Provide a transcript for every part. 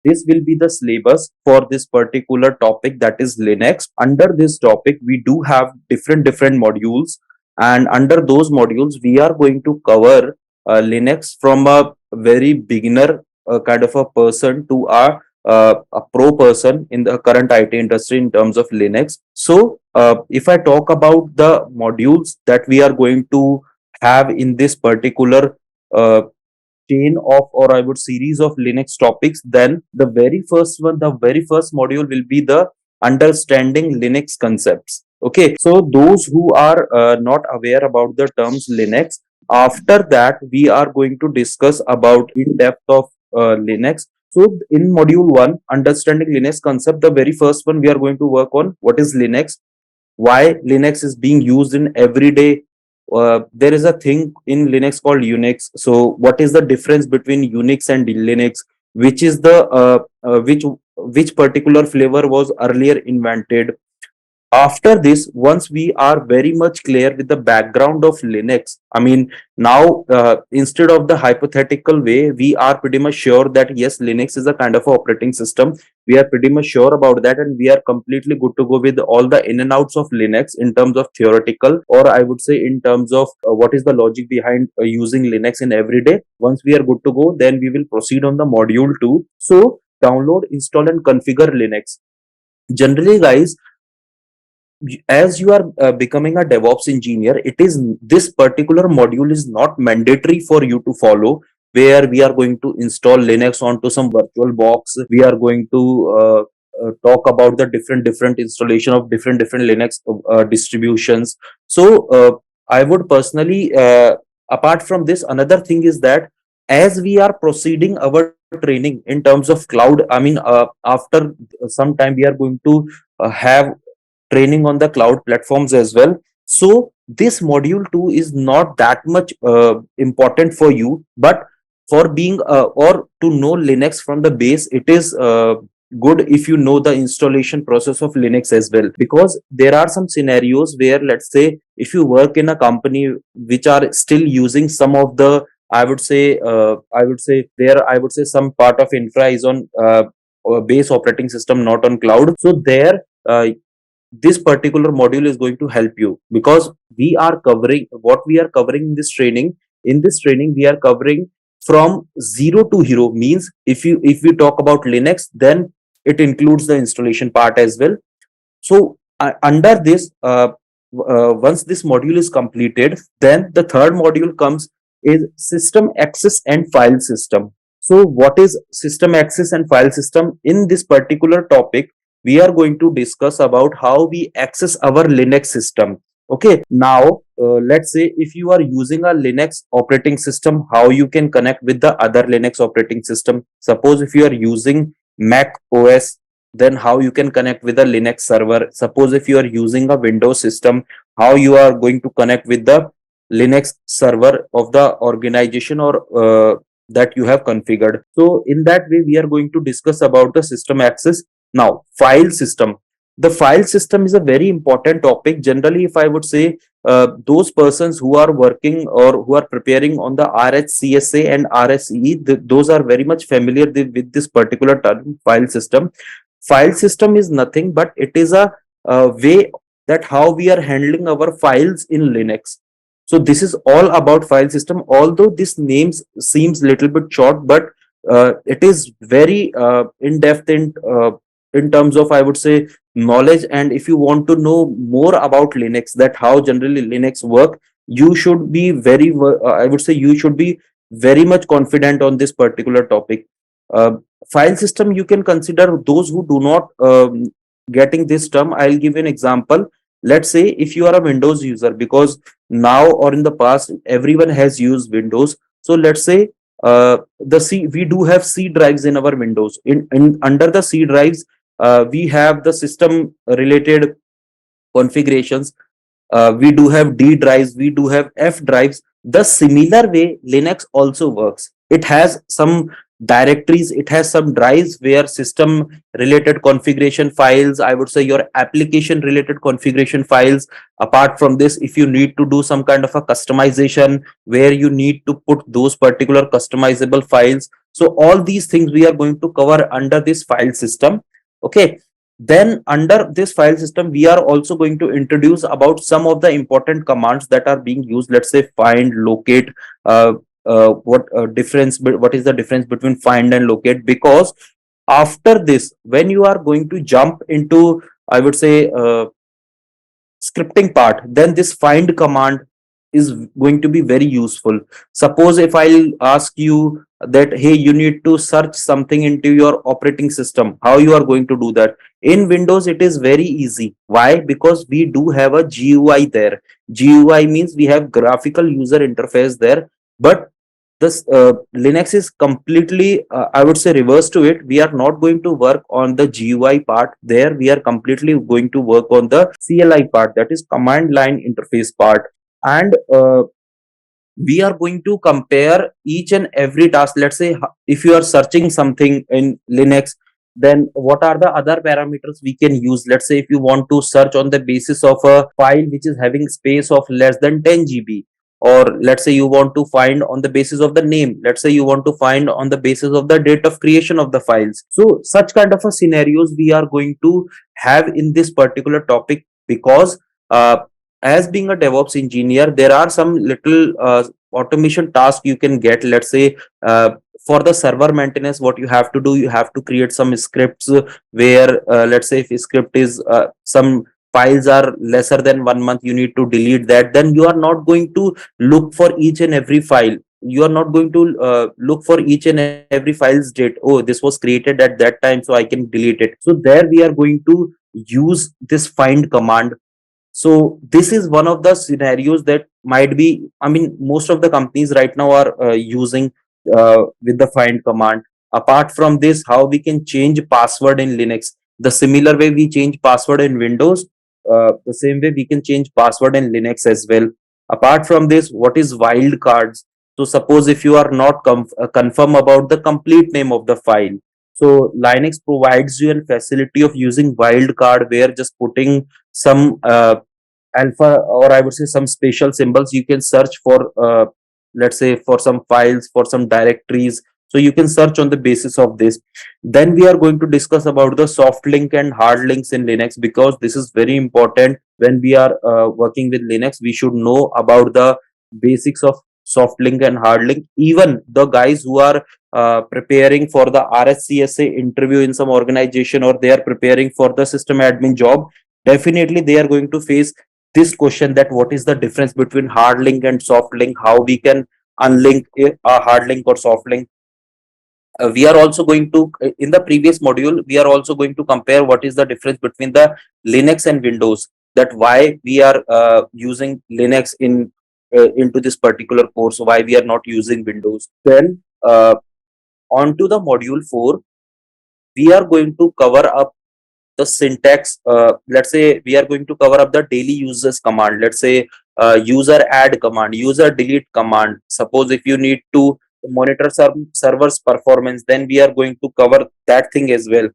This will be the syllabus for this particular topic, that is Linux. Under this topic, we do have different modules, and under those modules, we are going to cover Linux from a very beginner kind of a person to a pro person in the current IT industry in terms of Linux. So, if I talk about the modules that we are going to have in this particular uh, chain of, or I would series of Linux topics, then the very first module will be the understanding Linux concepts. Okay, so those who are not aware about the terms Linux, after that we are going to discuss about in depth of Linux. So in module 1, understanding Linux concept, the very first one we are going to work on what is Linux, why Linux is being used in everyday. There is a thing in Linux called Unix. So, what is the difference between Unix and Linux? Which is the which particular flavor was earlier invented? After this, once we are very much clear with the background of Linux, I mean, now instead of the hypothetical way, we are pretty much sure that yes, Linux is a kind of operating system. We are pretty much sure about that, and we are completely good to go with all the in and outs of Linux in terms of theoretical, or I would say in terms of what is the logic behind using Linux in everyday. Once we are good to go, then we will proceed on the module 2. So download, install, and configure Linux. Generally, guys, as you are becoming a DevOps engineer, it is this particular module is not mandatory for you to follow, where we are going to install Linux onto some virtual box. We are going to talk about the different installation of different Linux distributions. So I would personally, apart from this, another thing is that as we are proceeding our training in terms of cloud, I mean, after some time we are going to have training on the cloud platforms as well. So this module 2 is not that much important for you, but for being or to know Linux from the base, it is good if you know the installation process of Linux as well, because there are some scenarios where, let's say, if you work in a company which are still using some of the, I would say some part of infra is on base operating system, not on cloud. So there, this particular module is going to help you, because we are covering what we are covering in this training. In this training, we are covering from zero to hero. Means if we talk about Linux, then it includes the installation part as well. So under this, once this module is completed, then the third module comes is system access and file system. So what is system access and file system? In this particular topic, we are going to discuss about how we access our Linux system. Okay, now let's say if you are using a Linux operating system, how you can connect with the other Linux operating system. Suppose if you are using Mac OS, then how you can connect with a Linux server. Suppose if you are using a Windows system, how you are going to connect with the Linux server of the organization, or that you have configured. So in that way, we are going to discuss about the system access. Now, file system. The file system is a very important topic. Generally, if I would say, those persons who are working or who are preparing on the RHCSA and RSE, those are very much familiar with this particular term, file system. File system is nothing but it is a way that how we are handling our files in Linux. So this is all about file system. Although this name seems little bit short, but it is very in depth in terms of, I would say, knowledge. And if you want to know more about Linux, that how generally Linux work, you should be I would say you should be very much confident on this particular topic. uh, File system, you can consider those who do not getting this term. I'll give you an example. Let's say if you are a Windows user, because now or in the past everyone has used Windows. So let's say we do have C drives in our Windows. In under the C drives, we have the system related configurations. We do have D drives, we do have F drives. The similar way Linux also works. It has some directories, it has some drives where system related configuration files, I would say your application related configuration files. Apart from this, if you need to do some kind of a customization where you need to put those particular customizable files, So all these things we are going to cover under this file system. Okay. Then under this file system, we are also going to introduce about some of the important commands that are being used. Let's say find, locate, uh, what is the difference between find and locate? Because after this, when you are going to jump into, I would say, scripting part, then this find command is going to be very useful. Suppose if I'll ask you that, hey, you need to search something into your operating system, how you are going to do that? In Windows, it is very easy. Why? Because we do have a GUI there. GUI means we have graphical user interface there. But this Linux is completely, I would say, reverse to it. We are not going to work on the GUI part there. We are completely going to work on the CLI part, that is command line interface part. And we are going to compare each and every task. Let's say if you are searching something in Linux, then what are the other parameters we can use? Let's say if you want to search on the basis of a file which is having space of less than 10 GB, or let's say you want to find on the basis of the name, let's say you want to find on the basis of the date of creation of the files. So such kind of a scenarios we are going to have in this particular topic. Because uh, as being a DevOps engineer, there are some little automation task you can get. Let's say for the server maintenance, what you have to do, you have to create some scripts where, let's say if a script is some files are lesser than 1 month, you need to delete that. Then you are not going to look for each and every file. You are not going to look for each and every file's date. Oh, this was created at that time, so I can delete it. So there we are going to use this find command. So this is one of the scenarios that might be, I mean, most of the companies right now are using with the find command. Apart from this, how we can change password in Linux? The similar way we change password in Windows, the same way we can change password in Linux as well. Apart from this, what is wildcards? So suppose if you are not confirm about the complete name of the file, so Linux provides you a facility of using wildcard, where just putting some alpha, or I would say some special symbols, you can search for, let's say for some files, for some directories. So you can search on the basis of this. Then we are going to discuss about the soft link and hard links in Linux, because this is very important. When we are working with Linux, we should know about the basics of soft link and hard link. Even the guys who are preparing for the RSCSA interview in some organization, or they are preparing for the system admin job, definitely they are going to face this question, that what is the difference between hard link and soft link, how we can unlink a hard link or soft link. We are also going to, in the previous module, we are also going to compare what is the difference between the Linux and Windows, that why we are using Linux in into this particular course, why we are not using Windows. Then on to the module 4, we are going to cover up the syntax. Let's say we are going to cover up the daily users command. Let's say user add command, user delete command. Suppose if you need to monitor some server's performance, then we are going to cover that thing as well.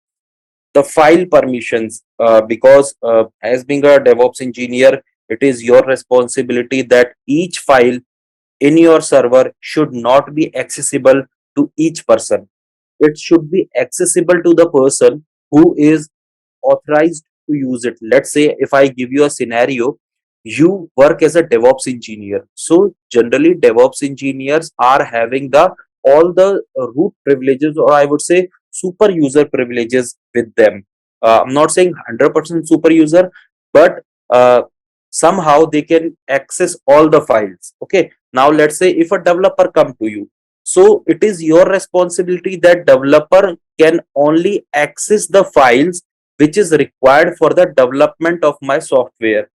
The file permissions, because as being a DevOps engineer, it is your responsibility that each file in your server should not be accessible to each person. It should be accessible to the person who is authorized to use it. Let's say if I give you a scenario, you work as a DevOps engineer. So generally DevOps engineers are having the all the root privileges, or I would say super user privileges with them. I'm not saying 100% super user, but uh, somehow they can access all the files. Okay. Now let's say if a developer come to you, so it is your responsibility that developer can only access the files which is required for the development of my software.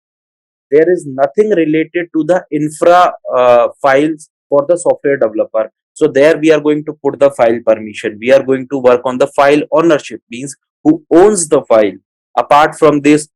There is nothing related to the infra files for the software developer. So there we are going to put the file permission. We are going to work on the file ownership, means who owns the file. Apart from this,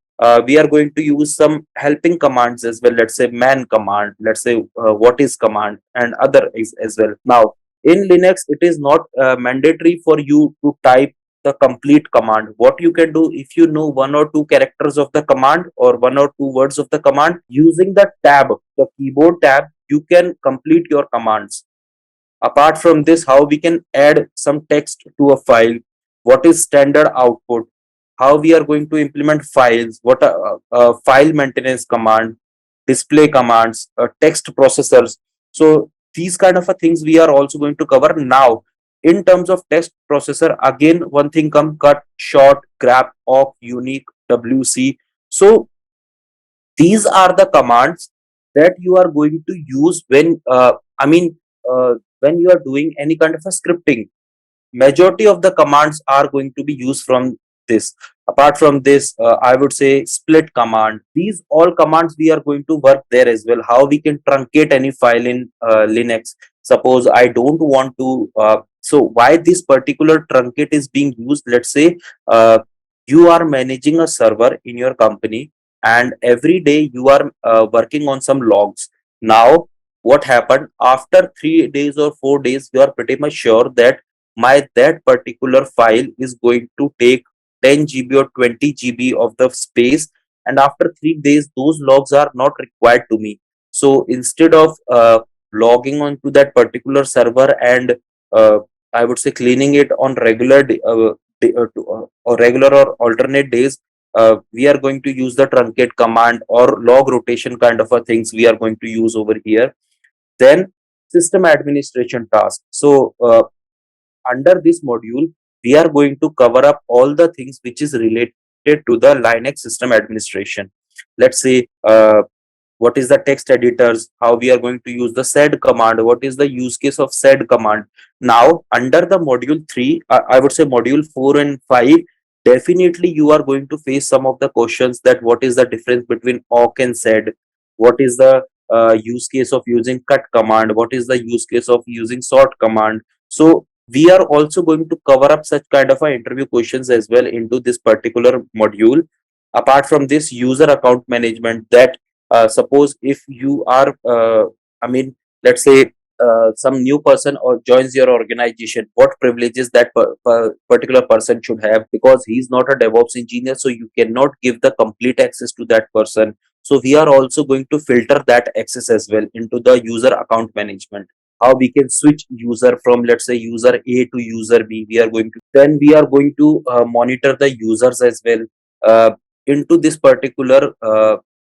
we are going to use some helping commands as well. Let's say man command, let's say what is command, and other as well. Now in Linux, it is not mandatory for you to type the complete command. What you can do, if you know one or two characters of the command, or one or two words of the command, using the tab, the keyboard tab, you can complete your commands. Apart from this, how we can add some text to a file, what is standard output, how we are going to implement files, what are file maintenance command, display commands, text processors. So these kind of things we are also going to cover. Now in terms of text processor, again one thing come: cut, short, grep, awk, unique, wc. So these are the commands that you are going to use when when you are doing any kind of a scripting. Majority of the commands are going to be used from this. Apart from this, I would say split command. These all commands we are going to work there as well. How we can truncate any file in Linux. Suppose I don't want to. So why this particular truncate is being used? Let's say you are managing a server in your company, and every day you are working on some logs. Now, what happened after 3 days or 4 days? You are pretty much sure that that particular file is going to take 10 GB or 20 GB of the space, and after 3 days those logs are not required to me. So instead of logging on to that particular server and uh, I would say cleaning it on or regular or alternate days, we are going to use the truncate command or log rotation kind of a things we are going to use over here. Then system administration task. So under this module, we are going to cover up all the things which is related to the Linux system administration. Let's say what is the text editors, how we are going to use the sed command, what is the use case of sed command. Now under the module 3, I would say module 4 and 5, definitely you are going to face some of the questions that what is the difference between awk and sed, what is the use case of using cut command, what is the use case of using sort command. So we are also going to cover up such kind of interview questions as well into this particular module. Apart from this, user account management, that suppose if you are let's say some new person or joins your organization, what privileges that particular person should have, because he is not a DevOps engineer, so you cannot give the complete access to that person. So we are also going to filter that access as well into the user account management. How we can switch user from, let's say, user A to user B. We are going to monitor the users as well. uh, into this particular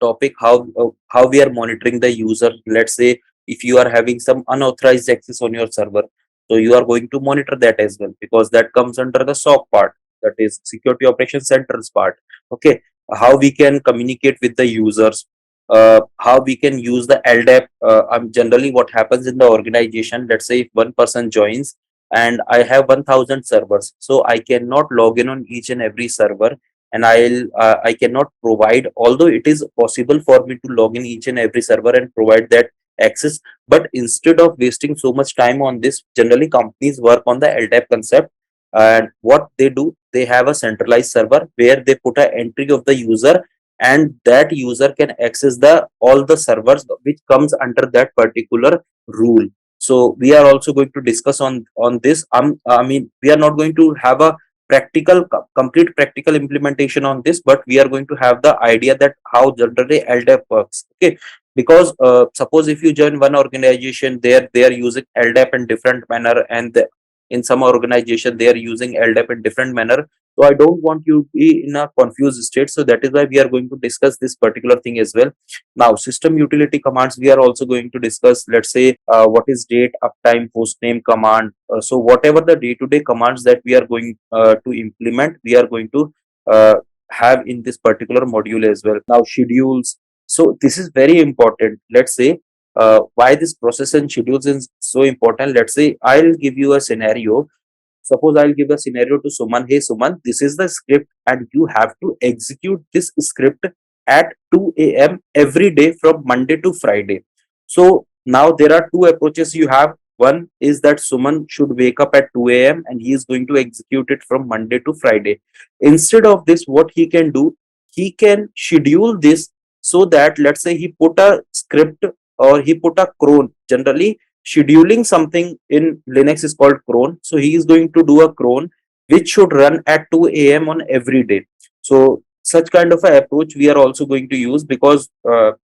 topic, how we are monitoring the user. Let's say if you are having some unauthorized access on your server, so you are going to monitor that as well, because that comes under the SOC part, that is security operations centers part. Okay, how we can communicate with the users, how we can use the LDAP. Generally, what happens in the organization, let's say if one person joins and I have 1000 servers, so I cannot log in on each and every server, and I cannot provide, although it is possible for me to log in each and every server and provide that access. But instead of wasting so much time on this, generally companies work on the LDAP concept. And what they do, they have a centralized server where they put an entry of the user, and that user can access the all the servers which comes under that particular rule. So we are also going to discuss on this. We are not going to have a complete practical implementation on this, but we are going to have the idea that how generally LDAP works. Okay, because suppose if you join one organization, they are using LDAP in different manner, and in some organization they are using LDAP in different manner. So I don't want you to be in a confused state. So that is why we are going to discuss this particular thing as well. Now, system utility commands we are also going to discuss. Let's say what is date, uptime, hostname command. So whatever the day-to-day commands that we are going to implement, we are going to uh, have in this particular module as well. Now, schedules. So this is very important. Let's say why this process and schedules is so important. Let's say I'll give you a scenario. Suppose I'll give a scenario to Suman. Hey Suman, this is the script and you have to execute this script at 2 a.m. every day from Monday to Friday. So now there are two approaches you have. One is that Suman should wake up at 2 a.m. and he is going to execute it from Monday to Friday. Instead of this, what he can do, he can schedule this so that, let's say, he put a script or he put a cron. Generally, scheduling something in Linux is called cron. So he is going to do a cron which should run at 2 a.m. on every day. So such kind of a approach we are also going to use, because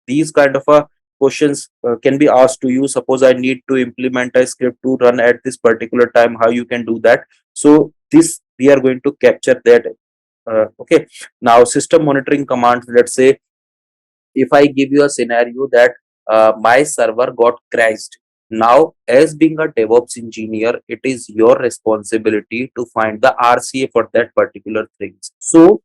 these kind of a questions can be asked to you. Suppose I need to implement a script to run at this particular time, how you can do that. So this we are going to capture that. Okay, now system monitoring commands. Let's say if I give you a scenario that my server got crashed. Now, as being a DevOps engineer, it is your responsibility to find the RCA for that particular things. So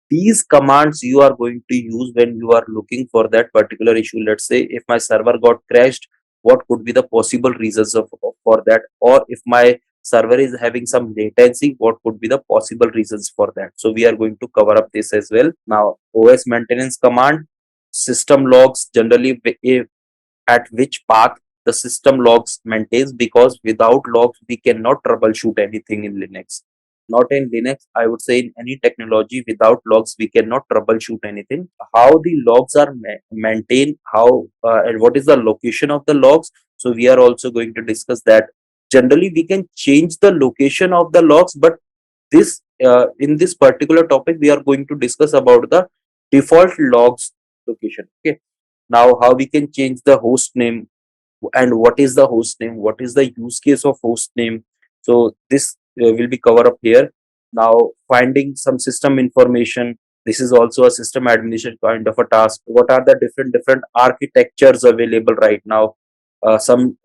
these commands you are going to use when you are looking for that particular issue. Let's say if my server got crashed, what could be the possible reasons for that? Or if my server is having some latency, what could be the possible reasons for that? So we are going to cover up this as well. Now, OS maintenance command, system logs generally at which path the system logs maintains, because without logs we cannot troubleshoot anything in Linux. Not in Linux, I would say in any technology, without logs we cannot troubleshoot anything. How the logs are maintained, how and what is the location of the logs. So we are also going to discuss that. Generally, we can change the location of the logs, but this in this particular topic we are going to discuss about the default logs location. Okay, now how we can change the host name, and what is the host name, what is the use case of host name. So this will be covered up here. Now, finding some system information, this is also a system administration kind of a task. What are the different architectures available right now? Some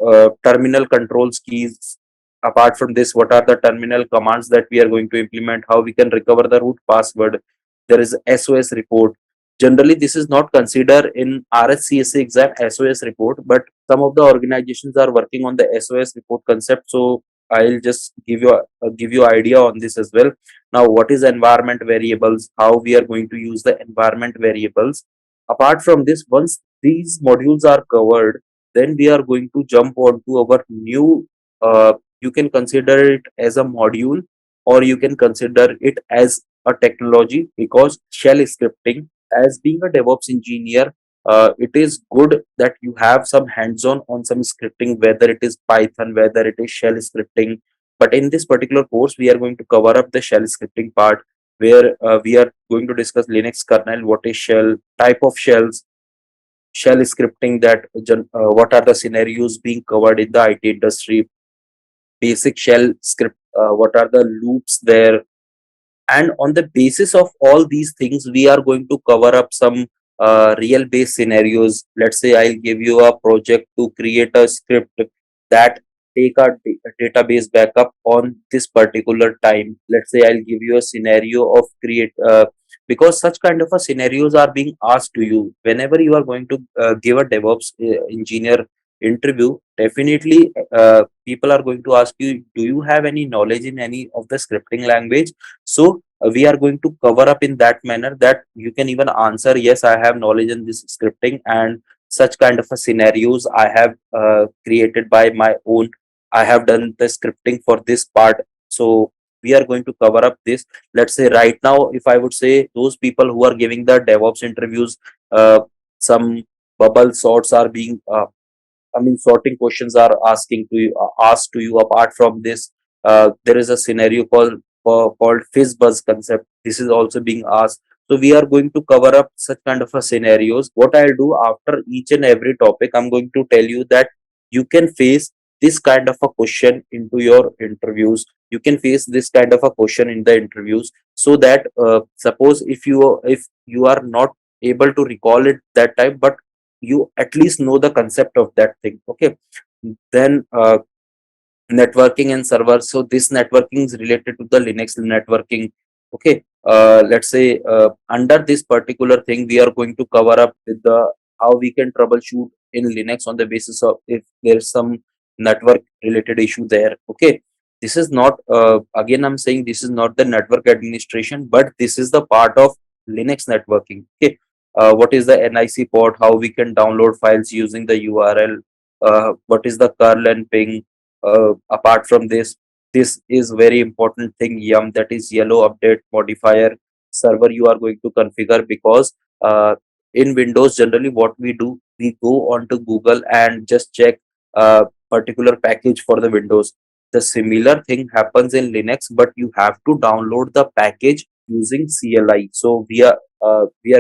terminal controls keys. Apart from this, what are the terminal commands that we are going to implement? How we can recover the root password? There is SOS report. Generally, this is not considered in RSCSA exam SOS report, but some of the organizations are working on the SOS report concept. So I'll just give you idea on this as well. Now, what is environment variables? How we are going to use the environment variables? Apart from this, once these modules are covered, then we are going to jump on to our new. You can consider it as a module, or you can consider it as a technology, because shell scripting, as being a DevOps engineer, it is good that you have some hands-on on some scripting, whether it is Python, whether it is shell scripting. But in this particular course, we are going to cover up the shell scripting part, where we are going to discuss Linux kernel, what is shell, type of shells, shell scripting, that what are the scenarios being covered in the IT industry, basic shell script, what are the loops there, and on the basis of all these things we are going to cover up some real based scenarios. Let's say I'll give you a project to create a script that take a database backup on this particular time. Let's say I'll give you a scenario of create because such kind of a scenarios are being asked to you whenever you are going to give a DevOps engineer interview. Definitely people are going to ask you, do you have any knowledge in any of the scripting language? So we are going to cover up in that manner that you can even answer, yes, I have knowledge in this scripting, and such kind of a scenarios I have created by my own. I have done the scripting for this part. So we are going to cover up this. Let's say right now, if I would say those people who are giving the DevOps interviews, some bubble sorts are being sorting questions are asking to you, asked to you. Apart from this, there is a scenario called fizz buzz concept. This is also being asked. So we are going to cover up such kind of a scenarios. What I'll do after each and every topic, I'm going to tell you that you can face this kind of a question into your interviews. You can face this kind of a question in the interviews, so that suppose if you are not able to recall it that time, but you at least know the concept of that thing. Okay, then networking and servers. So this networking is related to the Linux networking. Okay, let's say under this particular thing we are going to cover up with the how we can troubleshoot in Linux on the basis of if there's some network related issue there. Okay, this is not again I'm saying this is not the network administration, but this is the part of Linux networking. Okay, what is the NIC port, how we can download files using the URL, what is the curl and ping. Apart from this, this is very important thing, yum, that is yellow update modifier server you are going to configure, because in Windows generally what we do, we go onto Google and just check particular package for the Windows. The similar thing happens in Linux, but you have to download the package using CLI. So we are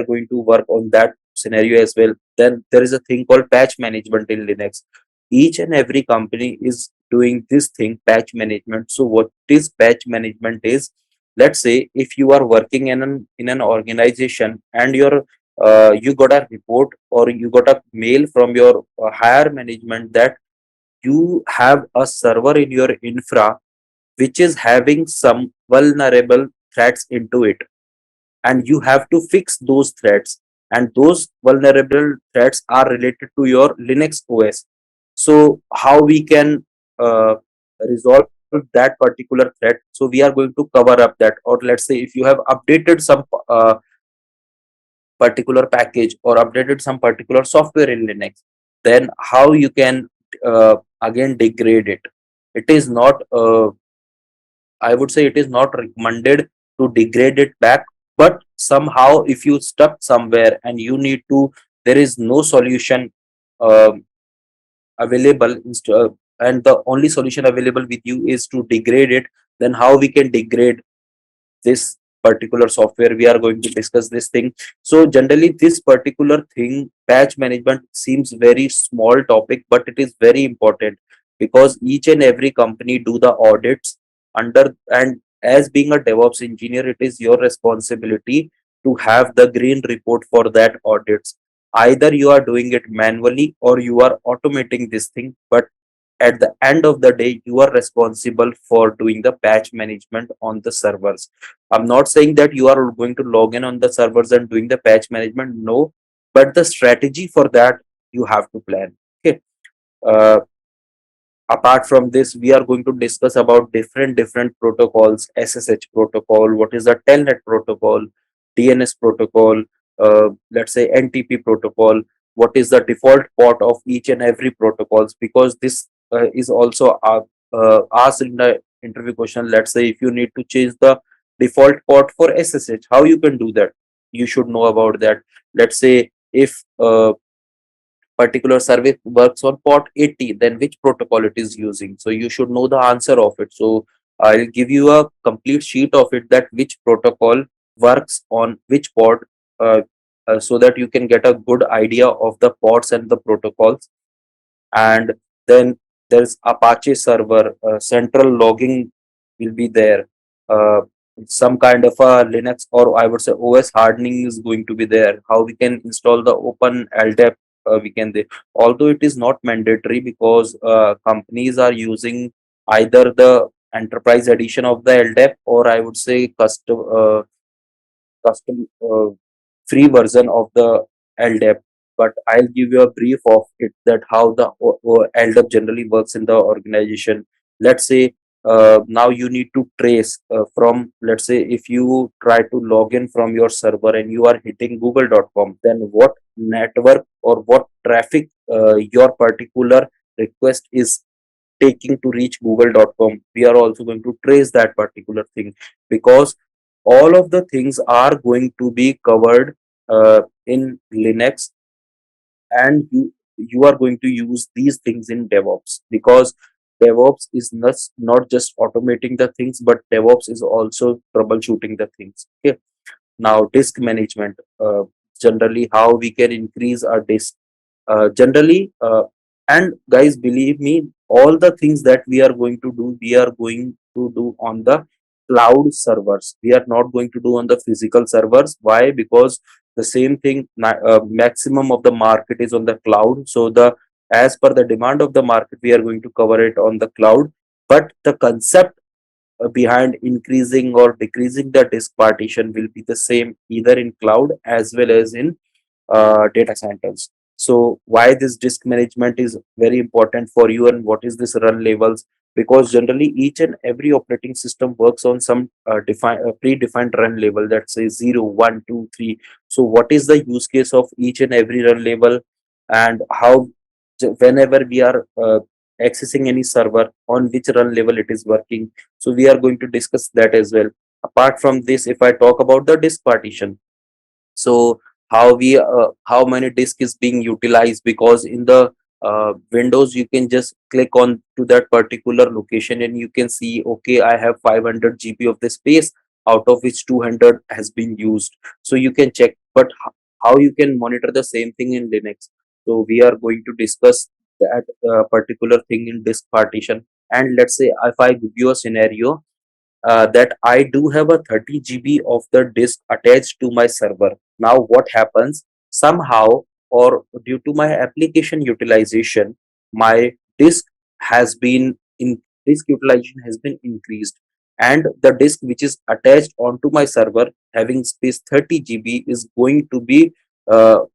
going to work on that scenario as well. Then there is a thing called patch management in Linux. Each and every company is doing this thing, patch management. So what is patch management is, let's say if you are working in an organization and you got a report or you got a mail from your higher management that you have a server in your infra which is having some vulnerable threats into it, and you have to fix those threats, and those vulnerable threats are related to your Linux OS. So how we can resolve that particular threat? So we are going to cover up that. Or let's say if you have updated some particular package or updated some particular software in Linux, then how you can again degrade it. It is not I would say it is not recommended to degrade it back, but somehow if you stuck somewhere and you need to, there is no solution um available, and the only solution available with you is to degrade it, then how we can degrade this particular software? We are going to discuss this thing. So generally this particular thing, patch management, seems very small topic, but it is very important because each and every company do the audits under, and as being a DevOps engineer, it is your responsibility to have the green report for that audits. Either you are doing it manually or you are automating this thing, but at the end of the day you are responsible for doing the patch management on the servers. I'm not saying that you are going to log in on the servers and doing the patch management, no, but the strategy for that you have to plan. Okay. uh, Apart from this, we are going to discuss about different protocols: SSH protocol, what is the telnet protocol, DNS protocol, let's say NTP protocol, what is the default port of each and every protocols, because this is also asked in the interview question. Let's say if you need to change the default port for SSH, how you can do that? You should know about that. Let's say if particular service works on port 80, then which protocol it is using, so you should know the answer of it. So I'll give you a complete sheet of it, that which protocol works on which port, so that you can get a good idea of the ports and the protocols. And then there's Apache server, central logging will be there. uh, some kind of a Linux, or I would say OS hardening is going to be there. How we can install the open LDAP, we can although it is not mandatory, because companies are using either the enterprise edition of the LDAP, or I would say custom free version of the LDAP. But I'll give you a brief of it, that how the LDAP generally works in the organization. Let's say now you need to trace from, let's say if you try to log in from your server and you are hitting google.com, then what network or what traffic your particular request is taking to reach google.com. We are also going to trace that particular thing, because all of the things are going to be covered in Linux, and you are going to use these things in DevOps, because DevOps is not just automating the things, but DevOps is also troubleshooting the things. Okay. Now disk management, generally how we can increase our disk, generally and guys, believe me, all the things that we are going to do, we are going to do on the cloud servers. We are not going to do on the physical servers. Why? Because the same thing, maximum of the market is on the cloud. So the, as per the demand of the market, we are going to cover it on the cloud. But the concept behind increasing or decreasing the disk partition will be the same, either in cloud as well as in data centers. So why this disk management is very important for you, and what is this run levels? Because generally each and every operating system works on some predefined run level, that says 0, 1, 2, 3. So what is the use case of each and every run level, and how whenever we are accessing any server, on which run level it is working. So we are going to discuss that as well. Apart from this, if I talk about the disk partition, so how many disk is being utilized, because in the windows you can just click on to that particular location and you can see, okay, I have 500 GB of the space, out of which 200 has been used. So you can check. But how you can monitor the same thing in Linux. So we are going to discuss that particular thing in disk partition. And let's say if I give you a scenario that I do have a 30 GB of the disk attached to my server. Now, what happens? Somehow, or due to my application utilization, my disk has been in disk utilization has been increased, and the disk which is attached onto my server having space 30 GB is going to be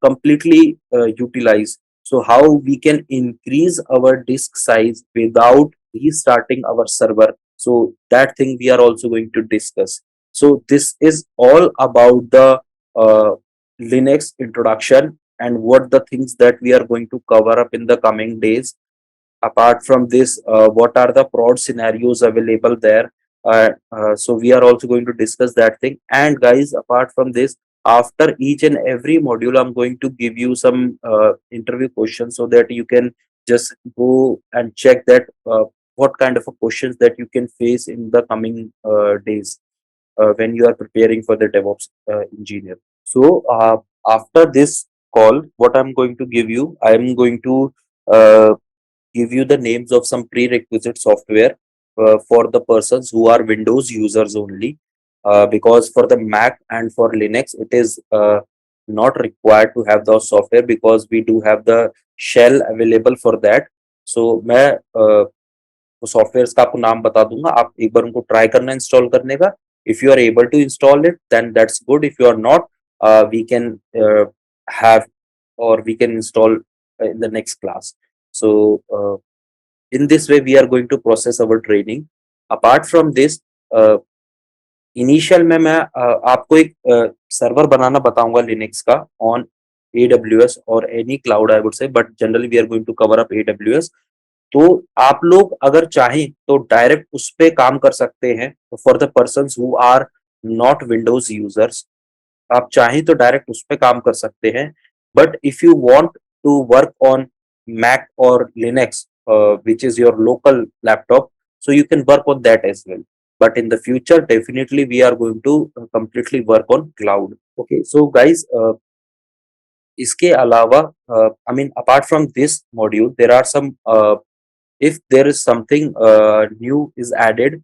completely utilized. So, how we can increase our disk size without restarting our server? So that thing we are also going to discuss. So this is all about the uh, Linux introduction and what the things that we are going to cover up in the coming days. Apart from this, what are the prod scenarios available there? So we are also going to discuss that thing. And guys, apart from this, after each and every module, I'm going to give you some interview questions so that you can just go and check that what kind of a questions that you can face in the coming days when you are preparing for the DevOps engineer. So after this call, what I'm going to give you, I'm going to uh, give you the names of some prerequisite software for the persons who are Windows users only. Because for the Mac and for Linux, it is not required to have those software because we do have the shell available for that. So मैं software का आपको नाम बता दूंगा, आप एक बार उनको try करना इंस्टॉल करने का. If you are able to install it then that's good. If you are not, we can have or we can install in the next class. So in this way we are going to process our training. Apart from this, initial में मैं आपको एक server बनाना बताऊंगा Linux का on AWS और any cloud I would say, but generally we are going to cover up AWS. तो आप लोग अगर चाहें तो डायरेक्ट उस पे काम कर सकते हैं for the persons who are not Windows users. आप चाहें तो डायरेक्ट उस पे काम कर सकते हैं. But if you want to work on Mac और Linux which is your local laptop, so you can work on that as well. But in the future, definitely we are going to completely work on cloud. Okay, so guys, इसके अलावा, I mean, apart from this module, there are some if there is something new is added,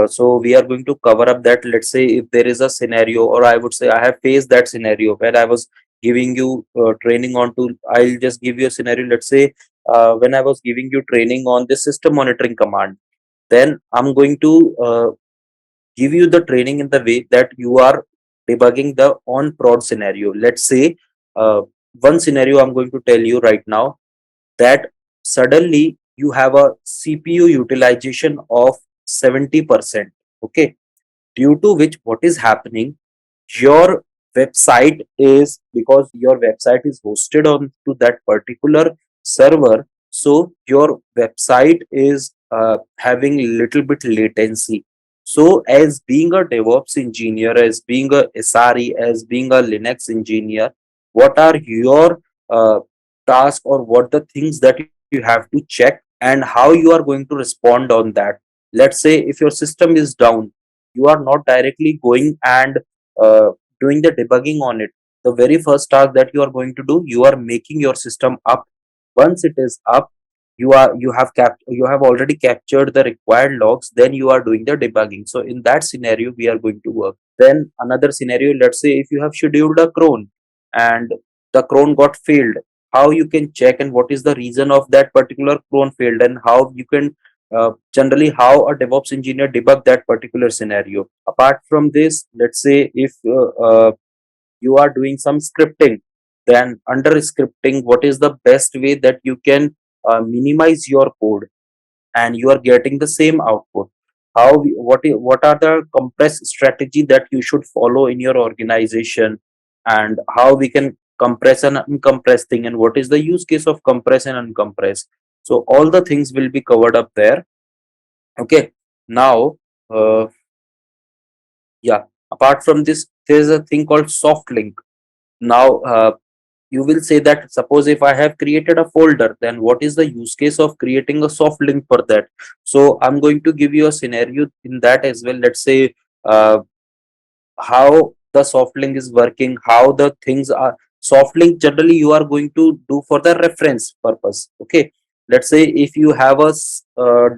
so we are going to cover up that. Let's say if there is a scenario, or I would say I have faced that scenario where I was giving you training on to, I'll just give you a scenario. Let's say when I was giving you training on this system monitoring command, then I'm going to give you the training in the way that you are debugging the on prod scenario. Let's say one scenario I'm going to tell you right now, that suddenly you have a CPU utilization of 70%. Okay, due to which what is happening, your website is, because your website is hosted on to that particular server, so your website is having little bit latency. So as being a DevOps engineer, as being a SRE, as being a Linux engineer, what are your task, or what the things that you have to check, and how you are going to respond on that? Let's say if your system is down, you are not directly going and uh, doing the debugging on it. The very first task that you are going to do, you are making your system up. Once it is up, you have already captured the required logs, then you are doing the debugging. So in that scenario we are going to work. Then another scenario, let's say if you have scheduled a cron and the cron got failed, how you can check and what is the reason of that particular cron failed, and how you can generally how a DevOps engineer debug that particular scenario. Apart from this, let's say if you are doing some scripting, then under scripting, what is the best way that you can minimize your code and you are getting the same output? What are the compress strategy that you should follow in your organization, and how we can compress and uncompress thing, and what is the use case of compress and uncompress? So all the things will be covered up there. Okay, now yeah, apart from this, there is a thing called soft link. Now you will say that suppose if I have created a folder, then what is the use case of creating a soft link for that? So I'm going to give you a scenario in that as well. Let's say how the soft link is working, how the things are. Soft link generally you are going to do for the reference purpose. Okay, let's say if you have a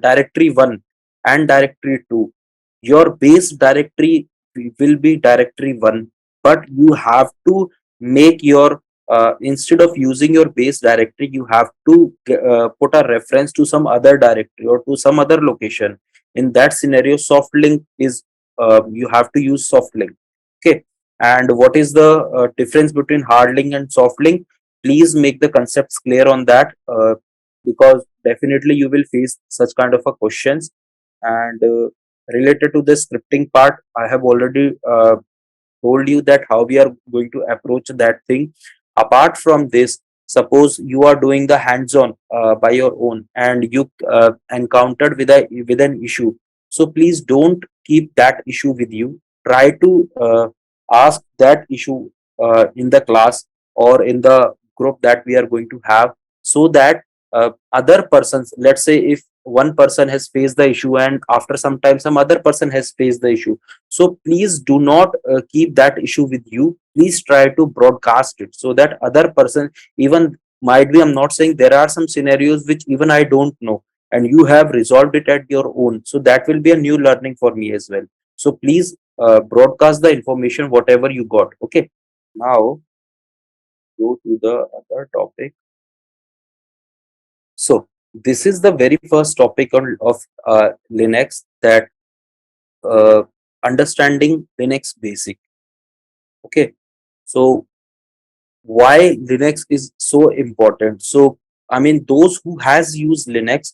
directory 1 and directory 2, your base directory will be directory 1, but you have to make your instead of using your base directory, you have to put a reference to some other directory or to some other location. In that scenario, soft link is you have to use soft link. Okay, and what is the difference between hard link and soft link? Please make the concepts clear on that, because definitely you will face such kind of a questions. And related to the scripting part, I have already told you that how we are going to approach that thing. Apart from this, suppose you are doing the hands-on by your own, and you encountered with an issue. So please don't keep that issue with you. Try to ask that issue in the class or in the group that we are going to have, so that other persons, let's say if one person has faced the issue and after some time some other person has faced the issue, so please do not keep that issue with you. Please try to broadcast it so that other person, even might be, I'm not saying, there are some scenarios which even I don't know, and you have resolved it at your own. So that will be a new learning for me as well. So please broadcast the information whatever you got. Okay. Now go to the other topic. So this is the very first topic of Linux, that uh, understanding Linux basic. Okay. So why Linux is so important? So I mean, those who has used Linux,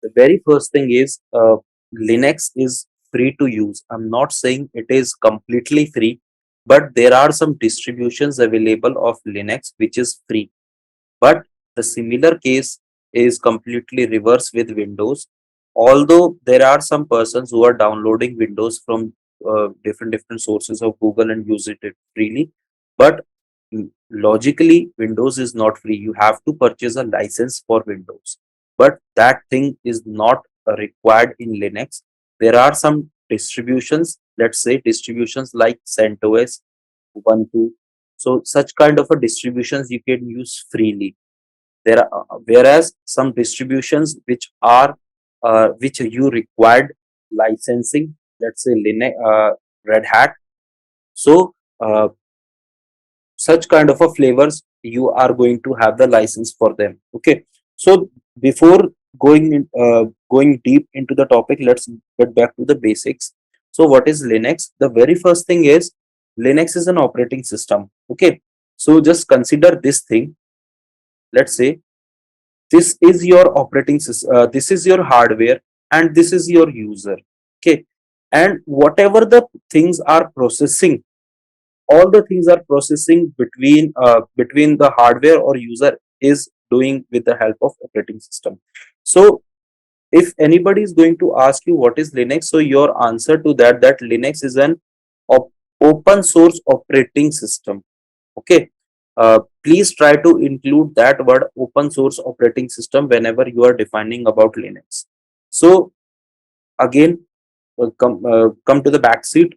the very first thing is Linux is free to use. I'm not saying it is completely free, but there are some distributions available of Linux which is free. But the similar case is completely reverse with Windows. Although there are some persons who are downloading Windows from different sources of Google and use it freely, but logically Windows is not free. You have to purchase a license for Windows, but that thing is not required in Linux. There are some distributions, let's say distributions like CentOS, Ubuntu. So such kind of a distributions you can use freely. There are, whereas some distributions which you required licensing, let's say Linux, Red Hat. So such kind of a flavors you are going to have the license for them. Okay. So before going deep into the topic, let's get back to the basics. So what is Linux? The very first thing is Linux is an operating system. Okay. So just consider this thing. Let's say this is your operating system, this is your hardware, and this is your user. Okay, and whatever the things are processing, all the things are processing between the hardware or user is doing with the help of operating system. So if anybody is going to ask you what is Linux, so your answer to that Linux is an open source operating system. Okay. Please try to include that word open source operating system whenever you are defining about Linux. So again, come to the back seat.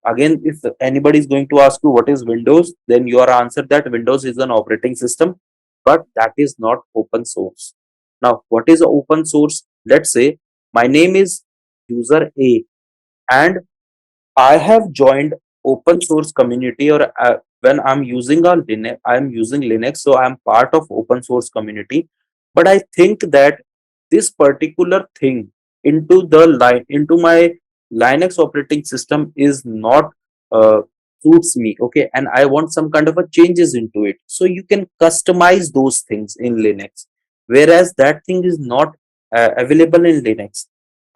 Again, if anybody is going to ask you what is Windows, then your answer that Windows is an operating system, but that is not open source. Now, what is open source? Let's say my name is user A, and I have joined open source community, or when I'm using a Linux, I'm using Linux, so I'm part of open source community. But I think that this particular thing into my Linux operating system is not uh, suits me. Okay, and I want some kind of a changes into it. So you can customize those things in Linux, whereas that thing is not available in Linux.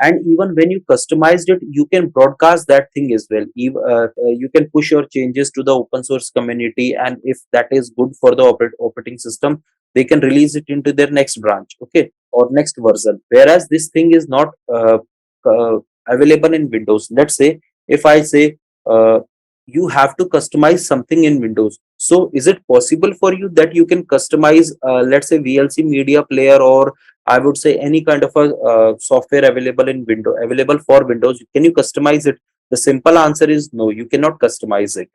And even when you customized it, you can broadcast that thing as well. You can push your changes to the open source community, and if that is good for the operating system, they can release it into their next branch, okay, or next version, whereas this thing is not uh, available in Windows. Let's say if I say you have to customize something in Windows, so is it possible for you that you can customize, let's say, VLC media player, or I would say any kind of a software available in Windows, available for Windows? Can you customize it? The simple answer is no, you cannot customize it,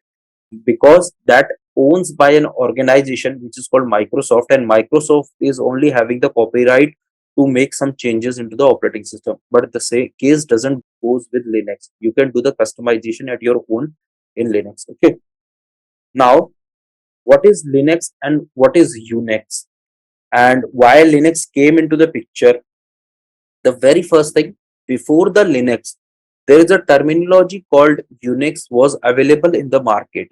because that owns by an organization which is called Microsoft, and Microsoft is only having the copyright to make some changes into the operating system. But the same case doesn't goes with Linux. You can do the customization at your own in Linux. Okay. Now, what is Linux and what is Unix? And why Linux came into the picture? The very first thing, before the Linux, there is a terminology called Unix was available in the market.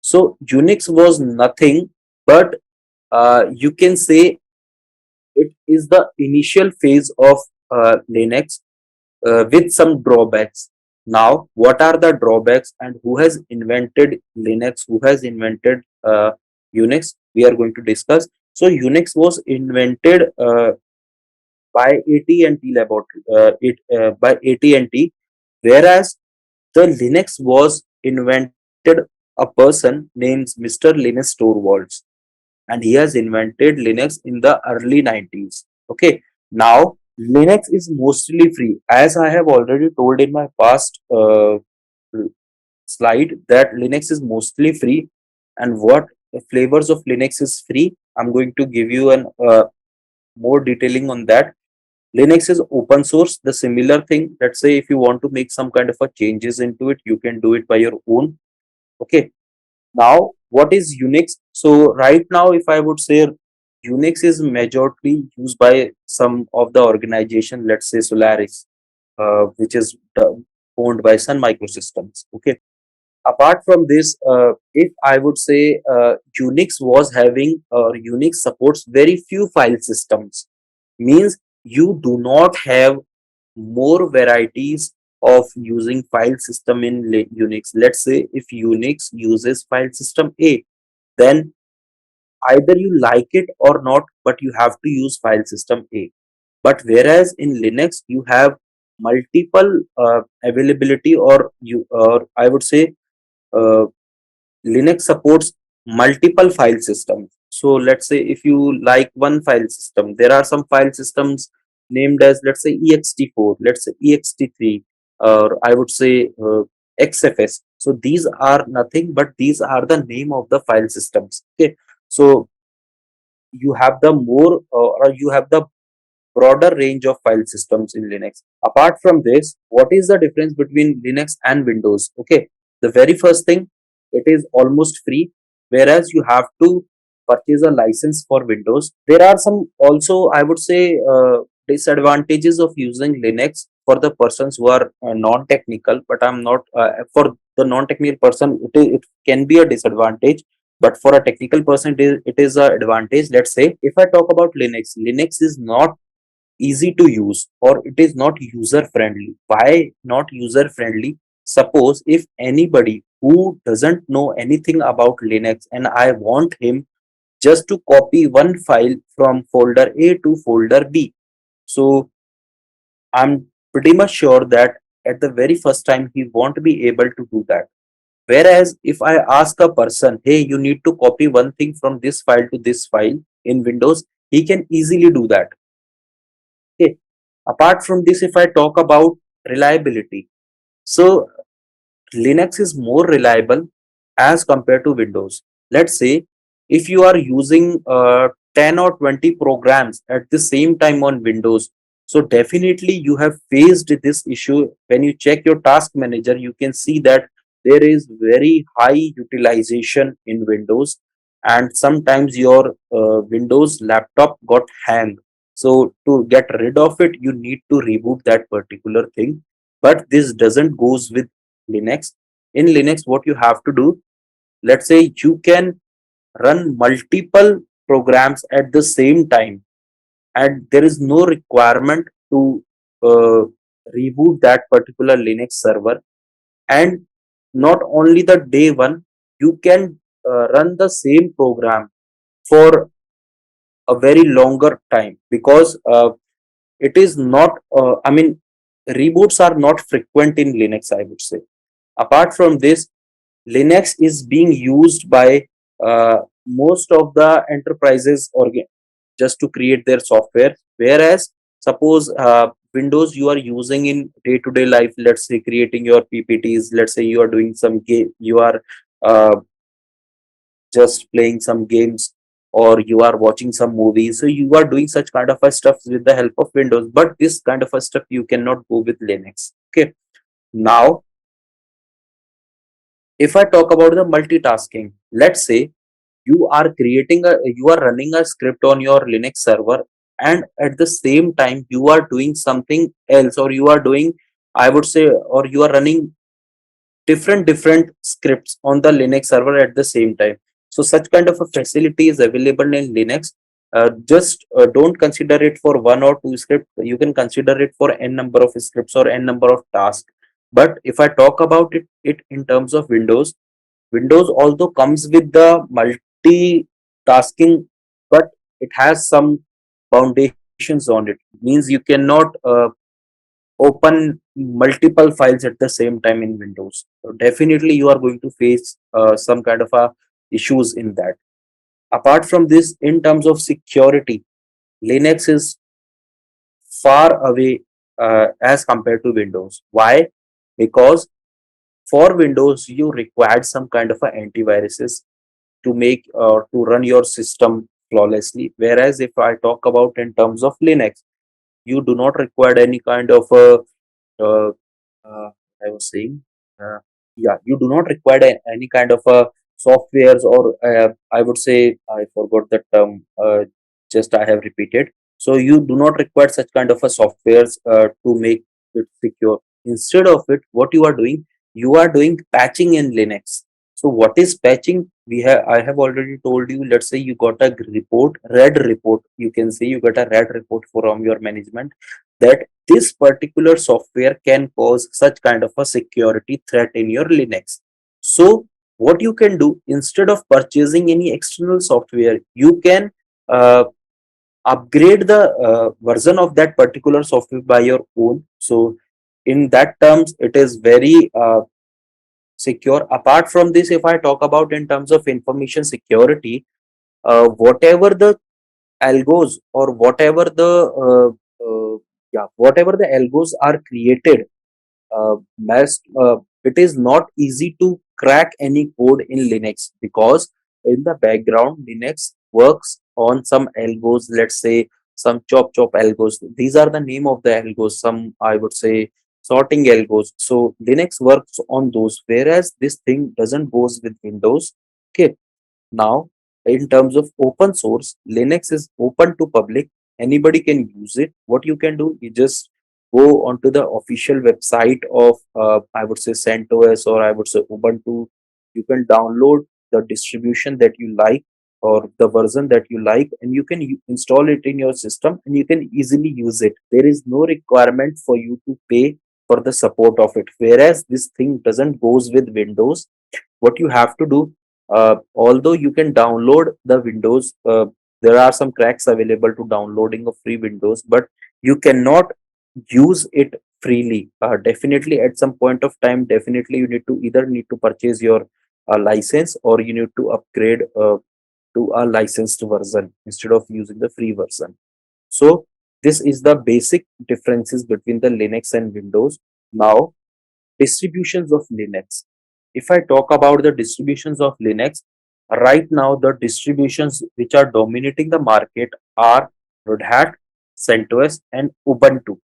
So Unix was nothing but you can say it is the initial phase of Linux with some drawbacks. Now, what are the drawbacks and who has invented Linux? Who has invented Unix? We are going to discuss. So Unix was invented by AT&T laboratory, by AT&T, whereas the Linux was invented a person named Mr. Linus Torvalds, and he has invented Linux in the early 90s. Okay, now Linux is mostly free, as I have already told in my past slide that Linux is mostly free. And what flavors of Linux is free, I'm going to give you an more detailing on that. Linux is open source. The similar thing, let's say if you want to make some kind of a changes into it, you can do it by your own. Okay. Now, what is Unix? So right now, if I would say Unix is majorly used by some of the organization, let's say Solaris, which is owned by Sun Microsystems. Okay. Apart from this, if I would say Unix was having or Unix supports very few file systems, means you do not have more varieties of using file system in Unix. Let's say if Unix uses file system A, then either you like it or not, but you have to use file system A. But whereas in Linux you have multiple availability, or you, or I would say uh, Linux supports multiple file systems. So let's say if you like one file system, there are some file systems named as, let's say, ext4, let's say ext3, or I would say xfs. So these are nothing but these are the name of the file systems. Okay, so you have the more or you have the broader range of file systems in Linux. Apart from this, what is the difference between Linux and Windows? Okay, the very first thing, it is almost free, whereas you have to purchase a license for Windows. There are some also, I would say, disadvantages of using Linux for the persons who are non-technical. But I'm not for the non-technical person. It can be a disadvantage, but for a technical person, it is a advantage. Let's say if I talk about Linux, Linux is not easy to use or it is not user friendly. Why not user friendly? Suppose if anybody who doesn't know anything about Linux and I want him just to copy one file from folder A to folder B, so I'm pretty much sure that at the very first time he won't be able to do that. Whereas if I ask a person, hey, you need to copy one thing from this file to this file in Windows, he can easily do that. Okay. Apart from this, if I talk about reliability, so Linux is more reliable as compared to Windows. Let's say if you are using 10 or 20 programs at the same time on Windows, so definitely you have faced this issue. When you check your task manager, you can see that there is very high utilization in Windows, and sometimes your Windows laptop got hang. So to get rid of it, you need to reboot that particular thing. But this doesn't goes with Linux. In Linux, what you have to do, let's say you can run multiple programs at the same time, and there is no requirement to uh, reboot that particular Linux server. And not only the day one, you can run the same program for a very longer time, because it is not, I mean, reboots are not frequent in Linux, I would say. Apart from this, Linux is being used by most of the enterprises just to create their software. Whereas, suppose Windows you are using in day-to-day life, let's say creating your PPTs, let's say you are doing some game, you are uh, just playing some games or you are watching some movies. So you are doing such kind of a stuff with the help of Windows, but this kind of a stuff you cannot go with Linux. Okay. Now, if I talk about the multitasking, let's say you are running a script on your Linux server, and at the same time you are doing something else, or you are doing, I would say, or you are running different scripts on the Linux server at the same time. So such kind of a facility is available in Linux. Just don't consider it for one or two scripts. You can consider it for n number of scripts or n number of tasks. But if I talk about it in terms of Windows although comes with the multitasking, but it has some foundations on it. Means you cannot open multiple files at the same time in Windows. So definitely you are going to face some kind of issues in that. Apart from this, in terms of security, Linux is far away as compared to Windows. Why? Because for Windows you required some kind of a antiviruses to make to run your system flawlessly. Whereas if I talk about in terms of Linux, you do not require any kind of a uh, I was saying, uh, yeah, you do not require any kind of softwares, or I would say, I forgot the term, just I have repeated. So you do not require such kind of a softwares to make it secure. Instead of it, what you are doing patching in Linux. So what is patching? I have already told you. Let's say you got a red report. You can say you got a red report from your management that this particular software can cause such kind of a security threat in your Linux. So what you can do, instead of purchasing any external software, you can upgrade the version of that particular software by your own. So in that terms, it is very secure. Apart from this, if I talk about in terms of information security, whatever the algos, or whatever the algos are created, it is not easy to crack any code in Linux, because in the background Linux works on some algos. Let's say some chop algos. These are the name of the algos. Some, I would say, sorting algos. So Linux works on those, whereas this thing doesn't goes with Windows. Okay. Now, in terms of open source, Linux is open to public. Anybody can use it. What you can do, you just go onto the official website of, I would say, CentOS, or I would say Ubuntu. You can download the distribution that you like, or the version that you like, and you can install it in your system, and you can easily use it. There is no requirement for you to pay for the support of it. Whereas this thing doesn't goes with Windows. What you have to do, although you can download the Windows, there are some cracks available to downloading of free Windows, but you cannot use it freely. Definitely at some point of time, definitely you need to purchase your license, or you need to upgrade to a licensed version instead of using the free version. So this is the basic differences between the Linux and Windows. Now, distributions of Linux. If I talk about the distributions of Linux, right now the distributions which are dominating the market are Red Hat, CentOS, and Ubuntu.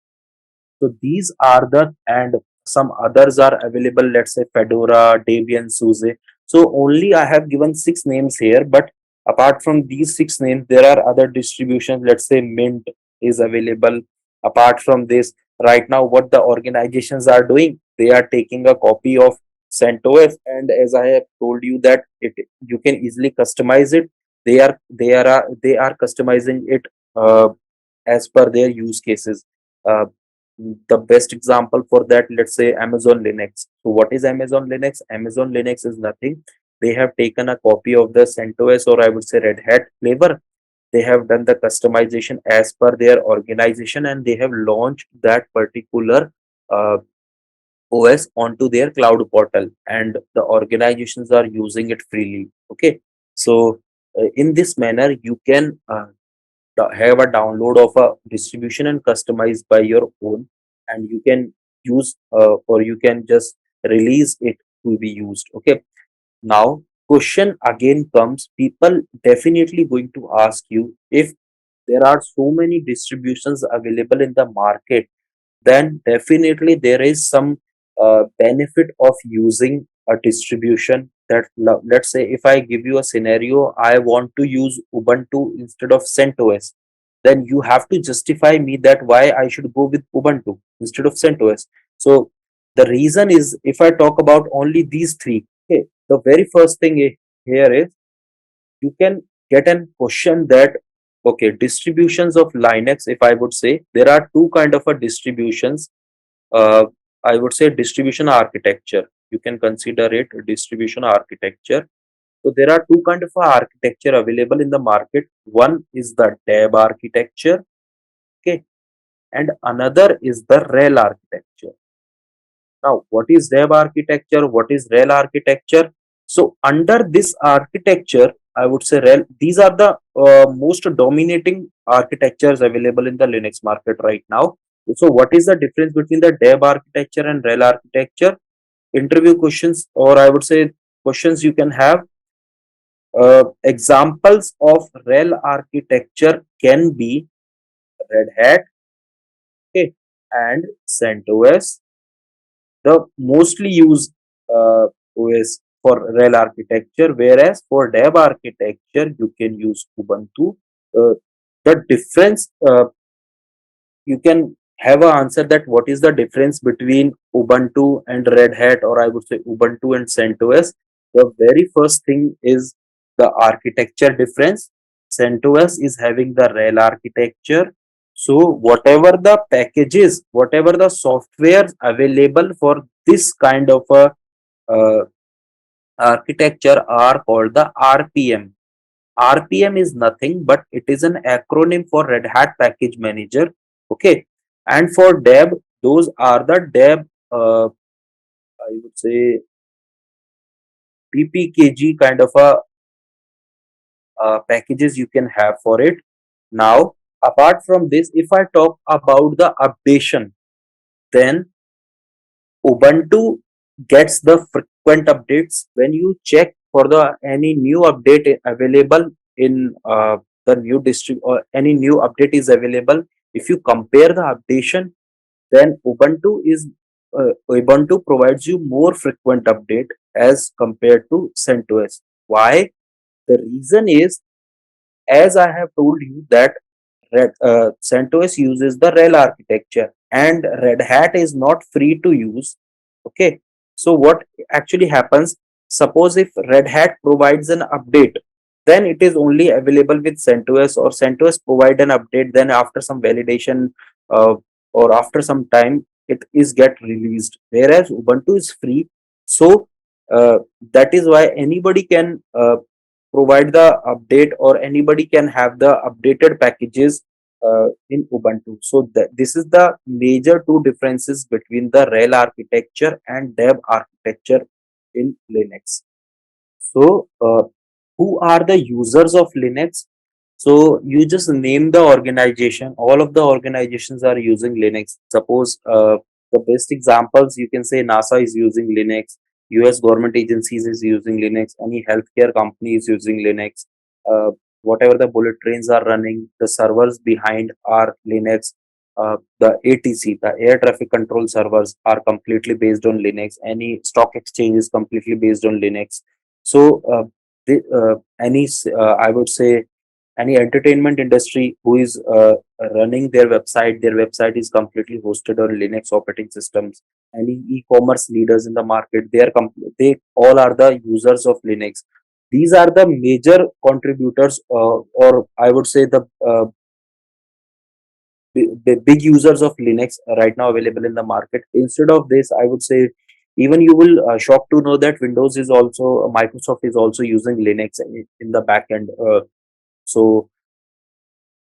So these are the, and some others are available, let's say Fedora, Debian, SUSE. So only I have given six names here, but apart from these six names, there are other distributions. Let's say Mint is available. Apart from this, right now, what the organizations are doing, they are taking a copy of CentOS, and as I have told you that you can easily customize it. They are customizing it as per their use cases. Uh, the best example for that, let's say Amazon Linux. So what is Amazon Linux? Amazon Linux is nothing. They have taken a copy of the CentOS, or I would say Red Hat flavor. They have done the customization as per their organization, and they have launched that particular uh, OS onto their cloud portal, and the organizations are using it freely. Okay. So in this manner you can have a download of a distribution and customize by your own, and you can use or you can just release it to be used. Okay. Now, question again comes, people definitely going to ask you, if there are so many distributions available in the market, then definitely there is some benefit of using a distribution. That let's say if I give you a scenario, I want to use Ubuntu instead of CentOS, then you have to justify me that why I should go with Ubuntu instead of CentOS. So the reason is, if I talk about only these three, okay, the very first thing here is, you can get an question that, okay, distributions of Linux, if I would say, there are two kind of a distributions. uh, I would say distribution architecture, you can consider it a distribution architecture. So there are two kind of a architecture available in the market. One is the DAB architecture, okay, and another is the RHEL architecture. Now, what is DAB architecture? What is RHEL architecture? So, under this architecture, I would say RHEL, these are the most dominating architectures available in the Linux market right now. So, what is the difference between the DAB architecture and RHEL architecture? Interview questions, or I would say questions you can have. Examples of RHEL architecture can be Red Hat, okay, and CentOS, the mostly used OS for RHEL architecture, whereas for Dev architecture, you can use Ubuntu. Uh, the difference, you can have an answer that what is the difference between Ubuntu and Red Hat, or I would say Ubuntu and CentOS. The very first thing is the architecture difference. CentOS is having the RHEL architecture. So whatever the packages, whatever the software available for this kind of a uh, architecture are called the RPM. RPM is nothing but it is an acronym for Red Hat Package Manager. Okay. And for DEB, those are the DEB, I would say PPKG kind of a packages you can have for it. Now, apart from this, if I talk about the updation, then Ubuntu gets the frequent updates. When you check for the any new update available in the new district, or any new update is available, if you compare the updation, then Ubuntu provides you more frequent update as compared to CentOS. Why? The reason is, as I have told you, that CentOS uses the RHEL architecture and Red Hat is not free to use. Okay. So what actually happens? Suppose if Red Hat provides an update, then it is only available with CentOS, or CentOS provide an update. Then after some validation, uh, or after some time, it is get released. Whereas Ubuntu is free, so that is why anybody can provide the update, or anybody can have the updated packages in Ubuntu. So this is the major two differences between the RHEL architecture and DEB architecture in Linux. So who are the users of Linux? So you just name the organization. All of the organizations are using Linux. Suppose the best examples, you can say NASA is using Linux, US government agencies is using Linux, any healthcare company is using Linux. Uh, Whatever the bullet trains are running, the servers behind are Linux. The ATC, the air traffic control servers, are completely based on Linux. Any stock exchange is completely based on Linux. So I would say any entertainment industry who is running their website is completely hosted on Linux operating systems. Any e-commerce leaders in the market, they all are the users of Linux. These are the major contributors, or I would say the big users of Linux right now available in the market. Instead of this, I would say, even you will shocked to know that Windows is also, Microsoft is also using Linux in the back end. So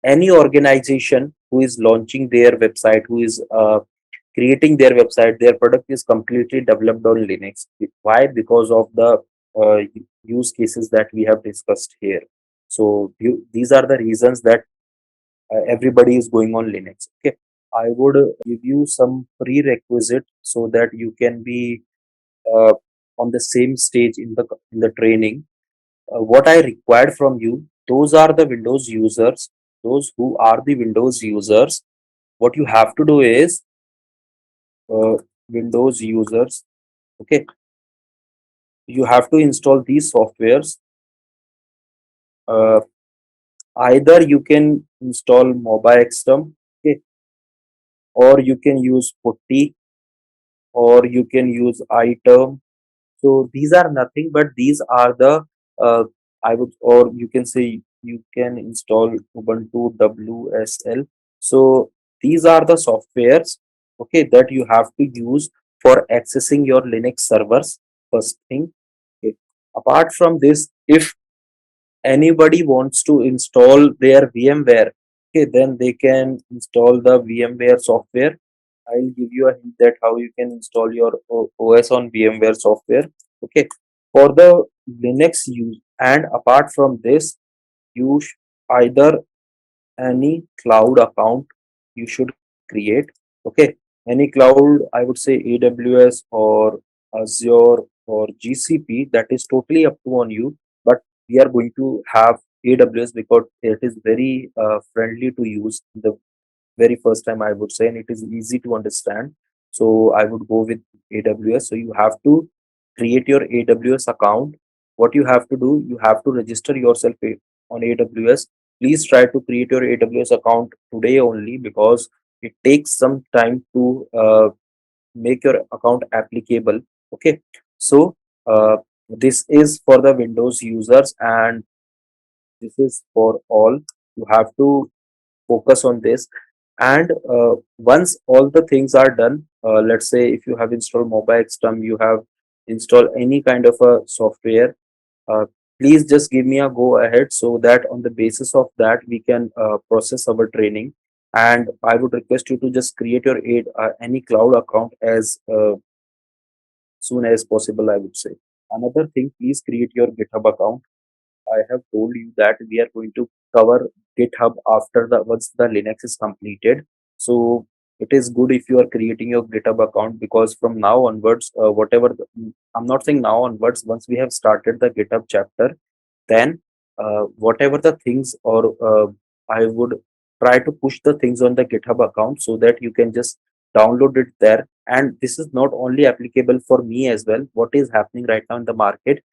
any organization who is launching their website, who is creating their website, their product is completely developed on Linux. Why? Because of the uh, use cases that we have discussed here. So these are the reasons that everybody is going on Linux. Okay, I would give you some prerequisite so that you can be on the same stage in the training. What I required from you, those are the Windows users, those who are the Windows users. What you have to do is uh, Windows users. Okay, you have to install these softwares. Uh, Either you can install MobiXterm, okay, or you can use Putty, or you can use iTerm. So these are nothing but these are the uh, I would, or you can say you can install Ubuntu WSL. So these are the softwares, okay, that you have to use for accessing your Linux servers. First thing, okay. Apart from this, if anybody wants to install their VMware, okay, then they can install the VMware software. I'll give you a hint that how you can install your OS on VMware software. Okay, for the Linux use, and apart from this, you either any cloud account you should create. Okay, any cloud, I would say AWS or Azure or GCP, that is totally up to on you. But we are going to have AWS because it is very friendly to use the very first time, I would say, and it is easy to understand. So I would go with AWS. So you have to create your AWS account. What you have to do, you have to register yourself on AWS. Please try to create your AWS account today only, because it takes some time to make your account applicable. Okay, so this is for the Windows users, and this is for all. You have to focus on this. And once all the things are done, let's say if you have installed MobiXterm, you have installed any kind of a software, uh, please just give me a go ahead, so that on the basis of that we can process our training. And I would request you to just create your aid any cloud account as soon as possible, I would say. Another thing, please create your GitHub account. I have told you that we are going to cover GitHub after the once the Linux is completed. So it is good if you are creating your GitHub account, because from now onwards, I'm not saying now onwards, once we have started the GitHub chapter, then whatever the things, or I would try to push the things on the GitHub account so that you can just download it there. And this is not only applicable for me as well. What is happening right now in the market,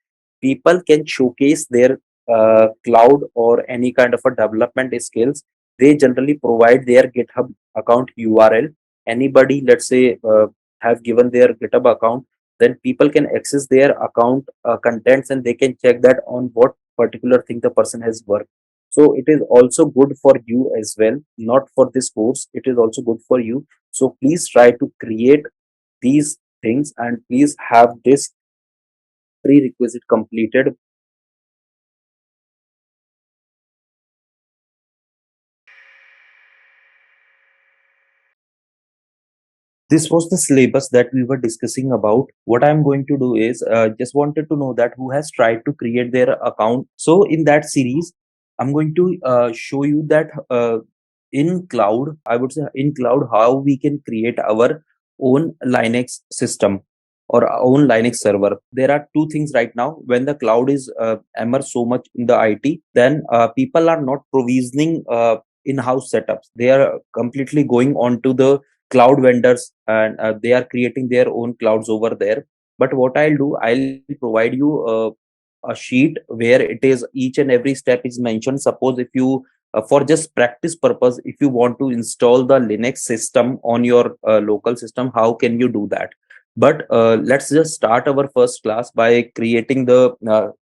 people can showcase their cloud or any kind of a development skills. They generally provide their GitHub account URL. Anybody, let's say, have given their GitHub account, then people can access their account contents, and they can check that on what particular thing the person has worked. So it is also good for you as well, not for this course, it is also good for you. So please try to create these things, and please have this prerequisite completed. This was the syllabus that we were discussing about. What I'm going to do is just wanted to know that who has tried to create their account. So in that series, I'm going to show you that in cloud, I would say in cloud, how we can create our own Linux system or our own Linux server. There are two things right now. When the cloud is immersed so much in the IT, then people are not provisioning in-house setups. They are completely going on to the cloud vendors, and they are creating their own clouds over there. But what I'll do, I'll provide you a sheet where it is each and every step is mentioned. Suppose if you for just practice purpose, if you want to install the Linux system on your local system, how can you do that? But let's just start our first class by creating the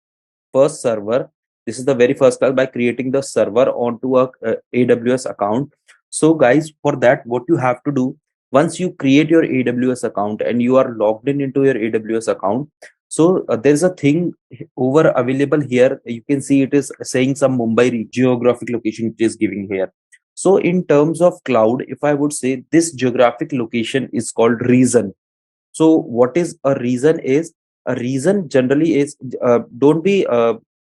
first server. This is the very first class, by creating the server onto a AWS account. So guys, for that, what you have to do, once you create your AWS account and you are logged in into your AWS account, so there's a thing over available here. You can see it is saying some Mumbai geographic location it is giving here. So in terms of cloud, if I would say, this geographic location is called region. So what is a reason is, a reason generally is, don't be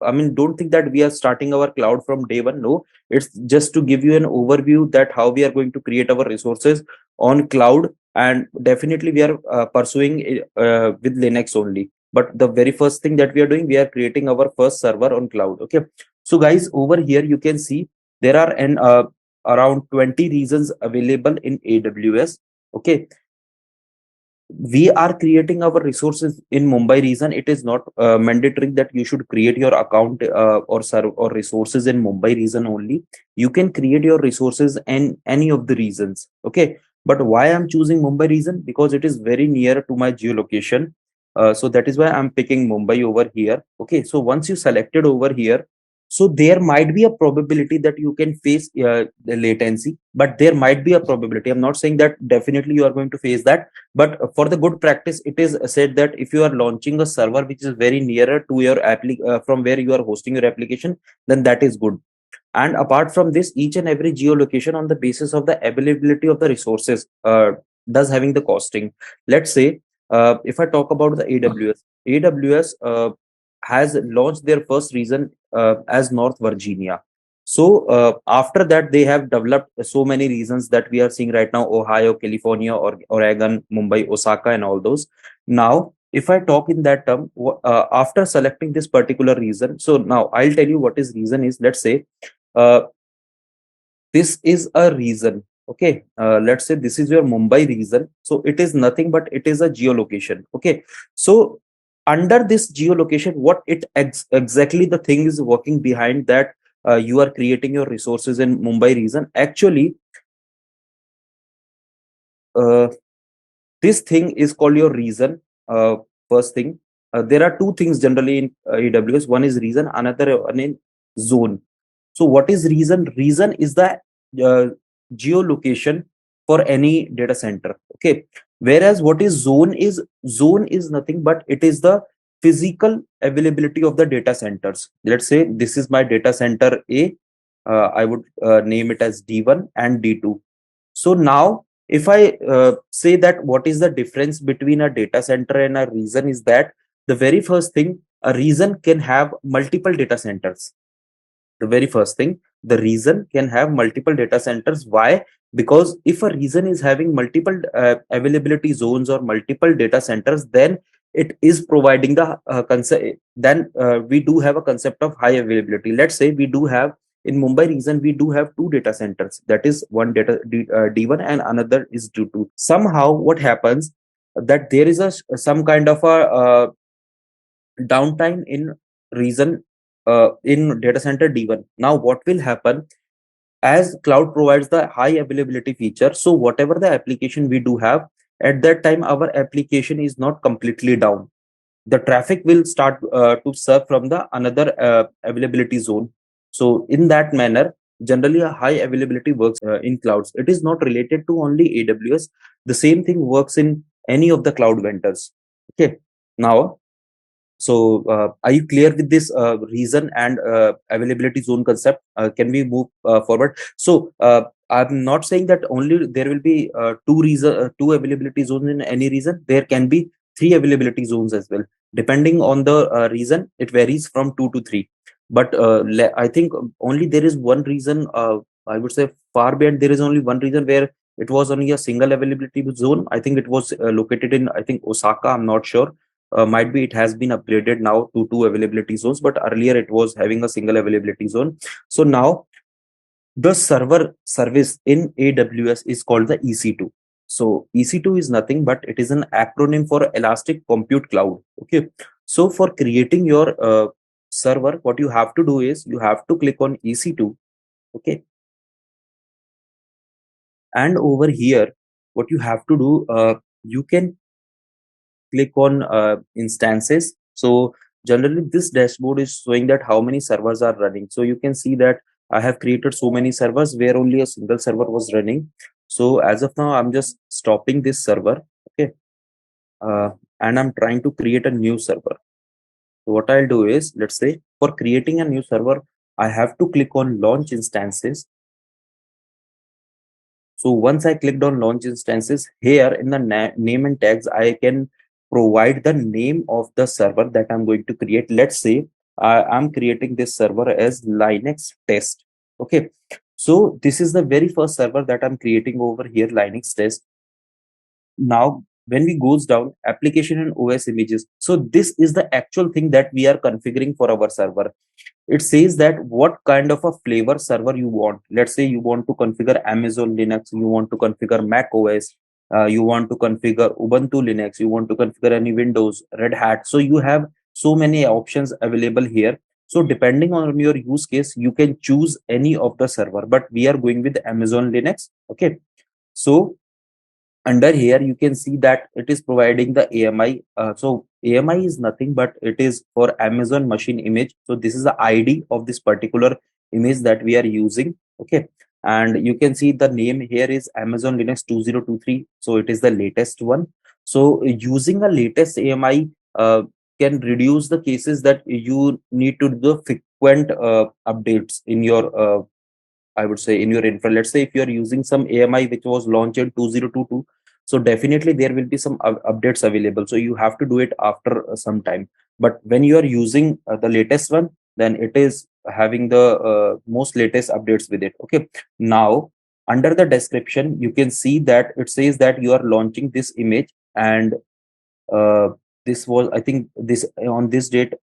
I mean, don't think that we are starting our cloud from day one. No, it's just to give you an overview that how we are going to create our resources on cloud. And definitely we are pursuing with Linux only. but the very first thing that we are doing, we are creating our first server on cloud. Okay, so guys, over here you can see there are around 20 regions available in AWS. Okay, we are creating our resources in Mumbai region. It is not mandatory that you should create your account or serve or resources in Mumbai region only. You can create your resources in any of the regions. Okay, but why I'm choosing Mumbai region? Because it is very near to my geolocation. So that is why I'm picking Mumbai over here. Okay, so once you selected over here, so there might be a probability that you can face the latency, but there might be a probability. I'm not saying that definitely you are going to face that, but for the good practice, it is said that if you are launching a server which is very nearer to your from where you are hosting your application, then that is good. And apart from this, each and every geolocation on the basis of the availability of the resources does having the costing. Let's say if I talk about the AWS has launched their first region as North Virginia. So after that, they have developed so many regions that we are seeing right now: Ohio, California, or Oregon, Mumbai, Osaka, and all those. Now, if I talk in that term, after selecting this particular region, so now I'll tell you what is reason is. Let's say uh, this is a reason. Okay, let's say this is your Mumbai region. So it is nothing but it is a geolocation. Okay, so under this geolocation, what it exactly the thing is working behind that, you are creating your resources in Mumbai region. Actually, uh, this thing is called your reason. First thing, there are two things generally in AWS. One is reason, another one in zone. So what is reason? Reason is the uh, geolocation for any data center. Okay. Whereas what is zone is nothing but it is the physical availability of the data centers. Let's say this is my data center A. I would name it as D1 and D2. So now, if I say that what is the difference between a data center and a region is that the very first thing, a region can have multiple data centers. The very first thing, the region can have multiple data centers. Why? Because if a region is having multiple availability zones or multiple data centers, then it is providing the concept. Then we do have a concept of high availability. Let's say we do have in Mumbai region, we do have two data centers. That is one D1 and another is D2. Somehow, what happens that there is a some kind of a downtime in region in data center D1. Now, what will happen as cloud provides the high availability feature? So, whatever the application we do have at that time, our application is not completely down. The traffic will start to serve from the another availability zone. So, in that manner, generally a high availability works in clouds. It is not related to only AWS. The same thing works in any of the cloud vendors. Okay. Now, so, are you clear with this reason and availability zone concept? Can we move forward? So, I'm not saying that only there will be two availability zones in any region. There can be three availability zones as well. Depending on the region, it varies from two to three. But I think only there is one reason. I would say far beyond there is only one reason where it was only a single availability zone. I think it was located in, I think, Osaka. I'm not sure. Might be it has been upgraded now to two availability zones, but earlier it was having a single availability zone. So now the server service in AWS is called the EC2. So EC2 is nothing but it is an acronym for Elastic Compute Cloud. Okay. So for creating your server, what you have to do is you have to click on EC2. Okay. And over here, what you have to do, you can click on instances. So generally this dashboard is showing that how many servers are running. So you can see that I have created so many servers where only a single server was running. So as of now, I'm just stopping this server. Okay. Uh, and I'm trying to create a new server. So what I'll do is, let's say for creating a new server, I have to click on launch instances. So once I clicked on launch instances, here in the name and tags, I can provide the name of the server that I'm going to create. Let's say I'm creating this server as Linux test. Okay. So this is the very first server that I'm creating over here, Linux test. Now when we goes down, application and OS images. So this is the actual thing that we are configuring for our server. It says that what kind of a flavor server you want. Let's say you want to configure Amazon Linux, you want to configure Mac OS, you want to configure Ubuntu Linux, you want to configure any Windows, Red Hat. So you have so many options available here. So depending on your use case, you can choose any of the server, but we are going with Amazon Linux. Okay. So under here you can see that it is providing the AMI. So AMI is nothing but it is for Amazon machine image. So this is the ID of this particular image that we are using. Okay, and you can see the name here is Amazon Linux 2023. So it is the latest one. So using a latest AMI can reduce the cases that you need to do the frequent updates in your I would say in your infra. Let's say if you are using some AMI which was launched in 2022, so definitely there will be some updates available. So you have to do it after some time. But when you are using the latest one, then it is having the most latest updates with it. Okay. Now, under the description, you can see that it says that you are launching this image, and uh, this was, I think, this on this date,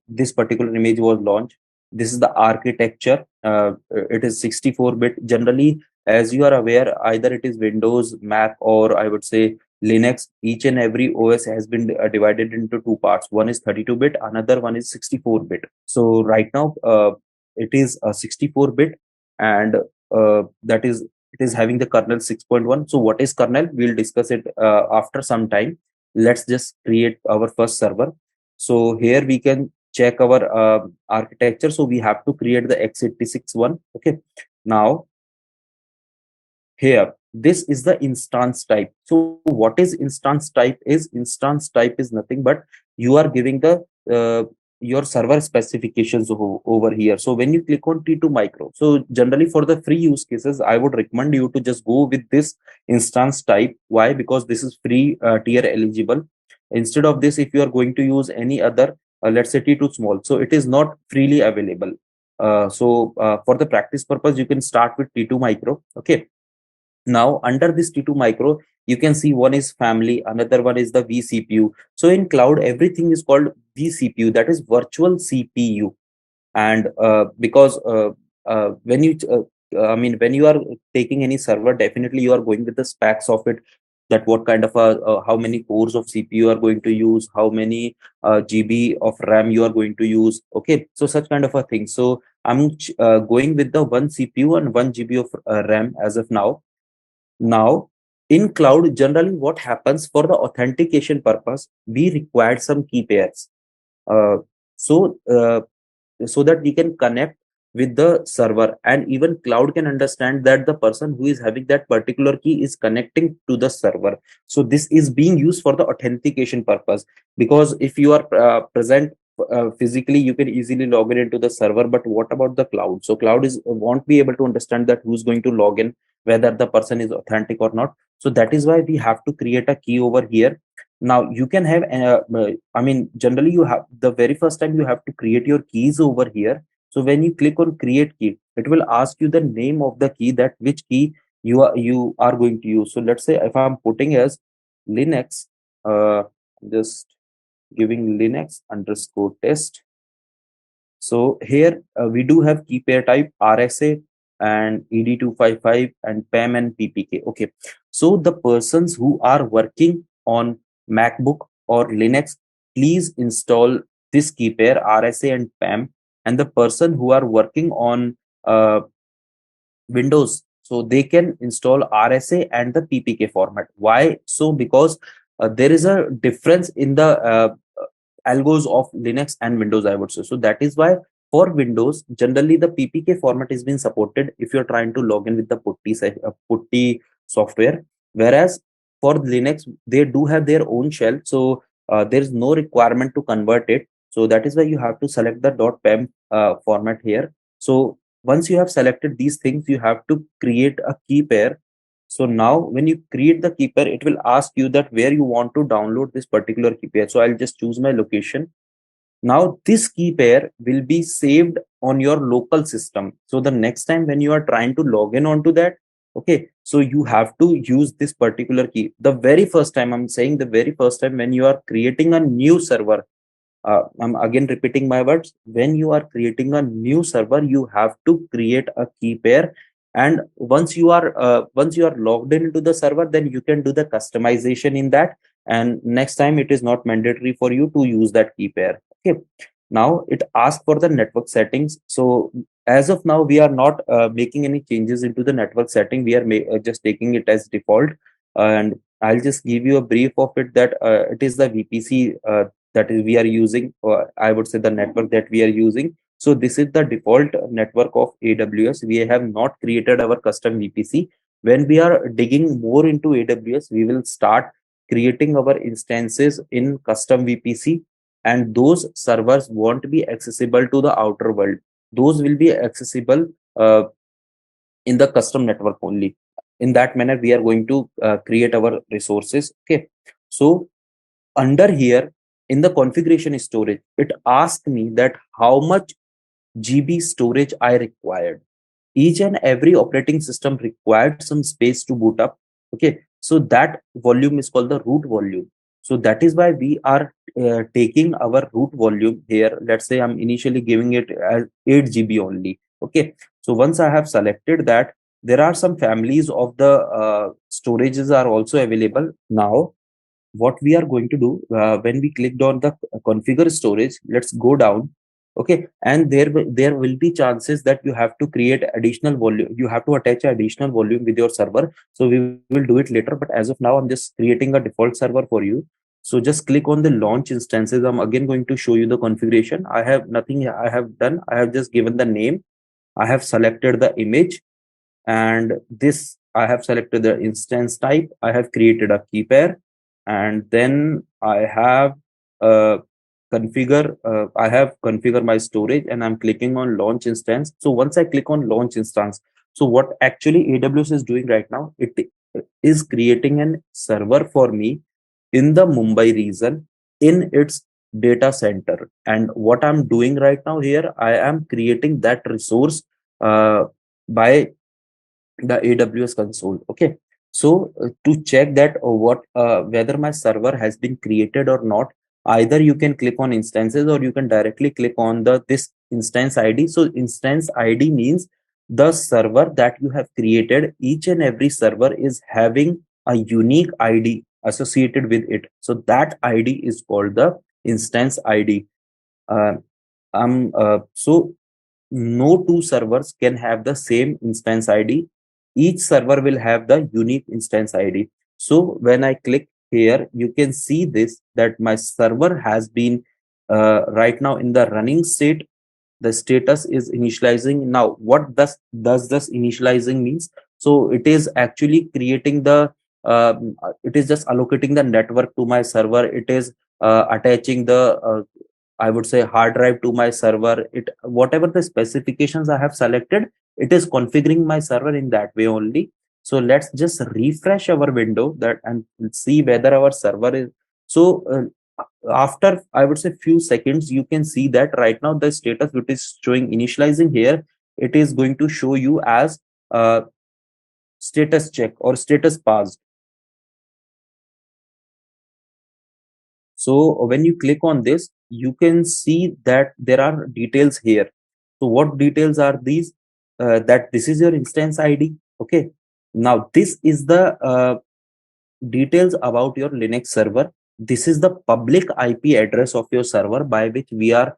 this particular image was launched. This is the architecture. It is 64-bit. Generally, as you are aware, either it is Windows, Mac, or I would say Linux. Each and every OS has been divided into two parts. One is 32-bit, another one is 64-bit. So right now, it is a 64-bit, and that is it is having the kernel 6.1. So what is kernel? We'll discuss it after some time. Let's just create our first server. So here we can check our architecture. So we have to create the x86 one. Okay. Now here, this is the instance type. So what is instance type? Instance type is nothing but you are giving the your server specifications over here. So when you click on T2 micro, so generally for the free use cases, I would recommend you to just go with this instance type. Why? Because this is free tier eligible. Instead of this, if you are going to use any other, let's say T2 small, so it is not freely available. For the practice purpose, you can start with T2 micro. Okay. Now under this T2 micro, you can see one is family, another one is the vCPU. So in cloud, everything is called vCPU, that is virtual CPU. And because when you I mean, when you are taking any server, definitely you are going with the specs of it, that what kind of how many cores of CPU you are going to use, how many GB of RAM you are going to use. Okay, so such kind of a thing. So I'm going with the one CPU and 1 GB of RAM as of now. Now, in cloud, generally what happens for the authentication purpose, we require some key pairs. Uh, so, uh, so that we can connect with the server, and even cloud can understand that the person who is having that particular key is connecting to the server. So this is being used for the authentication purpose, because if you are present physically, you can easily log in into the server. But what about the cloud? So cloud is won't be able to understand that who's going to log in, whether the person is authentic or not. So that is why we have to create a key over here. Now you can have I mean, generally you have the very first time you have to create your keys over here. So when you click on create key, it will ask you the name of the key, that which key you are going to use. So let's say if I'm putting as Linux, just giving Linux underscore test. So here we do have key pair type RSA and ED255 and PAM and PPK. Okay. So the persons who are working on MacBook or Linux, please install this key pair RSA and PAM. And the person who are working on uh, Windows, so they can install RSA and the PPK format. Why? So because there is a difference in the algos of Linux and Windows, I would say. So that is why for Windows, generally the PPK format is being supported if you're trying to log in with the Putty software. Whereas for Linux, they do have their own shell. So there is no requirement to convert it. So that is why you have to select the .pem format here. So once you have selected these things, you have to create a key pair. So now when you create the key pair, it will ask you that where you want to download this particular key pair. So I'll just choose my location. Now this key pair will be saved on your local system. So the next time when you are trying to log in onto that, Okay, so you have to use this particular key. The very first time, I'm saying the very first time when you are creating a new server, I'm again repeating my words. When you are creating a new server, you have to create a key pair. And once you are logged into the server, then you can do the customization in that. And next time, it is not mandatory for you to use that key pair. Okay. Now it asks for the network settings. So as of now, we are not making any changes into the network setting. We are just taking it as default. And I'll just give you a brief of it that it is the VPC that is we are using, or I would say the network that we are using. So this is the default network of AWS. We have not created our custom VPC. When we are digging more into AWS, we will start creating our instances in custom VPC, and those servers won't be accessible to the outer world. Those will be accessible in the custom network only. In that manner, we are going to create our resources. Okay. So under here in the configuration storage, it asked me that how much GB storage I required. Each and every operating system required some space to boot up. Okay, so that volume is called the root volume. So that is why we are taking our root volume here. Let's say I'm initially giving it as 8 GB only. Okay, so once I have selected that, there are some families of the storages are also available. Now what we are going to do, when we clicked on the configure storage, let's go down. Okay, and there will be chances that you have to create additional volume, you have to attach additional volume with your server. So we will do it later, but as of now I'm just creating a default server for you. So just click on the launch instances. I'm again going to show you the configuration. I have nothing I have done. I have just given the name, I have selected the image, and this I have selected the instance type, I have created a key pair, and then I have uh, I have configure my storage, and I'm clicking on launch instance. So once I click on launch instance, so what actually AWS is doing right now, it is creating an server for me in the Mumbai region in its data center. And what I'm doing right now here, I am creating that resource by the AWS console. Okay. So to check that what whether my server has been created or not, either you can click on instances or you can directly click on the this instance ID. So instance ID means the server that you have created. Each and every server is having a unique ID associated with it. So that ID is called the instance ID. Uh, so no two servers can have the same instance ID. Each server will have the unique instance ID. So when I click here, you can see this that my server has been right now in the running state. The status is initializing. Now, what does this initializing means? So it is actually creating the it is just allocating the network to my server. It is attaching the I would say hard drive to my server. It whatever the specifications I have selected, it is configuring my server in that way only. So let's just refresh our window that and see whether our server is so. After I would say few seconds, you can see that right now the status which is showing initializing here, it is going to show you as status check or status passed. So when you click on this, you can see that there are details here. So what details are these? That this is your instance ID. Okay. Now this is the details about your Linux server. This is the public IP address of your server by which we are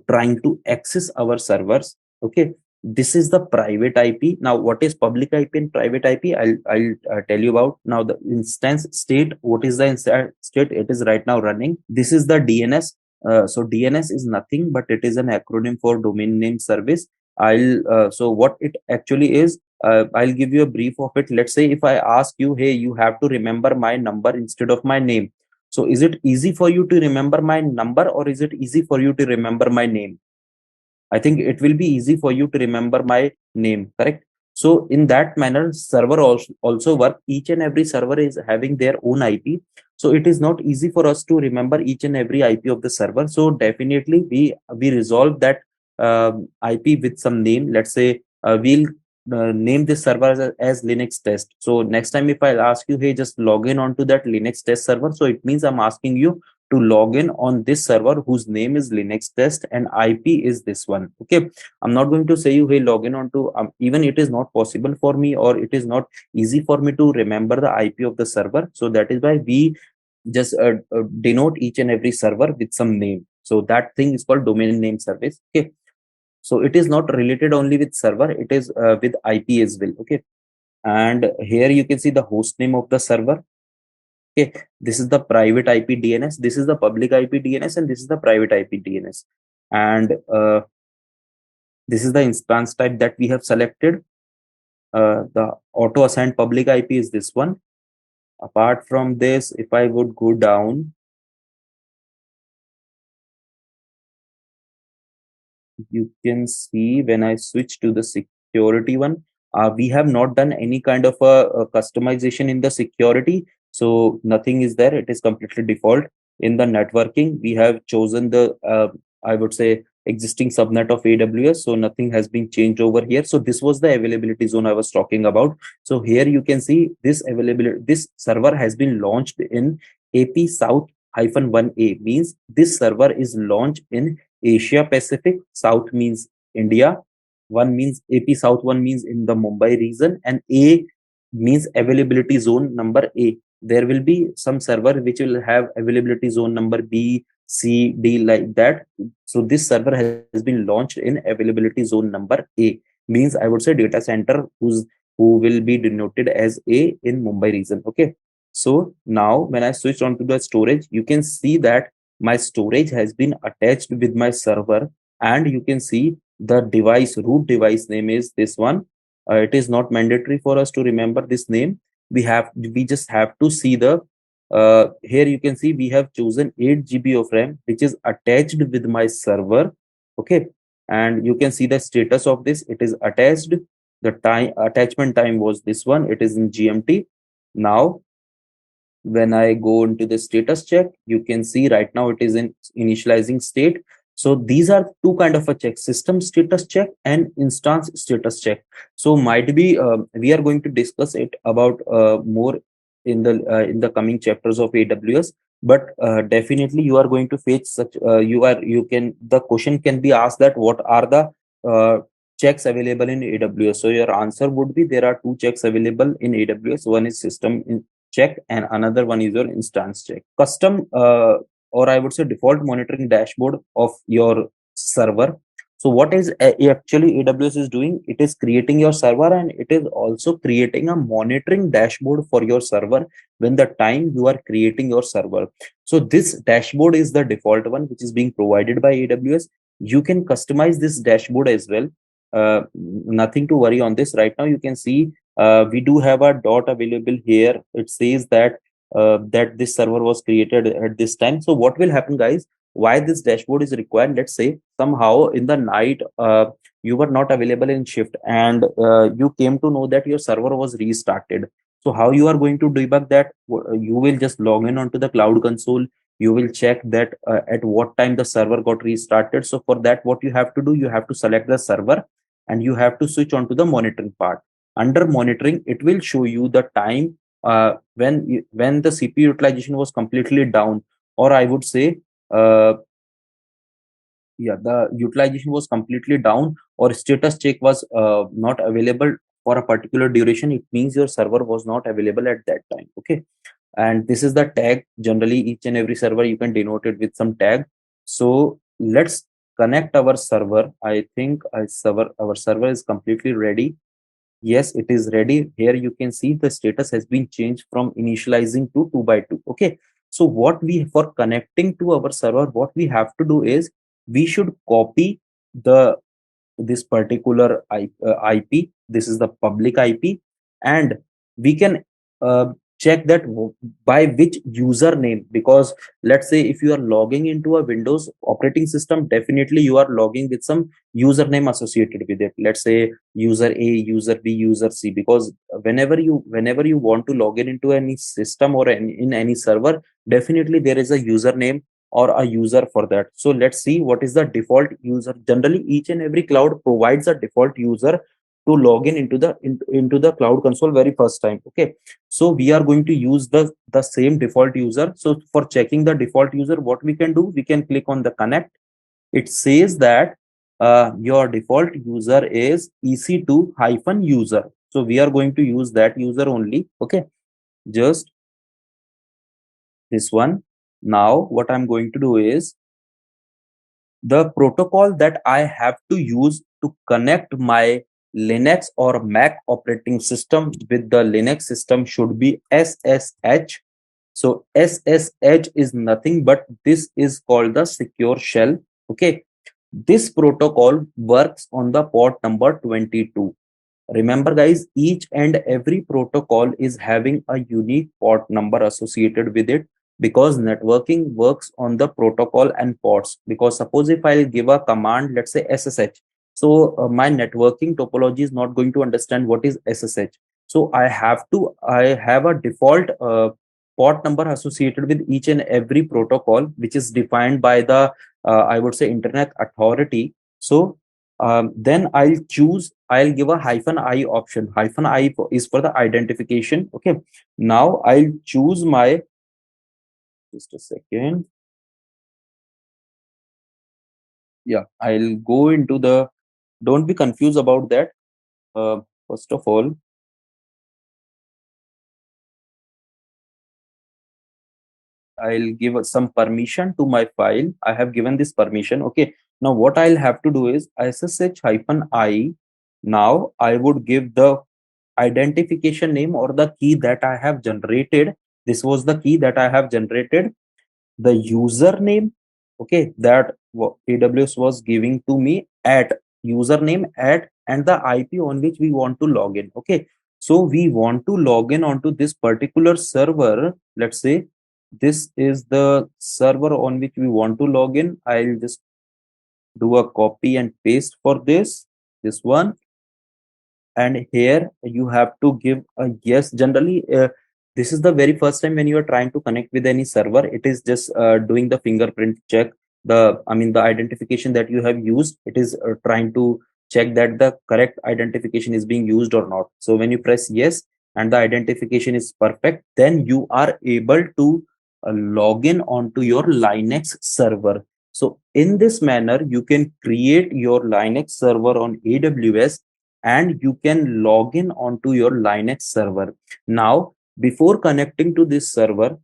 trying to access our servers. Okay. This is the private IP. Now, what is public IP and private IP? I'll tell you about now the instance state. What is the instance state? It is right now running. This is the DNS. So DNS is nothing but it is an acronym for domain name service. So what it actually is, I'll give you a brief of it. Let's say if I ask you, hey, you have to remember my number instead of my name. So is it easy for you to remember my number or is it easy for you to remember my name? I think it will be easy for you to remember my name, correct? So in that manner, server also work. Each and every server is having their own IP. So it is not easy for us to remember each and every IP of the server. So definitely we resolve that IP with some name. Let's say we'll name this server as Linux test. So next time if I'll ask you, hey, just log in onto that Linux test server, so it means I'm asking you to log in on this server whose name is Linux test and IP is this one. Okay, I'm not going to say you, hey, log in onto, even it is not possible for me, or it is not easy for me to remember the IP of the server. So that is why we just denote each and every server with some name. So that thing is called domain name service. Okay, so it is not related only with server, it is with IP as well. Okay, and here you can see the host name of the server. Okay, this is the private IP DNS, this is the public IP DNS, and this is the private IP DNS. And this is the instance type that we have selected. The auto assigned public IP is this one. Apart from this, if I would go down, you can see when I switch to the security one, we have not done any kind of a customization in the security. So nothing is there. It is completely default. In the networking, we have chosen the, I would say, existing subnet of AWS. So nothing has been changed over here. So this was the availability zone I was talking about. So here you can see this availability, this server has been launched in AP South hyphen 1A, means this server is launched in Asia Pacific. South means India. One means AP South, one means in the Mumbai region, and A means availability zone number A. There will be some server which will have availability zone number B, C, D, like that. So this server has been launched in availability zone number A. Means I would say data center who will be denoted as A in Mumbai region. Okay. So now when I switch on to the storage, you can see that my storage has been attached with my server, and you can see the device, root device name is this one. It is not mandatory for us to remember this name. We just have to see the here you can see we have chosen 8 GB of RAM, which is attached with my server. Okay, and you can see the status of this. It is attached. The time attachment time was this one. It is in GMT. Now when I go into the status check, you can see right now it is in initializing state. So these are two kind of a check: system status check and instance status check. So might be we are going to discuss it about more in the coming chapters of AWS. But definitely you are going to face such you can, the question can be asked that what are the uh, checks available in AWS. So your answer would be there are two checks available in AWS. One is system check and another one is your instance check. Custom or I would say default monitoring dashboard of your server. So what is actually AWS is doing? It is creating your server, and it is also creating a monitoring dashboard for your server when the time you are creating your server. So this dashboard is the default one which is being provided by AWS. You can customize this dashboard as well. Nothing to worry on this. Right now you can see we do have a dot available here. It says that that this server was created at this time. So what will happen, guys? Why this dashboard is required? Let's say somehow in the night you were not available in shift, and you came to know that your server was restarted. So how you are going to debug that? You will just log in onto the cloud console. You will check that at what time the server got restarted. So for that, what you have to do, you have to select the server and you have to switch on to the monitoring part. Under monitoring, it will show you the time when the CPU utilization was completely down, or I would say uh, yeah, the utilization was completely down, or status check was not available for a particular duration. It means your server was not available at that time. Okay, and this is the tag. Generally each and every server you can denote it with some tag. So let's connect our server. I think our server is completely ready. Yes, it is ready. Here you can see the status has been changed from initializing to 2 by 2. Okay. So what we, for connecting to our server, what we have to do is we should copy the this particular IP. This is the public IP, and we can check that by which username. Because let's say if you are logging into a Windows operating system, definitely you are logging with some username associated with it. Let's say user A, user B, user C. Because whenever you want to log in into any system or in any server, definitely there is a username or a user for that. So let's see what is the default user. Generally each and every cloud provides a default user to log in into the cloud console very first time. Okay, so we are going to use the same default user. So for checking the default user, what we can do, we can click on the connect. It says that your default user is EC2 hyphen user, so we are going to use that user only. Okay, just this one. Now what I'm going to do is, the protocol that I have to use to connect my Linux or Mac operating system with the Linux system should be SSH. So SSH is nothing but this is called the secure shell. Okay, this protocol works on the port number 22. Remember guys, each and every protocol is having a unique port number associated with it, because networking works on the protocol and ports. Because suppose if I'll give a command, let's say SSH, so my networking topology is not going to understand what is SSH. So I have a default port number associated with each and every protocol, which is defined by the I would say Internet Authority. So then I'll give a hyphen I option. Hyphen I is for the identification. Okay, now I'll choose my, just a second. Yeah, I'll go into the, don't be confused about that. First of all, I'll give some permission to my file. I have given this permission. Okay, now what I'll have to do is SSH hyphen I. Now I would give the identification name or the key that I have generated. This was the key that I have generated, the username, okay, that AWS was giving to me, at username at, and the IP on which we want to log in. Okay, so we want to log in onto this particular server. Let's say this is the server on which we want to log in. I'll just do a copy and paste for this one, and here you have to give a yes. Generally this is the very first time when you are trying to connect with any server, it is just doing the fingerprint check. The identification that you have used, it is trying to check that the correct identification is being used or not. So when you press yes and the identification is perfect, then you are able to log in onto your Linux server. So in this manner you can create your Linux server on AWS, and you can log in onto your Linux server. Now, before connecting to this server,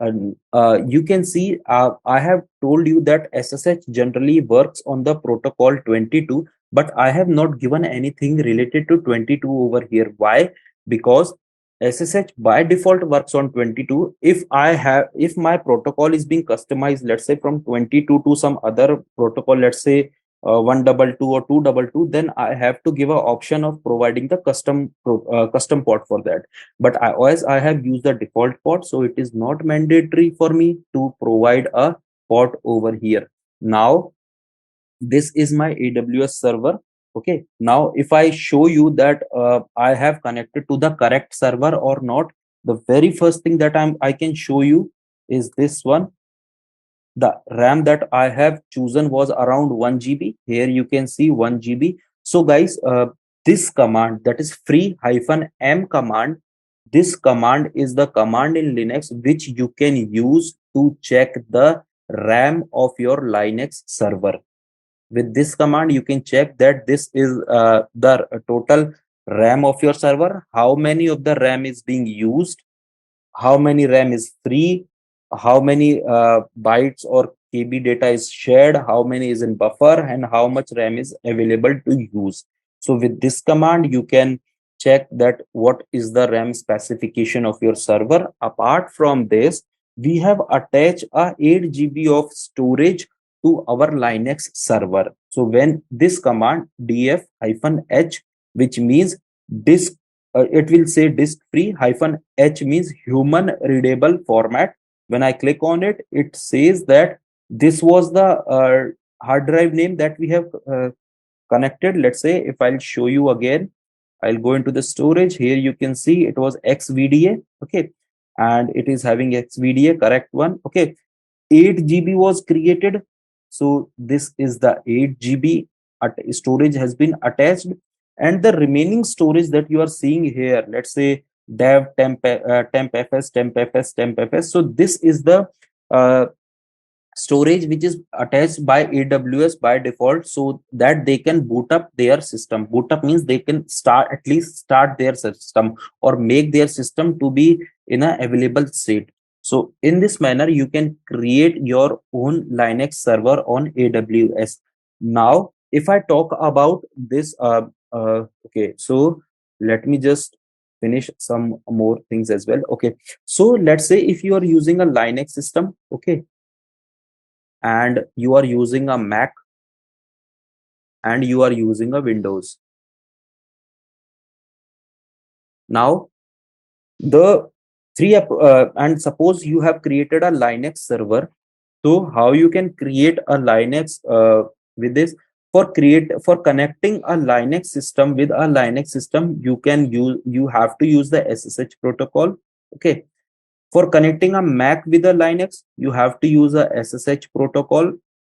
you can see I have told you that SSH generally works on the protocol 22, but I have not given anything related to 22 over here. Why? Because SSH by default works on 22. If my protocol is being customized, let's say from 22 to some other protocol, let's say 122 or 222, then I have to give an option of providing the custom port for that. But as I have used the default port, so it is not mandatory for me to provide a port over here. Now this is my AWS server. Okay, now if I show you that I have connected to the correct server or not, the very first thing that I can show you is this one. The RAM that I have chosen was around 1 GB. Here you can see 1 GB. So guys, this command, that is free hyphen m command, this command is the command in Linux which you can use to check the RAM of your Linux server. With this command you can check that this is the total RAM of your server, how many of the RAM is being used, how many RAM is free, how many bytes or KB data is shared, how many is in buffer, and how much RAM is available to use. So with this command, you can check that what is the RAM specification of your server. Apart from this, we have attached a 8 GB of storage to our Linux server. So when this command df-h, which means disk, it will say disk free hyphen h means human readable format. When I click on it, it says that this was the hard drive name that we have connected. Let's say if I'll show you again, I'll go into the storage. Here you can see it was xvda. Okay, and it is having xvda, correct one. Okay, 8 GB was created, so this is the 8 GB storage has been attached. and the remaining storage that you are seeing here, let's say dev temp fs. So this is the uh, storage which is attached by AWS by default, so that they can boot up their system. Boot up means they can start, at least start their system, or make their system to be in a available state. So in this manner you can create your own Linux server on AWS. Now if I talk about this, okay, so let me just finish some more things as well. Okay, so let's say if you are using a Linux system, okay, and you are using a Mac, and you are using a Windows. Now, the and suppose you have created a Linux server. So how you can create a Linux with this? For connecting a Linux system with a Linux system, you have to use the SSH protocol. Okay. For connecting a Mac with a Linux, you have to use a SSH protocol.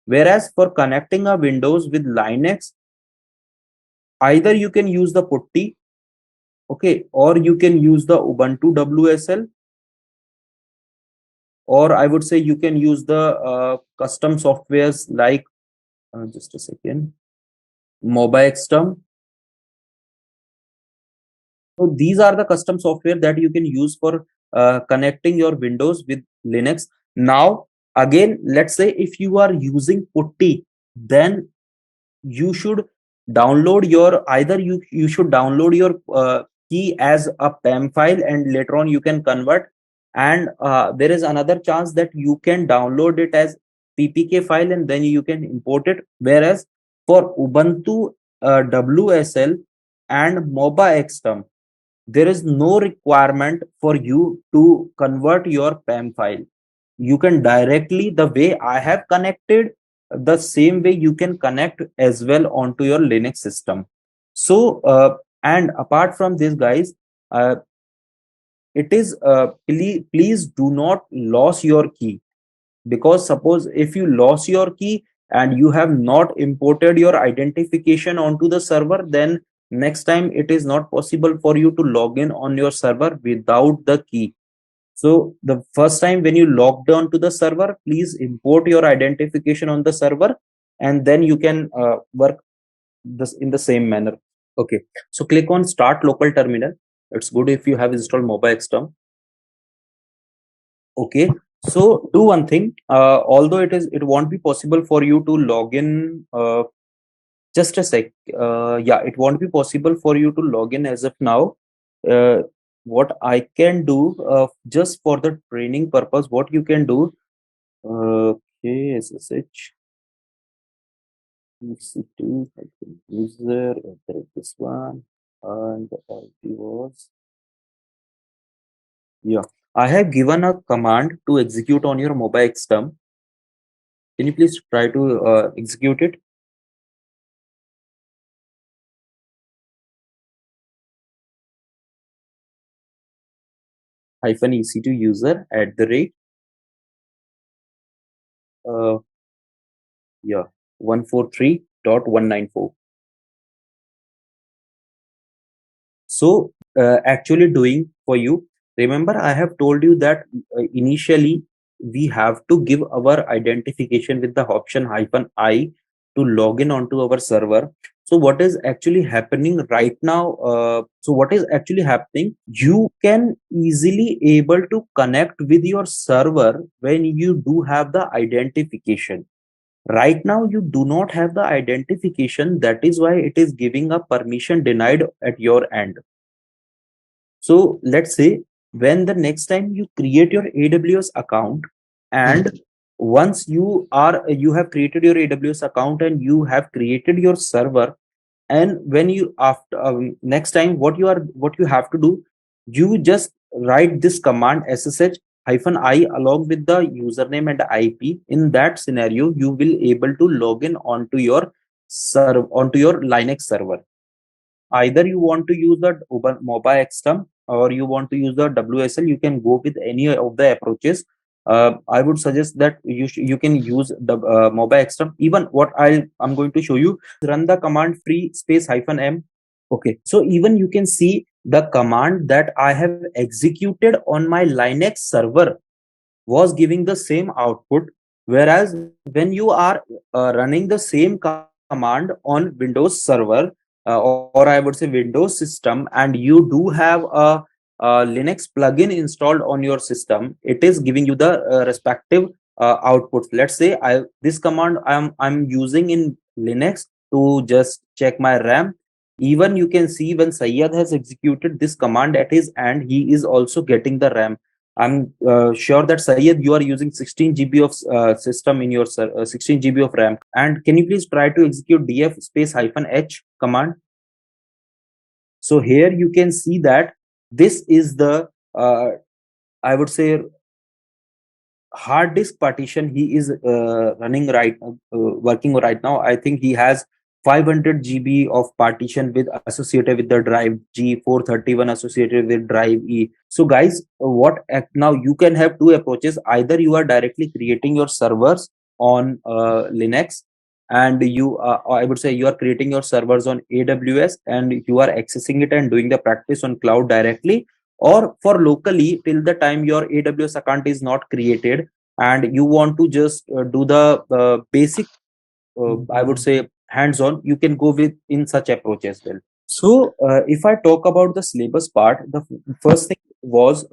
Whereas for connecting a Windows with Linux, either you can use the putty, okay, or you can use the Ubuntu WSL, or I would say you can use the custom softwares like just a second, MobiXterm. So these are the custom software that you can use for connecting your Windows with Linux. Now again, let's say if you are using putty, then you should download your, either you should download your key as a PEM file, and later on you can convert, and there is another chance that you can download it as ppk file and then you can import it. Whereas for Ubuntu WSL and MobiXterm, there is no requirement for you to convert your PEM file. You can directly, the way I have connected, the same way you can connect as well onto your Linux system. So and apart from this, guys, it is please do not lose your key, because suppose if you lost your key and you have not imported your identification onto the server, then next time it is not possible for you to log in on your server without the key. So the first time when you logged on to the server, please import your identification on the server, and then you can work this in the same manner. Okay, so click on Start Local Terminal. It's good if you have installed MobiXterm. Okay, so do one thing. Although it won't be possible for you to log in. Just a sec. Yeah, it won't be possible for you to log in as of now. What I can do, just for the training purpose, what you can do. Okay, SSH EC2 user, enter this one, and the IP was, yeah. I have given a command to execute on your MobiXterm. Can you please try to execute it? -EC2 user @ yeah, 143.194. So actually doing for you, remember I have told you that initially we have to give our identification with the option -I to log in onto our server. So what is actually happening right now? So what is actually happening? You can easily able to connect with your server when you do have the identification. Right now you do not have the identification, that is why it is giving a permission denied at your end. So let's say when the next time you create your AWS account, and once you have created your AWS account and you have created your server, and when you after next time what you have to do, you just write this command SSH-I along with the username and IP. In that scenario you will able to log in onto your onto your Linux server. Either you want to use the MobiXterm or you want to use the WSL, you can go with any of the approaches. I would suggest that you can use the MobiXterm. Even what I'm going to show you, run the command free space -m. Okay, so even you can see the command that I have executed on my Linux server was giving the same output, whereas when you are running the same command on Windows server, or I would say Windows system, and you do have a Linux plugin installed on your system, it is giving you the respective outputs. Let's say this command I'm using in Linux to just check my RAM. Even you can see when Syed has executed this command at his end, he is also getting the RAM. I'm sure that Syed, you are using 16 GB of system in your 16 GB of RAM. And can you please try to execute df space -h command? So here you can see that this is the I would say hard disk partition he is running right working right now. I think he has 500 GB of partition with associated with the drive G, 431 associated with drive E. So guys, now you can have two approaches. Either you are directly creating your servers on Linux, and I would say you are creating your servers on AWS and you are accessing it and doing the practice on cloud directly, or for locally till the time your AWS account is not created and you want to just do the basic I would say hands-on, you can go with in such approach as well. So if I talk about the syllabus part, the first thing was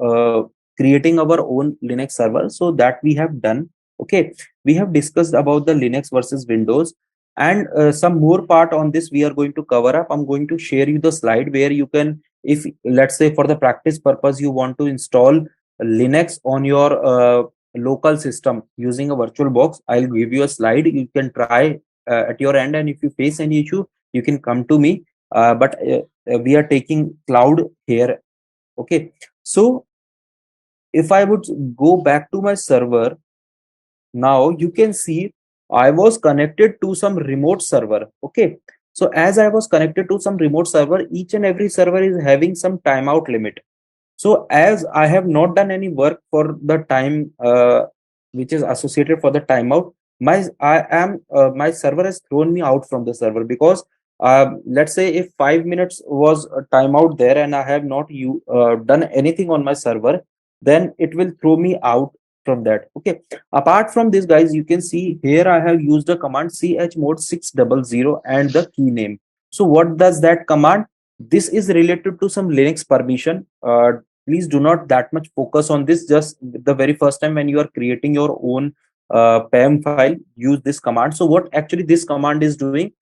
creating our own Linux server. So that we have done. Okay, we have discussed about the Linux versus Windows, and some more part on this we are going to cover up. I'm going to share you the slide where you can, if let's say for the practice purpose you want to install Linux on your local system using a virtual box, I'll give you a slide. You can try at your end, and if you face any issue, you can come to me. But we are taking cloud here. Okay, so if I would go back to my server, now you can see I was connected to some remote server. Okay, so as I was connected to some remote server, each and every server is having some timeout limit. So as I have not done any work for the time which is associated for the timeout, my server has thrown me out from the server because let's say if 5 minutes was a timeout there and I have not done anything on my server, then it will throw me out from that. Okay. Apart from this, guys, you can see here I have used the command chmod 600 and the key name. So what does that command? This is related to some Linux permission. Please do not that much focus on this. Just the very first time when you are creating your own PAM file, use this command. So what actually this command is doing,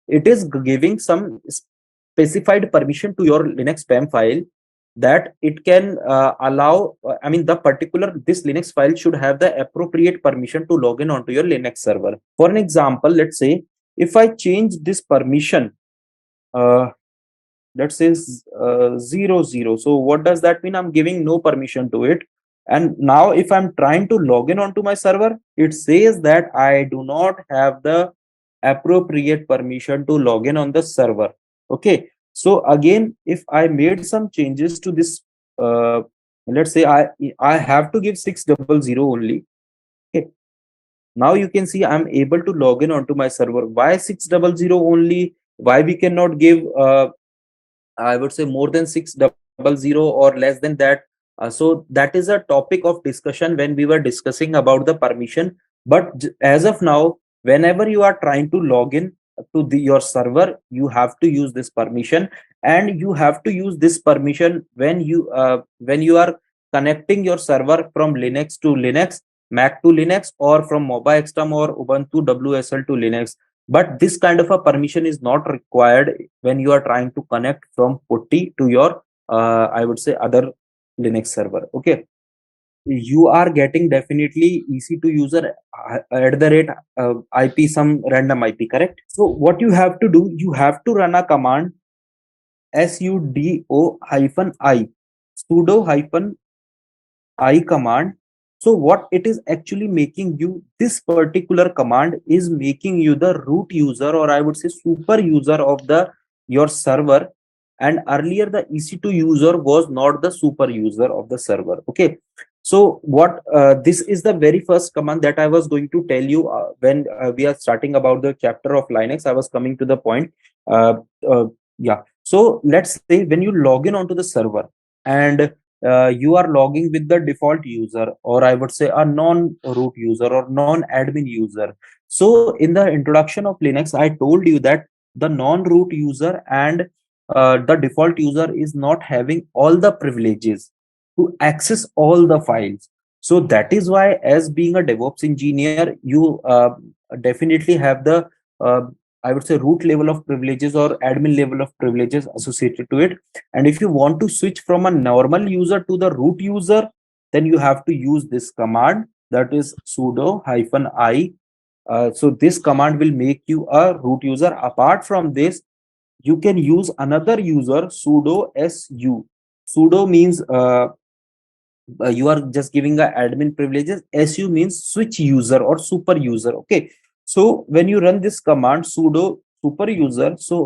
it is giving some specified permission to your Linux PAM file that it can allow, I mean, the particular, this Linux file should have the appropriate permission to log in onto your Linux server. For an example, let's say if I change this permission, let's say 00. So what does that mean? I'm giving no permission to it. And now if I'm trying to log in onto my server, it says that I do not have the appropriate permission to log in on the server. Okay, so again, if I made some changes to this, let's say I have to give 600 only. Okay, now you can see I'm able to log in onto my server. Why 600 only? Why we cannot give I would say more than 600 or less than that? So that is a topic of discussion when we were discussing about the permission. But as of now, whenever you are trying to log in to your server, you have to use this permission, and you have to use this permission when you are connecting your server from Linux to Linux, Mac to Linux, or from Mobile XTM or Ubuntu WSL to Linux. But this kind of a permission is not required when you are trying to connect from putty to your I would say other Linux server. Okay, you are getting definitely EC2 user at the rate IP, some random IP, correct? So what you have to do, you have to run a command sudo-i command. So what it is actually making you, this particular command is making you the root user, or I would say super user of the your server. And earlier the EC2 user was not the super user of the server. Okay, so what this is the very first command that I was going to tell you when we are starting about the chapter of Linux. I was coming to the point. Uh, uh, yeah. So let's say when you log in onto the server and you are logging with the default user, or I would say a non-root user or non-admin user. So in the introduction of Linux, I told you that the non-root user and the default user is not having all the privileges to access all the files. So that is why, as being a DevOps engineer, you definitely have the uh, I would say root level of privileges or admin level of privileges associated to it. And if you want to switch from a normal user to the root user, then you have to use this command, that is sudo -i. So this command will make you a root user. Apart from this, you can use another user, sudo su. Sudo means you are just giving a admin privileges. Su means switch user or super user. Okay, so when you run this command sudo super user, so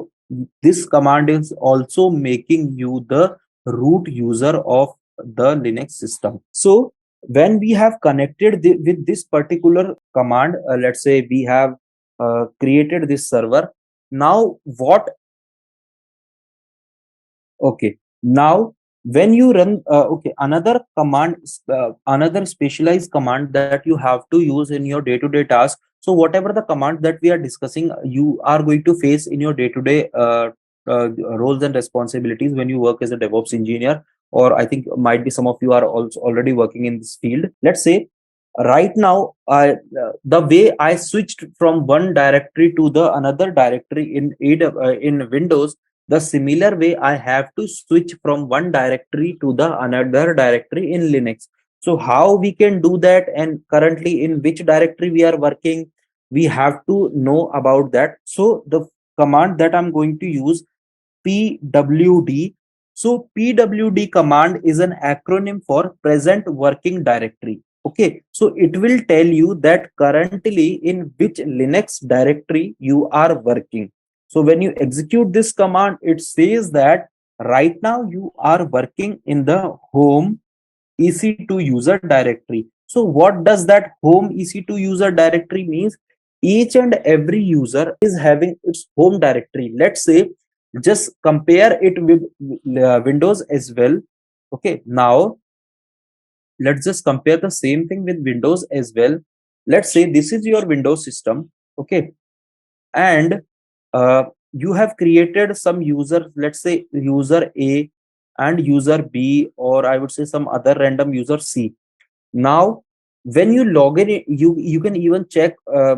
this command is also making you the root user of the Linux system. So when we have connected with this particular command, let's say we have created this server. Now what Okay. Now, when you run, another command, another specialized command that you have to use in your day-to-day task. So, whatever the command that we are discussing, you are going to face in your day-to-day roles and responsibilities when you work as a DevOps engineer. Or I think might be some of you are also already working in this field. Let's say right now, the way I switched from one directory to the another directory in in Windows, the similar way I have to switch from one directory to the another directory in Linux. So how we can do that, and currently in which directory we are working, we have to know about that. So the command that I'm going to use, pwd. So pwd command is an acronym for present working directory. Okay, so it will tell you that currently in which Linux directory you are working. So when you execute this command, it says that right now you are working in the home EC2 user directory. So what does that home EC2 user directory means? Each and every user is having its home directory. Let's say just compare it with Windows as well. Okay, now let's just compare the same thing with Windows as well. Let's say this is your Windows system. Okay, and you have created some user, let's say user A and user B, or I would say some other random user C. Now when you log in, you can even check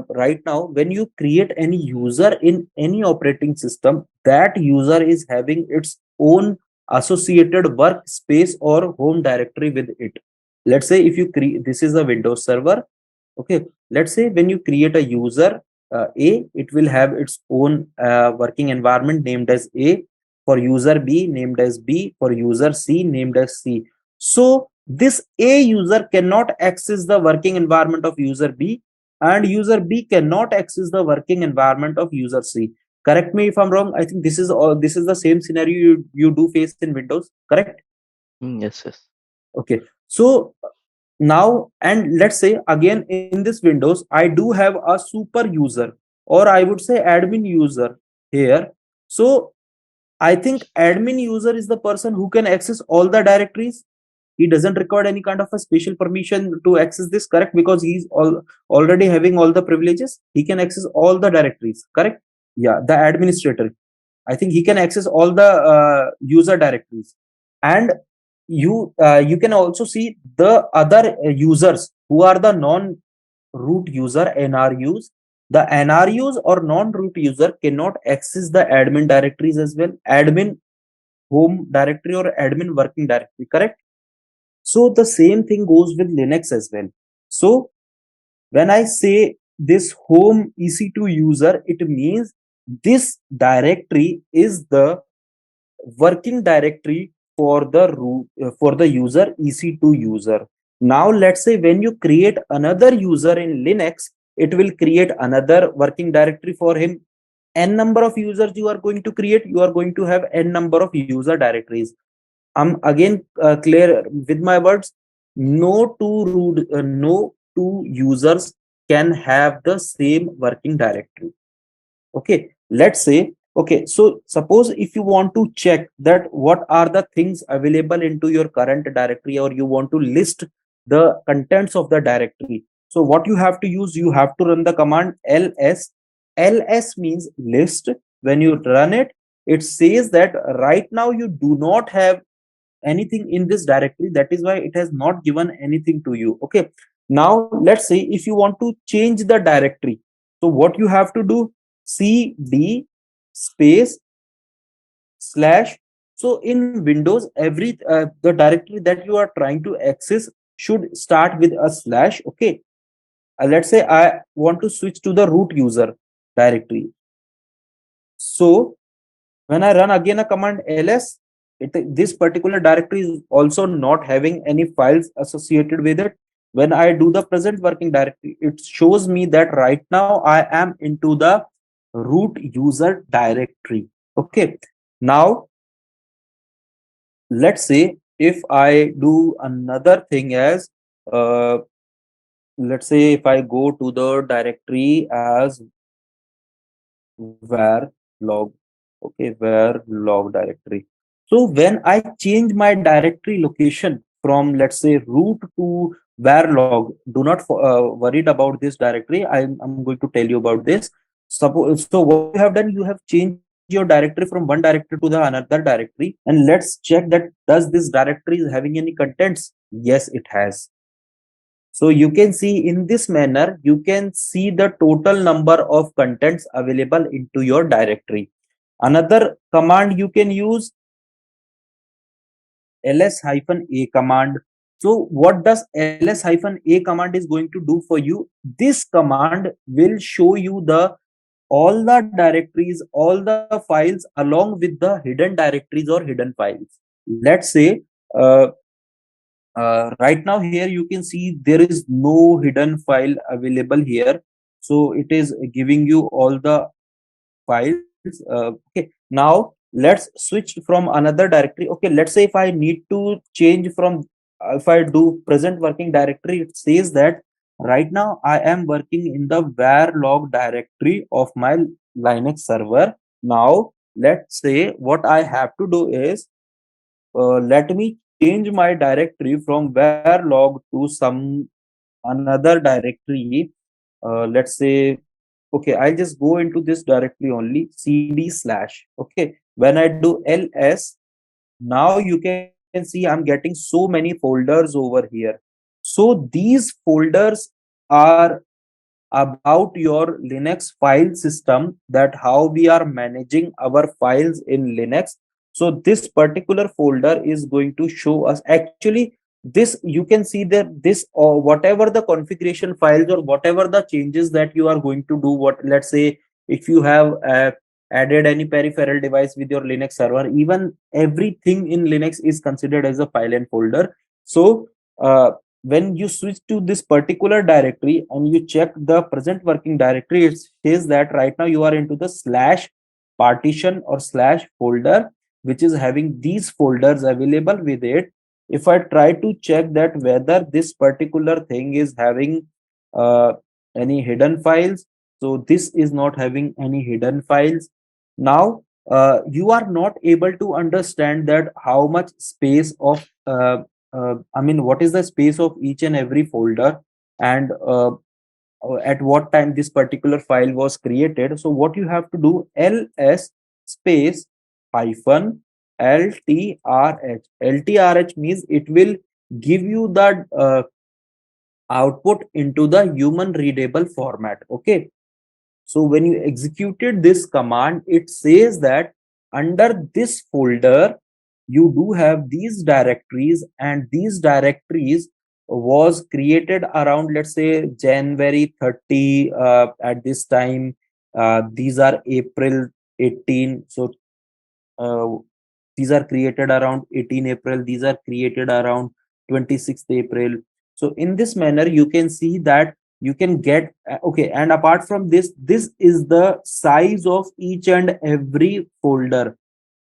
right now, when you create any user in any operating system, that user is having its own associated workspace or home directory with it. Let's say if you create, this is a Windows server. Okay, let's say when you create a user A, it will have its own working environment named as A, for user B named as B, for user C named as C. So this A user cannot access the working environment of user B, and user B cannot access the working environment of user C. Correct me if I'm wrong. I think this is all, this is the same scenario you do face in Windows, correct? Yes, yes. Okay, so now, and let's say again in this Windows, I do have a super user, or I would say admin user here. So I think admin user is the person who can access all the directories. He doesn't require any kind of a special permission to access this, correct? Because he's already having all the privileges. He can access all the directories, correct? Yeah, the administrator, I think he can access all the user directories. And you can also see the other users who are the non root user, NRUs. The NRUs or non root user cannot access the admin directories as well, admin home directory or admin working directory, correct? So the same thing goes with Linux as well. So when I say this home EC2 user, it means this directory is the working directory for the root for the user EC2 user. Now let's say when you create another user in Linux, it will create another working directory for him. N number of users you are going to create, you are going to have n number of user directories. I'm again clear with my words. No two users can have the same working directory. Okay, let's say Okay, so suppose if you want to check that what are the things available into your current directory, or you want to list the contents of the directory. So what you have to use, you have to run the command ls. Ls means list. When you run it, it says that right now you do not have anything in this directory. That is why it has not given anything to you. Okay. Now let's say if you want to change the directory. So what you have to do, cd space slash. So in Windows, every the directory that you are trying to access should start with a slash. Okay. Let's say I want to switch to the root user directory. So when I run again a command ls, this particular directory is also not having any files associated with it. When I do the present working directory, it shows me that right now I am into the root user directory. Okay. Now let's say if I do another thing as uh, let's say if I go to the directory as var log. Okay, var log directory. So when I change my directory location from, let's say, root to var log, do not worried about this directory. I'm going to tell you about this. Suppose, so what you have done, you have changed your directory from one directory to the another directory, and let's check that does this directory is having any contents. Yes, it has. So you can see in this manner, you can see the total number of contents available into your directory. Another command you can use, ls-a command. So what does ls-a command is going to do for you? This command will show you the all the directories, all the files along with the hidden directories or hidden files. Let's say uh, right now here you can see there is no hidden file available here. So it is giving you all the files. Okay, now let's switch from another directory. Okay, let's say if I need to change from, if I do present working directory, it says that right now I am working in the var log directory of my Linux server. Now let's say what I have to do is, let me change my directory from var log to some another directory. Let's say, okay, I'll just go into this directory only, cd slash. Okay, when I do ls, now you can see I'm getting so many folders over here. So these folders are about your Linux file system, that how we are managing our files in Linux. So this particular folder is going to show us, actually this you can see that this, or whatever the configuration files or whatever the changes that you are going to do, what, let's say if you have added any peripheral device with your Linux server, even everything in Linux is considered as a file and folder. So when you switch to this particular directory and you check the present working directory, it says that right now you are into the slash partition or slash folder, which is having these folders available with it. If I try to check that whether this particular thing is having uh, any hidden files, so this is not having any hidden files. Now you are not able to understand that how much space of I mean, what is the space of each and every folder, and at what time this particular file was created. So what you have to do, ls space hyphen ltrh. Ltrh means it will give you the output into the human readable format. Okay, so when you executed this command, it says that under this folder, you do have these directories, and these directories was created around, let's say, January 30 at this time. These are April 18. So uh, these are created around 18 April. These are created around 26th April. So in this manner, you can see that you can get, okay, and apart from this, this is the size of each and every folder.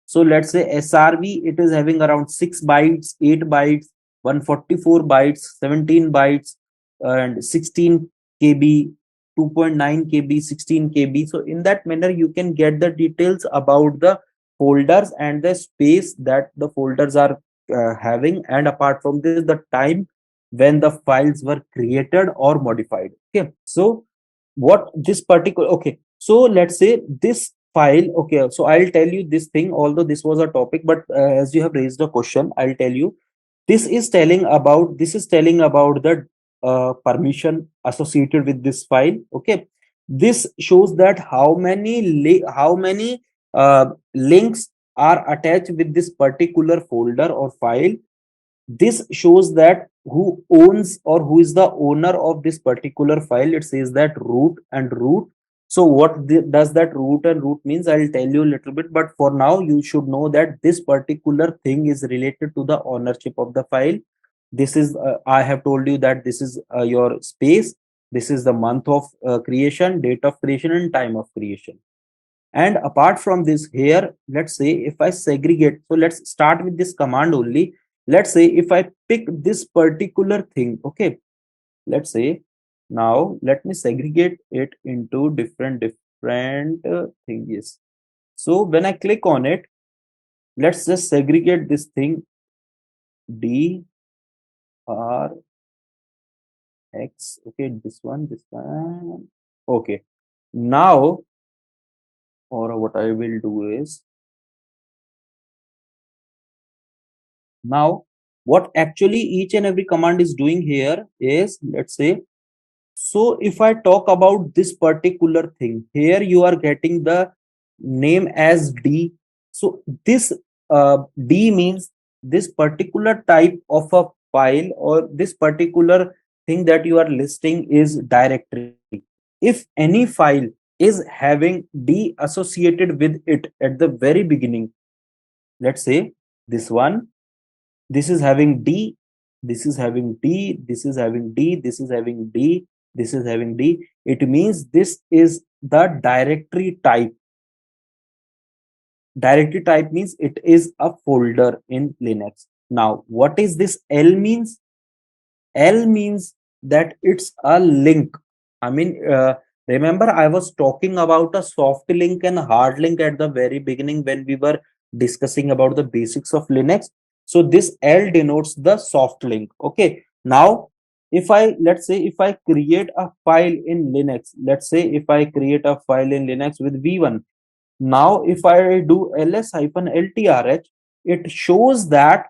So let's say SRV, it is having around 6 bytes, 8 bytes, 144 bytes, 17 bytes, and 16 KB. 2.9 KB, 16 KB. So in that manner, you can get the details about the folders and the space that the folders are having, and apart from this, the time when the files were created or modified. Okay, so what this particular, okay, so let's say this file, okay, so I'll tell you this thing, although this was a topic, but as you have raised a question, I'll tell you. This is telling about the permission associated with this file. Okay, this shows that how many links are attached with this particular folder or file. This shows that who owns or who is the owner of this particular file. It says that root and root. So what does that root and root means, I'll tell you a little bit, but for now you should know that this particular thing is related to the ownership of the file. This is I have told you that this is your space, this is the month of creation, date of creation, and time of creation. And apart from this, here, let's say if I segregate, so let's start with this command only. Let's say if I pick this particular thing, okay, let's say now let me segregate it into different things. So when I click on it, let's just segregate this thing D R X. Okay, this one. Okay, now, or what I will do is, now what actually each and every command is doing here is, let's say, so if I talk about this particular thing, here you are getting the name as D. So this D means this particular type of a file or this particular thing that you are listing is directory. If any file is having D associated with it at the very beginning, let's say this one, this is having D, this is having D, this is having D, this is having D, this is having D. It means this is the directory type. Directory type means it is a folder in Linux. Now, what is this L means? L means that it's a link. I mean, remember I was talking about a soft link and hard link at the very beginning when we were discussing about the basics of Linux. So this L denotes the soft link. Okay. Now, if I, let's say, if I create a file in Linux, let's say if I create a file in Linux with V1, now if I do ls-ltrh, it shows that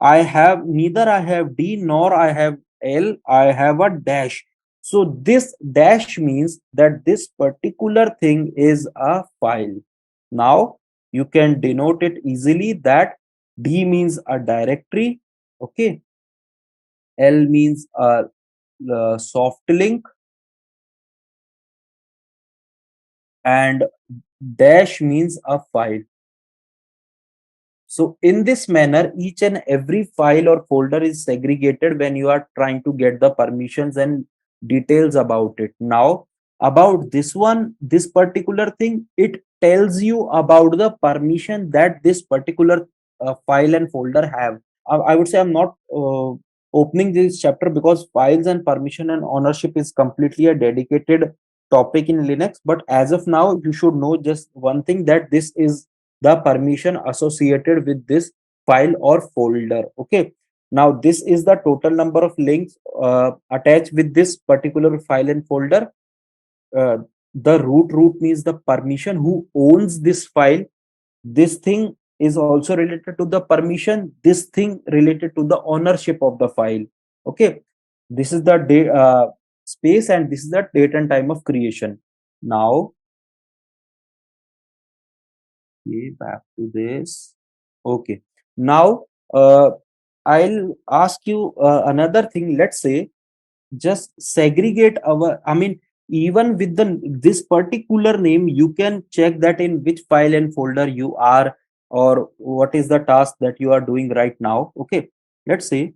neither I have D nor I have L, I have a dash. So this dash means that this particular thing is a file. Now you can denote it easily that D means a directory, okay, L means a soft link, and dash means a file. So in this manner, each and every file or folder is segregated when you are trying to get the permissions and details about it. Now, about this one, this particular thing, it tells you about the permission that this particular file and folder have. I would say I'm not opening this chapter because files and permission and ownership is completely a dedicated topic in Linux. But as of now, you should know just one thing, that this is the permission associated with this file or folder. Okay, now this is the total number of links attached with this particular file and folder. uh, the root means the permission, who owns this file. This thing is also related to the permission, this thing related to the ownership of the file. Okay, this is the space, and this is the date and time of creation. Now, okay, back to this. Okay. Now, I'll ask you another thing. Let's say, just segregate our, I mean, even with this particular name, you can check that in which file and folder you are, or what is the task that you are doing right now. Okay. Let's say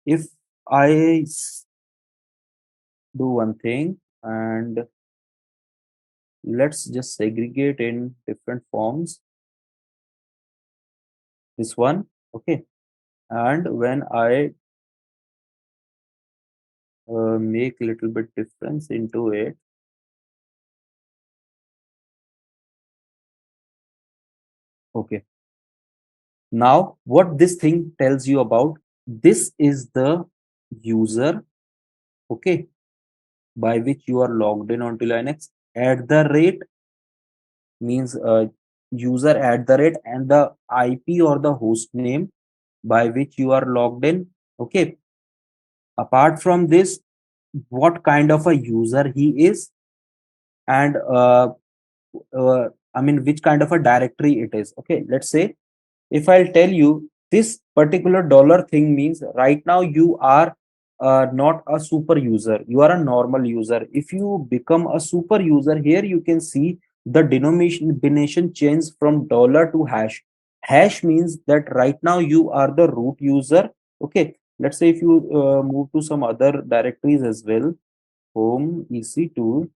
if I do one thing, and let's just segregate in different forms. This one. Okay. And when I make little bit difference into it. Okay. Now, what this thing tells you about, this is the user, okay, by which you are logged in onto Linux. At the rate means user at the rate and the IP or the host name by which you are logged in. Okay. Apart from this, what kind of a user he is, and I mean, which kind of a directory it is. Okay. Let's say if I'll tell you this particular dollar thing means right now you are not a super user, you are a normal user. If you become a super user, here you can see the denomination change from dollar to hash. Hash means that right now you are the root user. Okay, let's say if you move to some other directories as well, home EC2,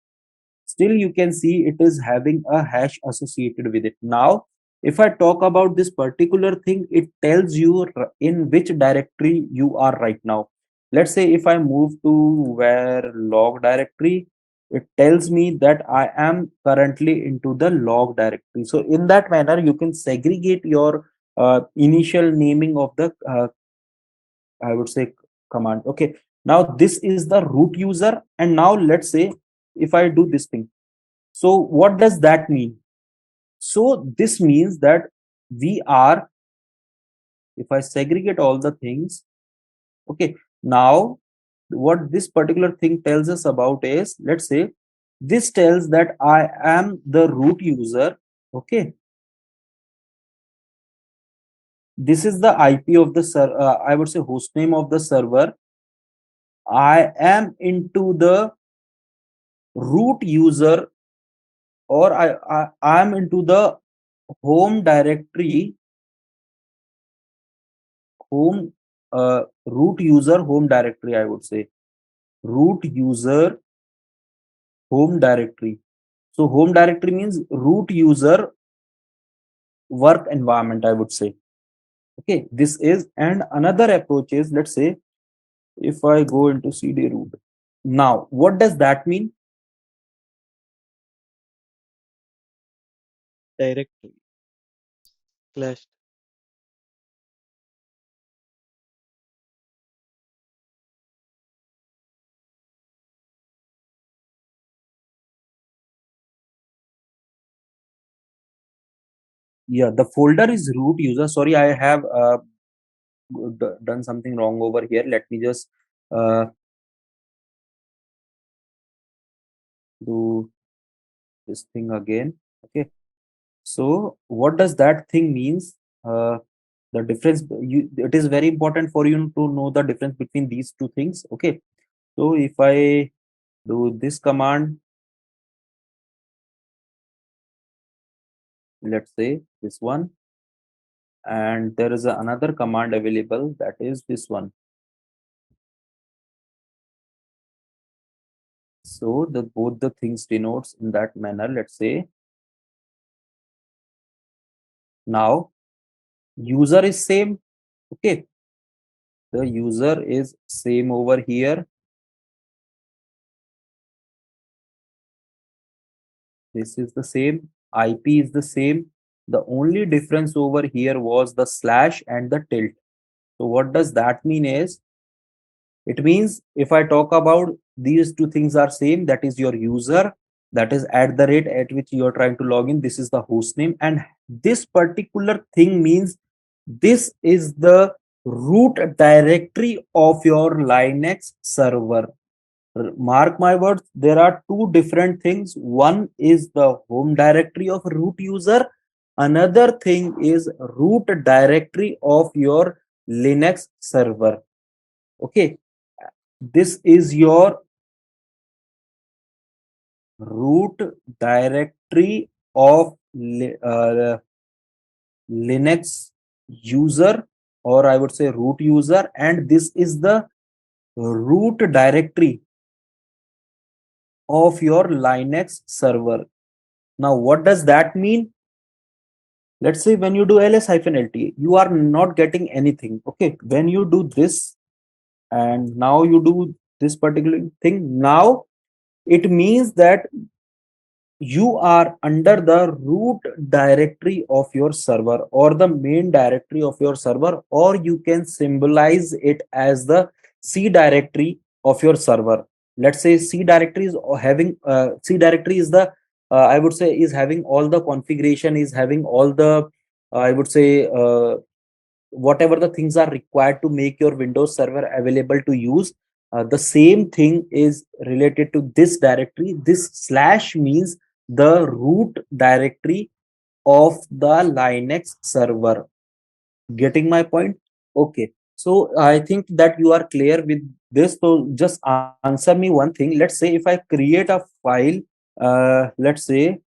still you can see it is having a hash associated with it. Now if I talk about this particular thing, it tells you in which directory you are right now. Let's say if I move to where log directory, it tells me that I am currently into the log directory. So in that manner you can segregate your initial naming of the I would say command. Okay, now this is the root user, and now let's say if I do this thing, so what does that mean? So this means that we are, if I segregate all the things, okay, now what this particular thing tells us about is, let's say, this tells that I am the root user, okay. This is the IP of the server, I would say host name of the server. I am into the root user, or I am into the home directory, home root user home directory, I would say root user home directory. So home directory means root user work environment, I would say. Okay, this is, and another approach is, let's say if I go into cd root, now what does that mean? Directory slash. Yeah, the folder is root user. Sorry, I have done something wrong over here. Let me just uh, do this thing again. Okay, so what does that thing means? The difference, it is very important for you to know the difference between these two things. Okay, so if I do this command, let's say this one, and there is another command available, that is this one. So the both the things denotes in that manner. Let's say now user is same. Okay, the user is same over here. This is the same, IP is the same. The only difference over here was the slash and the tilt. So what does that mean is, it means if I talk about these two things are same, that is your user, that is at the rate at which you are trying to log in, this is the host name, and this particular thing means this is the root directory of your Linux server. Mark my words, there are two different things. One is the home directory of root user, another thing is root directory of your Linux server. Okay, this is your root directory of Linux user, or I would say root user, and this is the root directory of your Linux server. Now, what does that mean? Let's say when you do ls-lt, you are not getting anything. Okay, when you do this, and now you do this particular thing. Now it means that you are under the root directory of your server or the main directory of your server, or you can symbolize it as the C directory of your server. Let's say C directory is having C directory is the I would say is having all the configuration, is having all the I would say whatever the things are required to make your Windows server available to use. The same thing is related to this directory. This slash means the root directory of the Linux server. Getting my point? Okay. So I think that you are clear with this. So just answer me one thing. Let's say if I create a file, let's say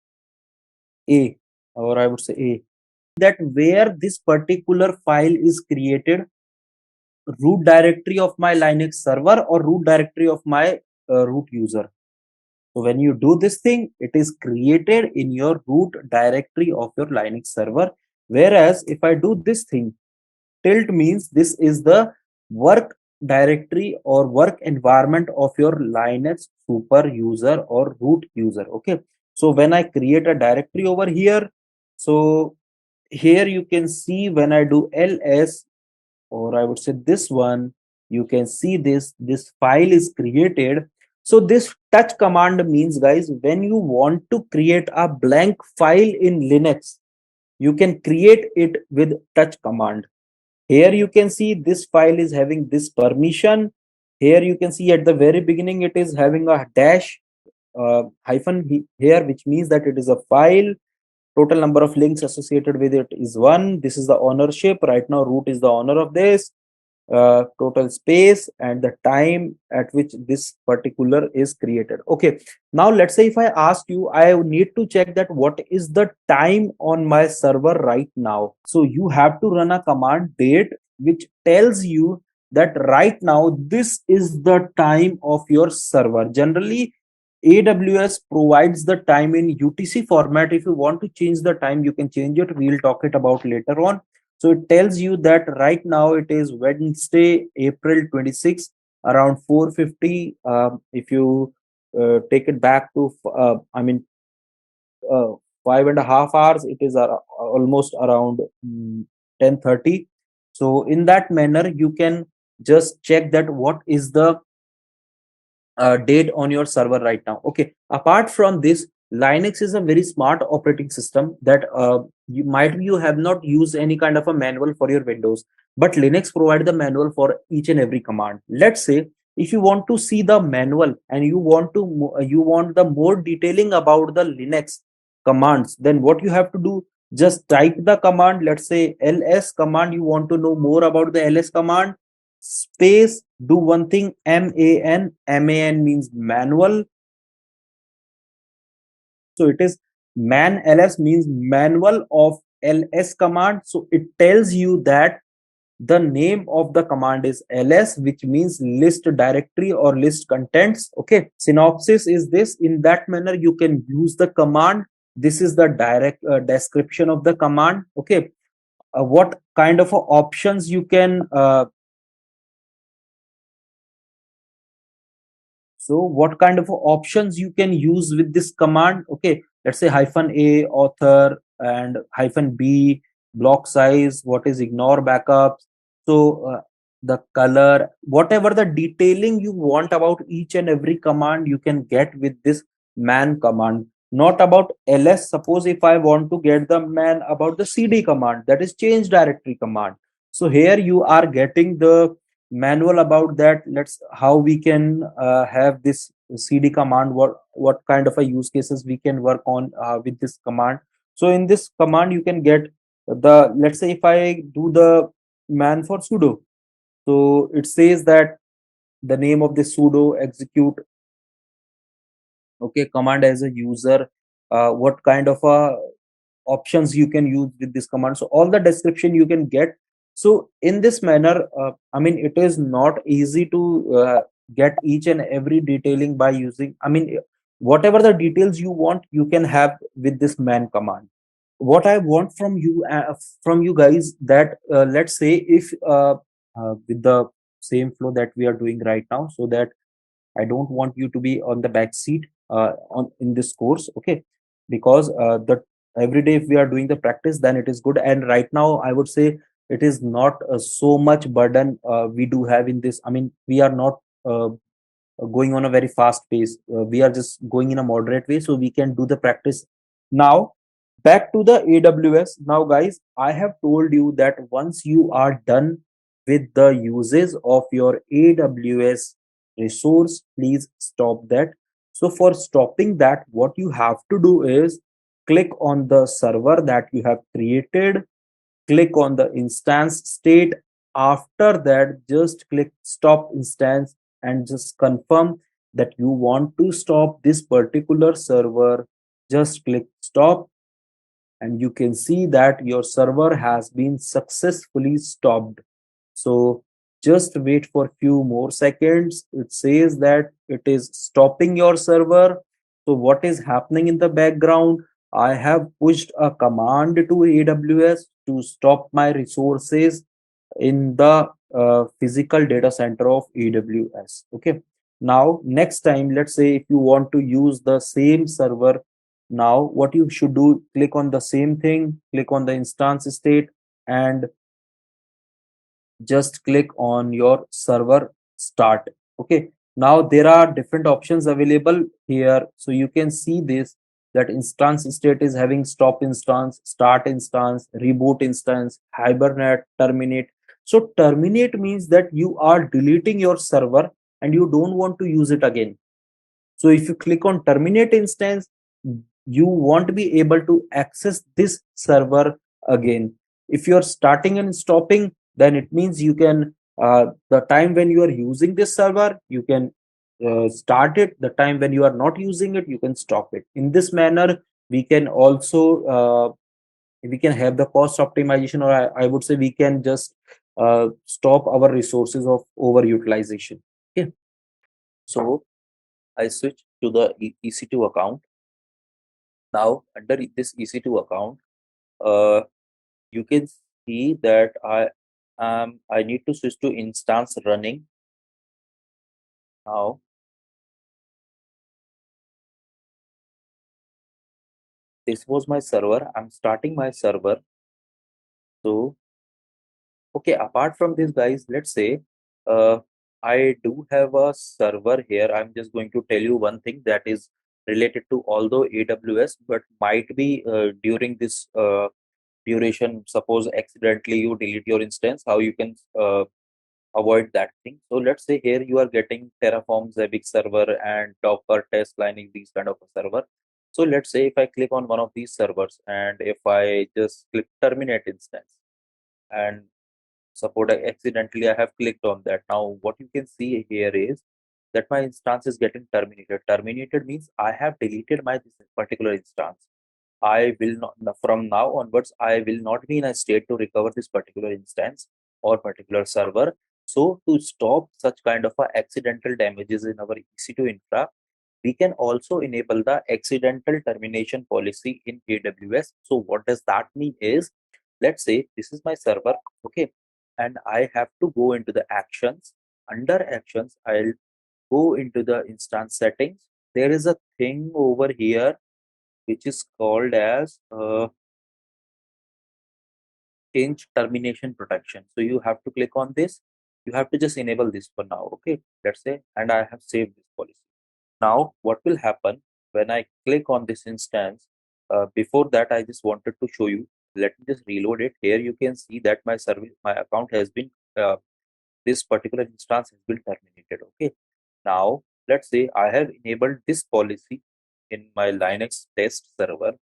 A, or I would say A, that where this particular file is created, root directory of my Linux server or root directory of my root user. So when you do this thing, it is created in your root directory of your Linux server. Whereas if I do this thing, tilt means this is the work directory or work environment of your Linux super user or root user. Okay. So when I create a directory over here, so here you can see when I do ls, or I would say this one, you can see this file is created. So this touch command means, guys, when you want to create a blank file in Linux, you can create it with touch command. Here you can see this file is having this permission. Here you can see at the very beginning it is having a dash hyphen here, which means that it is a file. Total number of links associated with it is 1. This is the ownership. Right now root is the owner of this. Total space and the time at which this particular is created. Okay, now let's say if I ask you, I need to check that what is the time on my server right now. So you have to run a command date which tells you that right now this is the time of your server. Generally AWS provides the time in UTC format. If you want to change the time, you can change it. We'll talk it about later on. So it tells you that right now it is Wednesday, April 26, around 4:50. If you take it back to, 5.5 hours, it is almost around 10:30. So in that manner, you can just check that what is the date on your server right now. Okay, apart from this, Linux is a very smart operating system that you have not used any kind of a manual for your Windows, but Linux provide the manual for each and every command. Let's say if you want to see the manual and you want the more detailing about the Linux commands, then what you have to do, just type the command. Let's say ls command, you want to know more about the ls command, space, do one thing, man means manual. So it is man ls means manual of ls command. So it tells you that the name of the command is ls, which means list directory or list contents. Okay, synopsis is this. In that manner you can use the command. This is the direct description of the command. Okay, what kind of options you can so what kind of options you can use with this command? Okay, let's say -a author and -b block size, what is ignore backups. So the color, whatever the detailing you want about each and every command, you can get with this man command. Not about ls. Suppose if I want to get the man about the cd command, that is change directory command. So here you are getting the manual about that. Let's how we can have this cd command, what kind of a use cases we can work on with this command. So in this command you can get the, let's say if I do the man for sudo, so it says that the name of the sudo execute, okay, command as a user, what kind of a options you can use with this command. So all the description you can get. So in this manner, it is not easy to get each and every detailing by using, whatever the details you want, you can have with this man command. What I want from you guys, that let's say if with the same flow that we are doing right now, so that I don't want you to be on the back seat on in this course, okay? Because the every day if we are doing the practice, then it is good. And right now, I would say it is not so much burden we do have in this. I mean, we are not going on a very fast pace. We are just going in a moderate way, so we can do the practice. Now, back to the AWS. Now, guys, I have told you that once you are done with the uses of your AWS resource, please stop that. So, for stopping that, what you have to do is click on the server that you have created, click on the instance state. After that, just click stop instance and just confirm that you want to stop this particular server. Just click stop, and you can see that your server has been successfully stopped. So just wait for few more seconds. It says that it is stopping your server. So what is happening in the background? I have pushed a command to AWS to stop my resources in the physical data center of AWS. Okay. Now, next time, let's say if you want to use the same server, now what you should do, click on the same thing, click on the instance state, and just click on your server start. Okay, now there are different options available here, so you can see this, that instance state is having stop instance, start instance, reboot instance, hibernate, terminate. So terminate means that you are deleting your server and you don't want to use it again. So if you click on terminate instance, you won't be able to access this server again. If you're starting and stopping, then it means you can, the time when you are using this server, you can start it. The time when you are not using it, you can stop it. In this manner, we can also, we can have the cost optimization, or I would say we can just stop our resources of overutilization. Okay. So I switch to the EC2 account. Now, under this EC2 account, uh, you can see that I need to switch to instance running. Now, this was my server. I'm starting my server. So, okay, apart from this, guys, let's say uh, I do have a server here. I'm just going to tell you one thing that is related to although AWS, but might be during this duration, suppose accidentally you delete your instance, how you can avoid that thing. So let's say here you are getting Terraform, Zabbix server, and Docker test lining, these kind of a server. So let's say if I click on one of these servers and if I just click terminate instance, and suppose accidentally I have clicked on that. Now what you can see here is that my instance is getting terminated. Terminated means I have deleted my this particular instance. I will not, from now onwards, I will not be in a state to recover this particular instance or particular server. So to stop such kind of accidental damages in our EC2 infra, we can also enable the accidental termination policy in AWS. So what does that mean is, let's say this is my server, okay, and I have to go into the actions. Under actions, I'll go into the instance settings. There is a thing over here which is called as change termination protection. So you have to click on this. You have to just enable this for now. Okay, let's say, and I have saved this policy. Now, what will happen when I click on this instance? Before that, I just wanted to show you. Let me just reload it. Here you can see that my service, my account has been, this particular instance has been terminated. Okay. Now, let's say I have enabled this policy in my Linux test server.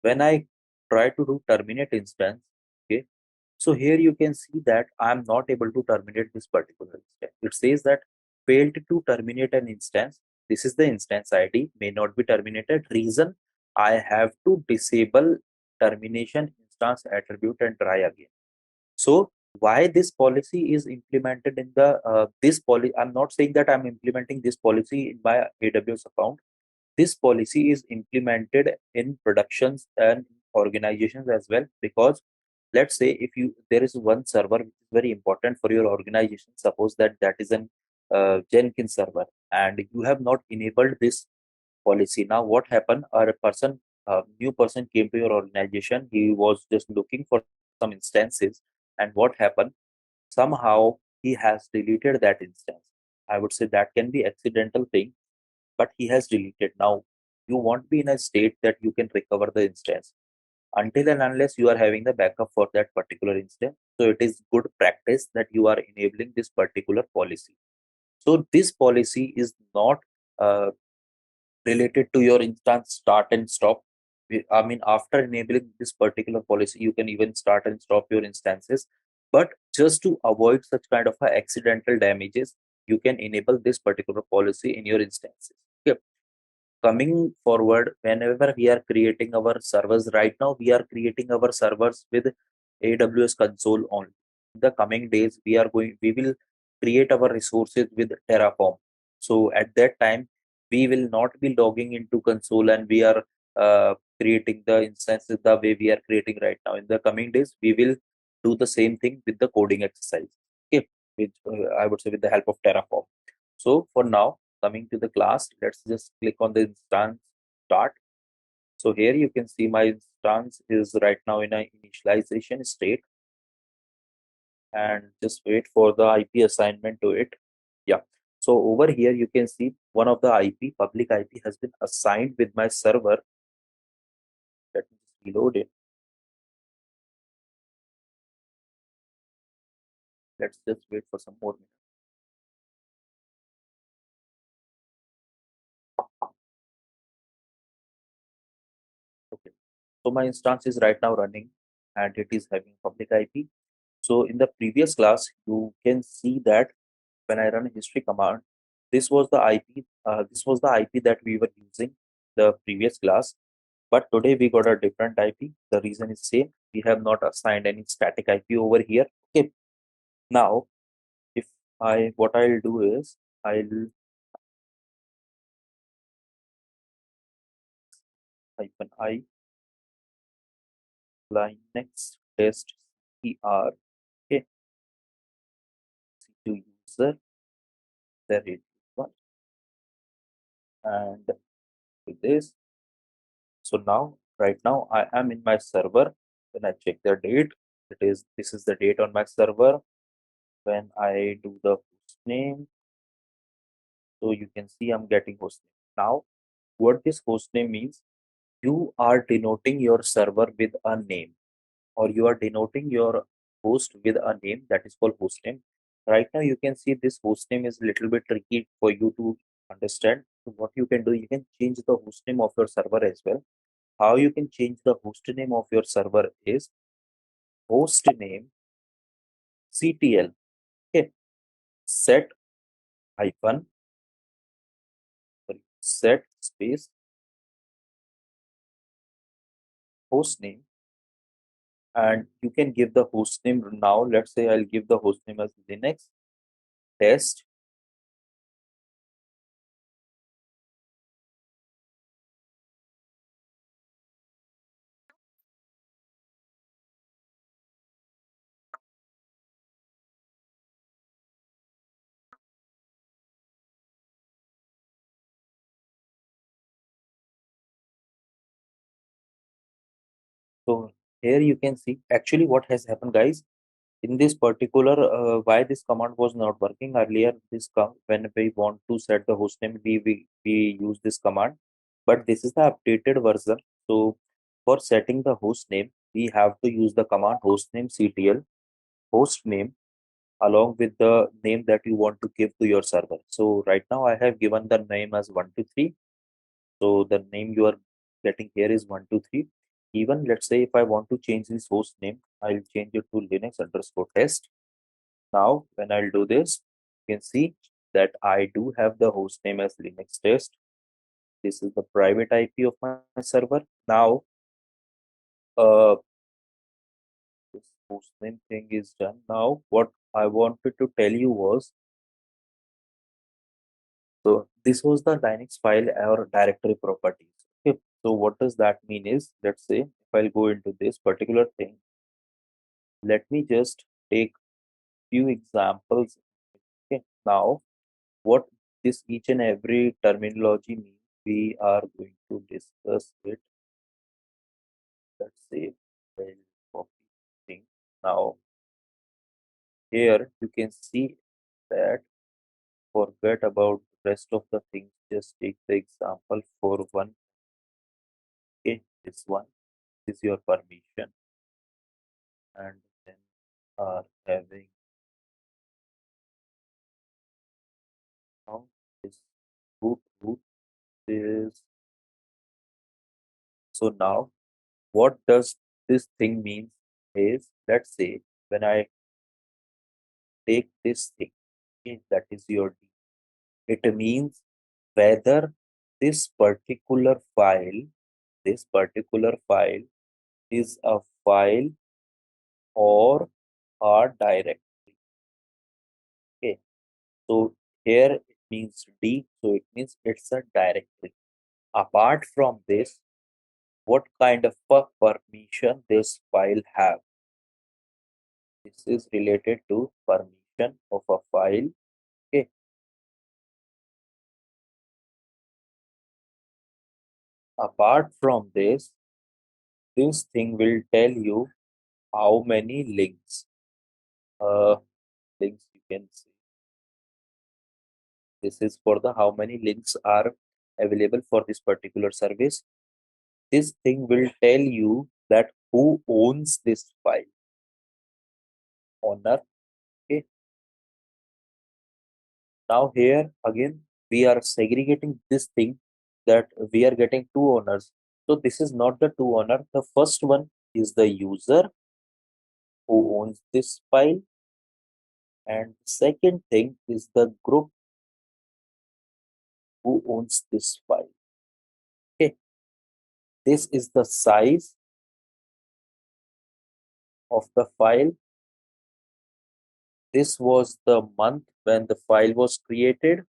When I try to do terminate instance, okay, so here you can see that I'm not able to terminate this particular instance. It says that failed to terminate an instance. This is the instance ID, may not be terminated. Reason, I have to disable termination instance attribute and try again. So why this policy is implemented in the this policy? I'm not saying that I'm implementing this policy in my AWS account. This policy is implemented in productions and organizations as well, because let's say if you there is one server which is very important for your organization, suppose that that is an Jenkins server, and you have not enabled this policy. Now what happened, a new person came to your organization. He was just looking for some instances, and what happened, somehow he has deleted that instance. I would say that can be accidental thing, but he has deleted. Now you won't be in a state that you can recover the instance until and unless you are having the backup for that particular instance. So it is good practice that you are enabling this particular policy. So this policy is not uh, related to your instance start and stop. I mean, after enabling this particular policy, you can even start and stop your instances. But just to avoid such kind of accidental damages, you can enable this particular policy in your instances. Okay. Coming forward, whenever we are creating our servers, right now we are creating our servers with AWS console only. In the coming days, we will create our resources with Terraform. So at that time, we will not be logging into console and we are creating the instances the way we are creating right now. In the coming days, we will do the same thing with the coding exercise. Okay, with I would say with the help of Terraform. So for now, coming to the class, let's just click on the instance start. So here you can see my instance is right now in a initialization state, and just wait for the IP assignment to it. Yeah. So over here you can see one of the public IP has been assigned with my server. Let me just reload it. Let's just wait for some more minutes. Okay. So my instance is right now running and it is having public IP. So in the previous class, you can see that when I run a history command, this was the IP. This was the IP that we were using the previous class. But today we got a different IP. The reason is same. We have not assigned any static IP over here. Okay. Now, if what I'll do is I'll hyphen I Linux test CR. Okay. To user there is one, and with this. So now, right now, I am in my server. When I check the date, this is the date on my server. When I do the host name, so you can see I'm getting host name. Now, what this host name means, you are denoting your server with a name, or you are denoting your host with a name that is called host name. Right now, you can see this host name is a little bit tricky for you to understand. So what you can do, you can change the host name of your server as well. How you can change the host name of your server is host name CTL. Okay, set hyphen set space host name, and you can give the host name now. Let's say I'll give the host name as Linux test. So here you can see actually what has happened, guys. In this particular, why this command was not working earlier. When we want to set the host name, we use this command, but this is the updated version. So for setting the host name, we have to use the command hostname ctl host name along with the name that you want to give to your server. So right now I have given the name as 123. So the name you are getting here is 123. Even let's say if I want to change this host name, I'll change it to Linux underscore test. Now when I'll do this, you can see that I do have the host name as Linux test. This is the private IP of my server. Now uh, this host name thing is done. Now what I wanted to tell you was, so this was the Linux file or directory properties. Okay. So what does that mean is, let's say if I'll go into this particular thing, let me just take few examples. Okay. Now what this each and every terminology means we are going to discuss it. Let's say well, copy thing. Now here you can see that forget about the rest of the things. Just take the example for one. Okay, this one is your permission, and then are having now this root is so now what does this thing means is, let's say when I take this thing, okay, that is your D, it means whether this particular file, this particular file is a file or a directory. Okay, so here it means D, so it means it's a directory. Apart from this, what kind of a permission this file have? This is related to permission of a file. Okay, apart from this thing will tell you how many links. Uh, links you can see. This is for the how many links are available for this particular service. This thing will tell you that who owns this file. Owner. Okay. Now here again we are segregating this thing that we are getting two owners. So this is not the two owner. The first one is the user who owns this file, and the second thing is the group who owns this file. Okay, this is the size of the file. This was the month when the file was created,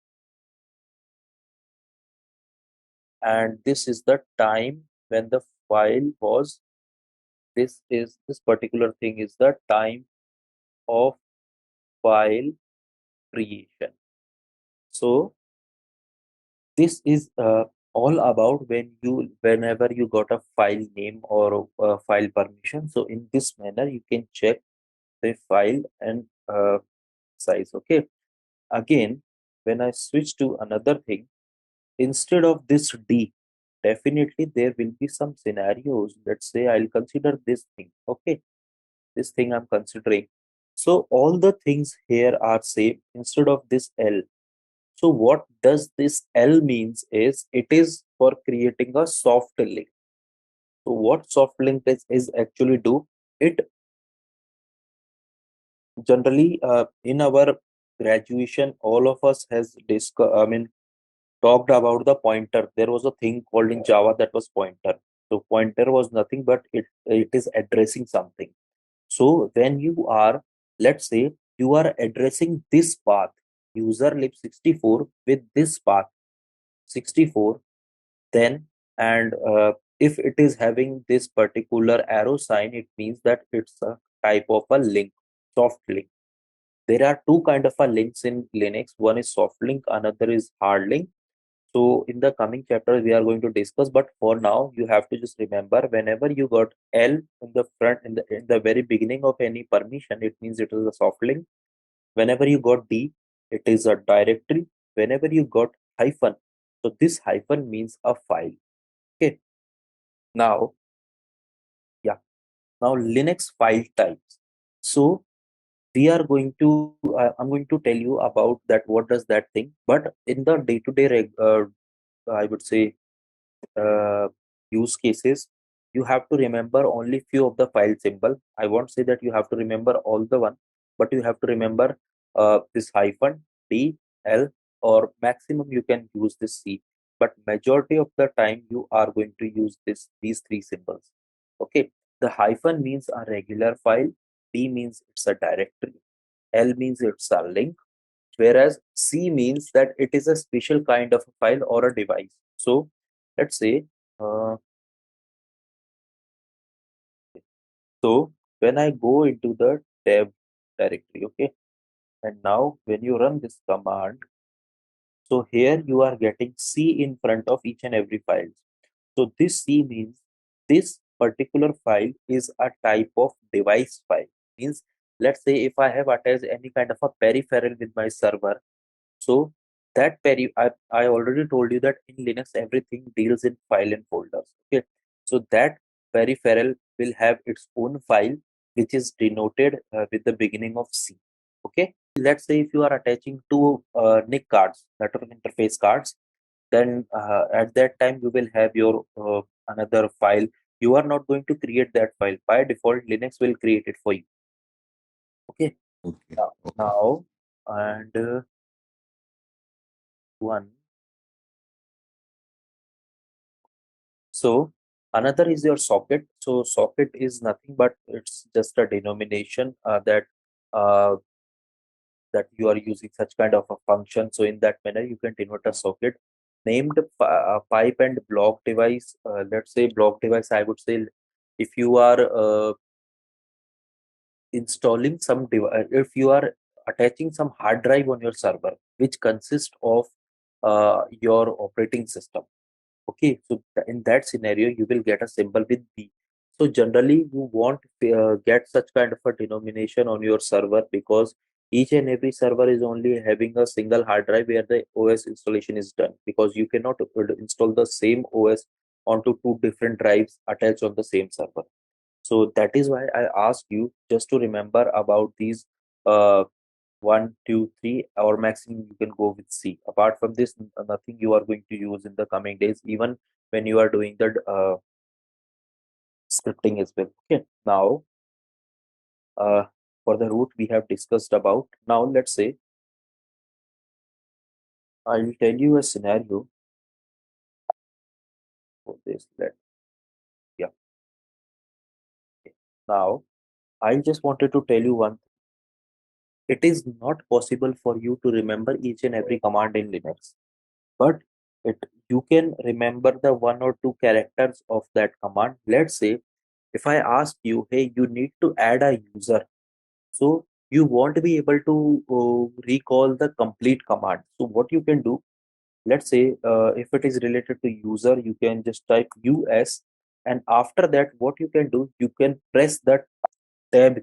and this is the time when the file was. This particular thing is the time of file creation. So this is all about whenever you got a file name or a file permission. So in this manner you can check the file and size. Okay, again when I switch to another thing, instead of this D, definitely there will be some scenarios. Let's say I'll consider this thing. Okay, this thing I'm considering. So all the things here are same instead of this L. So what does this L means is it is for creating a soft link. So what soft link is actually do? It generally in our graduation, all of us has talked about the pointer. There was a thing called in Java that was pointer. So pointer was nothing but it is addressing something. So when you are, let's say you are addressing this path, user lib 64 with this path 64, then and if it is having this particular arrow sign, it means that it's a type of a link, soft link. There are two kind of a links in Linux. One is soft link, another is hard link. So in the coming chapters, we are going to discuss. But for now, you have to just remember whenever you got L in the front in the very beginning of any permission, it means it is a soft link. Whenever you got D, it is a directory. Whenever you got hyphen, so this hyphen means a file. Okay. Now, yeah. Now Linux file types. So we are going to I'm going to tell you about that. What does that thing? But in the day-to-day, I would say uh, use cases, you have to remember only few of the file symbol. I won't say that you have to remember all the one, but you have to remember this hyphen D L, or maximum you can use this C. But majority of the time you are going to use these three symbols. Okay, the hyphen means a regular file, D means it's a directory, L means it's a link, whereas C means that it is a special kind of a file or a device. So let's say, uh, so when I go into the dev directory, okay, and now when you run this command, So here you are getting C in front of each and every file. So this C means this particular file is a type of device file. Means let's say if I have attached any kind of a peripheral with my server, so that I already told you that in Linux everything deals in file and folders. Okay. So that peripheral will have its own file which is denoted with the beginning of C. Okay. Let's say if you are attaching two NIC cards, network interface cards, then at that time you will have your another file. You are not going to create that file. By default, Linux will create it for you. Okay. Okay. Now, Okay. now and one. So another is your socket. So socket is nothing but it's just a denomination uh, that you are using such kind of a function. So in that manner, you can denote a socket named pipe and block device. Let's say block device. I would say if you are installing some device, if you are attaching some hard drive on your server, which consists of your operating system. Okay, so in that scenario, you will get a symbol with B. So generally, you won't get such kind of a denomination on your server because each and every server is only having a single hard drive where the OS installation is done, because you cannot install the same OS onto two different drives attached on the same server. So that is why I asked you just to remember about these uh, one, two, three, or maximum you can go with C. Apart from this, nothing you are going to use in the coming days, even when you are doing the scripting as well. Okay. Now, uh, for the root we have discussed about. Now, let's say I'll tell you a scenario for this. Yeah. Okay. Now, I just wanted to tell you one. It is not possible for you to remember each and every command in Linux, but you can remember the one or two characters of that command. Let's say if I ask you, hey, you need to add a user, so you won't be able to recall the complete command. So what you can do, let's say if it is related to user, you can just type us, and after that what you can do, you can press the tab.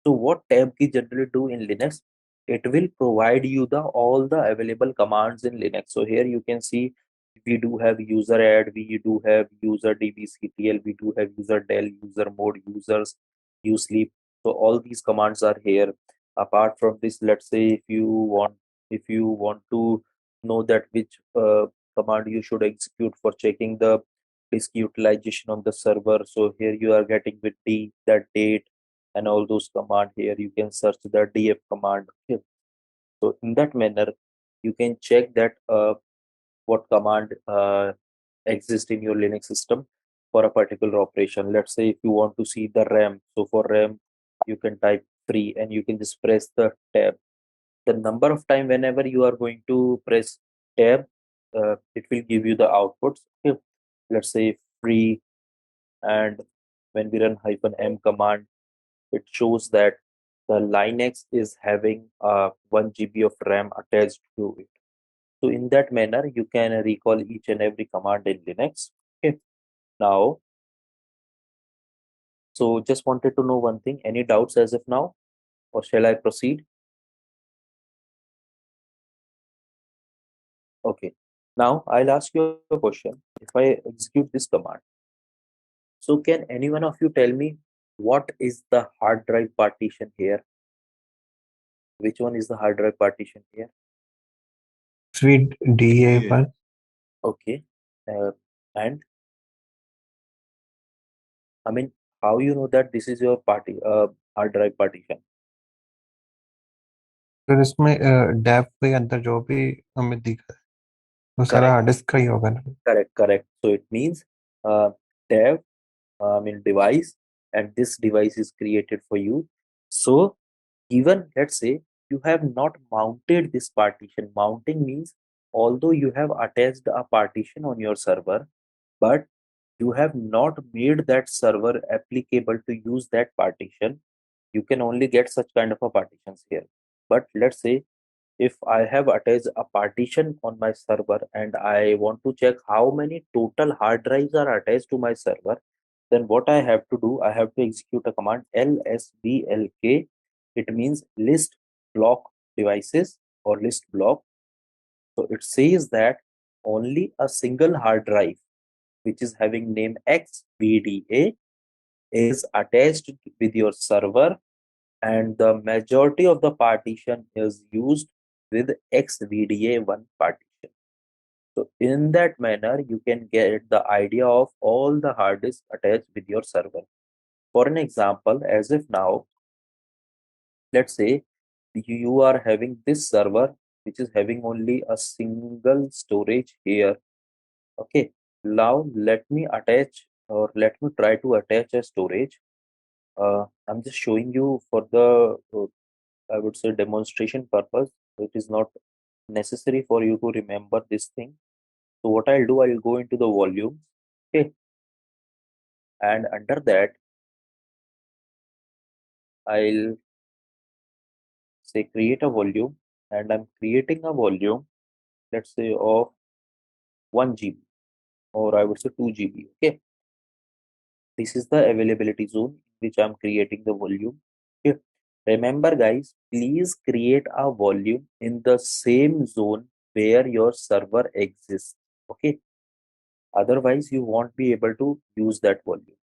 So what tab key generally do in Linux? It will provide you the all the available commands in Linux. So here you can see we do have user add, we do have user dbctl, we do have user del, user mode, users, usleep. So all these commands are here. Apart from this, let's say if you want to know that which command you should execute for checking the disk utilization on the server. So here you are getting with D that date and all those command. Here you can search the df command. Okay. So in that manner you can check that what command exists in your Linux system for a particular operation. Let's say if you want to see the RAM, so for RAM you can type free and you can just press the tab. The number of time whenever you are going to press tab, it will give you the outputs. Okay. Let's say free, and when we run -m command, it shows that the Linux is having 1 GB of RAM attached to it. So in that manner, you can recall each and every command in Linux. Okay. Now, so just wanted to know one thing. Any doubts as of now, or shall I proceed? Okay. Now I'll ask you a question. If I execute this command, so can any one of you tell me what is the hard drive partition here? Which one is the hard drive partition here? With DA1. Okay. Uh, and I mean, how you know that this is your hard drive partition? फिर इसमें Depp के अंदर जो भी हमें दिखा है वो सारा Correct, हार्ड डिस्क का ही होगा ना. correct, correct. So it means dev, I mean device, and this device is created for you. So even let's say you have not mounted this partition. Mounting means although you have attached a partition on your server, but you have not made that server applicable to use that partition. You can only get such kind of a partitions here. But let's say if I have attached a partition on my server and I want to check how many total hard drives are attached to my server, then what I have to do, I have to execute a command lsblk. It means list block devices or list block. So it says that only a single hard drive which is having name xvda is attached with your server, and the majority of the partition is used with xvda1 partition. So in that manner, you can get the idea of all the hard disks attached with your server. For an example, as if now, let's say you are having this server which is having only a single storage here. Okay, now let me attach, or let me try to attach a storage. I'm just showing you for the I would say demonstration purpose. It is not necessary for you to remember this thing. So what I'll do, I'll go into the volumes. Okay, and under that I'll say create a volume, and I'm creating a volume, let's say of 1 GB, or I would say 2 GB. Okay, this is the availability zone which I'm creating the volume. Okay, remember guys, please create a volume in the same zone where your server exists. Okay, otherwise you won't be able to use that volume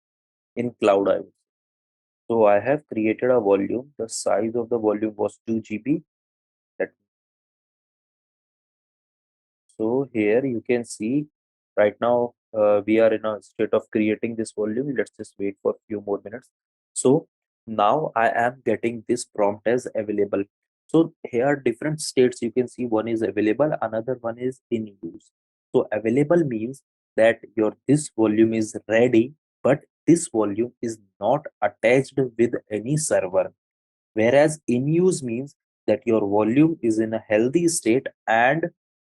in cloud, I would. So I have created a volume. The size of the volume was 2 GB. Let So here you can see right now we are in a state of creating this volume. Let's just wait for a few more minutes. So now I am getting this prompt as available. So here are different states you can see. One is available, another one is in use. So available means that your this volume is ready, but this volume is not attached with any server. Whereas in use means that your volume is in a healthy state and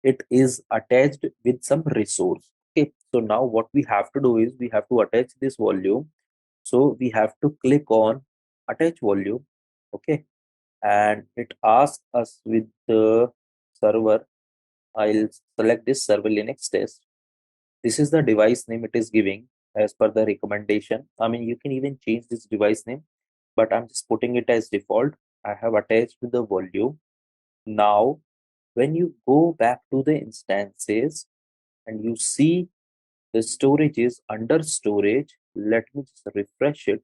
it is attached with some resource. Okay, so now what we have to do is we have to attach this volume. So we have to click on attach volume. Okay, and it asks us with the server. I'll select this server Linux test. This is the device name it is giving as per the recommendation. I mean, you can even change this device name, but I'm just putting it as default. I have attached the volume. Now, when you go back to the instances and you see the storage is under storage, let me just refresh it,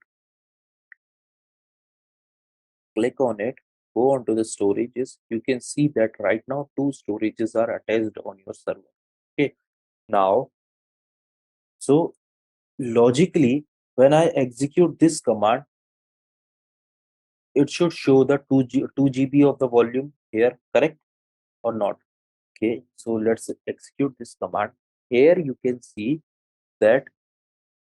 click on it, go on to the storages. You can see that right now two storages are attached on your server. Okay, now, so logically, when I execute this command, it should show the 2 GB of the volume here, correct or not? Okay, so let's execute this command. Here you can see that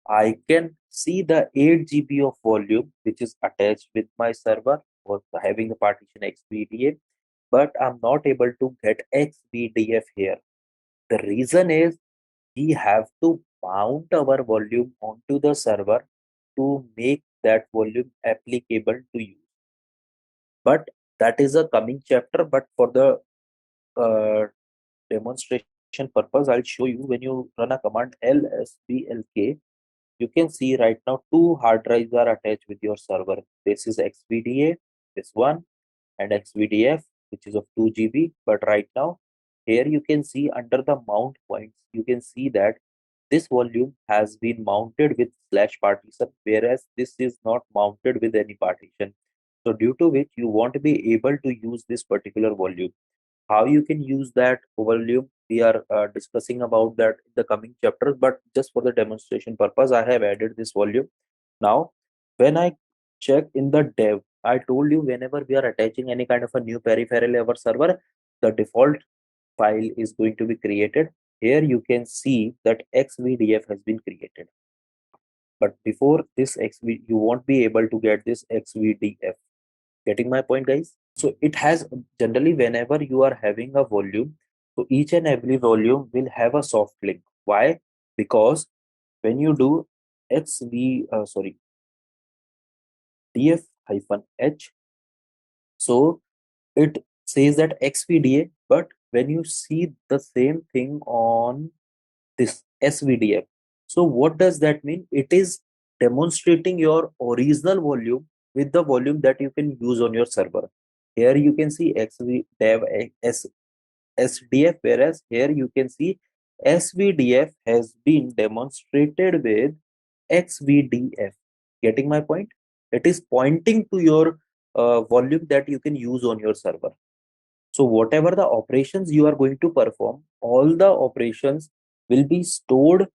I can see the 8 GB of volume which is attached with my server or having the partition XVDA, but I'm not able to get XVDF here. The reason is we have to mount our volume onto the server to make that volume applicable to use. But that is a coming chapter. But for the uh, demonstration purpose, I'll show you when you run a command lsblk, you can see right now two hard drives are attached with your server. This is XVDA, this one, and XVDF, which is of 2 GB. But right now, here you can see under the mount points, you can see that this volume has been mounted with slash partition, whereas this is not mounted with any partition. So due to which you won't be able to use this particular volume. How you can use that volume, we are discussing about that in the coming chapters, but just for the demonstration purpose I have added this volume. Now when I check in the dev, I told you whenever we are attaching any kind of a new peripheral our server, the default file is going to be created. Here you can see that xvdf has been created, but before this you won't be able to get this xvdf. Getting my point, guys? So it has generally whenever you are having a volume, so each and every volume will have a soft link. Why? Because when you do df hyphen h, so it says that XVDA, but when you see the same thing on this SVDF, so what does that mean? It is demonstrating your original volume with the volume that you can use on your server. Here you can see SDF, whereas here you can see SVDF has been demonstrated with XVDF. Getting my point? It is pointing to your volume that you can use on your server. So whatever the operations you are going to perform, all the operations will be stored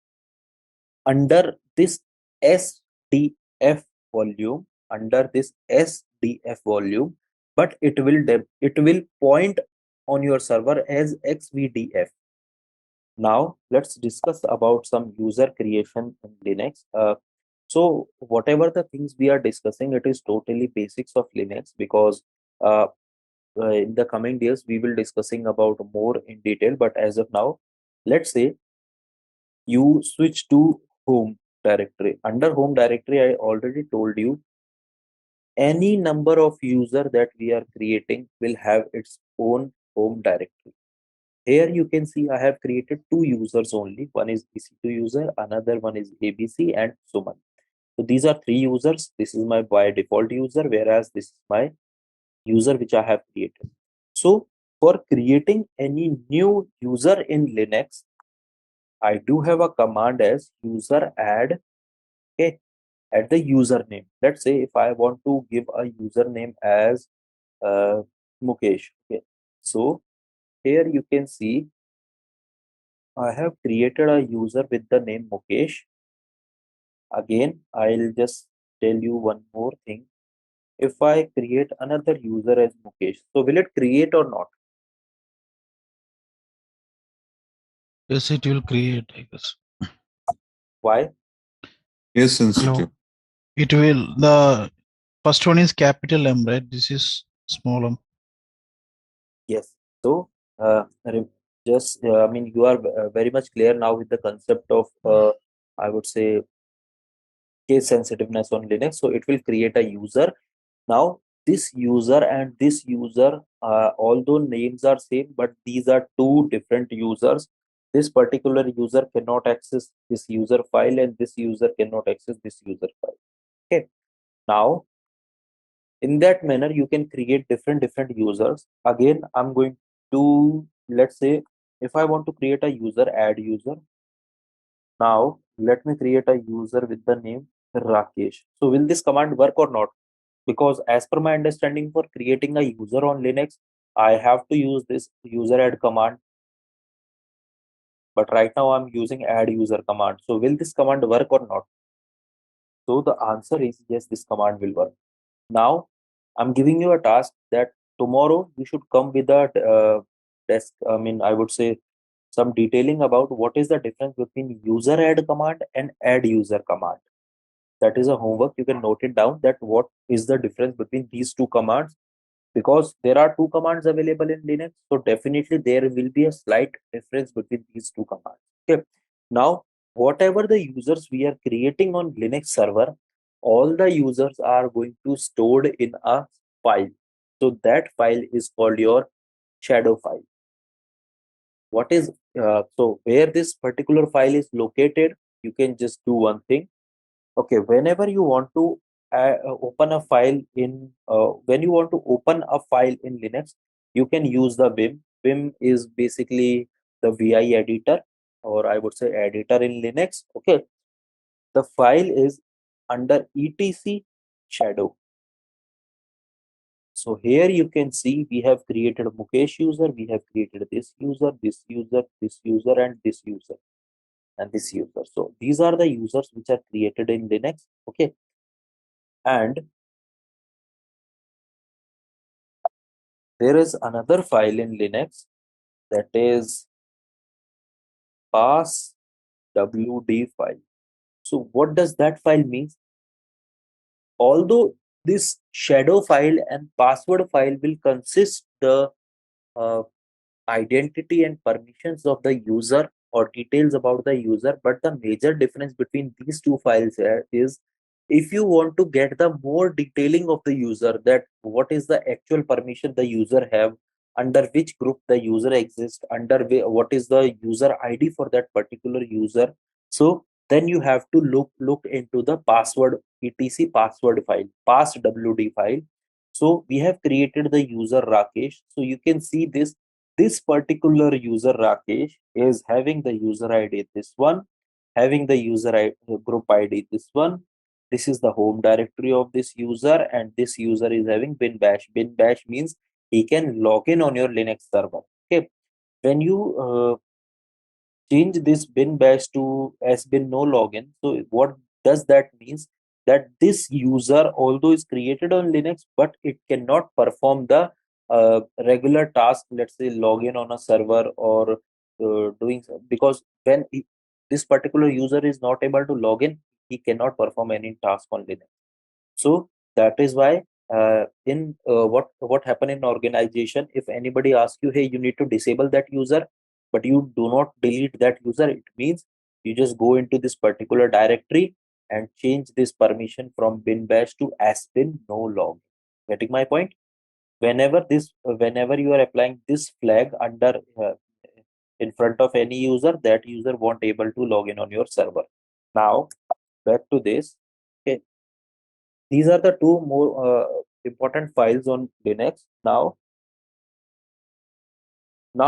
under this SDF volume, but it will point on your server as XVDF. Now let's discuss about some user creation in Linux. So whatever the things we are discussing, it is totally basics of Linux, because uh, in the coming days we will discussing about more in detail. But as of now, let's say you switch to home directory. Under home directory, I already told you any number of user that we are creating will have its own home directory. Here you can see I have created two users only. One is EC2 user, another one is ABC and Suman. So these are three users. This is my by default user, whereas this is my user which I have created. So for creating any new user in Linux, I do have a command as user add. Okay, add the username. Let's say if I want to give a username as Mukesh. Okay, so here you can see I have created a user with the name Mukesh. Again, I'll just tell you one more thing. If I create another user as Mukesh, so will it create or not? Yes, it will create, I guess. Why? Yes, sensitive. No. It will. The first one is capital M, right? This is small m. Yes. So, just I mean, you are very much clear now with the concept of I would say case sensitiveness on Linux. So it will create a user. Now this user and this user, although names are same, but these are two different users. This particular user cannot access this user file, and this user cannot access this user file. Okay. Now in that manner, you can create different users. Again, I'm going to, let's say, if I want to create a user, add user. Now let me create a user with the name Rakesh. So will this command work or not? Because as per my understanding, for creating a user on Linux, I have to use this user add command. But right now I'm using add user command. So will this command work or not? So the answer is yes, this command will work. Now I'm giving you a task that tomorrow you should come with a desk. I mean, I would say some detailing about what is the difference between user add command and add user command. That is a homework. You can note it down that what is the difference between these two commands, because there are two commands available in Linux. So definitely there will be a slight difference between these two commands. Okay. Now, whatever the users we are creating on Linux server, all the users are going to stored in a file. So that file is called your shadow file. What is so where this particular file is located, you can just do one thing. Okay, whenever you want to open a file in when you want to open a file in Linux, you can use the Vim. Vim is basically the vi editor, or I would say editor in Linux. Okay, the file is under etc shadow. So here you can see we have created Mukesh user, we have created this user, this user, this user, and this user, and this user. So these are the users which are created in Linux. Okay, and there is another file in Linux that is passwd file. So what does that file mean? Although this shadow file and password file will consist the uh, identity and permissions of the user or details about the user, but the major difference between these two files here is if you want to get the more detailing of the user, that what is the actual permission the user have under which group the user exists, what is the user ID for that particular user. So then you have to look into the password, etc password file, passwd file. So we have created the user Rakesh. So you can see this particular user Rakesh is having the user ID this one, having the group ID this one. This is the home directory of this user, and this user is having bin bash. Bin bash means he can log in on your Linux server. Okay, when you change this bin bash to as bin no login, so what does that means? That this user, although is created on Linux, but it cannot perform the regular task, let's say login on a server or because this particular user is not able to log in, he cannot perform any task on Linux. So that is why what happen in organization, if anybody asks you, hey, you need to disable that user, but you do not delete that user, it means you just go into this particular directory and change this permission from bin bash to bin no log. Getting my point? Whenever you are applying this flag under in front of any user, that user won't able to log in on your server. Now back to this. Okay, these are the two more important files on Linux. Now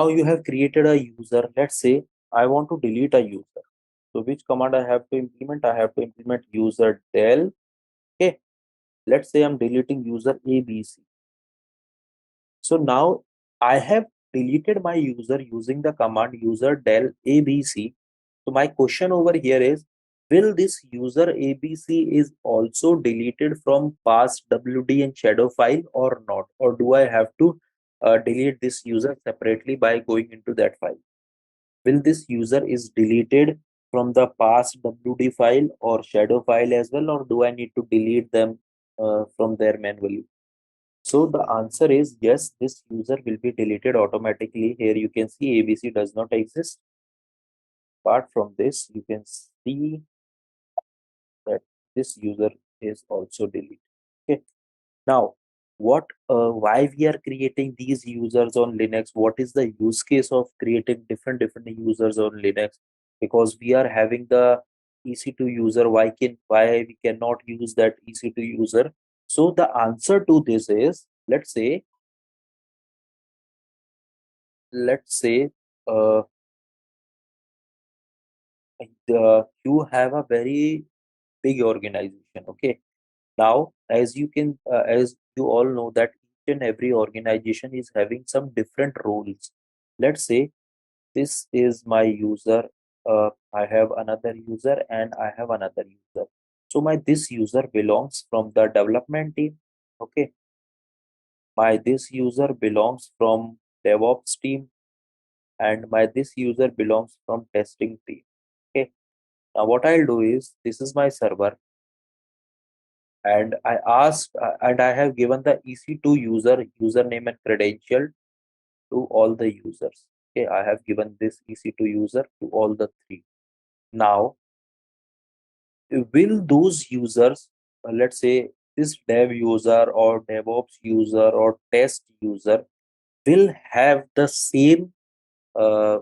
you have created a user. Let's say I want to delete a user. So which command I have to implement? I have to implement user del. Okay, let's say I'm deleting user ABC. So now I have deleted my user using the command user del ABC. So my question over here is, will this user ABC is also deleted from past WD and shadow file or not? Or do I have to delete this user separately by going into that file? Will this user is deleted from the past WD file or shadow file as well, or do I need to delete them from there manually? So the answer is yes, this user will be deleted automatically. Here you can see ABC does not exist. Apart from this, you can see that this user is also deleted. Okay. Now, why we are creating these users on Linux? What is the use case of creating different users on Linux? Because we are having the EC2 user. Why we cannot use that EC2 user? So the answer to this is, let's say uh, you have a very big organization. Okay, now as you all know that each and every organization is having some different roles. Let's say this is my user, I have another user, and I have another user. So my this user belongs from the development team. Okay, my this user belongs from DevOps team, and my this user belongs from testing team. Okay, now what I'll do is, this is my server, and I have given the EC2 username and credential to all the users. Okay, I have given this EC2 user to all the three. Now, will those users, let's say this dev user or DevOps user or test user, will have the same uh,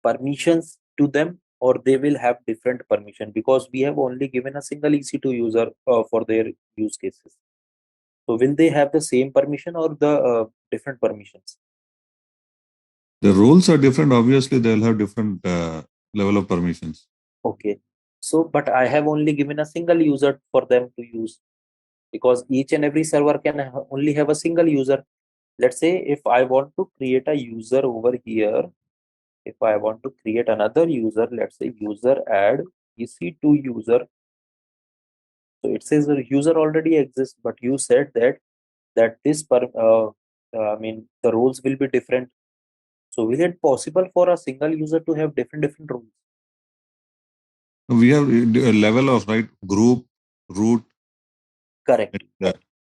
permissions to them, or they will have different permission, because we have only given a single EC2 user for their use cases. So will they have the same permission or the different permissions? The rules are different. Obviously, they'll have different level of permissions. Okay. So, but I have only given a single user for them to use, because each and every server can only have a single user. Let's say if I want to create a user over here, if I want to create another user, let's say user add EC2 user. So it says the user already exists, but you said that this I mean the rules will be different. So will it possible for a single user to have different rules? We have a level of group, root. Correct. Yeah.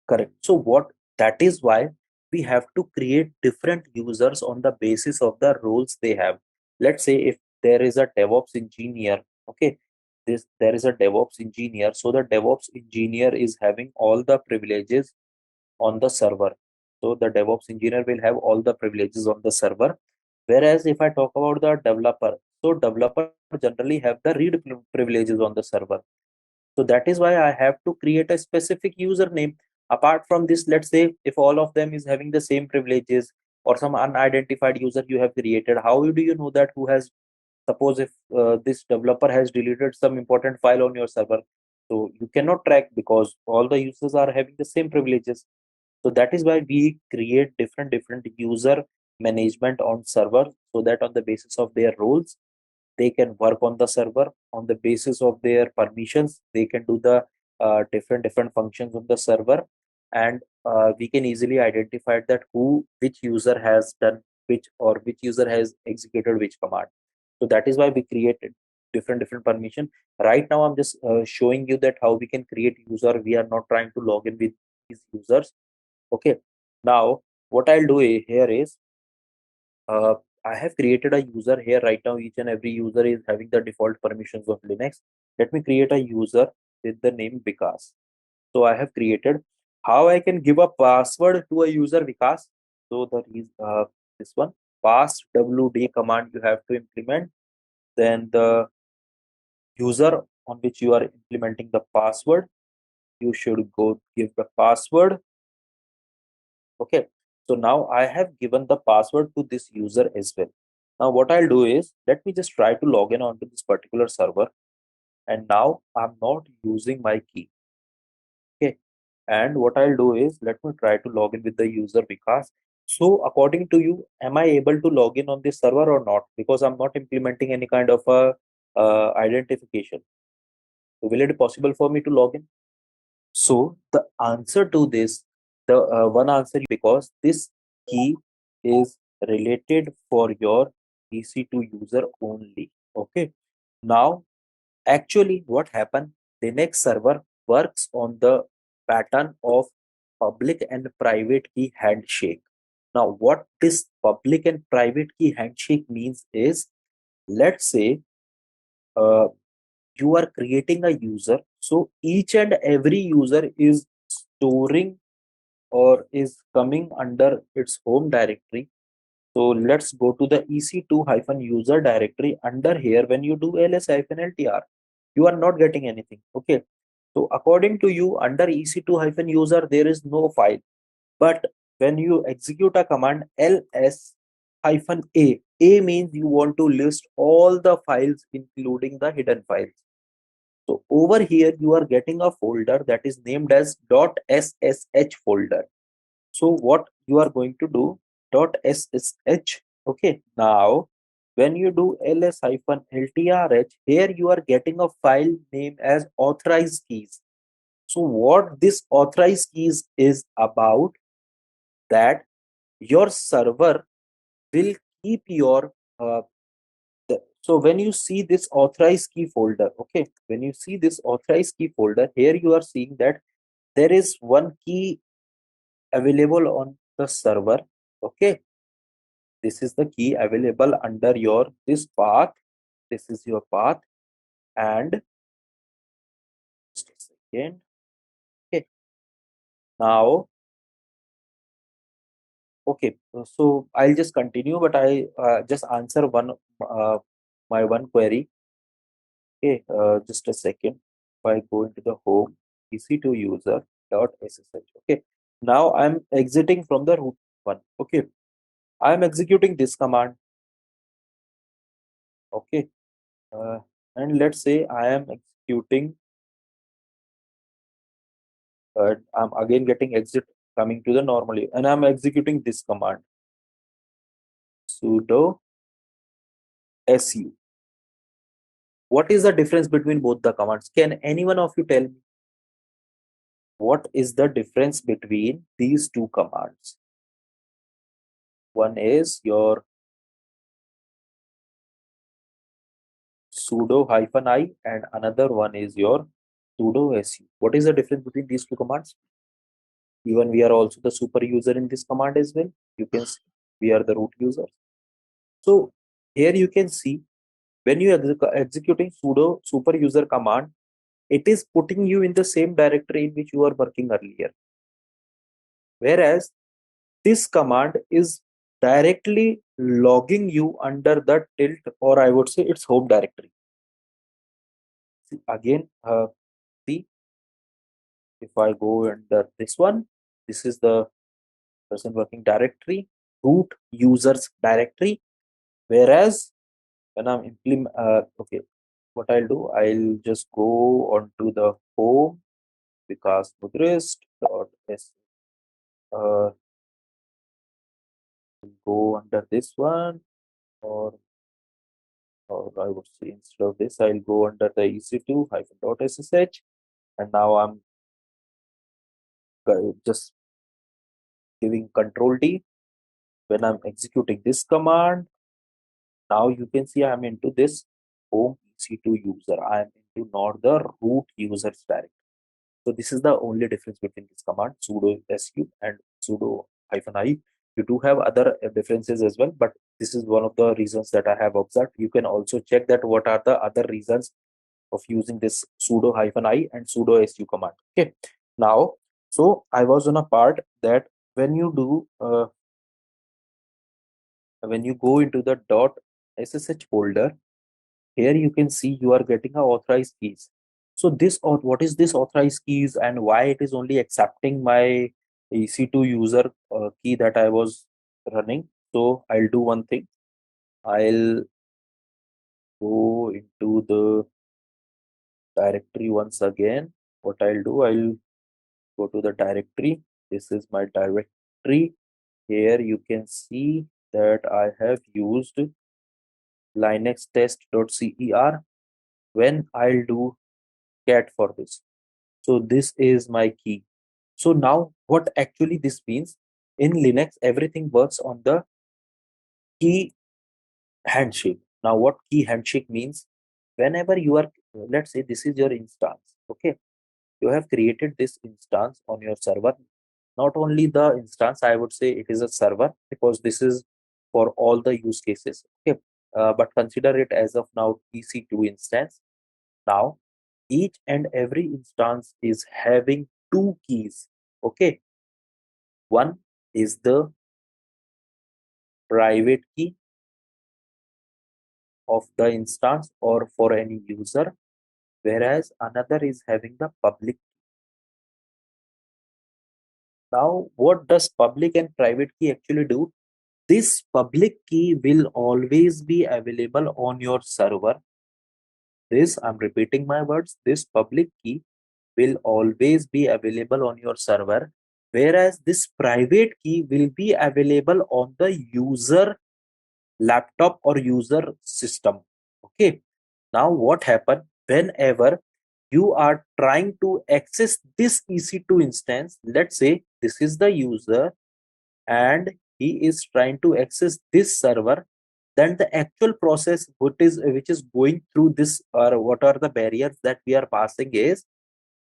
Correct. So that is why we have to create different users on the basis of the roles they have. Let's say if there is a DevOps engineer, okay, there is a DevOps engineer. So the DevOps engineer is having all the privileges on the server. So the DevOps engineer will have all the privileges on the server. Whereas if I talk about the developer, so developer generally have the read privileges on the server. So that is why I have to create a specific username. Apart from this, let's say if all of them is having the same privileges or some unidentified user you have created, how do you know that who has, suppose if this developer has deleted some important file on your server, so you cannot track because all the users are having the same privileges. So that is why we create different user management on server, so that on the basis of their roles they can work on the server. On the basis of their permissions they can do the different functions on the server. And we can easily identify that who, which user has done which, or which user has executed which command. So that is why we created different permission. Right now I'm just showing you that how we can create user. We are not trying to log in with these users. Okay, now what I'll do here is uh, I have created a user here. Right now each and every user is having the default permissions of Linux. Let me create a user with the name Vikas. So I have created. How I can give a password to a user, Vikas? So that is this one, pass wd command you have to implement. Then the user on which you are implementing the password, you should go give the password. Okay, so now I have given the password to this user as well. Now what I'll do is, let me just try to log in onto this particular server, and now I'm not using my key. Okay, and what I'll do is, let me try to log in with the user Vikas. So according to you, am I able to log in on this server or not? Because I'm not implementing any kind of a identification. So will it be possible for me to log in? So the answer to this, the one answer, because this key is related for your EC2 user only. Okay. Now, actually, what happened? Linux server works on the pattern of public and private key handshake. Now, what this public and private key handshake means is, let's say uh, you are creating a user. So each and every user is storing or is coming under its home directory. So let's go to the ec2-user directory. Under here, when you do ls-ltr, you are not getting anything. Okay. So according to you, under ec2-user, there is no file. But when you execute a command ls-a, a means you want to list all the files, including the hidden files. So over here, you are getting a folder that is named as .ssh folder. So what you are going to do, .ssh. Okay, now when you do ls-ltrh, here you are getting a file name as authorized keys. So what this authorized keys is about, that your server will keep your so when you see this authorized key folder, okay, when you see this authorized key folder, here you are seeing that there is one key available on the server. Okay, this is the key available under your this path. This is your path, and just a second. Okay, now okay, so I'll just continue, but I just answer one my one query. Okay, just a second. If I go into the home EC2 user dot ssh. Okay, now I'm exiting from the root one. Okay, I'm executing this command. Okay, and let's say I am executing. I'm again getting exit, coming to the normally, and I'm executing this command sudo su. What is the difference between both the commands? Can anyone of you tell me what is the difference between these two commands? One is your sudo -i and another one is your sudo su. What is the difference between these two commands? Even we are also the super user in this command as well. You can see we are the root user. So here you can see, when you executing sudo super user command, it is putting you in the same directory in which you were working earlier. Whereas this command is directly logging you under the tilt, or I would say its home directory. Again, see, if I go under this one, this is the person working directory, root users directory. Whereas when I'm okay, what I'll do, I'll just go onto the home because Budrist.s. Go under this one, or I would say instead of this, I'll go under the EC2 -.ssh, and now I'm just giving Control D. When I'm executing this command, now you can see I'm into this home EC2 user. I'm into not the root users directory. So this is the only difference between this command, sudo su and sudo -i. You do have other differences as well, but this is one of the reasons that I have observed. You can also check that what are the other reasons of using this sudo -i and sudo su command. Okay, now, so I was on a part that when you do when you go into the .ssh folder, here you can see you are getting a authorized keys. So this, or what is this authorized keys and why it is only accepting my EC2 user key that I was running. So I'll do one thing. I'll go into the directory once again. What I'll do, I'll go to the directory. This is my directory. Here you can see that I have used linux test.cer when I'll do cat for this. So this is my key. So now what actually this means, in Linux, everything works on the key handshake. Now what key handshake means, whenever you are, let's say this is your instance, okay, you have created this instance on your server. Not only the instance, I would say it is a server because this is for all the use cases, okay, but consider it as of now EC2 instance. Now each and every instance is having two keys, okay. One is the private key of the instance or for any user, whereas another is having the public. Now what does public and private key actually do? This public key will always be available on your server. This, I'm repeating my words, this public key will always be available on your server, whereas this private key will be available on the user laptop or user system. Okay, now what happened, whenever you are trying to access this EC2 instance, let's say this is the user and he is trying to access this server, then the actual process which is going through this, or what are the barriers that we are passing, is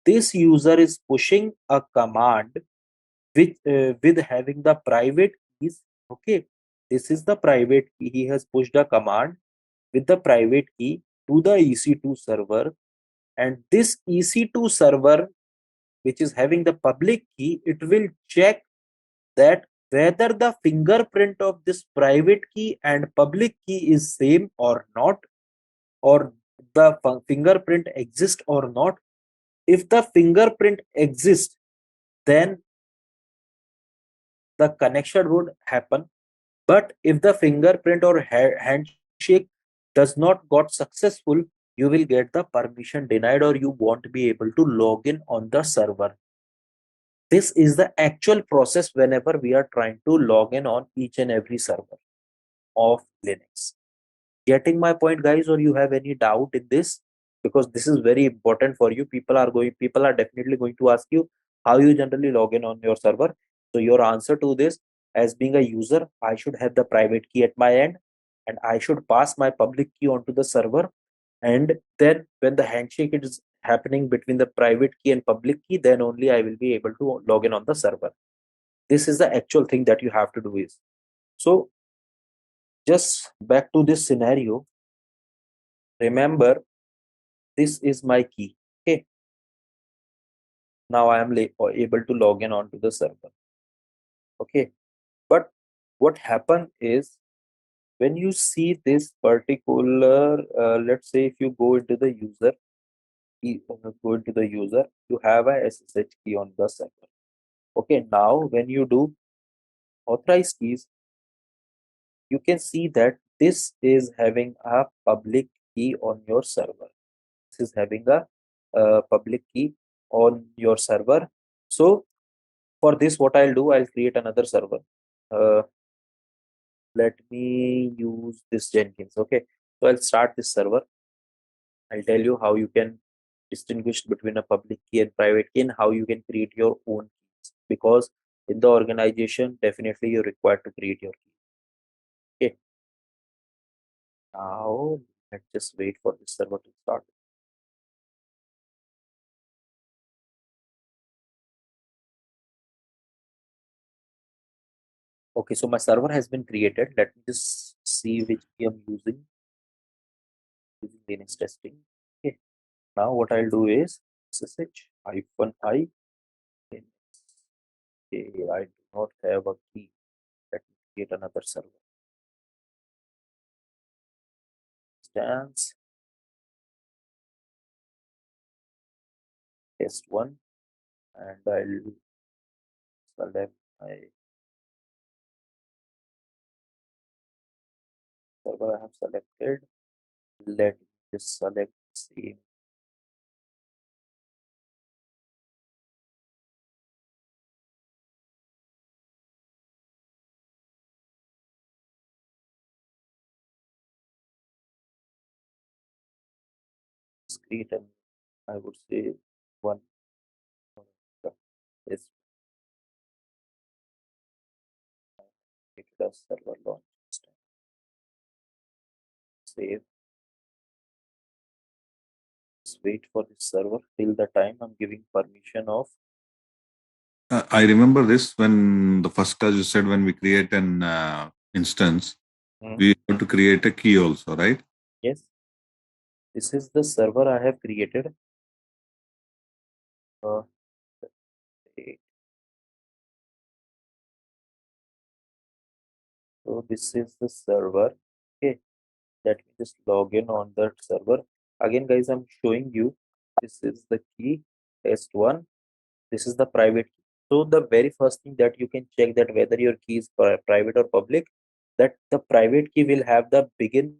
this user is pushing a command with having the private keys. Okay, this is the private key. He has pushed a command with the private key to the EC2 server, and this EC2 server, which is having the public key, it will check that whether the fingerprint of this private key and public key is same or not, or the fingerprint exists or not. If the fingerprint exists, then the connection would happen. But if the fingerprint or handshake does not got successful, you will get the permission denied or you won't be able to log in on the server. This is the actual process whenever we are trying to log in on each and every server of Linux. Getting my point, guys, or you have any doubt in this? Because this is very important for you. People are definitely going to ask you how you generally log in on your server. So your answer to this, as being a user, I should have the private key at my end and I should pass my public key onto the server. And then when the handshake is happening between the private key and public key, then only I will be able to log in on the server. This is the actual thing that you have to do is. So just back to this scenario, remember this is my key. Okay, now I am able to log in onto the server. Okay, But what happened is when you see this particular, let's say if you go into the user, you have a SSH key on the server. Okay, now when you do authorize keys, you can see that this is having a public key on your server. This is having a public key on your server. So for this, what I'll do, I'll create another server. Let me use this Jenkins. Okay, so I'll start this server. I'll tell you how you can distinguish between a public key and private key and how you can create your own keys, because in the organization definitely you're required to create your key. Okay, now let's just wait for this server to start. Okay, so my server has been created. Let me just see which key I'm using Linux testing. Okay, now what I'll do is ssh -i. Okay, I do not have a key. Let me create another server. Instance test one, and I'll select my server I have selected. Let me just select the same. Create, and I would say one is created a server launch. Save. Just wait for this server till the time I'm giving permission of. I remember this when the first class you said when we create an instance, we have to create a key also, right? Yes, this is the server I have created. Okay. So this is the server. Okay, let me just log in on that server. Again, guys, I'm showing you this is the key test one. This is the private key. So the very first thing that you can check that whether your key is private or public, that the private key will have the begin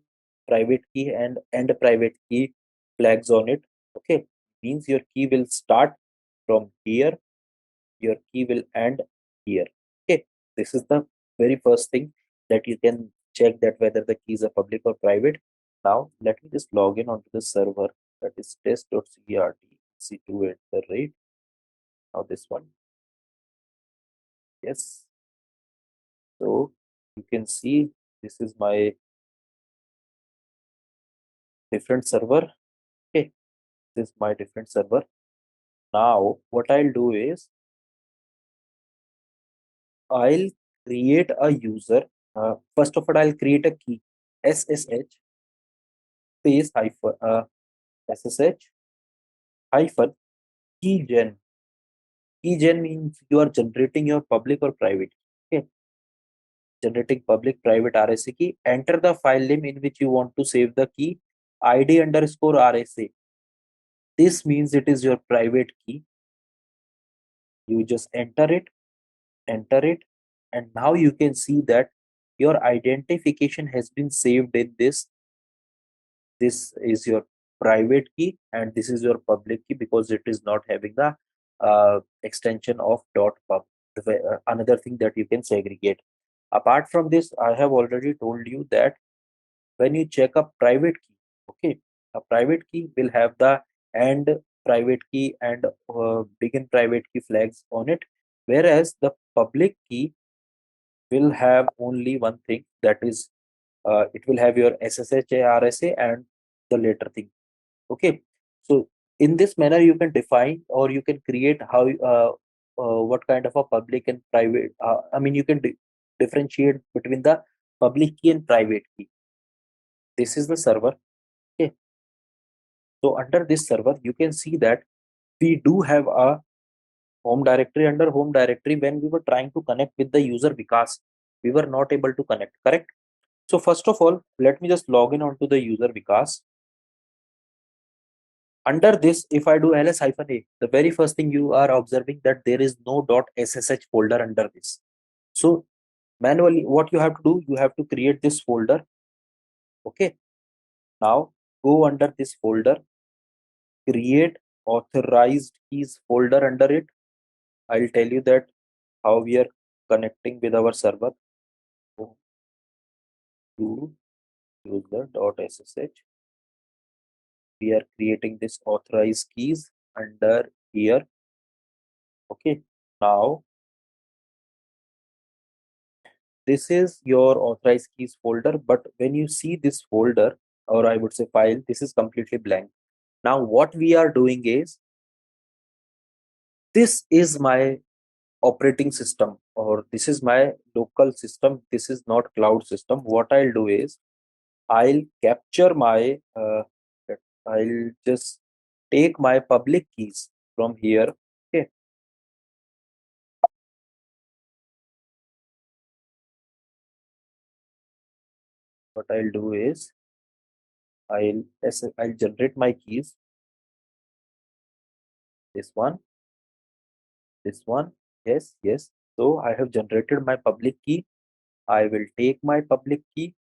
private key and end private key flags on it. Okay, means your key will start from here, your key will end here. Okay, this is the very first thing that you can check that whether the keys are public or private. Now let me just log in onto the server, that is test.crt EC2 at the rate. Now this one. Yes, so you can see this is my different server. Okay, this is my different server. Now what I'll do is I'll create a user. First of all, I'll create a key SSH space hyphen SSH hyphen keygen. Keygen means you are generating your public or private. Okay, generating public private RSA key. Enter the file name in which you want to save the key ID underscore RSA. This means it is your private key. You just enter it, and now you can see that your identification has been saved in this. This is your private key and this is your public key because it is not having the extension of .pub. Another thing that you can segregate. Apart from this, I have already told you that when you check a private key, okay, a private key will have the end private key and begin private key flags on it, whereas the public key will have only one thing, that is it will have your SSH RSA and the later thing. Okay, so in this manner you can define or you can create how what kind of a public and private I mean you can differentiate between the public key and private key. This is the server. Okay, so under this server you can see that we do have a home directory. Under home directory, when we were trying to connect with the user Vikas, we were not able to connect, correct? So first of all, let me just log in onto the user Vikas. Under this, if I do ls-a, the very first thing you are observing that there is no .ssh folder under this. So manually, what you have to do, you have to create this folder. Okay. Now go under this folder, create authorized keys folder under it. I'll tell you that how we are connecting with our server. Go to user.ssh. We are creating this authorized keys under here. Okay. Now this is your authorized keys folder, but when you see this folder, or I would say file, this is completely blank. Now what we are doing is, this is my operating system, or this is my local system, this is not cloud system. What I'll do is, I'll capture my I'll just take my public keys from here. Okay. What I'll do is, I'll generate my keys. This one, yes. So I have generated my public key. I will take my public key,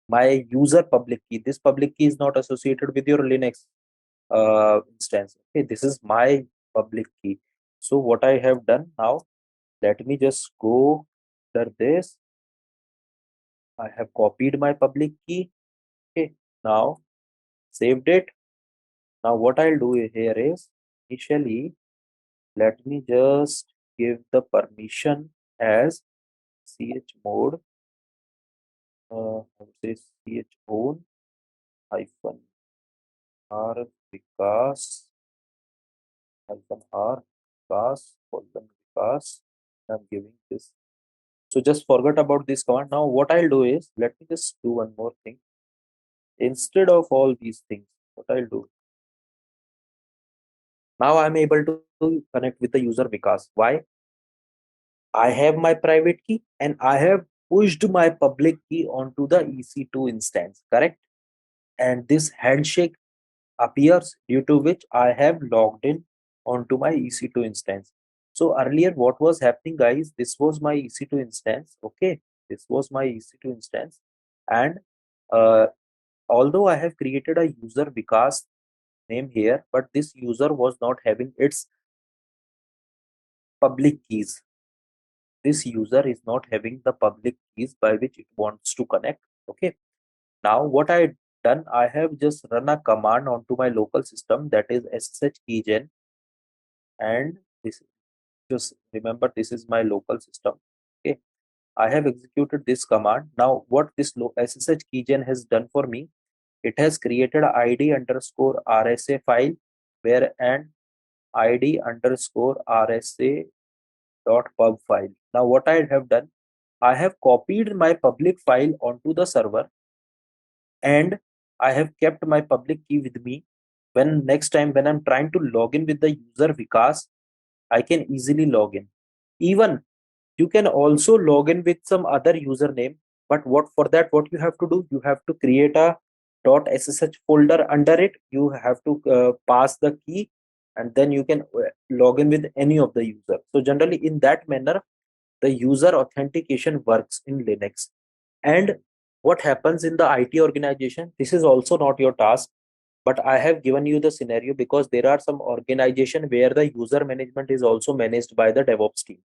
my user public key. This public key is not associated with your Linux instance. Okay, this is my public key. So what I have done now, let me just go under this. I have copied my public key. Okay, now saved it. Now what I'll do here is, initially, let me just give the permission as chmod, I would say chown hyphen r vikas hyphen r vikas colon vikas. I'm giving this. So just forget about this command. Now what I'll do is, let me just do one more thing. Instead of all these things, what I'll do, now I'm able to connect with the user Vikas. Why? I have my private key and I have pushed my public key onto the EC2 instance, correct? And this handshake appears, due to which I have logged in onto my EC2 instance. So earlier what was happening, guys, this was my EC2 instance. Okay, this was my EC2 instance, and uh, although I have created a user Vikas name here, but this user was not having its public keys. This user is not having the public keys by which it wants to connect. Okay, now what I done, I have just run a command onto my local system, that is ssh keygen, and this, just remember, this is my local system. Okay, I have executed this command. Now what this ssh keygen has done for me, it has created a id underscore rsa file, where an id underscore rsa dot pub file. Now what I have done, I have copied my public file onto the server, and I have kept my public key with me. When next time when I'm trying to log in with the user Vikas, I can easily log in. Even you can also log in with some other username, but what for that, what you have to do, you have to create a .ssh folder under it. You have to pass the key, and then you can log in with any of the user. So generally in that manner, the user authentication works in Linux. And what happens in the IT organization, this is also not your task, but I have given you the scenario because there are some organization where the user management is also managed by the DevOps team.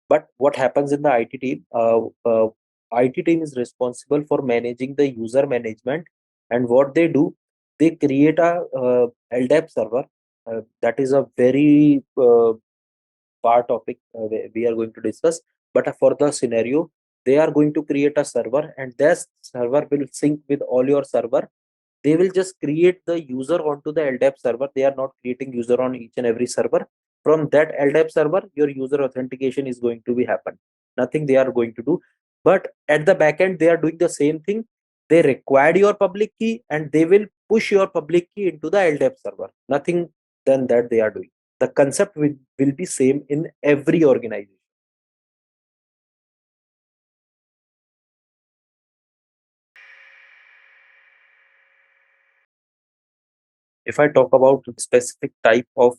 But what happens in the IT team, IT team is responsible for managing the user management, and what they do, they create a LDAP server. That is a very far topic we are going to discuss, but for the scenario, they are going to create a server, and this server will sync with all your server. They will just create the user onto the LDAP server. They are not creating user on each and every server. From that LDAP server, your user authentication is going to be happen. Nothing they are going to do, but at the backend they are doing the same thing. They require your public key and they will push your public key into the LDAP server. Nothing than that they are doing. The concept will be same in every organization. if I talk about specific type of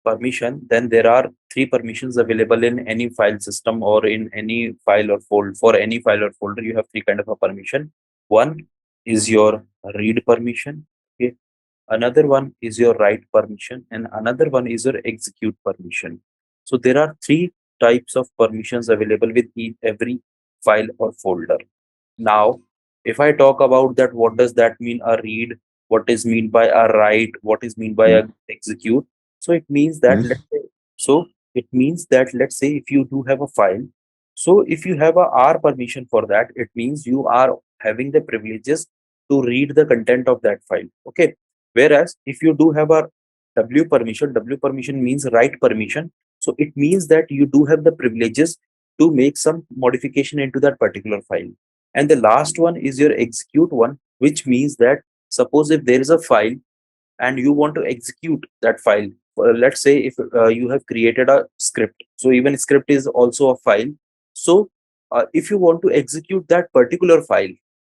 permission, then there are three permissions available in any file system or in any file or folder. For any file or folder, you have three kind of a permission. One is your read permission. Okay. Another one is your write permission, and another one is your execute permission. So there are three types of permissions available with every file or folder. Now, if I talk about that, what does that mean a read? What is mean by a write? What is mean by a execute? So it means that Yes. let's say if you do have a file, so if you have a R permission for that, it means you are having the privileges to read the content of that file. Okay. Whereas if you do have a W permission means write permission. So it means that you do have the privileges to make some modification into that particular file. And the last one is your execute one, which means that suppose if there is a file and you want to execute that file, let's say if you have created a script, so even script is also a file. So if you want to execute that particular file,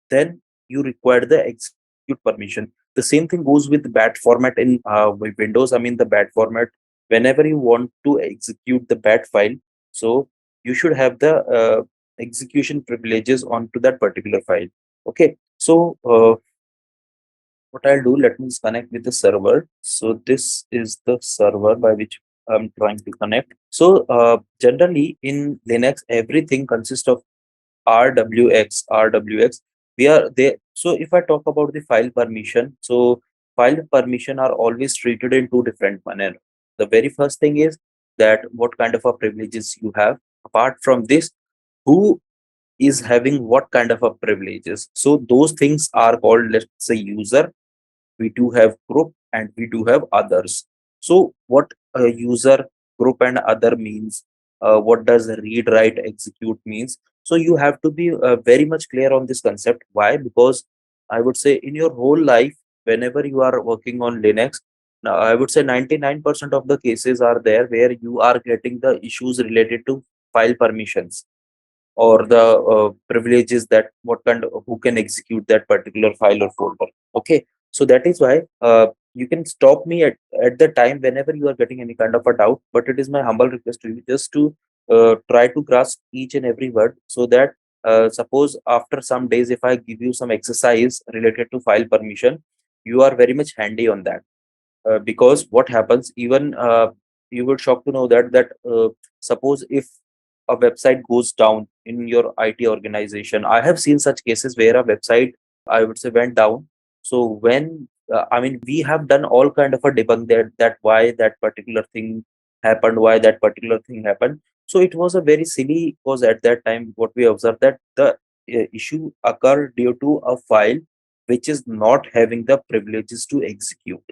then you require the execute permission. The same thing goes with bat format in with Windows. I mean the bat format. Whenever you want to execute the bat file, so you should have the execution privileges onto that particular file. Okay, so what I'll do, let me connect with the server. So this is the server by which I'm trying to connect. So generally in Linux, everything consists of RWX. We are there. So if I talk about the file permission, so file permission are always treated in two different manner. The very first thing is that what kind of a privileges you have. Apart from this, who is having what kind of a privileges. So those things are called, let's say, user. We do have group and we do have others. So what a user, group and other means, what does read, write, execute means. So you have to be very much clear on this concept. Why? Because I would say in your whole life, whenever you are working on Linux, now I would say 99% of the cases are there where you are getting the issues related to file permissions or the privileges, that what kind of, who can execute that particular file or folder. Okay, so that is why you can stop me at the time whenever you are getting any kind of a doubt, but it is my humble request to you just to try to grasp each and every word, so that suppose after some days if I give you some exercise related to file permission, you are very much handy on that. Because what happens, even you would shock to know that suppose if a website goes down in your IT organization, I have seen such cases where a website, I would say, went down. So when I mean we have done all kind of a debug that why that particular thing happened, why that particular thing happened. So it was a very silly cause at that time. What we observed, that the issue occurred due to a file which is not having the privileges to execute.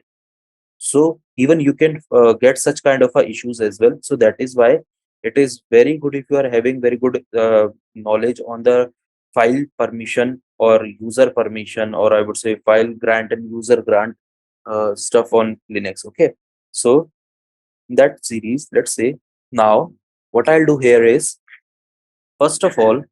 So even you can get such kind of issues as well. So that is why it is very good if you are having very good knowledge on the file permission or user permission, or I would say file grant and user grant stuff on Linux. Okay, so in that series, let's say, now what I'll do here is, first of all,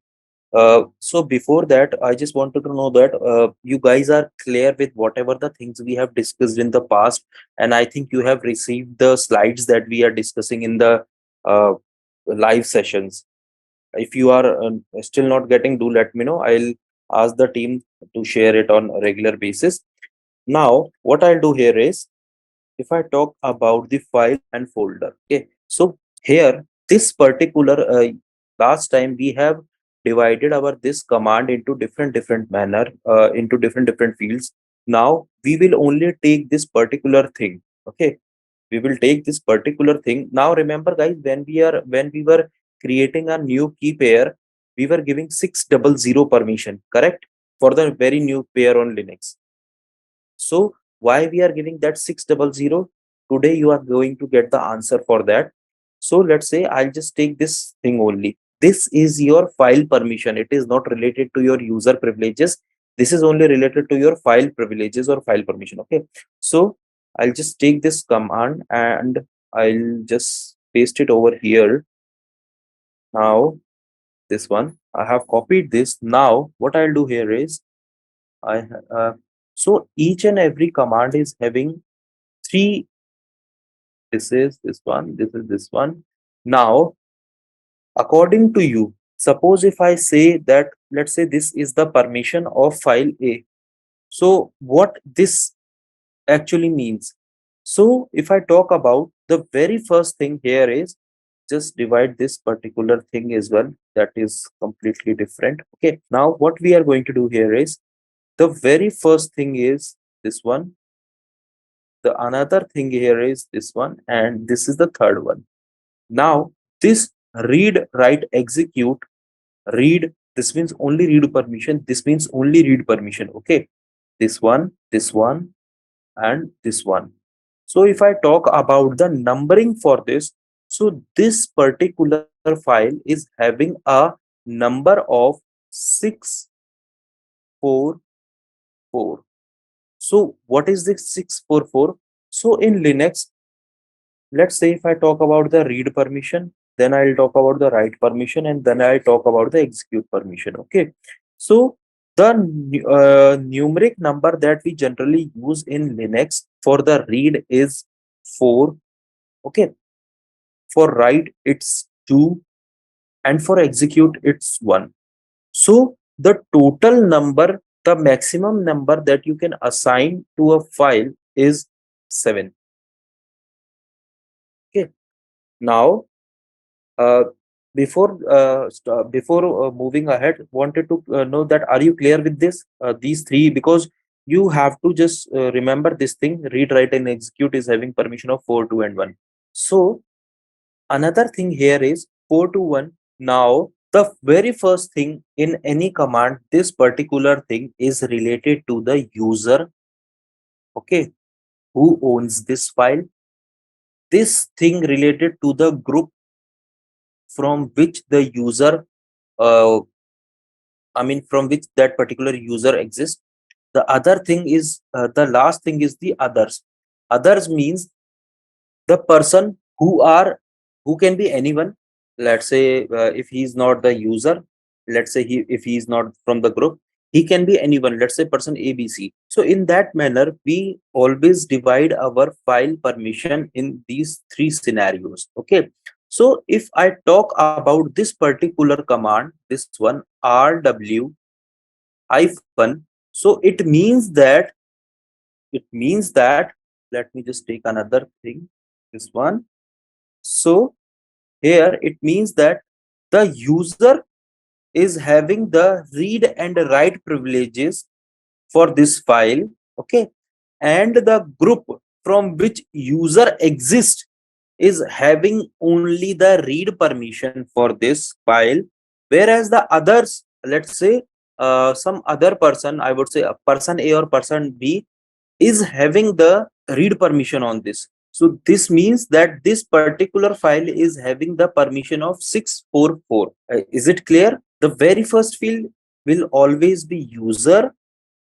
so before that, I just wanted to know that you guys are clear with whatever the things we have discussed in the past, and I think you have received the slides that we are discussing in the uh, live sessions. If you are still not getting, do let me know. I'll ask the team to share it on a regular basis. Now, what I'll do here is, if I talk about the file and folder, okay, so here this particular last time we have divided our this command into different manner, into different fields. Now we will only take this particular thing. Okay, we will take this particular thing. Now remember guys, when we were creating a new key pair, we were giving 600 permission, correct, for the very new pair on Linux. So why we are giving that 600? Today you are going to get the answer for that. So let's say I'll just take this thing only. This is your file permission. It is not related to your user privileges. This is only related to your file privileges or file permission. Okay. So I'll just take this command and I'll just paste it over here. Now this one, I have copied this. Now what I'll do here is I So each and every command is having three. This is this one, this is this one. Now, according to you, suppose if I say that, let's say this is the permission of file A. So what this actually means? So if I talk about the very first thing here is just divide this particular thing as well. That is completely different. Okay. Now what we are going to do here is the very first thing is this one. The another thing here is this one, and this is the third one. Now this read, write, execute, read, this means only read permission, this means only read permission. Okay, this one, and this one. So if I talk about the numbering for this, so this particular file is having a number of 644. So what is this 644? So in Linux, let's say if I talk about the read permission, then I'll talk about the write permission, and then I'll talk about the execute permission. Okay. So the numeric number that we generally use in Linux for the read is 4. Okay. For write, it's 2. And for execute, it's 1. So the total number, the maximum number that you can assign to a file is 7. Okay. Now, uh, before moving ahead, wanted to know that are you clear with this these three, because you have to just remember this thing: read, write, and execute is having permission of 4, 2, and 1. So another thing here is 4 to 1. Now the very first thing in any command, this particular thing is related to the user. Okay, who owns this file? This thing related to the group from which the user uh, from which that particular user exists. The other thing is the last thing is the others. Others means the person who can be anyone. Let's say if he is not the user, let's say if he is not from the group, he can be anyone. Let's say person ABC. So in that manner, we always divide our file permission in these three scenarios. Okay. So if I talk about this particular command, this one rw hyphen, so it means that let me just take another thing, this one. So here it means that the user is having the read and write privileges for this file. Okay, and the group from which user exists is having only the read permission for this file, whereas the others, let's say some other person, I would say a person A or person B, is having the read permission on this. So this means that this particular file is having the permission of 644. Is it clear? The very first field will always be user,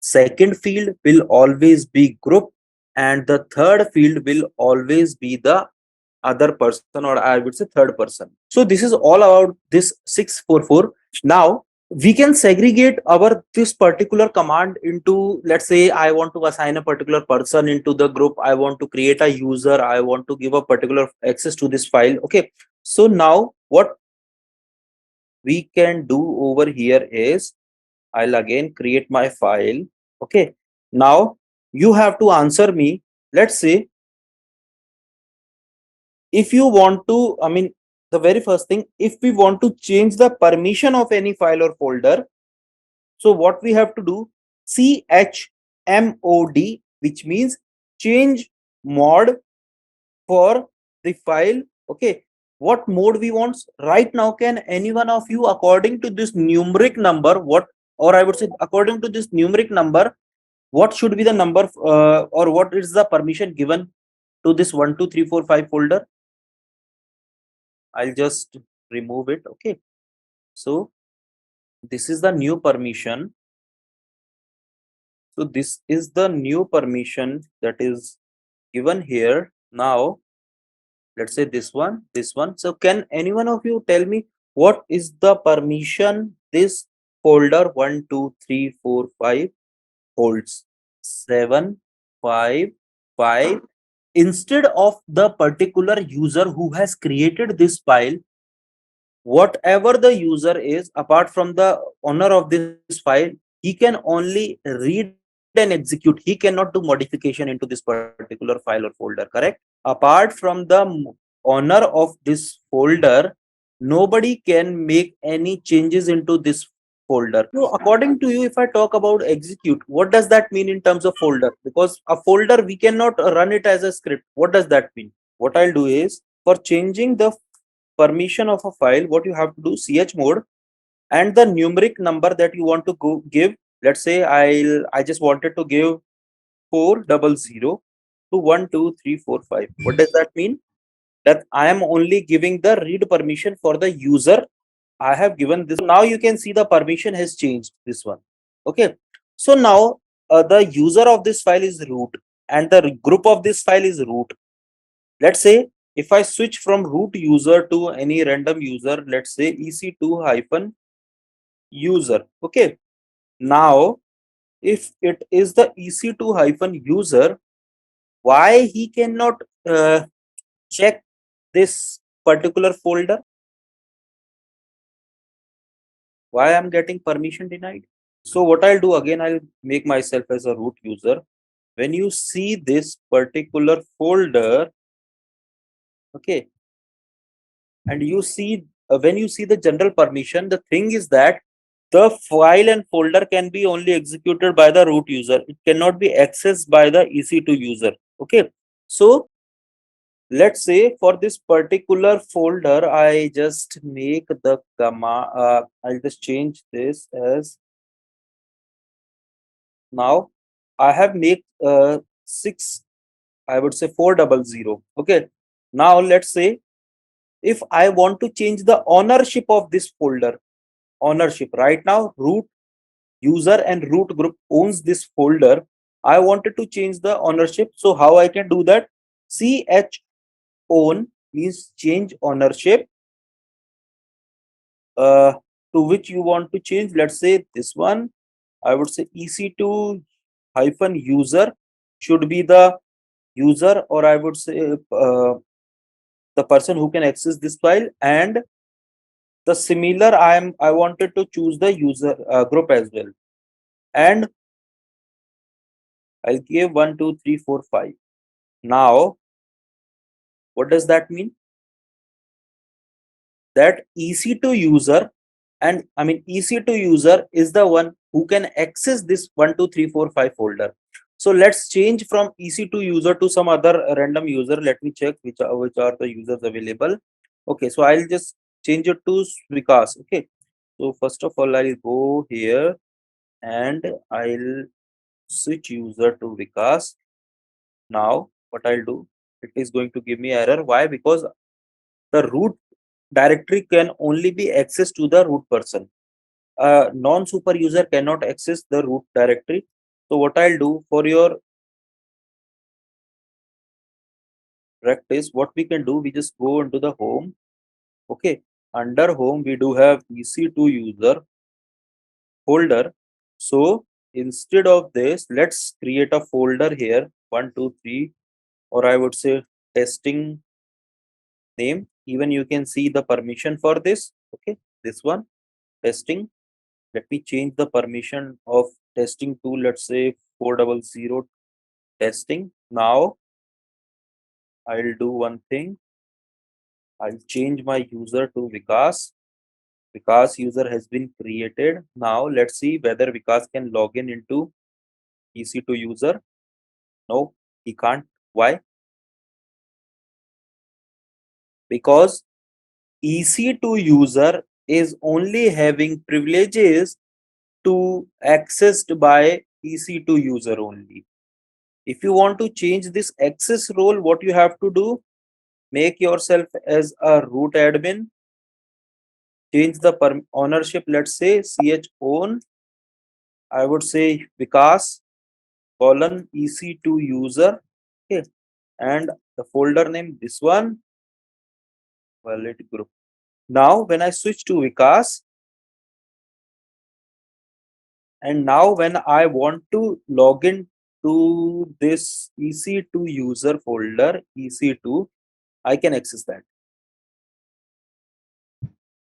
second field will always be group, and the third field will always be the other person, or I would say third person. So this is all about this 644. Now we can segregate our this particular command into, let's say I want to assign a particular person into the group, I want to create a user, I want to give a particular access to this file. Okay, so now what we can do over here is I'll again create my file. Okay, now you have to answer me. Let's say if you want to, the very first thing, if we want to change the permission of any file or folder, so what we have to do, chmod, which means change mod for the file. Okay, what mode we want right now? Can any one of you, according to this numeric number, what, or I would say according to this numeric number, what should be the number or what is the permission given to this 1 2 3 4 5 folder? I'll just remove it. Okay, so this is the new permission. So this is the new permission that is given here. Now let's say this one. So can any one of you tell me what is the permission this folder 1 2 3 4 5 holds? 755. Instead of the particular user who has created this file, whatever the user is, apart from the owner of this file, he can only read and execute. He cannot do modification into this particular file or folder, correct? Apart from the owner of this folder, nobody can make any changes into this folder. So according to you, if I talk about execute, what does that mean in terms of folder? Because a folder, we cannot run it as a script. What does that mean? What I'll do is, for changing the permission of a file, what you have to do, chmod, and the numeric number that you want to go give. Let's say I just wanted to give 400 to 12345. What does that mean? That I am only giving the read permission for the user. I have given this. Now you can see the permission has changed, this one. Okay. So now the user of this file is root and the group of this file is root. Let's say if I switch from root user to any random user, let's say EC2 hyphen user. Okay. Now, if it is the EC2 hyphen user, why he cannot check this particular folder? Why I'm getting permission denied? So what I'll do again, I'll make myself as a root user. When you see this particular folder, okay, and you see when you see the general permission, the thing is that the file and folder can be only executed by the root user. It cannot be accessed by the EC2 user. Okay. So let's say for this particular folder, I just make the command. I'll just change this as, now I have made 6, I would say 400. Okay. Now let's say if I want to change the ownership of this folder, ownership, right now root user and root group owns this folder. I wanted to change the ownership. So how I can do that? Ch own means change ownership to which you want to change. Let's say this one. I would say EC2 hyphen user should be the user, or I would say the person who can access this file, and the similar I wanted to choose the user group as well, and I'll give 1 2 3 4 5. Now what does that mean? That EC2 user, and I mean EC2 user is the one who can access this 1 2 3 4 5 folder. So let's change from EC2 user to some other random user. Let me check which are the users available. Okay, so I'll just change it to Vikas. Okay, so first of all I'll go here and I'll switch user to Vikas. Now what I'll do, it is going to give me error. Why? Because the root directory can only be accessed to the root person. A non-super user cannot access the root directory. So what I'll do, for your practice, what we can do, we just go into the home. Okay, under home we do have EC2 user folder. So instead of this, let's create a folder here, 1 2 3, or I would say testing name. Even you can see the permission for this. Okay, this one, testing. Let me change the permission of testing to, let's say, 400 testing. Now I'll do one thing. I'll change my user to Vikas. Vikas user has been created. Now let's see whether Vikas can log in into EC2 user. No, he can't. Why? Because EC2 user is only having privileges to accessed by EC2 user only. If you want to change this access role, what you have to do, make yourself as a root admin, change the ownership, let's say ch own, I would say Vikas colon EC2 user. Okay, and the folder name, this one, valid group. Now when I switch to Vikas, and now when I want to log in to this EC2 user folder, EC2, I can access that.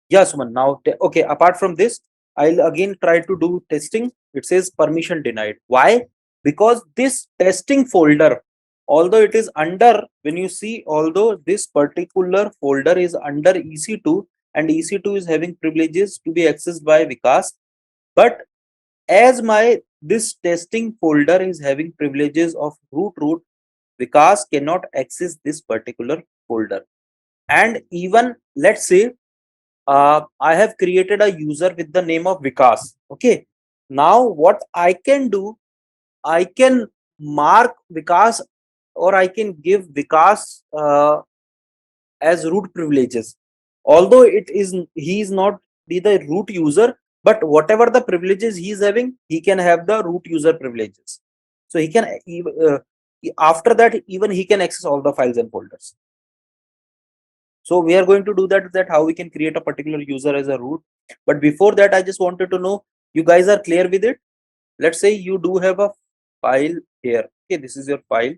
Yeah, Suman. Now, okay, apart from this, I'll again try to do testing. It says permission denied. Why? Because this testing folder, although it is under, when you see, although this particular folder is under EC2 and EC2 is having privileges to be accessed by Vikas, but as this testing folder is having privileges of root, Vikas cannot access this particular folder. And even let's say I have created a user with the name of Vikas. Okay. Now what I can do, I can mark Vikas, or I can give Vikas as root privileges. Although he is not the root user, but whatever the privileges he is having, he can have the root user privileges. So he can after that, even he can access all the files and folders. So we are going to do that how we can create a particular user as a root. But before that, I just wanted to know, you guys are clear with it? Let's say you do have a file here. Okay, this is your file,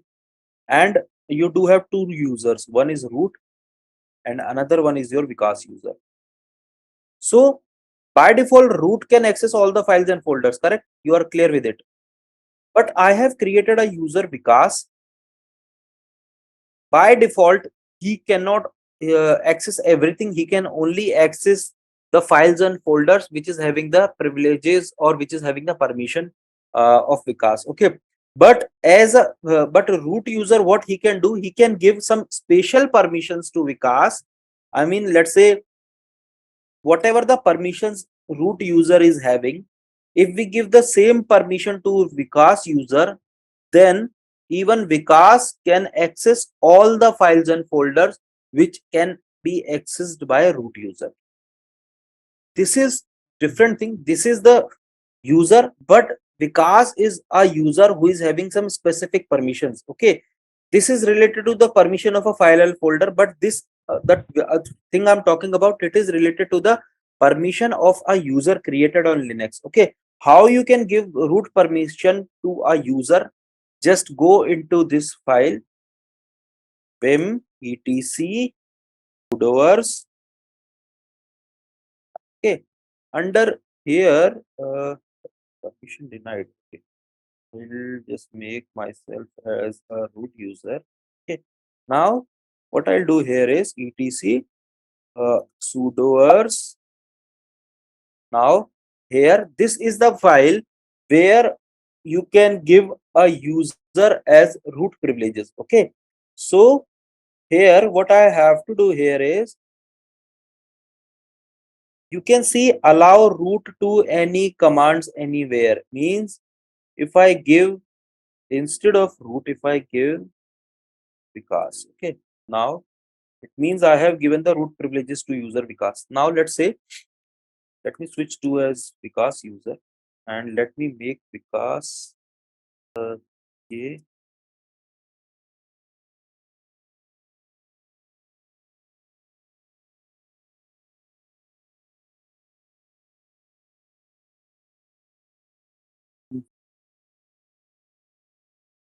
and you do have two users. One is root and another one is your Vikas user. So by default, root can access all the files and folders, correct? You are clear with it. But I have created a user Vikas. By default, he cannot access everything. He can only access the files and folders which is having the privileges or which is having the permission of Vikas. Okay, but as a root user, what he can do, he can give some special permissions to Vikas. I mean, let's say whatever the permissions root user is having, if we give the same permission to Vikas user, then even Vikas can access all the files and folders which can be accessed by a root user. This is different thing. This is the user, but Vikas is a user who is having some specific permissions. Okay, this is related to the permission of a file and folder, but this thing I'm talking about, it is related to the permission of a user created on Linux. Okay, how you can give root permission to a user? Just go into this file, vim etc sudoers. Okay, under here, permission denied. Okay, I'll just make myself as a root user. Okay, now what I'll do here is etc sudoers. Now here, this is the file where you can give a user as root privileges. Okay, so here what I have to do here is, you can see allow root to any commands anywhere, means if I give, instead of root, if I give Vikas. Okay, now it means I have given the root privileges to user Vikas. Now let's say, let me switch to as Vikas user, and let me make Vikas a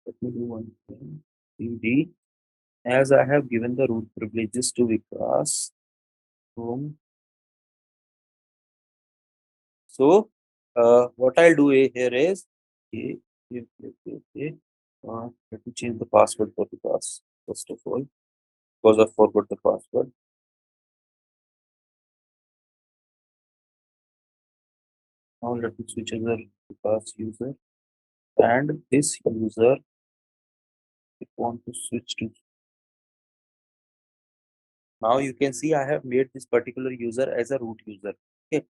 let me do one thing. cd, as I have given the root privileges to Vikas. So what I'll do here is, let me change the password for Vikas first of all, because I forgot the password. Now let me switch as a Vikas user, and this user, if I want to switch to, now you can see I have made this particular user as a root user. Okay,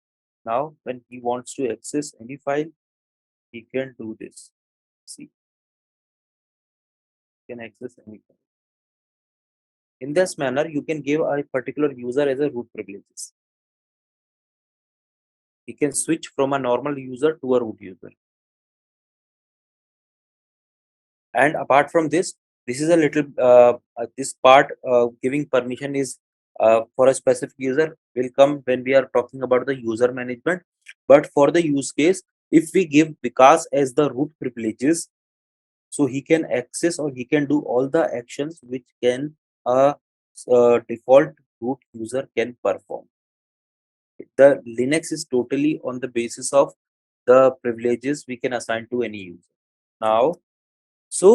now when he wants to access any file, he can do this. See, he can access any file. In this manner, you can give a particular user as a root privileges. He can switch from a normal user to a root user. And apart from this is a little this part, giving permission is for a specific user will come when we are talking about the user management. But for the use case, if we give Vikas as the root privileges, so he can access or he can do all the actions which can a default root user can perform. The Linux is totally on the basis of the privileges we can assign to any user. Now, so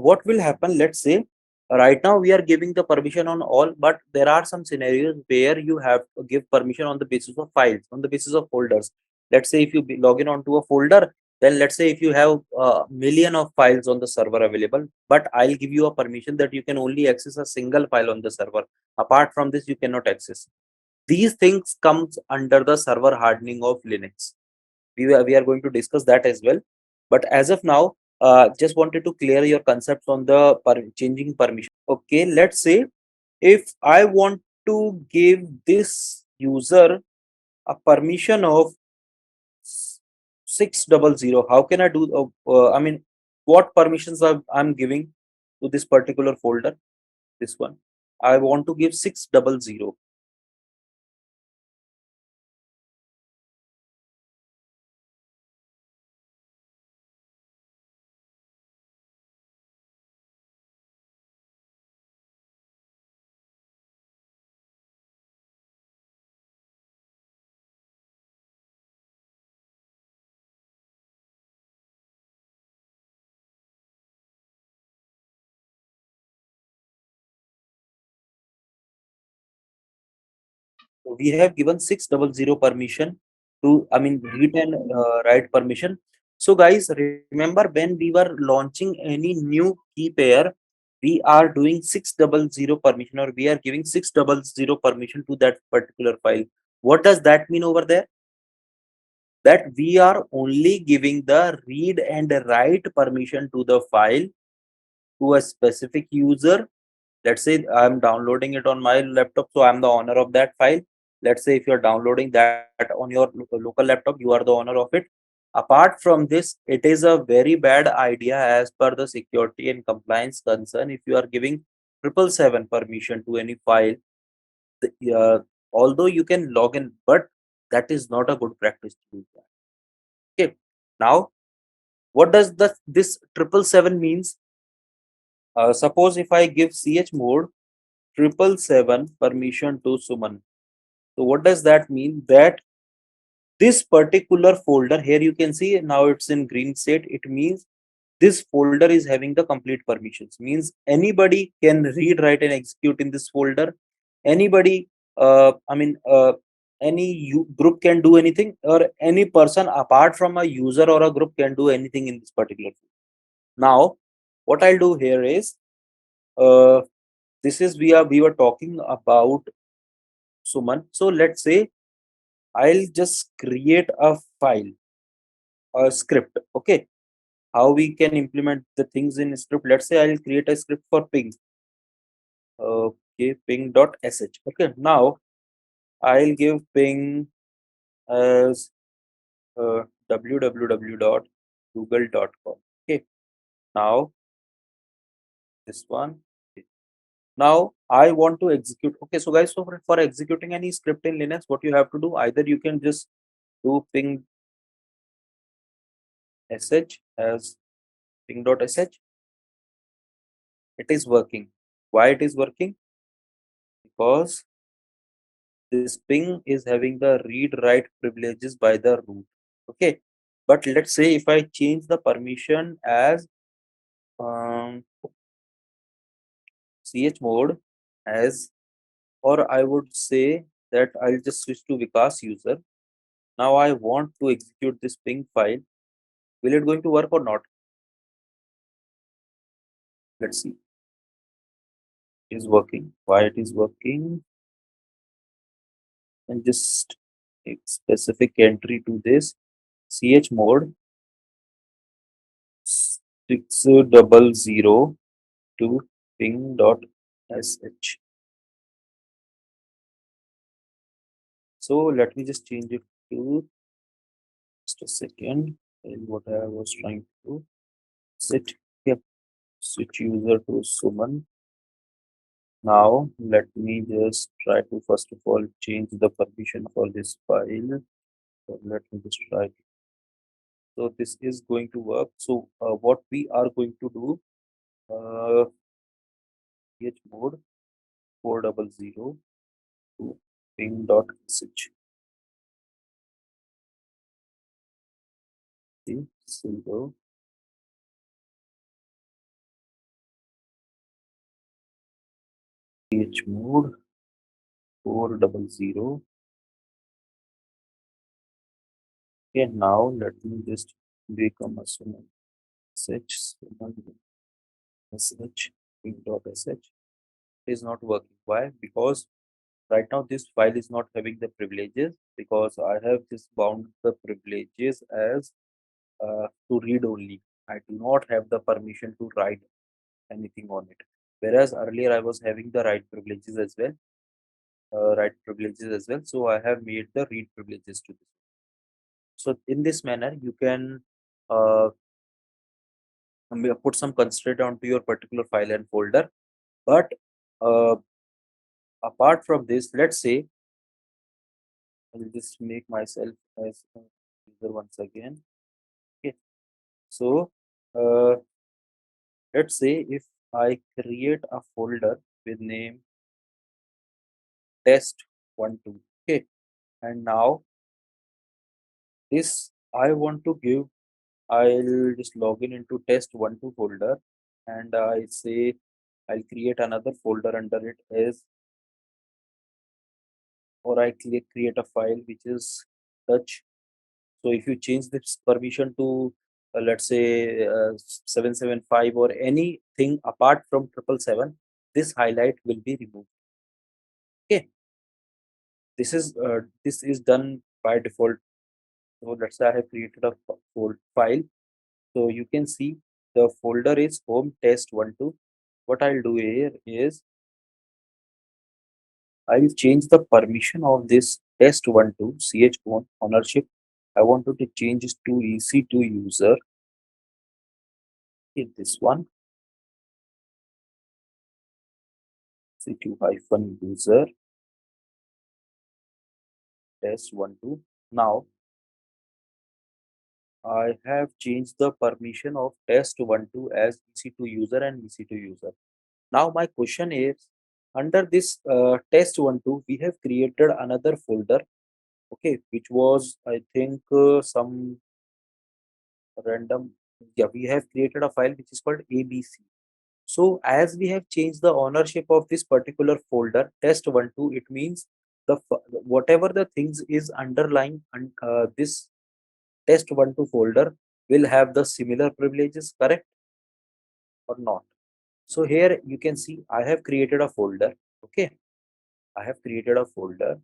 what will happen? Let's say right now we are giving the permission on all, but there are some scenarios where you have to give permission on the basis of files, on the basis of folders. Let's say if you log in onto a folder, then let's say if you have a million of files on the server available, but I'll give you a permission that you can only access a single file on the server. Apart from this, you cannot access. These things comes under the server hardening of Linux. We are going to discuss that as well. But as of now, just wanted to clear your concepts on the changing permission. Okay, let's say if I want to give this user a permission of 600, how can I do? I mean, what permissions I'm giving to this particular folder? This one, I want to give 600. We have given 600 permission to, I mean, read and write permission. So guys, remember when we were launching any new key pair, we are doing 600 permission, or we are giving 600 permission to that particular file. What does that mean over there? That we are only giving the read and write permission to the file to a specific user. Let's say I'm downloading it on my laptop, so I'm the owner of that file. Let's say if you're downloading that on your local laptop, you are the owner of it. Apart from this, it is a very bad idea as per the security and compliance concern. If you are giving 777 permission to any file, although you can log in, but that is not a good practice to do that. Okay, now what does this 777 means? Suppose if I give chmod 777 permission to Suman. So what does that mean? That this particular folder here, you can see now it's in green state. It means this folder is having the complete permissions. Means anybody can read, write, and execute in this folder. Anybody, any group can do anything, or any person apart from a user or a group can do anything in this particular folder. Now, what I'll do here is, this is we were talking about Suman. So let's say I'll just create a file, a script. Okay, how we can implement the things in script? Let's say I'll create a script for ping. Okay, ping.sh. Okay, now I'll give ping as www.google.com. Okay, now this one. Now I want to execute. Okay, so guys, so for executing any script in Linux, what you have to do, either you can just do ping sh as ping.sh. It is working. Why it is working? Because this ping is having the read write privileges by the root. Okay, but let's say if I change the permission as chmod as, or I would say that I'll just switch to Vikas user. Now I want to execute this ping file. Will it going to work or not? Let's see. It is working. Why it is working? And just a specific entry to this chmod 600 to ping.sh. So let me just change it to, just a second, and what I was trying to do. Set, yep, switch user to Suman. Now let me just try to first of all change the permission for this file. So let me just try So this is going to work. So what we are going to do, chmod 400 to ping.sh. Sudo chmod 400. Okay, now let me just become a summon sh ping.sh. It is not working. Why? Because right now this file is not having the privileges, because I have just bound the privileges as to read only. I do not have the permission to write anything on it. Whereas earlier I was having the write privileges as well. So I have made the read privileges to this. So in this manner, you can uh, put some constraint onto your particular file and folder. But uh, apart from this, let's say I'll just make myself as a user once again. Okay. So let's say if I create a folder with name test12. Okay. And now this I want to give, I'll just log in into test12 folder, and I say I'll create another folder under it as, or I create a file which is touch. So if you change this permission to let's say 775 or anything apart from 777, this highlight will be removed. Okay, this is done by default. So let's say I have created a file. So you can see the folder is home test12. What I'll do here is I'll change the permission of this test12 chown ownership. I wanted to change it to EC2 user. Hit this one, EC2 hyphen user test12. Now I have changed the permission of test12 as EC2 user and EC2 user. Now my question is, under this test12, we have created another folder, okay, which was I think some random. Yeah, we have created a file which is called ABC. So as we have changed the ownership of this particular folder test12, it means the whatever the things is underlying this test12 folder will have the similar privileges, correct or not? So here you can see I have created a folder. Okay, I have created a folder,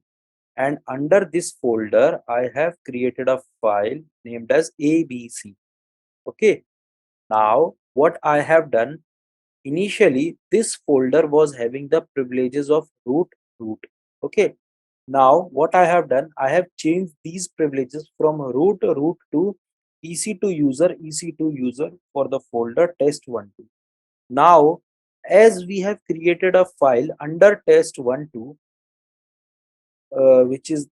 and under this folder I have created a file named as ABC. Okay, now what I have done, initially this folder was having the privileges of root. Okay, now what I have done, I have changed these privileges from root to EC2 user for the folder test12. Now as we have created a file under test12, which is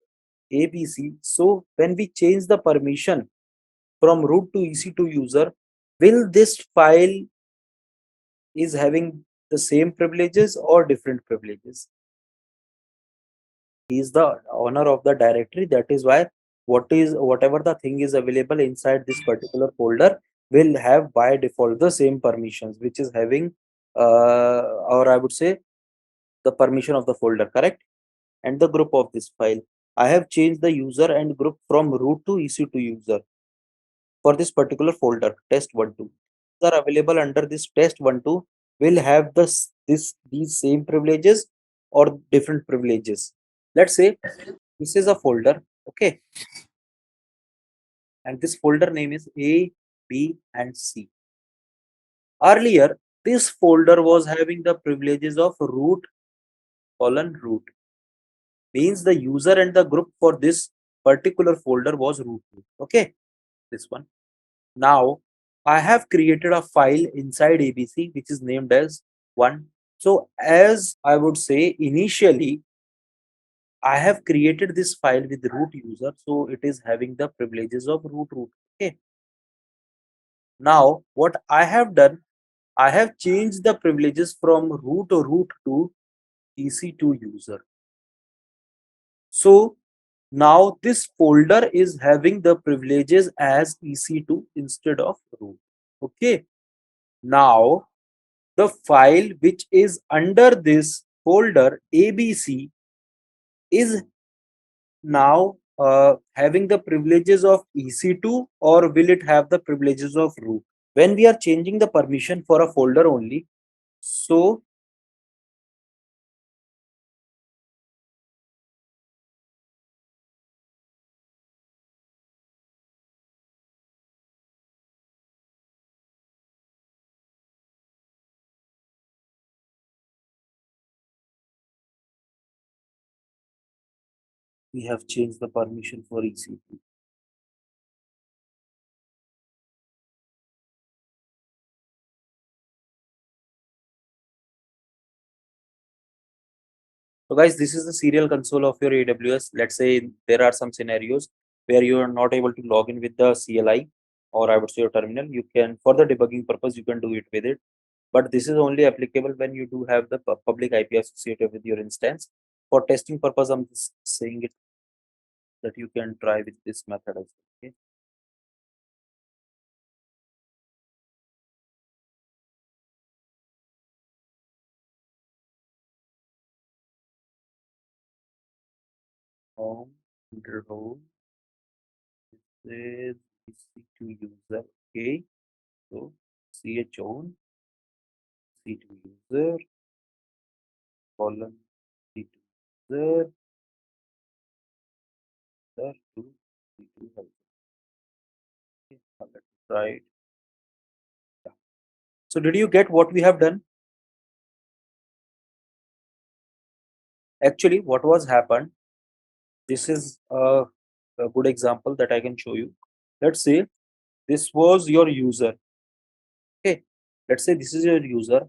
ABC, so when we change the permission from root to EC2 user, will this file is having the same privileges or different privileges? He is the owner of the directory. That is why whatever the thing is available inside this particular folder will have by default the same permissions, which is having or I would say the permission of the folder, correct? And the group of this file, I have changed the user and group from root to EC2 user for this particular folder test12. Are available under this test12 will have these same privileges or different privileges. Let's say this is a folder, okay, and this folder name is A, B, and C. Earlier this folder was having the privileges of root, means the user and the group for this particular folder was root. Okay, this one. Now I have created a file inside ABC which is named as 1. So as I would say, initially I have created this file with root user, so it is having the privileges of root. Okay, Now what I have done, I have changed the privileges from root to EC2 user. So now this folder is having the privileges as EC2 instead of root. Okay. Now the file which is under this folder ABC is now having the privileges of EC2, or will it have the privileges of root? When we are changing the permission for a folder only, so we have changed the permission for EC2. So guys, this is the serial console of your AWS. Let's say there are some scenarios where you are not able to log in with the CLI, or I would say your terminal. You can, for the debugging purpose, you can do it with it. But this is only applicable when you do have the public IP associated with your instance. For testing purpose, I'm just saying it that you can try with this method as well. Okay. Home, under home, this is EC2 user. Okay. So chown EC2 user, column EC2 user, to EC2 help. Okay. Now let's try it. Yeah. So did you get what we have done? Actually, what was happened? This is a good example that I can show you. Let's say this was your user. Okay, let's say this is your user,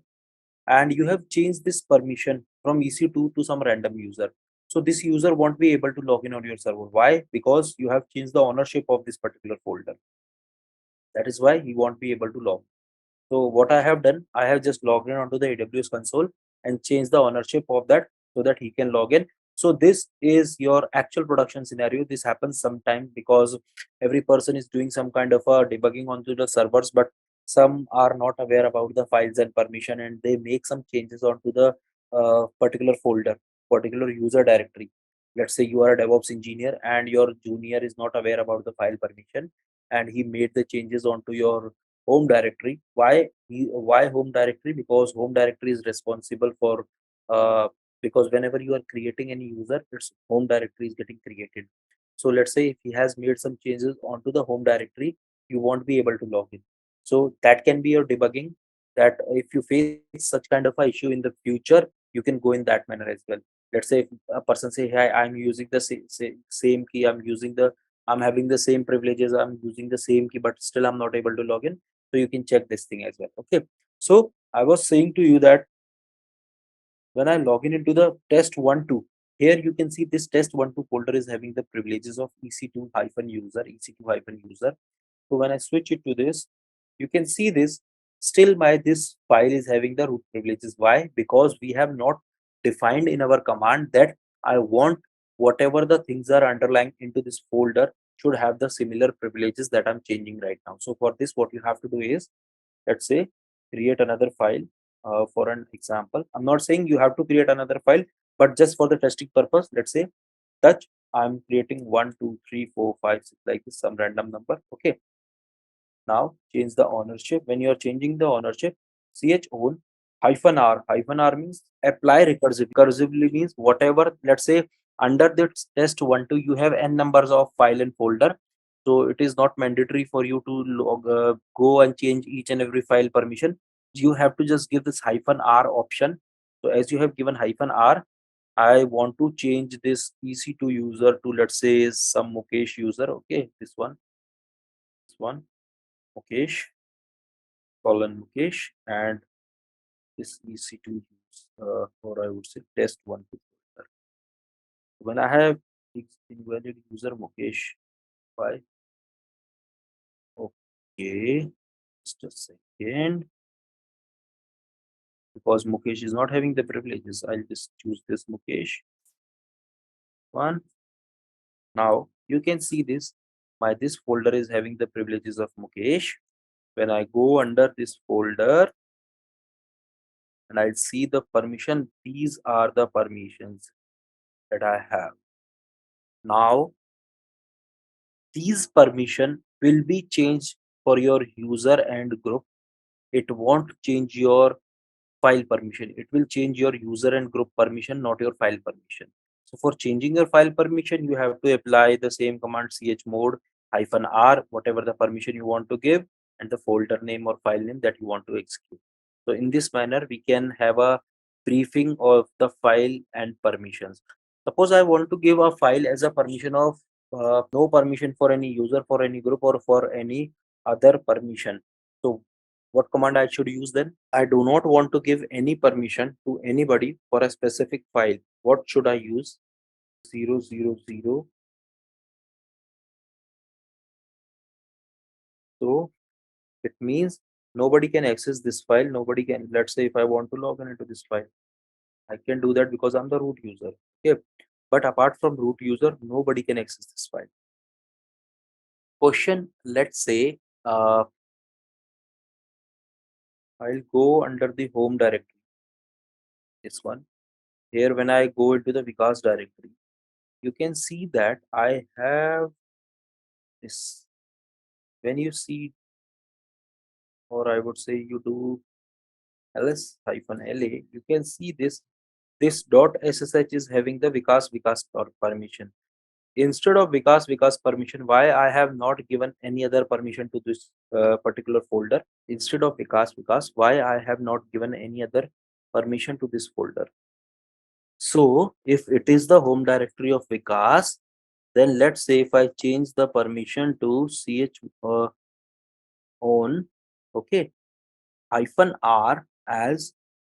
and you have changed this permission from EC2 to some random user. So this user won't be able to log in on your server. Why? Because you have changed the ownership of this particular folder. That is why he won't be able to log. So what I have done, I have just logged in onto the AWS console and changed the ownership of that so that he can log in. So this is your actual production scenario. This happens sometimes because every person is doing some kind of a debugging onto the servers, but some are not aware about the files and permission, and they make some changes onto the particular folder, particular user directory. Let's say you are a DevOps engineer and your junior is not aware about the file permission, and he made the changes onto your home directory. Why home directory? Because home directory is responsible for because whenever you are creating any user, its home directory is getting created. So let's say if he has made some changes onto the home directory, you won't be able to log in. So that can be your debugging, that if you face such kind of a issue in the future, you can go in that manner as well. Let's say if a person say, hi, I'm using the same key, I'm having the same privileges, I'm using the same key, but still I'm not able to log in. So you can check this thing as well. Okay. So I was saying to you that when I log in into the test12, here you can see this test12 folder is having the privileges of EC2-user. So when I switch it to this, you can see this. Still, this file is having the root privileges. Why? Because we have not defined in our command that I want whatever the things are underlying into this folder should have the similar privileges that I'm changing right now. So for this, what you have to do is, let's say, create another file for an example. I'm not saying you have to create another file, but just for the testing purpose, let's say touch. I'm creating 1, 2, 3, 4, 5, 6, like this, some random number. Okay. Now change the ownership. When you are changing the ownership, chown -r means apply recursively means whatever, let's say under this test12 you have n numbers of file and folder. So it is not mandatory for you to go and change each and every file permission. You have to just give this -r option. So as you have given -r, I want to change this EC2 user to, let's say, some Mukesh user. Okay, this one Mukesh, Mukesh, and this EC2 use, or I would say test12 folder. When I have invalid user Mukesh, why? Okay, Just a second. Because Mukesh is not having the privileges, I'll just choose this Mukesh one. Now you can see this. This folder is having the privileges of Mukesh. When I go under this folder and I'll see the permission, these are the permissions that I have. Now these permission will be changed for your user and group. It won't change your file permission. It will change your user and group permission, not your file permission. So for changing your file permission, you have to apply the same command chmod -r, whatever the permission you want to give, and the folder name or file name that you want to execute. So in this manner, we can have a briefing of the file and permissions. Suppose I want to give a file as a permission of no permission for any user, for any group, or for any other permission. So what command I should use then? I do not want to give any permission to anybody for a specific file. What should I use? 000. So it means nobody can access this file. Nobody can, let's say if I want to log in into this file, I can do that because I'm the root user. Okay. But apart from root user, nobody can access this file. Question, let's say I'll go under the home directory. This one. Here when I go into the Vikas directory, you can see that I have this. When you see, or I would say you do ls-la, you can see this .ssh is having the Vikas permission. Instead of Vikas permission, why I have not given any other permission to this particular folder? Instead of Vikas, why I have not given any other permission to this folder? So if it is the home directory of Vikas, then let's say if I change the permission to ch on, okay, -r as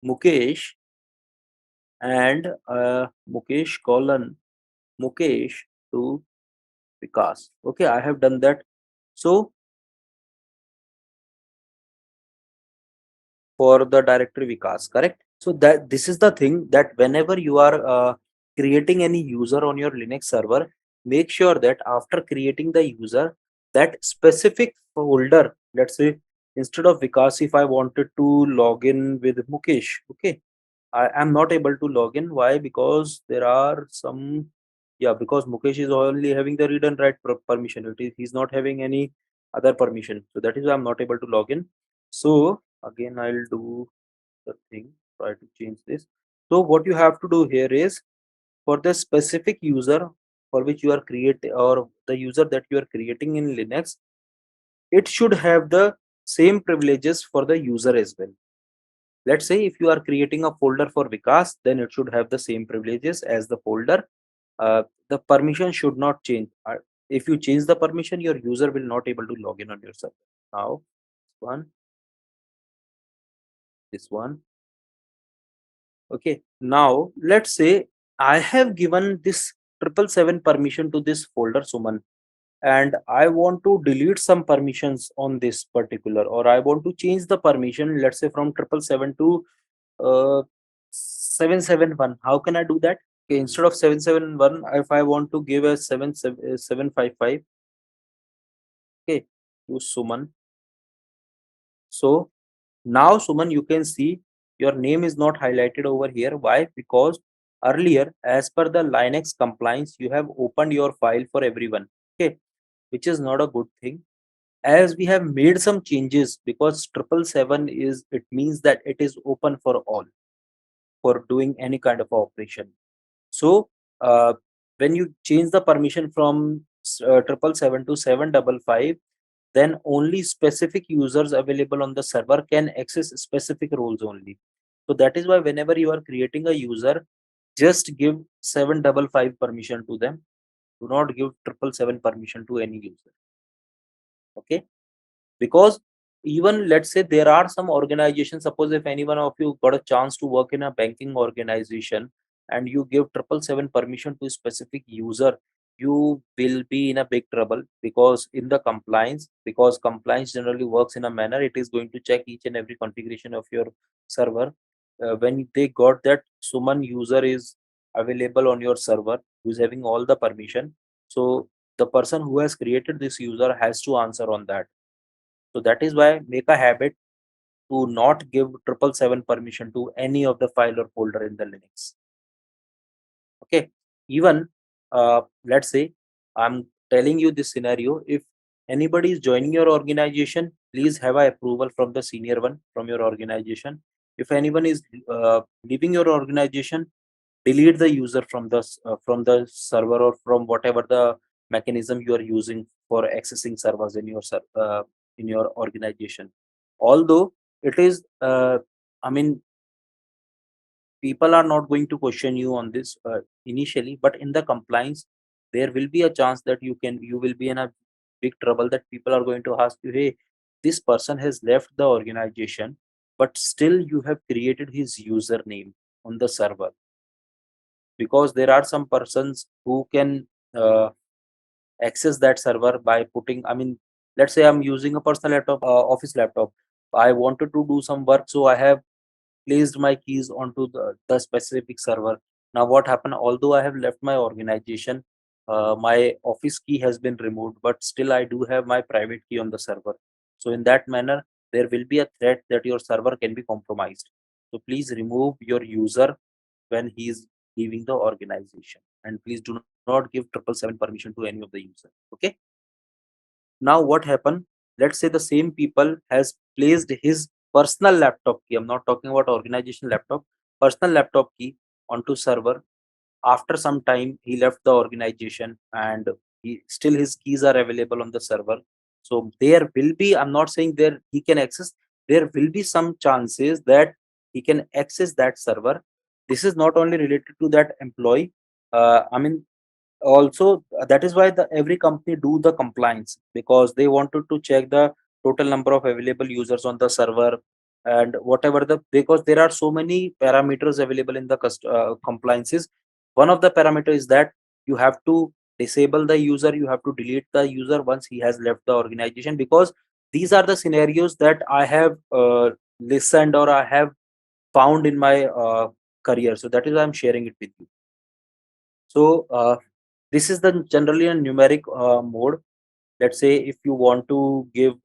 Mukesh and Mukesh : Mukesh to Vikas. Okay, I have done that. So for the directory Vikas, correct? So that this is the thing, that whenever you are creating any user on your Linux server, make sure that after creating the user, that specific folder, let's say instead of Vikas, if I wanted to log in with Mukesh, okay, I am not able to log in. Why? Because there are some, yeah, because Mukesh is only having the read and write permission. He's not having any other permission. So that is why I'm not able to log in. So again, I'll do the thing, try to change this. So what you have to do here is, for the specific user for which you are creating, or the user that you are creating in Linux, it should have the same privileges for the user as well. Let's say if you are creating a folder for Vikas, then it should have the same privileges as the folder. The permission should not change. If you change the permission, your user will not able to log in on your server. Now, this one. Okay. Now let's say I have given this 777 permission to this folder, Suman, and I want to delete some permissions on this particular, or I want to change the permission, let's say from 777 to 771. How can I do that? Okay, instead of 771, if I want to give a 755, okay, to Suman. So now Suman, you can see your name is not highlighted over here. Why? Because earlier, as per the Linux compliance, you have opened your file for everyone, okay, which is not a good thing. As we have made some changes, because 777 is, it means that it is open for all for doing any kind of operation. So when you change the permission from 777 to 755, then only specific users available on the server can access specific roles only. So that is why whenever you are creating a user, just give 755 permission to them. Do not give 777 permission to any user. Okay, because even let's say there are some organizations, suppose if any one of you got a chance to work in a banking organization and you give 777 permission to a specific user, you will be in a big trouble, because in the compliance, because compliance generally works in a manner, it is going to check each and every configuration of your server. When they got that Suman user is available on your server, who's having all the permission, so the person who has created this user has to answer on that. So that is why make a habit to not give 777 permission to any of the file or folder in the Linux. Okay, even let's say I'm telling you this scenario, if anybody is joining your organization, please have a approval from the senior one from your organization. If anyone is leaving your organization, delete the user from the server, or from whatever the mechanism you are using for accessing servers in your organization. Although it is I mean, people are not going to question you on this initially, but in the compliance there will be a chance that you will be in a big trouble, that people are going to ask you, hey, this person has left the organization, but still you have created his username on the server. Because there are some persons who can access that server by putting, I mean, let's say I'm using a personal laptop, office laptop, I wanted to do some work, so I have placed my keys onto the specific server. Now what happened, although I have left my organization, my office key has been removed, but still I do have my private key on the server. So in that manner, there will be a threat that your server can be compromised. So please remove your user when he is leaving the organization, and please do not give 777 permission to any of the user. Okay, now what happened, let's say the same people has placed his personal laptop key, I'm not talking about organization laptop, personal laptop key onto server. After some time he left the organization, and still his keys are available on the server. So there will be, I'm not saying there he can access, there will be some chances that he can access that server. This is not only related to that employee, I mean, also that is why the every company do the compliance, because they wanted to check the total number of available users on the server, and whatever the, because there are so many parameters available in the compliances. One of the parameter is that you have to disable the user, you have to delete the user once he has left the organization, because these are the scenarios that I have listened, or I have found in my career. So that is why I'm sharing it with you. So this is the generally a numeric mode. Let's say if you want to give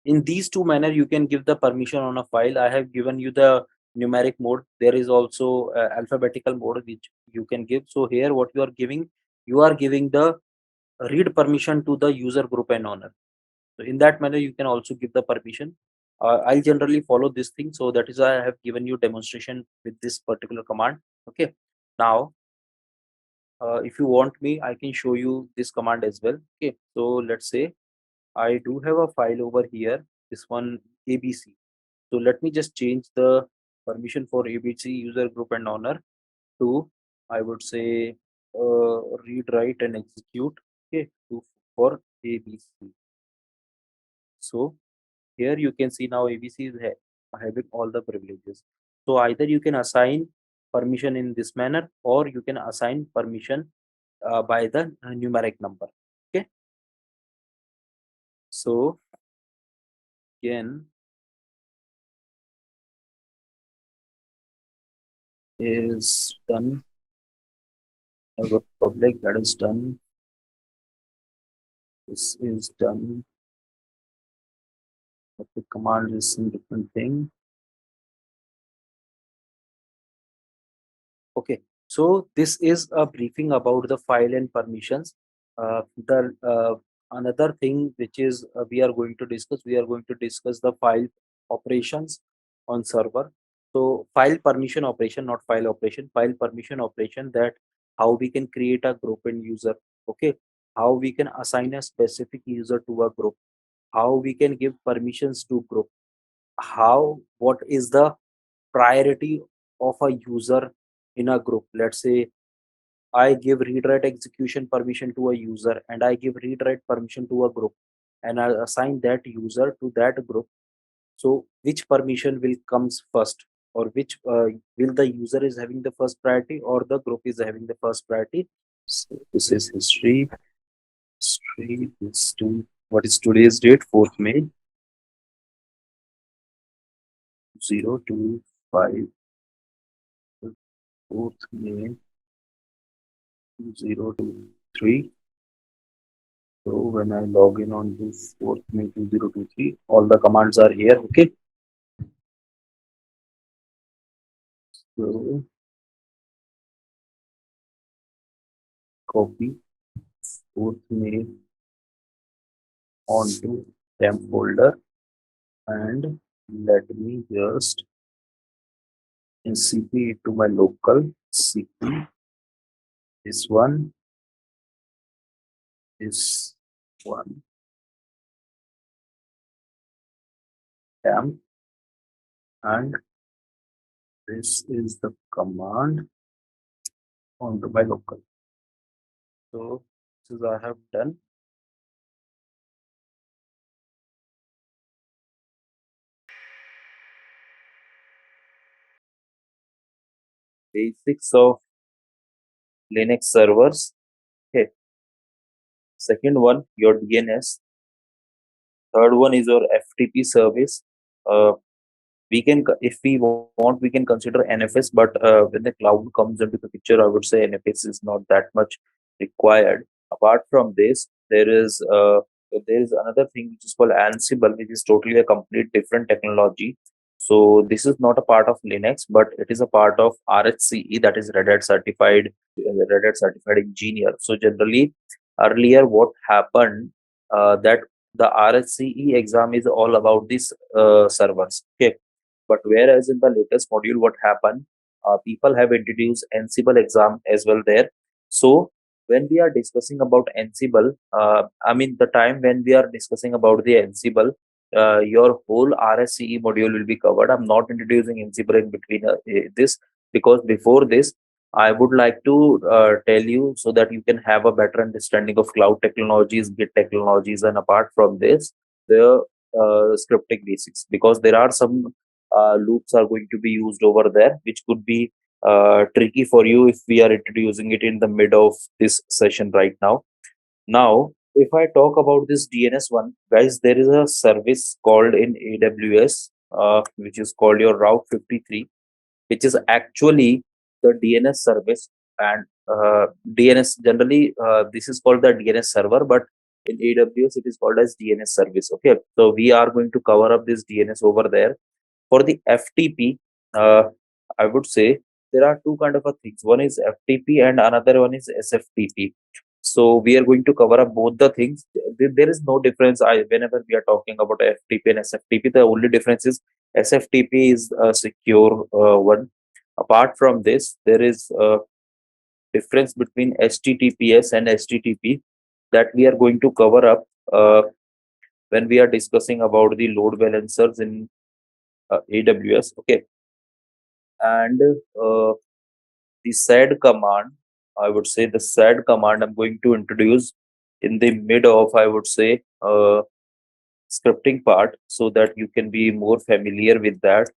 in these two manner, you can give the permission on a file. I have given you the numeric mode. There is also alphabetical mode which you can give. So here what you are giving the read permission to the user group and owner. So in that manner you can also give the permission. I'll generally follow this thing, so that is why I have given you demonstration with this particular command. Okay, now if you want me, I can show you this command as well. Okay, so let's say I do have a file over here, this one abc. So let me just change the permission for abc user group and owner to, I would say, read, write and execute. Okay, for abc. So here you can see now abc is having all the privileges. So either you can assign permission in this manner, or you can assign permission by the numeric number. Okay, so again is done. I got public, that is done. This is done. But the command is some different thing. Okay, so this is a briefing about the file and permissions. The another thing which is we are going to discuss, the file operations on server. So file permission operation, not file operation, file permission operation, that how we can create a group and user. Okay, how we can assign a specific user to a group, how we can give permissions to group, how, what is the priority of a user in a group. Let's say I give read write execution permission to a user, and I give read write permission to a group, and I assign that user to that group. So which permission will comes first, or which will the user is having the first priority, or the group is having the first priority? So this is history. History is to what is today's date? 4th May 025. 4th May 2023. So when I log in on this 4th May 2023, all the commands are here. Okay. So copy 4th May onto temp folder and let me just CP it to my local CP. This one is one temp and this is the command onto my local. So this is I have done. Basics of Linux servers. Okay. Second one, your DNS. Third one is your FTP service. We can, if we want, we can consider NFS, but when the cloud comes into the picture, I would say NFS is not that much required. Apart from this, there is another thing which is called Ansible, which is totally a complete different technology. So this is not a part of Linux, but it is a part of RHCE, that is Red Hat certified engineer. So generally, earlier what happened, that the RHCE exam is all about these servers. Okay, but whereas in the latest module, what happened, people have introduced Ansible exam as well there. So when we are discussing about Ansible, I mean the time when we are discussing about the Ansible, your whole RSCE module will be covered. I'm not introducing Ansible in between this, because before this, I would like to tell you so that you can have a better understanding of cloud technologies, Git technologies, and apart from this, the scripting basics, because there are some loops are going to be used over there, which could be tricky for you if we are introducing it in the mid of this session right now. Now, if I talk about this DNS one, guys, there is a service called in AWS, which is called your Route 53, which is actually the DNS service. And DNS generally, this is called the DNS server, but in AWS it is called as DNS service. Okay, so we are going to cover up this DNS over there. For the FTP, I would say there are two kind of a things. One is FTP and another one is SFTP. So we are going to cover up both the things. There is no difference. Whenever we are talking about FTP and SFTP, the only difference is SFTP is a secure one. Apart from this, there is a difference between HTTPS and HTTP that we are going to cover up when we are discussing about the load balancers in AWS. Okay, and the SAD command, I would say the SAD command I'm going to introduce in the mid of, I would say, scripting part, so that you can be more familiar with that.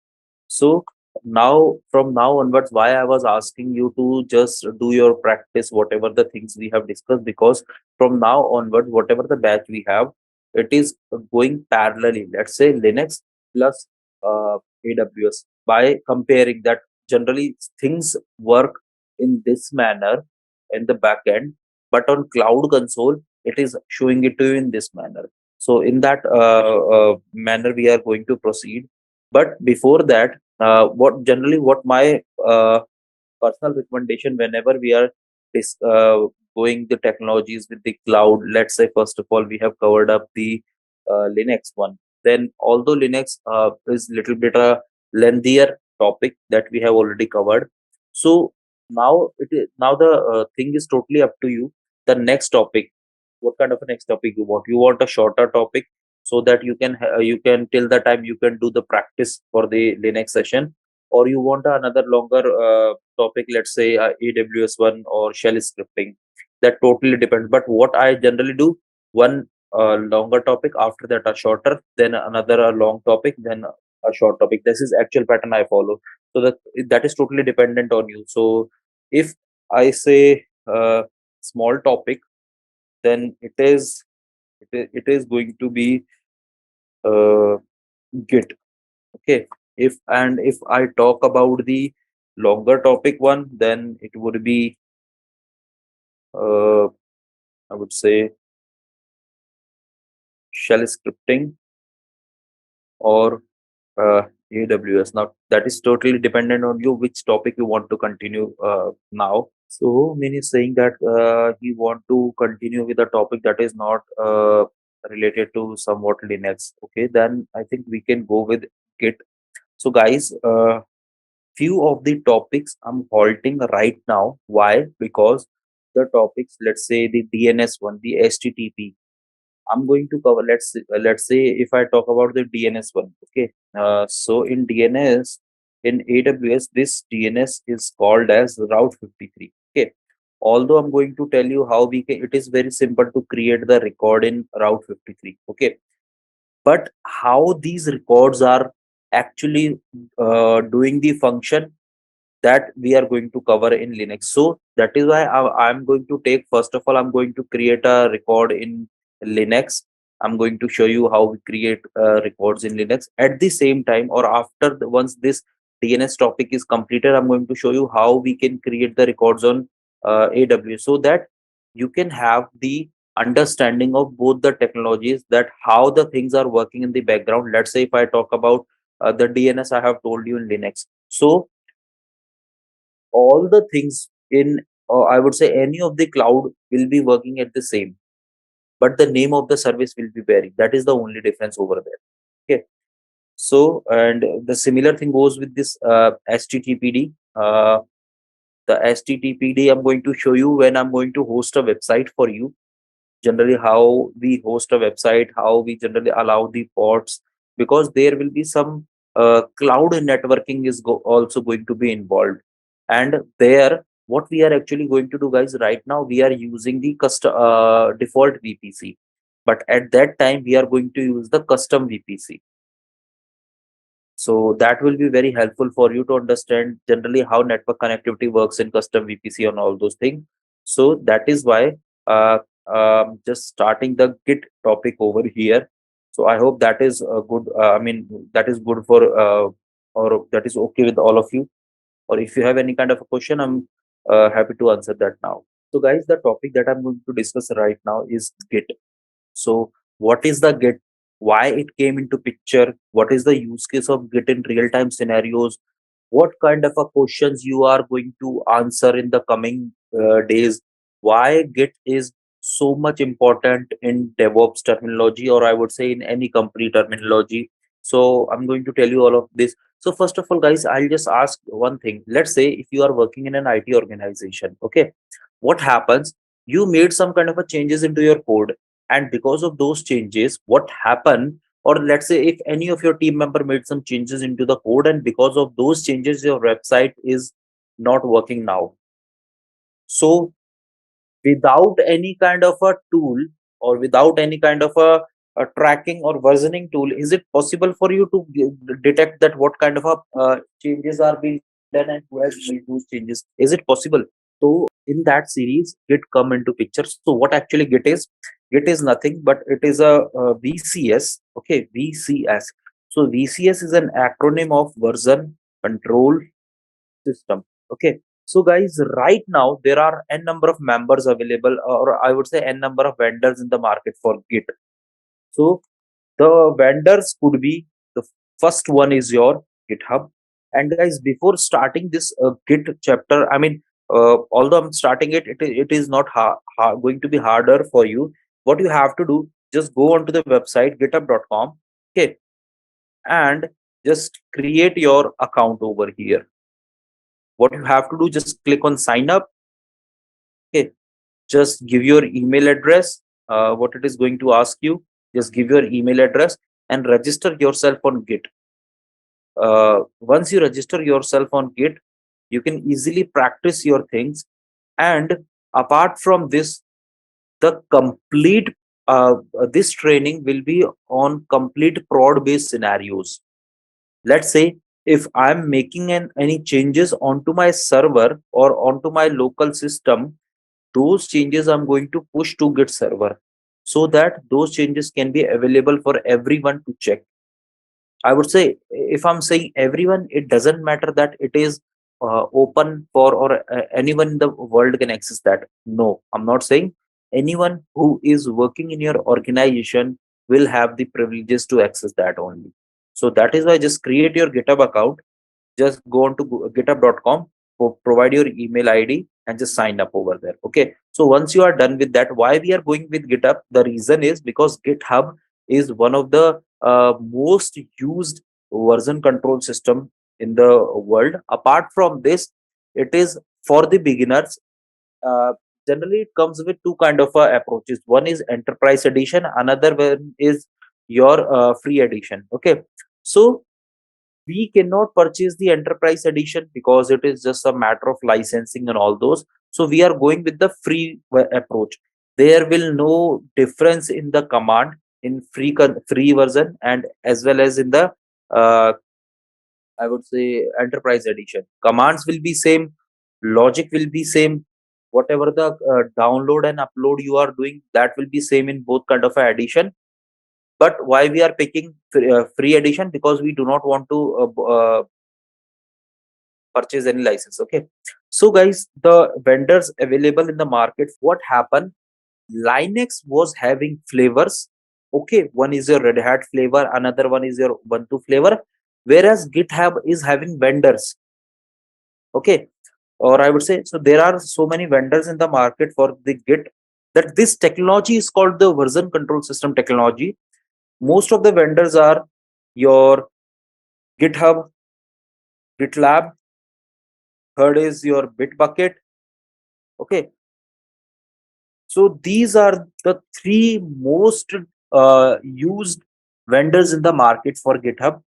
So now, from now onwards, why I was asking you to just do your practice, whatever the things we have discussed, because from now onward, whatever the batch we have, it is going parallelly. Let's say Linux plus AWS. By comparing that, generally things work in this manner in the back end, but on Cloud Console, it is showing it to you in this manner. So in that manner, we are going to proceed. But before that, what my personal recommendation whenever we are going the technologies with the cloud, let's say first of all we have covered up the Linux one. Then although Linux is little bit a lengthier topic that we have already covered, so now the thing is totally up to you. The next topic, what kind of a next topic you want? You want a shorter topic so that you can till the time you can do the practice for the Linux session, or you want another longer topic, let's say AWS one or shell scripting. That totally depends. But what I generally do, one longer topic, after that a shorter, then another long topic, then a short topic. This is actual pattern I follow. So that is totally dependent on you. So if I say small topic, then it is going to be uh, Git. Okay. If I talk about the longer topic one, then it would be uh, I would say shell scripting or AWS. Now that is totally dependent on you which topic you want to continue now. So Min is saying that he want to continue with a topic that is not related to somewhat Linux. Okay, then I think we can go with Git. So guys, few of the topics I'm halting right now. Why? Because the topics, let's say the DNS one, the HTTP, I'm going to cover. Let's say if I talk about the DNS one. Okay. So in DNS in AWS, this DNS is called as Route 53. Okay. Although I'm going to tell you how we can, it is very simple to create the record in Route 53. Okay. But how these records are actually doing the function, that we are going to cover in Linux. So that is why I'm going to take, first of all, I'm going to create a record in Linux. I'm going to show you how we create records in Linux. At the same time, or after once this DNS topic is completed, I'm going to show you how we can create the records on AWS, so that you can have the understanding of both the technologies, that how the things are working in the background. Let's say if I talk about the DNS, I have told you in Linux. So all the things in, I would say, any of the cloud will be working at the same, but the name of the service will be varied. That is the only difference over there. Okay. So, and the similar thing goes with this HTTPD. The HTTPD I'm going to show you when I'm going to host a website for you. Generally how we host a website, how we generally allow the ports, because there will be some cloud networking is also going to be involved. And there, what we are actually going to do, guys, right now we are using the custom default VPC, but at that time we are going to use the custom VPC. So that will be very helpful for you to understand generally how network connectivity works in custom VPC and all those things. So that is why uh, just starting the Git topic over here. So I hope that is good. I mean, that is good for or that is okay with all of you. Or if you have any kind of a question, I'm happy to answer that now. So guys, the topic that I'm going to discuss right now is Git. So what is the Git? Why it came into picture? What is the use case of Git in real-time scenarios? What kind of a questions you are going to answer in the coming days? Why Git is so much important in DevOps terminology, or I would say in any company terminology. So I'm going to tell you all of this. So first of all, guys, I'll just ask one thing. Let's say if you are working in an IT organization, okay, what happens? You made some kind of a changes into your code, and because of those changes, what happened? Or let's say if any of your team member made some changes into the code, and because of those changes your website is not working now. So without any kind of a tool, or without any kind of a tracking or versioning tool, is it possible for you to detect that what kind of changes are being done and who has made those changes? Is it possible? So in that series, Git come into picture. So what actually Git is? Git is nothing but it is a VCS. Okay, VCS. So VCS is an acronym of version control system. Okay. So guys, right now there are n number of members available, or I would say n number of vendors in the market for Git. So the vendors could be, the first one is your GitHub. And guys, before starting this Git chapter, I mean, although I'm starting it is not going to be harder for you. What you have to do, just go onto the website github.com. Okay, and just create your account over here. What you have to do, just click on sign up. Okay, just give your email address. What it is going to ask you, just give your email address and register yourself on Git. Once you register yourself on Git, you can easily practice your things. And apart from this, the complete this training will be on complete prod based scenarios. Let's say if I'm making any changes onto my server or onto my local system, those changes I'm going to push to Git server so that those changes can be available for everyone to check. I would say, if I'm saying everyone, it doesn't matter that it is open for, or anyone in the world can access that. No, I'm not saying anyone who is working in your organization will have the privileges to access that only. So that is why just create your GitHub account, just go on to github.com, provide your email ID and just sign up over there. Okay, so once you are done with that, why we are going with GitHub? The reason is because GitHub is one of the most used version control system in the world. Apart from this, it is for the beginners. uh, Generally it comes with two kind of approaches. One is enterprise edition, another one is your free edition. Okay, so we cannot purchase the enterprise edition because it is just a matter of licensing and all those. So we are going with the free approach. There will no difference in the command in free version and as well as in the uh, I would say enterprise edition. Commands will be same, logic will be same, whatever the download and upload you are doing, that will be same in both kind of a edition. But why we are picking free edition? Because we do not want to purchase any license. Okay, so guys, the vendors available in the market, what happened, Linux was having flavors. Okay, one is your Red Hat flavor, another one is your Ubuntu flavor, whereas GitHub is having vendors. Okay, or I would say, so there are so many vendors in the market for the Git, that this technology is called the version control system technology. Most of the vendors are your GitHub, GitLab, third is your Bitbucket. Okay, so these are the three most used vendors in the market for GitHub.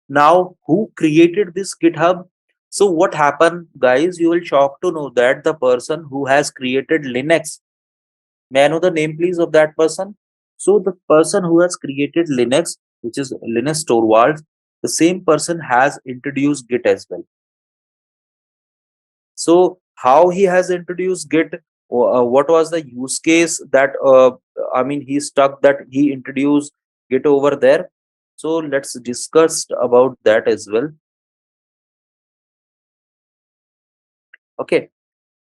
Now, who created this GitHub? So what happened, guys? You will shock to know that the person who has created Linux, may I know the name, please, of that person? So the person who has created Linux, which is Linus Torvalds, the same person has introduced Git as well. So how he has introduced Git? What was the use case that I mean he stuck that he introduced Git over there? So let's discuss about that as well. Okay,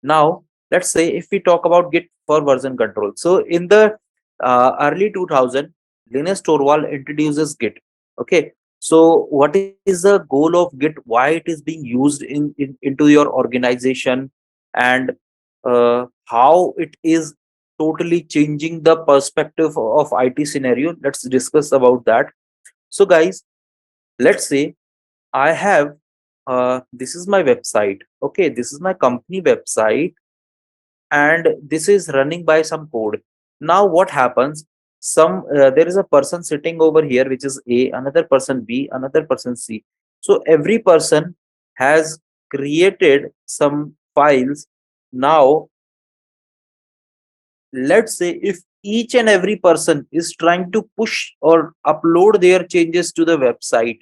now let's say if we talk about Git for version control. So in the early 2000, Linus Torvald introduces Git. Okay, so what is the goal of Git? Why it is being used into your organization, and how it is totally changing the perspective of IT scenario? Let's discuss about that. So guys, let's say I have this is my website. Okay, this is my company website and this is running by some code. Now what happens, some there is a person sitting over here which is A, another person B, another person C. So every person has created some files. Now let's say if each and every person is trying to push or upload their changes to the website,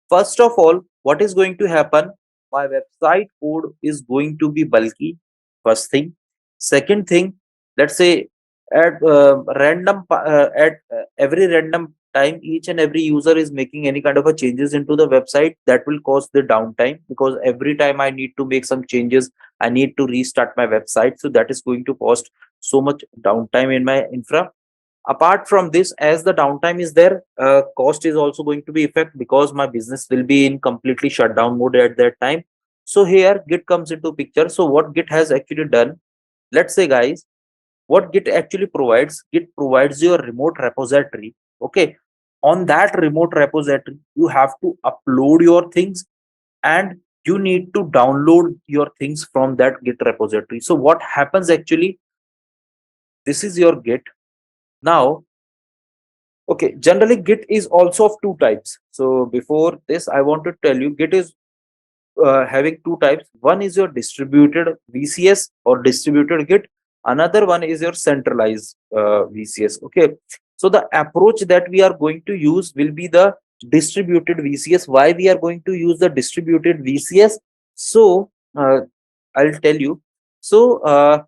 first of all, what is going to happen? My website code is going to be bulky. First thing. Second thing, let's say at every random time, each and every user is making any kind of a changes into the website, that will cause the downtime, because every time I need to make some changes, I need to restart my website. So that is going to cost so much downtime in my infra. Apart from this, as the downtime is there, cost is also going to be effect, because my business will be in completely shutdown mode at that time. So here Git comes into picture. So what Git has actually done, let's say guys, what Git actually provides, Git provides your remote repository. Okay, on that remote repository you have to upload your things, and you need to download your things from that Git repository. So what happens actually, this is your Git. Now, okay, generally Git is also of two types. So before this, I want to tell you Git is having two types. One is your distributed VCS or distributed Git. Another one is your centralized VCS. Okay, so the approach that we are going to use will be the distributed VCS. Why we are going to use the distributed VCS? So I'll tell you. So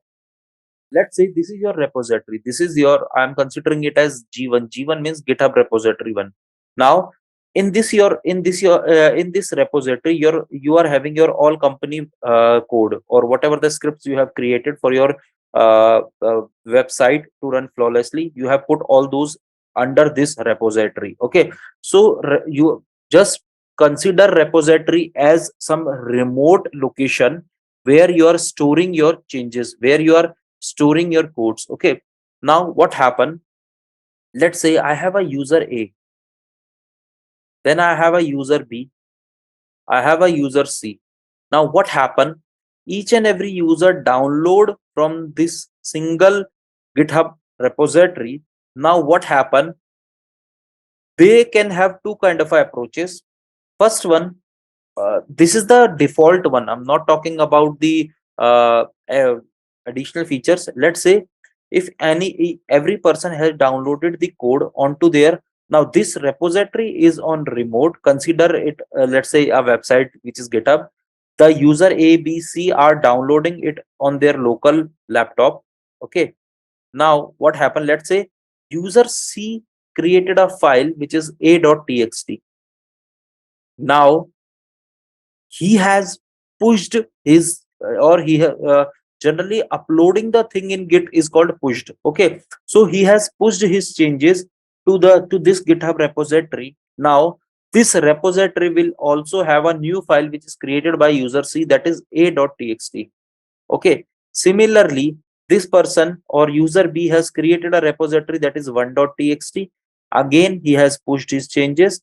let's say this is your repository. This is your, I'm considering it as G1. G1 means GitHub repository 1. Now, in this repository, you are having your all company code or whatever the scripts you have created for your website to run flawlessly. You have put all those under this repository. Okay, so you just consider repository as some remote location where you are storing your changes, where you are storing your codes. Okay, now what happened? Let's say I have a user A, then I have a user B, I have a user C. Now what happened? Each and every user download from this single GitHub repository. Now what happened? They can have two kind of approaches. First one, this is the default one. I'm not talking about the additional features. Let's say if every person has downloaded the code onto their, now this repository is on remote. Consider it, let's say a website which is GitHub. The user A, B, C are downloading it on their local laptop. Okay. Now what happened? Let's say user C created a file which is a.txt. Now he has pushed his or he generally uploading the thing in Git is called pushed. Okay, so he has pushed his changes to this GitHub repository. Now this repository will also have a new file which is created by user C, that is a.txt. Okay, similarly this person or user B has created a repository that is 1.txt. Again he has pushed his changes.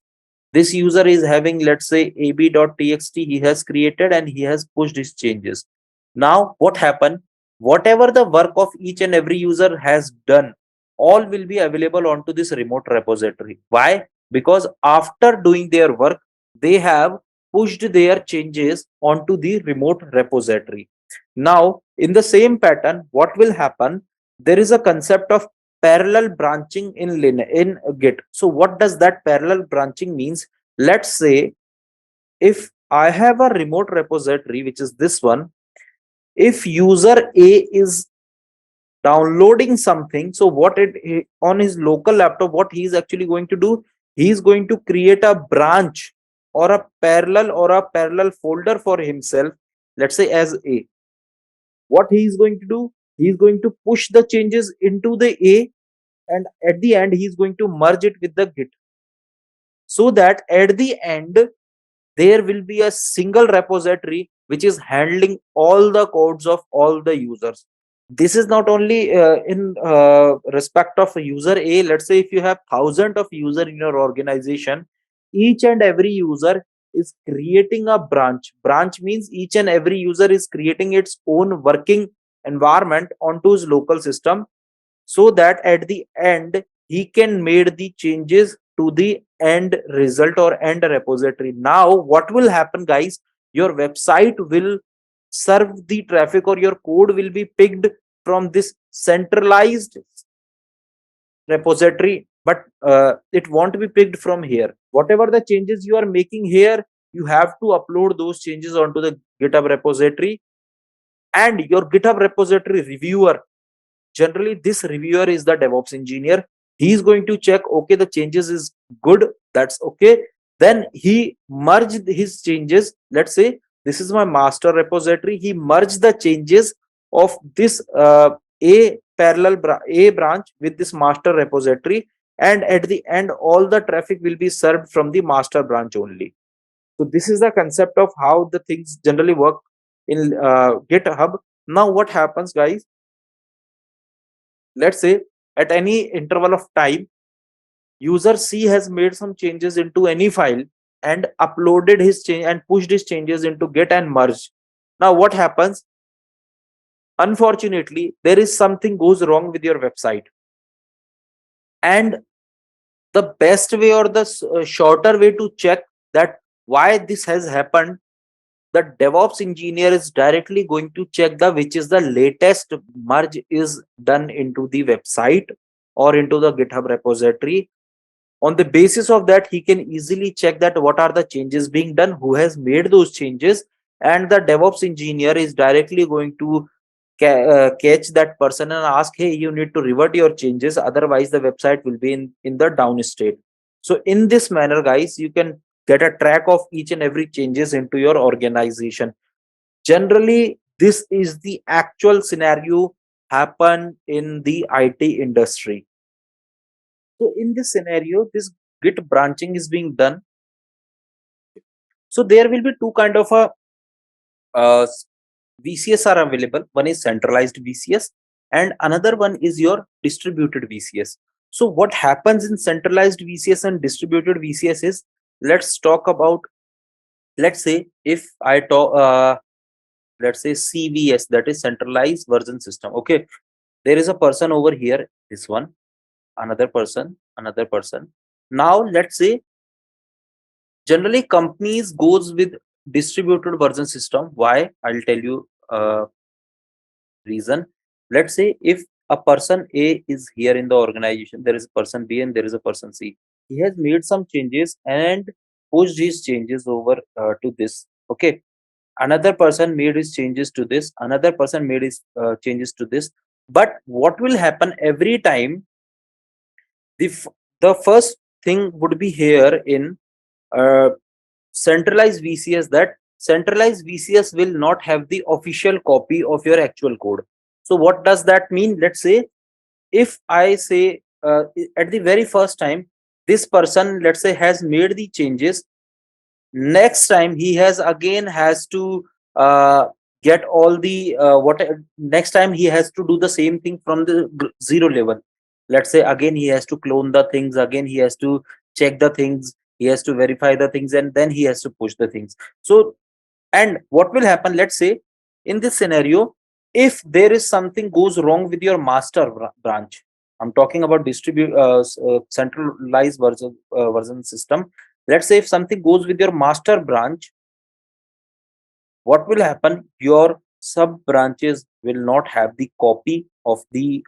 This user is having, let's say, ab.txt he has created and he has pushed his changes. Now what happened? Whatever the work of each and every user has done, all will be available onto this remote repository. Why? Because after doing their work, they have pushed their changes onto the remote repository. Now in the same pattern, what will happen? There is a concept of parallel branching in Git. So what does that parallel branching means? Let's say if I have a remote repository, which is this one, if user A is downloading something, so what it on his local laptop, what he is actually going to do, he is going to create a branch or a parallel folder for himself, let's say as A. What he is going to do, he is going to push the changes into the A, and at the end he is going to merge it with the Git, so that at the end there will be a single repository which is handling all the codes of all the users. This is not only in respect of user A. Let's say if you have thousands of users in your organization, each and every user is creating a branch. Branch means each and every user is creating its own working environment onto his local system, so that at the end he can made the changes to the end result or end repository. Now what will happen, guys? Your website will serve the traffic or your code will be picked from this centralized repository, but it won't be picked from here. Whatever the changes you are making here, you have to upload those changes onto the GitHub repository, and your GitHub repository reviewer, generally this reviewer is the DevOps engineer. He is going to check, okay, the changes is good, that's okay. Then he merged his changes. Let's say this is my master repository. He merged the changes of this a branch with this master repository, and at the end all the traffic will be served from the master branch only. So this is the concept of how the things generally work in GitHub. Now what happens, guys? Let's say at any interval of time, user C has made some changes into any file and uploaded his change and pushed his changes into Git and merged. Now what happens? Unfortunately, there is something goes wrong with your website, and the best way or the shorter way to check that why this has happened, the DevOps engineer is directly going to check the which is the latest merge is done into the website or into the GitHub repository. On the basis of that, he can easily check that what are the changes being done, who has made those changes, and the DevOps engineer is directly going to catch that person and ask, hey, you need to revert your changes, otherwise the website will be in the down state. So in this manner, guys, you can get a track of each and every changes into your organization. Generally, this is the actual scenario happen in the IT industry. So in this scenario, this Git branching is being done. So there will be two kind of a uh, VCS are available. One is centralized VCS and another one is your distributed VCS. So what happens in centralized VCS and distributed VCS is, let's talk about, let's say if I talk, let's say CVS, that is centralized version system. Okay, there is a person over here, this one, another person, another person. Now let's say generally companies goes with distributed version system. Why? I'll tell you reason. Let's say if a person A is here in the organization, there is a person B and there is a person C. He has made some changes and pushed his changes over to this. Okay, another person made his changes to this, another person made his changes to this. But what will happen every time, the first thing would be here in uh, centralized VCS, that centralized VCS will not have the official copy of your actual code. So what does that mean? Let's say if I say at the very first time, this person, let's say, has made the changes, next time he has to get all the what next time he has to do the same thing from the zero level. Let's say again he has to clone the things, again he has to check the things, he has to verify the things, and then he has to push the things. So, and what will happen, let's say in this scenario, if there is something goes wrong with your master branch, I'm talking about distribute centralized version system. Let's say if something goes with your master branch, what will happen, your sub branches will not have the copy of the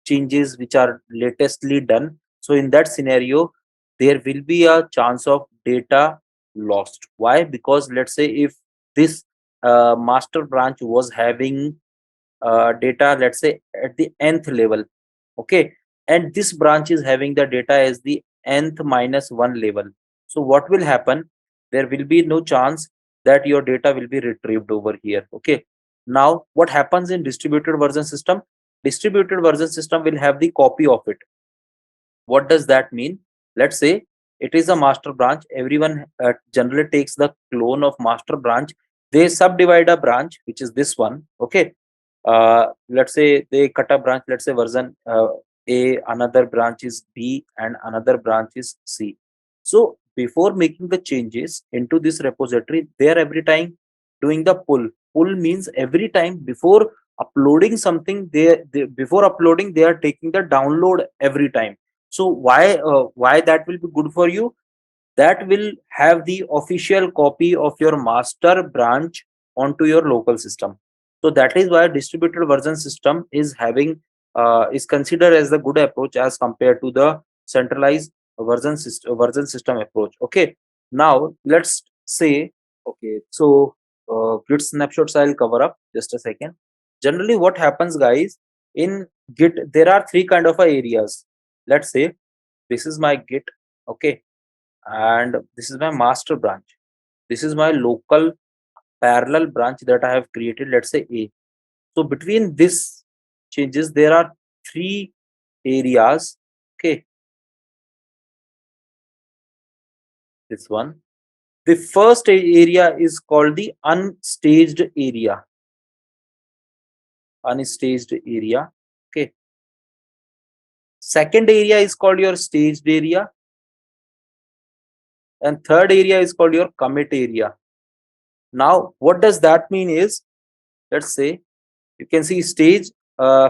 changes which are latestly done. So in that scenario, there will be a chance of data lost. Why? Because let's say if this master branch was having data, let's say at the nth level, okay, and this branch is having the data as the nth minus 1 level. So what will happen, there will be no chance that your data will be retrieved over here. Okay, now what happens in distributed version system, distributed version system will have the copy of it. What does that mean? Let's say it is a master branch, everyone generally takes the clone of master branch, they subdivide a branch which is this one. Okay, let's say they cut a branch, let's say version A, another branch is B, and another branch is C. So before making the changes into this repository, they are every time doing the pull. Pull means every time before uploading something, they before uploading they are taking the download every time. So why that will be good for you? That will have the official copy of your master branch onto your local system. So that is why distributed version system is having is considered as the good approach as compared to the centralized version system approach. Okay, now let's say, okay, so git snapshots I'll cover up just a second. Generally what happens, guys, in git there are three kind of areas. Let's say this is my git, okay, and this is my master branch, this is my local parallel branch that I have created, let's say A. So between this changes there are three areas. Okay, this one, the first area is called the unstaged area. Unstaged area. Okay, second area is called your staged area, and third area is called your commit area. Now what does that mean is, let's say you can see stage uh,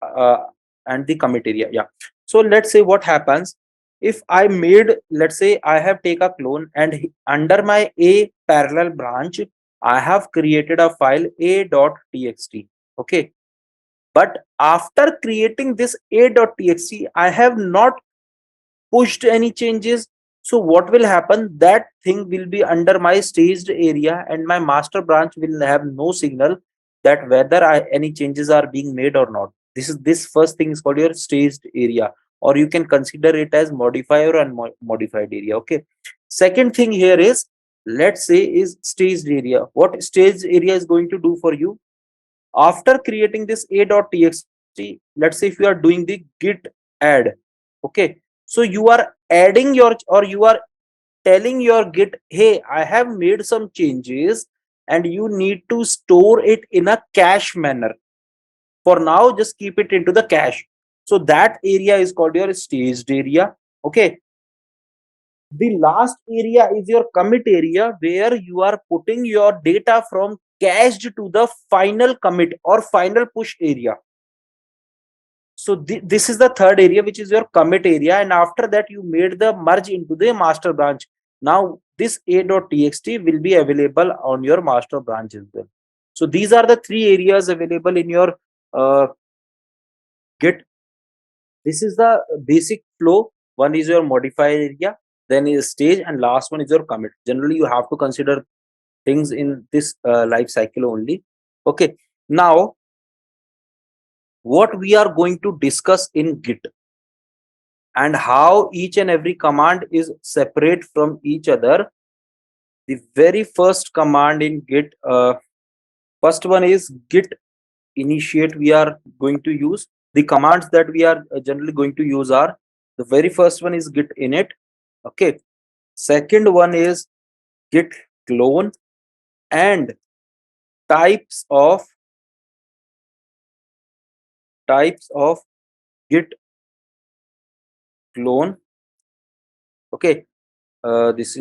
uh, and the commit area. Yeah, so let's say what happens, if I made, let's say I have take a clone and under my A parallel branch I have created a file a.txt. Okay, but after creating this a.txt I have not pushed any changes. So what will happen, that thing will be under my staged area and my master branch will have no signal that whether any changes are being made or not. This first thing is called your staged area, or you can consider it as modifier and modified area. Okay. Second thing here is, let's say, is staged area. What staged area is going to do for you after creating this a.txt? Let's say if you are doing the git add, okay, so you are adding your, or you are telling your git, hey, I have made some changes and you need to store it in a cache manner. For now, just keep it into the cache. So that area is called your staged area. Okay. The last area is your commit area, where you are putting your data from cached to the final commit or final push area. So this is the third area, which is your commit area, and after that you made the merge into the master branch. Now this a.txt will be available on your master branch as well. So these are the three areas available in your git. This is the basic flow. One is your modify area, then is stage, and last one is your commit. Generally you have to consider things in this life cycle only. Okay. Now what we are going to discuss in git, and how each and every command is separate from each other. The very first command in git, first one is git initiate. We are going to use the commands that we are generally going to use are, the very first one is git init. Okay. Second one is git clone, and types of git clone. Okay. This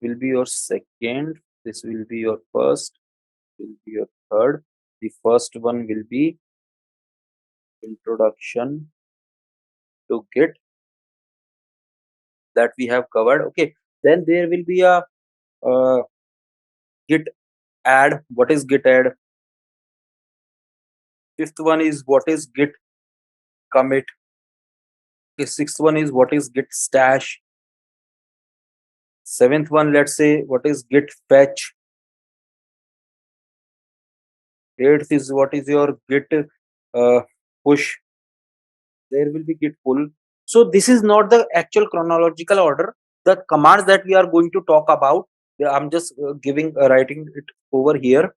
will be your second, this will be your first, will be your third. The first one will be introduction to git, that we have covered. Okay. Then there will be a uh, git add. What is git add? Fifth one is what is git commit. Okay. Sixth one is what is git stash. Seventh one, let's say, what is git fetch. Eighth is what is your git push. There will be git pull. So this is not the actual chronological order. The commands that we are going to talk about, I'm just giving writing it over here.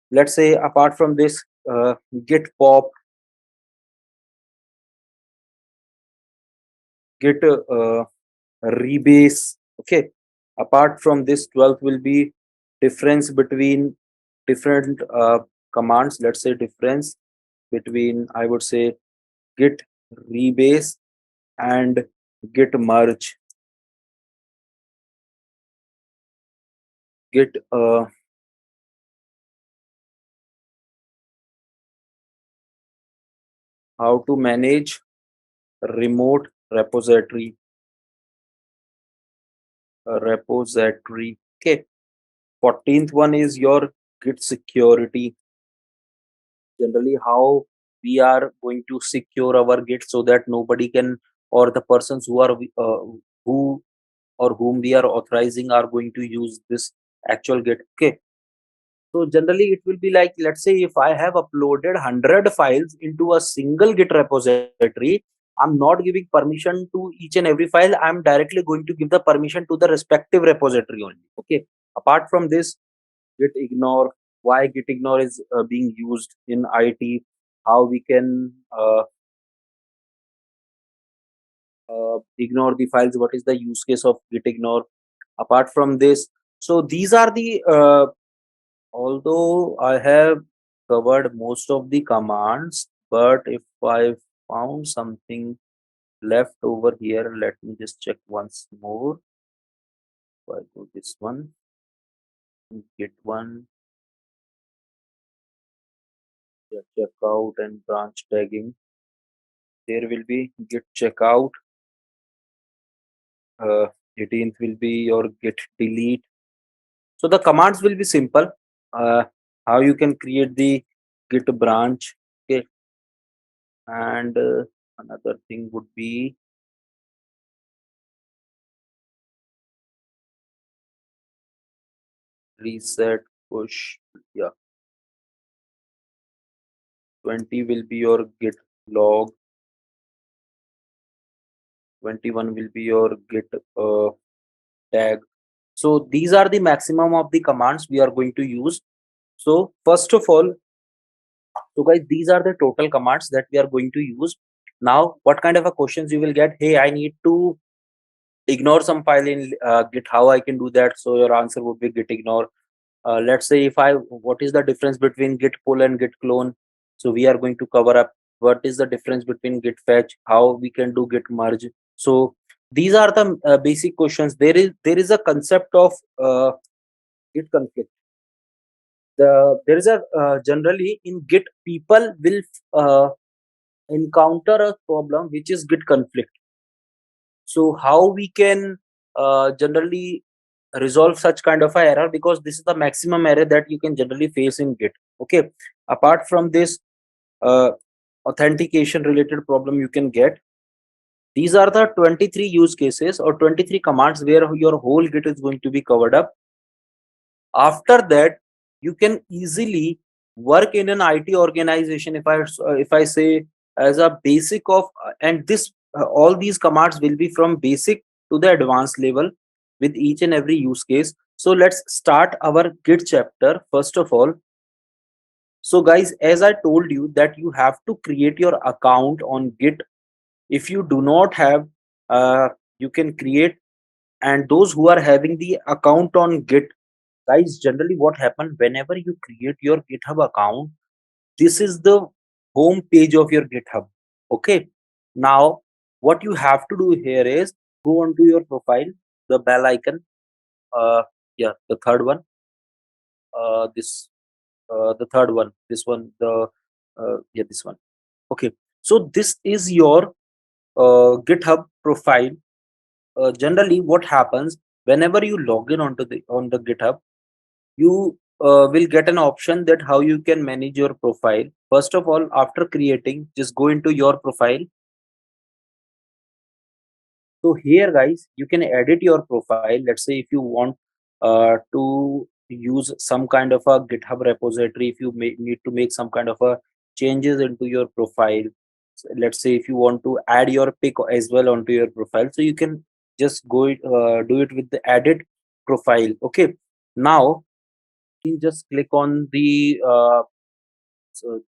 Let's say apart from this, git pop, git rebase. Okay. Apart from this, 12th will be difference between different commands. Let's say difference between, I would say, git rebase and git merge. Git how to manage remote repository. Okay. 14th one is your git security. Generally how we are going to secure our git so that nobody can, or the persons who are who or whom we are authorizing are going to use this actual git. Okay. So generally it will be like, let's say if I have uploaded 100 files into a single git repository, I'm not giving permission to each and every file. I'm directly going to give the permission to the respective repository only. Okay. Apart from this, git ignore. Why git ignore is being used in IT, how we can ignore the files, what is the use case of git ignore. Apart from this, so these are the although I have covered most of the commands, but if I found something left over here, let me just check once more. If I go this one, git one, yeah, checkout and branch tagging. There will be git checkout. 18th will be your git delete. So the commands will be simple. Uh, how you can create the git branch. Okay. And another thing would be reset push. Yeah. 20 will be your git log, 21 will be your git tag. So these are the maximum of the commands we are going to use. So first of all, so guys, these are the total commands that we are going to use. Now, what kind of a questions you will get? Hey, I need to ignore some file in git. How I can do that? So your answer would be git ignore. Let's say if what is the difference between git pull and git clone? So we are going to cover up what is the difference between git fetch, how we can do git merge. So these are the basic questions. There is a concept of git conflict. There is a generally in git people will encounter a problem which is git conflict. So how we can generally resolve such kind of a error, because this is the maximum error that you can generally face in git. Okay, apart from this authentication related problem you can get, these are the 23 use cases or 23 commands where your whole git is going to be covered up. After that, you can easily work in an IT organization. If I say as a basic of and this all these commands will be from basic to the advanced level with each and every use case. So let's start our git chapter first of all. So guys, as I told you that you have to create your account on git. If you do not have, you can create. And those who are having the account on git, guys, generally what happen whenever you create your github account, this is the home page of your github. Okay, now what you have to do here is go onto your profile, the bell icon, uh yeah, the third one, this the third one, this one, the yeah, this one. Okay, so this is your github profile. Generally what happens whenever you log in onto the github, you will get an option that how you can manage your profile. First of all, after creating, just go into your profile. So here guys, you can edit your profile. Let's say if you want to use some kind of a github repository, if you need to make some kind of a changes into your profile. So let's say if you want to add your pic as well onto your profile, so you can just do it with the edit profile. Okay, now you can just click on the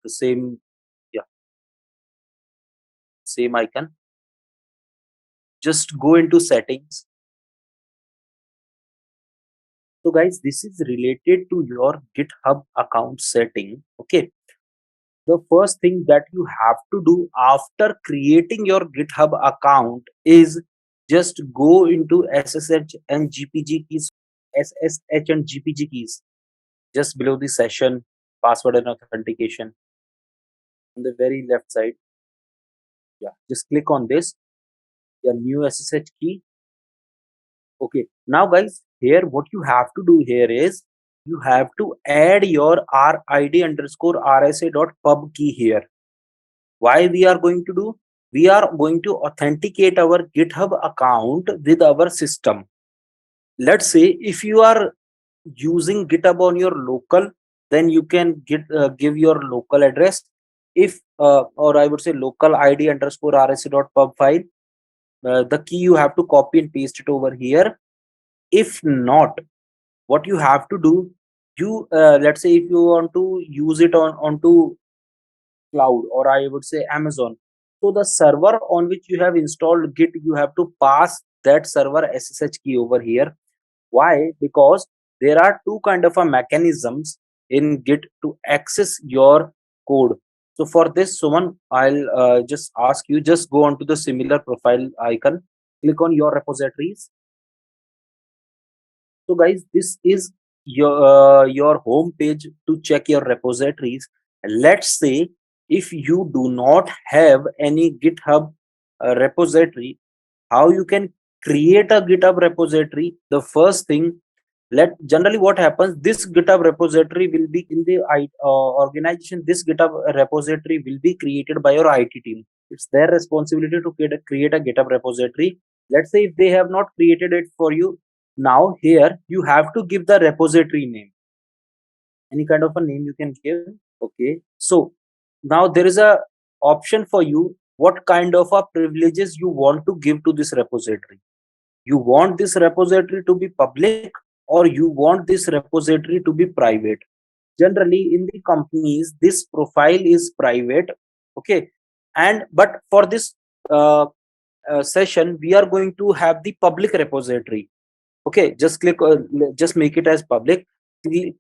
same, yeah, same icon. Just go into settings. So guys, this is related to your GitHub account setting. Okay, the first thing that you have to do after creating your GitHub account is just go into SSH and GPG keys. SSH and GPG keys just below the session, password and authentication, on the very left side. Yeah, just click on this, your new SSH key. Okay, now guys, here what you have to do here is you have to add your RID underscore RSA dot pub key here. Why we are going to do? We are going to authenticate our GitHub account with our system. Let's say if you are using GitHub on your local, then you can give your local address. If or I would say local ID underscore RSA dot pub file, the key you have to copy and paste it over here. If not, what you have to do, you let's say if you want to use it onto cloud, or I would say Amazon, so the server on which you have installed git, you have to pass that server SSH key over here. Why? Because there are two kind of a mechanisms in git to access your code. So for this, Suman, I'll just ask you, just go onto the similar profile icon, click on your repositories. So guys, this is your home page to check your repositories. Let's say if you do not have any GitHub repository, how you can create a GitHub repository? The first thing, generally what happens, this GitHub repository will be in the organization. This GitHub repository will be created by your IT team. It's their responsibility to create a GitHub repository. Let's say if they have not created it for you, now here you have to give the repository name. Any kind of a name you can give. Okay, so now there is a option for you what kind of a privileges you want to give to this repository. You want this repository to be public or you want this repository to be private. Generally in the companies this profile is private, okay, and but for this uh, session we are going to have the public repository. Okay, just just make it as public. Tick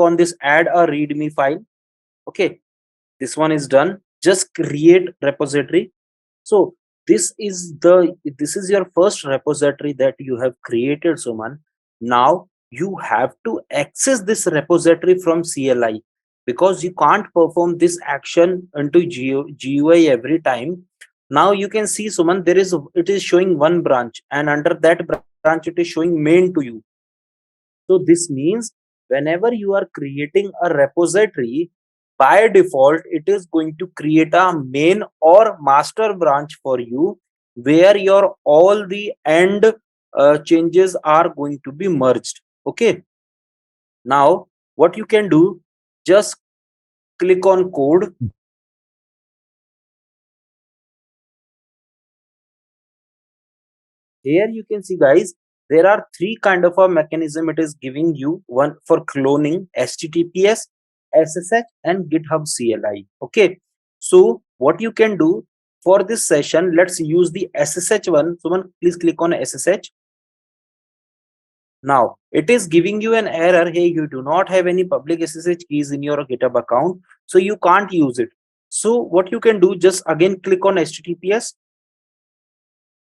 on this add a readme file. Okay, this one is done. Just create repository. So this is your first repository that you have created, Suman. Now you have to access this repository from CLI, because you can't perform this action into GUI every time. Now you can see, Suman, it is showing one branch, and under that branch it is showing main to you. So this means whenever you are creating a repository, by default, it is going to create a main or master branch for you, where your all the end changes are going to be merged. Okay. Now, what you can do, just click on code. Here you can see, guys, there are three kind of a mechanism it is giving you. One for cloning, HTTPS, SSH, and GitHub CLI. Okay, so what you can do for this session, let's use the SSH one. Someone please click on SSH. Now it is giving you an error. Hey, you do not have any public SSH keys in your GitHub account, so you can't use it. So what you can do, just again click on HTTPS.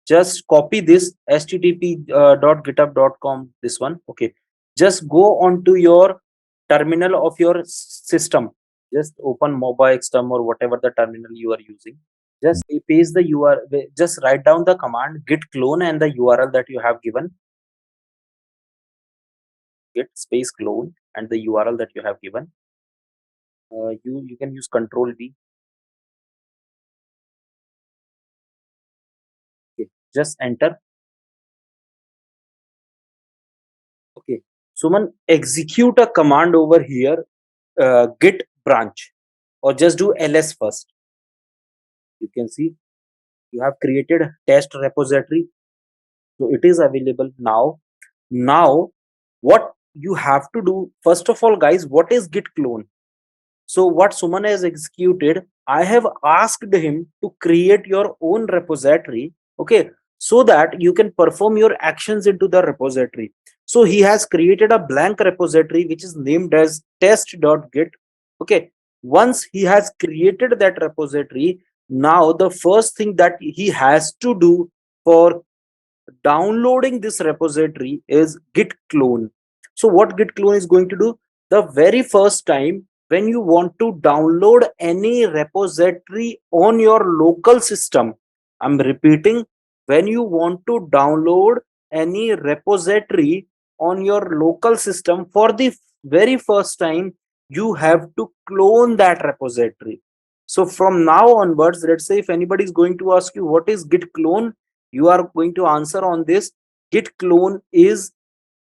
Just copy this http.github.com, this one. Okay, just go onto your terminal of your system. Just open MobaXterm or whatever the terminal you are using. Just paste the URL, just write down the command git clone and the URL that you have given. Git space clone and the URL that you have given. You can use Control V. Okay, just enter. Okay, Suman, execute a command over here, git branch, or just do ls first. You can see you have created test repository, so it is available now. Now what you have to do, first of all, guys, what is git clone? So what Suman has executed, I have asked him to create your own repository, okay, so that you can perform your actions into the repository. So he has created a blank repository which is named as test.git. Okay, once he has created that repository, now the first thing that he has to do for downloading this repository is git clone. So what git clone is going to do, the very first time when you want to download any repository on your local system, I'm repeating, when you want to download any repository on your local system for the very first time, you have to clone that repository. So from now onwards, let's say if anybody is going to ask you what is git clone, you are going to answer on this: git clone is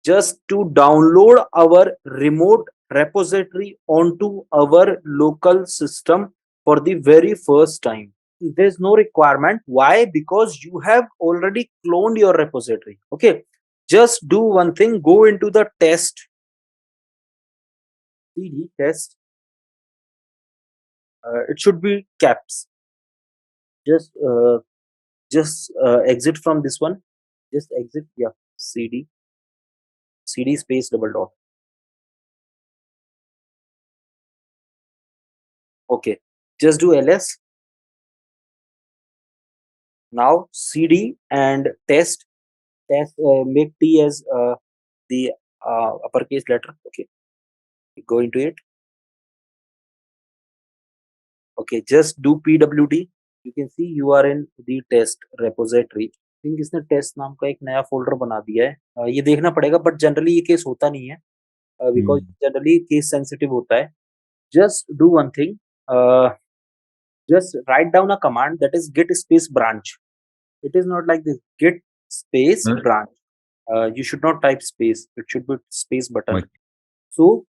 just to download our remote repository onto our local system for the very first time. There's no requirement. Why? Because you have already cloned your repository. Okay, just do one thing, go into the test cd test. It should be caps. Just exit from this one. Just exit. Yeah, cd space double dot. Okay, just do ls. Now cd and test. Make t as the uppercase letter. Okay, go into it. Okay, just do pwd. You can see you are in the test repository. I think इसने test नाम का एक नया folder बना दिया है. ये देखना पड़ेगा, बट जनरली ये केस होता नहीं है, बिकॉज जनरली केस सेंसिटिव होता है. Just do one thing. Just write down a command that is git space branch. It is not like this, git space branch. You should not type space. It should be space button. Right. So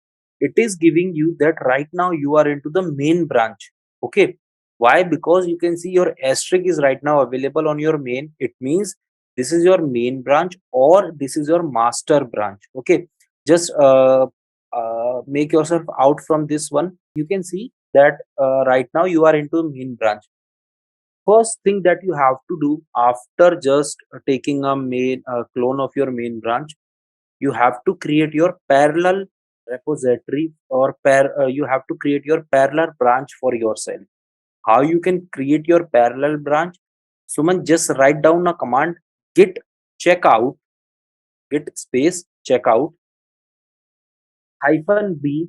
it is giving you that right now you are into the main branch. Okay, why? Because you can see your asterisk is right now available on your main. It means this is your main branch or this is your master branch. Okay, just make yourself out from this one. You can see that right now you are into main branch. First thing that you have to do after just taking a main clone of your main branch, you have to create your parallel repository or you have to create your parallel branch for yourself. How you can create your parallel branch? Suman, just write down a command: git checkout, git space checkout hyphen b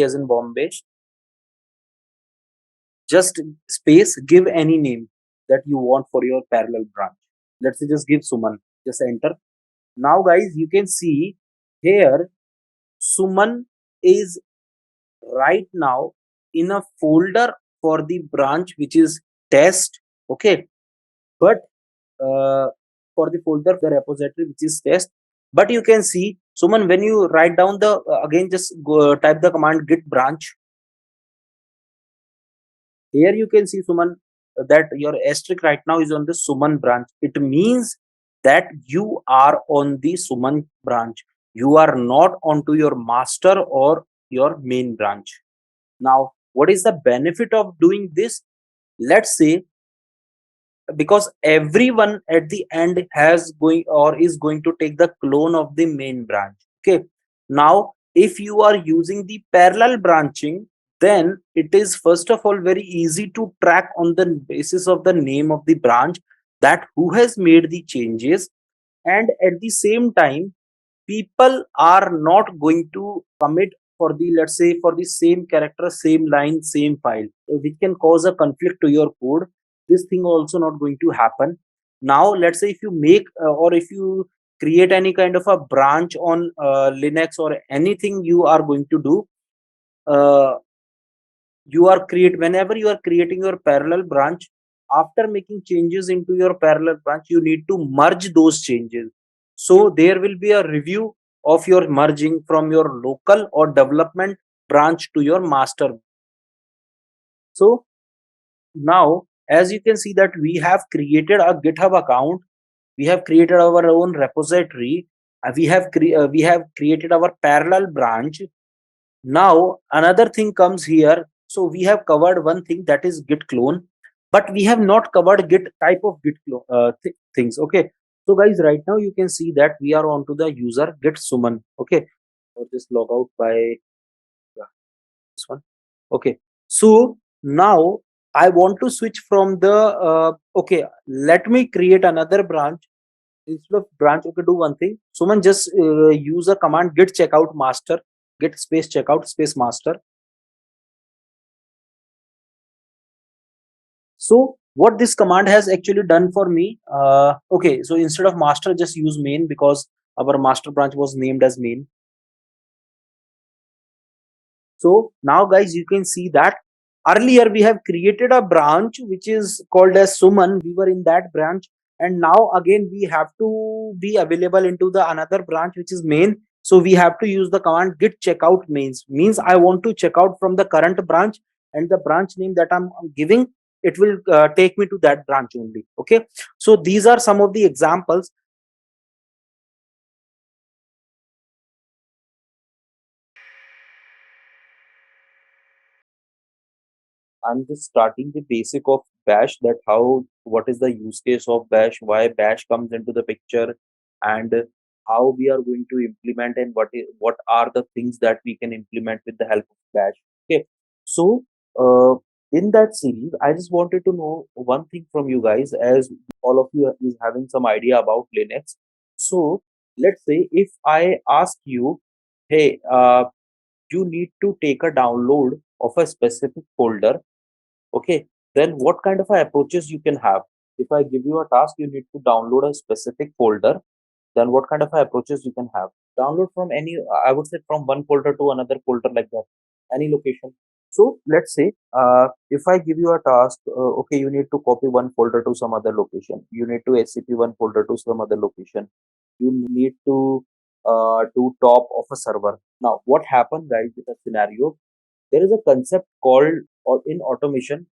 as in Bombay, just space, give any name that you want for your parallel branch. Let's say just give Suman, just enter. Now guys, you can see here Suman is right now in a folder for the branch which is test. Okay, but for the folder the repository which is test. But you can see Suman, when you write down the again just go, type the command git branch. Here you can see Suman that your asterisk right now is on the Suman branch. It means that you are on the Suman branch. You are not onto your master or your main branch. Now, what is the benefit of doing this? Let's say because everyone at the end has going or is going to take the clone of the main branch. Okay, now if you are using the parallel branching, then it is first of all very easy to track on the basis of the name of the branch that who has made the changes, and at the same time people are not going to commit for the, let's say, for the same character, same line, same file, which can cause a conflict to your code. This thing also not going to happen. Now let's say if you make or if you create any kind of a branch on Linux or anything you are going to do, uh, you are create whenever you are creating your parallel branch, after making changes into your parallel branch you need to merge those changes. So there will be a review of your merging from your local or development branch to your master. So now as you can see that we have created a GitHub account, we have created our own repository, we have created our parallel branch. Now another thing comes here. So we have covered one thing, that is git clone, but we have not covered git type of git clone things. Okay, so guys, right now you can see that we are onto the user git suman. Okay, or just log out by this one. Okay, so now I want to switch from the okay, let me create another branch. Instead of branch, okay, do one thing, Suman, just use a command git checkout master, git space checkout space master. So what this command has actually done for me, okay, so instead of master just use main because our master branch was named as main. So now guys, you can see that earlier we have created a branch which is called as Suman. We were in that branch, and now again we have to be available into the another branch which is main. So we have to use the command git checkout mains. Means I want to check out from the current branch, and the branch name that I'm giving, it will take me to that branch only. Okay, so these are some of the examples. I'm just starting the basic of Bash, that how, what is the use case of Bash, why Bash comes into the picture, and how we are going to implement, and what are the things that we can implement with the help of Bash. Okay, so uh, in that series, I just wanted to know one thing from you guys, as all of you is having some idea about Linux. So let's say if I ask you, hey, you need to take a download of a specific folder. Okay, then what kind of approaches you can have? If I give you a task, you need to download a specific folder, then what kind of approaches you can have? Download from any, I would say from one folder to another folder, like that, any location. So let's say if I give you a task, okay, you need to copy one folder to some other location, you need to SCP one folder to some other location, you need to to top of a server. Now, what happened, guys, with a scenario? There is a concept called, or in automation.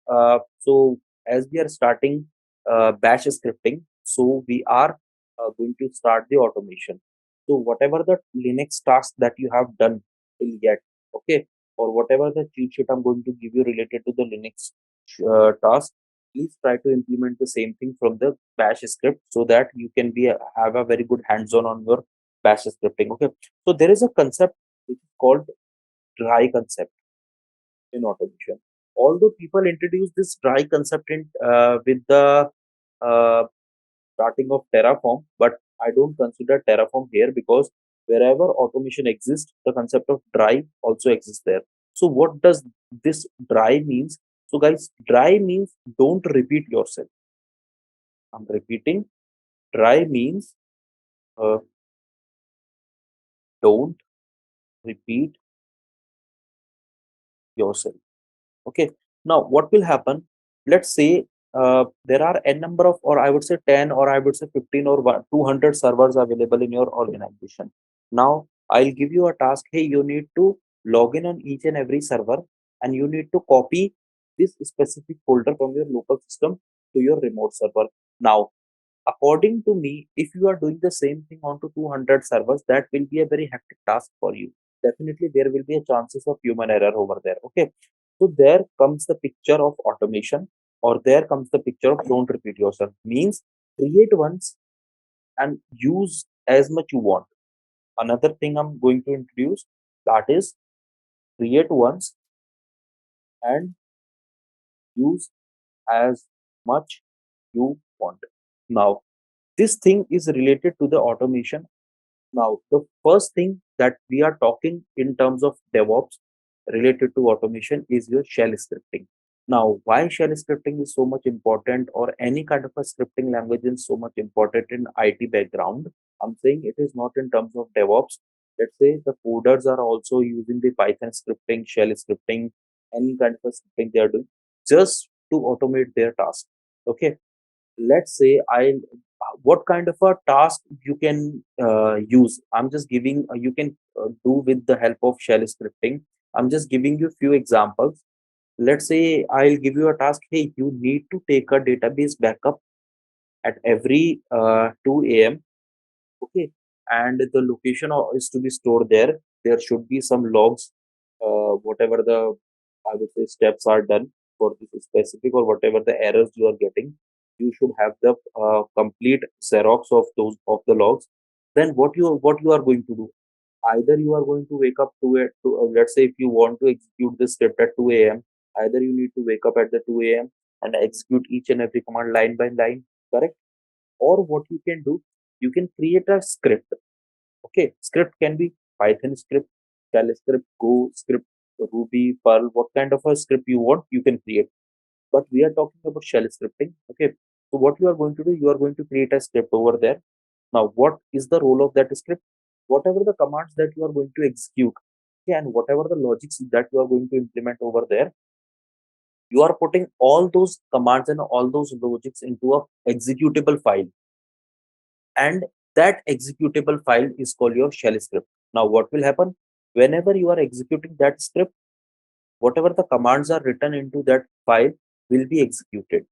So as we are starting bash scripting, so we are going to start the automation. So whatever the Linux task that you have done till yet, okay, or whatever the cheat sheet I'm going to give you related to the Linux task, please try to implement the same thing from the bash script so that you can have a very good hands-on on your bash scripting. Okay, so there is a concept which is called dry concept in automation. Although people introduce this dry concept in with the uh, starting of Terraform, but I don't consider Terraform here because wherever automation exists, the concept of dry also exists there. So what does this dry means? So guys, dry means don't repeat yourself. I'm repeating. Dry means uh, don't repeat yourself. Okay. Now, what will happen? Let's say there are n number of, or I would say 10, or I would say 15 or 200 servers available in your organization. Now, I'll give you a task. Hey, you need to log in on each and every server, and you need to copy this specific folder from your local system to your remote server. Now, according to me, if you are doing the same thing onto 200 servers, that will be a very hectic task for you. Definitely, there will be a chances of human error over there. Okay, so there comes the picture of automation, or there comes the picture of don't repeat yourself. Means create once and use as much you want. Another thing I'm going to introduce, that is create once and use as much you want. Now, this thing is related to the automation. Now, the first thing that we are talking in terms of DevOps related to automation is your shell scripting. Now, why shell scripting is so much important, or any kind of a scripting language is so much important in IT background? I'm saying it is not in terms of DevOps. Let's say the coders are also using the Python scripting, shell scripting, any kind of a scripting they are doing just to automate their task. Okay, let's say I what kind of a task you can use. I'm just giving you can do with the help of shell scripting. I'm just giving you few examples. Let's say I'll give you a task. Hey, you need to take a database backup at every 2 a.m. Okay, and the location is to be stored there. There should be some logs, whatever the, I would say, steps are done for this specific, or whatever the errors you are getting, you should have the complete xerox of those of the logs. Then what you are going to do, either you are going to wake up to it to, let's say if you want to execute this script at 2 a.m., either you need to wake up at the 2 a.m. and execute each and every command line by line, correct? Or what you can do, you can create a script. Okay, script can be Python script, shell script, Go script, Ruby, Perl, what kind of a script you want, you can create. But we are talking about shell scripting. Okay, so what you are going to do, you are going to create a script over there. Now, what is the role of that script? Whatever the commands that you are going to execute, okay, and whatever the logics that you are going to implement over there, you are putting all those commands and all those logics into a executable file, and that executable file is called your shell script. Now, what will happen whenever you are executing that script? Whatever the commands are written into that file will be executed.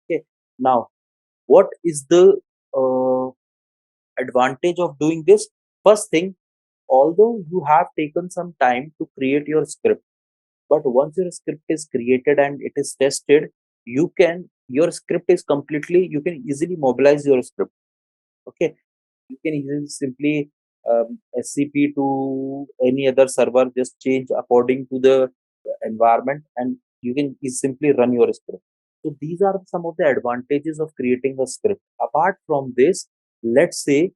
Okay. Now, what is the uh, advantage of doing this? First thing, although you have taken some time to create your script, but once your script is created and it is tested, your script is completely, you can easily mobilize your script. Okay, you can easily simply SCP to any other server, just change according to the environment, and you can simply run your script. So these are some of the advantages of creating a script. Apart from this, let's say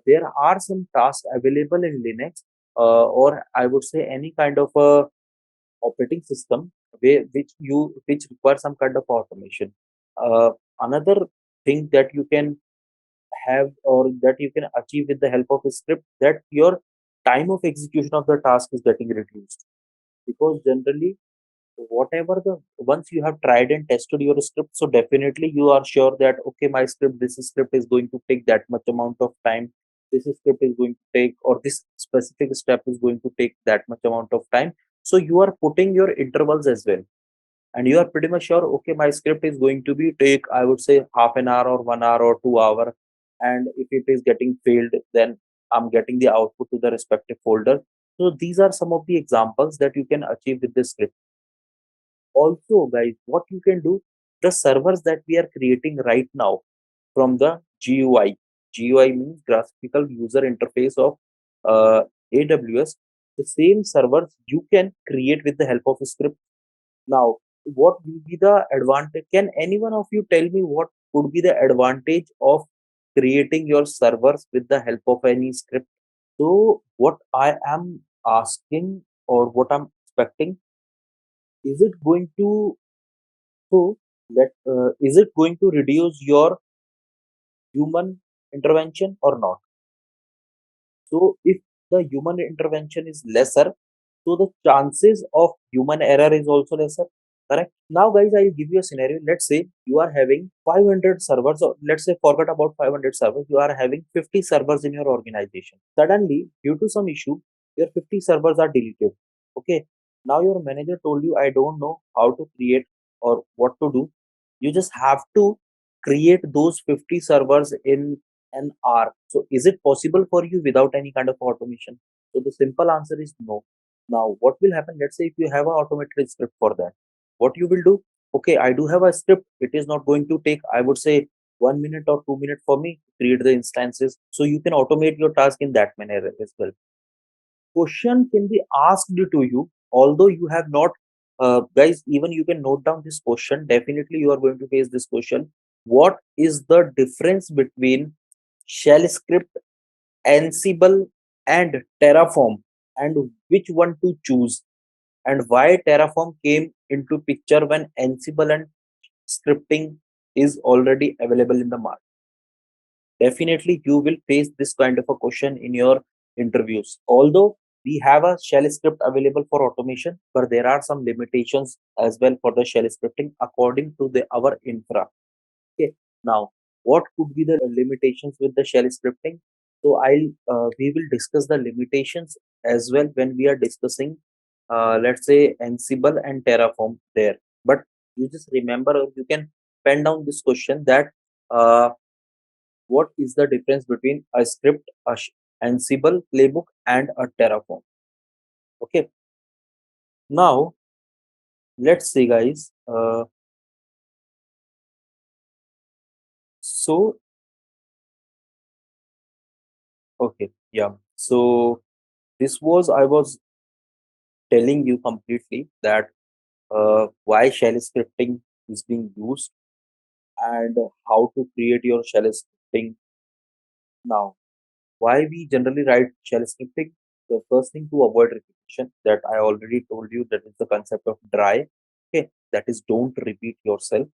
there are some tasks available in Linux, or I would say any kind of a operating system which require some kind of automation. Another thing that you can have, or that you can achieve with the help of a script, that your time of execution of the task is getting reduced, because generally whatever the once you have tried and tested your script, so definitely you are sure that okay, my script, this script is going to take that much amount of time, this script is going to take, or this specific step is going to take that much amount of time. So you are putting your intervals as well, and you are pretty much sure, okay, my script is going to be take, I would say, half an hour or 1 hour or 2 hour, and if it is getting failed, then I'm getting the output to the respective folder. So these are some of the examples that you can achieve with this script. Also, guys, what you can do, the servers that we are creating right now from the GUI. GUI means graphical user interface of AWS. The same servers you can create with the help of a script. Now, what will be the advantage? Can any one of you tell me what would be the advantage of creating your servers with the help of any script? So, what I am asking, or what I'm expecting, is it going to, so that is it going to reduce your human intervention or not? So if the human intervention is lesser, so the chances of human error is also lesser. Correct. Now, guys, I'll give you a scenario. Let's say you are having 500 servers, or let's say forget about 500 servers. You are having 50 servers in your organization. Suddenly, due to some issue, your 50 servers are deleted. Okay. Now your manager told you, I don't know how to create or what to do. You just have to create those 50 servers in an hour. So is it possible for you without any kind of automation? So the simple answer is no. Now, what will happen? Let's say if you have an automated script for that, what you will do? Okay, I do have a script. It is not going to take, I would say, 1 minute or 2 minutes for me to create the instances. So you can automate your task in that manner as well. Question can be asked to you, although you have not, guys, even you can note down this question. Definitely, you are going to face this question. What is the difference between shell script, Ansible, and Terraform, and which one to choose, and why Terraform came into picture when Ansible and scripting is already available in the market? Definitely, you will face this kind of a question in your interviews. Although we have a shell script available for automation, but there are some limitations as well for the shell scripting according to our infra. Okay. Now, what could be the limitations with the shell scripting? So we will discuss the limitations as well when we are discussing, let's say, Ansible and Terraform there. But you just remember, or you can pen down this question that uh, what is the difference between a script, Ansible playbook, and a Terraform? Okay. Now, let's see, guys. So, okay, yeah. So this was, I was telling you completely that why shell scripting is being used and how to create your shell scripting. Now, why we generally write shell scripting? The first thing, to avoid repetition, that I already told you, that is the concept of dry. Okay, that is, don't repeat yourself.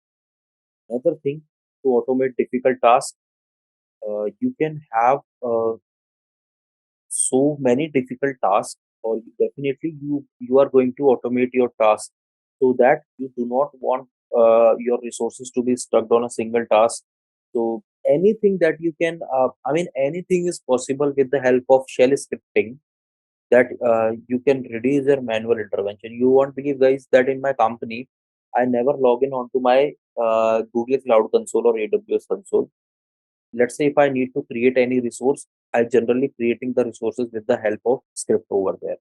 Another thing, to automate difficult tasks. You can have so many difficult tasks, or definitely you are going to automate your task, so that you do not want your resources to be stuck on a single task. So anything that you can, I mean, anything is possible with the help of shell scripting, that you can reduce your manual intervention. You won't believe, guys, that in my company I never log in onto my Google Cloud Console or AWS console. Let's say if I need to create any resource, I generally creating the resources with the help of script over there.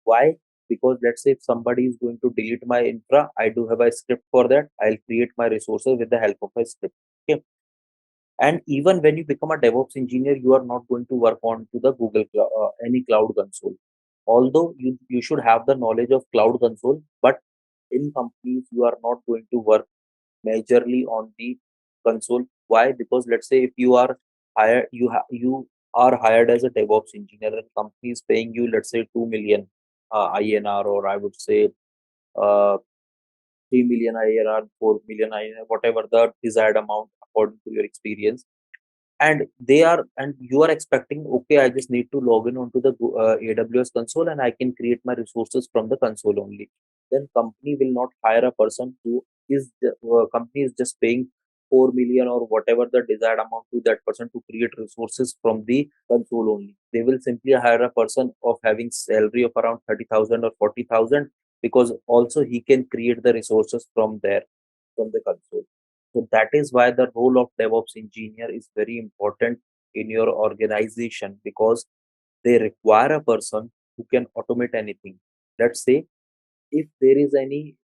Why? Because let's say if somebody is going to delete my infra, I do have a script for that. I'll create my resources with the help of a script. Okay. And even when you become a DevOps engineer, you are not going to work on to the any cloud console. Although you should have the knowledge of cloud console, but in companies you are not going to work majorly on the console. Why? Because let's say if you are hired, you are hired as a DevOps engineer, and company is paying you, let's say, 2 million INR, or I would say uh, 3 million INR, 4 million INR, whatever the desired amount according to your experience. And you are expecting, okay, I just need to log in onto the AWS console and I can create my resources from the console only. Then company will not hire a person who is, the company is just paying 4 million or whatever the desired amount to that person to create resources from the console only. They will simply hire a person of having salary of around 30,000 or 40,000, because also he can create the resources from there, from the console. So that is why the role of DevOps engineer is very important in your organization, because they require a person who can automate anything. Let's say if there is any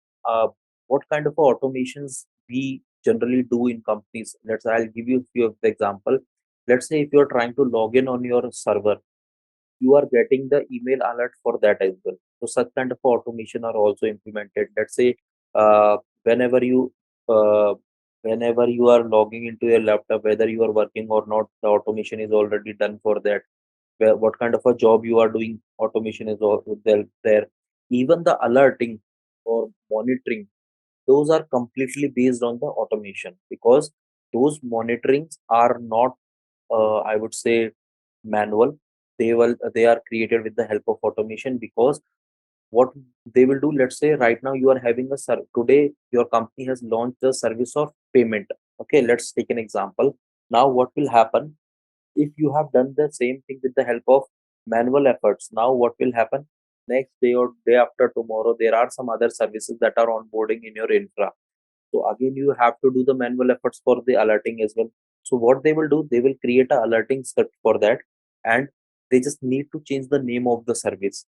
what kind of automations we generally do in companies. I'll give you a few of the example. Let's say if you're trying to log in on your server, you are getting the email alert for that as well. So such kind of automation are also implemented. Let's say whenever you uh, whenever you are logging into your laptop, whether you are working or not, the automation is already done for that. What kind of a job you are doing, automation is all there. Even the alerting or monitoring, those are completely based on the automation, because those monitorings are not I would say manual. They are created with the help of automation, because what they will do, let's say right now you are having a today your company has launched the service of payment. Okay, let's take an example. Now what will happen if you have done the same thing with the help of manual efforts? Now what will happen next day or day after tomorrow, there are some other services that are onboarding in your infra. So again, you have to do the manual efforts for the alerting as well. So what they will do, they will create a alerting script for that, and they just need to change the name of the service,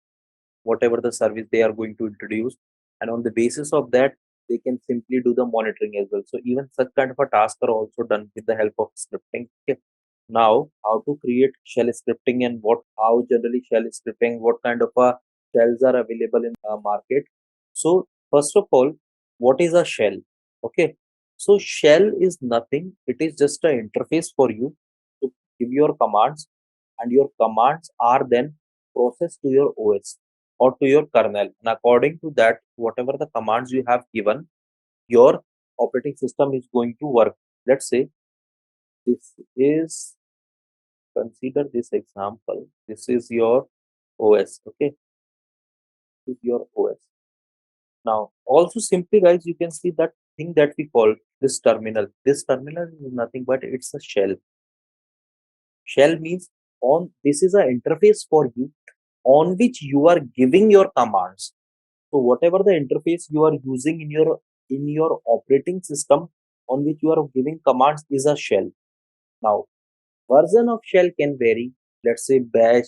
whatever the service they are going to introduce, and on the basis of that, they can simply do the monitoring as well. So even such kind of a task are also done with the help of scripting. Okay. Now, how to create shell scripting, and how generally shell scripting, what kind of shells are available in market. So first of all, what is a shell? Okay, so shell is nothing. It is just an interface for you to give your commands, and your commands are then processed to your OS or to your kernel. And according to that, whatever the commands you have given, your operating system is going to work. Let's say this is consider this example. This is your OS. Okay, this is your OS. Now, also simply, guys, you can see that thing that we call this terminal. This terminal is nothing but it's a shell. Shell means on this is an interface for you on which you are giving your commands. So whatever the interface you are using in your operating system on which you are giving commands is a shell. Now, version of shell can vary. Let's say bash,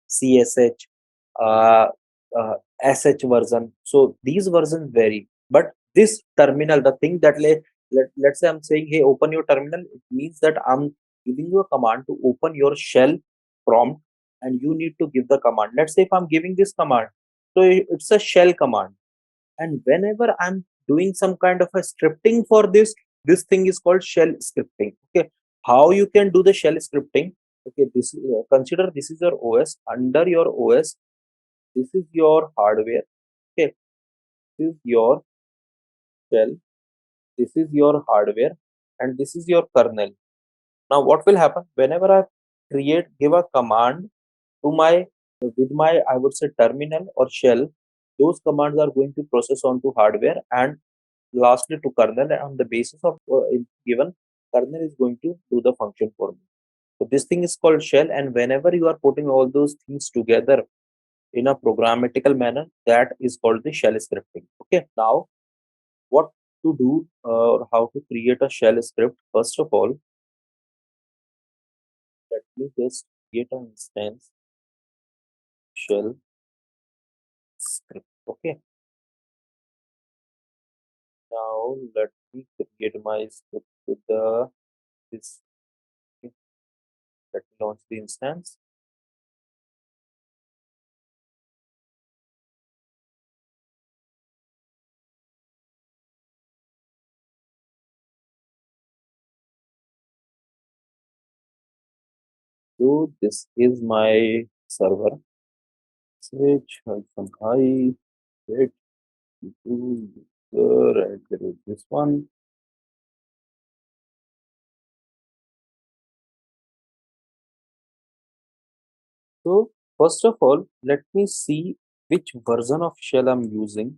CSH, uh, SH version. So these versions vary. But this terminal, the thing that let's say I'm saying, hey, open your terminal, it means that I'm giving you a command to open your shell prompt, and you need to give the command. Let's say if I'm giving this command, so it's a shell command. And whenever I'm doing some kind of a scripting for this thing is called shell scripting. Okay, how you can do the shell scripting? Okay, this consider this is your OS. Under your OS, this is your hardware. Okay, this is your shell, this is your hardware, and this is your kernel. Now what will happen whenever I give a command to my with my, I would say, terminal or shell, those commands are going to process onto hardware, and lastly to kernel, and on the basis of given kernel is going to do the function for me. So this thing is called shell, and whenever you are putting all those things together in a programmatical manner, that is called the shell scripting. Okay, now what to do or how to create a shell script? First of all, let me just create an instance shell script. Okay, now let me create my script with the this. Let me launch the instance. So this is my server. Switch hyphen I wait to user, and there is this one. So first of all, let me see which version of shell I'm using.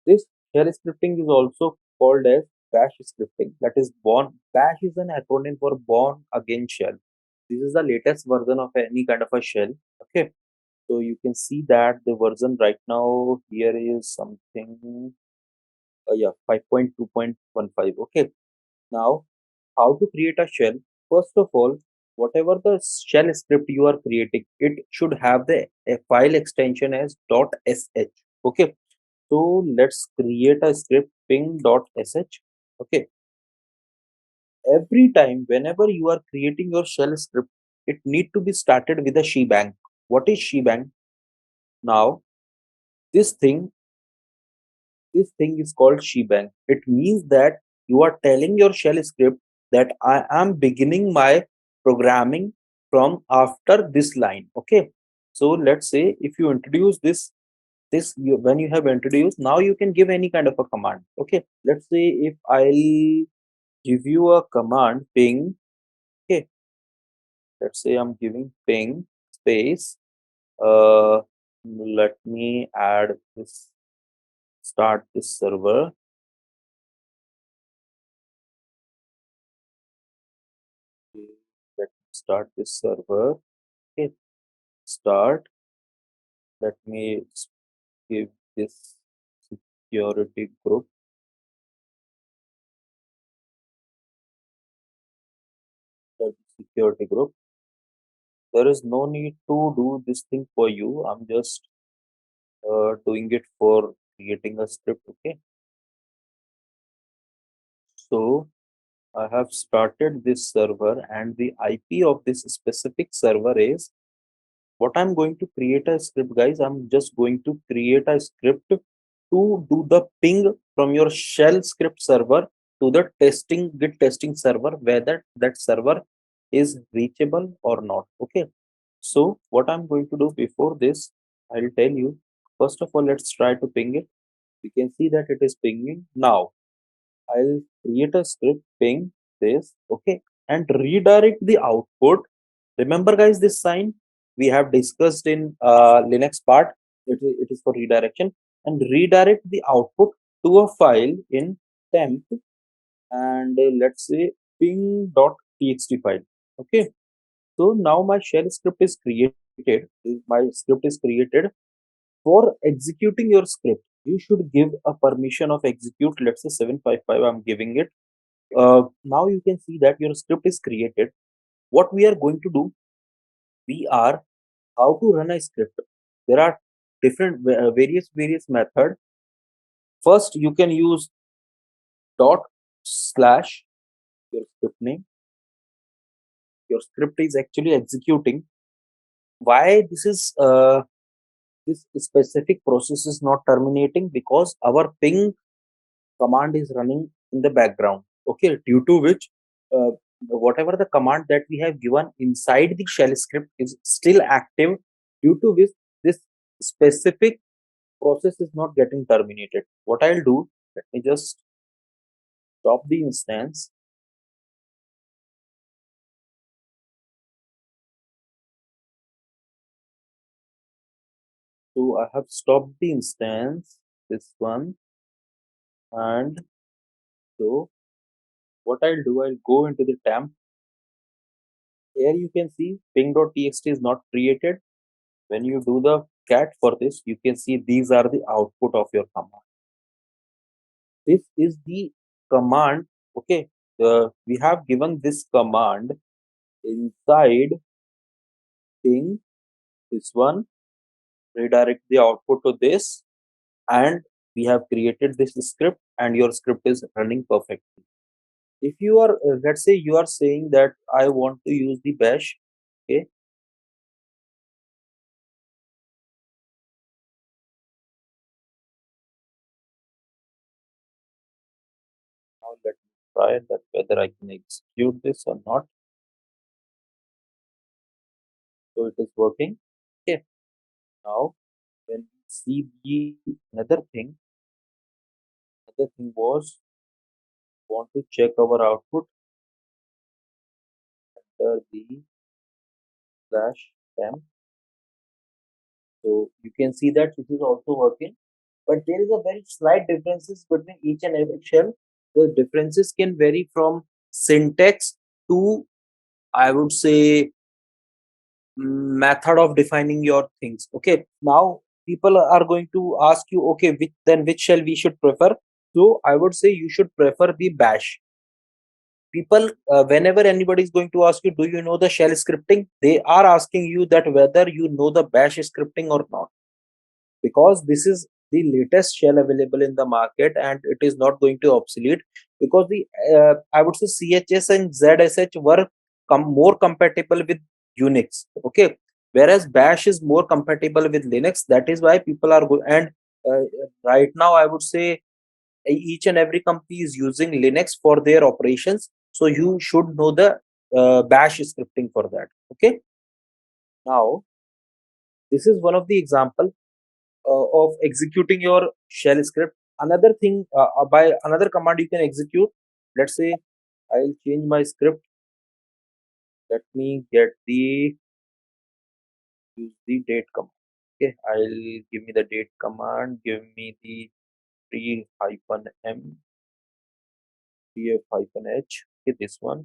This shell scripting is also called as bash scripting, that is born. Bash is an acronym for born again shell. This is the latest version of any kind of a shell. Okay, so you can see that the version right now here is something, yeah, 5.2.15. Okay, now how to create a shell? First of all, whatever the shell script you are creating, it should have the a file extension as .sh. Okay, so let's create a script ping.sh. Okay, every time whenever you are creating your shell script, it need to be started with a shebang. What is shebang? Now this thing this thing is called shebang. It means that you are telling your shell script that I am beginning my programming from after this line. Okay, so let's say if you introduce when you have introduced, now you can give any kind of a command. Okay, let's say if I'll give you a command ping. Okay, let's say I'm giving ping space, let me add this, start this server. Okay, let me start this server. Okay, start. Let me give this security group, security group. There is no need to do this thing for you. I'm just doing it for creating a script. Okay, so I have started this server, and the IP of this specific server is, what I'm going to create a script, guys. I'm just going to create a script to do the ping from your shell script server to the git testing server, whether that server is reachable or not. Okay, so what I'm going to do before this, I'll tell you. First of all, let's try to ping it. You can see that it is pinging now. I'll create a script ping this, okay, and redirect the output. Remember, guys, this sign we have discussed in Linux part. It is for redirection, and redirect the output to a file in temp, and let's say ping.txt file. Okay, so now my shell script is created. My script is created. For executing your script, you should give a permission of execute. Let's say 755. I'm giving it. Now you can see that your script is created. What we are going to do, we are how to run a script. There are different various method. First, you can use dot slash your script name. Your script is actually executing. Why this specific process is not terminating? Because our ping command is running in the background. Okay, due to which uh, whatever the command that we have given inside the shell script is still active, due to which this specific process is not getting terminated. What I'll do, let me just stop the instance. So I have stopped the instance, this one, and so what I'll do, I'll go into the temp. Here you can see ping.txt is not created. When you do the cat for this, you can see these are the output of your command. This is the command. Okay, we have given this command inside ping, this one, redirect the output to this, and we have created this script, and your script is running perfectly. If you are, let's say you are saying that I want to use the bash. Okay, now let me try that whether I can execute this or not. So it is working. Okay, now when we see the another thing was, want to check our output under the slash temp. So you can see that it is also working, but there is a very slight differences between each and every shell. The differences can vary from syntax to, I would say, method of defining your things. Okay, now people are going to ask you, okay, which shell we should prefer. So I would say you should prefer the bash. People, whenever anybody is going to ask you, do you know the shell scripting, they are asking you that whether you know the bash scripting or not, because this is the latest shell available in the market and it is not going to obsolete, because the I would say chs and zsh were more compatible with Unix. Okay, whereas bash is more compatible with Linux. That is why people are and uh, right now I would say each and every company is using Linux for their operations, so you should know the bash scripting for that. Okay, now this is one of the example of executing your shell script. Another thing, by another command you can execute. Let's say I'll change my script. Let me get the use the date command. Okay, I'll give me the date command. Give me the pre hyphen m df hyphen h. Okay, this one.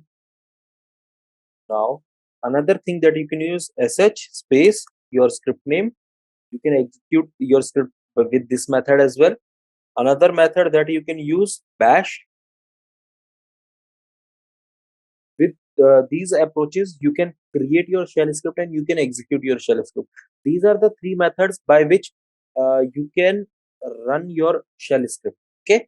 Now another thing that you can use sh space your script name. You can execute your script with this method as well. Another method that you can use bash. With these approaches you can create your shell script and you can execute your shell script. These are the three methods by which you can run your shell script. Okay,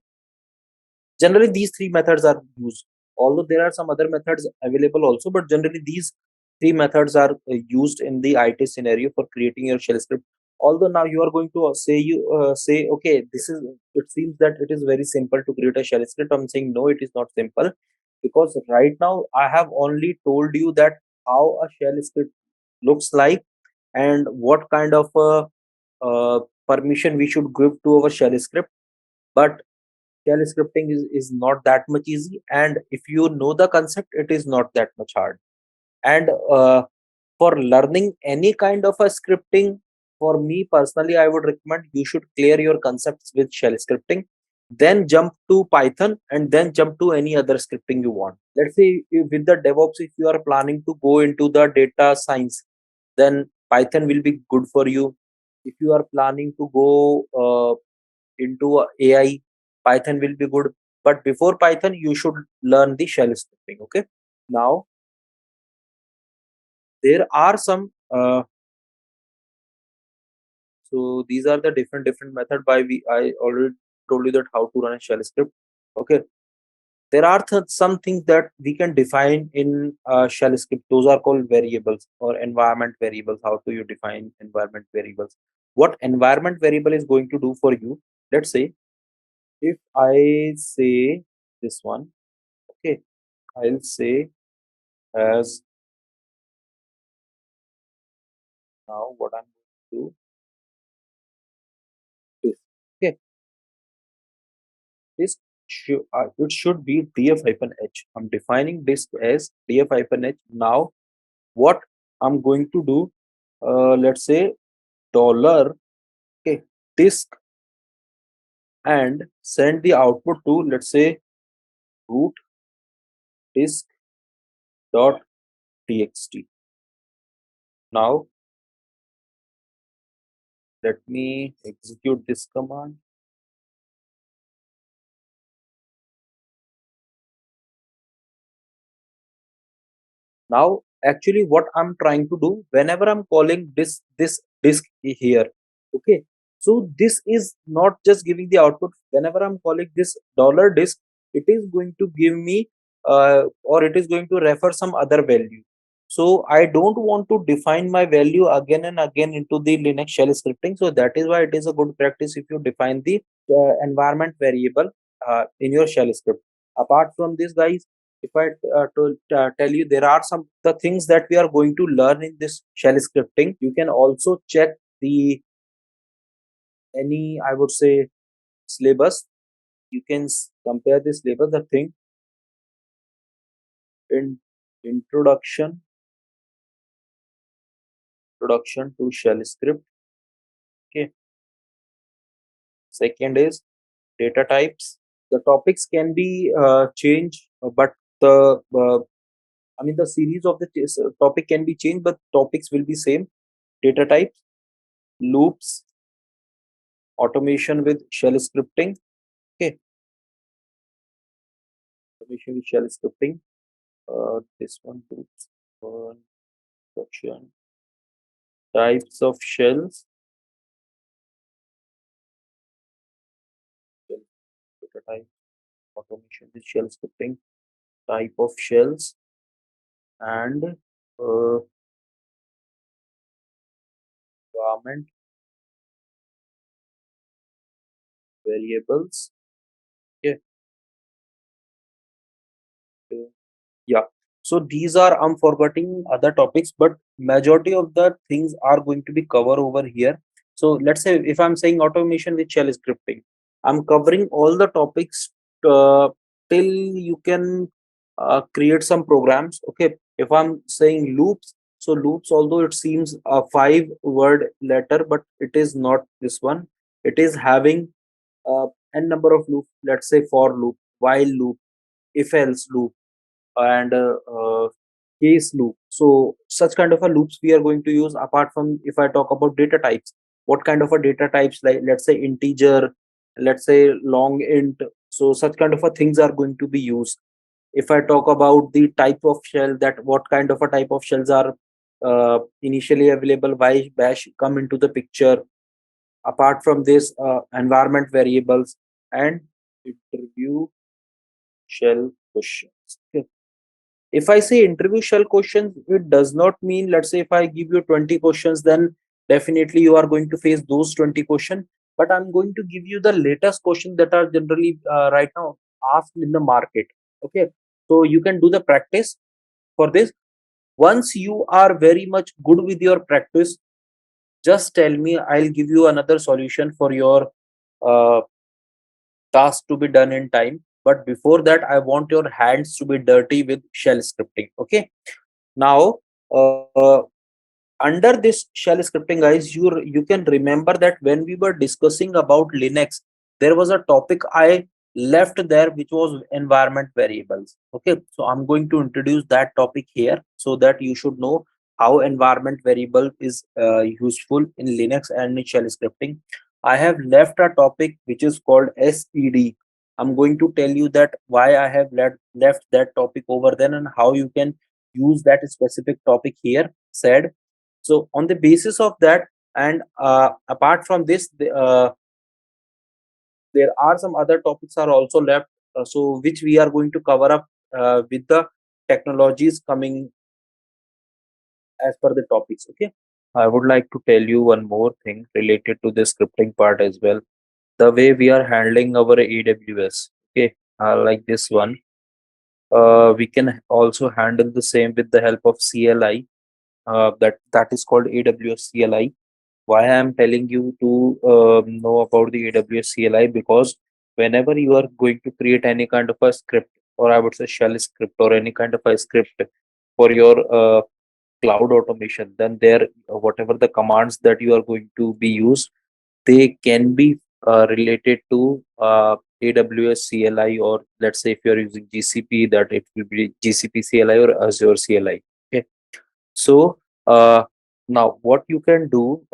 generally these three methods are used, although there are some other methods available also, but generally these three methods are used in the IT scenario for creating your shell script. Although now you are going to say okay, this is, it seems that it is very simple to create a shell script. I'm saying no, it is not simple, because right now I have only told you that how a shell script looks like and what kind of permission we should give to our shell script. But shell scripting is not that much easy, and if you know the concept it is not that much hard. And for learning any kind of a scripting, for me personally I would recommend you should clear your concepts with shell scripting, then jump to Python, and then jump to any other scripting you want. Let's say with the DevOps, if you are planning to go into the data science, then Python will be good for you. If you are planning to go into AI, Python will be good. But before Python, you should learn the shell scripting. Okay. Now there are some. So these are the different method by I already told you that how to run a shell script. Okay. There are some things that we can define in shell script. Those are called variables or environment variables. How do you define environment variables? What environment variable is going to do for you? Let's say if I say this one, okay, I'll say as now what I'm going to do is, okay, this it should be df-h. I'm defining this as df-h. Now what I'm going to do, let's say dollar, okay, disk, and send the output to, let's say, root disk dot txt. Now let me execute this command. Now actually what I'm trying to do, whenever I'm calling this disk here, okay, so this is not just giving the output. Whenever I'm calling this dollar disk, it is going to give me or it is going to refer some other value. So I don't want to define my value again and again into the Linux shell scripting. So that is why it is a good practice if you define the environment variable in your shell script. Apart from this, guys, if I tell you, there are some the things that we are going to learn in this shell scripting. You can also check the any, I would say, syllabus. You can compare this syllabus. The thing in introduction to shell script. Okay. Second is data types. The topics can be changed, but the series of the topic can be changed, but topics will be same. Data types, loops, automation with shell scripting. Okay, automation with shell scripting. This one, loops, instruction, types of shells, data type, automation with shell scripting, type of shells, and environment variables. Okay. Yeah, so these are, I'm forgetting other topics, but majority of the things are going to be covered over here. So let's say if I'm saying automation with shell scripting, I'm covering all the topics uh, till you can create some programs. Okay, if I'm saying loops, so loops, although it seems a 5-word letter, but it is not this one. It is having n number of loops. Let's say for loop, while loop, if else loop, and case loop. So such kind of a loops we are going to use. Apart from, if I talk about data types, what kind of a data types, like let's say integer, let's say long int, so such kind of a things are going to be used. If I talk about the type of shell, that what kind of a type of shells are initially available, why bash come into the picture. Apart from this, environment variables and interview shell questions. Okay. If I say interview shell questions, it does not mean, let's say if I give you 20 questions, then definitely you are going to face those 20 questions. But I'm going to give you the latest questions that are generally right now asked in the market. Okay, so you can do the practice for this. Once you are very much good with your practice, just tell me, I'll give you another solution for your uh, task to be done in time. But before that, I want your hands to be dirty with shell scripting. Okay, now under this shell scripting, guys, you can remember that when we were discussing about Linux, there was a topic I left there, which was environment variables. Okay, so I'm going to introduce that topic here so that you should know how environment variable is useful in Linux and in shell scripting. I have left a topic which is called SED. I'm going to tell you that why I have left that topic over there and how you can use that specific topic here said. So on the basis of that, and apart from this, there are some other topics are also left, so which we are going to cover up with the technologies coming as per the topics. Okay, I would like to tell you one more thing related to the scripting part as well. The way we are handling our AWS. Okay, like this one, we can also handle the same with the help of CLI. That is called AWS CLI. Why I am telling you to know about the AWS CLI, because whenever you are going to create any kind of a script, or I would say shell script, or any kind of a script for your cloud automation, then there whatever the commands that you are going to be used, they can be related to AWS CLI, or let's say if you are using GCP, that it will be GCP CLI or Azure CLI. Okay, so now what you can do,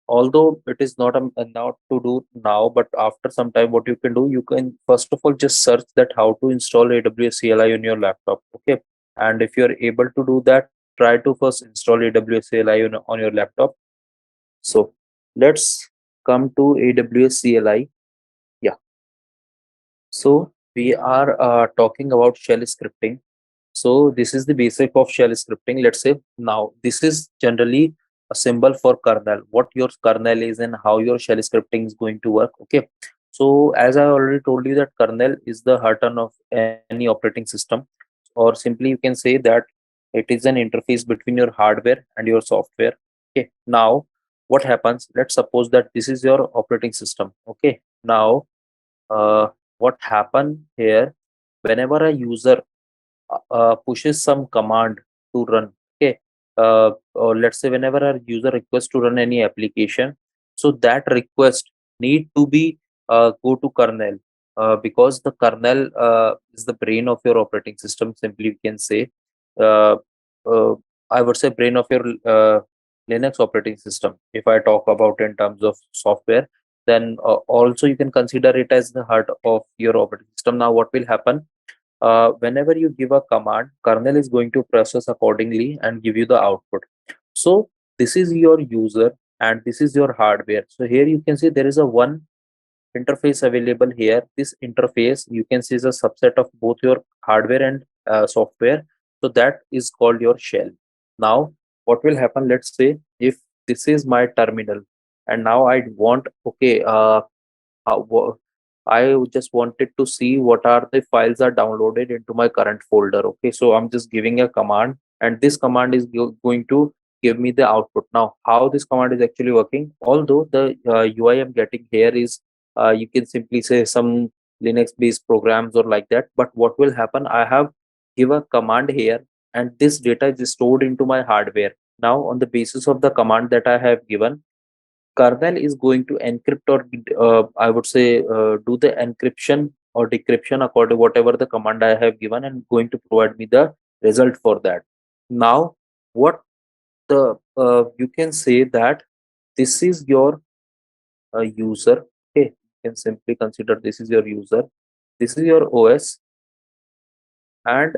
although it is not to do now, but after some time, what you can do, you can first of all just search that how to install AWS CLI on your laptop. Okay, and if you are able to do that, try to first install AWS CLI on your laptop. So let's come to AWS CLI. Yeah, so we are talking about shell scripting. So this is the basic of shell scripting. Let's say now this is generally a symbol for kernel, what your kernel is and how your shell scripting is going to work. Okay. So as I already told you that kernel is the heart of any operating system, or simply you can say that it is an interface between your hardware and your software. Okay. Now what happens? Let's suppose that this is your operating system. Okay. Now what happen here, whenever a user pushes some command to run. Okay, or let's say whenever our user requests to run any application, so that request need to be go to kernel. because the kernel is the brain of your operating system. Simply, we can say, uh, uh, I would say, brain of your Linux operating system. If I talk about in terms of software, then also you can consider it as the heart of your operating system. Now, what will happen? Whenever you give a command, kernel is going to process accordingly and give you the output. So this is your user and this is your hardware. So here you can see there is a one interface available here. This interface you can see is a subset of both your hardware and software. So that is called your shell. Now what will happen? Let's say if this is my terminal and now I want, okay, I just wanted to see what are the files are downloaded into my current folder. Okay, so I'm just giving a command, and this command is going to give me the output. Now, how this command is actually working? Although the UI I'm getting here is, you can simply say some Linux-based programs or like that. But what will happen? I have give a command here, and this data is stored into my hardware. Now, on the basis of the command that I have given, kernel is going to encrypt or I would say do the encryption or decryption according to whatever the command I have given and going to provide me the result for that. Now, what the you can say that this is your user. Okay, you can simply consider this is your user. This is your OS, and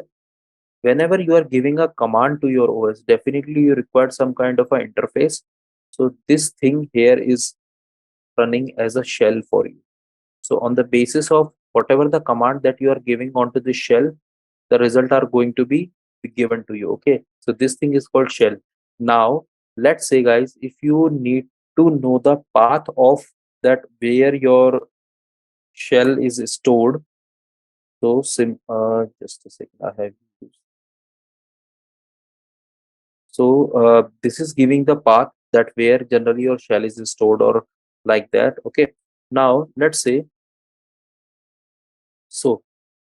whenever you are giving a command to your OS, definitely you require some kind of an interface. So this thing here is running as a shell for you. So on the basis of whatever the command that you are giving onto the shell, the result are going to be given to you. Okay. So this thing is called shell. Now, let's say guys, if you need to know the path of that where your shell is stored. So just a second, I have used. So this is giving the path that where generally your shell is stored or like that. Okay. Now let's say, so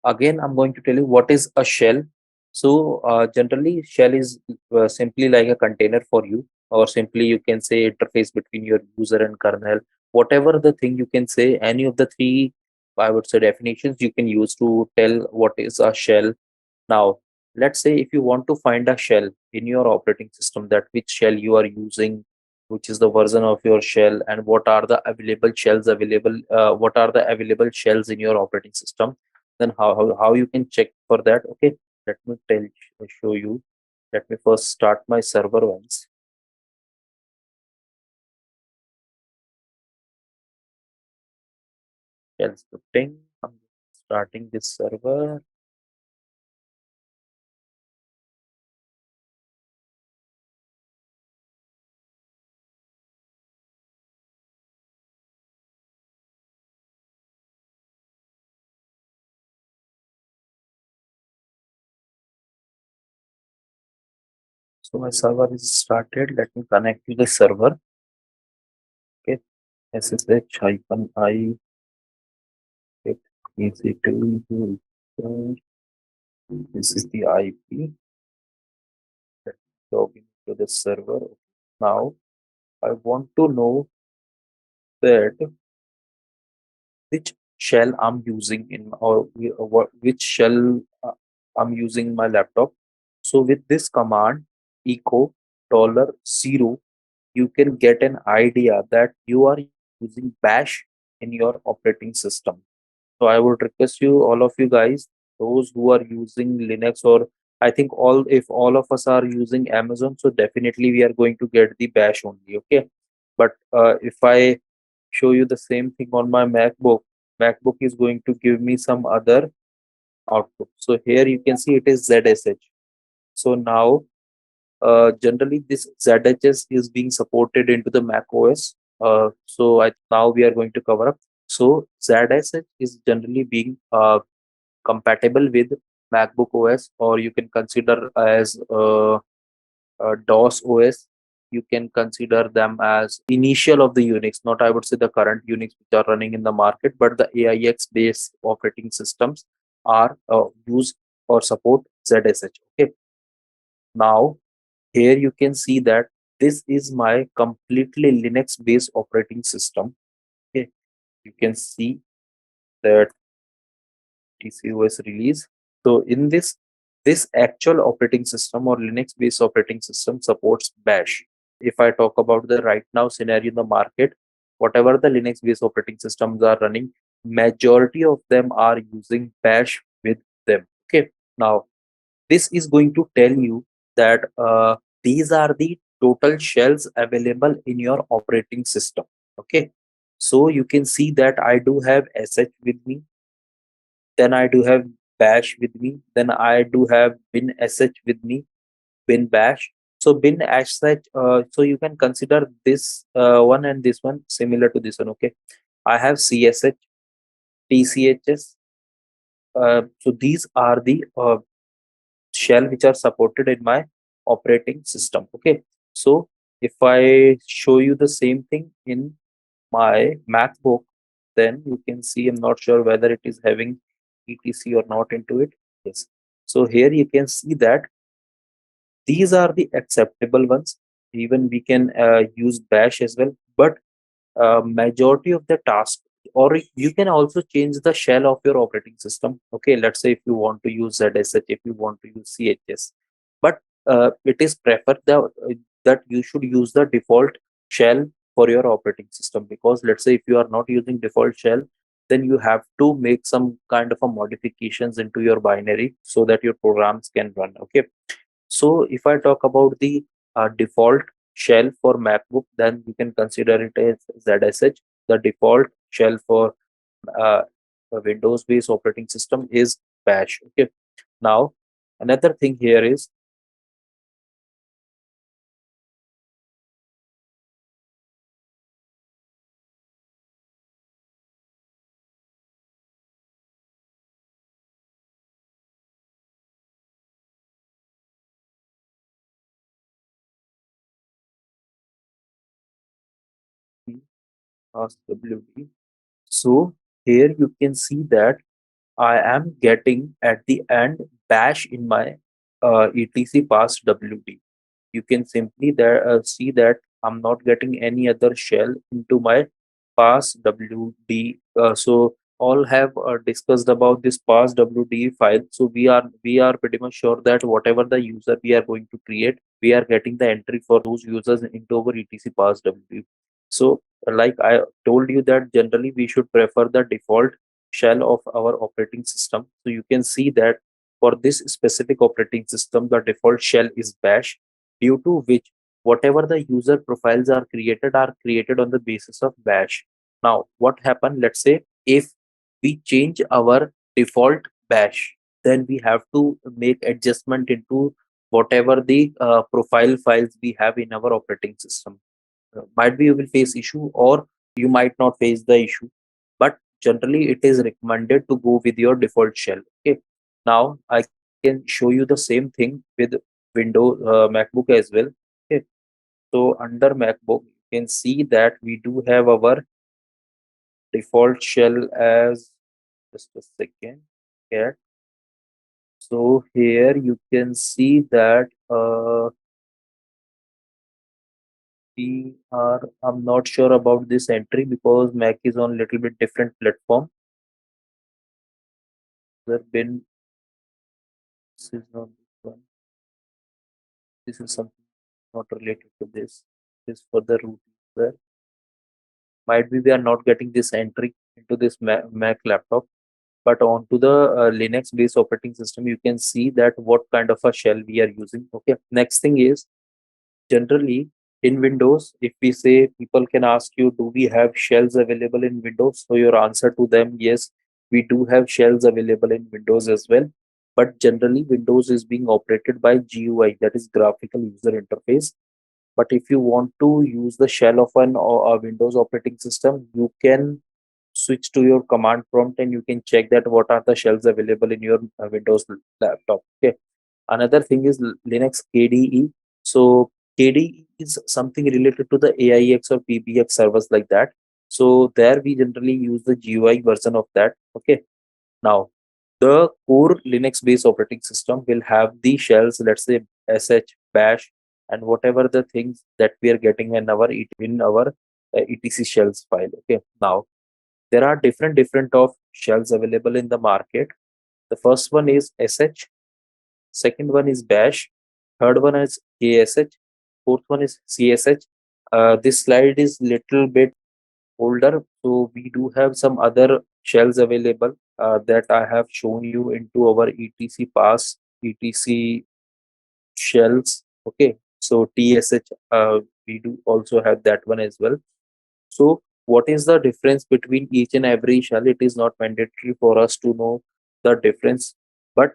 again I'm going to tell you what is a shell. So generally shell is simply like a container for you, or simply you can say interface between your user and kernel, whatever the thing you can say. Any of the three, I would say, definitions you can use to tell what is a shell. Now, let's say if you want to find a shell in your operating system, that which shell you are using, which is the version of your shell, and what are the available shells available, what are the available shells in your operating system, then how you can check for that. Okay, let me show you. Let me first start my server once. Shell scripting. I'm starting this server. So my server is started. Let me connect to the server. Okay, SSH hyphen I EC2. This is the IP. Let's log into the server. Now I want to know that which shell I'm using in, or which shell I'm using in my laptop. So with this command echo $0, you can get an idea that you are using bash in your operating system. So I would request you, all of you guys, those who are using Linux, or I think if all of us are using Amazon, so definitely we are going to get the bash only. Okay. But if I show you the same thing on my MacBook is going to give me some other output. So here you can see it is ZSH. So now generally this ZHS is being supported into the Mac OS. Now we are going to cover up. So ZSH is generally being compatible with MacBook OS, or you can consider as DOS OS. You can consider them as initial of the Unix, not I would say the current Unix which are running in the market, but the AIX based operating systems are use or support ZSH. Okay. Now here you can see that this is my completely Linux based operating system. Okay. You can see that TCOS release. So in this actual operating system or Linux based operating system supports Bash. If I talk about the right now scenario in the market, whatever the Linux based operating systems are running, majority of them are using Bash with them. Okay. Now this is going to tell you that these are the total shells available in your operating system. Okay. So you can see that I do have sh with me, then I do have bash with me, then I do have bin sh with me, bin bash. So bin sh, so you can consider this one and this one similar to this one. Okay, I have csh, tchs. So these are the shell which are supported in my operating system. Okay, so if I show you the same thing in my MacBook, then you can see, I'm not sure whether it is having etc or not into it. Yes, so here you can see that these are the acceptable ones. Even we can use bash as well, but majority of the task, or you can also change the shell of your operating system. Okay, let's say if you want to use zsh, if you want to use chs, but it is preferred that you should use the default shell for your operating system, because let's say if you are not using default shell, then you have to make some kind of a modifications into your binary so that your programs can run. Okay, so if I talk about the default shell for MacBook, then you can consider it as ZSH. The default shell for a Windows-based operating system is Bash. Okay. Now, another thing here is WD. So here you can see that I am getting at the end bash in my etc pass WD. You can simply there see that I'm not getting any other shell into my pass WD. So all have discussed about this pass WD file. So we are pretty much sure that whatever the user we are going to create, we are getting the entry for those users into our etc pass WD. So like I told you that generally we should prefer the default shell of our operating system. So you can see that for this specific operating system, the default shell is bash, due to which whatever the user profiles are created on the basis of bash. Now what happened, let's say if we change our default bash, then we have to make adjustment into whatever the profile files we have in our operating system. Might be you will face issue, or you might not face the issue, but generally it is recommended to go with your default shell. Okay, now I can show you the same thing with Windows MacBook as well. Okay, so under MacBook you can see that we do have our default shell as, just a second. Yeah, so here you can see that I'm not sure about this entry because Mac is on little bit different platform. There been, this is not this one. This is something not related to this. This for the root user. Might be we are not getting this entry into this Mac laptop, but onto the Linux based operating system, you can see that what kind of a shell we are using. Okay. Next thing is, generally in Windows, if we say, people can ask you, do we have shells available in Windows? So your answer to them, yes, we do have shells available in Windows as well. But generally Windows is being operated by GUI, that is graphical user interface. But if you want to use the shell of an a Windows operating system, you can switch to your command prompt and you can check that what are the shells available in your Windows laptop. Okay. Another thing is Linux KDE. So KDE is something related to the AIX or PBX servers like that. So there we generally use the GUI version of that. Okay. Now the core Linux based operating system will have the shells, let's say sh, bash, and whatever the things that we are getting in our etc shells file. Okay. Now there are different of shells available in the market. The first one is sh, second one is bash, third one is ksh, fourth one is csh. This slide is little bit older, so we do have some other shells available that I have shown you into our etc pass, etc shells. Okay, so tsh, we do also have that one as well. So what is the difference between each and every shell? It is not mandatory for us to know the difference. But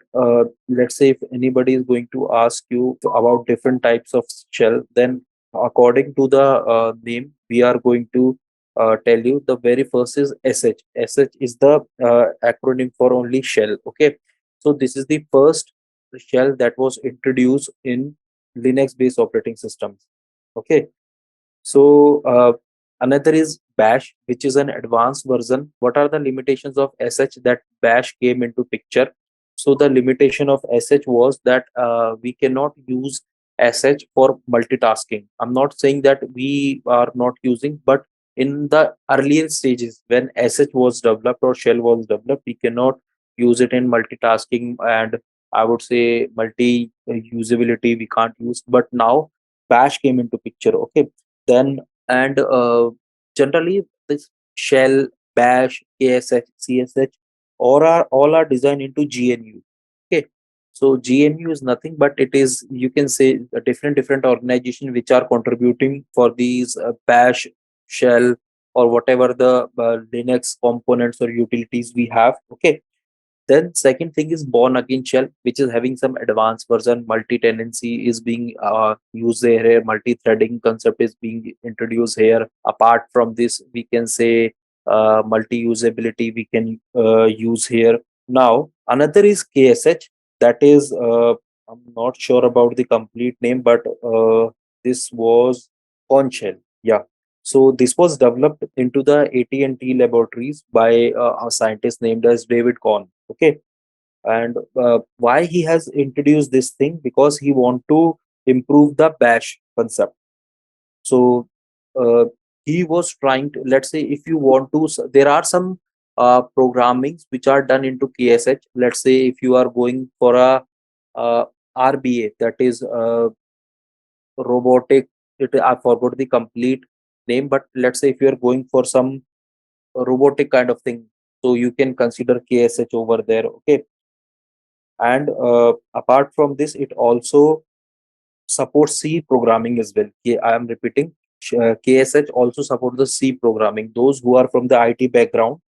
let's say if anybody is going to ask you about different types of shell, then according to the name, we are going to tell you the very first is sh. Sh is the acronym for only shell. Okay, so this is the first shell that was introduced in Linux based operating systems. Okay, so another is bash, which is an advanced version. What are the limitations of sh that bash came into picture? So the limitation of sh was that we cannot use sh for multitasking. I'm not saying that we are not using, but in the earlier stages when sh was developed or shell was developed, we cannot use it in multitasking, and I would say multi usability we can't use. But now bash came into picture. Okay, then and generally this shell, bash, ksh, csh all are designed into gnu. Okay, so gnu is nothing but it is, you can say, a different organization which are contributing for these bash, shell, or whatever the linux components or utilities we have. Okay, then second thing is born again shell, which is having some advanced version. Multi-tenancy is being used here. Multi-threading concept is being introduced here. Apart from this, we can say multi-usability we can use here. Now, another is KSH. That is, I'm not sure about the complete name, but this was Conch shell. Yeah. So this was developed into the AT&T laboratories by a scientist named as David Kohn. Okay, and why he has introduced this thing? Because he want to improve the bash concept. So he was trying to, let's say, if you want to, there are some programmings which are done into KSH. Let's say if you are going for a RBA, that is robotic. I forgot the complete name, but let's say if you are going for some robotic kind of thing, so you can consider KSH over there. Okay, and apart from this, it also supports C programming as well. I am repeating, KSH also supports the C programming. Those who are from the IT background,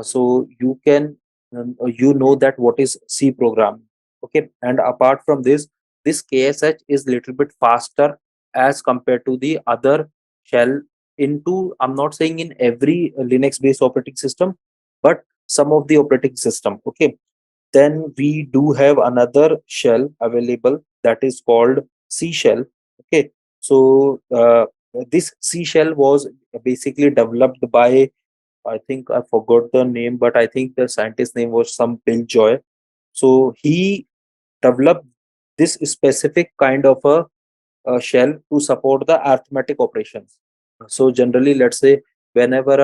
so you can you know that what is C programming. Okay, and apart from this, this KSH is little bit faster as compared to the other shell. Into, I'm not saying in every Linux based operating system, but some of the operating system. Okay, then we do have another shell available that is called C shell. Okay, so this C shell was basically developed by, I think I forgot the name, but I think the scientist name was some Bill Joy. So he developed this specific kind of a shell to support the arithmetic operations. So generally, let's say whenever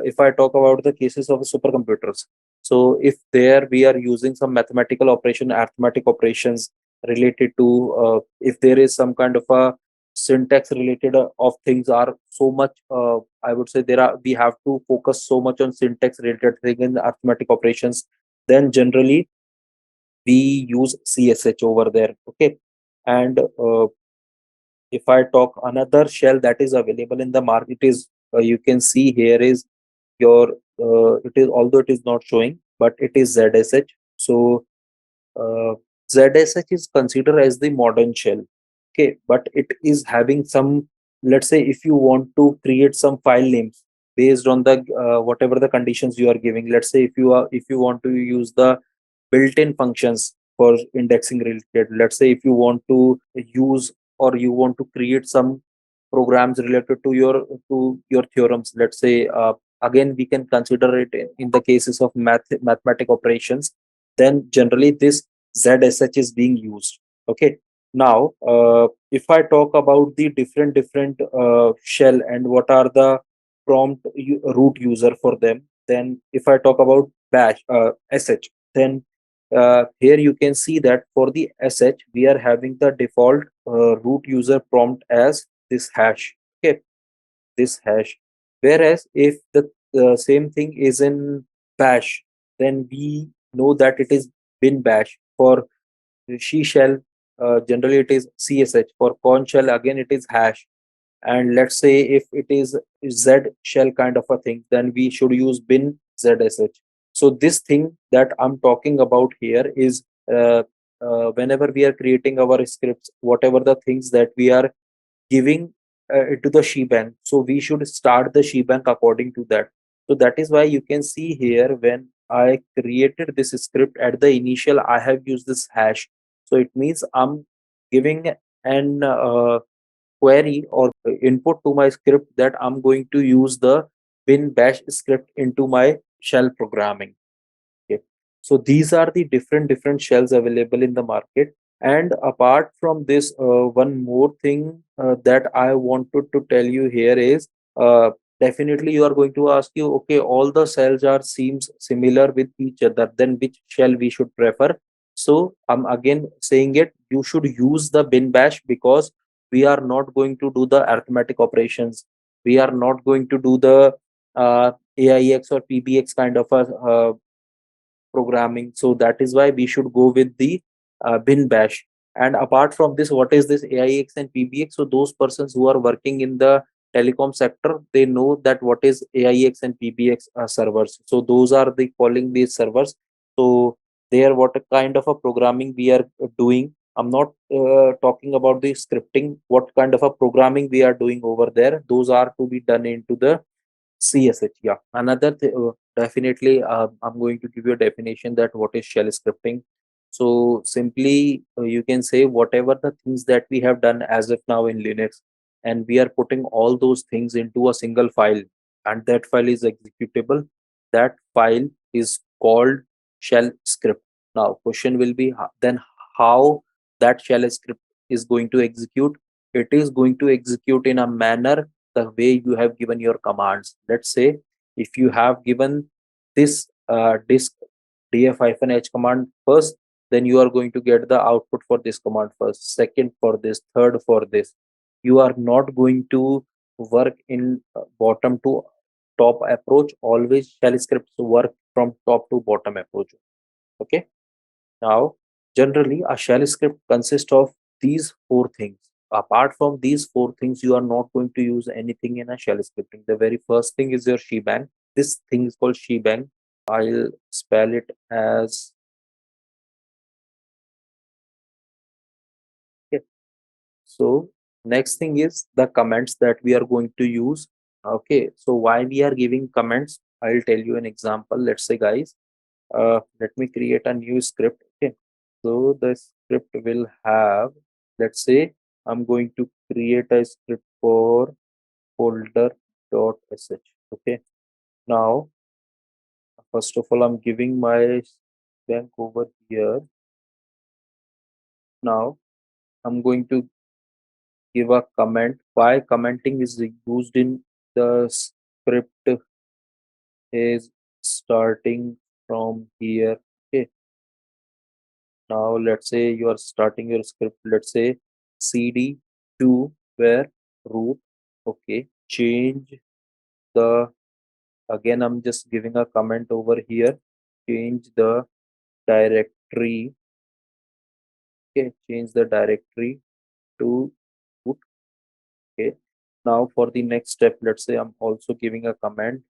if I talk about the cases of supercomputers, so if there we are using some mathematical operation, arithmetic operations related to, if there is some kind of a syntax related of things are so much, I would say there are, we have to focus so much on syntax related thing in the arithmetic operations, then generally we use CSH over there. Okay, and if I talk another shell that is available in the market is, you can see here is your, it is, although it is not showing, but it is ZSH. So uh, ZSH is considered as the modern shell. Okay, but it is having some, let's say if you want to create some file names based on the whatever the conditions you are giving. Let's say if you want to use the built-in functions for indexing related. Let's say if you want to use or you want to create some programs related to your theorems. Let's say again we can consider it in the cases of mathematic operations. Then generally this ZSH is being used. Okay. Now, if I talk about the different shell and what are the root user for them, then if I talk about bash sh, then here you can see that for the sh we are having the default root user prompt as this hash. Okay, this hash. Whereas if the same thing is in bash, then we know that it is bin bash. For she shell, generally it is csh. For corn shell, again it is hash. And let's say if it is z shell kind of a thing, then we should use bin zsh. So this thing that I'm talking about here is whenever we are creating our scripts, whatever the things that we are giving to the shebang, so we should start the shebang according to that. So that is why you can see here, when I created this script at the initial, I have used this hash. So it means I'm giving an query or input to my script that I'm going to use the bin bash script into my shell programming. Okay. So these are the different shells available in the market. And apart from this, one more thing that I wanted to tell you here is, uh, definitely you are going to ask you, okay, all the shells are seems similar with each other, then which shell we should prefer? So I'm again saying it, you should use the bin bash, because we are not going to do the arithmetic operations. We are not going to do the AIX or PBX kind of a programming. So that is why we should go with the bin bash. And apart from this, what is this AIX and PBX? So those persons who are working in the telecom sector, they know that what is AIX and PBX servers. So those are the calling these servers. So there, what a kind of a programming we are doing. I'm not talking about the scripting. What kind of a programming we are doing over there? Those are to be done into the CSH. Yeah. Definitely, I'm going to give you a definition that what is shell scripting. So simply, you can say whatever the things that we have done as of now in Linux, and we are putting all those things into a single file, and that file is executable. That file is called shell script. Now, question will be, then how that shell script is going to execute? It is going to execute in a manner the way you have given your commands. Let's say if you have given this disk df-h command first, then you are going to get the output for this command first, second for this, third for this. You are not going to work in bottom to top approach. Always shell scripts work from top to bottom approach. Okay. Now, generally, a shell script consists of these four things. Apart from these four things, you are not going to use anything in a shell scripting. The very first thing is your shebang. This thing is called shebang. I'll spell it as, okay. So next thing is the comments that we are going to use. Okay, so why we are giving comments, I'll tell you an example. Let's say, guys, let me create a new script. Okay, so the script will have, let's say I'm going to create a script for folder.sh. Okay, now first of all, I'm giving my bank over here. Now I'm going to give a comment. Why commenting is used in the script is starting from here. Okay, now let's say you are starting your script. Let's say cd to where root. Okay, change the, again I'm just giving a comment over here, change the directory. Okay, change the directory to root. Okay, now for the next step, let's say I'm also giving a command,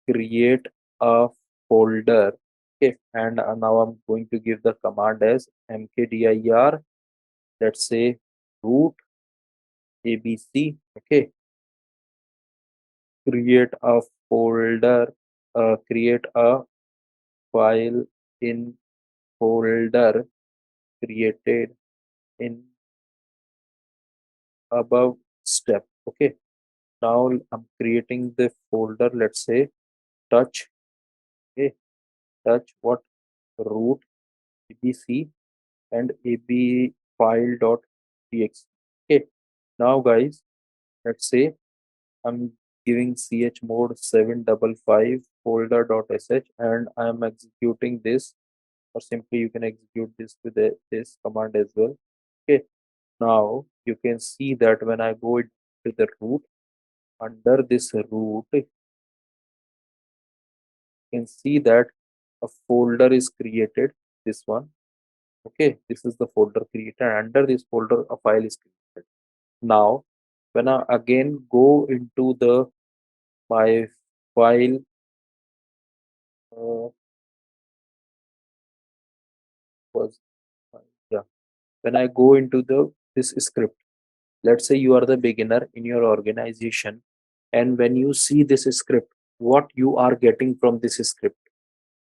create a folder. Okay, and now I'm going to give the command as mkdir, let's say root abc. Okay, create a folder, create a file in folder created in above step. Okay, now I'm creating the folder, let's say touch. Okay, touch what, root abc and ab file.txt. Okay, now guys, let's say I'm giving chmod 755 folder.sh and I'm executing this or simply you can execute this with this command as well. Okay, now you can see that when I go into the root, under this root, you can see that a folder is created, this one. Okay, this is the folder created, and under this folder a file is created. Now when I again go into the my file, was yeah, when I go into this script, let's say you are the beginner in your organization, and when you see this script, what you are getting from this script.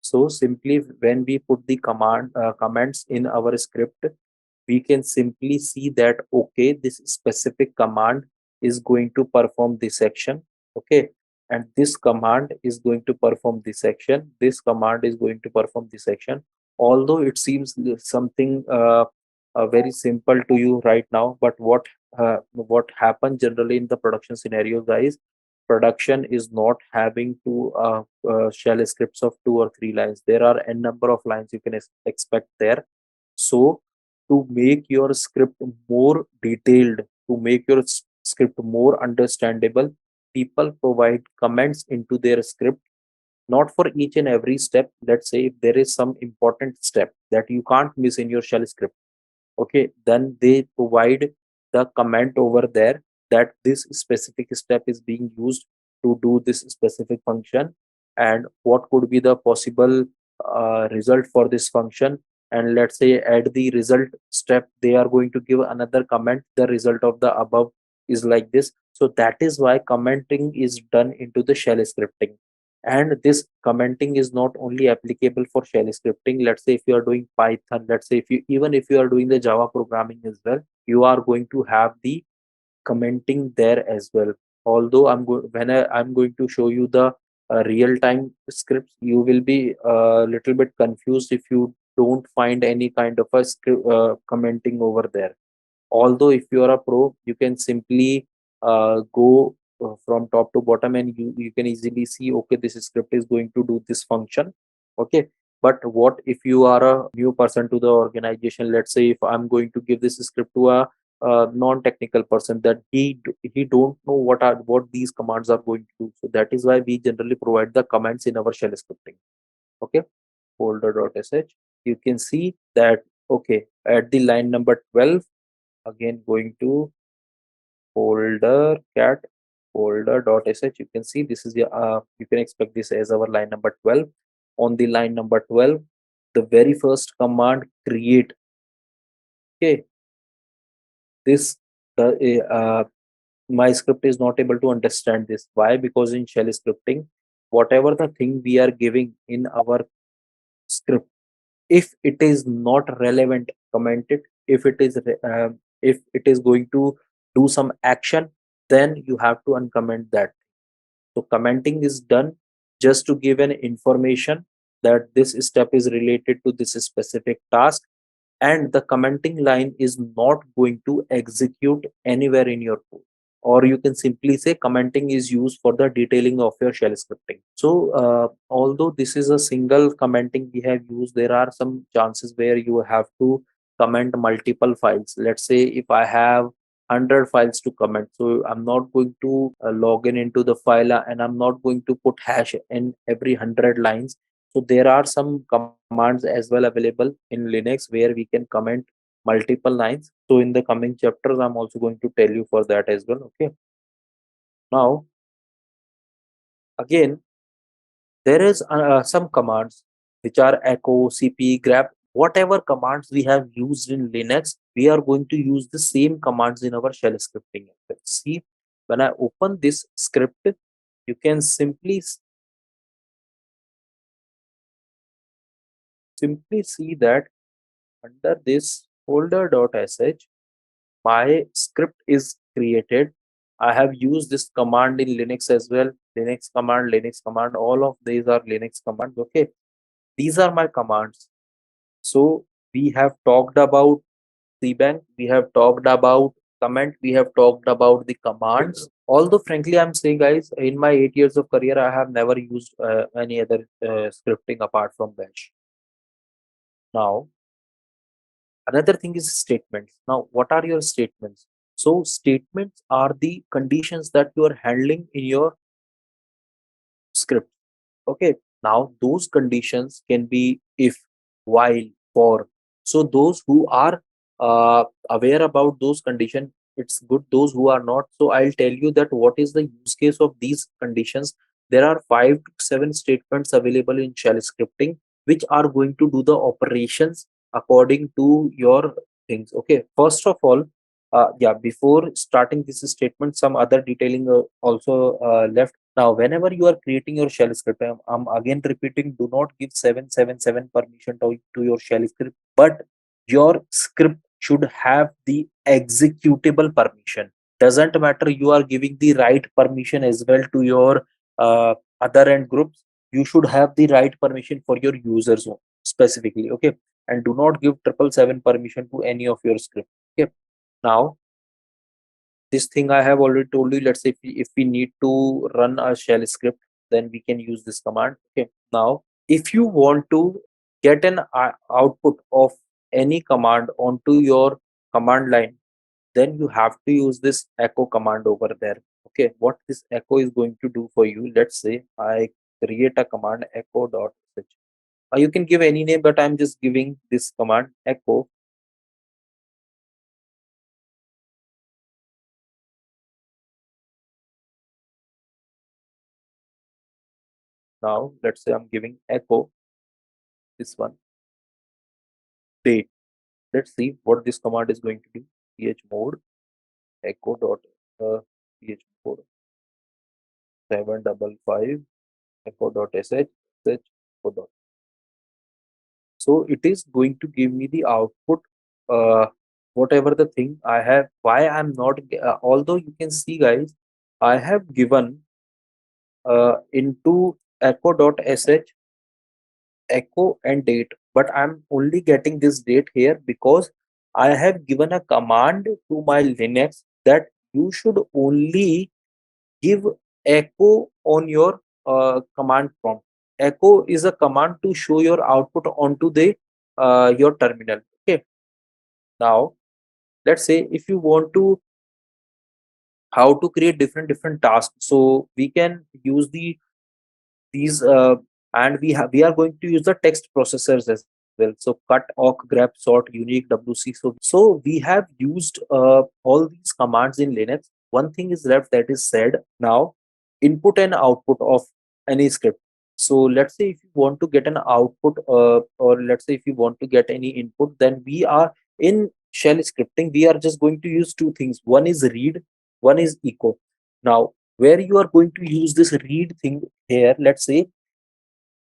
So simply when we put the comments in our script, we can simply see that okay, this specific command is going to perform this action. Okay, and this command is going to perform this action, this command is going to perform this action. Although it seems something very simple to you right now, but what happens generally in the production scenario, guys, production is not having to shell scripts of 2 or 3 lines. There are n number of lines you can expect there. So to make your script more detailed, to make your script more understandable, people provide comments into their script, not for each and every step. Let's say if there is some important step that you can't miss in your shell script, okay, then they provide the comment over there that this specific step is being used to do this specific function, and what could be the possible result for this function. And let's say at the result step they are going to give another comment, the result of the above is like this. So that is why commenting is done into the shell scripting. And this commenting is not only applicable for shell scripting. Let's say if you are doing Python, let's say if you, even if you are doing the Java programming as well, you are going to have the commenting there as well. Although I'm going to show you the real-time scripts, you will be a little bit confused if you don't find any kind of a script commenting over there. Although if you are a pro, you can simply go from top to bottom, and you can easily see okay, this script is going to do this function. Okay, but what if you are a new person to the organization? Let's say if I'm going to give this script to a non-technical person, that he don't know what these commands are going to do. So that is why we generally provide the commands in our shell scripting. Okay, folder.sh, you can see that okay, at the line number 12, again going to folder cat folder.sh, you can see this is the you can expect this as our line number 12. On the line number 12, the very first command create. Okay, this the my script is not able to understand this. Why? Because in shell scripting, whatever the thing we are giving in our script, if it is not relevant, comment it. If it is if it is going to do some action, then you have to uncomment that. So commenting is done just to give an information that this step is related to this specific task, and the commenting line is not going to execute anywhere in your code. Or you can simply say commenting is used for the detailing of your shell scripting. So although this is a single commenting we have used, there are some chances where you have to comment multiple files. Let's say if I have 100 files to comment, so I'm not going to log in into the file, and I'm not going to put hash in every 100 lines. So there are some commands as well available in Linux where we can comment multiple lines. So in the coming chapters, I'm also going to tell you for that as well. Okay. Now, again, there is some commands which are echo, cp, grep, whatever commands we have used in Linux, we are going to use the same commands in our shell scripting. Let's see, when I open this script, you can simply see that under this folder.sh, my script is created. I have used this command in Linux as well. Linux command, all of these are Linux commands. Okay, these are my commands. So we have talked about cbank, we have talked about comment, we have talked about the commands. Although frankly I'm saying, guys, in my 8 years of career I have never used any other scripting apart from bash. Now, another thing is statements. Now, what are your statements? So statements are the conditions that you are handling in your script. Okay, now those conditions can be if, while, for. So those who are aware about those conditions, it's good. Those who are not, so I'll tell you that what is the use case of these conditions. There are 5 to 7 statements available in shell scripting which are going to do the operations according to your things. Okay, first of all, yeah, before starting this statement, some other detailing also left. Now, whenever you are creating your shell script, I'm again repeating, do not give 777 permission to your shell script, but your script should have the executable permission. Doesn't matter you are giving the right permission as well to your other end groups. You should have the right permission for your users specifically. Okay, and do not give 777 permission to any of your script. Okay, now this thing I have already told you. Let's say if we need to run a shell script, then we can use this command. Okay, now if you want to get an output of any command onto your command line, then you have to use this echo command over there. Okay, what this echo is going to do for you, let's say I create a command echo.sh. You can give any name, but I'm just giving this command echo. Now let's say I'm giving echo this one date. Let's see what this command is going to do. Chmod echo dot chmod 755 echo dot sh echo dot. So it is going to give me the output, whatever the thing I have. Why I'm not, although you can see guys, I have given into echo dot sh echo and date, but I'm only getting this date here because I have given a command to my Linux that you should only give echo on your command prompt. Echo is a command to show your output onto the your terminal. Okay, now let's say if you want to how to create different tasks, so we can use these and we are going to use the text processors as well. So cut, awk, grep, sort, unique, wc. So we have used all these commands in Linux. One thing is left, that is said now input and output of any script. So let's say if you want to get an output, or let's say if you want to get any input, then we are in shell scripting, we are just going to use two things. One is read, one is echo. Now where you are going to use this read thing here, let's say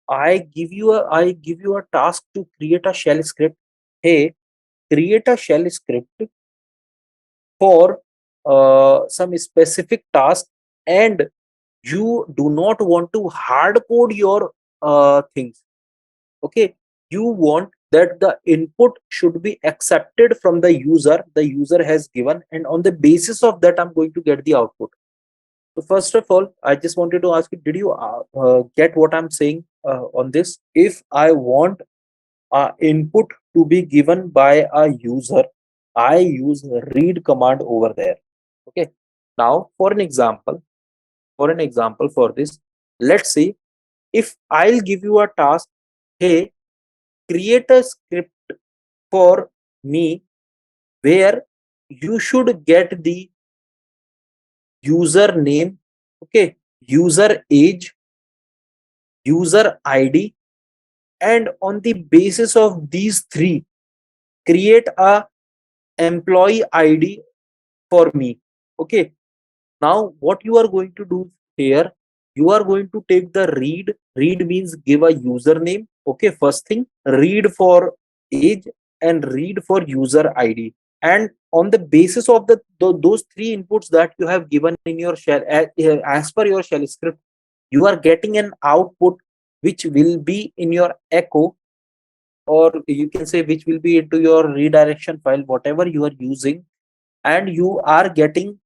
I give you a task to create a shell script. Hey, create a shell script for some specific task, and you do not want to hard code your things. Okay, you want that the input should be accepted from the user has given, and on the basis of that I'm going to get the output. So first of all, I just wanted to ask you, did you get what I'm saying on this? If I want input to be given by a user, I use read command over there. Okay. Now, for an example for this, let's say if I'll give you a task, hey, create a script for me where you should get the user name, okay, user age, user ID, and on the basis of these three, create a employee ID for me. Okay, now what you are going to do here, you are going to take the read means give a username. Okay, first thing, read for age and read for user ID, and on the basis of those three inputs that you have given in your shell, as per your shell script, you are getting an output which will be in your echo, or you can say which will be into your redirection file, whatever you are using, and you are getting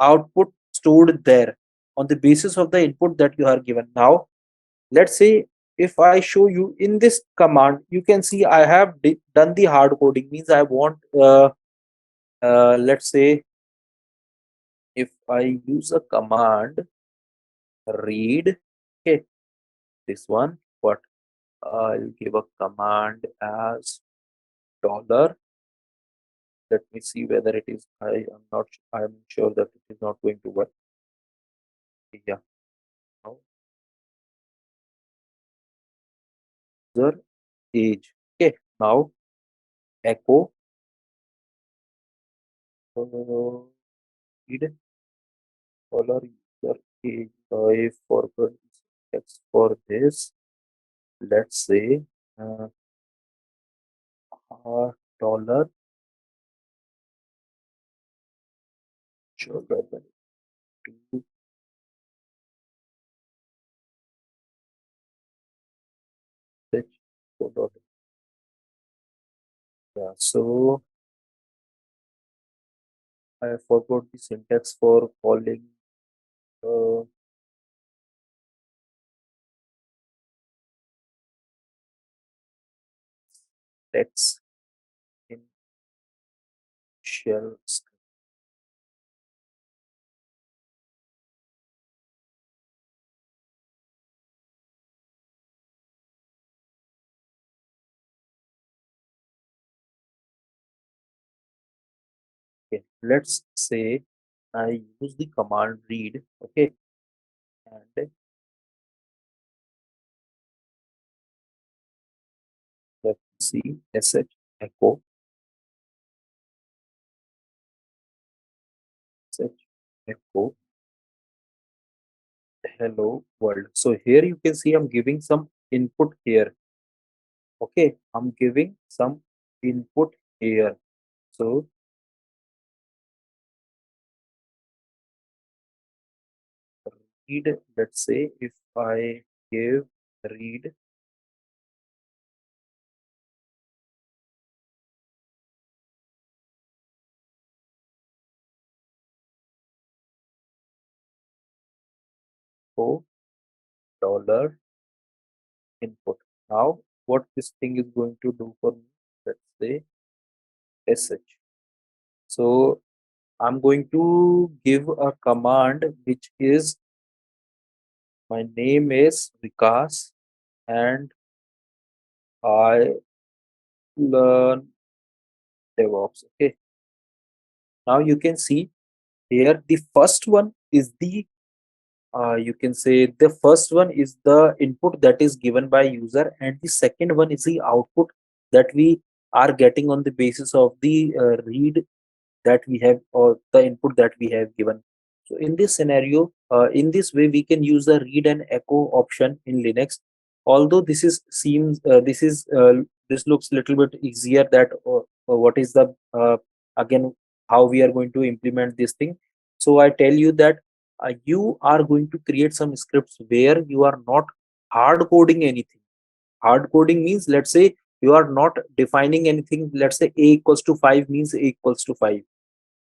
output stored there on the basis of the input that you are given. Now let's say if I show you in this command, you can see I have done the hard coding. Means I want let's say if I use a command read, okay, this one, but I'll give a command as dollar. Let me see whether it is. I'm sure that it is not going to work. Yeah. Now, user age. Okay. Now echo read dollar user age. I forgot text for this. Let's say uh, dollar. Sure. Yeah, so I forgot the syntax for calling uh, text in shell script. Okay, let's say I use the command read, okay, and let's see sh echo sh echo hello world. So here you can see I'm giving some input here. Okay, I'm giving some input here. So read, let's say if I give read for dollar input. Now, what this thing is going to do for me, let's say sh. So I'm going to give a command which is my name is Vikas and I learn DevOps. Okay. Now you can see here the first one is the you can say the first one is the input that is given by user, and the second one is the output that we are getting on the basis of the read that we have, or the input that we have given. So in this scenario, in this way we can use the read and echo option in Linux. Although this is seems this looks little bit easier, that what is the again how we are going to implement this thing. So I tell you that you are going to create some scripts where you are not hard coding anything. Hard coding means, let's say you are not defining anything. Let's say a equals to 5 means a equals to 5.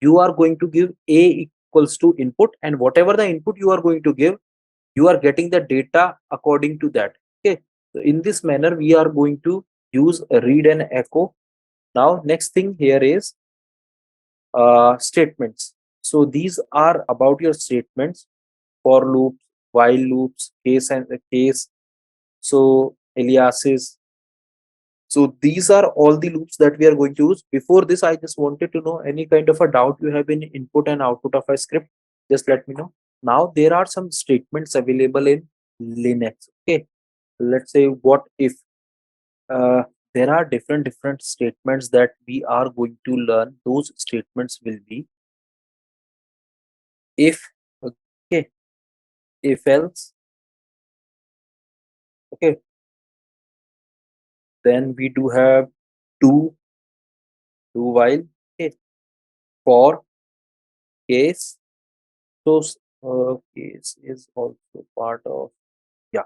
You are going to give a equals to input, and whatever the input you are going to give, you are getting the data according to that. Okay, so in this manner we are going to use a read and echo. Now next thing here is statements. So these are about your statements: for loops, while loops, case and case, so aliases. So these are all the loops that we are going to use. Before this, I just wanted to know any kind of a doubt you have in input and output of a script. Just let me know. Now there are some statements available in Linux. Okay, let's say what if uh, there are different statements that we are going to learn. Those statements will be if, okay, if else, okay. Then we do have do while, okay, for, case. So case is also part of, yeah,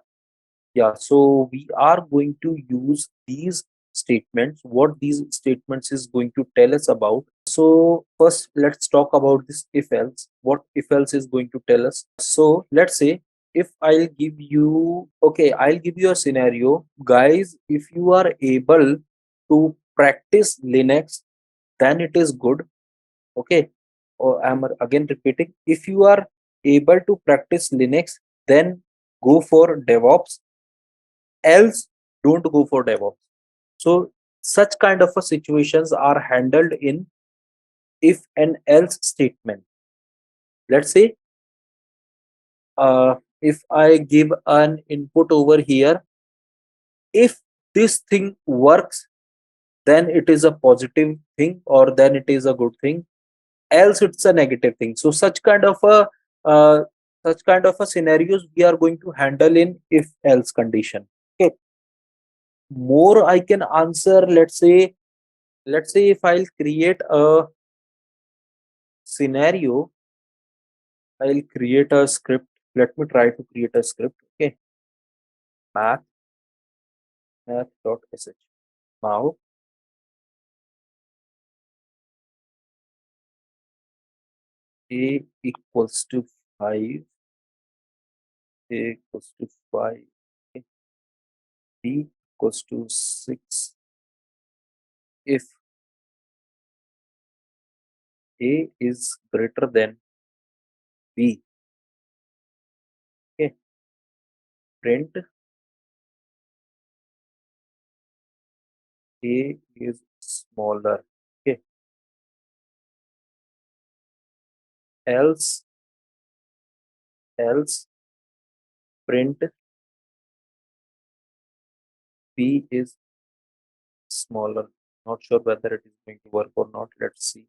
yeah. So we are going to use these statements. What these statements is going to tell us about. So first let's talk about this if else. What if else is going to tell us. So let's say if I'll give you, okay, I'll give you a scenario, guys. If you are able to practice Linux, then it is good. Okay, or I'm again repeating, if you are able to practice Linux, then go for DevOps, else don't go for DevOps. So such kind of a situations are handled in if and else statement. Let's say if I give an input over here, if this thing works, then it is a positive thing, or then it is a good thing, else it's a negative thing. So uh, such kind of a scenarios we are going to handle in if else condition. Okay, more I can answer. Let's say if I'll create a scenario, I'll create a script. Let me try to create a script. Okay, math math.sh. Now a equals to 5, a equals to 5, okay, b equals to 6 if a is greater than b. Okay, print a is smaller. Okay, else print b is smaller. Not sure whether it is going to work or not. Let's see.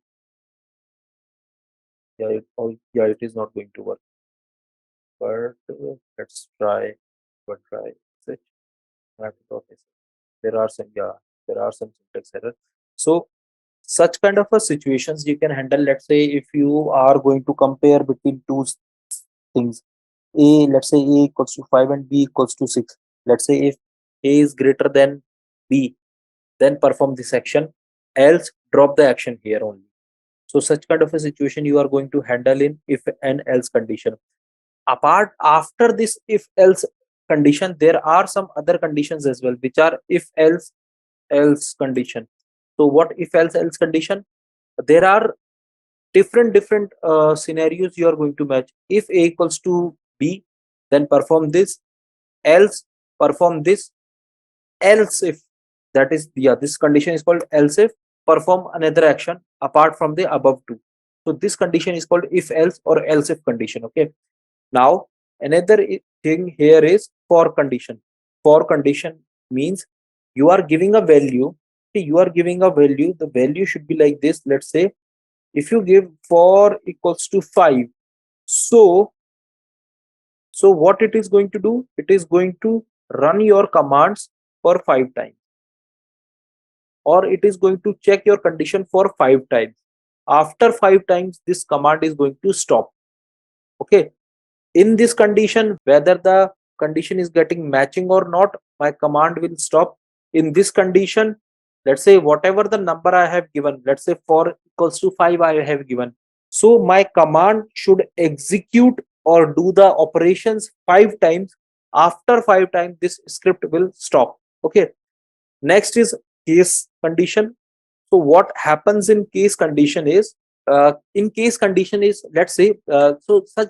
Yeah, it is not going to work. But let's try. But try. Search math.sh. There are some, yeah, there are some syntax error. So such kind of a situations you can handle. Let's say if you are going to compare between two things, a, let's say a equals to 5 and b equals to 6. Let's say if a is greater than b, then perform this action, else drop the action here only. So such kind of a situation you are going to handle in if and else condition. Apart after this if else condition, there are some other conditions as well, which are if else condition. So what if else condition? There are different scenarios you are going to match. If a equals to b, then perform this, else perform this, else if, that is, yeah, this condition is called else if, perform another action apart from the above two. So this condition is called if else or else if condition. Okay, now another thing here is for condition. For condition means you are giving a value. Okay, you are giving a value, the value should be like this. Let's say if you give for equals to 5, so what it is going to do, it is going to run your commands for 5 times, or it is going to check your condition for 5 times. After 5 times this command is going to stop. Okay, in this condition, whether the condition is getting matching or not, my command will stop. In this condition, let's say whatever the number I have given, let's say 4 equals to 5 I have given, so my command should execute or do the operations 5 times. After 5 times this script will stop. Okay, next is case condition. So what happens in case condition is, let's say, so such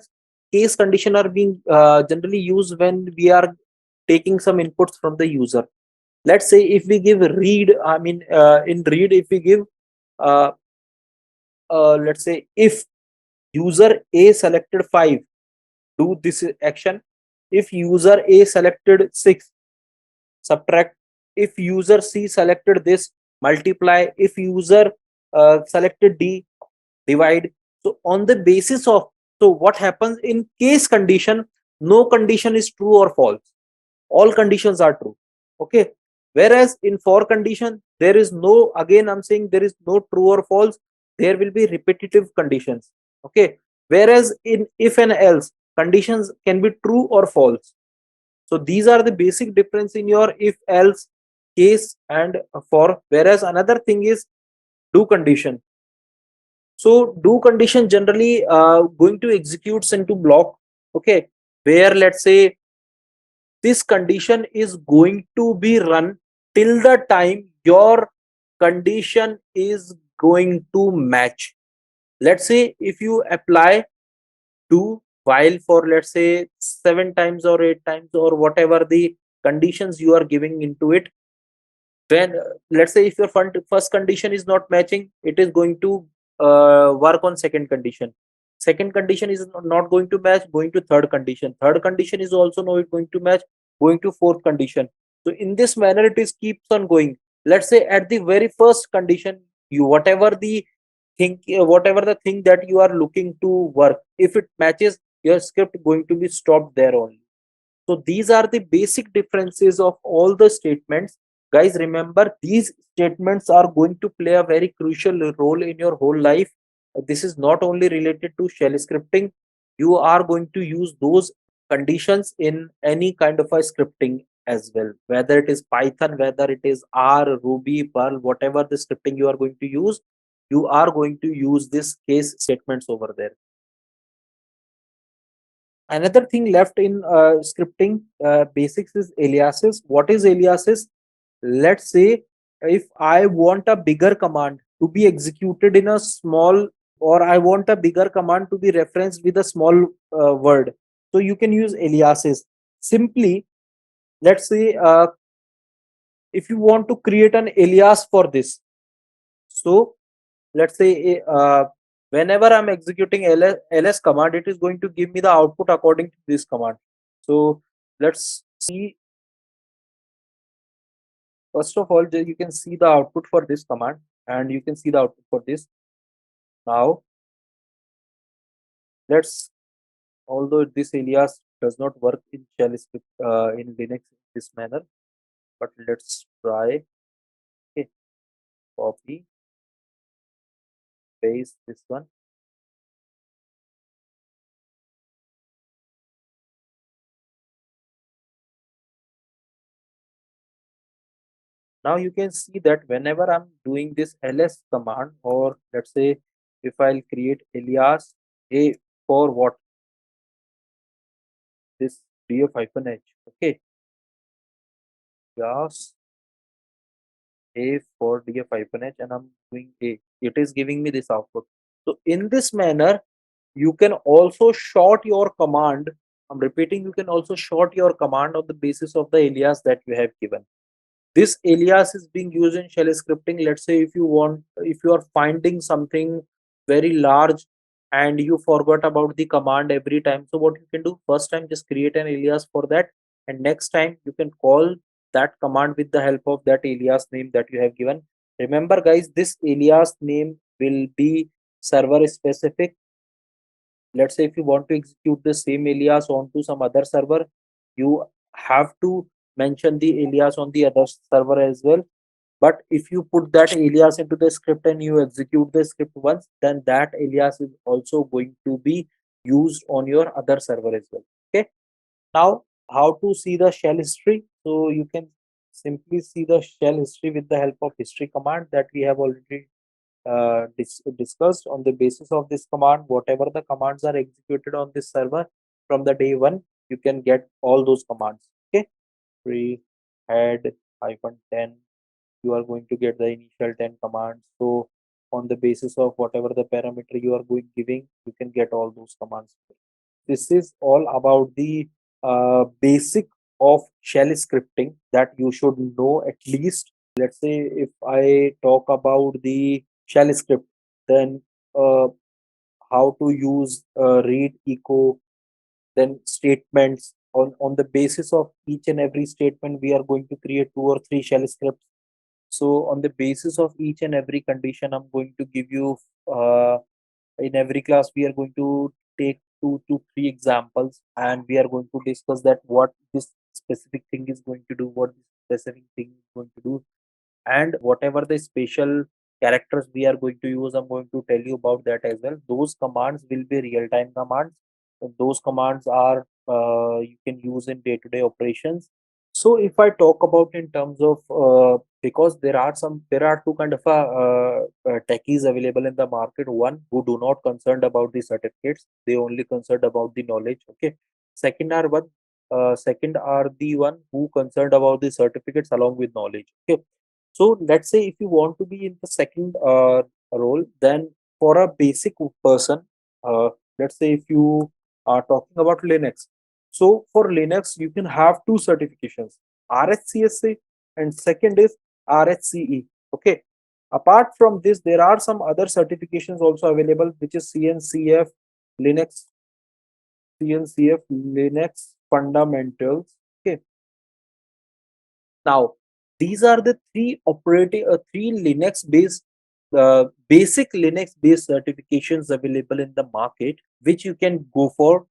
case condition are being generally used when we are taking some inputs from the user. Let's say if we give read, in read, if we give uh, let's say if user a selected 5, do this action. If user a selected 6, subtract. If user c selected this, multiply. If user selected d, divide. So on the basis of, so what happens in case condition, no condition is true or false, all conditions are true. Okay, whereas in for condition there is no, again I'm saying, there is no true or false, there will be repetitive conditions. Okay, whereas in if and else conditions can be true or false. So these are the basic difference in your if else, case and for. Whereas another thing is do condition. So do condition generally going to executes into block. Okay, where let's say this condition is going to be run till the time your condition is going to match. Let's say if you apply do while for let's say 7 times or 8 times or whatever the conditions you are giving into it, when let's say if your first condition is not matching, it is going to work on second condition is not going to match, going to third condition is also not going to match, going to fourth condition. So in this manner it is keeps on going. Let's say at the very first condition, you whatever the thing that you are looking to work, if it matches, your script going to be stopped there only. So these are the basic differences of all the statements. Guys, remember these statements are going to play a very crucial role in your whole life. This is not only related to shell scripting. You are going to use those conditions in any kind of a scripting as well, whether it is Python, whether it is R, Ruby, Perl, whatever the scripting you are going to use, you are going to use this case statements over there. Another thing left in scripting basics is aliases. What is aliases? Let's say if I want a bigger command to be executed in a small, or I want a bigger command to be referenced with a small word, so you can use aliases. Simply, let's say if you want to create an alias for this, so let's say whenever I'm executing ls command, it is going to give me the output according to this command. So let's see. First of all, you can see the output for this command, and you can see the output for this. Now let's, although this alias does not work in shell script in Linux in this manner, but let's try. Okay, copy, paste this one. Now you can see that whenever I'm doing this ls command, or let's say if I'll create alias a for what, this df-h, okay, alias a for df-h, and I'm doing a, it is giving me this output. So in this manner, you can also short your command. I'm repeating, you can also short your command on the basis of the alias that you have given. This alias is being used in shell scripting. Let's say if you are finding something very large and you forgot about the command every time, so what you can do, first time just create an alias for that, and next time you can call that command with the help of that alias name that you have given. Remember guys, this alias name will be server specific. Let's say if you want to execute the same alias onto some other server, you have to mention the alias on the other server as well. But if you put that alias into the script and you execute the script once, then that alias is also going to be used on your other server as well. Okay, now how to see the shell history? So you can simply see the shell history with the help of history command that we have already discussed. On the basis of this command, whatever the commands are executed on this server from the day one, you can get all those commands. Okay, free head -10, you are going to get the initial 10 commands. So on the basis of whatever the parameter you are giving, you can get all those commands. This is all about the basic of shell scripting that you should know at least. Let's say if I talk about the shell script, then how to use read, echo, then statements. On the basis of each and every statement, we are going to create 2 or 3 shell scripts. So on the basis of each and every condition, I'm going to give you in every class, we are going to take 2 to 3 examples, and we are going to discuss that what this specific thing is going to do, what this specific thing is going to do, and whatever the special characters we are going to use, I'm going to tell you about that as well. Those commands will be real-time commands. And those commands are you can use in day-to-day operations. So if I talk about in terms of because there are 2 kind of techies available in the market. One who do not concerned about the certificates, they only concerned about the knowledge. Okay, Second are the one who concerned about the certificates along with knowledge. Okay, so let's say if you want to be in the second role, then for a basic person, let's say if you are talking about Linux, so for Linux you can have two certifications, RHCSA and second is RHCE. Okay, apart from this, there are some other certifications also available, which is Linux CNCF Linux fundamentals. Okay, now these are the three Linux based basic Linux based certifications available in the market, which you can go for.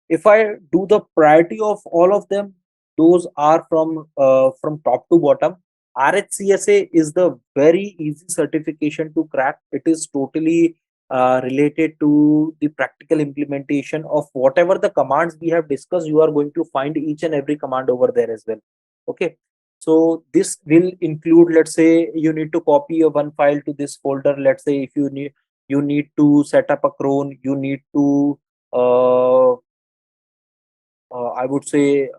If I do the priority of all of them, those are from top to bottom. RHCSA is the very easy certification to crack. It is totally related to the practical implementation of whatever the commands we have discussed. You are going to find each and every command over there as well. Okay, so this will include, let's say you need to copy a one file to this folder. Let's say if you need to set up a cron, you need to I would say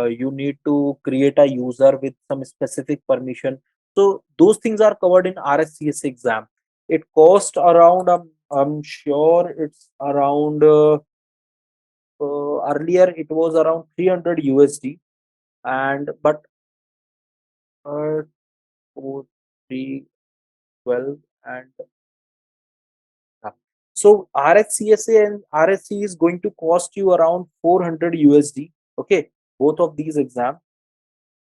you need to create a user with some specific permission. So those things are covered in RSCS exam. It cost around, I'm sure it's around, earlier it was around 300 USD, and but 4, 3, 12, and so RHCSA and RSC is going to cost you around 400 USD. Okay, both of these exams.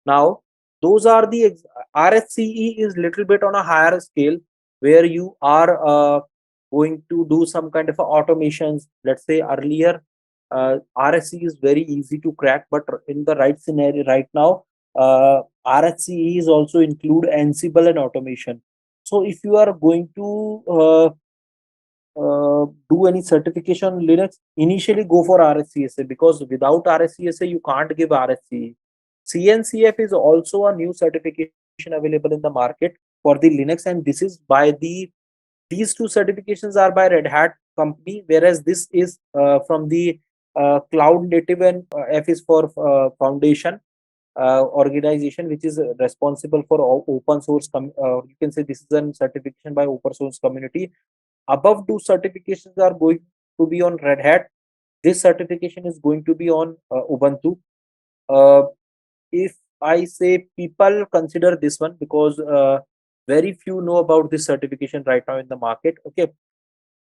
Now, those are the RSCE is little bit on a higher scale, where you are going to do some kind of automations. Let's say earlier, RSCE is very easy to crack, but in the right scenario right now, RSCE is also include Ansible and automation. So if you are going to do any certification on Linux, initially go for RSCSA, because without RSCSA you can't give RSCE. CNCF is also a new certification available in the market for the Linux, and this is by these two certifications are by Red Hat company, whereas this is from the cloud native, and F is for foundation organization, which is responsible for open source. You can say this is a certification by open source community. Above two certifications are going to be on Red Hat. This certification is going to be on Ubuntu. If I say people consider this one, because very few know about this certification right now in the market. Okay,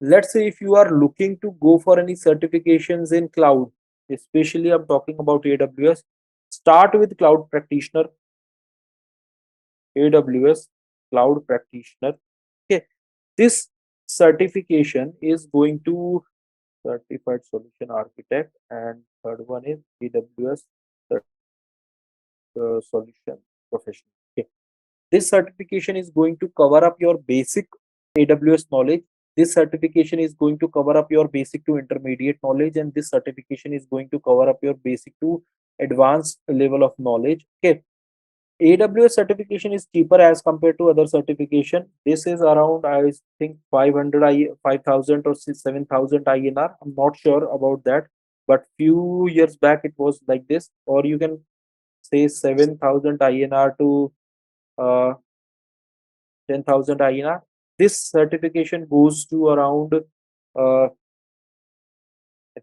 let's say if you are looking to go for any certifications in cloud, especially I'm talking about AWS, start with cloud practitioner. AWS cloud practitioner. Okay, this certification is going to certified solution architect, and third one is AWS solution professional. Okay, this certification is going to cover up your basic AWS knowledge. This certification is going to cover up your basic to intermediate knowledge, and this certification is going to cover up your basic to advanced level of knowledge. Okay, AWS certification is cheaper as compared to other certification. This is around, I think, 5,000 or 7,000 INR. I'm not sure about that, but few years back it was like this. Or you can say 7,000 INR to uh, 10,000 INR. This certification goes to around, I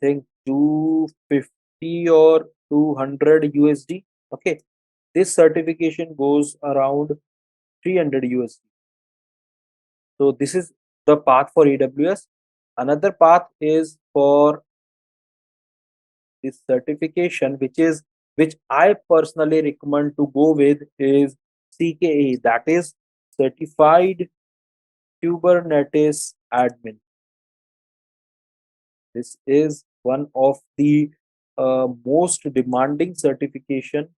think, 250 or 200 USD. Okay, this certification goes around 300 USD. So this is the path for AWS. Another path is for this certification, which I personally recommend to go with, is CKA, that is Certified Kubernetes Admin. This is one of the most demanding certification,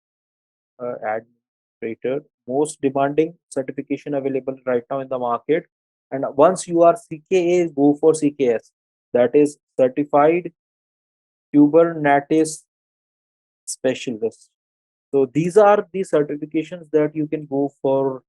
administrator, most demanding certification available right now in the market. And once you are CKA, go for CKS, that is Certified Kubernetes Specialist. So these are the certifications that you can go for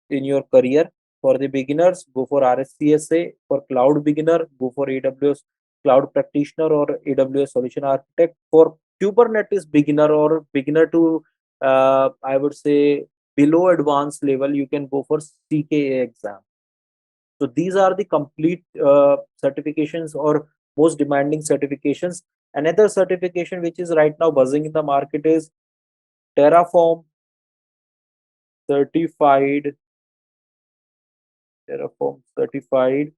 in your career. For the beginners, go for RSCSA. For cloud beginner, go for AWS cloud practitioner or AWS solution architect. For Kubernetes beginner or beginner to I would say below advanced level, you can go for CKA exam. So these are the complete certifications or most demanding certifications. Another certification which is right now buzzing in the market is Terraform certified Terraform certified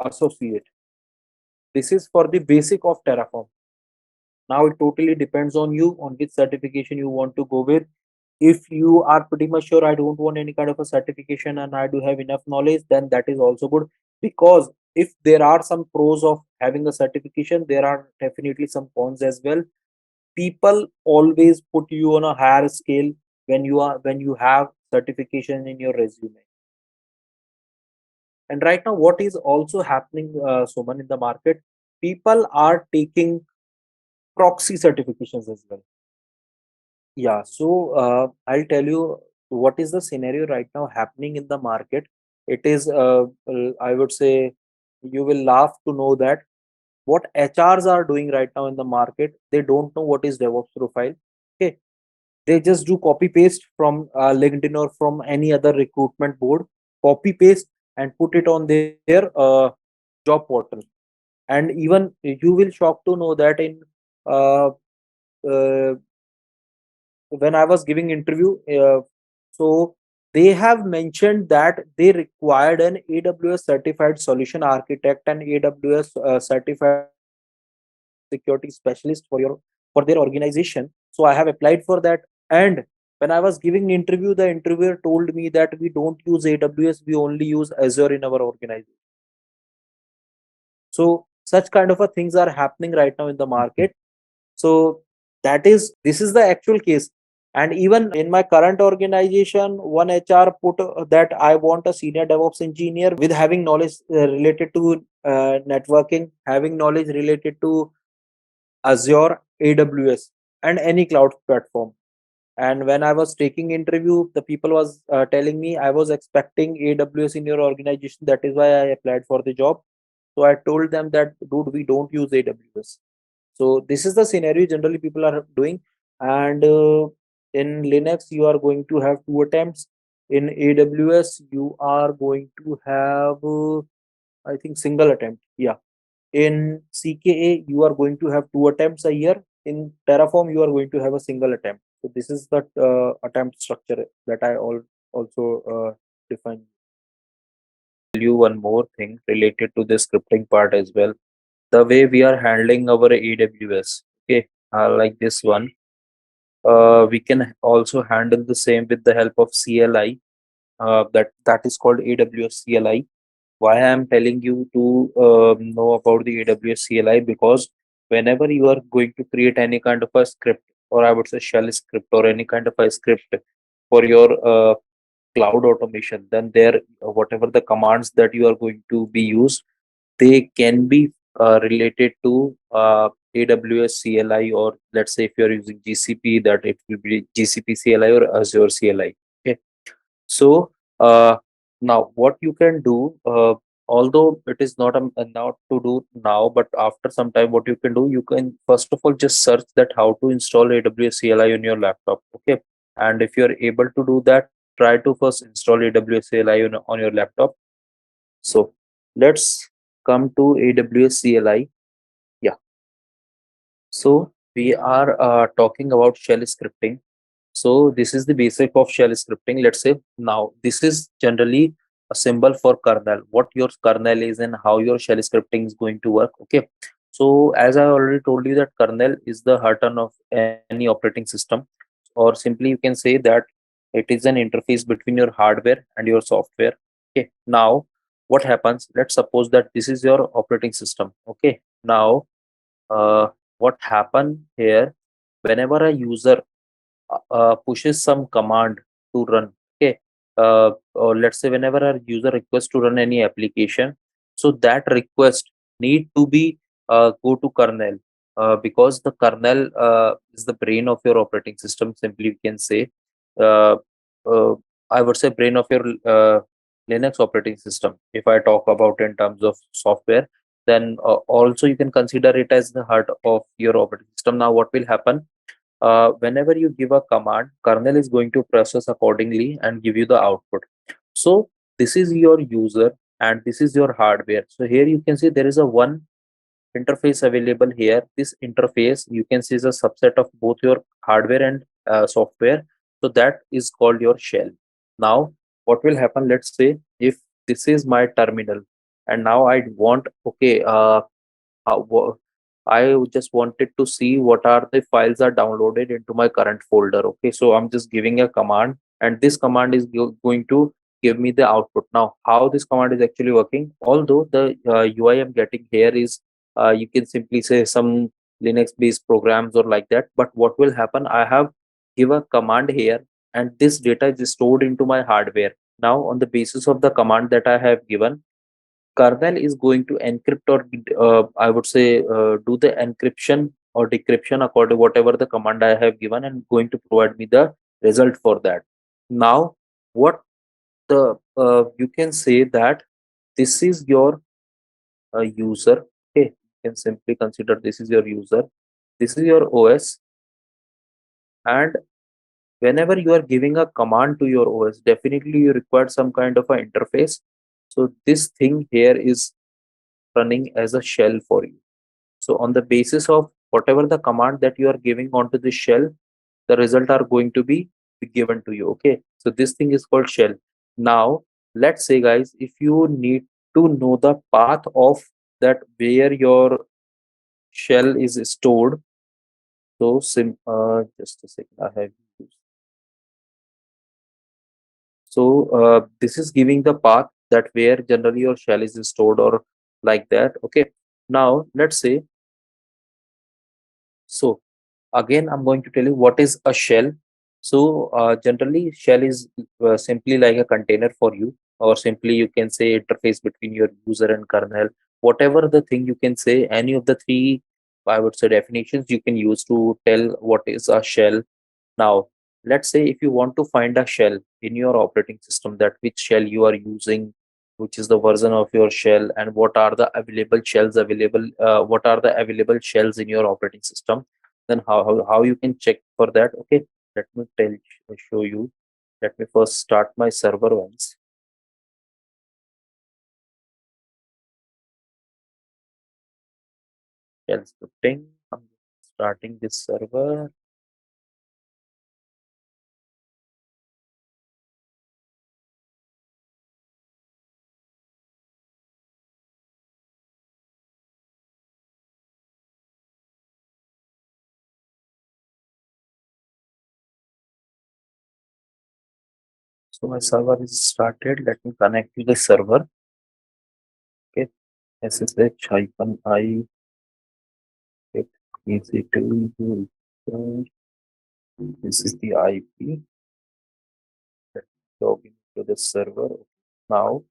associate. This is for the basic of Terraform. Now it totally depends on you on which certification you want to go with. If you are pretty much sure I don't want any kind of a certification and I do have enough knowledge, then that is also good, because if there are some pros of having a certification, there are definitely some cons as well. People always put you on a higher scale when you have certification in your resume. And right now what is also happening, Suman, in the market, people are taking proxy certifications as well. Yeah, so I'll tell you what is the scenario right now happening in the market. It is, I would say, you will laugh to know that what HRs are doing right now in the market, they don't know what is DevOps profile. Okay, they just do copy paste from LinkedIn or from any other recruitment board, copy paste and put it on their job portal. And even you will shock to know that in uh, uh, when I was giving interview, so they have mentioned that they required an AWS certified solution architect and AWS certified security specialist for their organization. So I have applied for that. And when I was giving interview, the interviewer told me that we don't use AWS, we only use Azure in our organization. So such kind of a things are happening right now in the market. So this is the actual case. And even in my current organization, one HR put that I want a senior DevOps engineer with having knowledge related to networking, having knowledge related to Azure, AWS, and any cloud platform. And when I was taking interview, the people was telling me I was expecting AWS in your organization. That is why I applied for the job. So I told them that, dude, we don't use AWS. So this is the scenario generally people are doing. And in Linux, you are going to have two attempts. In AWS, you are going to have, I think, single attempt. Yeah. In CKA, you are going to have two attempts a year. In Terraform, you are going to have a single attempt. So this is the attempt structure that I also define. Tell you one more thing related to the scripting part as well. The way we are handling our AWS, okay, like this one, we can also handle the same with the help of CLI. That is called AWS CLI. Why I am telling you to know about the AWS CLI, because whenever you are going to create any kind of a script, or I would say shell script, or any kind of a script for your cloud automation, then there whatever the commands that you are going to be used, they can be related to AWS CLI, or let's say if you're using GCP, that it will be GCP CLI or Azure CLI. Okay, so now what you can do, although it is not to do now, but after some time, what you can do, you can first of all just search that how to install AWS CLI on your laptop. Okay, and if you're able to do that, try to first install AWS CLI on your laptop. So let's come to AWS CLI. Yeah. So we are talking about shell scripting. So this is the basic of shell scripting. Let's say now this is generally a symbol for kernel, what your kernel is and how your shell scripting is going to work. Okay. So as I already told you that kernel is the heart of any operating system, or simply you can say that it is an interface between your hardware and your software. Okay. Now what happens? Let's suppose that this is your operating system. Okay. Now what happen here, whenever a user pushes some command to run, okay, or let's say whenever a user requests to run any application, so that request need to be go to kernel, because the kernel is the brain of your operating system, simply we can say. uh, uh, I would say brain of your Linux operating system, if I talk about in terms of software. then also you can consider it as the heart of your operating system. Now what will happen, whenever you give a command, kernel is going to process accordingly and give you the output. So this is your user and this is your hardware. So here you can see there is a one interface available here. This interface you can see is a subset of both your hardware and software. So that is called your shell. Now what will happen, let's say if this is my terminal and now I want, okay, I just wanted to see what are the files are downloaded into my current folder. Okay, so I'm just giving a command and this command is going to give me the output. Now how this command is actually working, although the UI I'm getting here is you can simply say some Linux based programs or like that, but what will happen, I have give a command here and this data is stored into my hardware. Now on the basis of the command that I have given, kernel is going to encrypt or I would say do the encryption or decryption according to whatever the command I have given and going to provide me the result for that. Now what the you can say that this is your user. Okay, you can simply consider this is your user, this is your OS, and whenever you are giving a command to your OS, definitely you require some kind of an interface. So this thing here is running as a shell for you. So on the basis of whatever the command that you are giving onto the shell, the result are going to be given to you. Okay, so this thing is called shell. Now let's say guys, if you need to know the path of that where your shell is stored, so just a second, I have used. So this is giving the path that where generally your shell is stored or like that. Okay, now let's say, so again I'm going to tell you what is a shell. So generally shell is simply like a container for you, or simply you can say interface between your user and kernel, whatever the thing you can say, any of the three I would say definitions you can use to tell what is a shell. Now let's say if you want to find a shell in your operating system, that which shell you are using, which is the version of your shell, and what are the available shells available, what are the available shells in your operating system, then how you can check for that. Okay, let me show you. Let me first start my server once. Shell scripting, I'm starting this server. So my server is started. Let me connect to the server. Okay, SSH hyphen I EC2. This is the IP. Let me log into the server. Now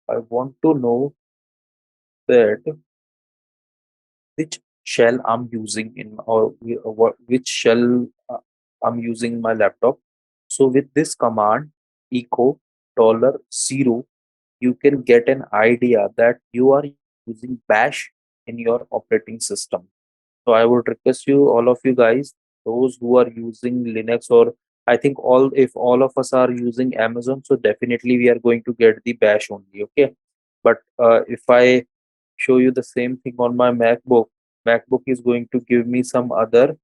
I want to know that which shell I'm using in, or which shell I'm using in my laptop. So with this command echo $0, you can get an idea that you are using bash in your operating system. So I would request you, all of you guys, those who are using Linux, or I think all, if all of us are using Amazon, so definitely we are going to get the bash only. Okay, but if I show you the same thing on my MacBook is going to give me some other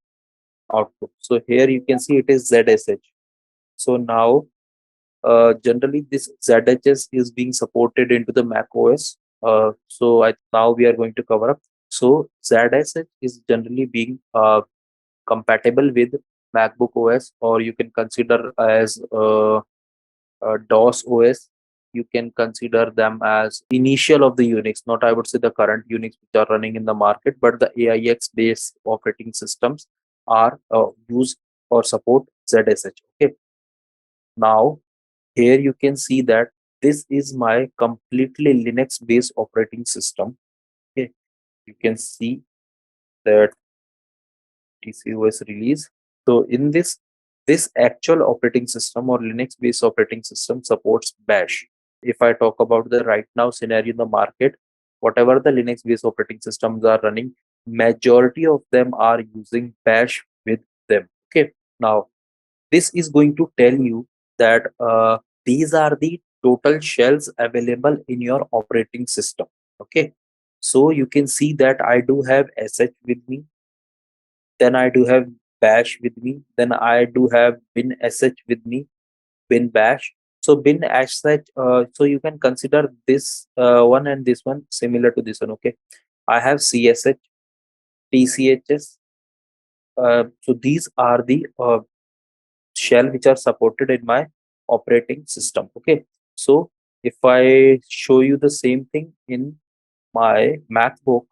output. So here you can see it is ZSH. So now generally this ZHS is being supported into the Mac OS. Now we are going to cover up. So ZSH is generally being compatible with MacBook OS, or you can consider as DOS OS. You can consider them as initial of the Unix, not I would say the current Unix which are running in the market, but the AIX based operating systems are use or support ZSH. Okay, now here you can see that this is my completely Linux based operating system. Okay, you can see that TCOS release. So in this actual operating system or Linux based operating system supports bash. If I talk about the right now scenario in the market, whatever the Linux based operating systems are running, majority of them are using bash with them. Okay, now this is going to tell you that these are the total shells available in your operating system. Okay, so you can see that I do have sh with me, then I do have bash with me, then I do have bin sh with me, bin bash. So bin sh, so you can consider this one and this one similar to this one. Okay, I have csh, tchs. So these are the shell which are supported in my operating system. Okay, so if I show you the same thing in my MacBook,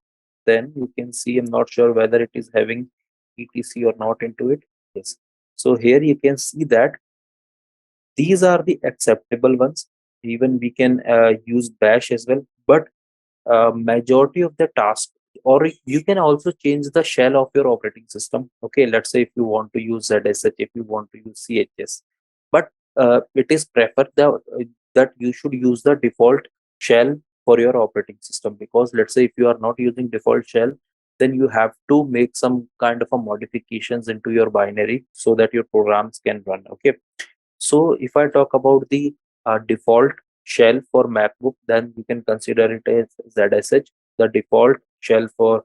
then you can see, I'm not sure whether it is having etc or not into it. Yes, so here you can see that these are the acceptable ones. Even we can use bash as well, but majority of the tasks, or you can also change the shell of your operating system. Okay, let's say if you want to use zsh, if you want to use chs, but it is preferred that you should use the default shell for your operating system, because let's say if you are not using default shell, then you have to make some kind of a modifications into your binary so that your programs can run. Okay, so if I talk about the default shell for MacBook, then you can consider it as ZSH. The default shell for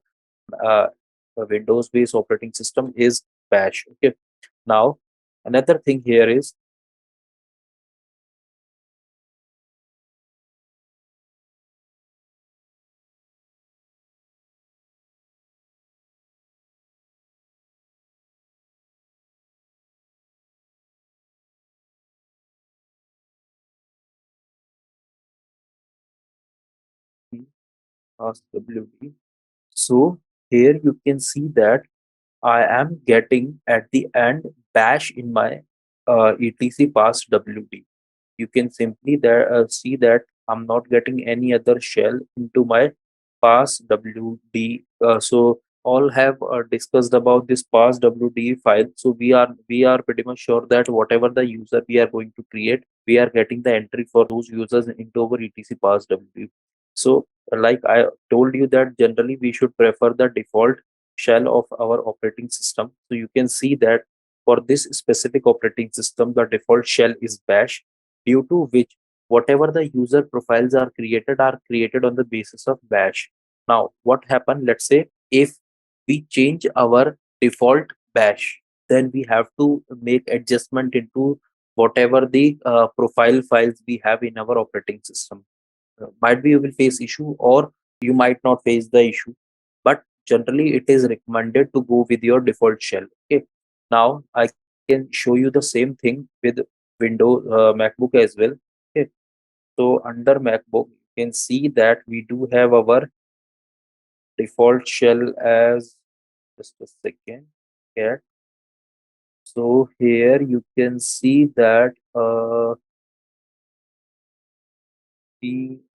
a Windows-based operating system is Bash. Okay. Now, another thing here is WD. So here you can see that I am getting at the end bash in my etc pass WD. You can simply there see that I'm not getting any other shell into my pass WD. So all have discussed about this pass WD file. So we are pretty much sure that whatever the user we are going to create, we are getting the entry for those users into our etc pass WD. So like I told you that generally we should prefer the default shell of our operating system. So you can see that for this specific operating system, the default shell is bash, due to which whatever the user profiles are created on the basis of bash. Now what happened, let's say if we change our default bash, then we have to make adjustment into whatever the profile files we have in our operating system. Might be you will face issue, or you might not face the issue, but generally it is recommended to go with your default shell. Okay, now I can show you the same thing with Windows MacBook as well. Okay, so under MacBook you can see that we do have our default shell as, just a second. Yeah, so here you can see that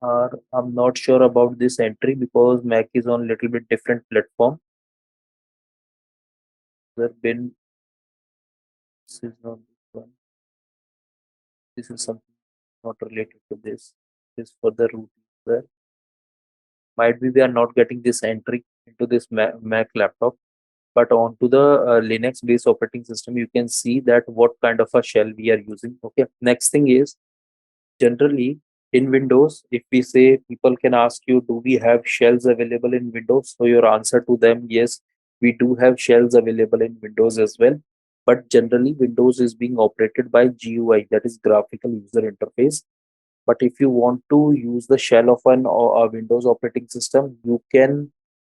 I'm not sure about this entry because Mac is on little bit different platform. There been, this is not this one. This is something not related to this. This for the root user. Might be we are not getting this entry into this Mac laptop, but onto the Linux based operating system, you can see that what kind of a shell we are using. Okay. Next thing is, generally in Windows, if we say, people can ask you, do we have shells available in Windows? So your answer to them, yes, we do have shells available in Windows as well. But generally Windows is being operated by GUI, that is graphical user interface. But if you want to use the shell of an or a Windows operating system, you can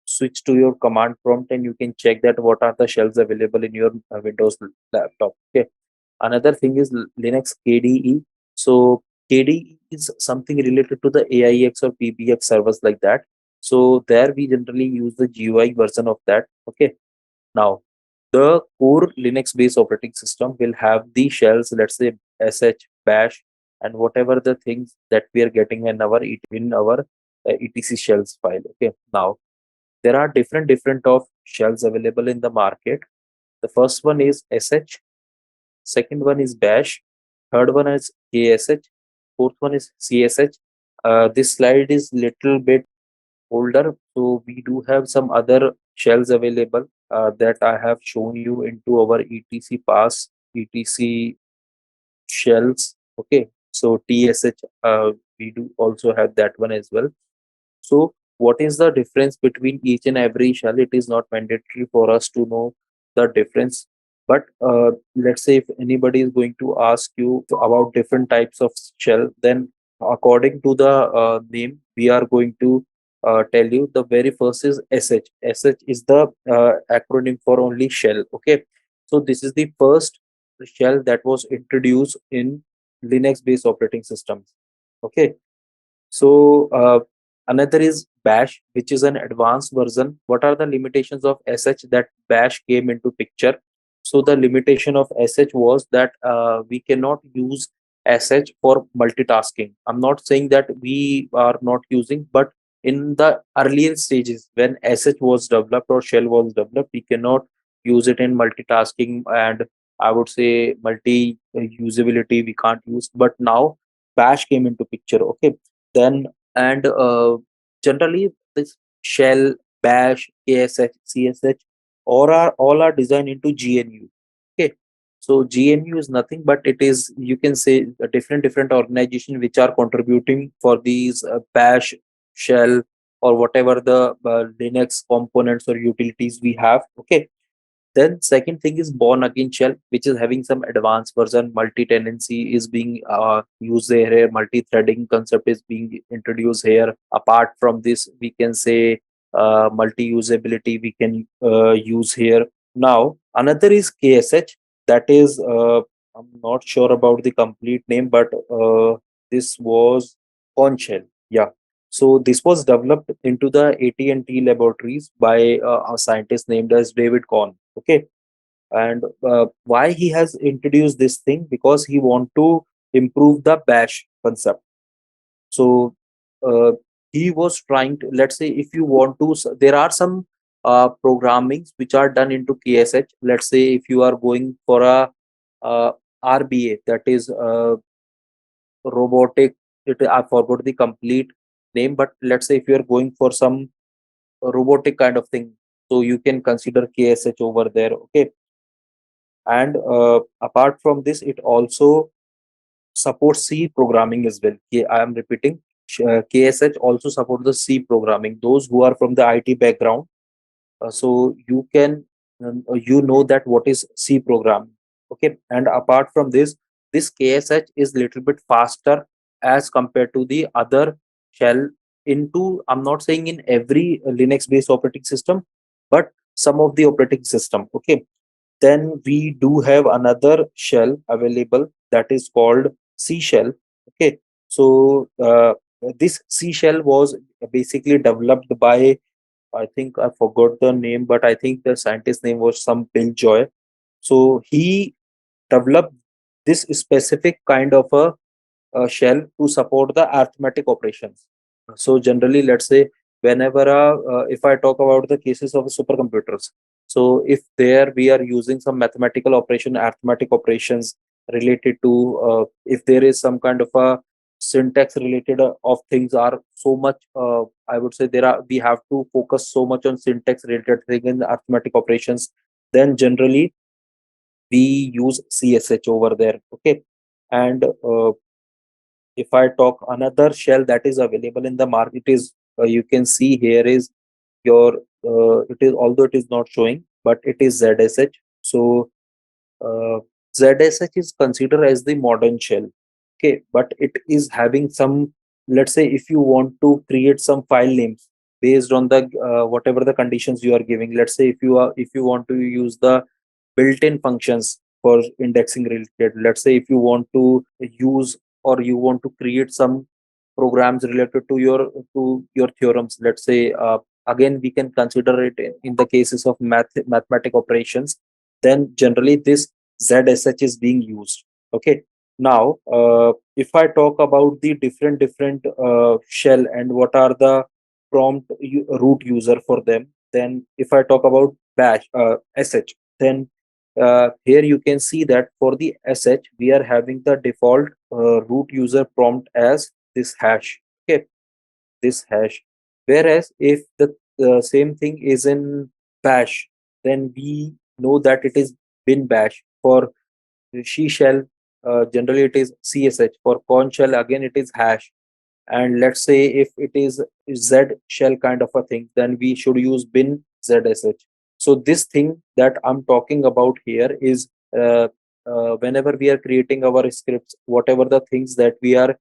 switch to your command prompt and you can check that what are the shells available in your Windows laptop. Okay. Another thing is Linux KDE. So KDE is something related to the AIX or PBX servers like that. So there we generally use the GUI version of that. Okay. Now the core Linux based operating system will have the shells, let's say sh, bash, and whatever the things that we are getting in our etc shells file. Okay. Now there are different of shells available in the market. The first one is sh, second one is bash, third one is ksh, fourth one is csh. This slide is little bit folder. So we do have some other shells available that I have shown you into our etc pass etc shells. Okay, so TSH, we do also have that one as well. So what is the difference between each and every shell? It is not mandatory for us to know the difference. But let's say if anybody is going to ask you about different types of shell, then according to the name, we are going to tell you the very first is SH. SH is the acronym for only shell. Okay. So this is the first shell that was introduced in Linux based operating systems. Okay. So another is Bash, which is an advanced version. What are the limitations of SH that Bash came into picture? So the limitation of SH was that we cannot use SH for multitasking. I'm not saying that we are not using, but in the earlier stages when SH was developed or shell was developed, we cannot use it in multitasking and I would say multi usability we can't use. But now Bash came into picture. Okay, then and generally this shell, bash, ksh, csh all are designed into gnu. Okay, so gnu is nothing but it is, you can say, a different organization which are contributing for these bash, shell, or whatever the linux components or utilities we have. Okay, then second thing is born again shell, which is having some advanced version. Multi-tenancy is being used here. Multi-threading concept is being introduced here. Apart from this, we can say multi-usability we can use here. Now, another is KSH. That is, I'm not sure about the complete name, but this was Corn Shell. Yeah. So this was developed into the AT&T laboratories by a scientist named as David Corn. Okay, and why he has introduced this thing? Because he want to improve the bash concept. So he was trying to, let's say, if you want to, there are some programmings which are done into KSH. Let's say if you are going for a RBA, that is robotic. I forgot the complete name, but let's say if you are going for some robotic kind of thing, so you can consider KSH over there. Okay, and apart from this, it also supports C programming as well. I am repeating, KSH also supports the C programming. Those who are from the IT background, so you can you know that what is C programming. Okay, and apart from this, this KSH is little bit faster as compared to the other shell. Into, I'm not saying in every Linux based operating system, but some of the operating system. Okay, then we do have another shell available that is called C shell. Okay, so this C shell was basically developed by, I think I forgot the name, but I think the scientist name was some Bill Joy. So he developed this specific kind of a shell to support the arithmetic operations. So generally, let's say whenever if I talk about the cases of supercomputers, so if there we are using some mathematical operation, arithmetic operations related to if there is some kind of a syntax related of things are so much, I would say there are, we have to focus so much on syntax related thing in the arithmetic operations, then generally we use CSH over there. Okay, and if I talk another shell that is available in the market, is you can see here is your it is, although it is not showing, but it is ZSH. So ZSH is considered as the modern shell. Okay, but it is having some, let's say if you want to create some file names based on the whatever the conditions you are giving. Let's say if you want to use the built-in functions for indexing related. Let's say if you want to use or you want to create some programs related to your theorems. Let's say again we can consider it in the cases of mathematic operations. Then generally this ZSH is being used. Okay. Now, if I talk about the different shell and what are the root user for them, then if I talk about bash sh, then here you can see that for the sh we are having the default root user prompt as this hash. Okay, this hash. Whereas if the same thing is in bash, then we know that it is bin bash. For she shell, generally it is csh. For corn shell, again it is hash. And let's say if it is z shell kind of a thing, then we should use bin zsh. So this thing that I'm talking about here is, whenever we are creating our scripts, whatever the things that we are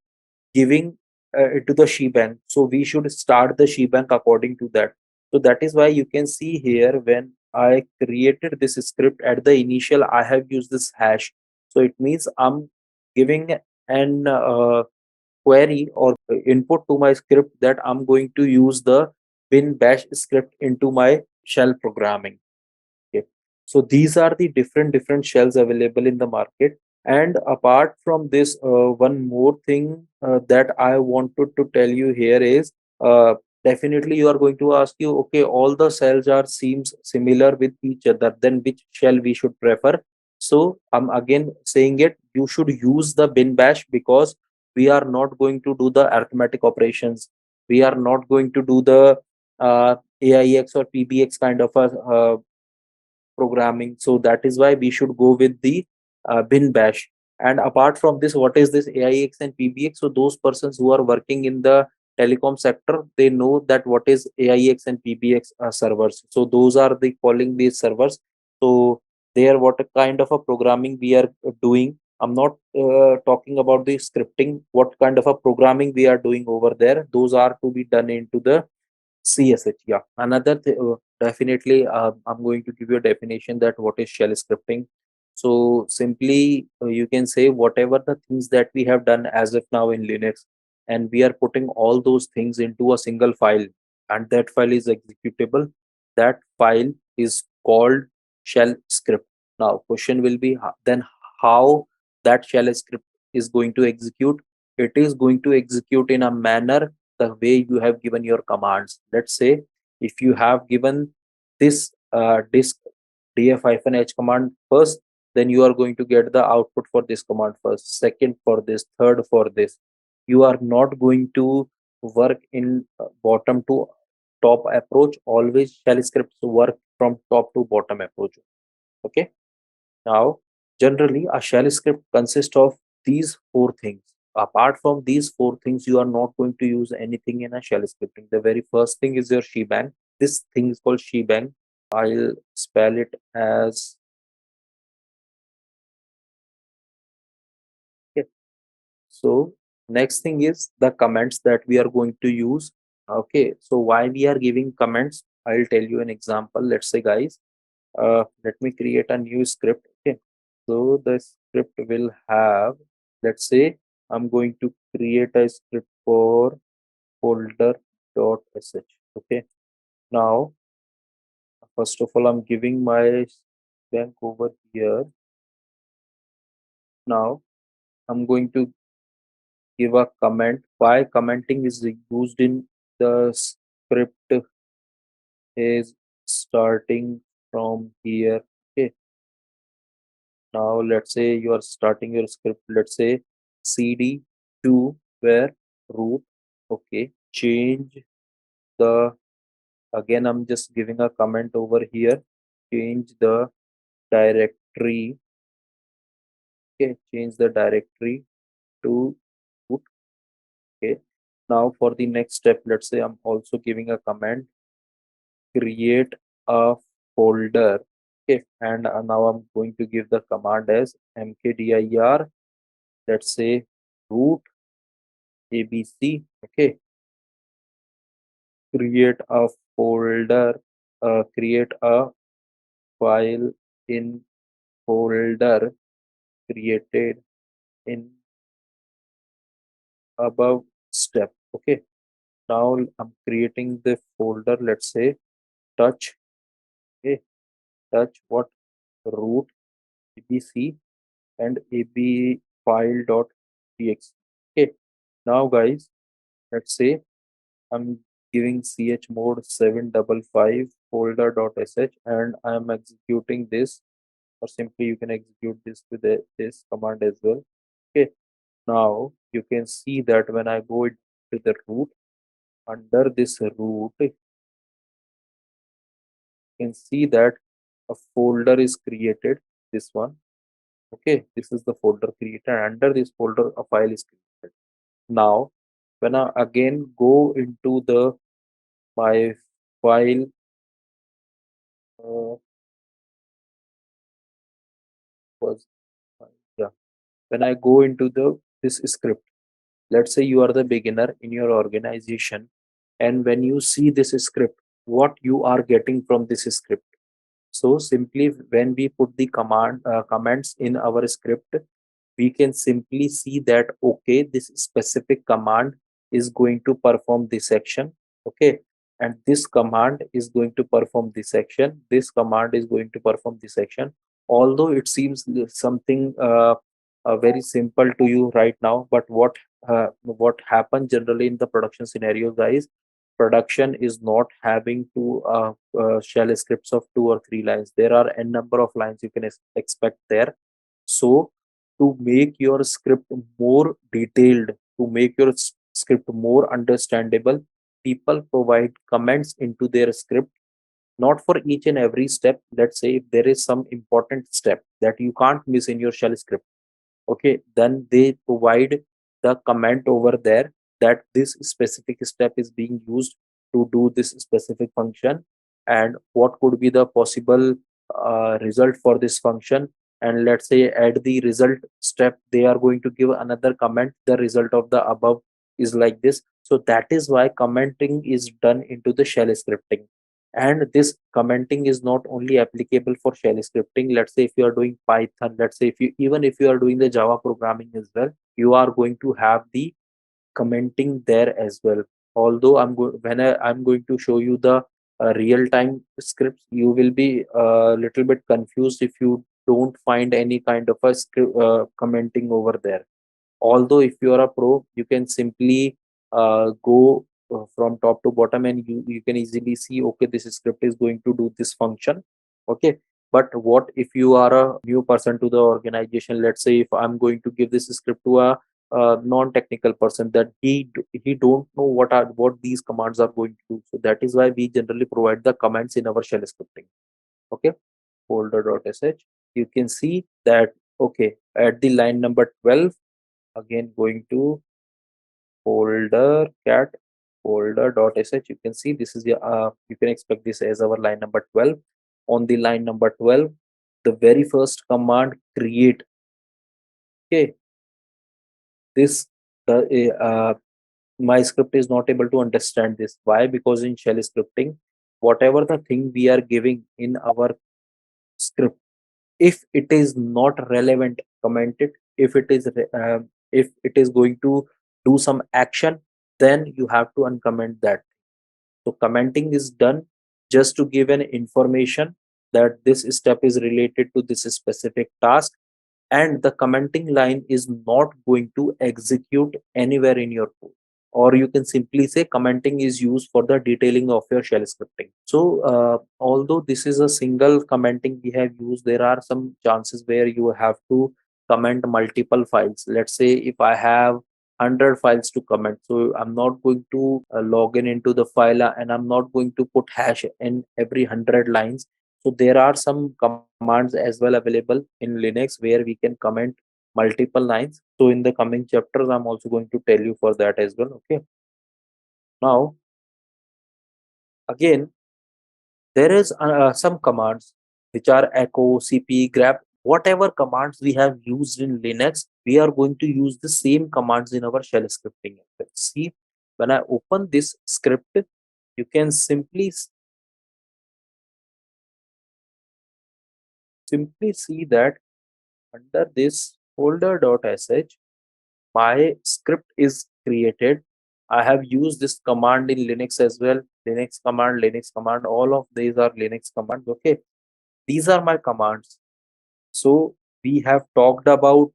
giving to the shebang, so we should start the shebang according to that. So that is why you can see here, when I created this script, at the initial I have used this hash. So it means I'm giving an query or input to my script that I'm going to use the bin bash script into my shell programming. Okay. So these are the different shells available in the market. And apart from this, one more thing that I wanted to tell you here is, definitely you are going to ask you, okay, all the shells are seems similar with each other, then which shell we should prefer? So I'm again saying it, you should use the bin bash, because we are not going to do the arithmetic operations. We are not going to do the AIX or PBX kind of a programming. So that is why we should go with the bin bash. And apart from this, what is this AIX and PBX? So those persons who are working in the telecom sector, they know that what is AIX and PBX servers. So those are the calling these servers. So there, what a kind of a programming we are doing. I'm not talking about the scripting. What kind of a programming we are doing over there? Those are to be done into the CSH. Yeah. Definitely, I'm going to give you a definition that what is shell scripting. So simply, you can say whatever the things that we have done as of now in Linux, and we are putting all those things into a single file, and that file is executable. That file is called shell script. Now, question will be, then how that shell script is going to execute? It is going to execute in a manner the way you have given your commands. Let's say if you have given this disk df-h command first, then you are going to get the output for this command first, second for this, third for this. You are not going to work in bottom to top approach. Always shell scripts work from top to bottom approach. Okay. Now, generally, a shell script consists of these four things. Apart from these four things, you are not going to use anything in a shell scripting. The very first thing is your shebang. This thing is called shebang. I'll spell it as, okay. So next thing is the comments that we are going to use. Okay. So why we are giving comments? I'll tell you an example. Let's say, guys, let me create a new script. Okay. So the script will have, let's say, I'm going to create a script for folder.sh. Okay. Now, first of all, I'm giving my bank over here. Now, I'm going to give a comment. Why commenting is used in the script is starting from here. Okay. Now let's say you are starting your script. Let's say cd to where root. Okay. Change the, again I'm just giving a comment over here. Change the directory. Okay. Change the directory to root. Okay. Now for the next step, let's say I'm also giving a command, create a folder. Okay. And now I'm going to give the command as mkdir, let's say root abc. Okay. Create a folder, create a file in folder created in above step. Okay. Now I'm creating the folder, let's say touch. Okay. Touch what? Root abc and ab file.txt. Okay. Now guys, let's say I'm giving chmod 755 folder.sh, and I'm executing this, or simply you can execute this with this command as well. Okay. Now you can see that when I go to the root, under this root, you can see that a folder is created. This one, okay, this is the folder created. Under this folder, a file is created. Now, when I again go into the my file, was yeah. When I go into this script, let's say you are the beginner in your organization, and when you see this script, what you are getting from this script. So simply when we put the comments in our script, we can simply see that okay, this specific command is going to perform this action, okay, and this command is going to perform this action, this command is going to perform this action. Although it seems something very simple to you right now, but what happens generally in the production scenario, guys, production is not having to shell scripts of 2 or 3 lines. There are n number of lines you can expect there. So to make your script more detailed, to make your script more understandable, people provide comments into their script, not for each and every step. Let's say if there is some important step that you can't miss in your shell script, okay, then they provide the comment over there that this specific step is being used to do this specific function, and what could be the possible result for this function. And let's say at the result step they are going to give another comment, the result of the above is like this. So that is why commenting is done into the shell scripting. And this commenting is not only applicable for shell scripting. Let's say if you are doing Python, let's say if you, even if you are doing the Java programming as well, you are going to have the commenting there as well. Although I'm going to show you the real time scripts, you will be a little bit confused if you don't find any kind of a script commenting over there. Although if you are a pro, you can simply go from top to bottom, and you can easily see okay, this script is going to do this function, okay. But what if you are a new person to the organization? Let's say if I'm going to give this script to a non-technical person, that he don't know what these commands are going to do. So that is why we generally provide the commands in our shell scripting, okay. Folder.sh, you can see that okay, at the line number 12, again going to folder cat folder.sh, you can see this is the you can expect this as our line number 12. On the line number 12, the very first command create, okay, this the my script is not able to understand this. Why? Because in shell scripting, whatever the thing we are giving in our script, if it is not relevant, comment it. If it is if it is going to do some action, then you have to uncomment that. So commenting is done just to give an information that this step is related to this specific task, and the commenting line is not going to execute anywhere in your code. Or you can simply say commenting is used for the detailing of your shell scripting. So although this is a single commenting we have used, there are some chances where you have to comment multiple files. Let's say if I have 100 files to comment, so I'm not going to log in into the file, and I'm not going to put hash in every 100 lines. So there are some commands as well available in Linux where we can comment multiple lines. So in the coming chapters, I'm also going to tell you for that as well. Okay. Now, again, there is some commands which are echo, cp, grep, whatever commands we have used in Linux, we are going to use the same commands in our shell scripting. See, when I open this script, you can simply see that under this folder.sh, my script is created. I have used this command in Linux as well. Linux command, all of these are Linux commands. Okay, these are my commands. So we have talked about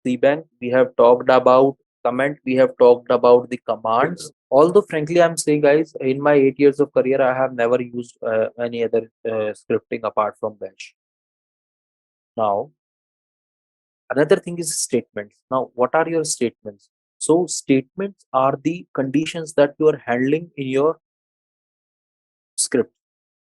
cbank, we have talked about comment, we have talked about the commands. Although frankly, I'm saying, guys, in my 8 years of career, I have never used any other scripting apart from Bash. Now, another thing is statements. Now, what are your statements? So statements are the conditions that you are handling in your script.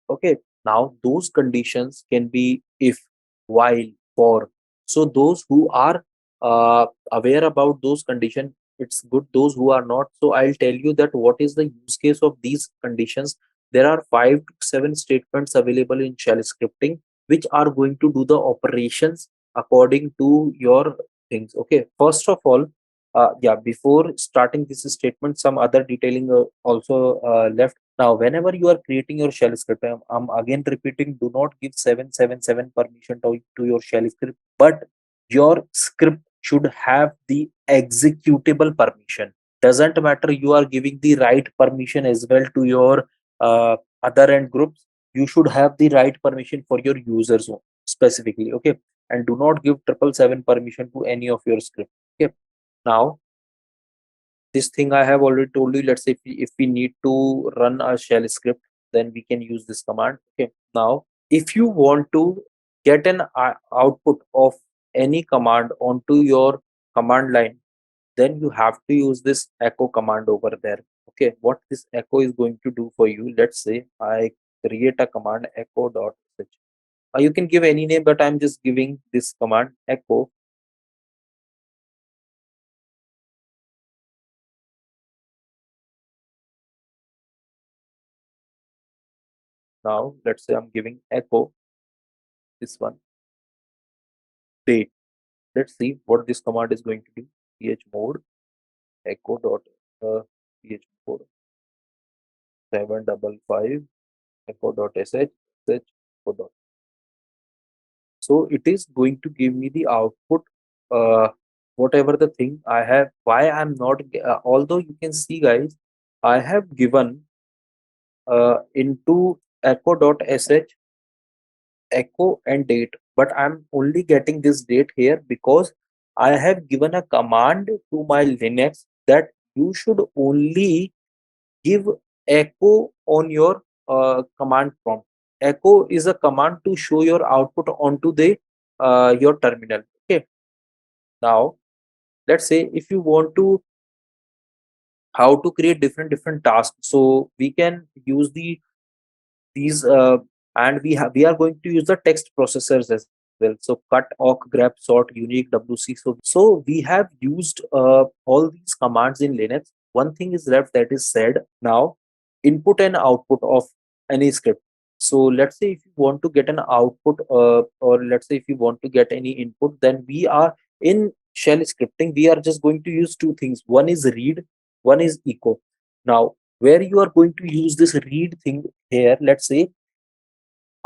Okay, now those conditions can be if, while, for. So those who are aware about those conditions, it's good. Those who are not, so I'll tell you that what is the use case of these conditions. There are 5 to 7 statements available in shell scripting which are going to do the operations according to your things. Okay, first of all, yeah, before starting this statement, some other detailing also left. Now, whenever you are creating your shell script, I'm again repeating, do not give 777 permission to your shell script, but your script should have the executable permission. Doesn't matter you are giving the right permission as well to your other end groups. You should have the right permission for your users specifically. Okay, and do not give 777 permission to any of your script. Okay, now this thing I have already told you. Let's say if we need to run a shell script, then we can use this command. Okay, now if you want to get an output of any command onto your command line, then you have to use this echo command over there. Okay, what this echo is going to do for you, let's say I create a command echo.sh. You can give any name, but I'm just giving this command echo. Now let's say I'm giving echo this one date. Let's see what this command is going to do. Chmod echo dot chmod 755 echo dot sh echo dot. So it is going to give me the output, whatever the thing I have. Why I'm not, although you can see guys, I have given into echo dot sh echo and date, but I'm only getting this date here because I have given a command to my Linux that you should only give echo on your command prompt. Echo is a command to show your output onto the your terminal. Okay, now let's say if you want to how to create different tasks, so we can use these and we are going to use the text processors as well. So cut, awk, grep, sort, unique, wc. So we have used all these commands in Linux. One thing is left, that is said now input and output of any script. So let's say if you want to get an output, or let's say if you want to get any input, then we are in shell scripting, we are just going to use 2 things. One is read, one is echo. Now where you are going to use this read thing here, let's say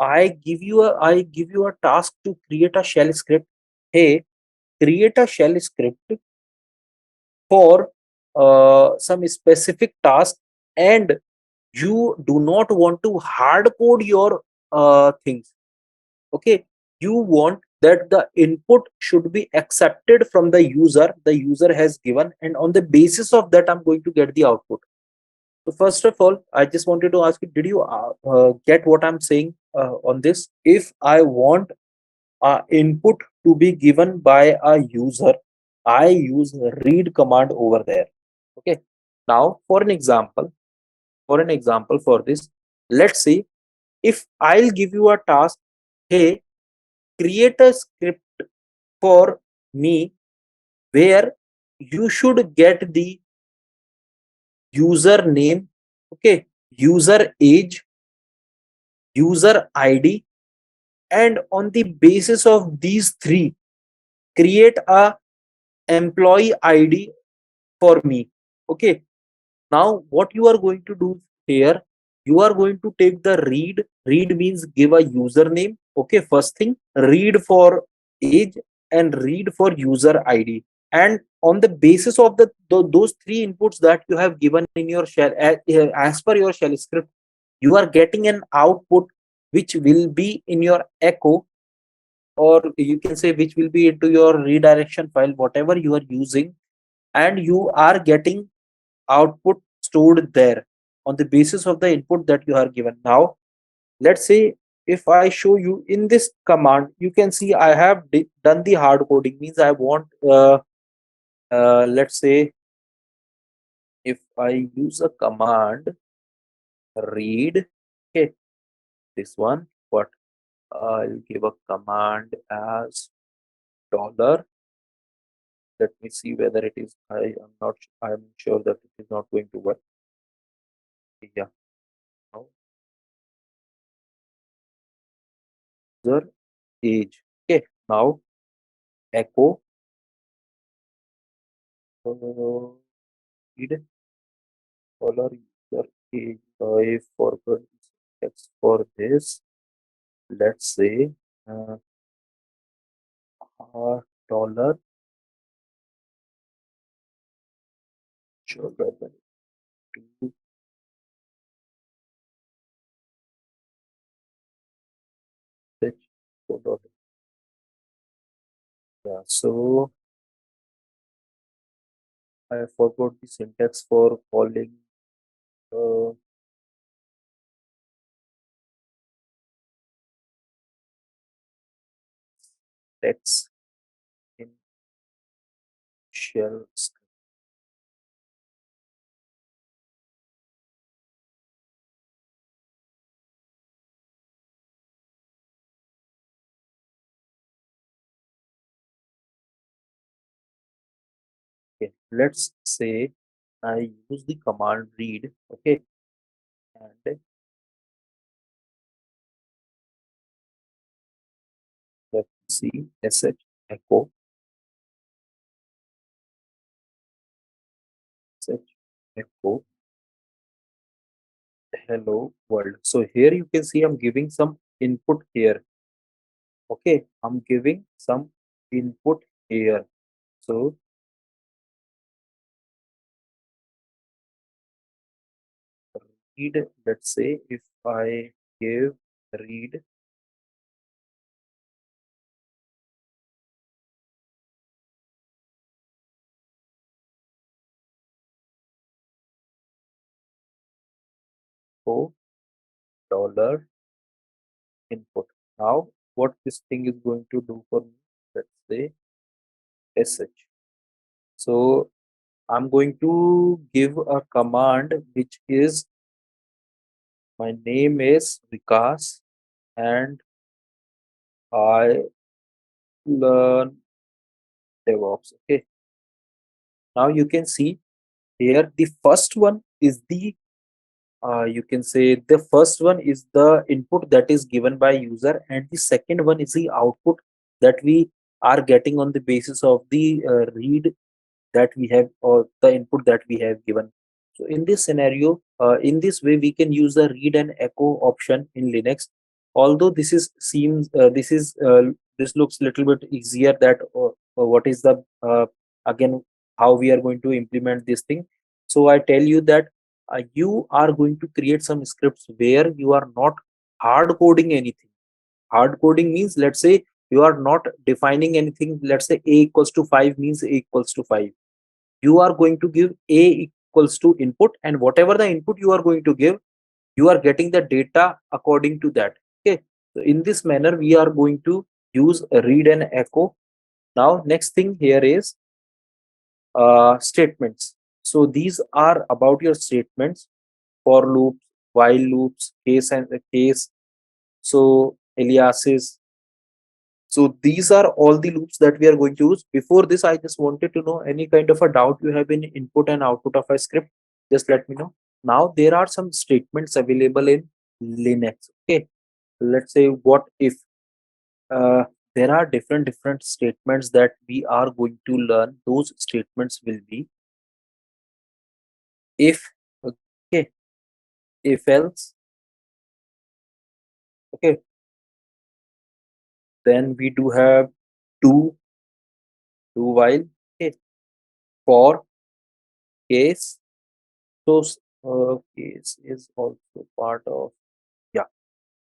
I give you a task to create a shell script. Hey, create a shell script for some specific task, and you do not want to hard code your things. Okay, you want that the input should be accepted from the user has given, and on the basis of that I'm going to get the output. So first of all, I just wanted to ask you, did you get what I'm saying on this? If I want input to be given by a user, I use read command over there. Okay. Now for an example for this, let's say if I'll give you a task, hey, create a script for me where you should get the user name, okay, user age, user ID, and on the basis of these 3, create a employee ID for me. Okay, now what you are going to do here, you are going to take the read means give a username. Okay, first thing, read for age and read for user ID, and on the basis of those 3 inputs that you have given in your shell, as per your shell script, you are getting an output which will be in your echo, or you can say which will be into your redirection file, whatever you are using, and you are getting output stored there on the basis of the input that you are given. Now let's say if I show you in this command, you can see I have done the hard coding, means I want let's say if I use a command read, okay, this one, but I'll give a command as dollar. Let me see whether it is. I'm sure that it is not going to work. Yeah. Now, user age. Okay. Now echo read dollar user age. I forgot the text for this. Let's say uh, dollar. Sure, whether to fetch dot. Yeah. So I forgot the syntax for calling uh, text in shell script. Okay, let's say I use the command read, okay, and let's see sh echo sh echo hello world. So here you can see I'm giving some input here. Okay, I'm giving some input here. So read, let's say if I give read for dollar input. Now what this thing is going to do for me, let's say sh. So I'm going to give a command which is my name is Vikas and I learn DevOps. Okay. Now you can see here the first one is the you can say the first one is the input that is given by user, and the second one is the output that we are getting on the basis of the read that we have, or the input that we have given. So in this scenario, in this way we can use the read and echo option in Linux. Although this is seems this looks a little bit easier, that what is the again how we are going to implement this thing. So I tell you that you are going to create some scripts where you are not hard coding anything. Hard coding means, let's say you are not defining anything. Let's say a equals to 5 means a equals to 5. You are going to give a equals to input, and whatever the input you are going to give, you are getting the data according to that. Okay, so in this manner we are going to use a read and echo. Now next thing here is statements. So these are about your statements: for loops, while loops, case and case, so aliases. So these are all the loops that we are going to use. Before this, I just wanted to know any kind of a doubt you have in input and output of a script. Just let me know. Now there are some statements available in Linux. Okay, let's say what if uh, there are different statements that we are going to learn. Those statements will be if, okay, if else, okay. Then we do have do while, okay, for, case. So case is also part of, yeah,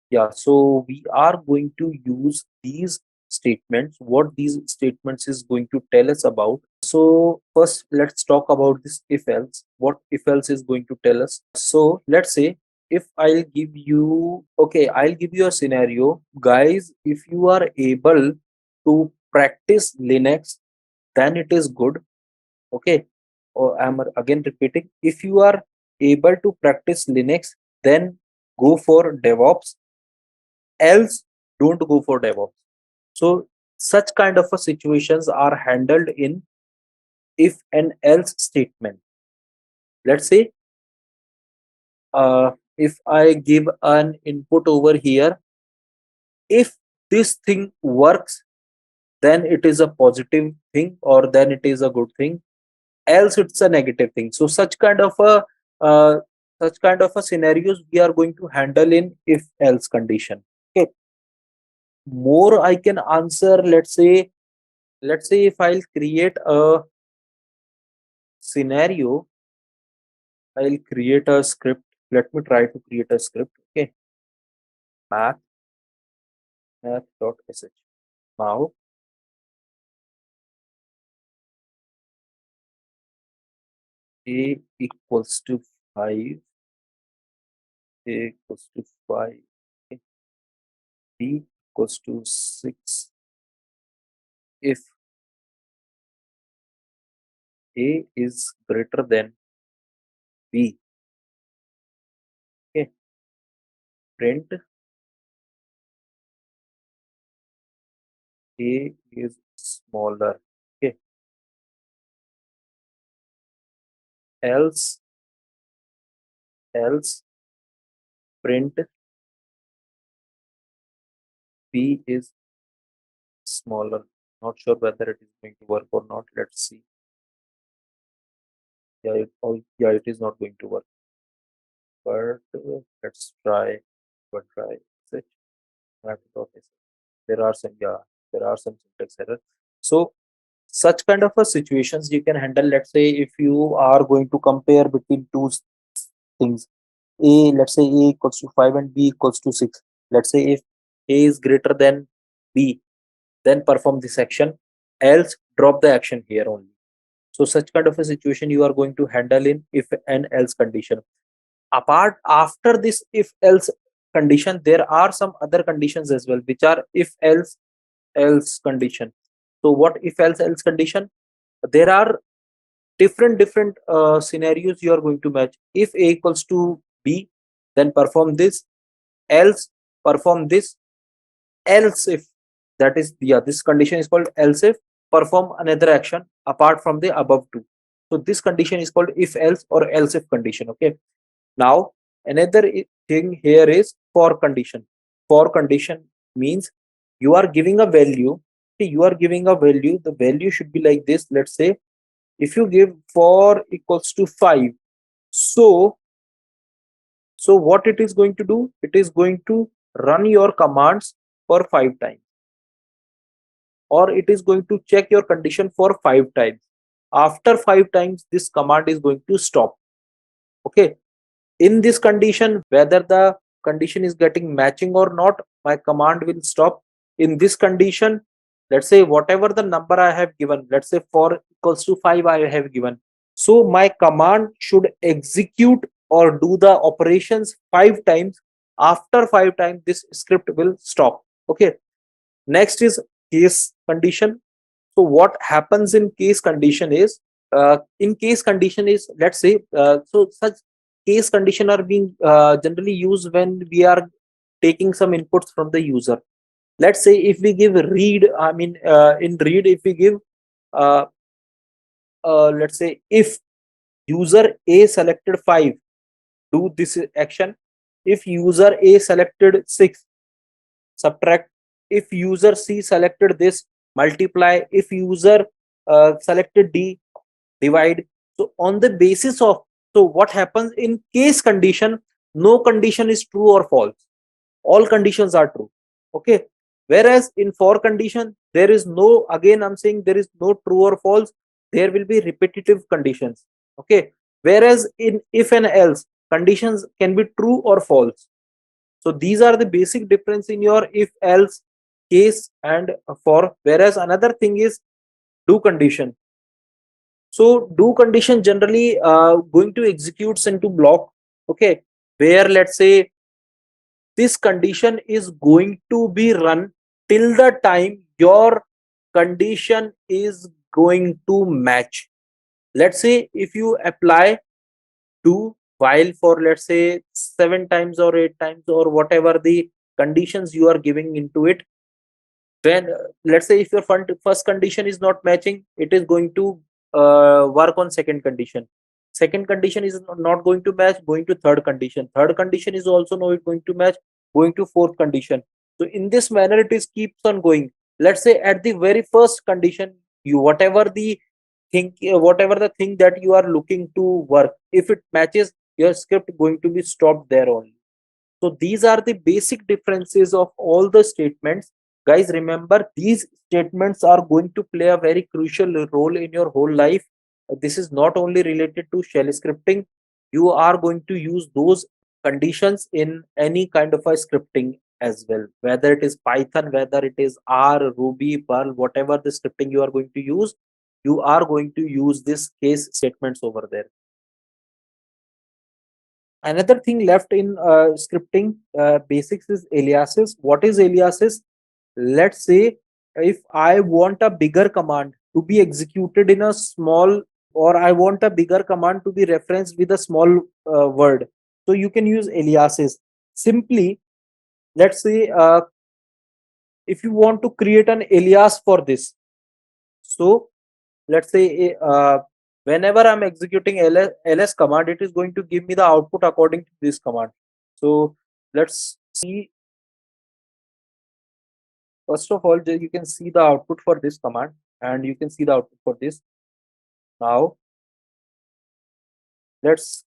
yeah. So we are going to use these statements. What these statements is going to tell us about. So first let's talk about this if else. What if else is going to tell us? So let's say if I'll give you, okay, I'll give you a scenario, guys. If you are able to practice Linux, then it is good. Okay, or I'm again repeating, if you are able to practice Linux, then go for DevOps, else don't go for DevOps. So such kind of a situations are handled in if and else statement. Let's say if I give an input over here, if this thing works, then it is a positive thing or then it is a good thing, else it's a negative thing. So uh, such kind of a scenarios we are going to handle in if else condition. Okay, more I can answer. Let's say if I'll create a scenario, I'll create a script. Let me try to create a script. Okay, math math.sh. Now a equals to 5, a equals to 5, okay, b equals to 6 if a is greater than b. Okay, print a is smaller. Okay, else print b is smaller. Not sure whether it is going to work or not. Let's see. Yeah, it is not going to work. But let's try. But try. Search. There are some, yeah, there are some syntax error. So such kind of a situations you can handle. Let's say if you are going to compare between two things, a, let's say a equals to 5 and b equals to 6. Let's say if a is greater than b, then perform this action, else drop the action here only. So such kind of a situation you are going to handle in if and else condition. Apart after this if else condition, there are some other conditions as well, which are if else condition. So what if else condition? There are different scenarios you are going to match. If a equals to b, then perform this, else perform this, else if, that is, yeah, this condition is called else if, perform another action apart from the above two. So this condition is called if else or else if condition. Okay, now another thing here is for condition. For condition means you are giving a value. Okay, you are giving a value, the value should be like this. Let's say if you give for equals to 5, so what it is going to do, it is going to run your commands for 5 times, or it is going to check your condition for 5 times. After 5 times this command is going to stop. Okay, in this condition, whether the condition is getting matching or not, my command will stop. In this condition, let's say whatever the number I have given, let's say for equals to 5 I have given, so my command should execute or do the operations 5 times. After 5 times this script will stop. Okay, next is case condition. So what happens in case condition is, let's say, so such case condition are being generally used when we are taking some inputs from the user. Let's say if we give read, in read, if we give uh, let's say if user a selected 5, do this action. If user a selected 6, subtract. If user c selected this, multiply. If user selected d, divide. So on the basis of, so what happens in case condition, no condition is true or false, all conditions are true. Okay, whereas in for condition there is no, again I'm saying, there is no true or false, there will be repetitive conditions. Okay, whereas in if and else conditions can be true or false. So these are the basic difference in your if else case and for. Whereas another thing is do condition. So do condition generally going to executes into block. Okay, where let's say this condition is going to be run till the time your condition is going to match. Let's say if you apply do while for, let's say, 7 times or 8 times or whatever the conditions you are giving into it, then let's say if your first condition is not matching, it is going to work on second condition. Second condition is not going to match, going to third condition. Third condition is also not going to match, going to fourth condition. So in this manner it is keeps on going. Let's say at the very first condition, you whatever the thing that you are looking to work, if it matches, your script going to be stopped there only. So these are the basic differences of all the statements. Guys, remember these statements are going to play a very crucial role in your whole life. This is not only related to shell scripting. You are going to use those conditions in any kind of a scripting as well, whether it is Python, whether it is R, Ruby, Perl, whatever the scripting you are going to use, you are going to use this case statements over there. Another thing left in scripting basics is aliases. What is aliases? Let's say if I want a bigger command to be executed in a small, or I want a bigger command to be referenced with a small word, so you can use aliases. Simply, let's say if you want to create an alias for this, so let's say whenever I'm executing ls command, it is going to give me the output according to this command. So let's see. First of all, you can see the output for this command, and you can see the output for this. Now let's,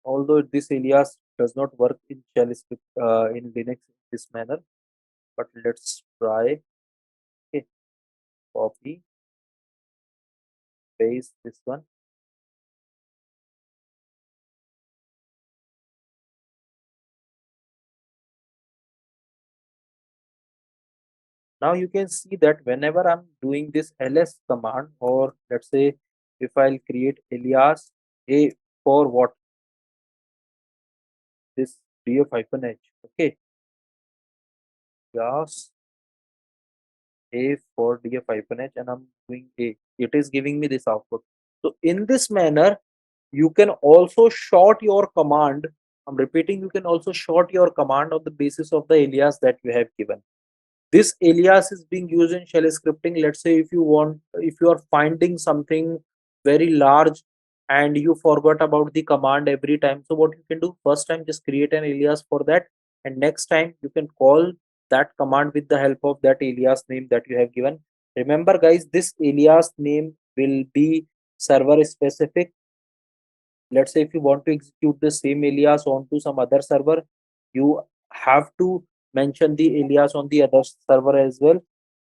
although this alias does not work in shell script in Linux in this manner, but let's try. Okay, copy, paste this one. Now you can see that whenever I'm doing this ls command, or let's say if I'll create alias a for what, this df-h, okay, alias a for df-h, and I'm doing a, it is giving me this output. So in this manner, you can also short your command. I'm repeating, you can also short your command on the basis of the alias that you have given. This alias is being used in shell scripting. Let's say if you are finding something very large and you forgot about the command every time, so what you can do, first time just create an alias for that, and next time you can call that command with the help of that alias name that you have given. Remember guys, this alias name will be server specific. Let's say if you want to execute the same alias onto some other server, you have to mention the alias on the other server as well.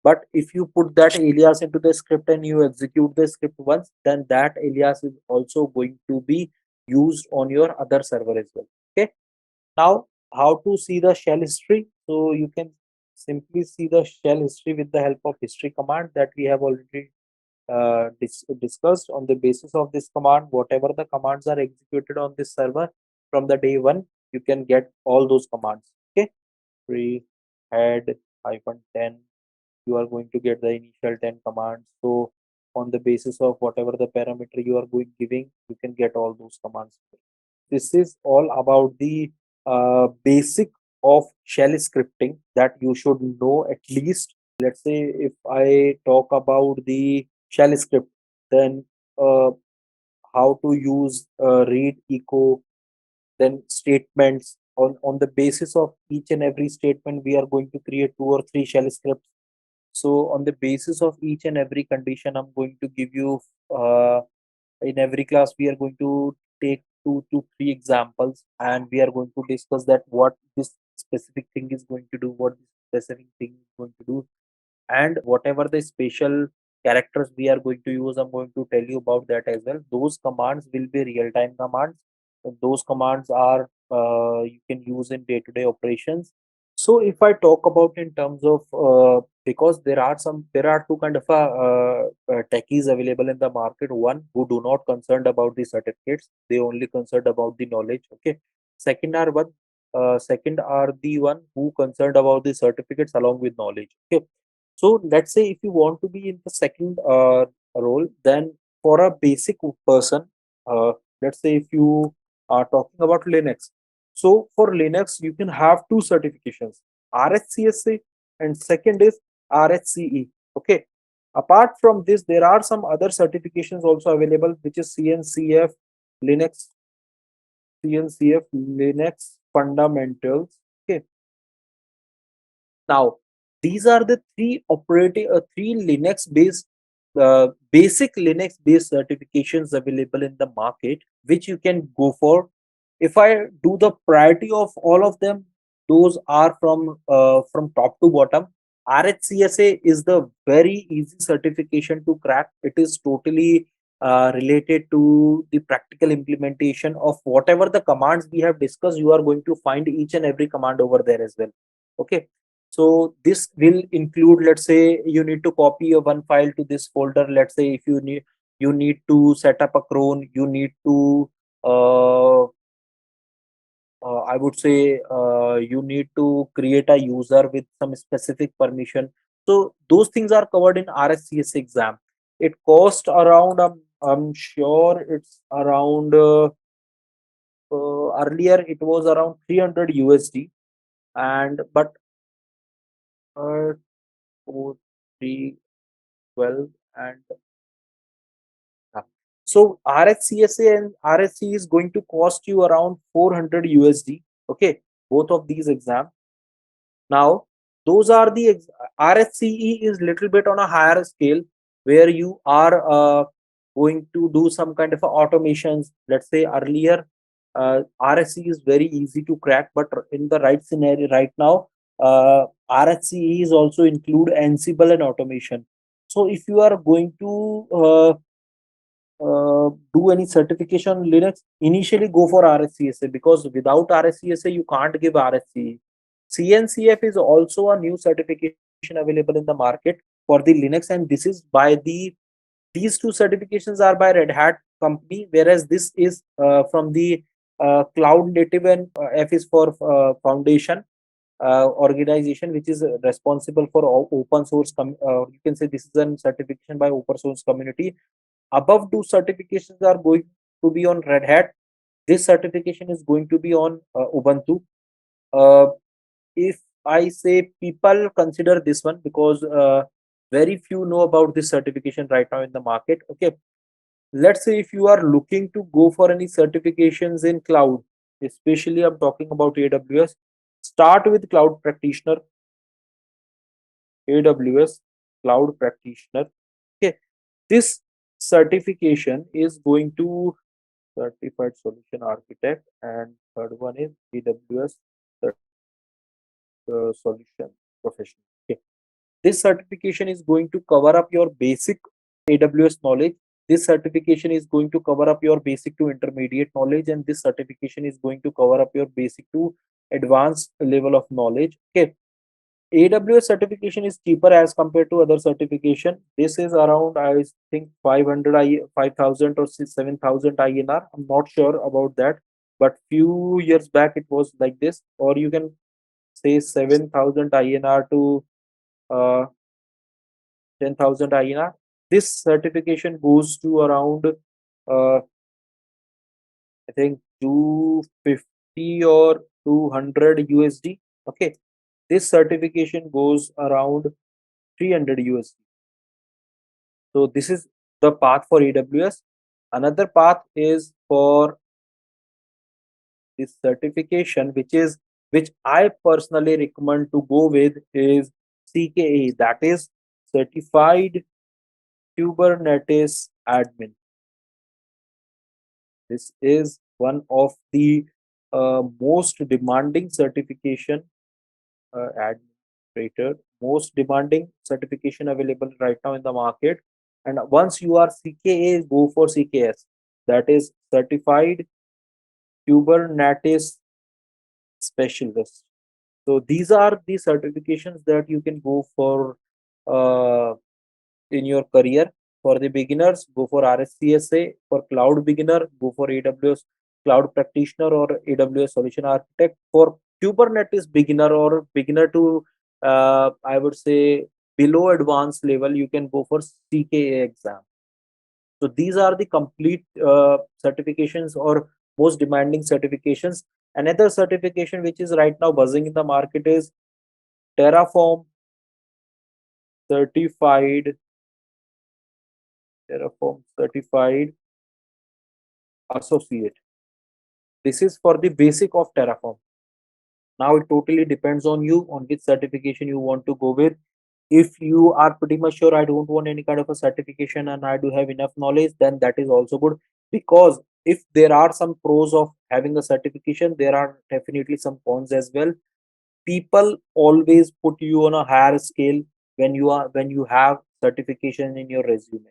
But if you put that alias into the script and you execute the script once, then that alias is also going to be used on your other server as well. Okay, now how to see the shell history? So you can simply see the shell history with the help of history command that we have already discussed. On the basis of this command, whatever the commands are executed on this server from the day one, you can get all those commands. Okay, free head -10, you are going to get the initial 10 commands. So on the basis of whatever the parameter you are going giving, you can get all those commands. This is all about the basic of shell scripting that you should know at least. Let's say if I talk about the shell script, then how to use read, echo, then statements. On the basis of each and every statement, we are going to create 2 or 3 shell scripts. So on the basis of each and every condition, I'm going to give you in every class, we are going to take 2 to 3 examples, and we are going to discuss that what this specific thing is going to do, what this specific thing is going to do, and whatever the special characters we are going to use, I'm going to tell you about that as well. Those commands will be real-time commands, and those commands are you can use in day-to-day operations. So if I talk about in terms of because there are two kind of techies available in the market. One who do not concerned about the certificates, they only concerned about the knowledge. Okay, second are the one who concerned about the certificates along with knowledge. Okay, so let's say if you want to be in the second role, then for a basic person, let's say if you are talking about Linux. So for Linux, you can have two certifications, RHCSA and second is RHCE. Okay. Apart from this, there are some other certifications also available, which is Linux, CNCF Linux Fundamentals. Okay. Now, these are the three Linux based, basic Linux based certifications available in the market, which you can go for. If I do the priority of all of them, those are from top to bottom. RHCSA is the very easy certification to crack. It is totally related to the practical implementation of whatever the commands we have discussed. You are going to find each and every command over there as well. Okay. So this will include, let's say you need to copy a one file to this folder. Let's say if you need to set up a cron, you need to I would say you need to create a user with some specific permission. So those things are covered in RSCS exam. It cost around, I'm sure it's around, earlier it was around 300 USD, and but uh, 4, 3, 12, and yeah. So RHCSA and RSC is going to cost you around 400 USD. Okay, both of these exams. Now, those are the RSCE is little bit on a higher scale, where you are going to do some kind of automations. Let's say earlier, RSCE is very easy to crack, but in the right scenario right now, RSCE is also include Ansible and automation. So if you are going to do any certification on Linux, initially go for RSCSA, because without RSCSA you can't give RSCE. CNCF is also a new certification available in the market for the Linux, and this is by these two certifications are by Red Hat company, whereas this is from the cloud native, and F is for foundation organization, which is responsible for open source. You can say this is a certification by open source community. Above two certifications are going to be on Red Hat. This certification is going to be on Ubuntu. Uh, if I say people consider this one, because very few know about this certification right now in the market. Okay, let's say if you are looking to go for any certifications in cloud, especially I'm talking about AWS, start with Cloud Practitioner, AWS Cloud Practitioner. Okay, this certification is going to Certified Solution Architect, and third one is AWS Solution Professional. Okay. This certification is going to cover up your basic AWS knowledge. This certification is going to cover up your basic to intermediate knowledge, and this certification is going to cover up your basic to advanced level of knowledge. Okay. AWS certification is cheaper as compared to other certification. This is around, I think, 5,000 or 7,000 INR. I'm not sure about that, but few years back it was like this. Or you can say 7,000 INR to uh, 10,000 INR. This certification goes to around, I think, 250 or 200 USD. Okay, this certification goes around 300 USD. So this is the path for AWS. Another path is for this certification, which I personally recommend to go with, is CKA, that is Certified Kubernetes Admin. This is one of the most demanding certification, administrator, most demanding certification available right now in the market. And once you are CKA, go for CKS, that is Certified Kubernetes Specialist. So these are the certifications that you can go for uh, in your career. For the beginners, go for RSCSA. For cloud beginner, go for AWS Cloud Practitioner or AWS Solution Architect. For Kubernetes beginner or beginner to, I would say, below advanced level, you can go for CKA exam. So these are the complete certifications or most demanding certifications. Another certification which is right now buzzing in the market is Terraform certified, Terraform certified associate. This is for the basic of Terraform. Now it totally depends on you on which certification you want to go with. If you are pretty much sure I don't want any kind of a certification and I do have enough knowledge, then that is also good, because if there are some pros of having a certification, there are definitely some cons as well. People always put you on a higher scale when you have certification in your resume.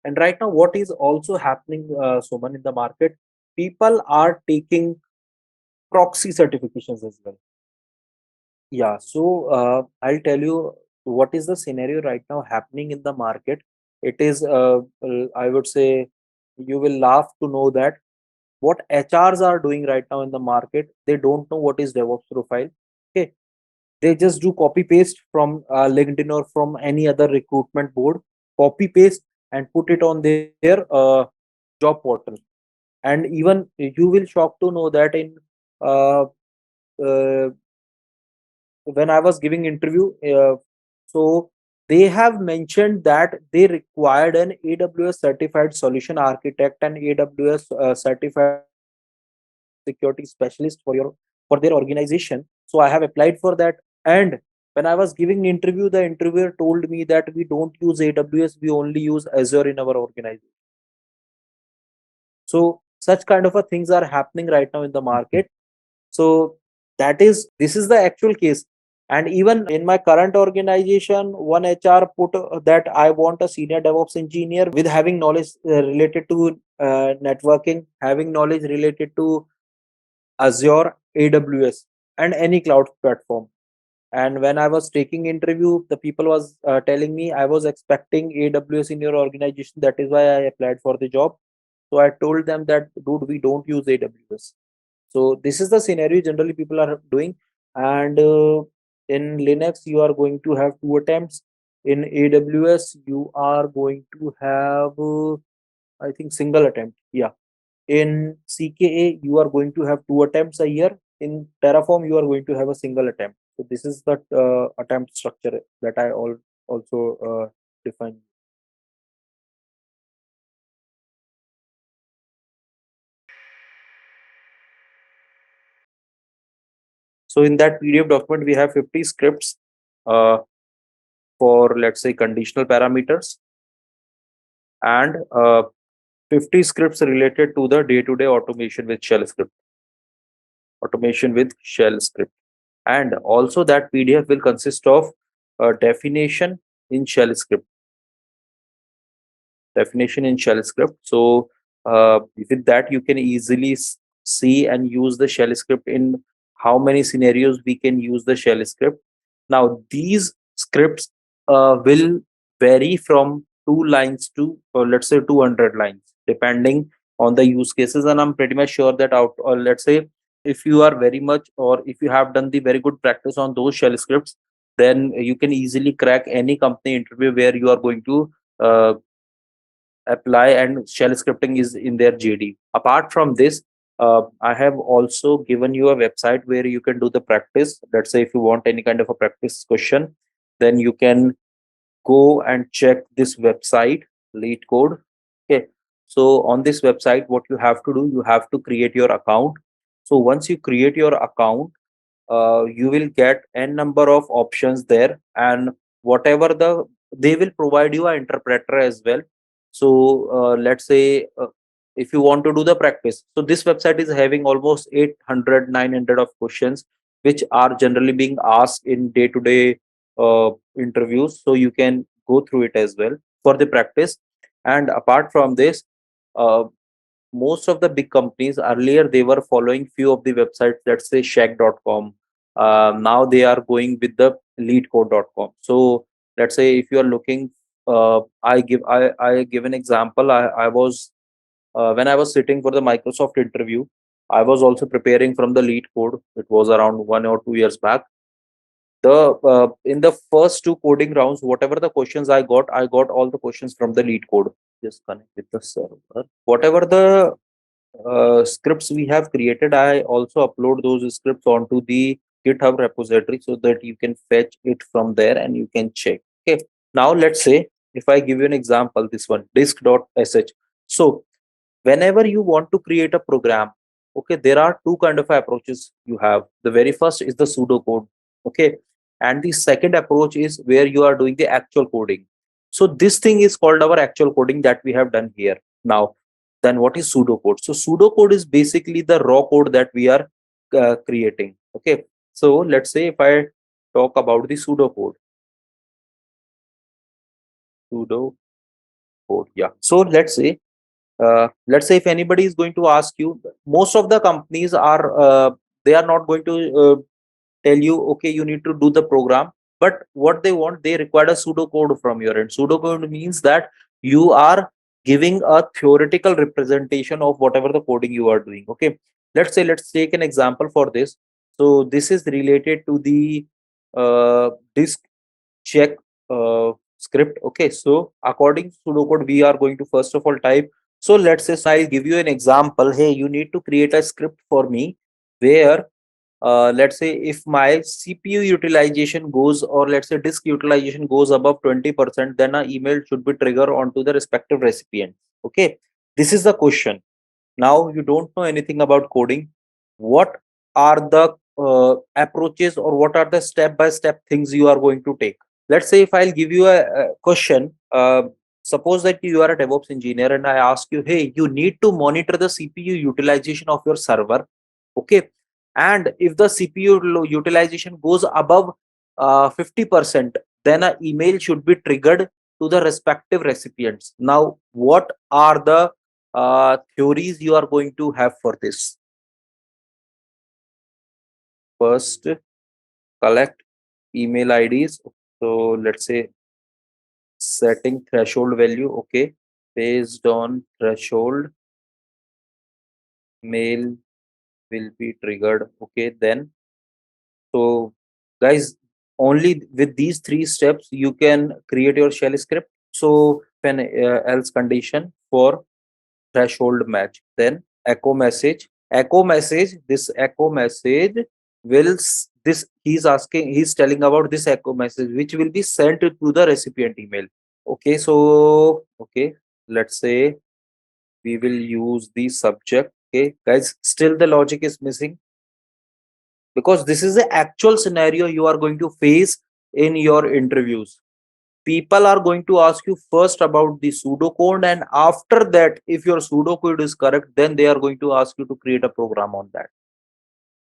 And right now, what is also happening, Suman, in the market, people are taking proxy certifications as well. Yeah, so I'll tell you what is the scenario right now happening in the market. It is, I would say, you will laugh to know that what HRs are doing right now in the market, they don't know what is DevOps profile. Okay, they just do copy paste from LinkedIn or from any other recruitment board, copy paste and put it on their job portal. And even you will shock to know that in uh, uh, when I was giving interview, so they have mentioned that they required an AWS certified solution architect and AWS certified security specialist for their organization. So I have applied for that. And when I was giving interview, the interviewer told me that we don't use AWS, we only use Azure in our organization. So such kind of a things are happening right now in the market. So this is the actual case. And even in my current organization, one HR put that I want a senior DevOps engineer with having knowledge related to networking, having knowledge related to Azure, AWS, and any cloud platform. And when I was taking interview, the people was telling me I was expecting AWS in your organization. That is why I applied for the job. So I told them that, dude, we don't use AWS. So this is the scenario generally people are doing. And in Linux, you are going to have two attempts. In AWS, you are going to have, I think, single attempt. Yeah. In CKA, you are going to have two attempts a year. In Terraform, you are going to have a single attempt. So this is the attempt structure that I also define. So in that PDF document, we have 50 scripts uh, for, let's say, conditional parameters, and 50 scripts related to the day-to-day automation with shell script. Automation with shell script. And also that PDF will consist of a definition in shell script. Definition in shell script. So with that, you can easily see and use the shell script in how many scenarios we can use the shell script. Now, these scripts will vary from 2 lines to, let's say, 200 lines, depending on the use cases. And I'm pretty much sure that out, or let's say, if you are very much, or if you have done the very good practice on those shell scripts, then you can easily crack any company interview where you are going to apply, and shell scripting is in their JD. Apart from this, I have also given you a website where you can do the practice. Let's say if you want any kind of a practice question, then you can go and check this website, Lead Code. Okay. So on this website, what you have to do, you have to create your account. So once you create your account, you will get n number of options there, and whatever they will provide you an interpreter as well. So let's say if you want to do the practice, so this website is having almost 800 900 of questions which are generally being asked in day to day interviews, so you can go through it as well for the practice. And apart from this, uh, most of the big companies earlier, they were following few of the websites, let's say shack.com. Now they are going with the leadcode.com. So let's say if you are looking, I give an example. I was when I was sitting for the Microsoft interview, I was also preparing from the lead code. It was around 1 or 2 years back. In the first two coding rounds, whatever the questions I got all the questions from the lead code. Just connect with the server. Whatever the scripts we have created, I also upload those scripts onto the GitHub repository so that you can fetch it from there and you can check. Okay. Now let's say if I give you an example, this one disk.sh. So whenever you want to create a program, okay, there are two kind of approaches you have. The very first is the pseudo code, okay, and the second approach is where you are doing the actual coding. So this thing is called our actual coding that we have done here. Now then what is pseudo code? So pseudo code is basically the raw code that we are creating. Okay, so let's say if I talk about the pseudo code, yeah. So let's say if anybody is going to ask you, most of the companies are they are not going to tell you, okay, you need to do the program, but what they want, they require a pseudo code from your end. Pseudo code means that you are giving a theoretical representation of whatever the coding you are doing. Okay, let's take an example for this. So this is related to the disk check script. Okay, so according to pseudocode, we are going to first of all type. So let's say I'll give you an example. Hey, you need to create a script for me where let's say if my CPU utilization goes, or let's say disk utilization goes above 20%, then an email should be triggered onto the respective recipient. Okay, this is the question. Now you don't know anything about coding. What are the approaches, or what are the step-by-step things you are going to take? Let's say if I'll give you a question, suppose that you are a DevOps engineer and I ask you, hey, you need to monitor the CPU utilization of your server. Okay, and if the CPU utilization goes above 50%, then an email should be triggered to the respective recipients. Now what are the theories you are going to have for this? First, collect email IDs. So let's say setting threshold value. Okay, based on threshold, mail will be triggered. Okay, then so guys, only with these three steps you can create your shell script. So when else condition for threshold match, then echo message, this echo message will this he's asking, he's telling about this echo message which will be sent to the recipient email. Okay, so okay, let's say we will use the subject. Okay guys, still the logic is missing, because this is the actual scenario you are going to face in your interviews. People are going to ask you first about the pseudocode, and after that, if your pseudocode is correct, then they are going to ask you to create a program on that.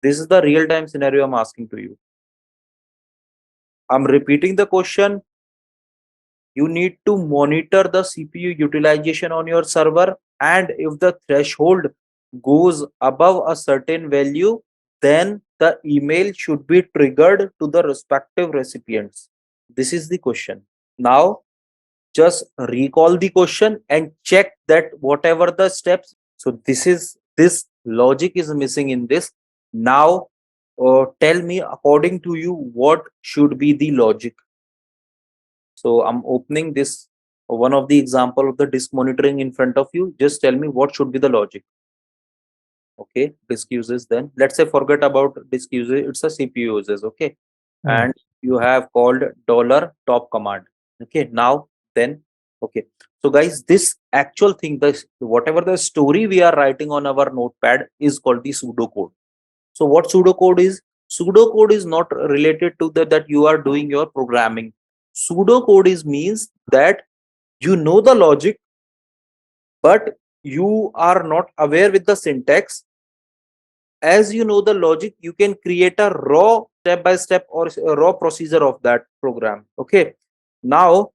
This is the real-time scenario I'm asking to you. I'm repeating the question. You need to monitor the CPU utilization on your server, and if the threshold goes above a certain value, then the email should be triggered to the respective recipients. This is the question. Now just recall the question and check that whatever the steps. So this logic is missing in this. Now tell me, according to you, what should be the logic? So I'm opening this one of the example of the disk monitoring in front of you. Just tell me what should be the logic. Okay, disk uses, then let's say forget about disk usage, it's a CPU uses. Okay, and you have called dollar top command. Okay, now then, okay, so guys, this actual thing, this whatever the story we are writing on our notepad is called the pseudocode. So what pseudocode is? Pseudocode is not related to that you are doing your programming. Pseudocode is means that you know the logic, but you are not aware with the syntax. As you know the logic, you can create a raw step by step or a raw procedure of that program. Okay, now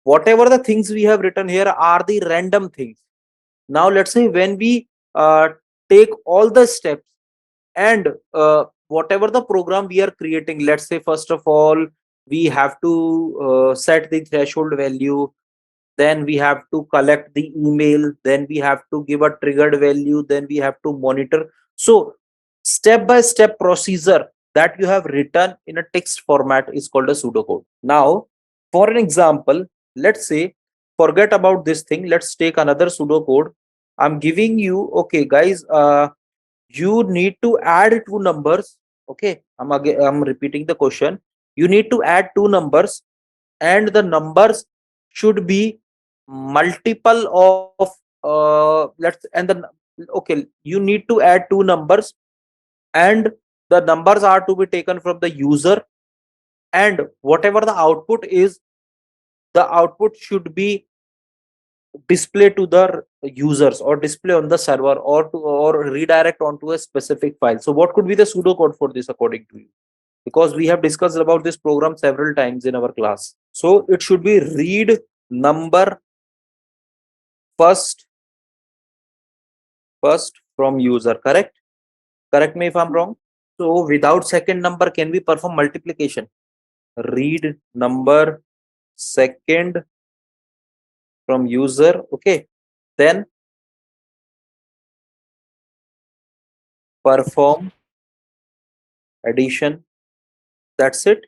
whatever the things we have written here are the random things. Now let's say when we take all the steps, and whatever the program we are creating, let's say first of all we have to set the threshold value, then we have to collect the email, then we have to give a triggered value, then we have to monitor. So step by step procedure that you have written in a text format is called a pseudocode. Now, for an example, let's say, forget about this thing. Let's take another pseudocode. I'm giving you, okay, guys, you need to add two numbers. Okay, I'm repeating the question. You need to add two numbers, and the numbers should be multiple of let's and then okay, you need to add two numbers, and the numbers are to be taken from the user, and whatever the output is, the output should be display to the users or display on the server or redirect onto a specific file. So what could be the pseudocode for this according to you? Because we have discussed about this program several times in our class. So it should be read number first from user. Correct me if I'm wrong. So without second number, can we perform multiplication? Read number second from user. Okay, then perform addition. That's it.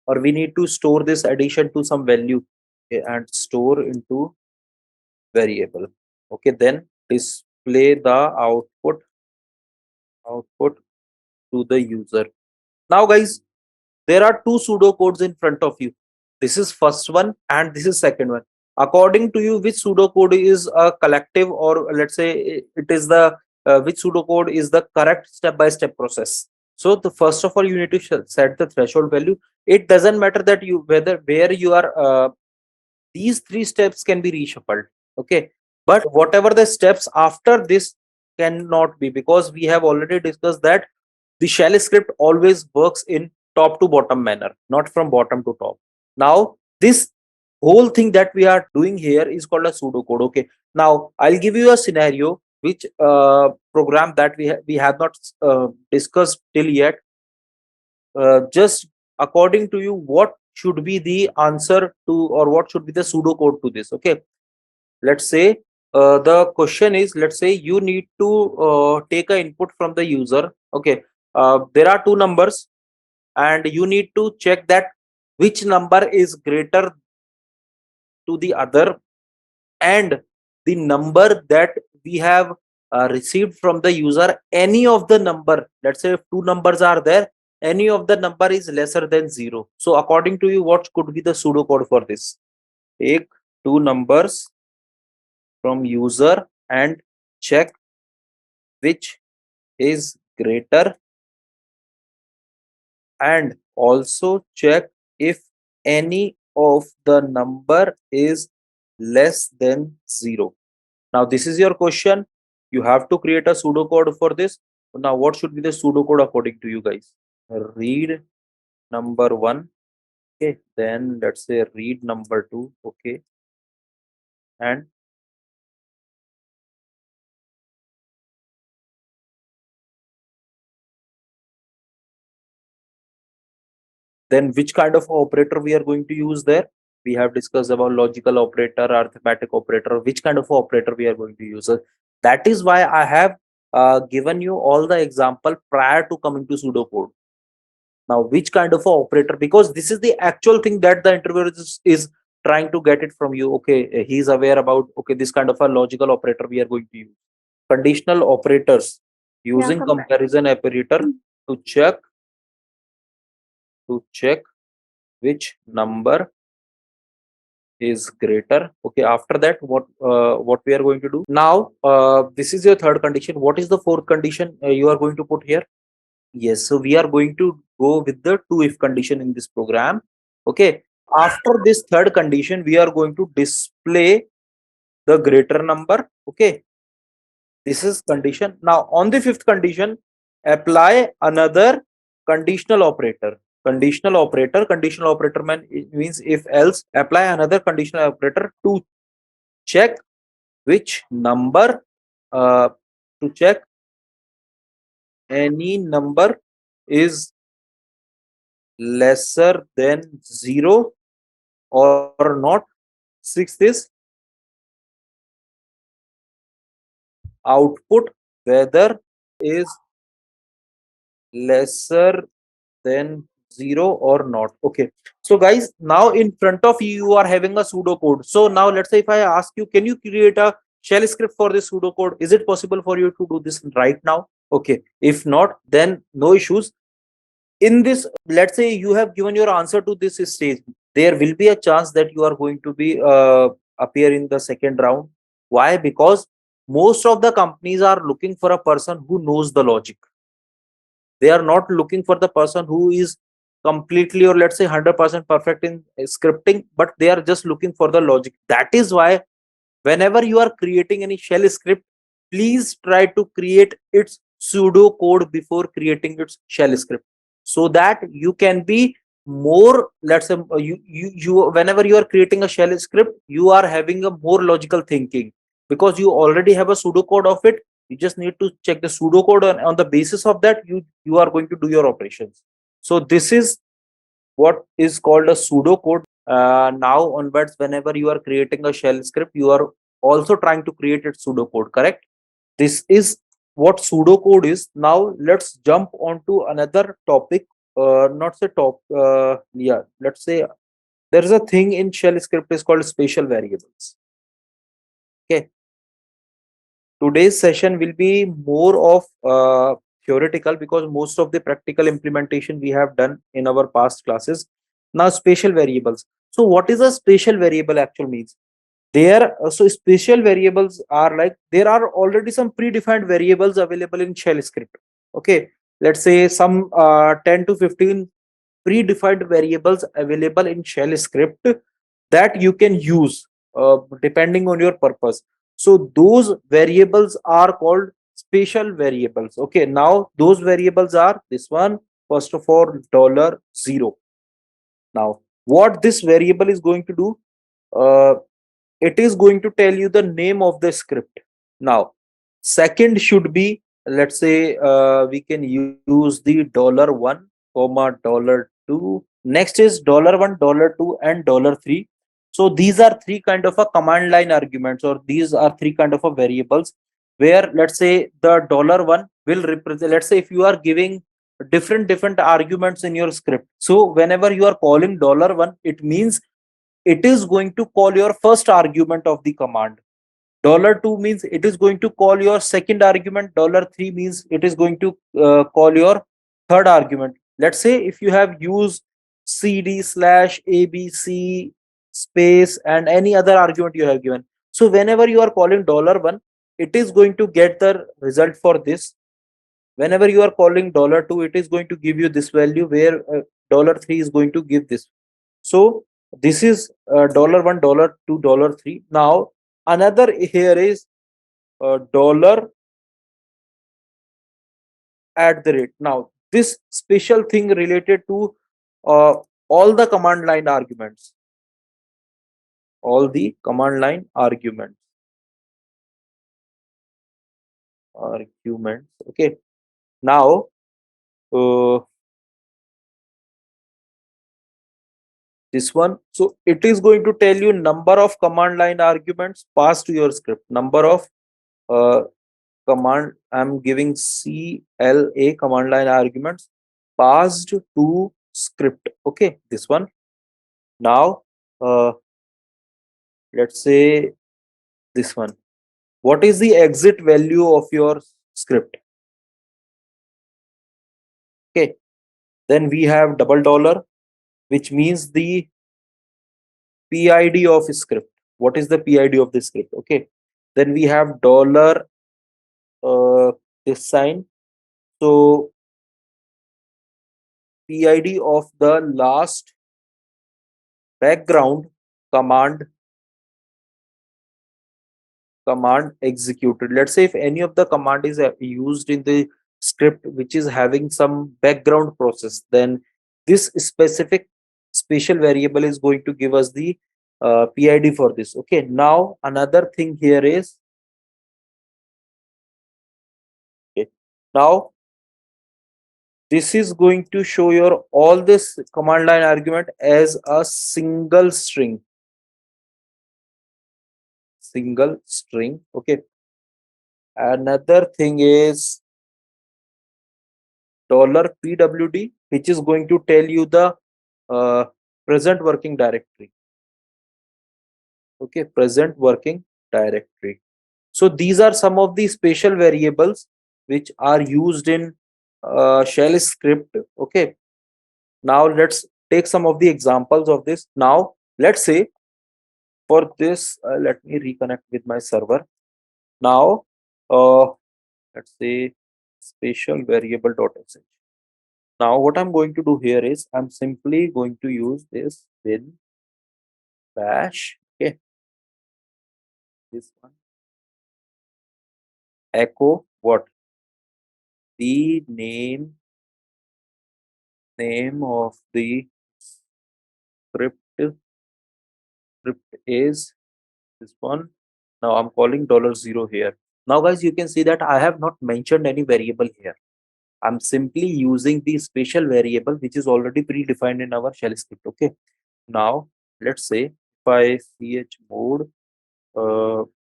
Or we need to store this addition to some value. Okay, and store into variable. Okay, then display the output to the user. Now guys, there are two pseudo codes in front of you. This is first one and this is second one. According to you, which pseudo code is a collective, or let's say it is the which pseudo code is the correct step by step process? So the first of all, you need to set the threshold value. It doesn't matter that you whether where you are, these three steps can be reshuffled. Okay, but whatever the steps after this cannot be, because we have already discussed that the shell script always works in top to bottom manner, not from bottom to top. Now this whole thing that we are doing here is called a pseudocode. Okay, now I'll give you a scenario which program that we have not discussed till yet. Just according to you, what should be the answer to, or what should be the pseudocode to this? Okay, let's say the question is, let's say you need to take a input from the user. Okay, there are two numbers and you need to check that which number is greater to the other, and the number that we have received from the user, any of the number, let's say if two numbers are there, any of the number is lesser than 0. So according to you, what could be the pseudocode for this? Take two numbers from user and check which is greater, and also check if any of the number is less than 0. Now this is your question. You have to create a pseudocode for this. Now what should be the pseudocode according to you guys? Read number 1. Okay, then let's say read number 2. Okay, and then which kind of operator we are going to use there? We have discussed about logical operator, arithmetic operator, which kind of operator we are going to use. That is why I have given you all the example prior to coming to pseudocode. Now which kind of operator, because this is the actual thing that the interviewer is trying to get it from you. Okay, he's aware about, okay, this kind of a logical operator we are going to use. Conditional operators, using comparison operator to check which number is greater. Okay, after that, what we are going to do now, this is your third condition. What is the fourth condition you are going to put here? Yes, so we are going to go with the 2 if condition in this program. Okay, after this third condition, we are going to display the greater number. Okay, this is condition. Now on the fifth condition, apply another conditional operator. Conditional operator means if else. Apply another conditional operator to check which number, to check any number is lesser than 0 or not. Sixth is output whether is lesser than 0 or not. Okay, so guys, now in front of you, you are having a pseudo code. So now let's say if I ask you, can you create a shell script for this pseudo code? Is it possible for you to do this right now? Okay, if not, then no issues. In this, let's say you have given your answer to this stage, there will be a chance that you are going to be appear in the second round. Why? Because most of the companies are looking for a person who knows the logic. They are not looking for the person who is completely, or let's say 100% perfect in scripting, but they are just looking for the logic. That is why whenever you are creating any shell script, please try to create its pseudo code before creating its shell script, so that you can be more, let's say, you whenever you are creating a shell script, you are having a more logical thinking, because you already have a pseudo code of it. You just need to check the pseudo code, and on the basis of that, you are going to do your operations. So this is what is called a pseudo code. Now onwards, whenever you are creating a shell script, you are also trying to create its pseudo code, correct? This is what pseudo code is. Now let's jump on to another topic. Not say top, yeah, let's say there is a thing in shell script is called special variables. Okay, today's session will be more of theoretical, because most of the practical implementation we have done in our past classes. Now special variables. So what is a special variable actually means? There, so special variables are like, there are already some predefined variables available in shell script. Okay, let's say some 10 to 15 predefined variables available in shell script that you can use depending on your purpose. So those variables are called special variables. Okay, now those variables are this one. First of all, $0. Now what this variable is going to do, uh, it is going to tell you the name of the script. Now second should be, let's say, we can use the $1 comma $2. Next is $1, $2, and $3. So these are three kind of a command line arguments, or these are three kind of a variables, where let's say the $1 will represent, let's say if you are giving different arguments in your script, so whenever you are calling $1, it means it is going to call your first argument of the command. $2 means it is going to call your second argument. $3 means it is going to call your third argument. Let's say if you have used cd slash abc space and any other argument you have given, so whenever you are calling $1, it is going to get the result for this. Whenever you are calling $2, it is going to give you this value, where $3 is going to give this. So this is $1, $2, $3. Now another here is dollar at the rate. Now this special thing related to uh, all the command line arguments, all the command line arguments. Okay, now uh, this one, so it is going to tell you number of command line arguments passed to your script, number of uh, command, I'm giving CLA command line arguments passed to script. Okay, this one. Now let's say this one, what is the exit value of your script? Okay, then we have $, which means the PID of script. What is the PID of the script? Okay, then we have dollar this sign, so PID of the last background command executed. Let's say if any of the command is used in the script which is having some background process, then this specific special variable is going to give us the PID for this. Okay, now another thing here is, okay, now this is going to show your all this command line argument as a single string. Okay, another thing is $pwd, which is going to tell you the present working directory. Okay, present working directory. So these are some of the special variables which are used in shell script. Okay, now let's take some of the examples of this. Now let's say for this, let me reconnect with my server. Now let's say special variable.sh. Now what I'm going to do here is I'm simply going to use this bin bash. Okay, this one, echo what, the name of the script is this one. Now I'm calling $0 here. Now guys, you can see that I have not mentioned any variable here. I'm simply using the special variable which is already predefined in our shell script. Okay, now let's say if I chmod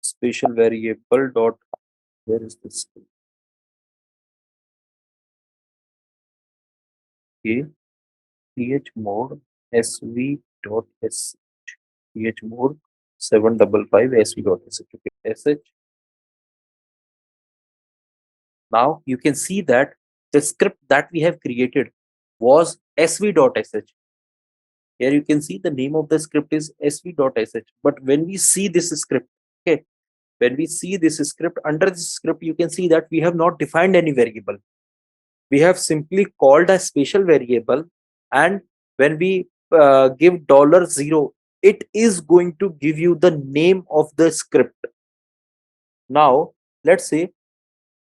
special variable dot, where is this? Okay, chmod sv dot s, chmod 755 sv dot sh. Okay, sh. Now you can see that the script that we have created was sv.sh. Here you can see the name of the script is sv.sh. But when we see this script, okay, when we see this script, under this script, you can see that we have not defined any variable. We have simply called a special variable, and when we give $0, it is going to give you the name of the script. Now let's say,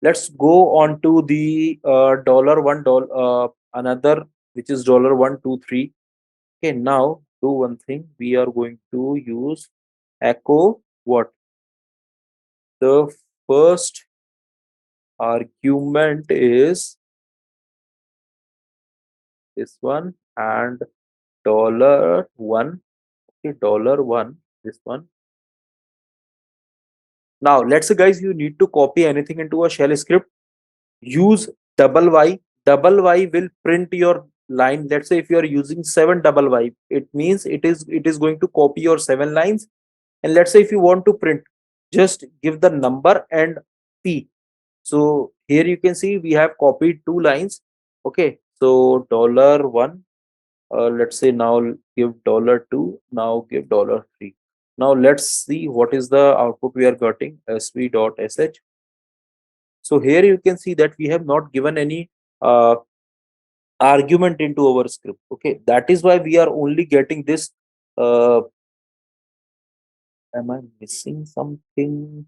let's go on to the $1 another, which is $123. Okay, now do one thing. We are going to use echo what, the first argument is this one, and $1. Okay, $1, this one. Now let's say guys, you need to copy anything into a shell script, use $y. $y will print your line. Let's say if you are using 7$y, it means it is going to copy your 7 lines. And let's say if you want to print, just give the number and p. So here you can see we have copied 2 lines. Okay, so $1, let's say now give $2, now give $3. Now let's see what is the output we are getting, sv.sh. So here you can see that we have not given any argument into our script. Okay, that is why we are only getting this. Am I missing something?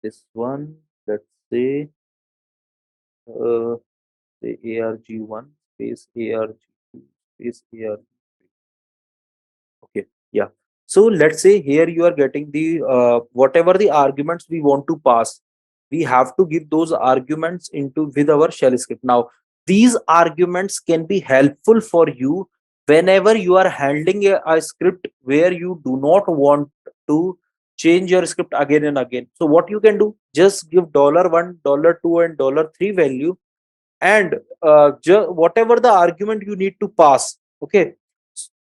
This one, let's say the arg1 space arg2 space arg3. Okay, yeah. So let's say here you are getting the whatever the arguments we want to pass, we have to give those arguments into with our shell script. Now these arguments can be helpful for you whenever you are handling a script where you do not want to change your script again and again. So what you can do, just give $1, $2, and $3 value, and whatever the argument you need to pass. Okay,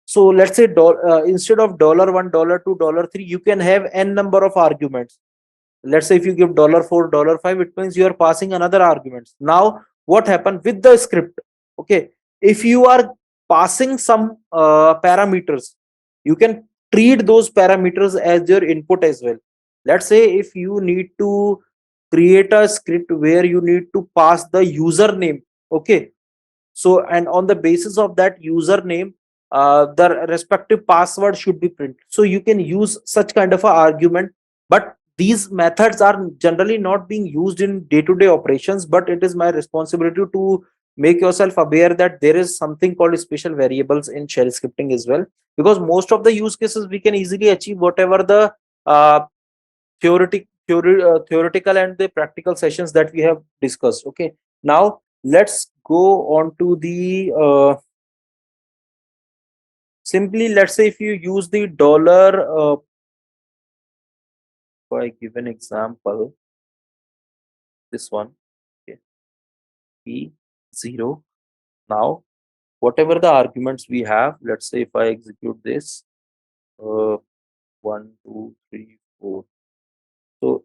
so let's say instead of $1, $2, $3, you can have n number of arguments. Let's say if you give $4, $5, it means you are passing another arguments. Now what happened with the script? Okay, if you are passing some parameters, you can treat those parameters as your input as well. Let's say if you need to create a script where you need to pass the username. Okay, so and on the basis of that username, the respective password should be printed. So you can use such kind of a argument, but these methods are generally not being used in day-to-day operations. But it is my responsibility to make yourself aware that there is something called special variables in shell scripting as well, because most of the use cases we can easily achieve whatever the theoretical and the practical sessions that we have discussed. Okay, now let's go on to the simply, let's say if you use the dollar, if I give an example, this one. Okay, p0. Now whatever the arguments we have, let's say if I execute this, 1 2 3 4, so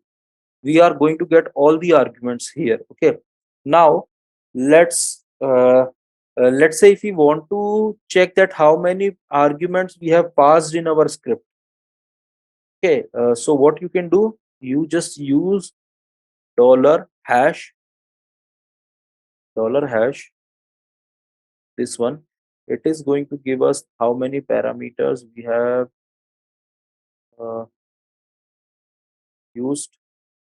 we are going to get all the arguments here. Okay, now let's say if we want to check that how many arguments we have passed in our script. Okay, so what you can do, you just use $hash, this one. It is going to give us how many parameters we have uh, used.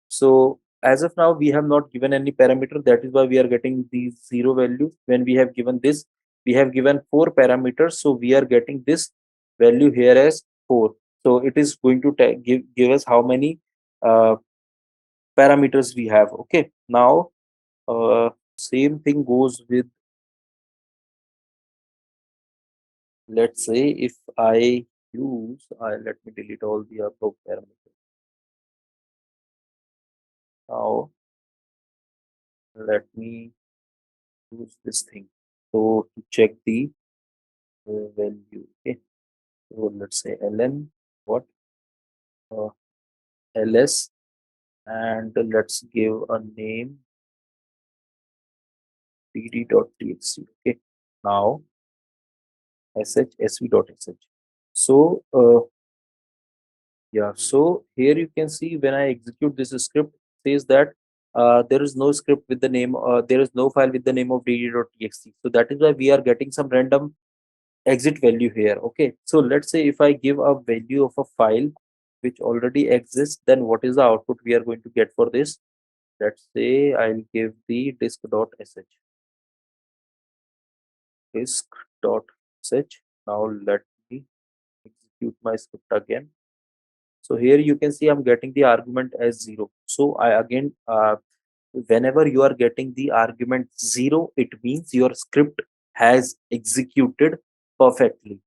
So as of now, we have not given any parameter. That is why we are getting these 0 values. When we have given this, we have given 4 parameters. So we are getting this value here as 4. So it is going to give us how many uh, parameters we have. Okay. Now, same thing goes with, let's say if I use, let me delete all the above parameters. Now, let me use this thing. So to check the value. Okay. So let's say ln what uh, ls, and let's give a name pd.txt. Okay. Now sv.sh. So yeah, so here you can see when I execute this script, it says that there is no script with the name, there is no file with the name of dd.txt. So that is why we are getting some random exit value here. Okay, so let's say if I give a value of a file which already exists, then what is the output we are going to get for this? Let's say I'll give the disk.sh. Disk.sh. Now let me execute my script again. So here you can see I'm getting the argument as 0. So I again, whenever you are getting the argument 0, it means your script has executed perfectly.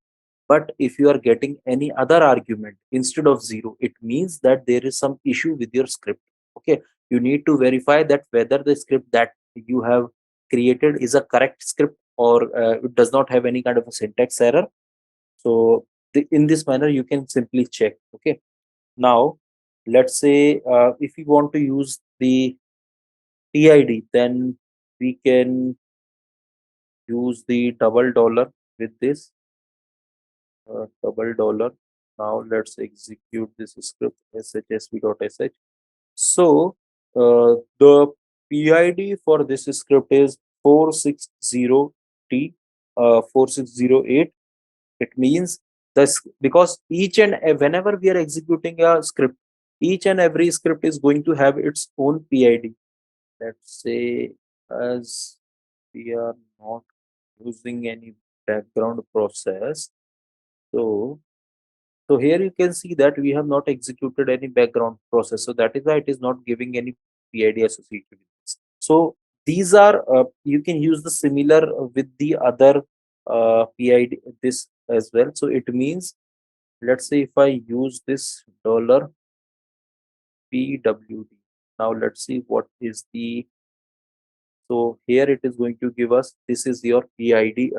But if you are getting any other argument instead of 0, it means that there is some issue with your script. Okay, you need to verify that whether the script that you have created is a correct script, or it does not have any kind of a syntax error. So in this manner you can simply check. Okay, now let's say if you want to use the PID, then we can use the double dollar with this double dollar. Now let's execute this script shsv.sh. So the PID for this script is 460T 4608. It means this, because each and whenever we are executing a script, each and every script is going to have its own PID. Let's say as we are not using any background process, so here you can see that we have not executed any background process. So that is why it is not giving any PID associated with this. So these are, you can use the similar with the other PID this as well. So it means, let's say if I use this dollar $PWD. Now let's see what is the, so here it is going to give us, this is your PID.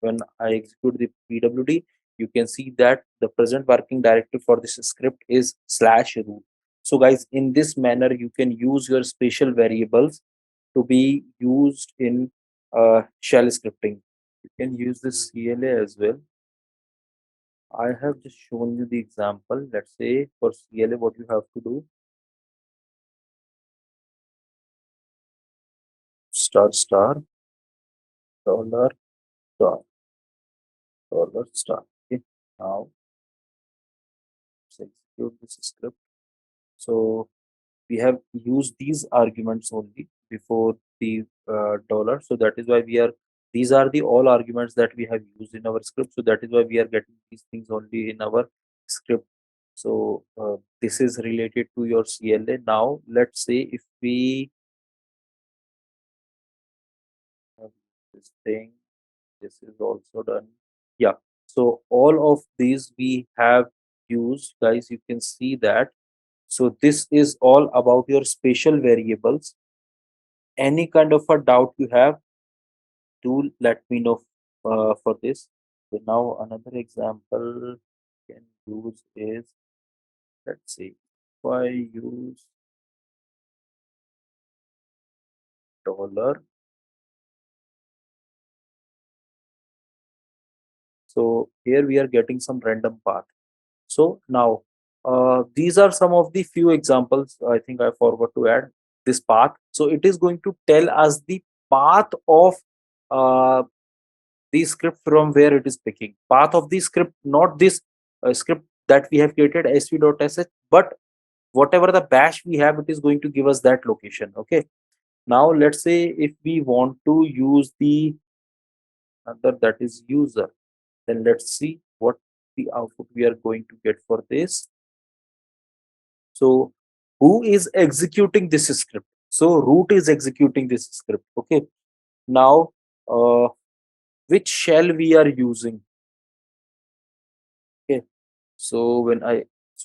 When I execute the PWD, you can see that the present working directory for this script is /root. So guys, in this manner, you can use your special variables to be used in shell scripting. You can use this CLA as well. I have just shown you the example. Let's say for CLA, what you have to do, ** dollar star dollar star. Okay, now let's execute this script. So we have used these arguments only before the dollar. So that is why we are, these are the all arguments that we have used in our script. So that is why we are getting these things only in our script. So this is related to your CLA. Now let's say if we have this thing, this is also done. Yeah, so all of these we have used, guys. You can see that. So this is all about your special variables. any kind of a doubt you have, do let me know for this. So now another example we can use is, let's see, if I use dollar. So here we are getting some random path. So now these are some of the few examples. I think I forgot to add this path. So it is going to tell us the path of uh, the script from where it is picking. Path of the script, not this script that we have created sv.sh, but whatever the bash we have, it is going to give us that location. Okay. Now let's say if we want to use the other, that is user, then let's see what the output we are going to get for this. So who is executing this script? So root is executing this script. Okay. Now which shell we are using? Okay. So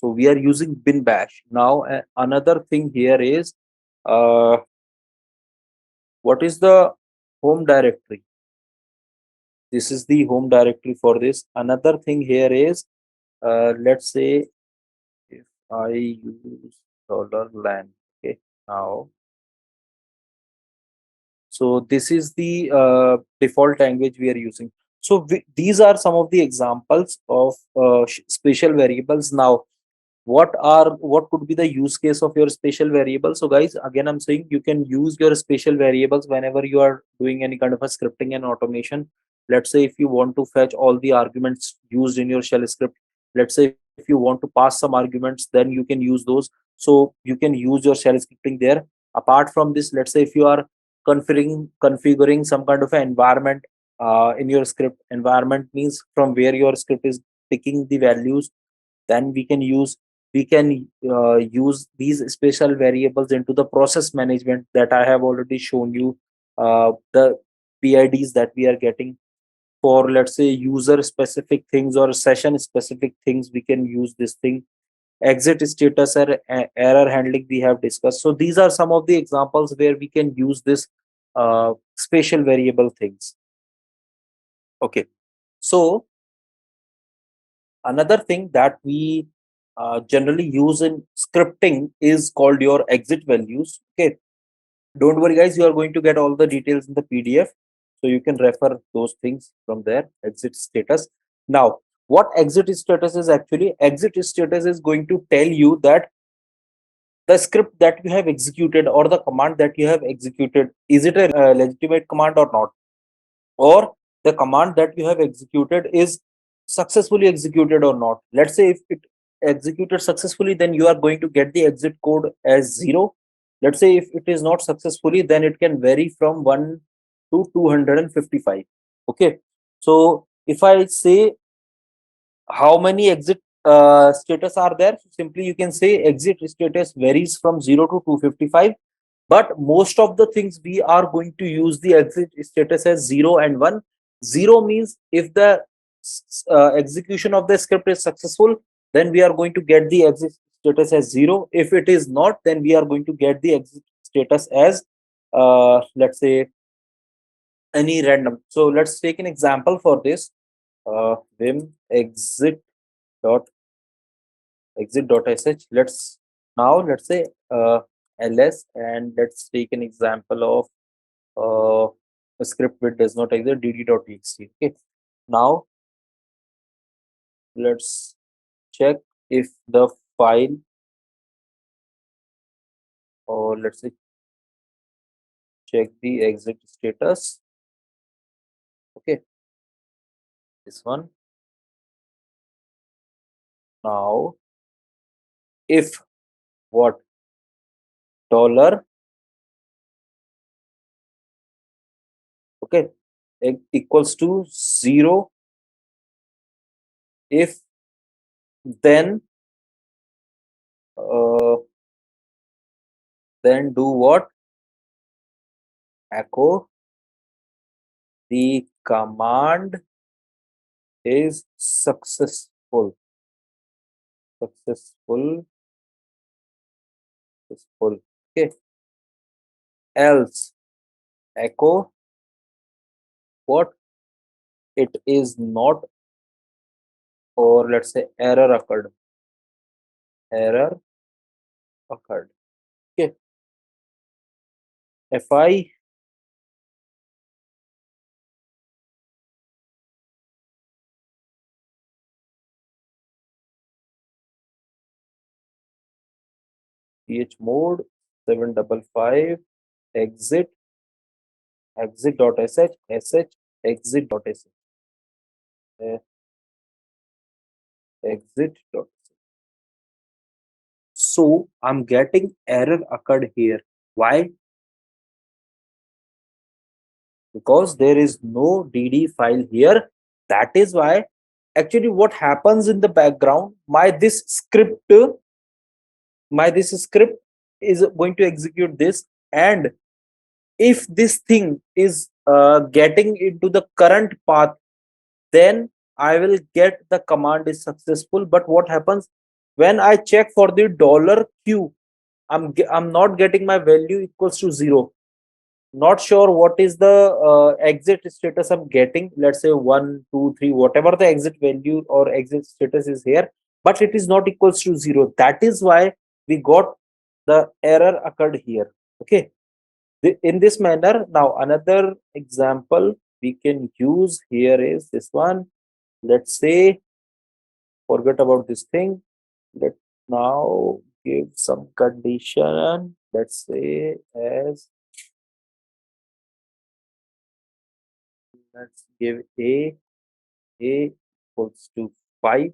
we are using bin bash. Now another thing here is what is the home directory? This is the home directory for this. Another thing here is let's say if I use $lan. Okay. Now so this is the default language we are using. So these are some of the examples of special variables. Now what could be the use case of your special variable? So guys, again I'm saying you can use your special variables whenever you are doing any kind of a scripting and automation. Let's say if you want to fetch all the arguments used in your shell script, let's say if you want to pass some arguments, then you can use those. So you can use your shell scripting there. Apart from this, let's say if you are configuring some kind of an environment in your script. Environment means from where your script is picking the values. Then we can use these special variables into the process management that I have already shown you. The PIDs that we are getting for, let's say, user specific things or session specific things, we can use this thing. Exit status or error handling we have discussed. So these are some of the examples where we can use this spatial variable things. Okay. So another thing that we generally use in scripting is called your exit values. Okay. Don't worry guys, you are going to get all the details in the PDF. So you can refer those things from there. Exit status. Now, what exit status is actually? Exit status is going to tell you that the script that you have executed or the command that you have executed, is it a legitimate command or not? Or the command that you have executed is successfully executed or not. Let's say if it executed successfully, then you are going to get the exit code as 0. Let's say if it is not successfully, then it can vary from 1 to 255. Okay. So if I say how many exit status are there, simply you can say exit status varies from 0 to 255. But most of the things we are going to use the exit status as 0 and 1. 0 means if the execution of the script is successful, then we are going to get the exit status as 0. If it is not, then we are going to get the exit status as let's say any random. So let's take an example for this. Vim exit.sh. Let's say ls, and let's take an example of a script which does not exist, dd.txt. Okay. Now let's check if the file, or let's say check the exit status. Okay, this one. Now if what dollar, okay, equals to 0, if then then do what? Echo the command is successful. Successful. Okay. Else echo what it is not, or let's say error occurred. Error occurred. Okay. If I chmod 755 exit exit.sh exit.sh exit.sh. So I'm getting error occurred here. Why? Because there is no dd file here. That is why actually what happens in the background, my this script is going to execute this, and if this thing is getting into the current path, then I will get the command is successful. But what happens when I check for the $q, I'm not getting my value equals to 0. Not sure what is the exit status I'm getting. Let's say 1 2 3, whatever the exit value or exit status is here, but it is not equals to 0. That is why we got the error occurred here. Okay. In this manner, now another example we can use here is this one. Let's say, forget about this thing. Let's now give some condition. Let's say as, let's give a equals to 5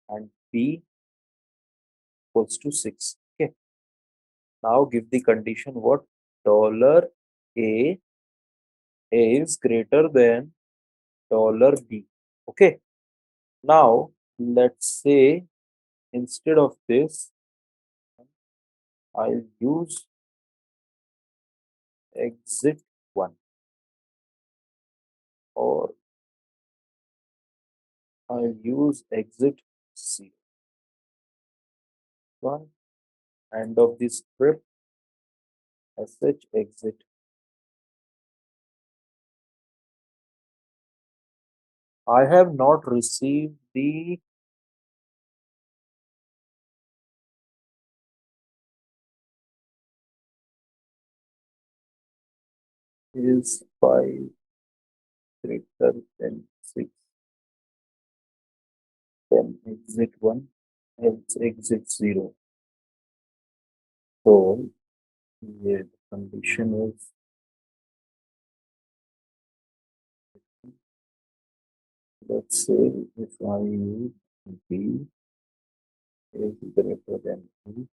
and b equals to 6. Okay. Now give the condition what? $a is greater than $b. Okay. Now let's say instead of this, I'll use exit 1, or I'll use exit 0. 1, end of this script, sh exit. I have not received the is 5 greater than 6, then exit 1, else exit 0. So yeah, the condition is let's say if I use b is greater than b,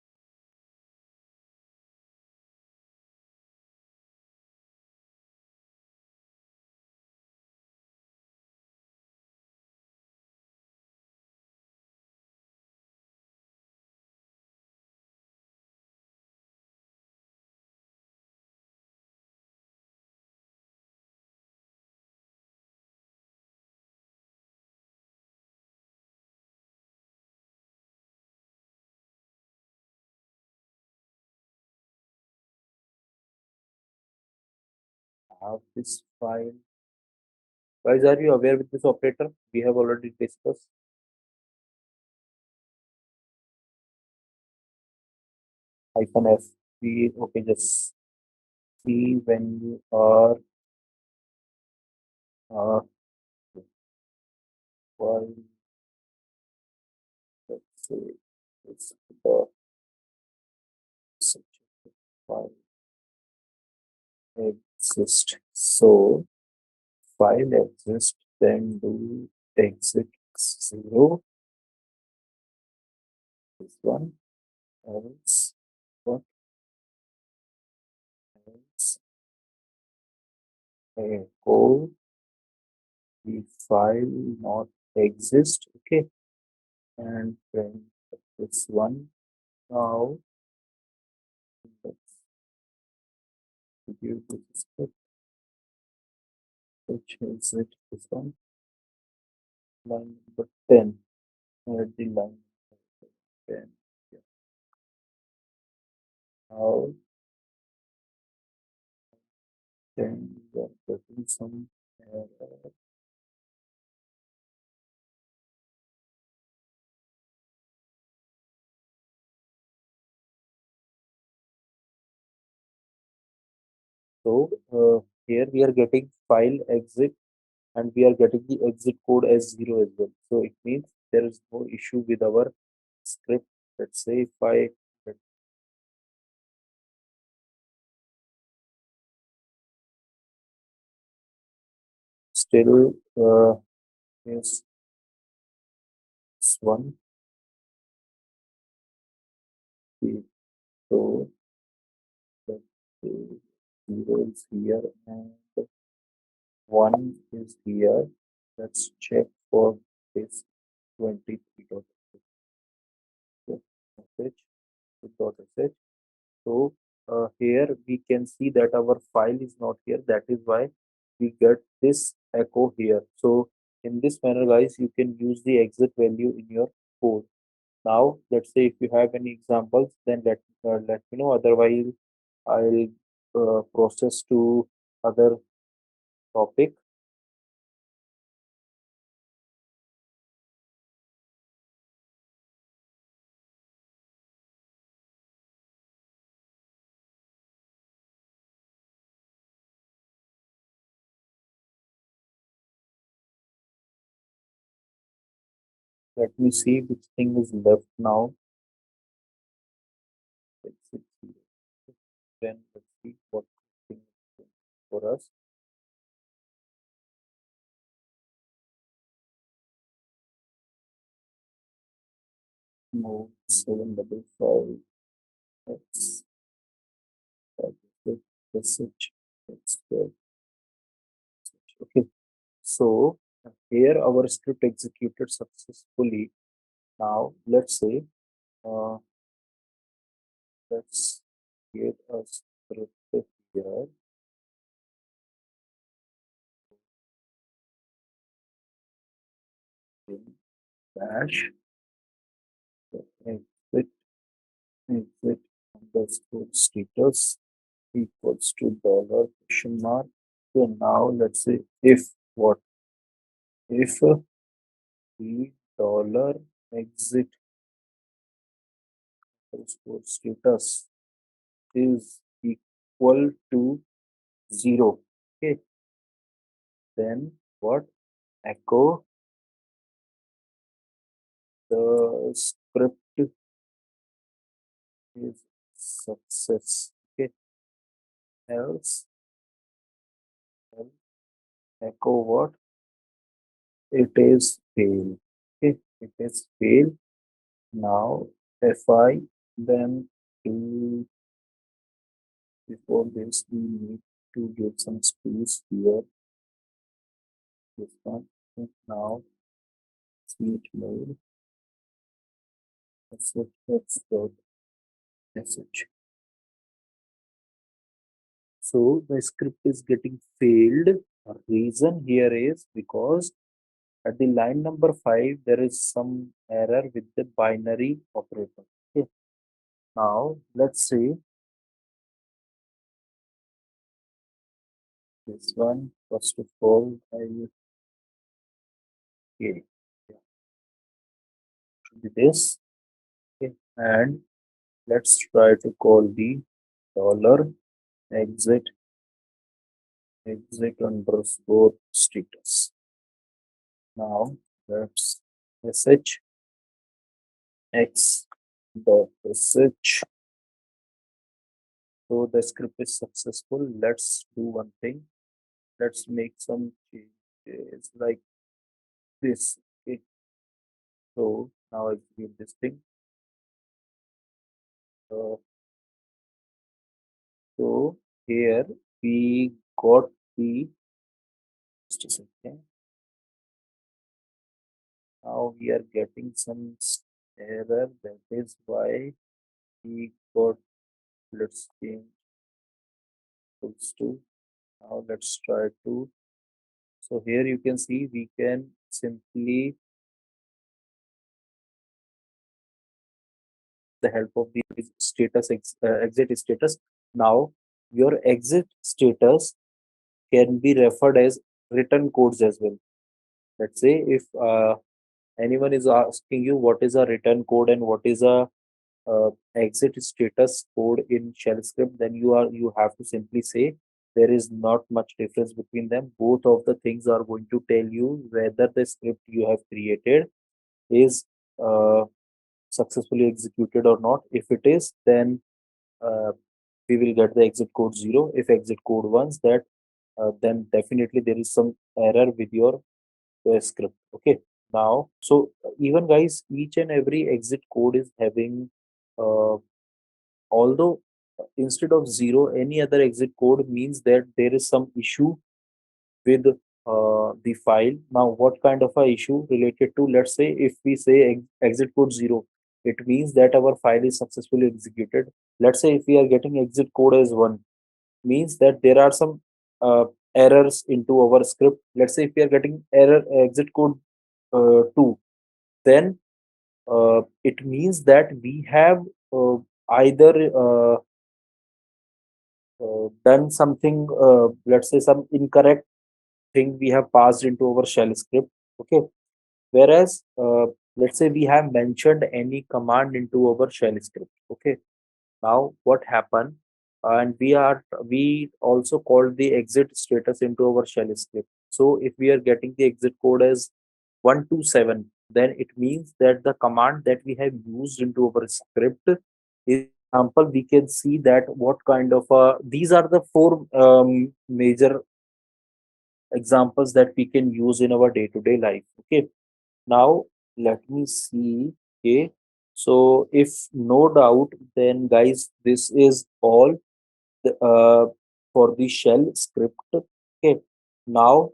I have this file. Guys, are you aware with this operator? We have already discussed. Hyphen f. Okay, just see when you are while, let's say it's the subject file exist. So file exist, then do exit 0. This one, else what else echo the file not exist. Okay, and then this one. Now let's give this script, which is it, this one, line number 10. Add the line number 10. Yeah. Now Then we are getting some error. So here we are getting file exit and we are getting the exit code as 0 as well. So it means there is no issue with our script. Let's say if I still is this one. So let's say 0 is here and 1 is here. Let's check for this 23.sh. So here we can see that our file is not here. That is why we get this echo here. So in this manner, guys, you can use the exit value in your code. Now, let's say if you have any examples, then let me know. Otherwise, I'll process to other topic. Let me see which thing is left now. Exit 0. Then let's see what thing is for us. Move 755 X message. Okay, so here our script executed successfully. Now let's say let's create a script here. In bash exit underscore status equals to dollar question mark. So now let's say if what if the dollar exit underscore status is equal to 0. Okay, then what echo the script is success. Okay, else echo what it is fail. Okay, it is fail. Now if I then do before this we need to give some space here. This one now switch mode message. So the script is getting failed. The reason here is because at the line number 5 there is some error with the binary operator. Okay. Now let's see this one. First of all, I will okay. Yeah. Should be this. Okay. And let's try to call the dollar exit underscore status. Now let's sh x dot sh. So the script is successful. Let's do one thing. Let's make some changes like this. Okay. So now I give this thing. So here we got the just a second. Now we are getting some error. That is why we got let's change equals to. Now let's try to. So here you can see we can simply the help of the status exit status. Now your exit status can be referred as written codes as well. Let's say if anyone is asking you what is a return code and what is a exit status code in shell script, then you have to simply say there is not much difference between them. Both of the things are going to tell you whether the script you have created is uh, successfully executed or not. If it is, then uh, we will get the exit code 0. If exit code 1, that then definitely there is some error with your script. Okay. Now, so even guys, each and every exit code is having uh, although instead of 0 any other exit code means that there is some issue with the file. Now what kind of a issue related to, let's say if we say exit code 0, it means that our file is successfully executed. Let's say if we are getting exit code as 1, means that there are some errors into our script. Let's say if we are getting error exit code 2, then it means that we have either done something, let's say some incorrect thing we have passed into our shell script. Okay. Whereas, let's say we have mentioned any command into our shell script. Okay. Now what happened? And we also called the exit status into our shell script. So if we are getting the exit code as 127, then it means that the command that we have used into our script is example. We can see that what kind of these are the four major examples that we can use in our day-to-day life. Okay. Now let me see. Okay. So if no doubt, then guys, this is all for the shell script. Okay. Now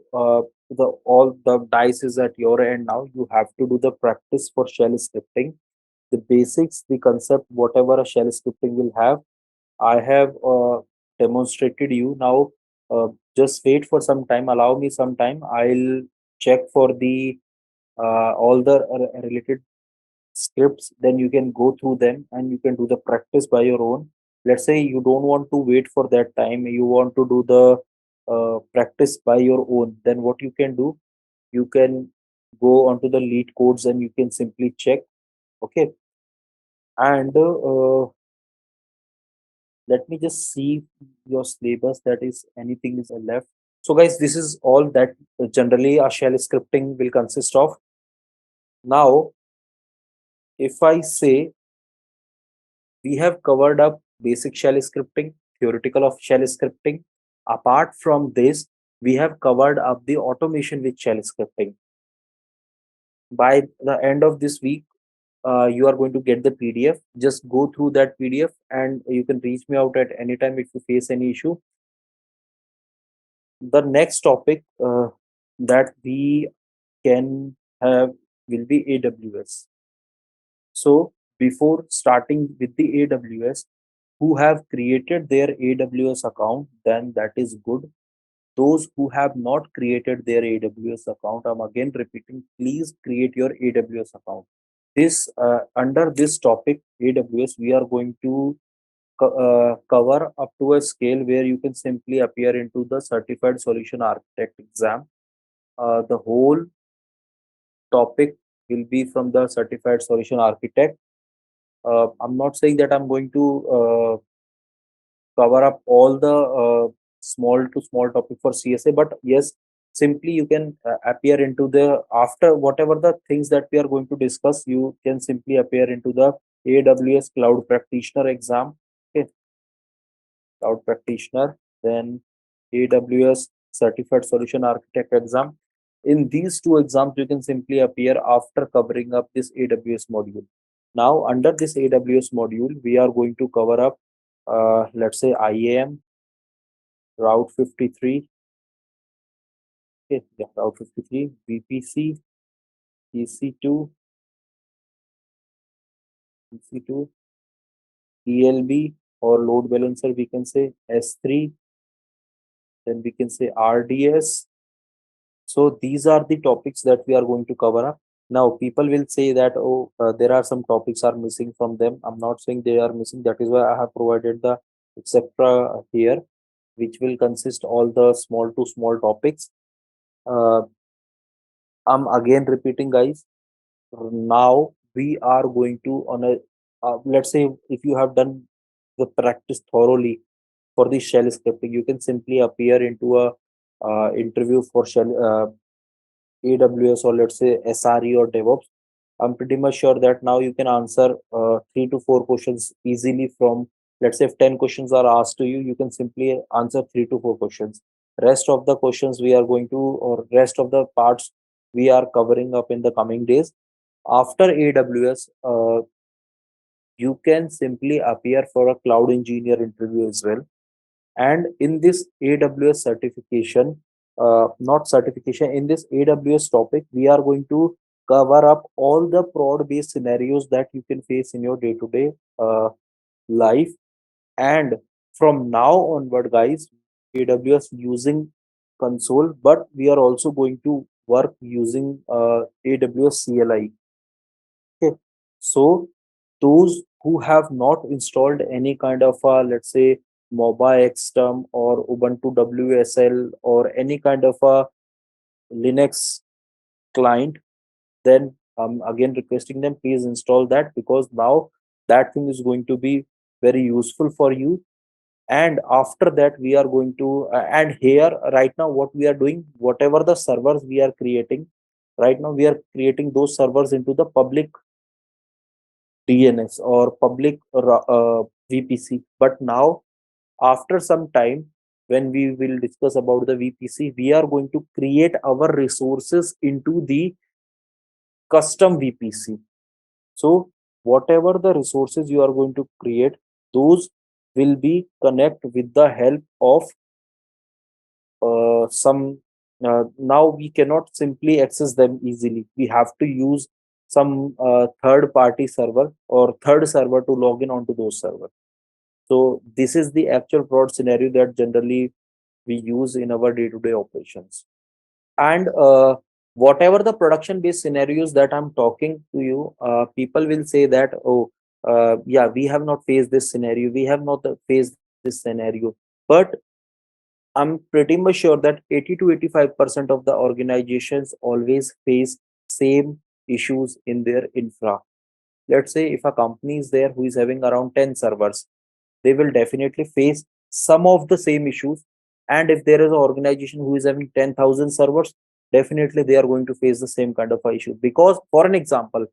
the all the dice is at your end. Now you have to do the practice for shell scripting. The basics, the concept, whatever a shell scripting will have, I have demonstrated you. Now just wait for some time. Allow me some time. I'll check for the all the related scripts, then you can go through them and you can do the practice by your own. Let's say you don't want to wait for that time, you want to do the practice by your own, then what you can do, you can go onto the lead codes and you can simply check. Okay. And let me just see your syllabus, that is anything is left. So guys, this is all that generally a shell scripting will consist of. Now if I say we have covered up basic shell scripting, theoretical of shell scripting. Apart from this, we have covered up the automation with shell scripting. By the end of this week, you are going to get the PDF. Just go through that PDF and you can reach me out at any time if you face any issue. The next topic that we can have will be AWS. So before starting with the AWS, who have created their AWS account, then that is good. Those who have not created their AWS account, I'm again repeating, please create your AWS account. This under this topic AWS, we are going to cover up to a scale where you can simply appear into the Certified Solution Architect exam. The whole topic will be from the Certified Solution Architect. I'm not saying that I'm going to cover up all the small to small topic for CSA, but yes, simply you can appear into the, after whatever the things that we are going to discuss, you can simply appear into the AWS Cloud Practitioner exam. Okay, Cloud Practitioner, then AWS Certified Solution Architect exam. In these two exams, you can simply appear after covering up this AWS module. Now, under this AWS module, we are going to cover up, let's say, IAM, Route 53, okay, yeah, Route 53, VPC, EC2, EC2, ELB or load balancer, we can say S3, then we can say RDS. So these are the topics that we are going to cover up. Now people will say that, oh, there are some topics are missing from them. I'm not saying they are missing. That is why I have provided the etc. here. which will consist all the small to small topics. Uh, I'm again repeating, guys. Now we are going to on a let's say if you have done the practice thoroughly for the shell scripting, you can simply appear into a interview for shell AWS, or let's say SRE or DevOps. I'm pretty much sure that now you can answer 3 to 4 questions easily from, let's say if 10 questions are asked to you, you can simply answer 3 to 4 questions. Rest of the questions we are going to, or rest of the parts we are covering up in the coming days. After AWS, you can simply appear for a cloud engineer interview as well. And in this AWS certification, not certification, in this AWS topic, we are going to cover up all the prod based scenarios that you can face in your day to day life. And from now onward, guys, AWS using console, but we are also going to work using AWS CLI. Okay. So those who have not installed any kind of let's say mobile xterm or Ubuntu WSL or any kind of a Linux client, then again requesting them, please install that, because now that thing is going to be very useful for you. And after that we are going to and here right now what we are doing, whatever the servers we are creating right now, we are creating those servers into the public DNS or public VPC. But now, after some time, when we will discuss about the VPC, we are going to create our resources into the custom VPC. So, whatever the resources you are going to create, those will be connect with the help of some. Now we cannot simply access them easily. We have to use some third party server or third server to log in onto those servers. So this is the actual prod scenario that generally we use in our day-to-day operations. And whatever the production based scenarios that I'm talking to you, people will say that, oh yeah, we have not faced this scenario, we have not faced this scenario. But I'm pretty much sure that 80 to 85% of the organizations always face same issues in their infra. Let's say if a company is there who is having around 10 servers, they will definitely face some of the same issues. And if there is an organization who is having 10,000 servers, definitely they are going to face the same kind of a issue. Because for an example,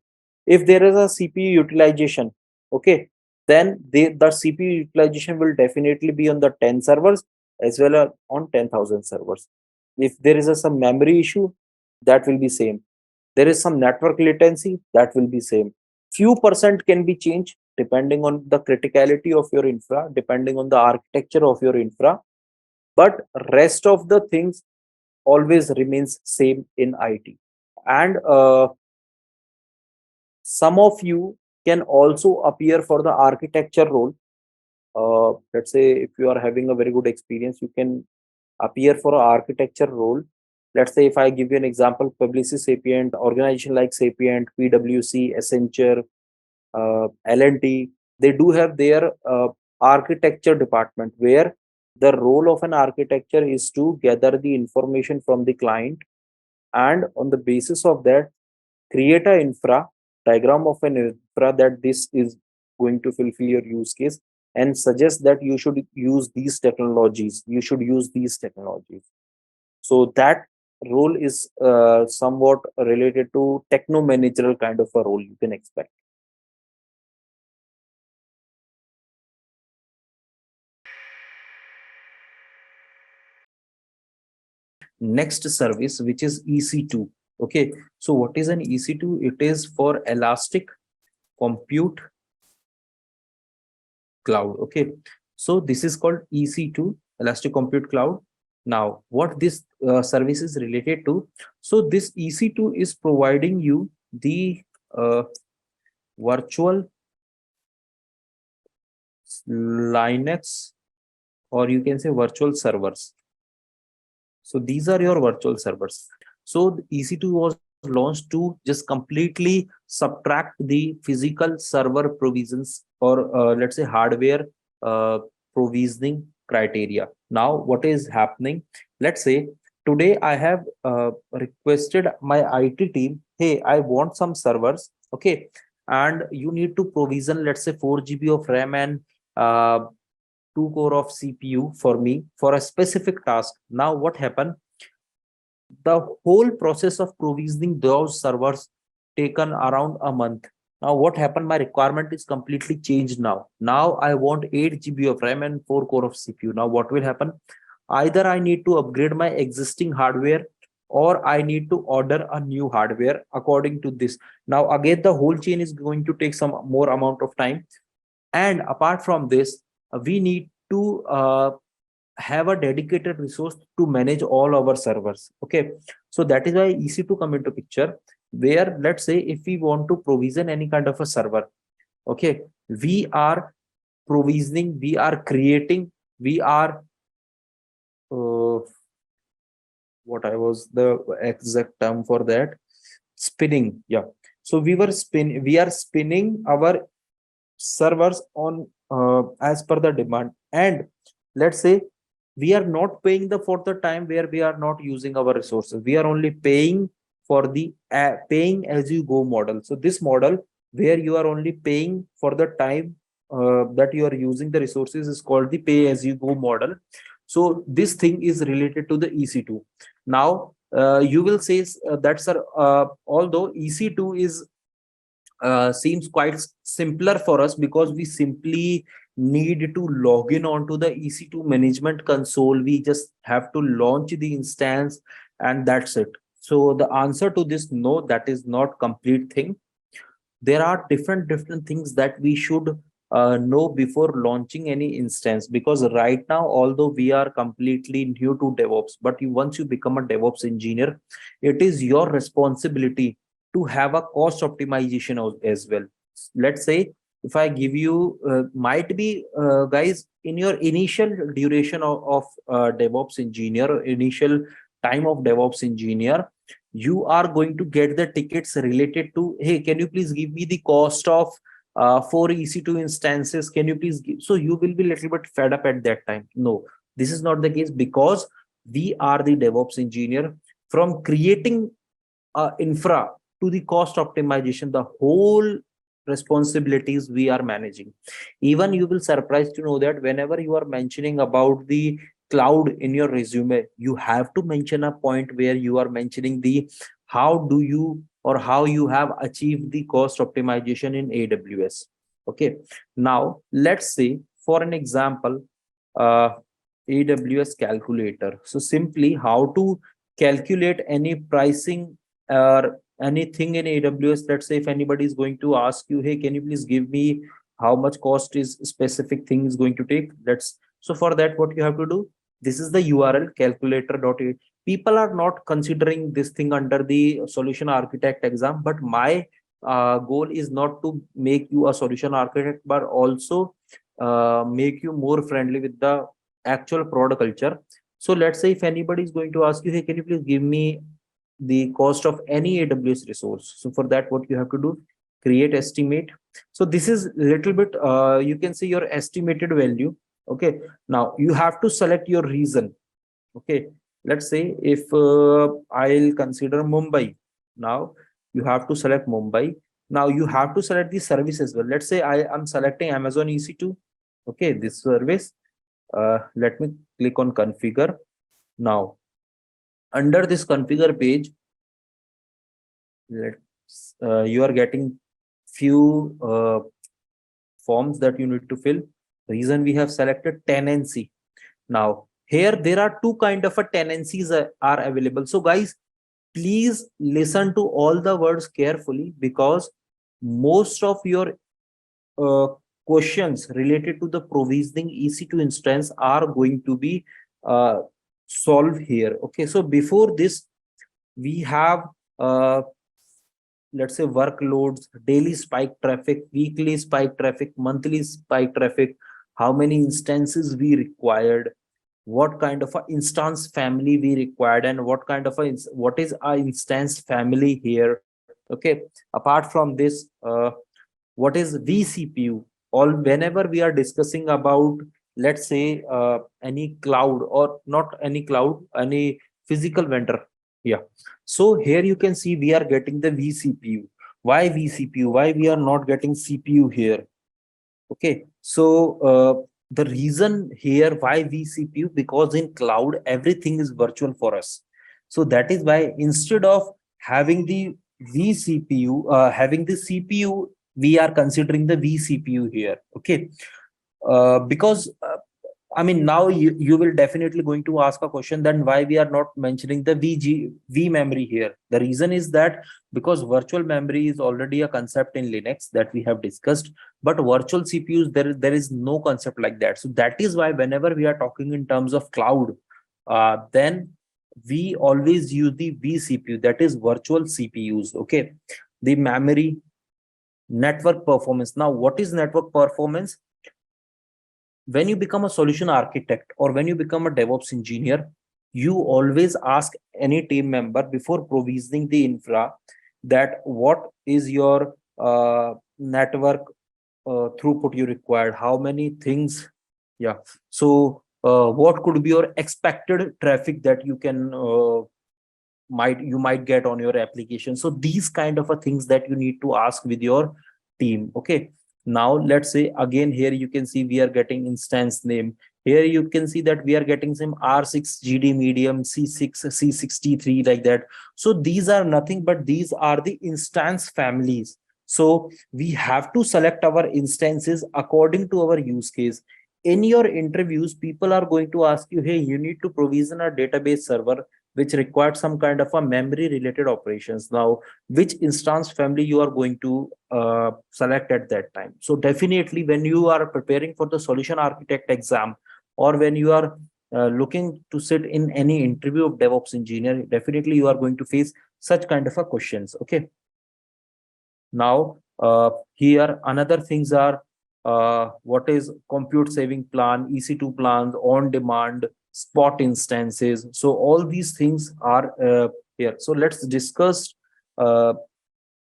if there is a CPU utilization, okay, then the CPU utilization will definitely be on the 10 servers as well as on 10,000 servers. If there is some memory issue, that will be same. There is some network latency, that will be same. Few percent can be changed depending on the criticality of your infra, depending on the architecture of your infra, but rest of the things always remains same in IT. And some of you can also appear for the architecture role. Let's say if you are having a very good experience, you can appear for an architecture role. Let's say if I give you an example, Publicis Sapient, organization like Sapient, PwC, Accenture, L&T, they do have their architecture department, where the role of an architecture is to gather the information from the client, and on the basis of that create a infra diagram of an infra that this is going to fulfill your use case, and suggest that you should use these technologies, you should use these technologies. So that role is somewhat related to techno managerial kind of a role you can expect. Next service, which is EC2. Okay, so what is an EC2? It is for Elastic Compute Cloud. Okay, so this is called EC2, Elastic Compute Cloud. Now what this service is related to, so this EC2 is providing you the virtual Linux, or you can say virtual servers. So these are your virtual servers. So the EC2 was launched to just completely subtract the physical server provisions, or let's say hardware provisioning criteria. Now what is happening? Let's say today I have requested my IT team, hey, I want some servers, okay, and you need to provision, let's say 4 GB of RAM and 2 core of CPU for me for a specific task. Now what happened? The whole process of provisioning those servers taken around a month. Now what happened? My requirement is completely changed now. Now I want 8 GB of RAM and 4 core of CPU. Now what will happen? Either I need to upgrade my existing hardware, or I need to order a new hardware according to this. Now again, the whole chain is going to take some more amount of time. And apart from this, we need to have a dedicated resource to manage all our servers. Okay, so that is why EC2 come into picture, where let's say if we want to provision any kind of a server, okay, we are provisioning, we are creating, we are what I was the exact term for that, spinning. Yeah, so we are spinning our servers on as per the demand. And let's say we are not paying for the time where we are not using our resources. We are only paying for the paying as you go model. So this model where you are only paying for the time that you are using the resources is called the pay as you go model. So this thing is related to the EC2. Now you will say that's although EC2 is seems quite simpler for us, because we simply need to log in onto the EC2 management console. We just have to launch the instance and that's it. So the answer to this, no, that is not complete thing. There are different things that we should know before launching any instance, because right now, although we are completely new to DevOps, but once you become a DevOps engineer, it is your responsibility to have a cost optimization as well. Let's say if I give you might be guys, in your initial duration of DevOps engineer, or initial time of DevOps engineer, you are going to get the tickets related to, hey, can you please give me the cost of 4 EC2 instances, can you please give? So you will be a little bit fed up at that time. No, this is not the case, because we are the DevOps engineer. From creating infra to the cost optimization, the whole responsibilities we are managing. Even you will surprised to know that whenever you are mentioning about the cloud in your resume, you have to mention a point where you are mentioning the how do you, or how you have achieved the cost optimization in AWS. Okay, now let's say for an example, uh, AWS calculator. So simply how to calculate any pricing or anything in AWS. Let's say if anybody is going to ask you, hey, can you please give me how much cost is specific thing is going to take? Let's, so for that, what you have to do, this is the URL calculator.it. People are not considering this thing under the solution architect exam, but my goal is not to make you a solution architect, but also make you more friendly with the actual product culture. So let's say if anybody is going to ask you, hey, can you please give me the cost of any AWS resource? So for that, what you have to do, create estimate. So this is little bit, you can see your estimated value. Okay, now you have to select your region. Okay, let's say if I'll consider Mumbai. Now you have to select Mumbai. Now you have to select the service as well. Let's say I am selecting Amazon EC2. Okay, this service. Let me click on configure. Now under this configure page, you are getting few forms that you need to fill. Reason we have selected tenancy. Now here there are two kind of a tenancies are available. So guys, please listen to all the words carefully, because most of your uh, questions related to the provisioning EC2 instance are going to be solved here. Okay, so before this, we have let's say workloads, daily spike traffic, weekly spike traffic, monthly spike traffic, how many instances we required, what kind of a instance family we required, and what kind of a what is our instance family here. Okay, apart from this, what is vCPU? All whenever we are discussing about let's say any cloud, or not any cloud, any physical vendor. Yeah. So here you can see we are getting the vCPU. Why vCPU? Why we are not getting CPU here? Okay, so the reason here why vCPU, because in cloud everything is virtual for us. So that is why instead of having the vCPU, having the CPU, we are considering the vCPU here. Okay, because I mean, now you will definitely going to ask a question, then why we are not mentioning the V memory here? The reason is that because virtual memory is already a concept in Linux that we have discussed, but virtual CPUs, there is no concept like that. So that is why whenever we are talking in terms of cloud, then we always use the vCPU, that is virtual CPUs. Okay, the memory, network performance. Now, what is network performance? When you become a solution architect or when you become a DevOps engineer, you always ask any team member before provisioning the infra that what is your network throughput you required, how many things. Yeah. So what could be your expected traffic that you can might get on your application? So these kind of a things that you need to ask with your team. Okay, now let's say again, here you can see we are getting instance name. Here you can see that we are getting some R6 GD medium, C6 C63, like that. So these are nothing but these are the instance families. So we have to select our instances according to our use case. In your interviews, people are going to ask you, hey, you need to provision a database server which required some kind of a memory related operations. Now, which instance family you are going to select at that time? So definitely when you are preparing for the solution architect exam, or when you are looking to sit in any interview of DevOps engineer, definitely you are going to face such kind of a questions. Okay. Now, here another things are what is compute saving plan, EC2 plans, on demand, spot instances. So all these things are here. So let's discuss uh,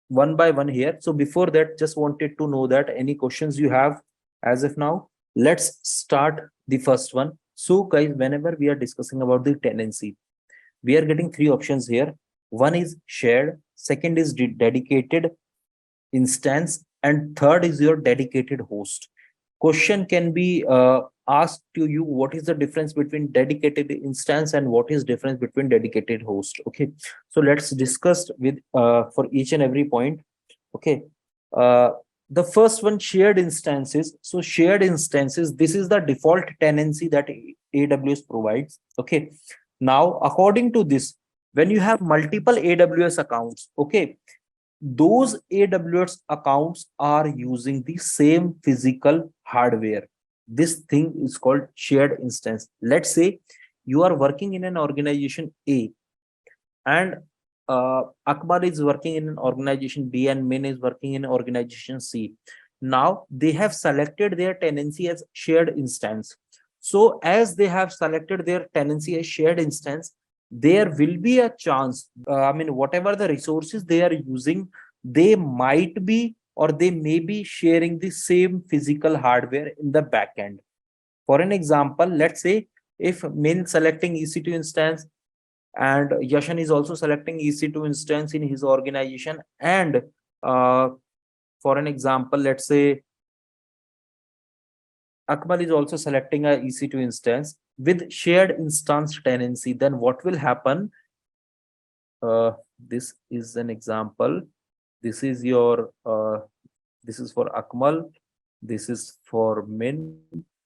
one by one here. So before that, just wanted to know that any questions you have as of now. Let's start the first one. So guys, whenever we are discussing about the tenancy, we are getting three options here. One is shared, second is dedicated instance, and third is your dedicated host. Question can be asked to you, what is the difference between dedicated instance and what is difference between dedicated host? Okay, so let's discuss with for each and every point. Okay, uh, the first one, shared instances. So shared instances, this is the default tenancy that AWS provides. Okay, now according to this, when you have multiple AWS accounts, okay, those AWS accounts are using the same physical hardware. This thing is called shared instance. Let's say you are working in an organization A, and Akbar is working in an organization B, and Min is working in organization C. Now they have selected their tenancy as shared instance. So as they have selected their tenancy as shared instance, there will be a chance, I mean, whatever the resources they are using, they might be or they may be sharing the same physical hardware in the backend. For an example, let's say if Min selecting EC2 instance and Yashan is also selecting EC2 instance in his organization, and for an example, let's say Akmal is also selecting a EC2 instance with shared instance tenancy, then what will happen? This is an example. This is your this is for Akmal, this is for Min,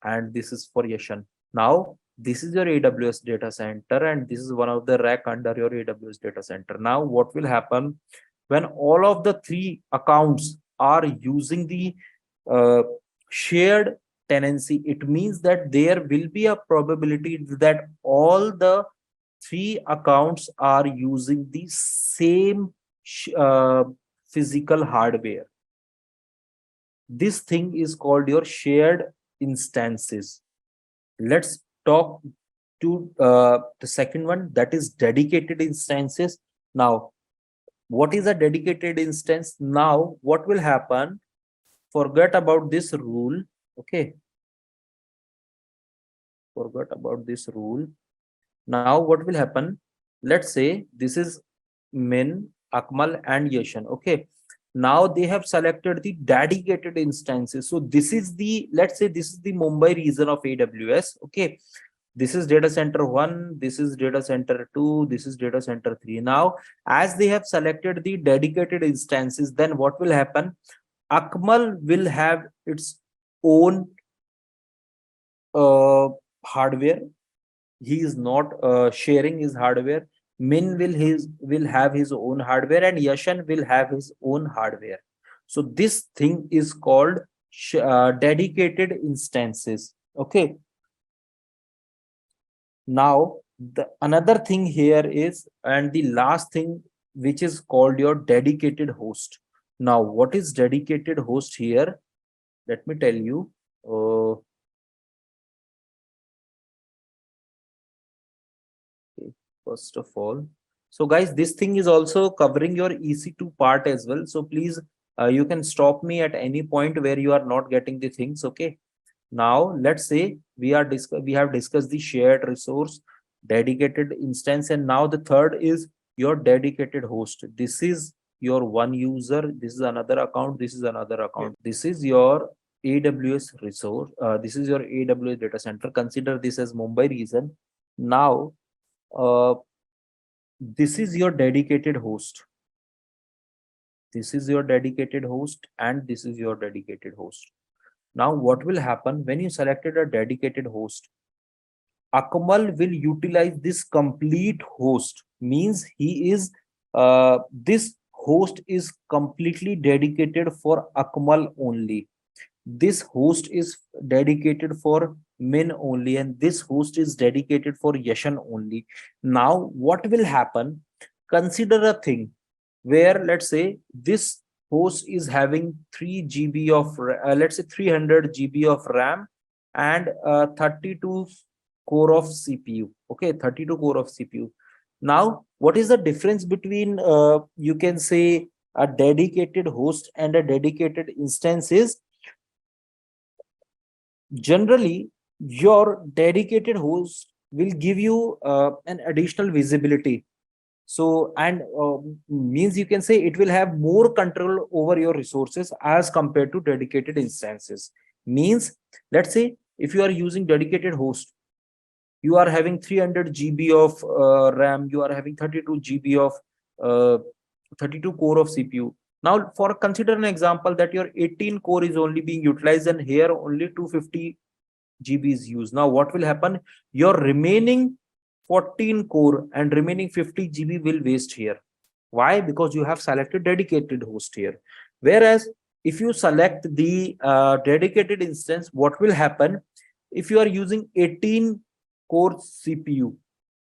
and this is for Yashan. Now this is your AWS data center, and this is one of the rack under your AWS data center. Now what will happen when all of the three accounts are using the shared tenancy? It means that there will be a probability that all the three accounts are using the same physical hardware. This thing is called your shared instances. Let's talk to the second one, that is dedicated instances. Now, what is a dedicated instance? Now, what will happen? Forget about this rule. Okay. forgot about this rule. Now what will happen? Let's say this is Min, Akmal and Yashan. Okay. Now they have selected the dedicated instances. So this is the, let's say this is the Mumbai region of AWS. Okay. This is data center 1, this is data center 2, this is data center 3. Now, as they have selected the dedicated instances, then what will happen? Akmal will have its own hardware. He is not sharing his hardware. Min will have his own hardware, and Yashan will have his own hardware. So this thing is called dedicated instances. Okay. Now the another thing here is, and the last thing, which is called your dedicated host. Now what is dedicated host here? Let me tell you. First of all, so guys, this thing is also covering your EC2 part as well. So please, you can stop me at any point where you are not getting the things. Okay. Now let's say we have discussed the shared resource, dedicated instance, and now the third is your dedicated host. This is your one user, this is another account, this is another account. This is your AWS resource, this is your AWS data center. Consider this as Mumbai region. Now this is your dedicated host, this is your dedicated host, and this is your dedicated host. Now what will happen when you selected a dedicated host? Akmal will utilize this complete host, means he is this host is completely dedicated for Akmal only. This host is dedicated for Min only, and this host is dedicated for Yashan only. Now what will happen? Consider a thing where, let's say, this host is having 3 GB of let's say 300 GB of RAM and 32 core of CPU. Okay, 32 core of CPU. Now what is the difference between you can say a dedicated host and a dedicated instance is, generally your dedicated host will give you an additional visibility. So, and means you can say it will have more control over your resources as compared to dedicated instances. Means, let's say if you are using dedicated host, you are having 300 GB of RAM, you are having 32 GB of 32 core of CPU. Now for consider an example that your 18 core is only being utilized and here only 250 GB is used. Now what will happen? Your remaining 14 core and remaining 50 GB will waste here. Why? Because you have selected dedicated host here. Whereas if you select the dedicated instance, what will happen? If you are using 18 core CPU,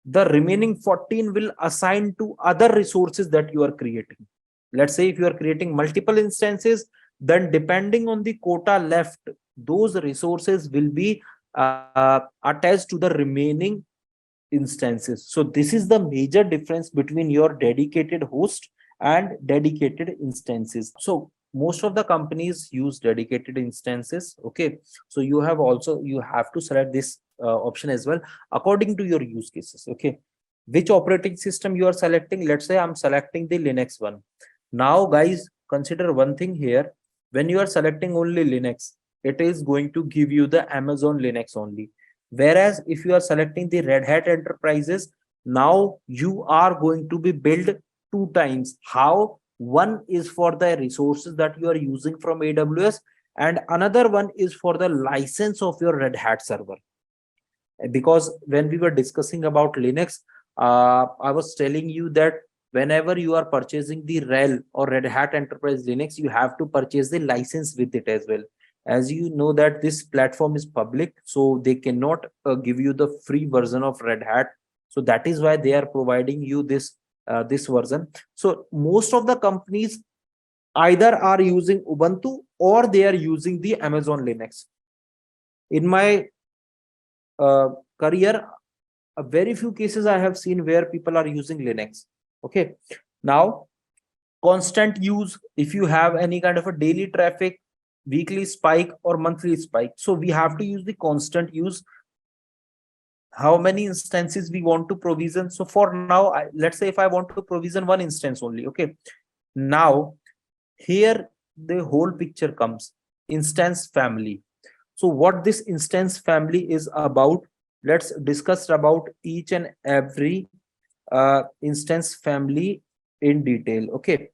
the remaining 14 will assign to other resources that you are creating. Let's say if you are creating multiple instances, then depending on the quota left, those resources will be attached to the remaining instances. So this is the major difference between your dedicated host and dedicated instances. So most of the companies use dedicated instances. Okay, so you have to select this option as well according to your use cases. Okay, which operating system you are selecting? Let's say I'm selecting the Linux one. Now guys, consider one thing here. When you are selecting only Linux, it is going to give you the Amazon Linux only. Whereas if you are selecting the Red Hat Enterprises, now you are going to be billed 2 times. How? One is for the resources that you are using from AWS, and another one is for the license of your Red Hat server. Because when we were discussing about Linux, I was telling you that whenever you are purchasing the RHEL or Red Hat Enterprise Linux, you have to purchase the license with it as well. As you know that this platform is public, so they cannot give you the free version of Red Hat. So that is why they are providing you this this version. So most of the companies either are using Ubuntu or they are using the Amazon Linux. In my career, very few cases I have seen where people are using Linux. Okay, now constant use, if you have any kind of a daily traffic, weekly spike or monthly spike, so we have to use the constant use. how many instances we want to provision. So for now, let's say if I want to provision one instance only, okay. Now here the whole picture comes, instance family. So what this instance family is about, let's discuss about each and every instance family in detail. Okay,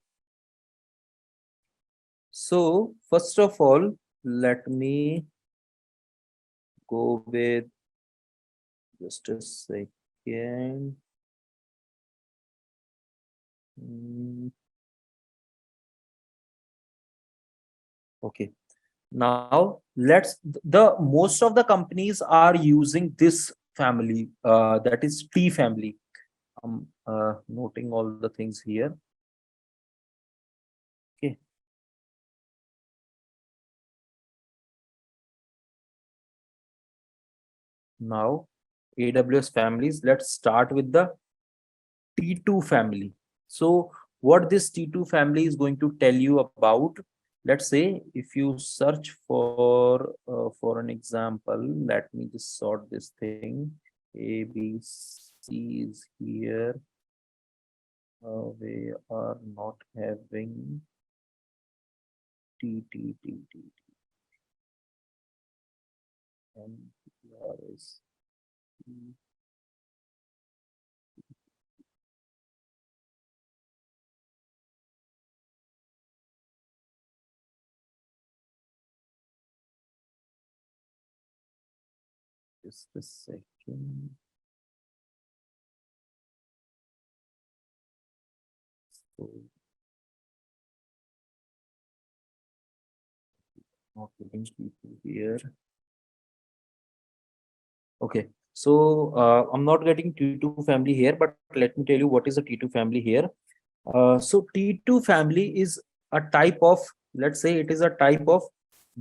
so first of all, let me go with just a second. Okay, now let's, the most of the companies are using this family, that is T family. Noting all the things here. Okay, now AWS families, let's start with the T2 family. So what this T2 family is going to tell you about, let's say if you search for an example, let me just sort this thing. A, B, C is here. We are not having T, and R is T. Just a second. So not getting people here. Okay, so I'm not getting T2 family here, but let me tell you what is a T2 family here. So T2 family is a type of, let's say it is a type of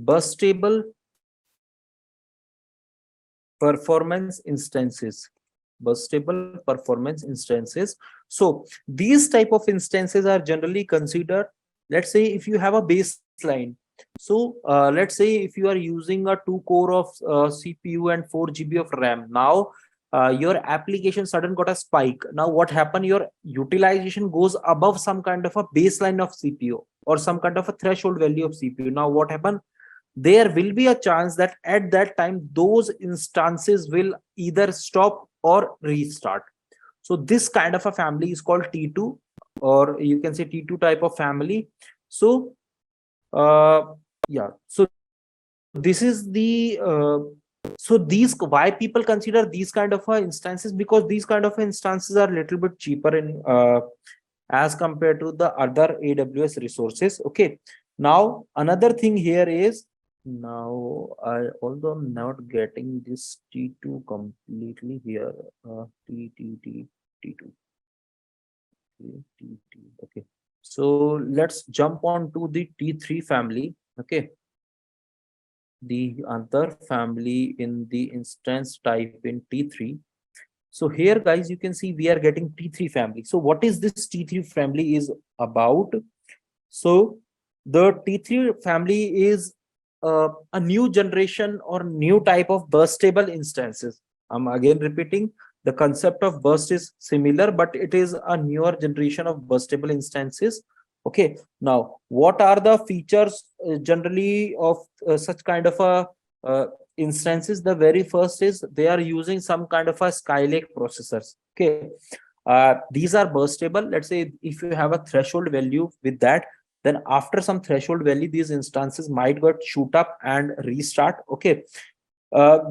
burstable performance instances. Burstable performance instances. So these type of instances are generally considered, let's say if you have a baseline. So let's say if you are using a 2 core of CPU and 4 GB of RAM, now your application sudden got a spike. Now what happened, your utilization goes above some kind of a baseline of CPU or some kind of a threshold value of CPU. Now what happened, there will be a chance that at that time those instances will either stop or restart. So this kind of a family is called T2, or you can say T2 type of family. So yeah, so this is the so these, why people consider these kind of instances, because these kind of instances are a little bit cheaper in as compared to the other AWS resources. Okay, now another thing here is, now I, although I'm not getting this T2 completely here, T2. Okay, so let's jump on to the T3 family. Okay, the other family in the instance type in T3. So here guys, you can see we are getting T3 family. So what is this T3 family is about? So the T3 family is a new generation or new type of burstable instances. I'm again repeating, the concept of burst is similar, but it is a newer generation of burstable instances. Okay, now what are the features generally of such kind of a instances? The very first is they are using some kind of a Skylake processors. Okay, these are burstable. Let's say if you have a threshold value with that, then after some threshold value these instances might get shoot up and restart. Okay,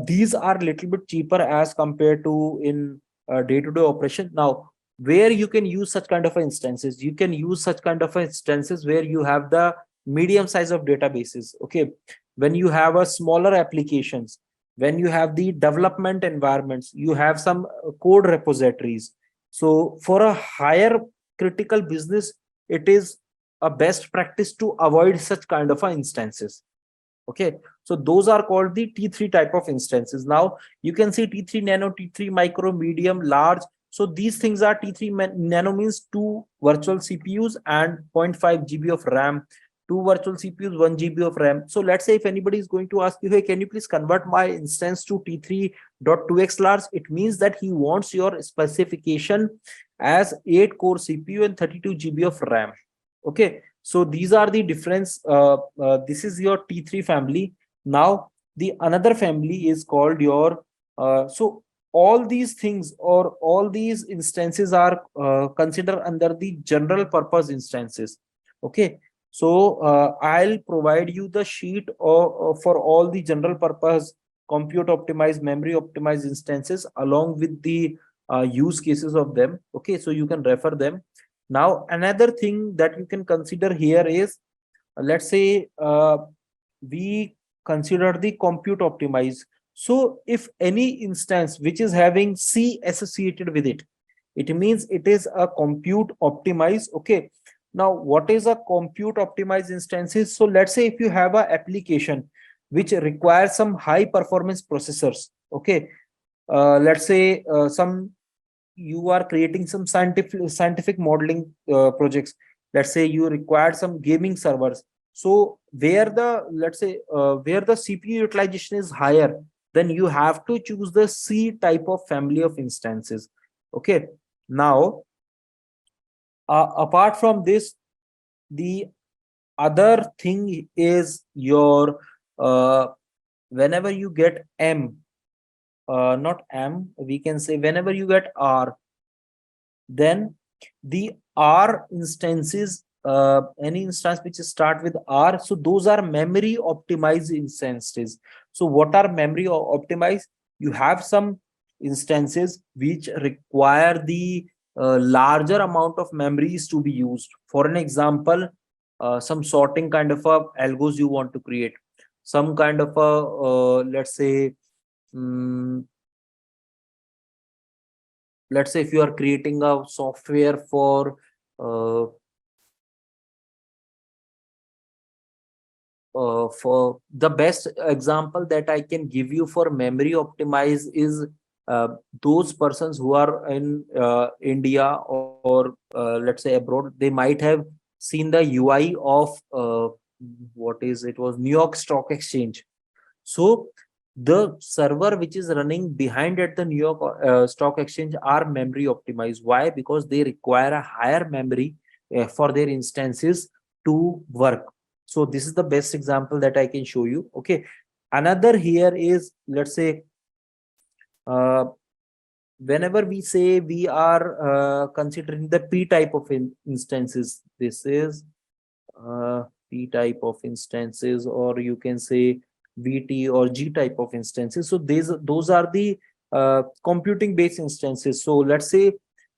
these are a little bit cheaper as compared to in day-to-day operation. Now where you can use such kind of instances, you can use such kind of instances where you have the medium size of databases. Okay, when you have a smaller applications, when you have the development environments, you have some code repositories. So for a higher critical business, it is a best practice to avoid such kind of instances. Okay, so those are called the T3 type of instances. Now you can see T3 nano, T3 micro, medium, large. So these things are T3 nano means 2 virtual CPUs and 0.5 GB of RAM. 2 virtual CPUs, 1 GB of RAM. So let's say if anybody is going to ask you, hey, can you please convert my instance to T3.2x large? It means that he wants your specification as 8 core CPU and 32 GB of RAM. Okay, so these are the difference. This is your T3 family. Now the another family is called your so all these things or all these instances are considered under the general purpose instances. Okay, so I'll provide you the sheet for all the general purpose compute optimized, memory optimized instances along with the use cases of them. Okay, so you can refer them. Now another thing that you can consider here is let's say we consider the compute optimized. So if any instance which is having C associated with it, it means it is a compute optimized. Okay, now what is a compute optimized instances? So let's say if you have an application which requires some high performance processors. Okay, let's say some you are creating some scientific modeling projects. Let's say you require some gaming servers. So where the let's say where the CPU utilization is higher, then you have to choose the C type of family of instances. Okay, now apart from this, the other thing is your whenever you get M, not M, we can say whenever you get R, then the R instances, any instance which start with R, so those are memory optimized instances. So what are memory optimized? You have some instances which require the larger amount of memories to be used. For an example, some sorting kind of a algos you want to create, some kind of a let's say let's say if you are creating a software for the best example that I can give you for memory optimize is those persons who are in India or let's say abroad, they might have seen the UI of what is it was New York Stock Exchange. So the server which is running behind at the New York Stock Exchange are memory optimized. Why? Because they require a higher memory for their instances to work. So this is the best example that I can show you. Okay, another here is, let's say whenever we say we are considering the P type of instances, this is P type of instances, or you can say VT or G type of instances. So those are the computing based instances. So let's say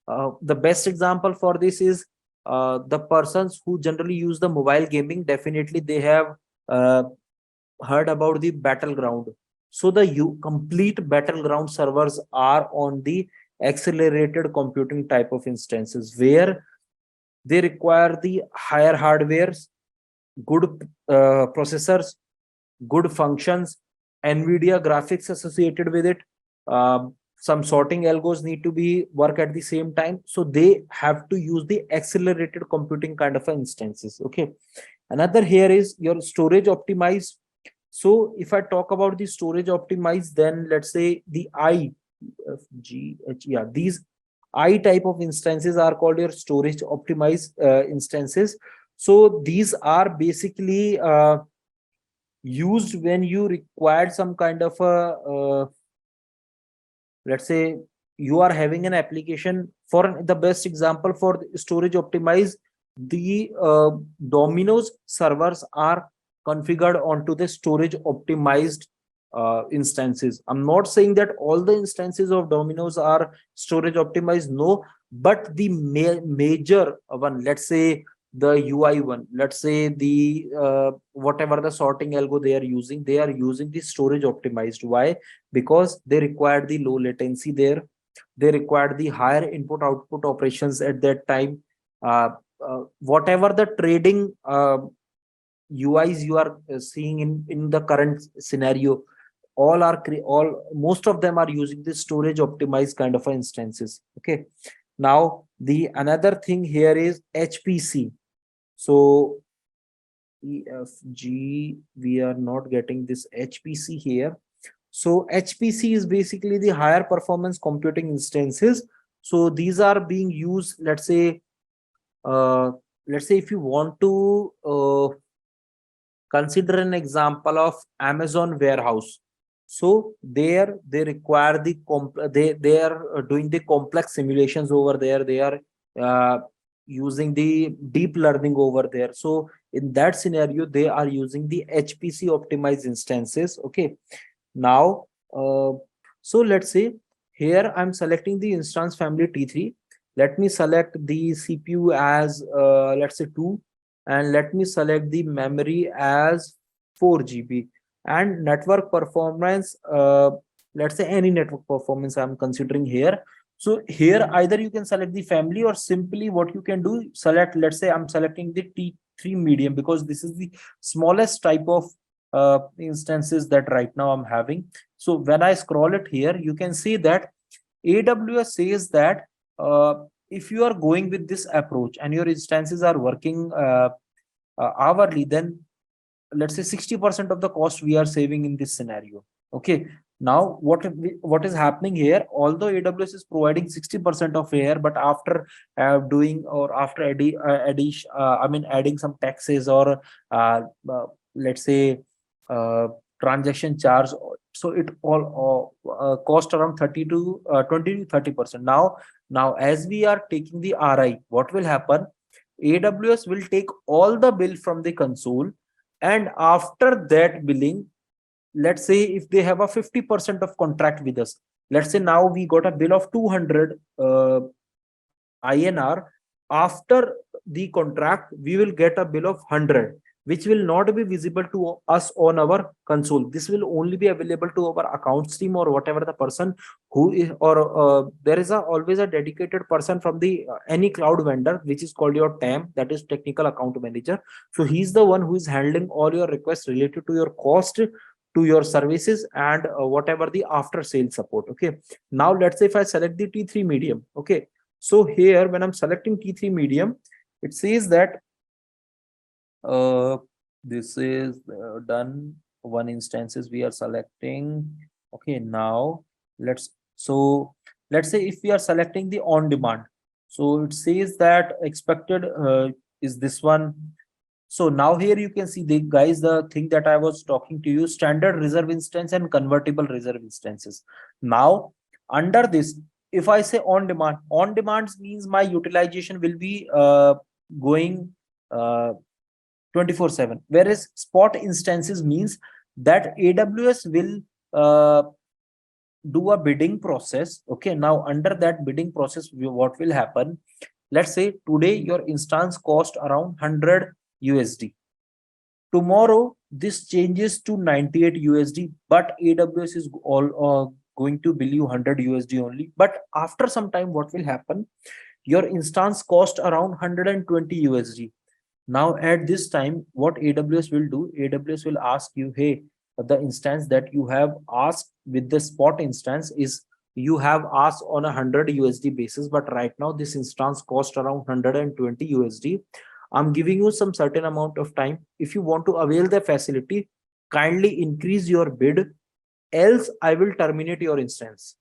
the best example for this is the persons who generally use the mobile gaming. Definitely they have heard about the battleground. So the complete battleground servers are on the accelerated computing type of instances where they require the higher hardwares, good processors, good functions, NVIDIA graphics associated with it. Some sorting algos need to be work at the same time. So they have to use the accelerated computing kind of instances. Okay. Another here is your storage optimized. So if I talk about the storage optimized, then let's say the these I type of instances are called your storage optimized instances. So these are basically used when you require some kind of a let's say you are having an application. For the best example for storage optimized, the Domino's servers are configured onto the storage optimized instances. I'm not saying that all the instances of Domino's are storage optimized, no, but the major one, let's say the UI one, let's say the whatever the sorting algo they are using the storage optimized. Why? Because they require the low latency there, they require the higher input output operations at that time. Whatever the trading UIs you are seeing in the current scenario, all most of them are using this storage optimized kind of instances. Okay, now the another thing here is HPC. So EFG, we are not getting this HPC here. So HPC is basically the higher performance computing instances. So these are being used, uh, let's say if you want to consider an example of Amazon warehouse. So there they require the they are doing the complex simulations over there. They are uh, using the deep learning over there. So in that scenario, they are using the HPC optimized instances. Okay. Now, so let's say here I'm selecting the instance family T3. Let me select the CPU as let's say 2, and let me select the memory as 4 GB, and network performance, let's say any network performance I'm considering here. So here either you can select the family, or simply what you can do, select, let's say I'm selecting the T3 medium, because this is the smallest type of instances that right now I'm having. So when I scroll it here, you can see that AWS says that if you are going with this approach and your instances are working hourly, then let's say 60% of the cost we are saving in this scenario. Okay. Now what is happening here, although AWS is providing 60% of air, but after doing, or after adding some taxes, or uh, let's say uh, transaction charge, so it all cost around 30 to 20 to 30%. Now as we are taking the RI, what will happen, AWS will take all the bill from the console, and after that billing, let's say if they have a 50% of contract with us, let's say now we got a bill of 200 INR. After the contract, we will get a bill of 100, which will not be visible to us on our console. This will only be available to our accounts team, or whatever the person who is, or there is always a dedicated person from the any cloud vendor, which is called your TAM, that is technical account manager. So he's the one who is handling all your requests related to your cost, to your services, and whatever the after sale support. Okay. Now let's say if I select the T3 medium. Okay. So here when I'm selecting T3 medium, it says that this is done. One instances we are selecting. Okay. Now let's say if we are selecting the on demand, so it says that expected is this one. So now here you can see the guys, the thing that I was talking to you, standard reserve instance and convertible reserve instances. Now under this, if I say on demand means my utilization will be going 24/7, whereas spot instances means that AWS will do a bidding process. Okay. Now under that bidding process, what will happen, let's say today your instance cost around 100 USD. Tomorrow this changes to 98 USD, but AWS is going to bill you 100 USD only. But after some time, what will happen, your instance cost around 120 USD. Now at this time, what AWS will do, AWS will ask you, hey, the instance that you have asked with the spot instance is, you have asked on 100 USD basis, but right now this instance cost around 120 USD. I'm giving you some certain amount of time. If you want to avail the facility, kindly increase your bid, else I will terminate your instance.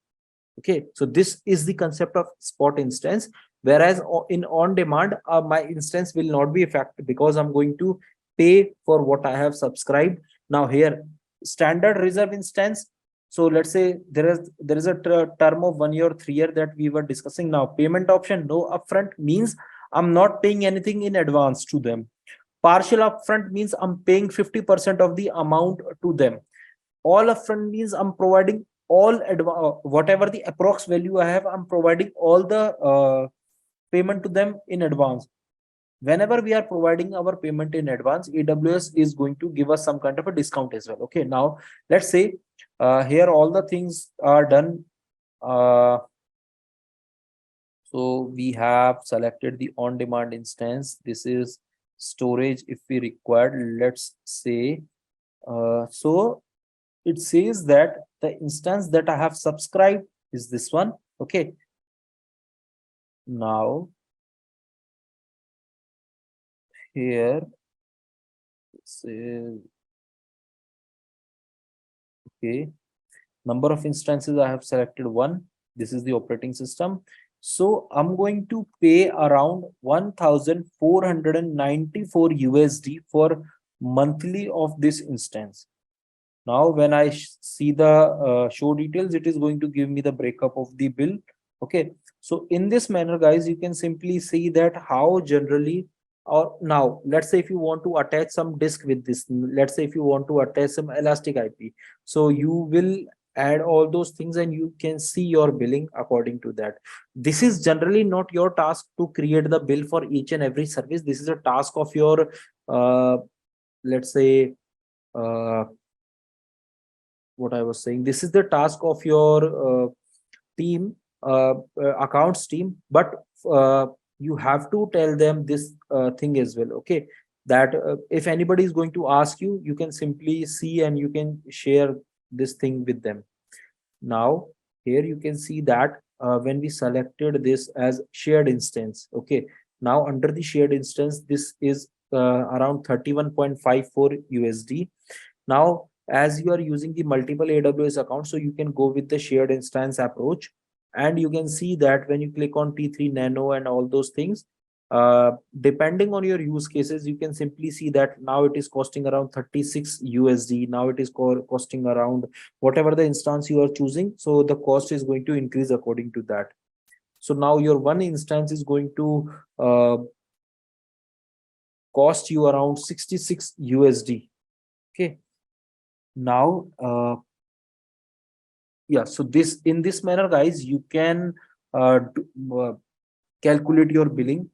Okay. So this is the concept of spot instance. Whereas in on demand, my instance will not be affected, because I'm going to pay for what I have subscribed. Now here, standard reserve instance. So let's say there is a term of 1 year, 3 year that we were discussing. Now payment option, no upfront, means I'm not paying anything in advance to them. Partial upfront means I'm paying 50% of the amount to them. All upfront means I'm providing all whatever the approx value I have, I'm providing all the payment to them in advance. Whenever we are providing our payment in advance, AWS is going to give us some kind of a discount as well. Okay. Now let's say here all the things are done. So we have selected the on-demand instance. This is storage if we required, let's say. So it says that the instance that I have subscribed is this one. Okay. Now here, say, okay, number of instances I have selected 1. This is the operating system. So I'm going to pay around 1,494 USD for monthly of this instance. Now when I see the show details, it is going to give me the breakup of the bill. Okay, so in this manner, guys, you can simply see that how generally, or now let's say if you want to attach some disk with this, let's say if you want to attach some elastic IP, so you will add all those things and you can see your billing according to that. This is generally not your task to create the bill for each and every service. This is a task of your let's say what I was saying. This is the task of your team, accounts team, but you have to tell them this thing as well. Okay, that if anybody is going to ask you, you can simply see and you can share this thing with them. Now here you can see that when we selected this as shared instance, okay, now under the shared instance, this is around 31.54 USD. Now as you are using the multiple AWS accounts, so you can go with the shared instance approach, and you can see that when you click on T3 Nano and all those things, depending on your use cases, you can simply see that now it is costing around 36 USD. Now it is costing around whatever the instance you are choosing, so the cost is going to increase according to that. So now your one instance is going to cost you around 66 USD. Okay, now yeah, so this, in this manner, guys, you can calculate your billing.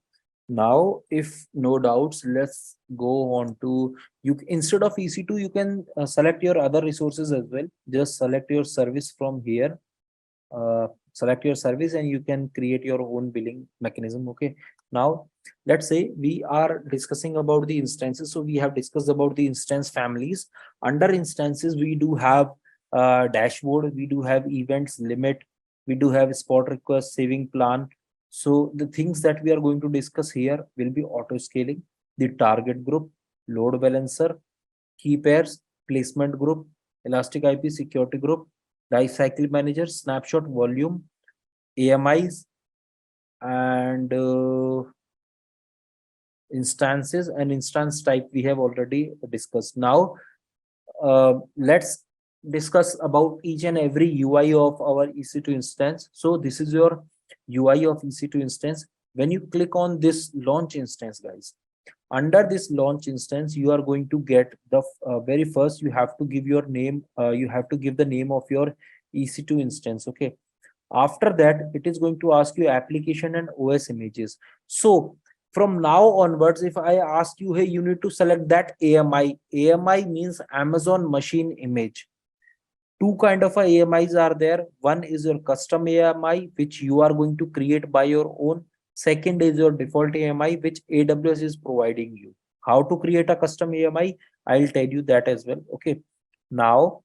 Now if no doubts, let's go on to, you instead of EC2 you can select your other resources as well. Just select your service from here, select your service, and you can create your own billing mechanism. Okay, now let's say we are discussing about the instances. So we have discussed about the instance families. Under instances we do have dashboard, we do have events limit, we do have spot request, saving plan. So the things that we are going to discuss here will be auto scaling, the target group, load balancer, key pairs, placement group, elastic IP security group, lifecycle manager, snapshot volume, AMIs, and instances and instance type we have already discussed. Now let's discuss about each and every UI of our EC2 instance. So this is your UI of EC2 instance. When you click on this launch instance, guys, under this launch instance, you are going to get the very first, you have to give your name, you have to give the name of your EC2 instance. Okay, after that it is going to ask you application and OS images. So from now onwards, if I ask you, hey, you need to select that AMI means Amazon machine image. Two kind of AMIs are there. One is your custom AMI, which you are going to create by your own. Second is your default AMI, which AWS is providing you. How to create a custom AMI, I'll tell you that as well. Okay, now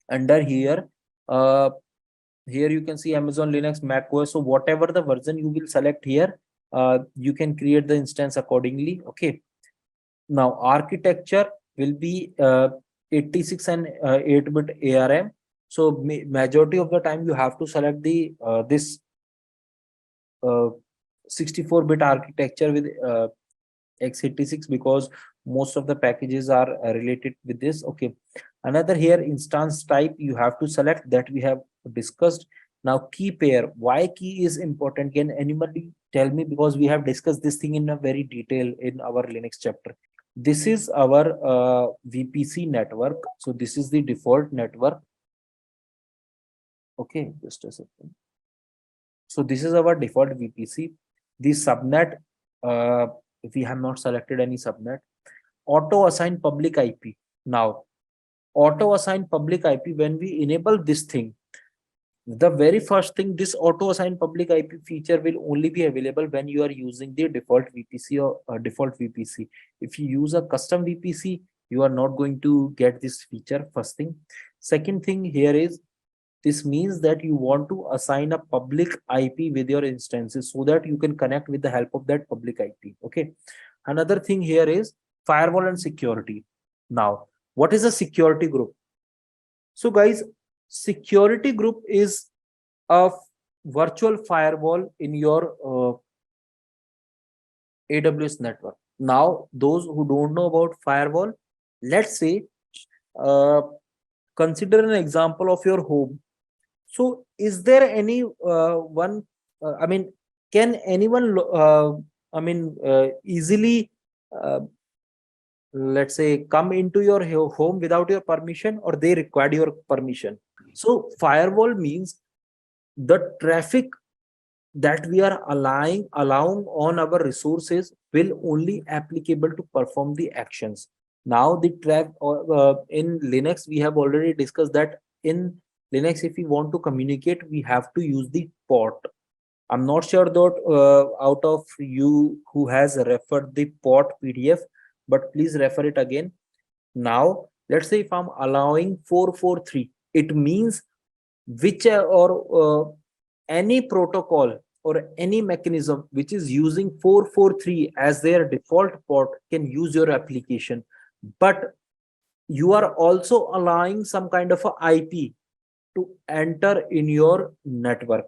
under here, here you can see Amazon Linux, Mac OS. So whatever the version you will select here, you can create the instance accordingly. Okay, now architecture will be 86 and 8-bit ARM. So majority of the time you have to select the this 64-bit architecture with x86, because most of the packages are related with this. Okay, another here instance type you have to select, that we have discussed. Now key pair, why key is important, can anybody tell me? Because we have discussed this thing in a very detail in our Linux chapter. This is our VPC network. So this is the default network. Okay, just a second. So this is our default VPC. The subnet, we have not selected any subnet. Auto assign public IP. Now auto assign public IP, when we enable this thing, the very first thing, this auto assign public IP feature will only be available when you are using the default VPC or default VPC. If you use a custom VPC, you are not going to get this feature, first thing. Second thing here is, this means that you want to assign a public IP with your instances so that you can connect with the help of that public IP. Okay, another thing here is, firewall and security. Now, what is a security group? So guys, security group is a virtual firewall in your AWS network. Now, those who don't know about firewall, let's say, uh, consider an example of your home. So, is there any one? I mean, can anyone? Easily, uh, let's say, come into your home without your permission, or they require your permission. So, firewall means the traffic that we are allowing on our resources will only applicable to perform the actions. Now the track in Linux, we have already discussed that in Linux, if we want to communicate, we have to use the port. I'm not sure that out of you who has referred the port PDF, but please refer it again. Now let's say if I'm allowing 443, it means which any protocol or any mechanism which is using 443 as their default port can use your application, but you are also allowing some kind of a IP to enter in your network.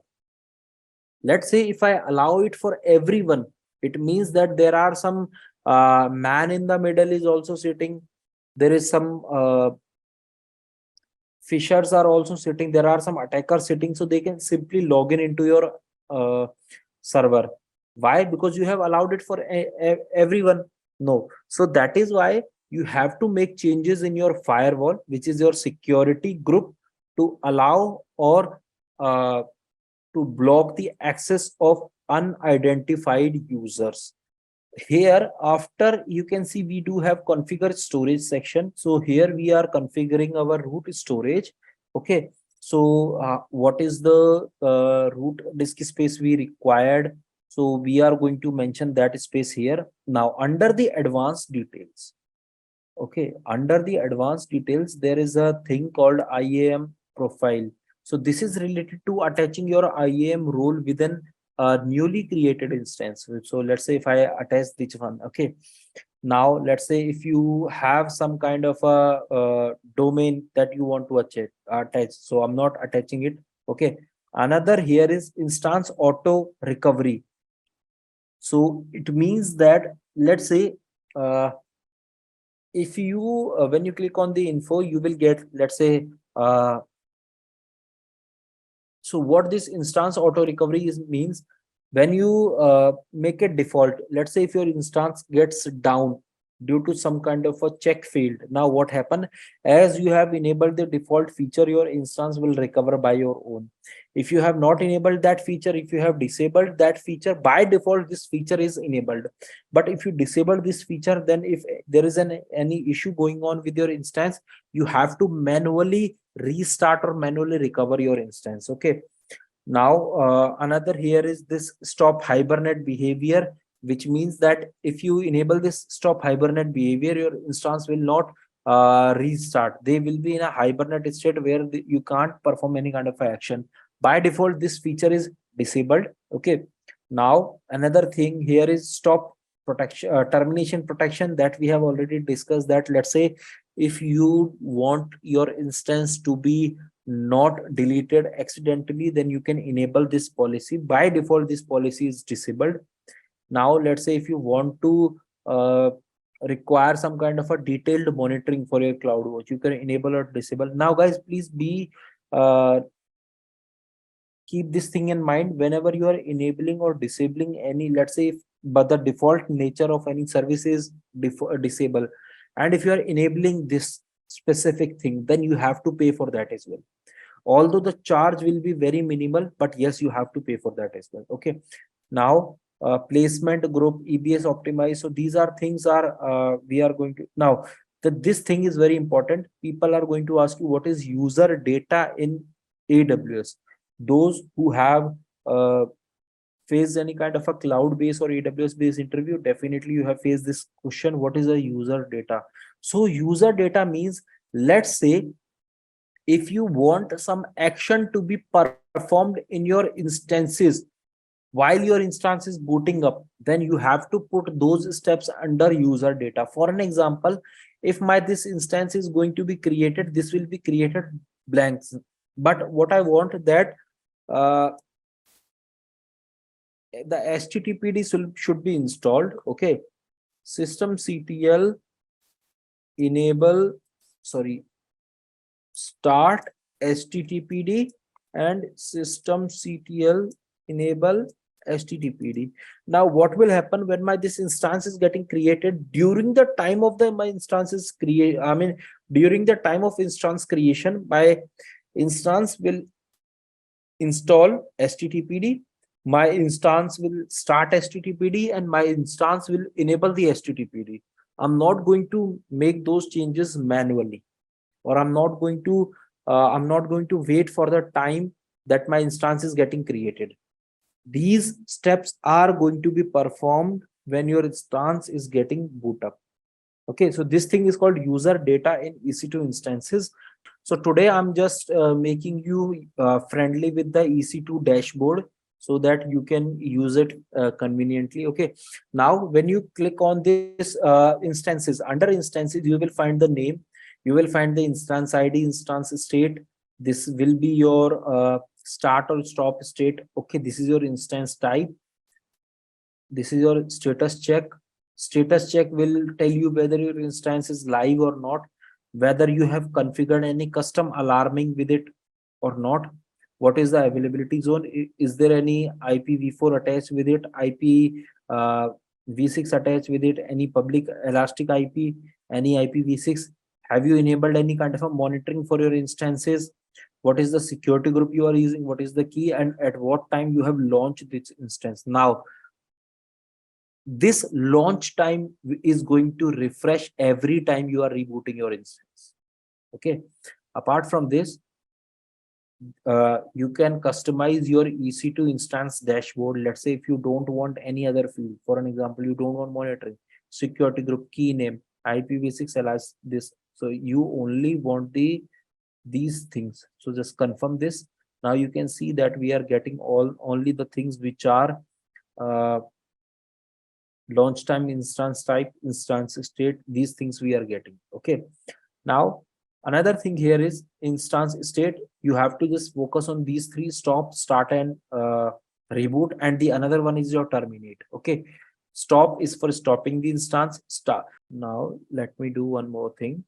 Let's say if I allow it for everyone, it means that there are some man in the middle is also sitting, there is some fishers are also sitting, there are some attackers sitting, so they can simply log in into your server. Why? Because you have allowed it for everyone. No, so that is why you have to make changes in your firewall, which is your security group, to allow or to block the access of unidentified users. Here, after, you can see we do have configure storage section. So here we are configuring our root storage. Okay, so what is the root disk space we required? So we are going to mention that space here. Now under the advanced details, okay, under the advanced details, there is a thing called IAM profile. So this is related to attaching your IAM role within a newly created instance. So let's say if I attach this one, okay. Now let's say if you have some kind of a domain that you want to attach. So I'm not attaching it. Okay. Another here is instance auto recovery. So it means that, let's say, if you when you click on the info, you will get, let's say, so what this instance auto recovery is means, when you make a default, let's say if your instance gets down due to some kind of a check failed, now what happened, as you have enabled the default feature, your instance will recover by your own. If you have not enabled that feature, if you have disabled that feature, by default this feature is enabled. But if you disable this feature, then if there is any issue going on with your instance, you have to manually restart or manually recover your instance. Okay. Now another here is this stop hibernate behavior, which means that if you enable this stop hibernate behavior, your instance will not restart. They will be in a hibernate state where you can't perform any kind of action. By default, this feature is disabled. Okay. Now another thing here is stop protection, termination protection, that we have already discussed. That, let's say, if you want your instance to be not deleted accidentally, then you can enable this policy. By default, this policy is disabled. Now let's say if you want to require some kind of a detailed monitoring for your CloudWatch, you can enable or disable. Now guys, please be keep this thing in mind whenever you are enabling or disabling any, let's say, but the default nature of any service is disable, and if you are enabling this specific thing, then you have to pay for that as well. Although the charge will be very minimal, but yes, you have to pay for that as well. Okay. Now placement group, EBS optimize. So these are things are we are going to now, this thing is very important. People are going to ask you, what is user data in AWS? Those who have faced any kind of a cloud based or AWS based interview, definitely you have faced this question, what is a user data? So user data means, let's say, if you want some action to be performed in your instances, while your instance is booting up, then you have to put those steps under user data. For an example, if my this instance is going to be created, this will be created blanks. But what I want that uh, the HTTPD should be installed. Okay, systemctl enable, sorry, start HTTPD and systemctl enable HTTPD. Now, what will happen when my this instance is getting created? During the time of the my instance is create, I mean, during the time of instance creation, my instance will install HTTPD. My instance will start HTTPD, and my instance will enable the HTTPD. I'm not going to make those changes manually, or I'm not going to wait for the time that my instance is getting created. These steps are going to be performed when your instance is getting boot up. Okay, so this thing is called user data in EC2 instances. So today I'm just making you friendly with the EC2 dashboard so that you can use it conveniently. Okay, now when you click on this instances, under instances you will find the name, you will find the instance ID, instance state. This will be your start or stop state. Okay, this is your instance type, this is your status check. Status check will tell you whether your instance is live or not, whether you have configured any custom alarming with it or not. What is the availability zone? Is there any IPv4 attached with it, IP v6 attached with it, any public elastic IP, any IPv6? Have you enabled any kind of a monitoring for your instances? What is the security group you are using? What is the key? And at what time you have launched this instance? Now, this launch time is going to refresh every time you are rebooting your instance. Okay, apart from this, you can customize your EC2 instance dashboard. Let's say if you don't want any other field, for an example, you don't want monitoring, security group, key name, IPv6 allows this, so you only want these things. So just confirm this. Now you can see that we are getting only the things which are launch time, instance type, instance state, these things we are getting. Okay, now another thing here is instance state. You have to just focus on these three: stop, start, and reboot. And the another one is your terminate. Okay, stop is for stopping the instance. Start. Now let me do one more thing.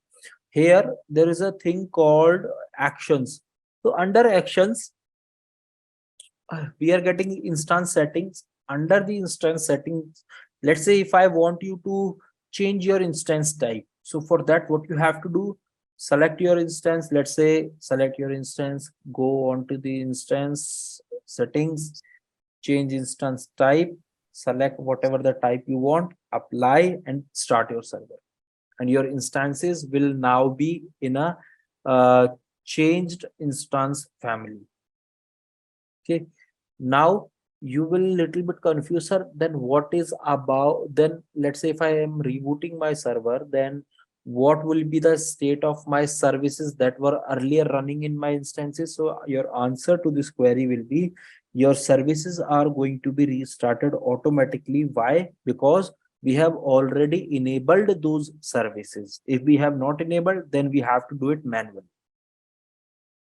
Here there is a thing called actions. So under actions, we are getting instance settings. Under the instance settings, let's say if I want you to change your instance type, so for that what you have to do, select your instance. Let's say select your instance, go on to the instance settings, change instance type, select whatever the type you want, apply, and start your server. And your instances will now be in a changed instance family. Okay, now you will little bit confused, sir. Then what is about, then let's say if I am rebooting my server, then what will be the state of my services that were earlier running in my instances? So your answer to this query will be your services are going to be restarted automatically. Why? Because we have already enabled those services. If we have not enabled, then we have to do it manually.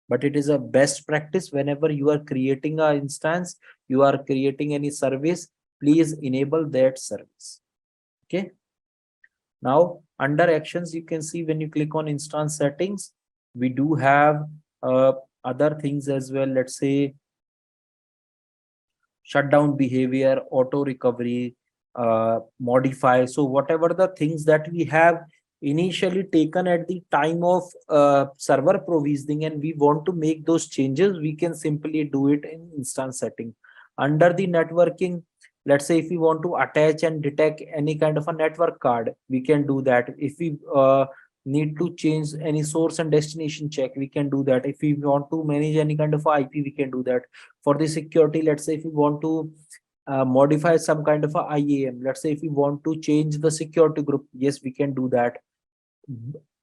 But it is a best practice whenever you are creating an instance, you are creating any service, please enable that service. Okay, now under actions, you can see when you click on instance settings, we do have other things as well. Let's say shutdown behavior, auto recovery, modify. So whatever the things that we have initially taken at the time of server provisioning and we want to make those changes, we can simply do it in instance setting. Under the networking, let's say if we want to attach and detect any kind of a network card, we can do that. If we need to change any source and destination check, we can do that. If we want to manage any kind of IP, we can do that. For the security, let's say if we want to modify some kind of a IAM, let's say if we want to change the security group, yes, we can do that.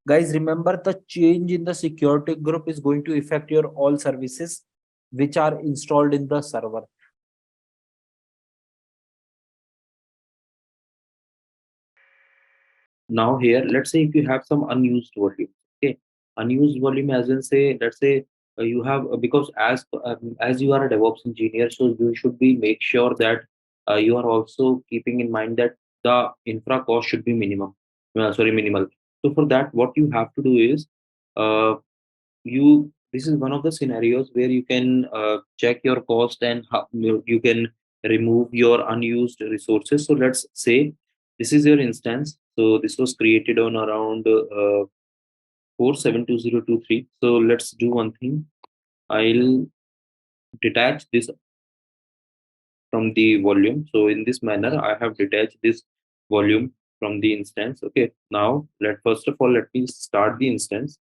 Guys, remember, the change in the security group is going to affect your all services which are installed in the server. Now here, let's say if you have some unused volume, okay, unused volume as in say, let's say you have because as you are a DevOps engineer, so you should be make sure that you are also keeping in mind that the infra cost should be minimal. So for that, what you have to do is uh, you this is one of the scenarios where you can check your cost and how you can remove your unused resources. So let's say this is your instance. So this was created on around 472023. So let's do one thing. I'll detach this from the volume. So in this manner, I have detached this volume from the instance. Okay, now first of all let me start the instance.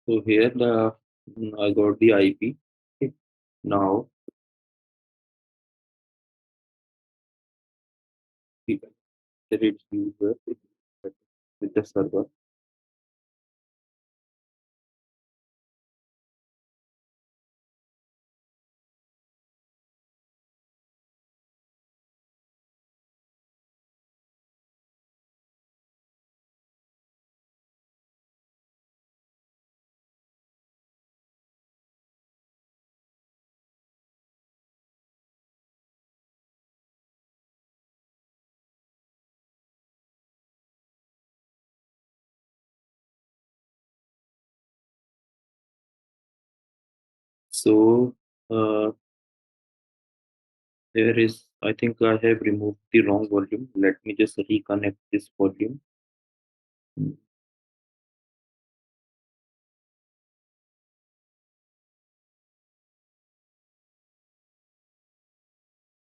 So here I got the IP. Okay. Now the its user with the server. So there is, I think I have removed the wrong volume. Let me just reconnect this volume.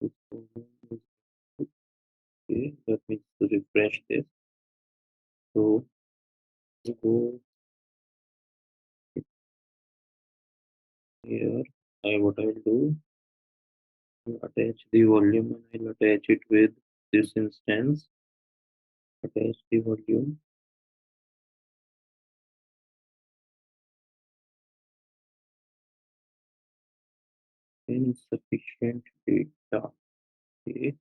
This volume is okay. Let me just refresh this. So we go here. What I'll do, I'll attach the volume and I'll attach it with this instance. Attach the volume. Insufficient data. Okay.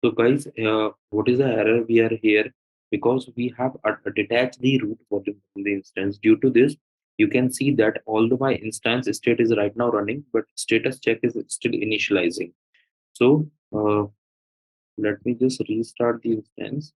So guys, what is the error we are here? Because we have detached the root volume from the instance. Due to this, you can see that although my instance state is right now running, but status check is still initializing. So let me just restart the instance.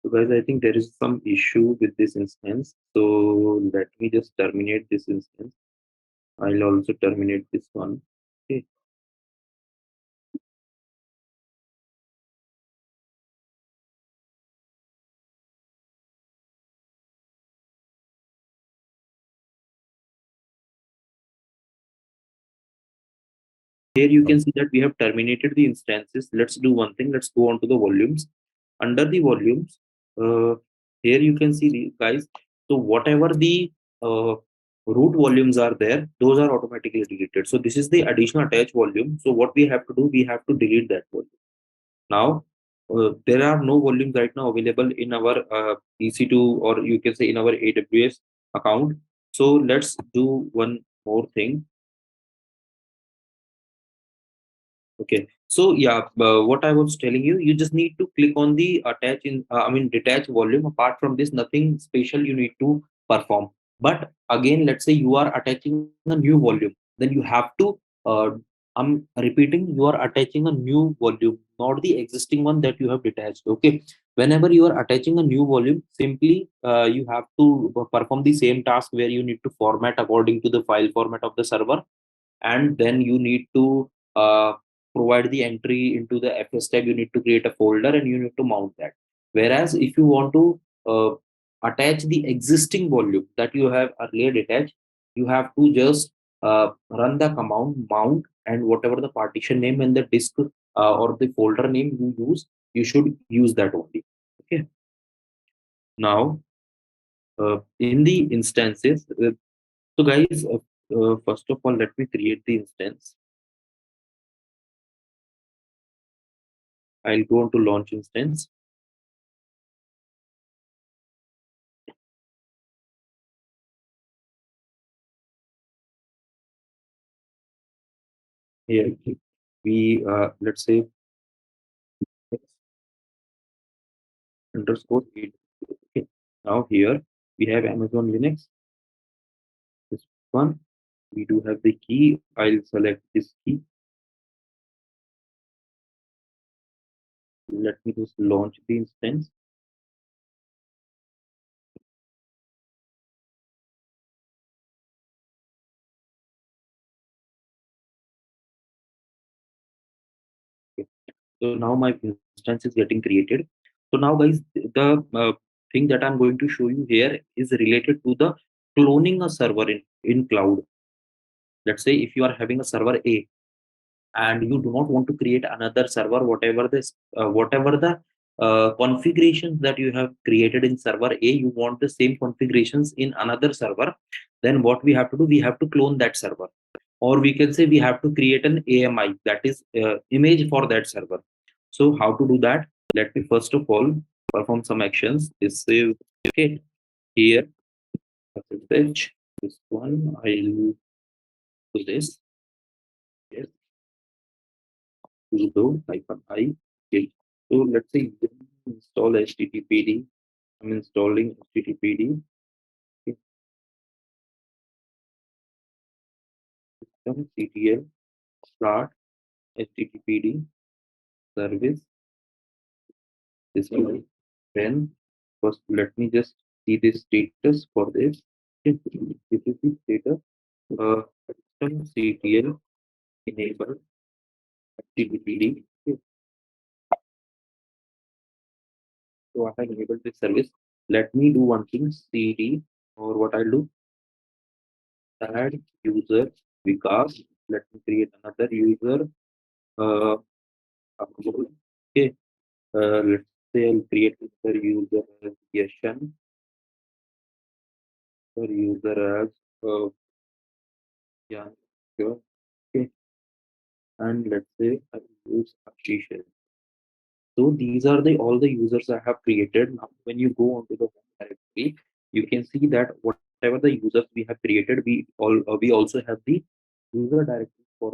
So guys, I think there is some issue with this instance. So let me just terminate this instance. I'll also terminate this one. Okay. Here you can see that we have terminated the instances. Let's do one thing. Let's go on to the volumes. Under the volumes, here you can see the guys. So whatever the root volumes are there, those are automatically deleted. So this is the additional attached volume. So what we have to do, we have to delete that volume. Now, there are no volumes right now available in our EC2, or you can say in our AWS account. So let's do one more thing. Okay. So yeah, what I was telling you, you just need to click on the detach volume. Apart from this, nothing special you need to perform. But again, let's say you are attaching a new volume, then you have to, I'm repeating, you are attaching a new volume, not the existing one that you have detached. Okay. Whenever you are attaching a new volume, simply you have to perform the same task where you need to format according to the file format of the server, and then you need to provide the entry into the fs tab. You need to create a folder and you need to mount that. Whereas if you want to uh, attach the existing volume that you have earlier detached, you have to just run the command mount, and whatever the partition name and the disk or the folder name you use, you should use that only. Okay. Now in the instances, so guys, first of all, let me create the instance. I'll go on to launch instance. Here we let's say underscore 8. Okay. Now here we have Amazon Linux. This one we do have the key. I'll select this key. Let me just launch the instance. Okay. So now my instance is getting created. So now guys, the thing that I'm going to show you here is related to the cloning a server in cloud. Let's say if you are having a server A and you do not want to create another server, whatever the configurations that you have created in server A, you want the same configurations in another server. Then what we have to do, we have to clone that server, or we can say we have to create an AMI, that is image for that server. So how to do that? Let me first of all perform some actions. This is okay. Here SSH, this one I'll do this. Yes, sudo -i. Okay. So let's say you install HTTPD. I'm installing HTTPD. Okay. System CTL start HTTPD service. This one. Then first let me just see the status for this. Okay. This is the status. System CTL enable HTTPD. Okay. So I have enabled this service. Let me do one thing, cd, or what I'll do, add user because let me create another user. Uh, okay. Let's say I'll create another user as Yashan, or user as yeah, sure. Okay. And let's say I use Ashish. So these are the all the users I have created. Now, when you go onto the home directory, you can see that whatever the users we have created, we also have the user directory for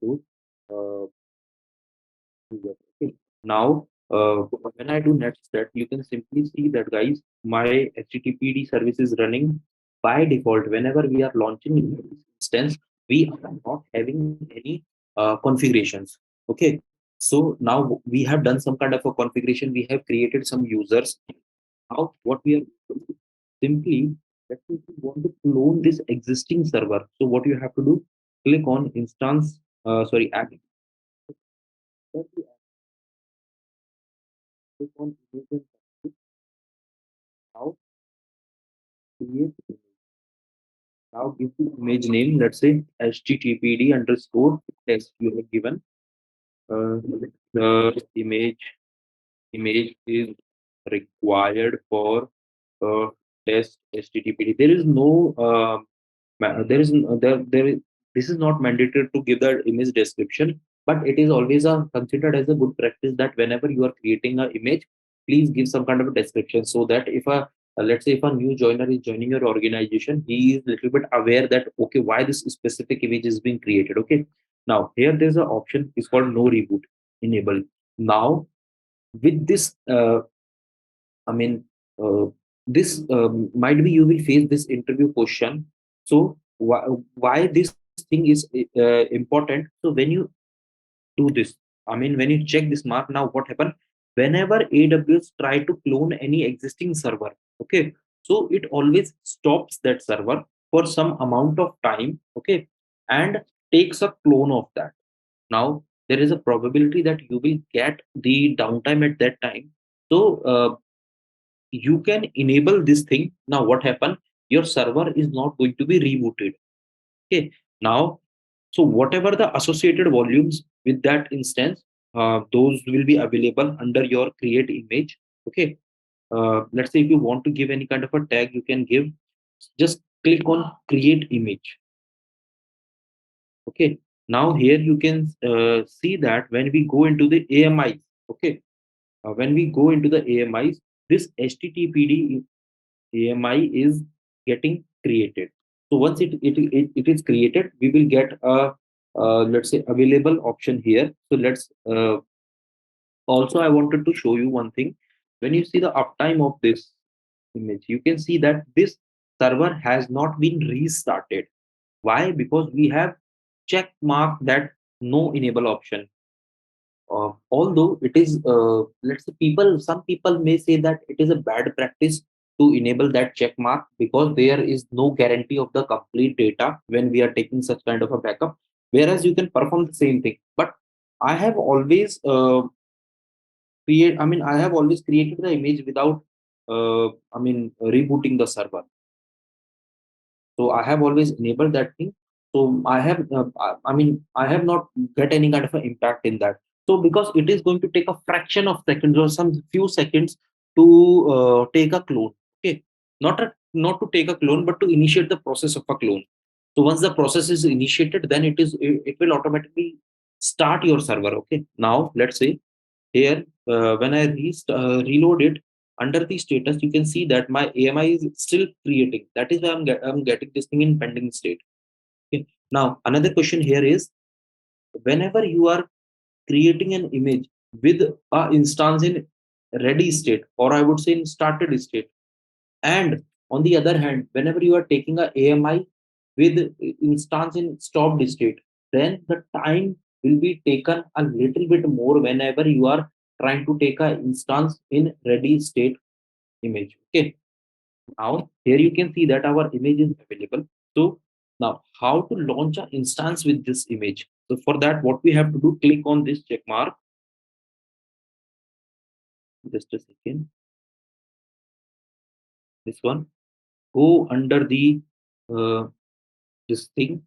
those uh, users. Okay. Now, when I do netstat, you can simply see that guys, my HTTPD service is running by default. Whenever we are launching this instance, we are not having any configurations. Okay. So now we have done some kind of a configuration. We have created some users. Now what we are doing, simply, let's say if you want to clone this existing server. So what you have to do, click on instance, app. Click on image and now create. Now give the image name. Let's say httpd underscore test you have given. The image is required for test httpd. There is no there is there is, this is not mandatory to give the image description, but it is always considered as a good practice that whenever you are creating an image, please give some kind of a description, so that if a let's say if a new joiner is joining your organization, he is a little bit aware that okay, why this specific image is being created. Okay. Now here there's an option is called no reboot enable. Now with this I mean, this might be you will face this interview question. So why this thing is important? So when you do this, I mean, when you check this mark, now what happened? whenever AWS try to clone any existing server, okay, so it always stops that server for some amount of time, okay, and takes a clone of that. Now there is a probability that you will get the downtime at that time. So you can enable this thing. Now what happened? Your server is not going to be rebooted. Okay. Now, so whatever the associated volumes with that instance, those will be available under your create image. Okay. Let's say if you want to give any kind of a tag, you can give. Just click on create image. Okay. Now here you can see that when we go into the AMIs, okay, when we go into the AMIs, this HTTPD AMI is getting created. So once it is created, we will get a let's say available option here. So let's also I wanted to show you one thing. When you see the uptime of this image, you can see that this server has not been restarted. Why? Because we have check mark that no enable option. Although it is, let's say some people may say that it is a bad practice to enable that check mark because there is no guarantee of the complete data when we are taking such kind of a backup. Whereas you can perform the same thing. But I have always I have always created the image without, rebooting the server. So I have always enabled that thing. So I have I have not get any kind of an impact in that. So because it is going to take a fraction of seconds or some few seconds to take a clone. Okay. Not to take a clone, but to initiate the process of a clone. So once the process is initiated, then it will automatically start your server. Okay. Now let's say here, when I reload it, under the status, you can see that my AMI is still creating. That is why I'm getting this thing in pending state. Okay. Now, another question here is, whenever you are creating an image with a instance in ready state, or I would say in started state, and on the other hand, whenever you are taking a AMI with instance in stopped state, then the time will be taken a little bit more whenever you are trying to take a instance in ready state image. Okay. Now here you can see that our image is available. So now how to launch an instance with this image? So for that, what we have to do, click on this check mark. Just a second. This one. Go under the this thing.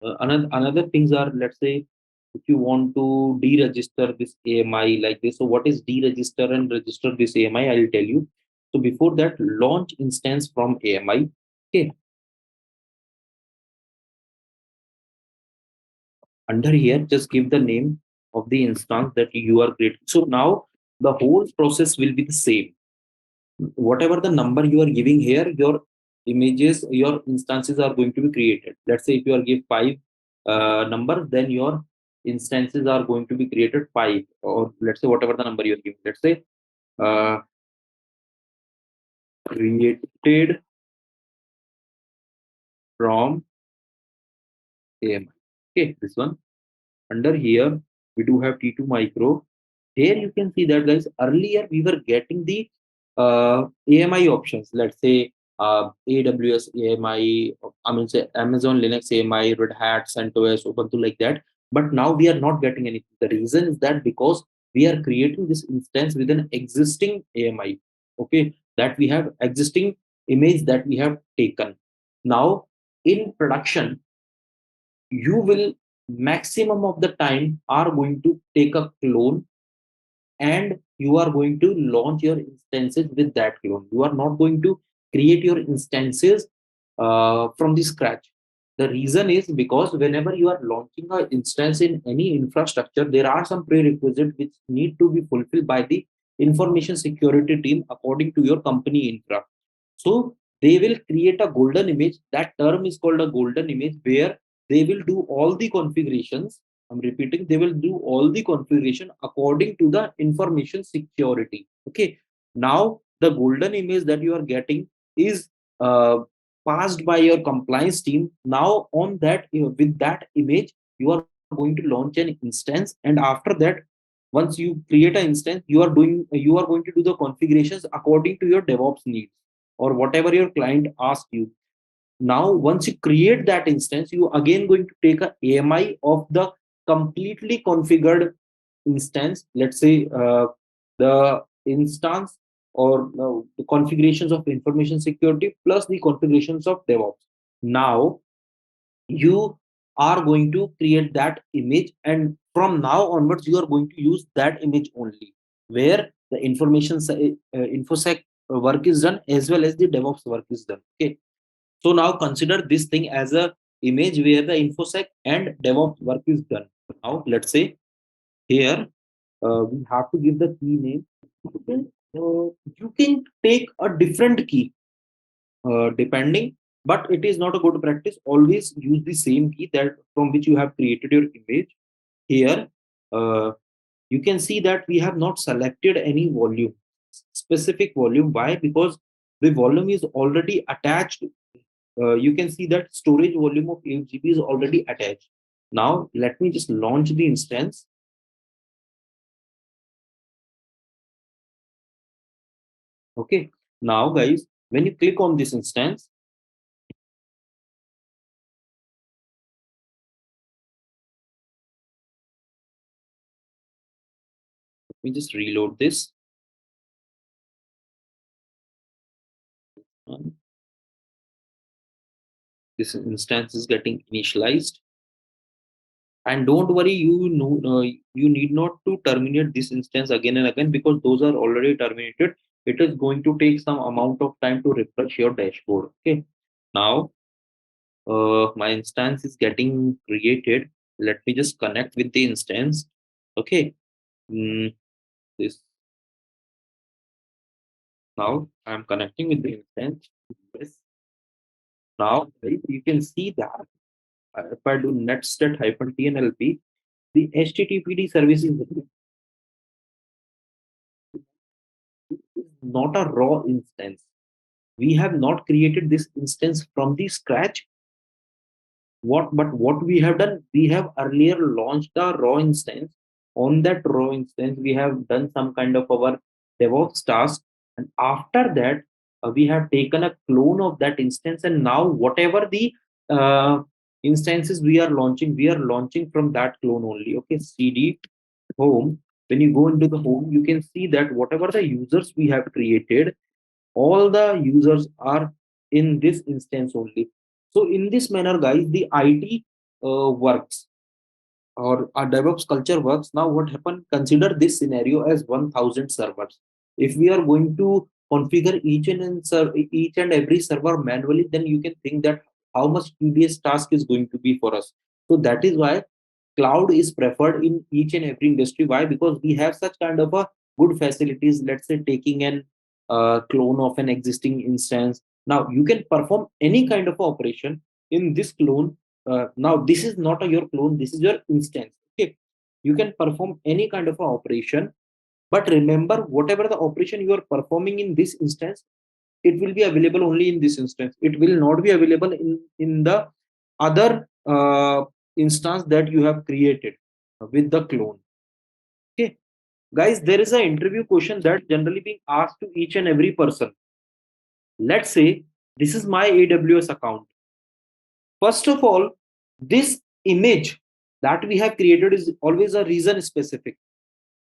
Another things are, let's say, if you want to deregister this AMI like this. So what is deregister and register this AMI? I'll tell you. So before that, launch instance from AMI. Okay. Under here, just give the name of the instance that you are creating. So now the whole process will be the same. Whatever the number you are giving here, your images, your instances are going to be created. Let's say if you are give 5 numbers, then your instances are going to be created 5, or let's say whatever the number you are giving. Let's say uh, created from AMI. Okay, this one. Under here, we do have T2 micro. Here you can see that, guys, earlier we were getting the AMI options. Let's say AWS AMI, say Amazon Linux AMI, Red Hat, CentOS, Ubuntu, like that. But now we are not getting anything. The reason is that because we are creating this instance with an existing AMI. Okay, that we have existing image that we have taken. Now in production, you will maximum of the time are going to take a clone, and you are going to launch your instances with that clone. You are not going to create your instances from the scratch. The reason is because whenever you are launching an instance in any infrastructure, there are some prerequisites which need to be fulfilled by the information security team according to your company infra. So they will create a golden image. That term is called a golden image, where they will do all the configurations. I'm repeating, they will do all the configuration according to the information security. Okay. Now the golden image that you are getting is uh, passed by your compliance team. Now on that, with that image, you are going to launch an instance, and after that, Once you create an instance, you are going to do the configurations according to your DevOps needs or whatever your client asks you. Now once you create that instance, you again going to take a AMI of the completely configured instance. Let's say the instance or the configurations of information security plus the configurations of DevOps. Now you are going to create that image, and from now onwards you are going to use that image only, where the infosec work is done as well as the DevOps work is done. Okay, so now consider this thing as a image where the infosec and DevOps work is done. Now let's say here we have to give the key name. You can take a different key depending, but it is not a good practice. Always use the same key that from which you have created your image. Here you can see that we have not selected any volume, specific volume. Why? Because the volume is already attached. You can see that storage volume of 8 GB is already attached. Now let me just launch the instance. Okay, now guys, when you click on this instance, let me just reload this. This instance is getting initialized, and don't worry, you need not to terminate this instance again and again, because those are already terminated. It is going to take some amount of time to refresh your dashboard. Okay, now my instance is getting created. Let me just connect with the instance. Okay, this now I'm connecting with the instance. Yes. Now you can see that if I do netstat -tnlp, the HTTPD service is not a raw instance. We have not created this instance from the scratch. What we have done, we have earlier launched a raw instance. On that raw instance, we have done some kind of our DevOps task, and after that, we have taken a clone of that instance, and now whatever the instances we are launching from that clone only. Okay, cd home. When you go into the home, you can see that whatever the users we have created, all the users are in this instance only. So in this manner, guys, the IT works, or our DevOps culture works. Now what happened, consider this scenario as 1000 servers. If we are going to configure each and every server manually, then you can think that how much tedious task is going to be for us. So that is why cloud is preferred in each and every industry. Why? Because we have such kind of a good facilities. Let's say taking an clone of an existing instance. Now you can perform any kind of operation in this clone. Now this is not your clone, this is your instance. Okay, you can perform any kind of operation, but remember, whatever the operation you are performing in this instance, it will be available only in this instance. It will not be available in the other instance that you have created with the clone. Okay, guys, there is an interview question that generally being asked to each and every person. Let's say this is my AWS account. First of all, this image that we have created is always a region specific.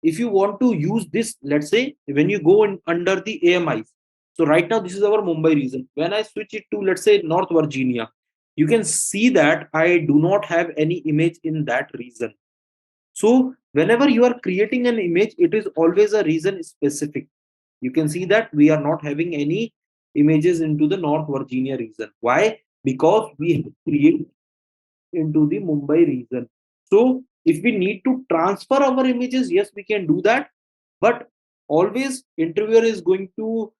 If you want to use this, let's say when you go in under the AMIs, so right now this is our Mumbai region. When I switch it to, let's say, North Virginia, you can see that I do not have any image in that region. So whenever you are creating an image, it is always a region specific. You can see that we are not having any images into the North Virginia region. Why? Because we create into the Mumbai region. So if we need to transfer our images, yes, we can do that. But always interviewer is going to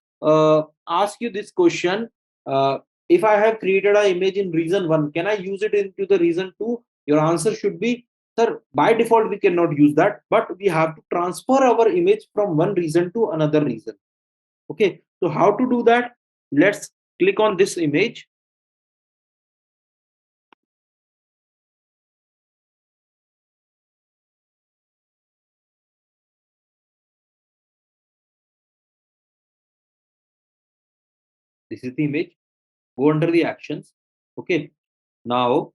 ask you this question. If I have created an image in region 1, can I use it into the region 2? Your answer should be, sir, by default, we cannot use that, but we have to transfer our image from one region to another region. Okay, so how to do that? Let's click on this image. This is the image. Go under the actions. Okay. Now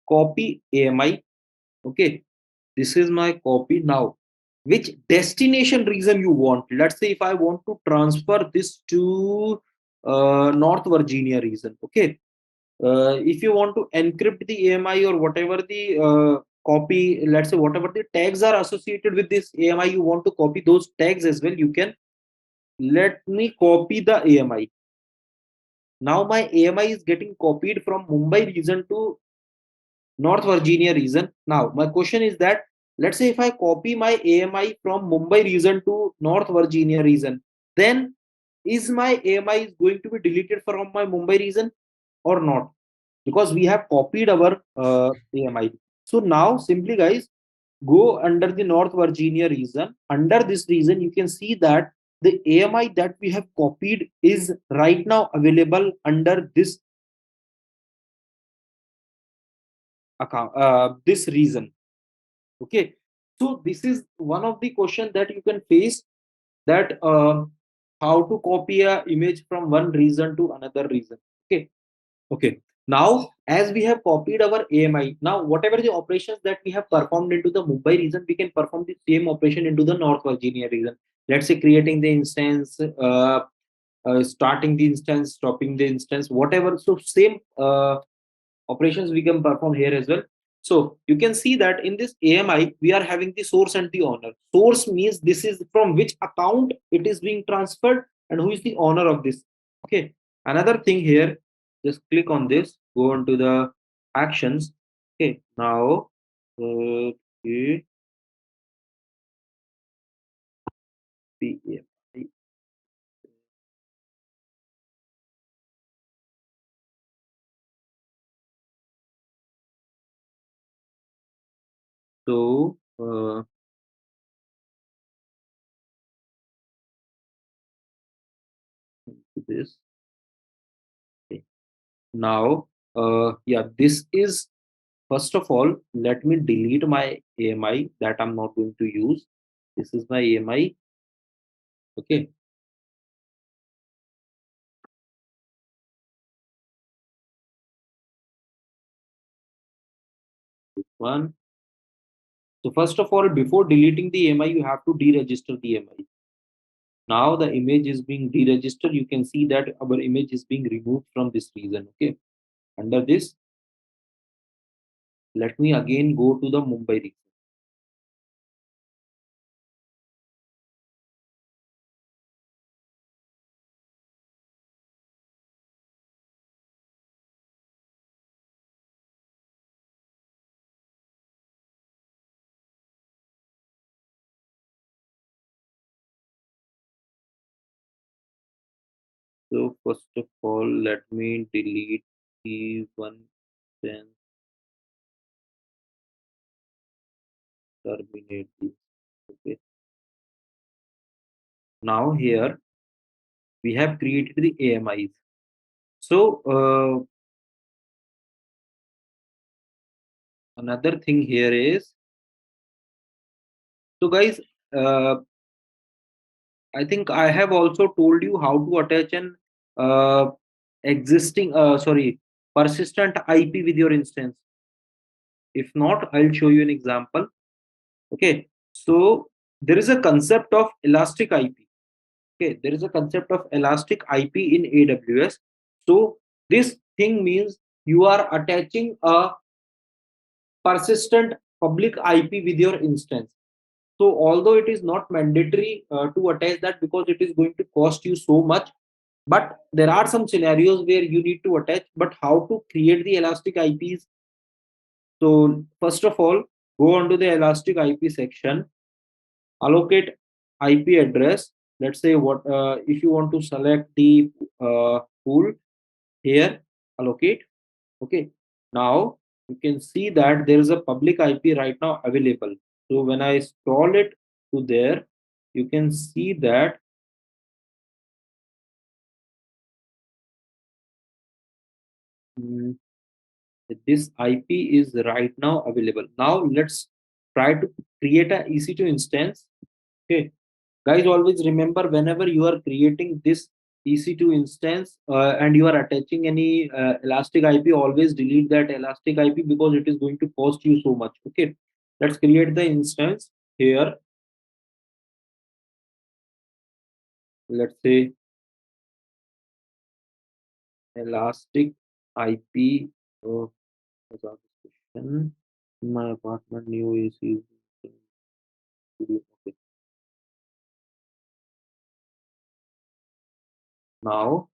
copy AMI. Okay. This is my copy. Now which destination region you want. Let's say if I want to transfer this to North Virginia region. Okay. If you want to encrypt the AMI or whatever the copy, let's say whatever the tags are associated with this AMI, you want to copy those tags as well. You can. Let me copy the AMI. Now my AMI is getting copied from Mumbai region to North Virginia region. Now my question is that, let's say if I copy my AMI from Mumbai region to North Virginia region, then is my AMI is going to be deleted from my Mumbai region or not? Because we have copied our AMI. So now simply guys, go under the North Virginia region. Under this region, you can see that the AMI that we have copied is right now available under this account, this region. Okay, so this is one of the questions that you can face, that how to copy a image from one region to another region. Okay. Okay. Now, as we have copied our AMI, now whatever the operations that we have performed into the Mumbai region, we can perform the same operation into the North Virginia region. Let's say creating the instance, starting the instance, stopping the instance, whatever. So same operations we can perform here as well. So you can see that in this AMI, we are having the source and the owner. Source means this is from which account it is being transferred and who is the owner of this. Okay. Another thing here, just click on this, go on to the actions. Okay. Now, okay. So, this. Okay. Now, yeah, this is, first of all, let me delete my AMI that I'm not going to use. This is my AMI. Okay. This one. So first of all, before deleting the AMI, you have to deregister the AMI. Now the image is being deregistered. You can see that our image is being removed from this region. Okay. Under this, let me again go to the Mumbai region. So first of all, let me delete the one, then terminate this. Okay. Now here we have created the AMIs. So another thing here is, so guys, I think I have also told you how to attach an uh, existing, sorry, persistent IP with your instance. If not, I'll show you an example. Okay, so there is a concept of elastic IP. Okay, there is a concept of elastic IP in AWS. So this thing means you are attaching a persistent public IP with your instance. So although it is not mandatory to attach that, because it is going to cost you so much, but there are some scenarios where you need to attach. But how to create the elastic IPs? So first of all, go on to the elastic IP section, allocate IP address. Let's say what if you want to select the pool here, allocate. Okay. Now you can see that there is a public IP right now available. So when I scroll it to there, you can see that this IP is right now available. Now let's try to create a EC2 instance. Okay. Guys, always remember whenever you are creating this EC2 instance and you are attaching any elastic IP, always delete that elastic IP because it is going to cost you so much. Okay, let's create the instance here. Let's say elastic IP. Oh, what's our description? My apartment new AC. Okay. Now,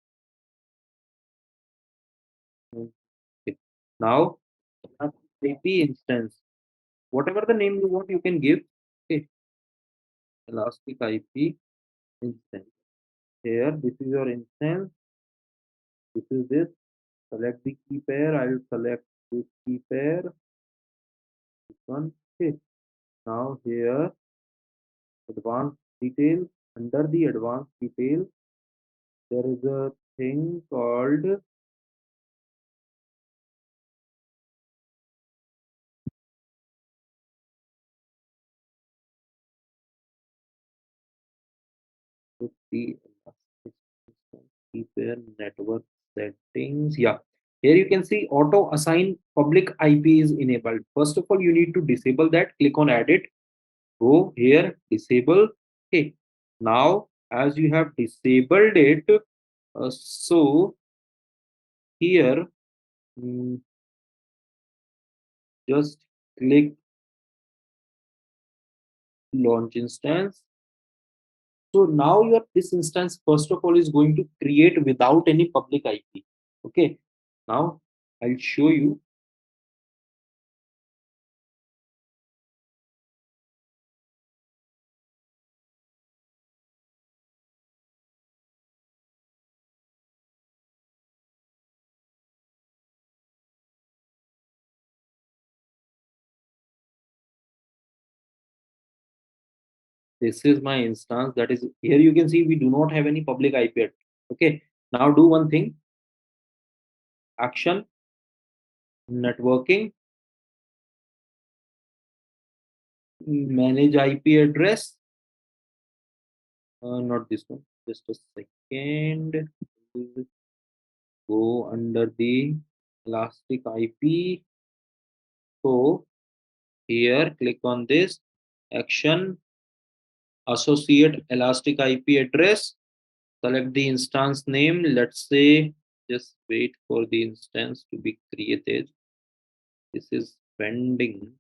okay. Now, IP instance. Whatever the name you want, you can give. Okay, elastic IP instance. Here, this is your instance. This is this. Select the key pair. I will select this key pair. This one. Okay. Now here, advanced details. Under the advanced details, there is a thing called the key pair network settings. Yeah. Here you can see auto assign public IP is enabled. First of all, you need to disable that. Click on edit. Go here, disable. Okay. Now, as you have disabled it, so here just click launch instance. So now your this instance first of all is going to create without any public IP. Okay. Now I'll show you. This is my instance. That is here you can see we do not have any public IP yet. Okay. Now do one thing. Action networking, manage IP address. Not this one. Just a second. Go under the elastic IP. So here click on this action associate elastic IP address. Select the instance name. Let's say just wait for the instance to be created. This is pending.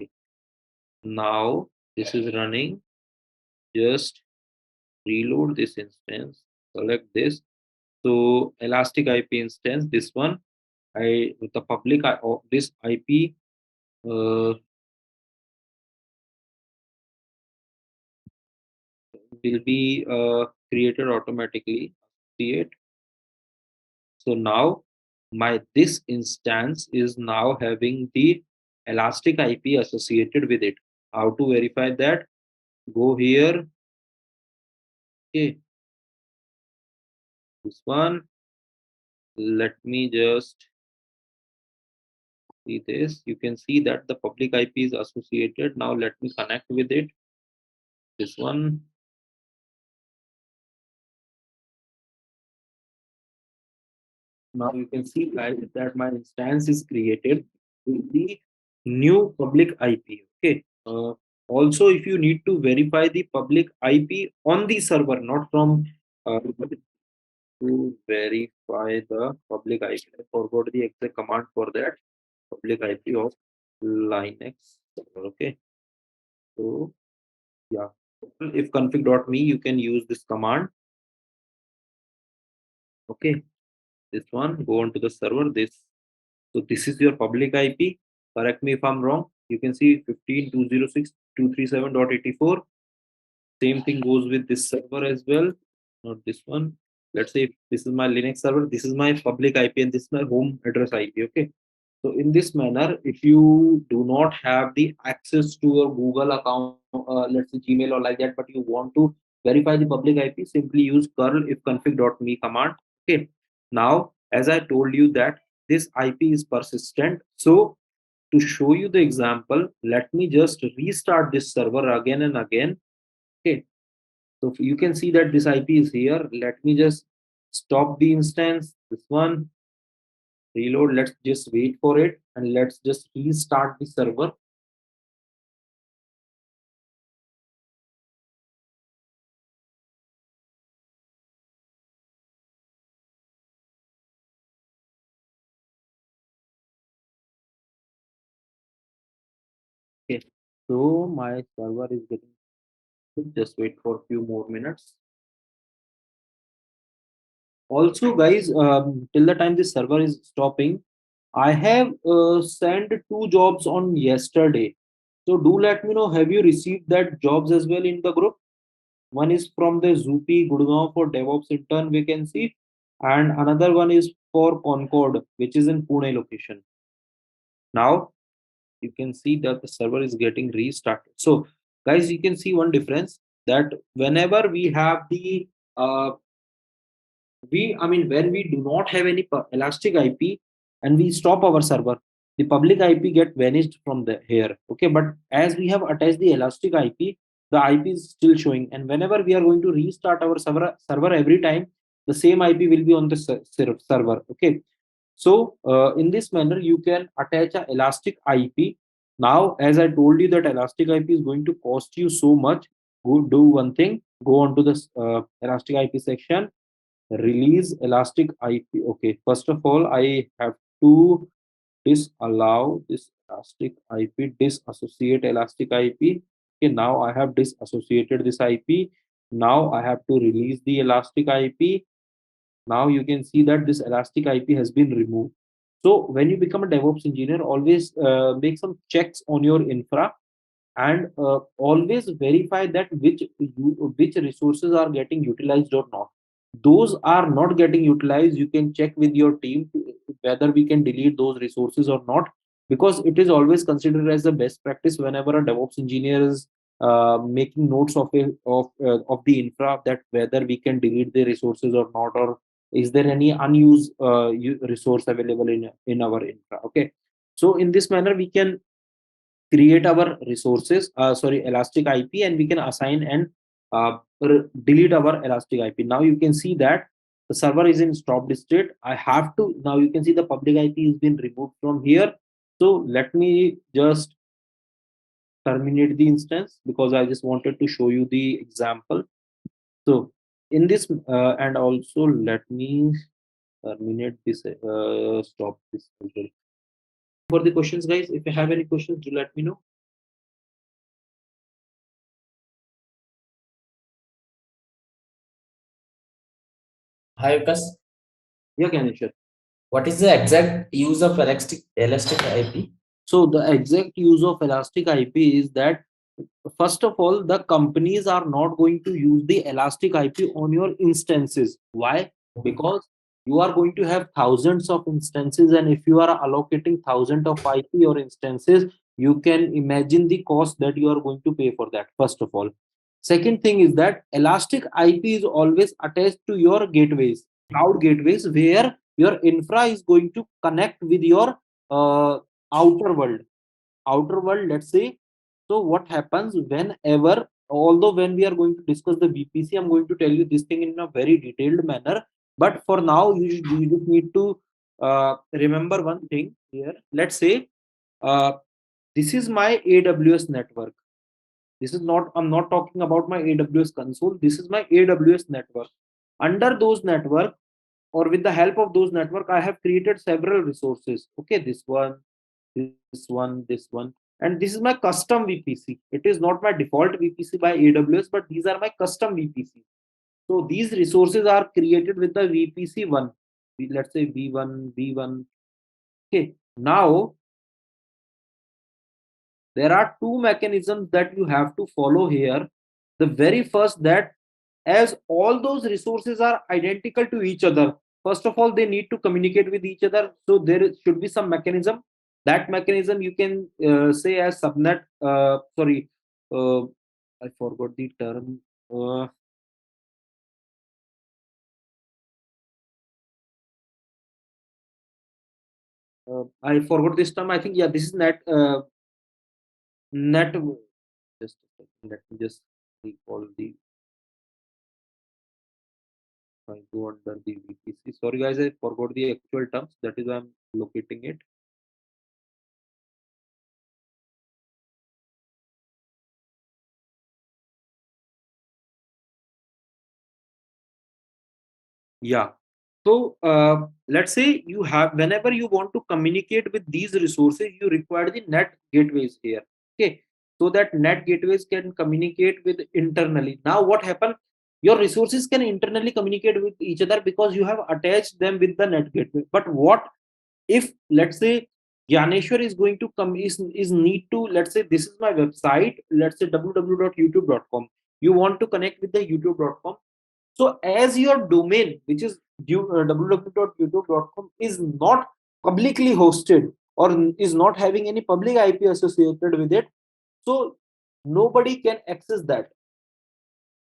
Okay. Now this is running. Just reload this instance. Select this. So elastic IP instance. This one. I with the public this IP will be created automatically. Create. So now my this instance is now having the elastic IP associated with it. How to verify that? Go here. Okay, this one. Let me just see this. You can see that the public IP is associated. Now let me connect with it. This one. Now you can see guys that my instance is created with the new public IP. Okay. Also, if you need to verify the public IP on the server, not from to verify the public IP. I forgot the exact command for that. Public IP of Linux server. Okay. So yeah. If config.me, you can use this command. Okay. This one, go on to the server. So this is your public IP. Correct me if I'm wrong. You can see 15.206.237.84. Same thing goes with this server as well. Not this one. Let's say this is my Linux server. This is my public IP and this is my home address IP. Okay. So in this manner, if you do not have the access to your Google account, let's say Gmail or like that, but you want to verify the public IP, simply use curl if config.me command. Okay. Now, as I told you that this IP is persistent. So to show you the example, let me just restart this server again and again. Okay, so you can see that this IP is here. Let me just stop the instance, this one, reload. Let's just wait for it and let's just restart the server. Okay, so my server is getting, just wait for a few more minutes. Also, guys, till the time this server is stopping, I have sent 2 jobs on yesterday. So do let me know, have you received that jobs as well in the group? One is from the Zupi Gurgaon for DevOps intern vacancy, and another one is for Concord, which is in Pune location. Now you can see that the server is getting restarted. So guys, you can see one difference, that whenever we have the uh, when we do not have any elastic IP and we stop our server, the public IP get vanished from the here. Okay, but as we have attached the elastic IP, the IP is still showing, and whenever we are going to restart our server every time, the same IP will be on the server. Okay, so in this manner you can attach a elastic IP. Now as I told you that elastic IP is going to cost you so much, go do one thing, go on to this elastic IP section, release elastic IP. Okay, first of all I have to disallow this elastic IP, disassociate elastic IP. Okay, now I have disassociated this IP. Now I have to release the elastic IP. Now you can see that this elastic IP has been removed. So when you become a DevOps engineer, always make some checks on your infra, and always verify that which resources are getting utilized or not. Those are not getting utilized, you can check with your team whether we can delete those resources or not, because it is always considered as the best practice whenever a DevOps engineer is making notes of the infra, that whether we can delete the resources or not, or is there any unused resource available in our infra. Okay, so in this manner we can create our resources, sorry, elastic IP, and we can assign and delete our elastic IP. Now you can see that the server is in stopped state. I have to, now you can see the public IP has been removed from here. So let me just terminate the instance, because I just wanted to show you the example. So in this and also let me terminate this, stop this as well. For the questions, guys, if you have any questions, do let me know. Hi, Vikas. Yeah, Ganesh. What is the exact use of elastic IP? So the exact use of elastic IP is that, first of all, the companies are not going to use the elastic IP on your instances. Why? Because you are going to have thousands of instances, and if you are allocating thousands of IP or instances, you can imagine the cost that you are going to pay for that. First of all, second thing is that elastic IP is always attached to your gateways, cloud gateways, where your infra is going to connect with your outer world. Let's say. So what happens whenever, although when we are going to discuss the VPC, I'm going to tell you this thing in a very detailed manner, but for now you just need to remember one thing here. Let's say this is my AWS network. This is not, I'm not talking about my AWS console, this is my AWS network. Under those network, or with the help of those network, I have created several resources. Okay, this one, this one, and this is my custom VPC. It is not my default VPC by AWS, but these are my custom VPC. So these resources are created with the VPC one. Let's say V1. Okay, now there are two mechanisms that you have to follow here. The very first, that as all those resources are identical to each other, first of all they need to communicate with each other, so should be some mechanism. That mechanism you can say as subnet, sorry, I forgot the term. uh, I forgot this term. I think, yeah, this is net. Net. Just a second. Let me just recall the. I go under the VPC. Sorry, guys, I forgot the actual terms. That is why I'm locating it. Yeah. So let's say you have, whenever you want to communicate with these resources, you require the net gateways here. Okay. So that net gateways can communicate with internally. Now what happened? Your resources can internally communicate with each other because you have attached them with the net gateway. But what if, let's say, Gyaneshwar is going to come, is need to, let's say this is my website, let's say www.youtube.com. You want to connect with the youtube.com. So as your domain, which is www.youtube.com, is not publicly hosted or is not having any public IP associated with it, so nobody can access that.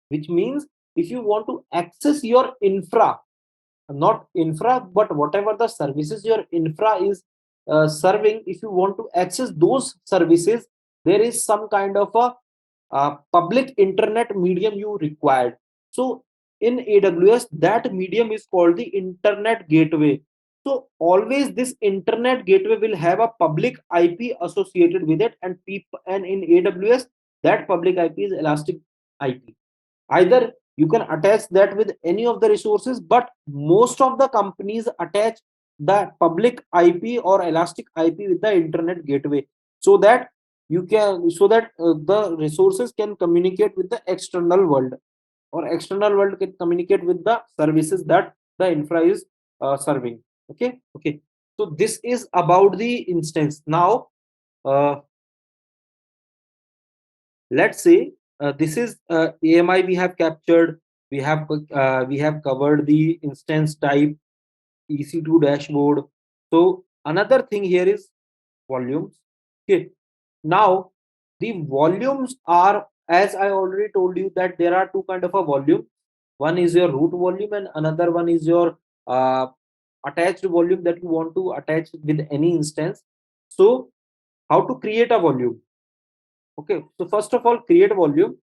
Which means if you want to access your infra, not infra, but whatever the services your infra is serving, if you want to access those services, there is some kind of a public internet medium you required. So in AWS, that medium is called the internet gateway. So always this internet gateway will have a public IP associated with it, and people, and in AWS, that public IP is elastic IP. Either you can attach that with any of the resources, but most of the companies attach the public IP or elastic IP with the internet gateway, so that you can, so that the resources can communicate with the external world, or external world can communicate with the services that the infra is serving. Okay. Okay. So this is about the instance. Now let's say this is AMI we have captured. We have covered the instance type, EC2 dashboard. So another thing here is volumes. Okay. Now the volumes are, as I already told you, that there are two kind of a volume. One is your root volume and another one is your attached volume that you want to attach with any instance. So how to create a volume? Okay. So first of all, create volume.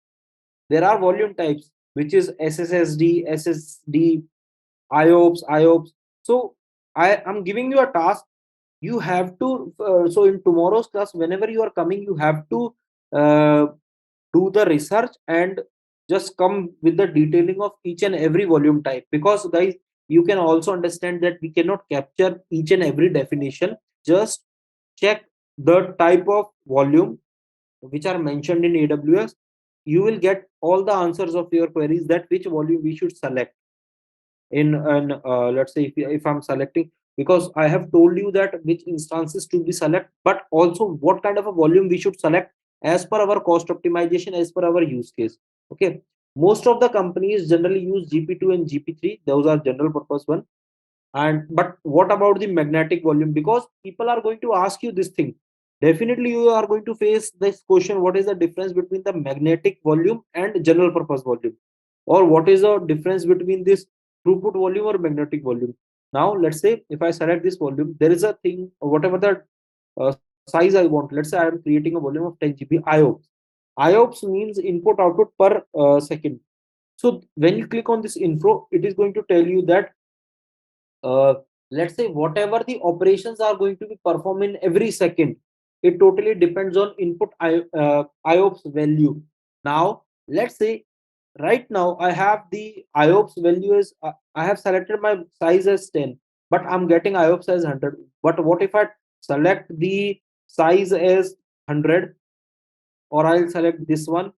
There are volume types, which is SSSD, SSD, IOPS. So I am giving you a task. You have to, so in tomorrow's class, whenever you are coming, you have to uh, do the research and just come with the detailing of each and every volume type. Because guys, you can also understand that we cannot capture each and every definition. Just check the type of volume which are mentioned in AWS. You will get all the answers of your queries, that which volume we should select in an let's say if I'm selecting, because I have told you that which instances to be select, but also what kind of a volume we should select as per our cost optimization, as per our use case. Okay. Most of the companies generally use GP2 and GP3. Those are general purpose one. And but what about the magnetic volume? Because people are going to ask you this thing. Definitely you are going to face this question: what is the difference between the magnetic volume and general purpose volume, or what is the difference between this throughput volume or magnetic volume? Now let's say if I select this volume, there is a thing, whatever the size I want. Let's say I am creating a volume of 10 GB IOPS. IOPS means input output per second. So when you click on this info, it is going to tell you that uh, let's say whatever the operations are going to be performed in every second, it totally depends on input IOPS value. Now let's say right now I have the IOPS value is I have selected my size as 10, but I'm getting IOPS as 100. But what if I select the size as 100, or I'll select this one?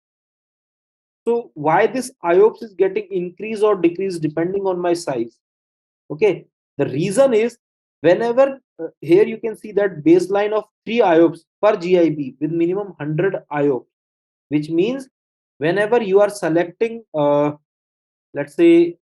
So why this IOPS is getting increase or decrease depending on my size? Okay. The reason is, whenever here you can see that baseline of 3 IOPS per GIB with minimum 100 IOPS, which means whenever you are selecting let's say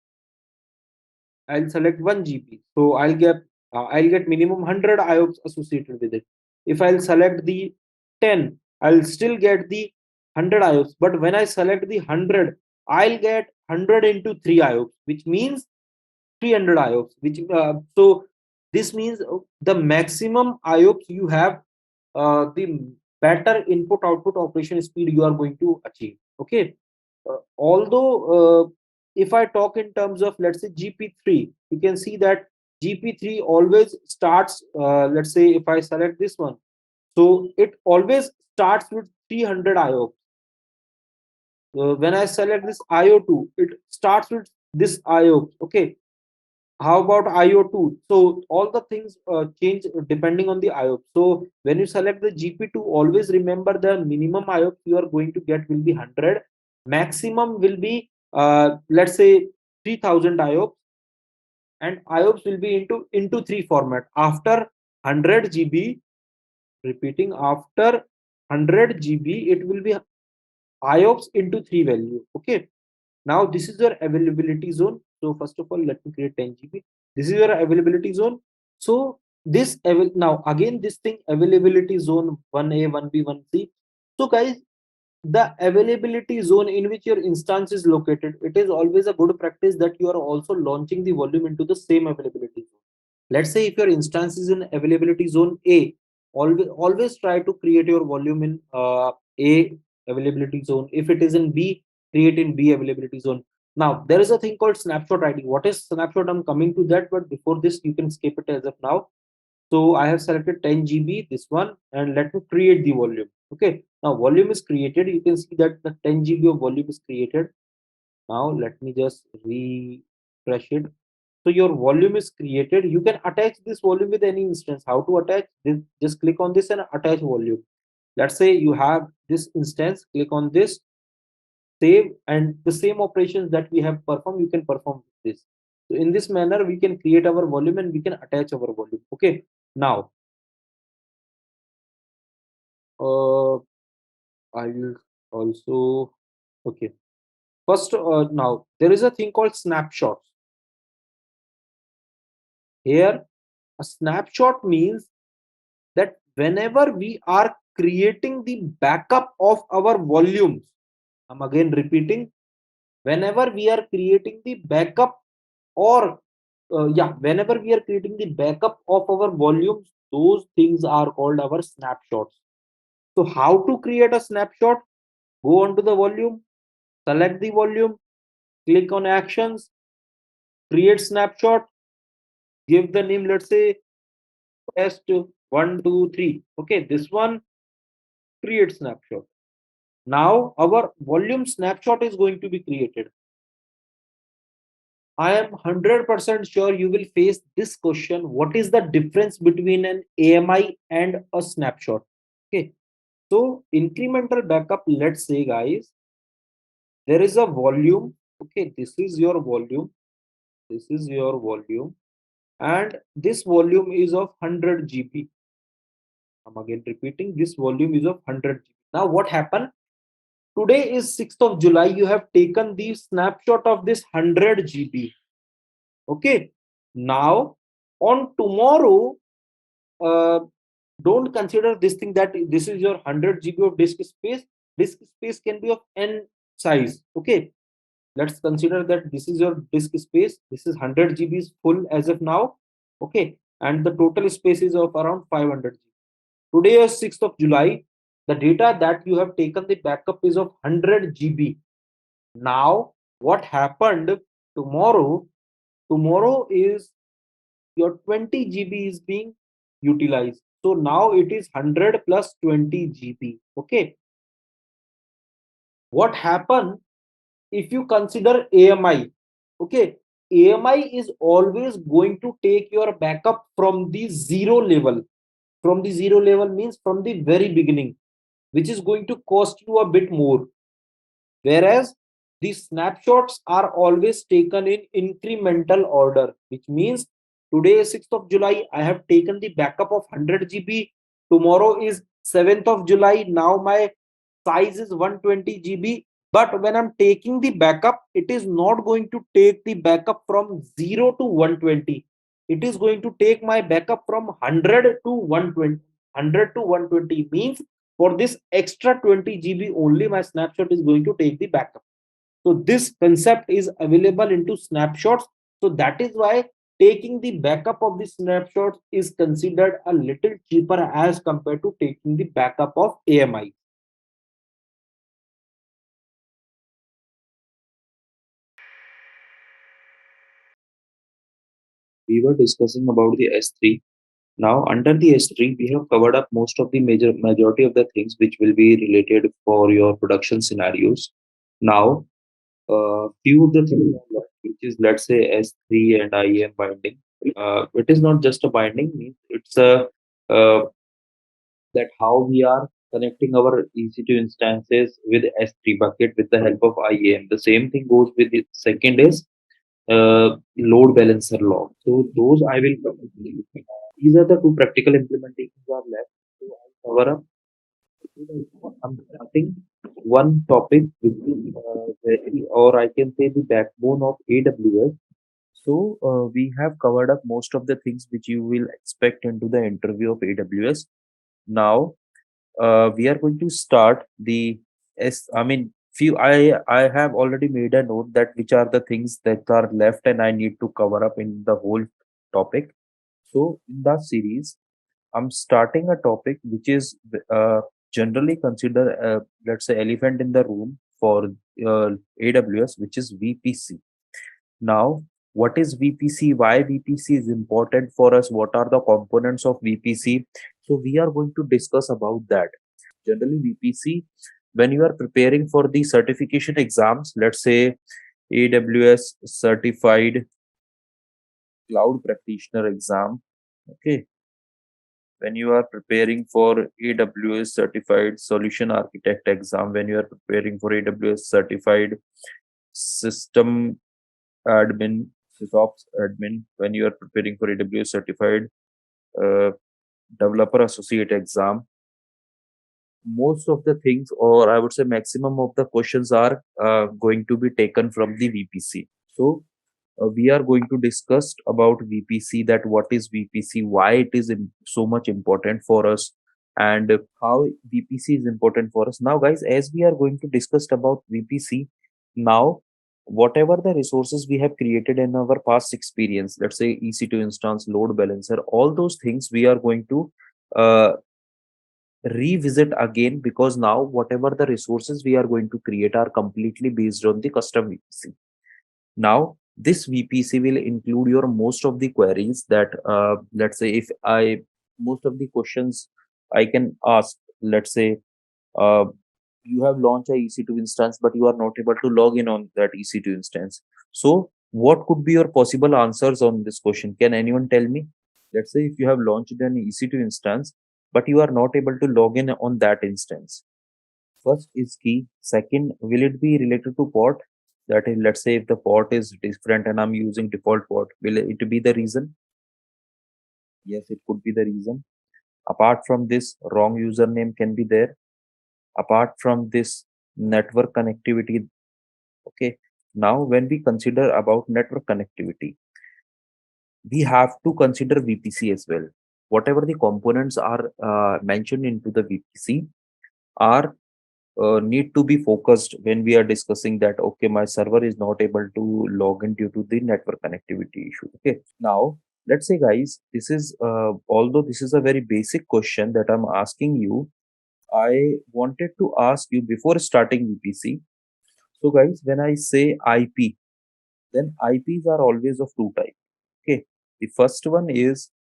I'll select 1 GB, so I'll get minimum 100 IOPS associated with it. If I'll select the 10, I'll still get the 100 IOPS, but when I select the 100, I'll get 100 into 3 IOPS, which means 300 IOPS. Which so This means the maximum IOPS you have, the better input output operation speed you are going to achieve. Okay. Although if I talk in terms of, let's say, GP3, you can see that GP3 always starts, let's say if I select this one, so it always starts with 300 IOPS. When I select this IO2, it starts with this IOPS. Okay. How about IO2? So all the things change depending on the IOPS. So when you select the GP2, always remember the minimum IOPS you are going to get will be 100. Maximum will be, let's say, 3000 IOPS, and IOPS will be into three format. After 100 GB, repeating, after 100 GB, it will be IOPS into three value. Okay. Now this is your availability zone. So first of all, let me create 10 GB. This is your availability zone. So this now again this thing, availability zone 1A, 1B, 1C. So guys, the availability zone in which your instance is located, it is always a good practice that you are also launching the volume into the same availability zone. Let's say if your instance is in availability zone A, always try to create your volume in A availability zone. If it is in B, create in B availability zone. Now there is a thing called snapshot ID. What is snapshot? I'm coming to that, but before this you can skip it as of now. So I have selected 10 GB, this one, and let me create the volume. Okay, now volume is created. You can see that the 10 GB of volume is created. Now let me just refresh it. So your volume is created. You can attach this volume with any instance. How to attach this? Just click on this and attach volume. Let's say you have this instance, click on this, save, and the same operations that we have performed, you can perform this. So in this manner, we can create our volume and we can attach our volume. Okay. Now, I will also, okay. First, now there is a thing called snapshots. Here, a snapshot means that whenever we are creating the backup of our volumes, I'm again repeating, whenever we are creating the backup, or whenever we are creating the backup of our volumes, those things are called our snapshots. So how to create a snapshot? Go on to the volume, select the volume, click on actions, create snapshot, give the name, let's say test 123. Okay, this one, create snapshot. Now our volume snapshot is going to be created. I am 100% sure you will face this question. What is the difference between an AMI and a snapshot? Okay, so incremental backup, let's say guys, there is a volume. Okay, this is your volume. This is your volume. And this volume is of 100 GB. I'm again repeating, this volume is of 100 GB. Now what happened? Today is 6th of July. You have taken the snapshot of this 100 GB. Okay. Now on tomorrow, don't consider this thing that this is your 100 GB of disk space. Disk space can be of n size. Okay. Let's consider that this is your disk space. This is 100 GB is full as of now. Okay. And the total space is of around 500 GB. Today is 6th of July. The data that you have taken the backup is of 100 GB. Now, what happened tomorrow? Tomorrow is your 20 GB is being utilized. So now it is 100 plus 20 GB. Okay. What happened if you consider AMI? Okay. AMI is always going to take your backup from the zero level. From the zero level means from the very beginning, which is going to cost you a bit more. Whereas these snapshots are always taken in incremental order, which means today is 6th of July. I have taken the backup of 100 GB. Tomorrow is 7th of July. Now my size is 120 GB. But when I'm taking the backup, it is not going to take the backup from 0 to 120. It is going to take my backup from 100 to 120. 100 to 120 means for this extra 20 GB only my snapshot is going to take the backup. So this concept is available into snapshots. So that is why taking the backup of the snapshots is considered a little cheaper as compared to taking the backup of AMI. We were discussing about the S3. Now, under the S3, we have covered up most of the majority of the things which will be related for your production scenarios. Now, few of the things are left, which is, let's say, S3 and IAM binding. It is not just a binding; it's a that how we are connecting our EC2 instances with S3 bucket with the help of IAM. The same thing goes with the second is load balancer log. So those I will cover. These are the two practical implementations are left. So I'll cover up. I'm starting one topic which is very, or I can say the backbone of AWS. So we have covered up most of the things which you will expect into the interview of AWS. Now we are going to start the I have already made a note that which are the things that are left and I need to cover up in the whole topic. So in that series, I'm starting a topic which is generally considered let's say elephant in the room for AWS, which is VPC. Now, what is VPC? Why VPC is important for us? What are the components of VPC? So we are going to discuss about that. Generally, VPC, when you are preparing for the certification exams, let's say AWS certified cloud practitioner exam, okay, when you are preparing for AWS certified solution architect exam, when you are preparing for AWS certified system admin, SysOps admin, when you are preparing for AWS certified uh, developer associate exam, most of the things, or I would say maximum of the questions are going to be taken from the VPC. So we are going to discuss about VPC, that what is VPC, why it is so much important for us, and how VPC is important for us. Now, guys, as we are going to discuss about VPC, now whatever the resources we have created in our past experience, let's say EC2 instance, load balancer, all those things we are going to uh, revisit again, because now whatever the resources we are going to create are completely based on the custom VPC. Now, this VPC will include your most of the queries that, let's say, if I, most of the questions I can ask, let's say, uh, you have launched a EC2 instance, but you are not able to log in on that EC2 instance. So, what could be your possible answers on this question? Can anyone tell me? Let's say if you have launched an EC2 instance, but you are not able to log in on that instance. First is key. Second, will it be related to port? That is, let's say if the port is different and I'm using default port, will it be the reason? Yes, it could be the reason. Apart from this, wrong username can be there. Apart from this, network connectivity. Okay. Now, when we consider about network connectivity, we have to consider VPC as well. Whatever the components are mentioned into the VPC are need to be focused when we are discussing that, okay, my server is not able to log in due to the network connectivity issue. Okay, now let's say, guys, this is although this is a very basic question that I'm asking you, I wanted to ask you before starting VPC. So, guys, when I say IP, then IPs are always of two types. Okay, the first one is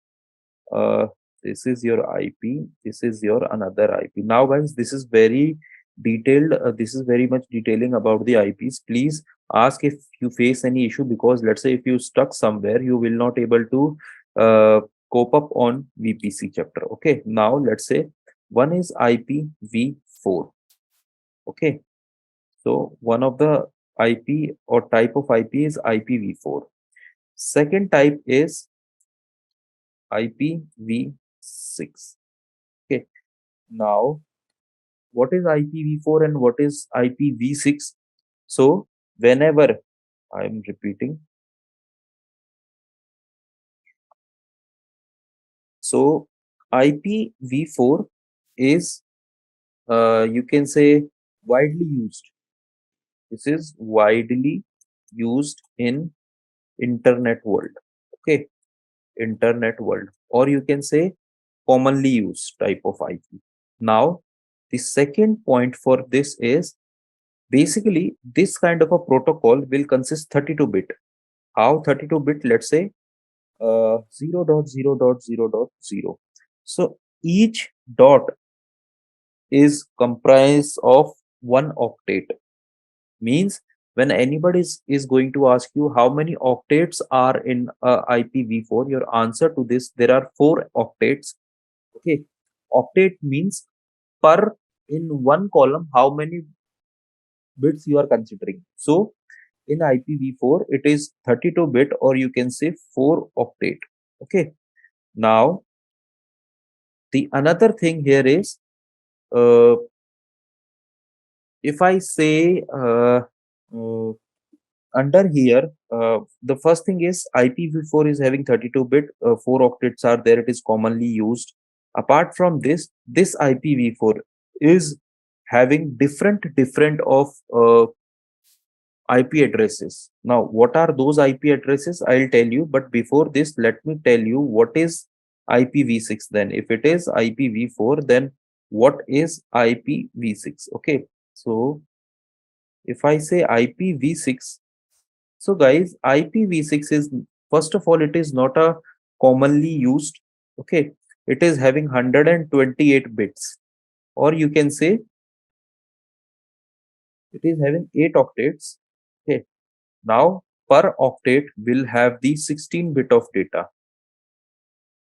uh, this is your IP, this is your another IP. Now, guys, this is very detailed. This is very much detailing about the IPs. Please ask if you face any issue, because let's say if you stuck somewhere, you will not able to cope up on VPC chapter. Okay, now let's say one is IPv4. Okay, so one of the IP or type of IP is IPv4. Second type is IPv6. Okay. Now, what is IPv4 and what is IPv6? So, whenever I'm repeating, so IPv4 is, you can say, widely used. This is widely used in internet world. Okay, internet world, or you can say commonly used type of IP. Now, the second point for this is basically this kind of a protocol will consist 32-bit. How 32-bit? Let's say 0.0.0.0.0. So each dot is comprised of one octet. Means when anybody is going to ask you how many octets are in IPv4, your answer to this, there are 4 octets. Okay, octet means per in one column how many bits you are considering. So in IPv4 it is 32-bit, or you can say 4 octet. Okay, now the another thing here is uh, if I say under here, the first thing is IPv4 is having 32-bit, 4 octets are there, it is commonly used. Apart from this, this IPv4 is having different of IP addresses. Now, what are those IP addresses? I'll tell you, but before this, let me tell you what is IPv6 then. If it is IPv4, then what is IPv6? Okay, so if I say IPv6, so guys, IPv6 is, first of all, it is not a commonly used, okay, it is having 128 bits, or you can say it is having 8 octets. Okay, now per octet will have the 16 bit of data.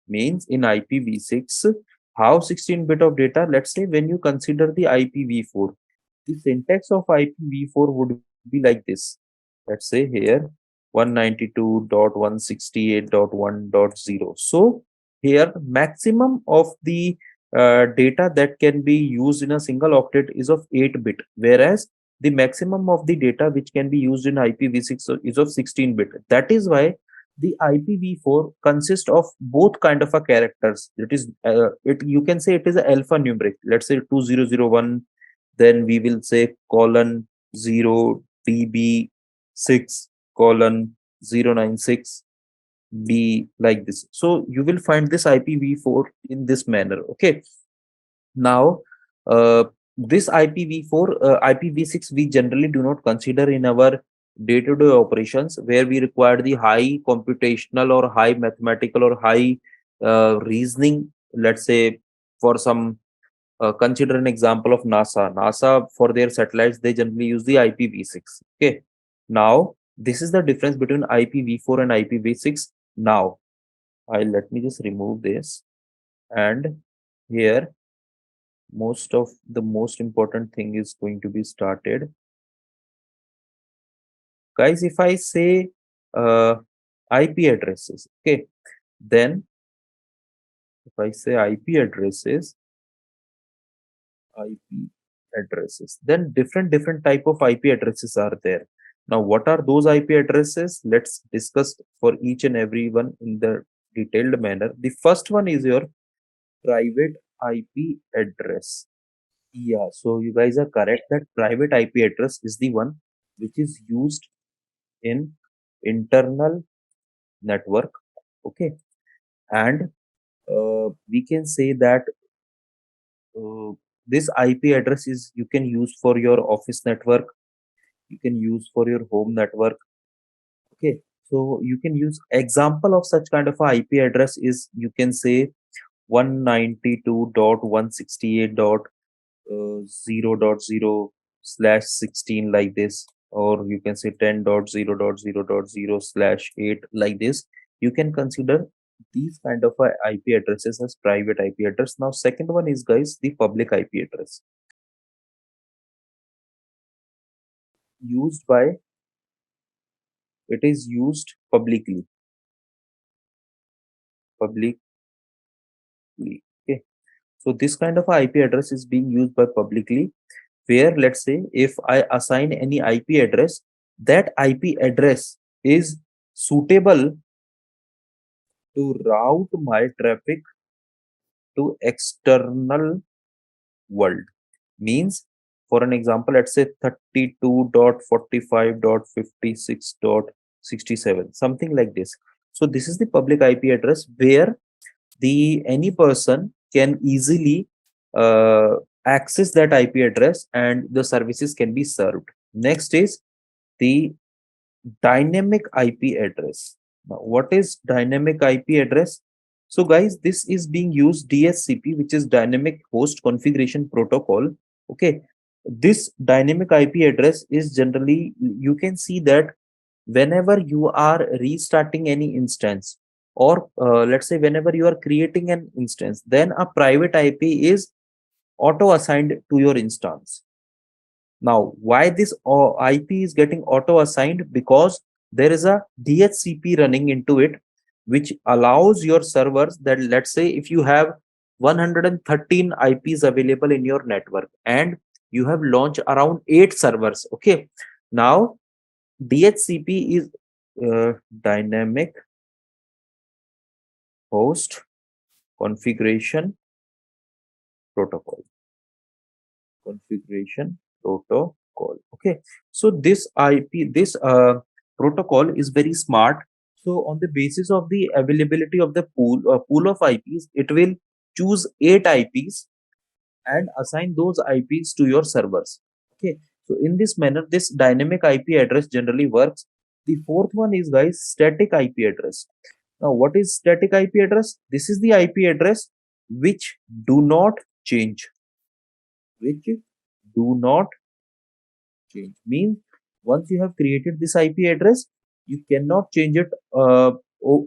Means in IPv6, how 16 bit of data? Let's say when you consider the IPv4, the syntax of IPv4 would be like this. Let's say here 192.168.1.0. So here maximum of the data that can be used in a single octet is of 8 bit, whereas the maximum of the data which can be used in IPv6 is of 16 bit. That is why the IPv4 consists of both kind of a characters. It is it, you can say it is a alphanumeric. Let's say 2001, then we will say colon 0 db6 colon 096 b, like this. So you will find this IPv4 in this manner. Okay, now this IPv4 IPv6 we generally do not consider in our day-to-day operations, where we require the high computational or high mathematical or high reasoning. Let's say for some consider an example of NASA. NASA, for their satellites, they generally use the IPv6. Okay. Now, this is the difference between IPv4 and IPv6. Now, let me just remove this. And here, the most important thing is going to be started. Guys, if I say IP addresses, okay, then if I say IP addresses, then different type of IP addresses are there. Now, what are those IP addresses? Let's discuss for each and every one in the detailed manner. The first one is your private IP address. Yeah, so you guys are correct that private IP address is the one which is used in internal network. Okay, and we can say that uh, this IP address is you can use for your office network, you can use for your home network. Okay, so you can use example of such kind of a IP address is, you can say 192.168.0.0/16, like this, or you can say 10.0.0.0/8, like this. You can consider these kind of IP addresses as private IP address. Now, second one is, guys, the public IP address used by, it is used publicly. Okay, so this kind of IP address is being used by publicly, where let's say if I assign any IP address, that IP address is suitable to route my traffic to external world. Means, for an example, let's say 32.45.56.67, something like this. So this is the public IP address where any person can easily access that IP address and the services can be served. Next is the dynamic IP address. Now, what is dynamic IP address? So guys, this is being used DHCP, which is Dynamic Host Configuration Protocol. Okay, this dynamic IP address is generally, you can see that whenever you are restarting any instance, or let's say whenever you are creating an instance, then a private IP is auto assigned to your instance. Now, why this IP is getting auto assigned? Because there is a DHCP running into it, which allows your servers that, let's say if you have 113 IPs available in your network and you have launched around 8 servers. Okay, now DHCP is dynamic host configuration protocol. Okay, so this protocol is very smart. So on the basis of the availability of the pool of IPs, it will choose 8 IPs and assign those IPs to your servers. Okay, so in this manner, this dynamic IP address generally works. The fourth one is, guys, static IP address. Now, what is static IP address? This is the IP address which do not change. Which do not change means once you have created this IP address, you cannot change it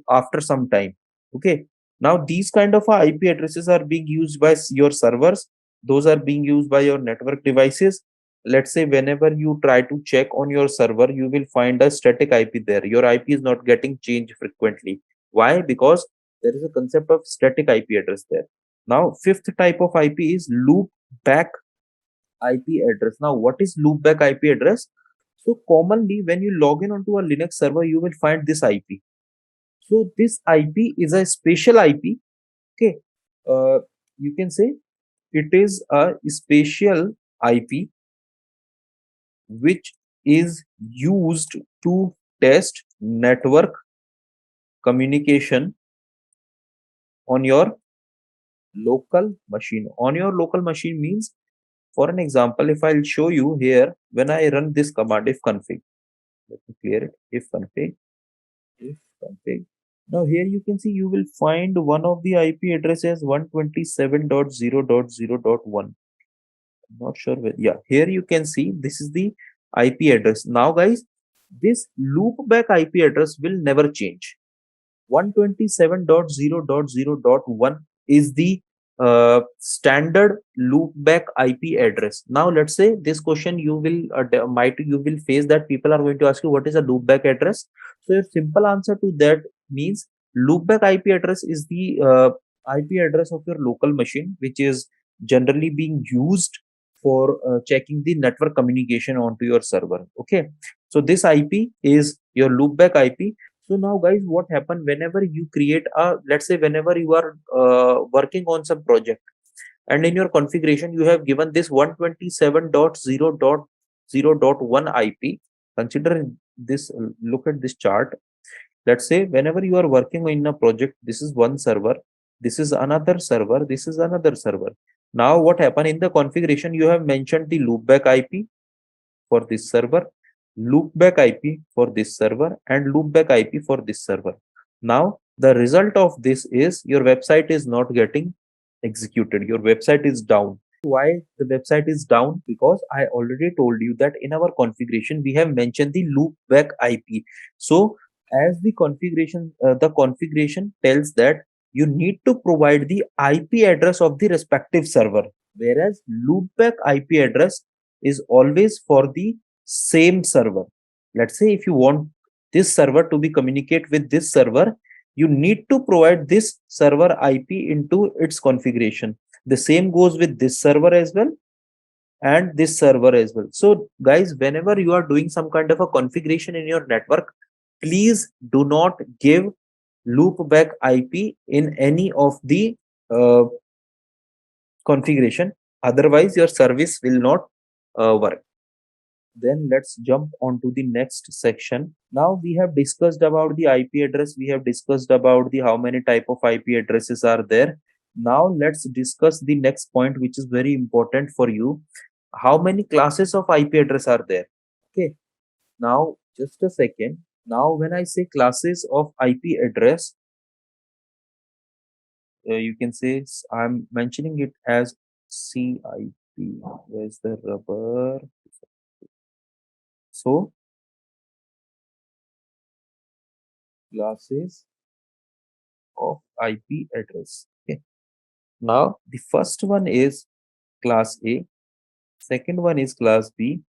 after some time. Okay. Now these kind of IP addresses are being used by your servers. Those are being used by your network devices. Let's say whenever you try to check on your server, you will find a static IP there. Your IP is not getting changed frequently. Why? Because there is a concept of static IP address there. Now, fifth type of IP is loop back IP address. Now, what is loopback IP address? So commonly when you log in onto a Linux server, you will find this IP. So this IP is a special IP. Okay, you can say it is a special IP which is used to test network communication on your local machine. On your local machine means, for an example, if I'll show you here, when I run this command if config, let me clear it, if config. Now here you can see you will find one of the IP addresses 127.0.0.1. I'm not sure where, yeah, here you can see this is the IP address. Now guys, this loopback IP address will never change. 127.0.0.1 is the standard loopback IP address. Now let's say this question you will face, that people are going to ask you what is a loopback address. So a simple answer to that means loopback IP address is the IP address of your local machine, which is generally being used for checking the network communication onto your server. Okay, so this IP is your loopback IP. So now guys, what happen whenever you create a, let's say whenever you are working on some project and in your configuration you have given this 127.0.0.1 IP. Consider this, look at this chart. Let's say whenever you are working in a project, this is one server, this is another server, this is another server. Now what happened in the configuration, you have mentioned the loopback IP for this server, loopback IP for this server, and loopback IP for this server. Now the result of this is your website is not getting executed, your website is down. Why the website is down? Because I already told you that in our configuration we have mentioned the loopback IP. So as the configuration tells that you need to provide the IP address of the respective server, whereas loopback IP address is always for the same server. Let's say if you want this server to be communicate with this server, you need to provide this server IP into its configuration. The same goes with this server as well and this server as well. So guys, whenever you are doing some kind of a configuration in your network, please do not give loopback IP in any of the configuration. Otherwise, your service will not work. Then let's jump on to the next section. Now we have discussed about the IP address. We have discussed about the how many type of IP addresses are there. Now let's discuss the next point, which is very important for you. How many classes of IP address are there? Okay. Now just a second. Now when I say classes of IP address, you can say I'm mentioning it as CIP. Where's the rubber? So classes of IP address. Okay. Now the first one is class A, second one is class B,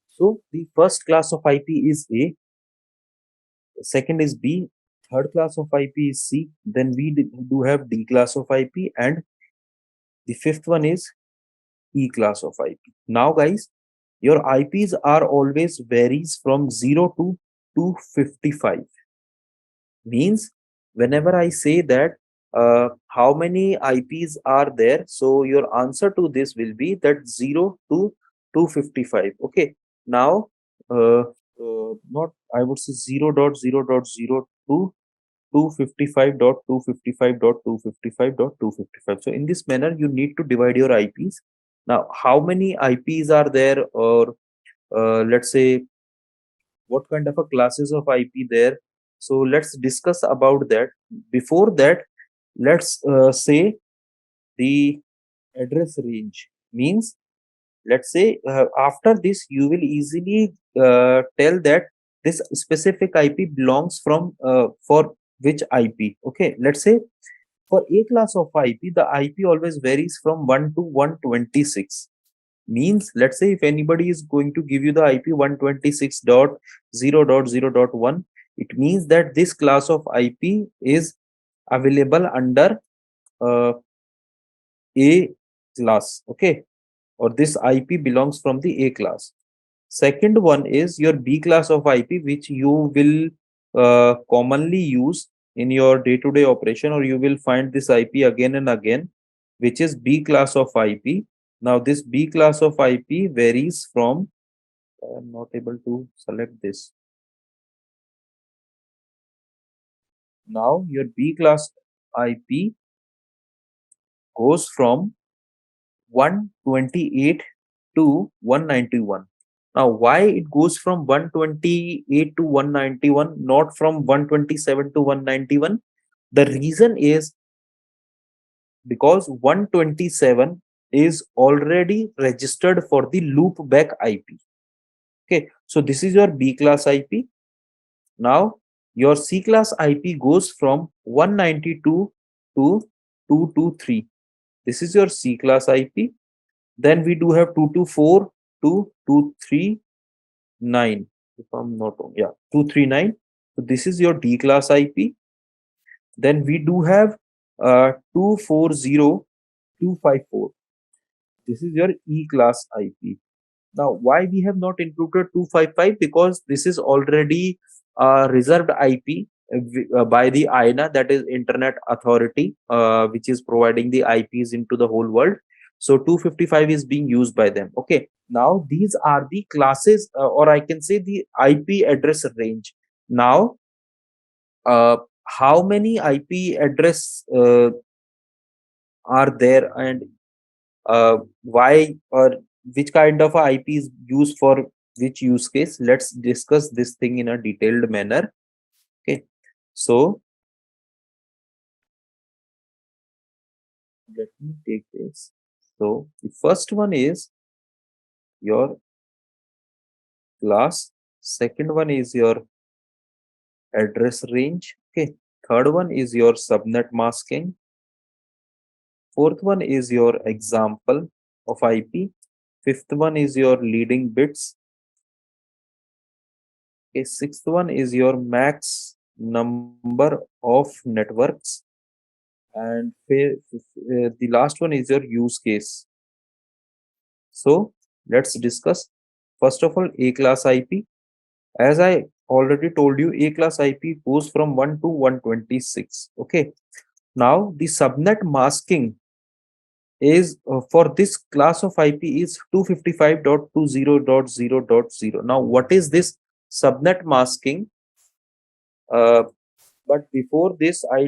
so the first class of IP is A, second is B, third class of IP is C, then we do have D class of IP, and the fifth one is E class of IP. Now guys, your IPs are always varies from 0 to 255. Means whenever I say that how many IPs are there, so your answer to this will be that 0 to 255. Okay. Now not I would say 0.0.0 to 255.255.255.255. So in this manner you need to divide your IPs. Now how many IPs are there, or let's say what kind of a classes of IP there. So let's discuss about that. Before that, let's say the address range. Means let's say after this you will easily tell that this specific IP belongs from for which IP. Okay, let's say for A class of IP, the IP always varies from 1 to 126. Means let's say if anybody is going to give you the IP 126.0.0.1, it means that this class of IP is available under A class. Okay, or this IP belongs from the A class. Second one is your B class of IP, which you will commonly use in your day-to-day operation, or you will find this IP again and again, which is B class of IP. Now this B class of IP varies from, I'm not able to select this. Now your B class IP goes from 128 to 191. Now, why it goes from 128 to 191, not from 127 to 191? The reason is because 127 is already registered for the loopback IP. Okay, so this is your B class IP. Now, your C class IP goes from 192 to 223. This is your C class IP. Then we do have 224 to 239. If I'm not wrong, yeah, 239. So this is your D class IP. Then we do have 240 254. This is your E class IP. Now, why we have not included 255? Because this is already reserved IP by the INA, that is Internet Authority, which is providing the IPs into the whole world. So 255 is being used by them. Okay. Now these are the classes, or I can say the IP address range. Now, how many IP address are there, and why or which kind of IP is used for which use case? Let's discuss this thing in a detailed manner. Okay, so let me take this. So the first one is your class, second one is your address range. Okay, third one is your subnet masking, fourth one is your example of IP, fifth one is your leading bits. Okay, sixth one is your max number of networks, and the last one is your use case. So let's discuss first of all A class IP. As I already told you A class IP goes from 1 to 126. Okay. Now the subnet masking is for this class of IP is 255.20.0.0. Now what is this subnet masking? But before this, I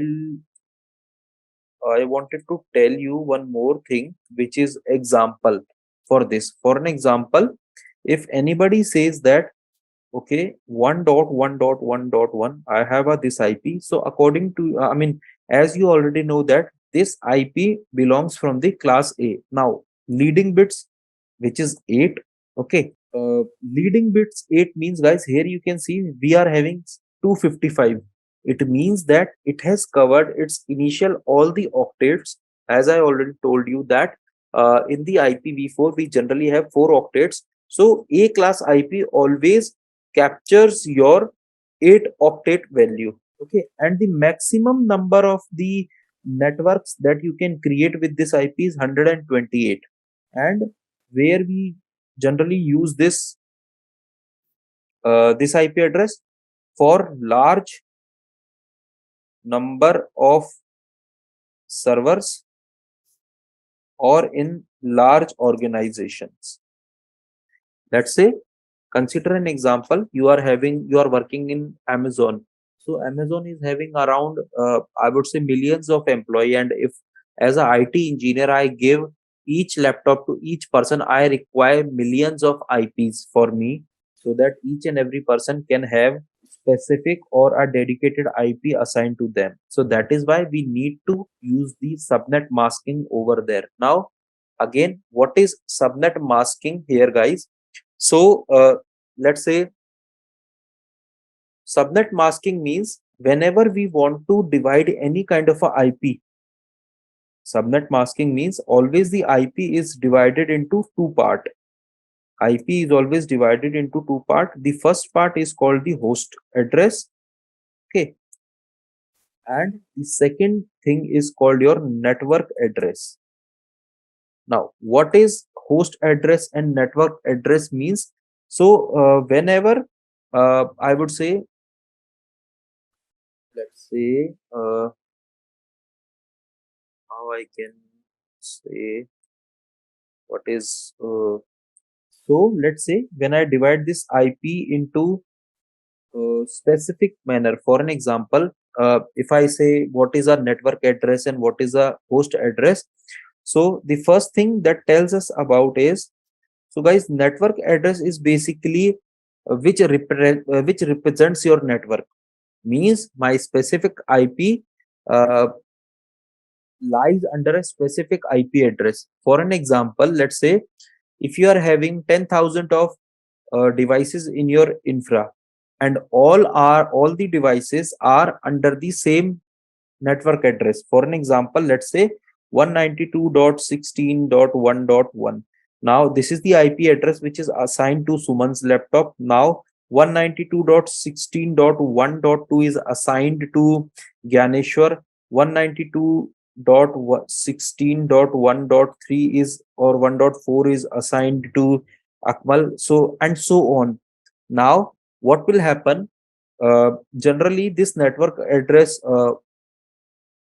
wanted to tell you one more thing, which is example for this. For an example, if anybody says that, okay, 1.1.1.1, I have this IP. So according to, I mean, as you already know that this IP belongs from the class A. Now, leading bits, which is 8. Okay. Leading bits 8 means, guys, here you can see we are having 255. It means that it has covered its initial all the octets. As I already told you that in the IPv4 we generally have 4 octets. So A class IP always captures your 8 octet value. Okay, and the maximum number of the networks that you can create with this IP is 128. And where we generally use this this IP address for large number of servers or in large organizations. Let's say, consider an example. You are working in Amazon. So Amazon is having around I would say millions of employee, and if as a IT engineer I give each laptop to each person, I require millions of IPs for me, so that each and every person can have specific or a dedicated IP assigned to them. So that is why we need to use the subnet masking over there. Now again, what is subnet masking here, guys? So let's say subnet masking means whenever we want to divide any kind of a IP, subnet masking means always the IP is divided into two part. IP is always divided into two part. The first part is called the host address. Okay. And the second thing is called your network address. Now, what is host address and network address means? So whenever I would say, let's say how I can say what is so let's say when I divide this IP into specific manner. For an example, if I say what is a network address and what is a host address, so the first thing that tells us about is, so guys, network address is basically which represents your network, means my specific IP lies under a specific IP address. For an example, let's say if you are having 10,000 of devices in your infra, and all the devices are under the same network address. For an example, let's say 192.16.1.1. Now this is the IP address which is assigned to Suman's laptop. Now 192.16.1.2 is assigned to Gyaneshwar. 192.16.1.3 is, or 1.4 is assigned to Akmal. So and so on. Now what will happen? Generally, this network address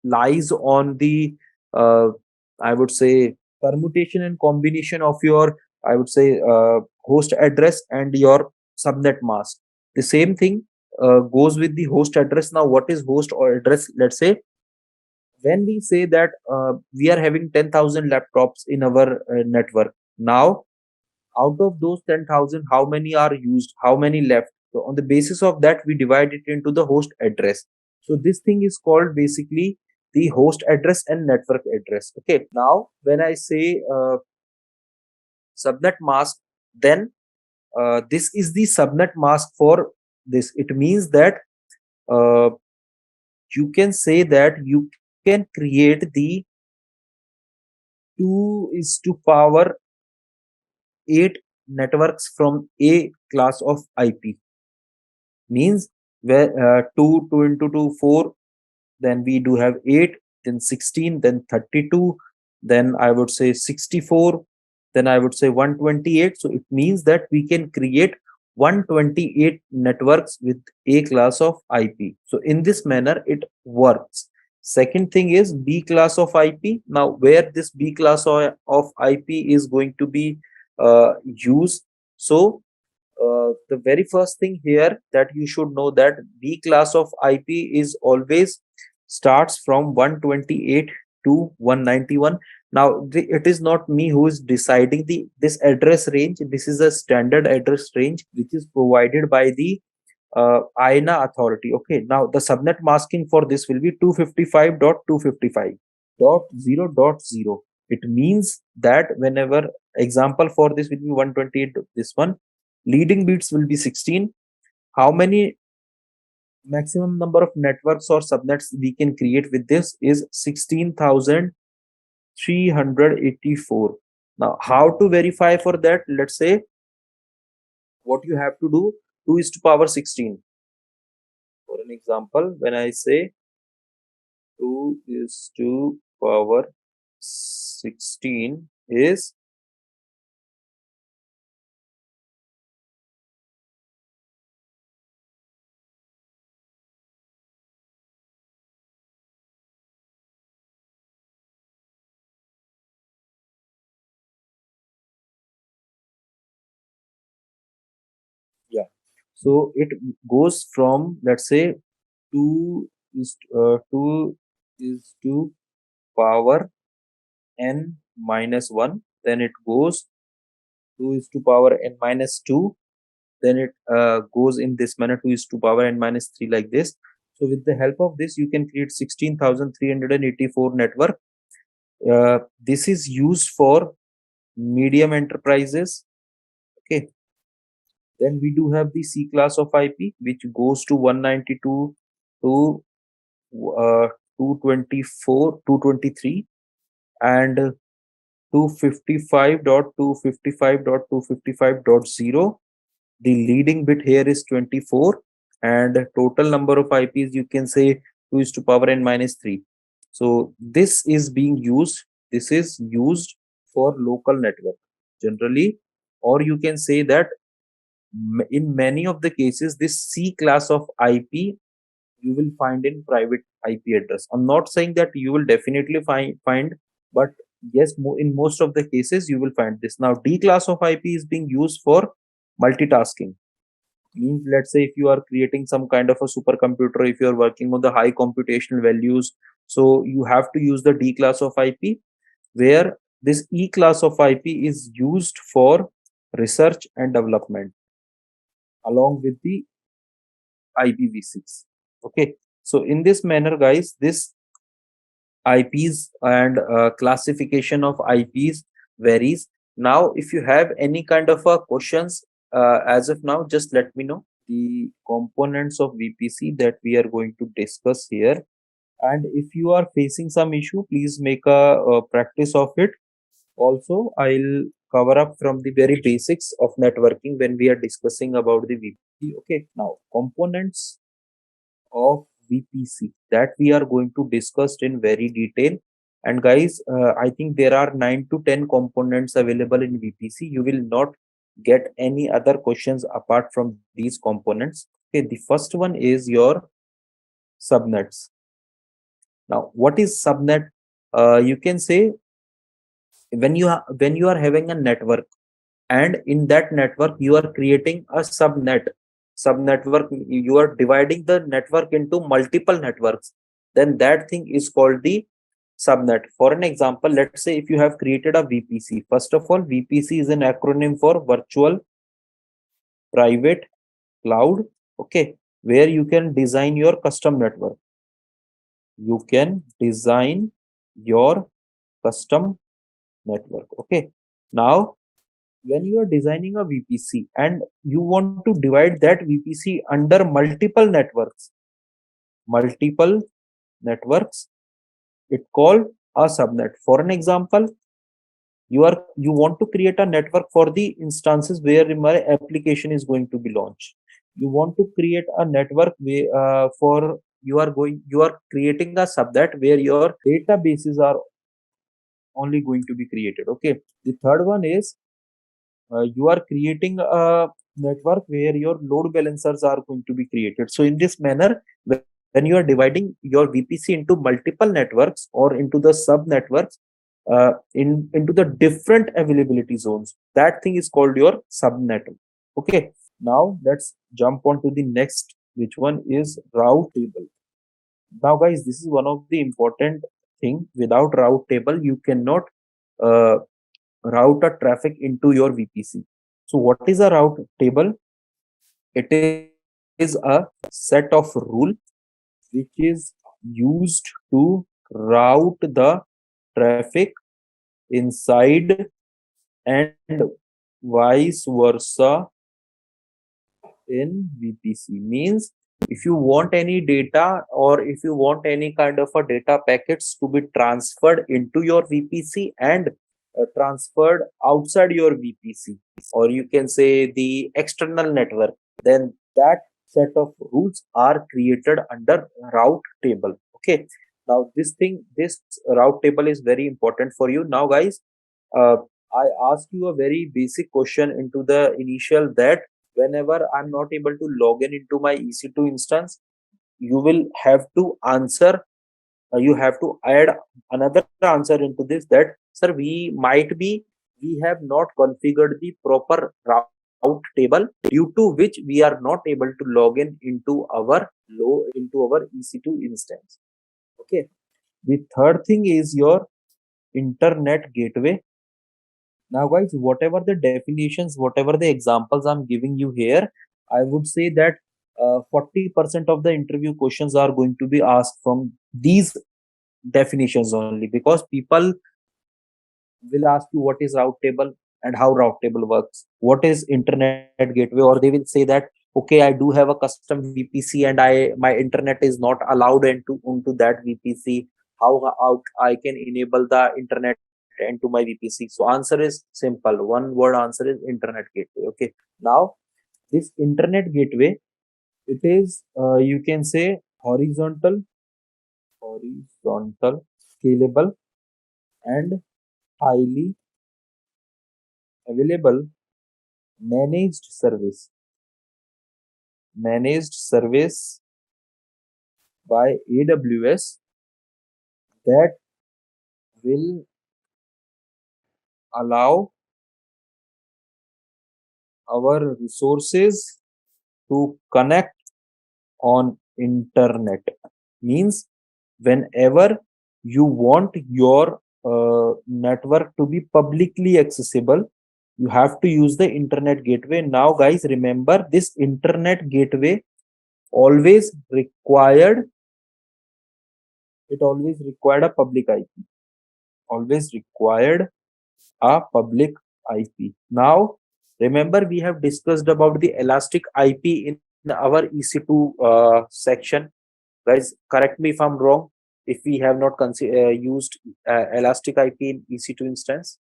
lies on the I would say permutation and combination of your, I would say, host address and your subnet mask. The same thing goes with the host address. Now what is host or address? Let's say when we say that we are having 10,000 laptops in our network. Now out of those 10,000, how many are used, how many left? So on the basis of that, we divide it into the host address. So this thing is called basically the host address and network address. Okay. Now when I say subnet mask, then this is the subnet mask for this. It means that uh, you can say that you can create the 2:8 networks from a class of IP. Means where 2 into 2 4, then we do have 8, then 16, then 32, then I would say 64, then I would say 128. So it means that we can create 128 networks with a class of IP. So in this manner it works. Second thing is B class of IP. Now where this B class of IP is going to be used. So the very first thing here that you should know that B class of IP is always starts from 128 to 191. Now it is not me who is deciding this address range. This is a standard address range which is provided by the INA authority. Okay, now the subnet masking for this will be 255.255.0.0. It means that whenever example for this will be 128, this one leading bits will be 16. How many maximum number of networks or subnets we can create with this is 16,384. Now how to verify for that? Let's say what you have to do, 2 is to power 16. For an example, when I say 2 is to power 16 is yeah. So it goes from, let's say, 2 is 2 is to power n minus 1, then it goes 2 is to power n minus 2, then it goes in this manner, 2 is to power n minus 3, like this. So with the help of this you can create 16,384 network. This is used for medium enterprises. Okay, then we do have the C class of IP which goes to 192 to 224, 223 and 255.255.255.0. The leading bit here is 24 and total number of IPs you can say 2 is to power n minus 3. So this is being used. This is used for local network generally, or you can say that in many of the cases this C class of IP you will find in private IP address. I'm not saying that you will definitely find, but yes, in most of the cases you will find this. Now D class of IP is being used for multitasking. Means, let's say if you are creating some kind of a supercomputer, if you are working on the high computational values, so you have to use the D class of IP, where this E class of IP is used for research and development along with the IPv6. Okay, so in this manner guys, this IPs and classification of IPs varies. Now if you have any kind of questions as of now, just let me know. The components of VPC that we are going to discuss here, and if you are facing some issue, please make a practice of it. Also I'll cover up from the very basics of networking when we are discussing about the VPC. Okay, now components of VPC that we are going to discuss in very detail. And guys, I think there are 9 to 10 components available in VPC. You will not get any other questions apart from these components. Okay, the first one is your subnets. Now, what is subnet? You can say when you are having a network, and in that network you are creating a subnetwork, you are dividing the network into multiple networks, then that thing is called the subnet. For an example, let's say if you have created a VPC, first of all, VPC is an acronym for virtual private cloud. Okay, where you can design your custom network. You can design your custom network. Okay, now when you are designing a VPC and you want to divide that VPC under multiple networks, it called a subnet. For an example, you want to create a network for the instances where my application is going to be launched. You want to create a network for you are creating a subnet where your databases are only going to be created. Okay, the third one is you are creating a network where your load balancers are going to be created. So in this manner, when you are dividing your VPC into multiple networks or into the sub networks, into the different availability zones, that thing is called your subnet. Okay, now let's jump on to the next, which one is route table. Now guys, this is one of the important thing. Without route table, you cannot uh, route a traffic into your VPC. So what is a route table? It is a set of rule which is used to route the traffic inside and vice versa in VPC. Means if you want any data or if you want any kind of a data packets to be transferred into your VPC and transferred outside your VPC, or you can say the external network, then that set of rules are created under route table. Okay, now this route table is very important for you. Now guys, uh, I ask you a very basic question into the initial, that whenever I'm not able to log in into my EC2 instance, you will have to answer, you have to add another answer into this, that sir, we have not configured the proper route table, due to which we are not able to log in into our EC2 instance. Okay. The third thing is your internet gateway. Now, guys, whatever the definitions, whatever the examples I'm giving you here, I would say that 40% of the interview questions are going to be asked from these definitions only, because people will ask you what is route table and how route table works, what is internet gateway, or they will say that, okay, I do have a custom VPC and my internet is not allowed into that VPC. How I can enable the internet into my VPC? So answer is simple. One word answer is internet gateway. Okay. Now this internet gateway, it is you can say horizontal, scalable, and highly available managed service by AWS that will allow our resources to connect on internet. Means whenever you want your network to be publicly accessible, you have to use the internet gateway. Now guys, remember, this internet gateway always required always required a public IP, always required a public IP. Now, remember, we have discussed about the elastic IP in our EC2 section. Guys, correct me if I'm wrong. If we have not used elastic IP in EC2 instance,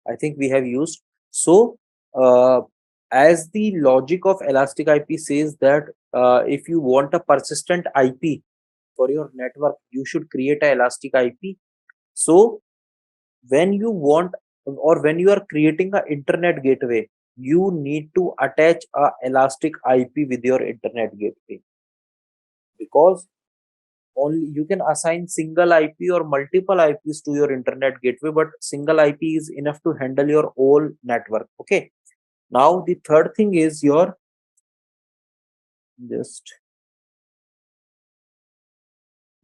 I think we have used. So, as the logic of elastic IP says that if you want a persistent IP for your network, you should create a elastic IP. So when you want, or when you are creating an internet gateway, you need to attach a elastic IP with your internet gateway, because only you can assign single IP or multiple IPs to your internet gateway, but single IP is enough to handle your whole network. Okay. Now the third thing is your just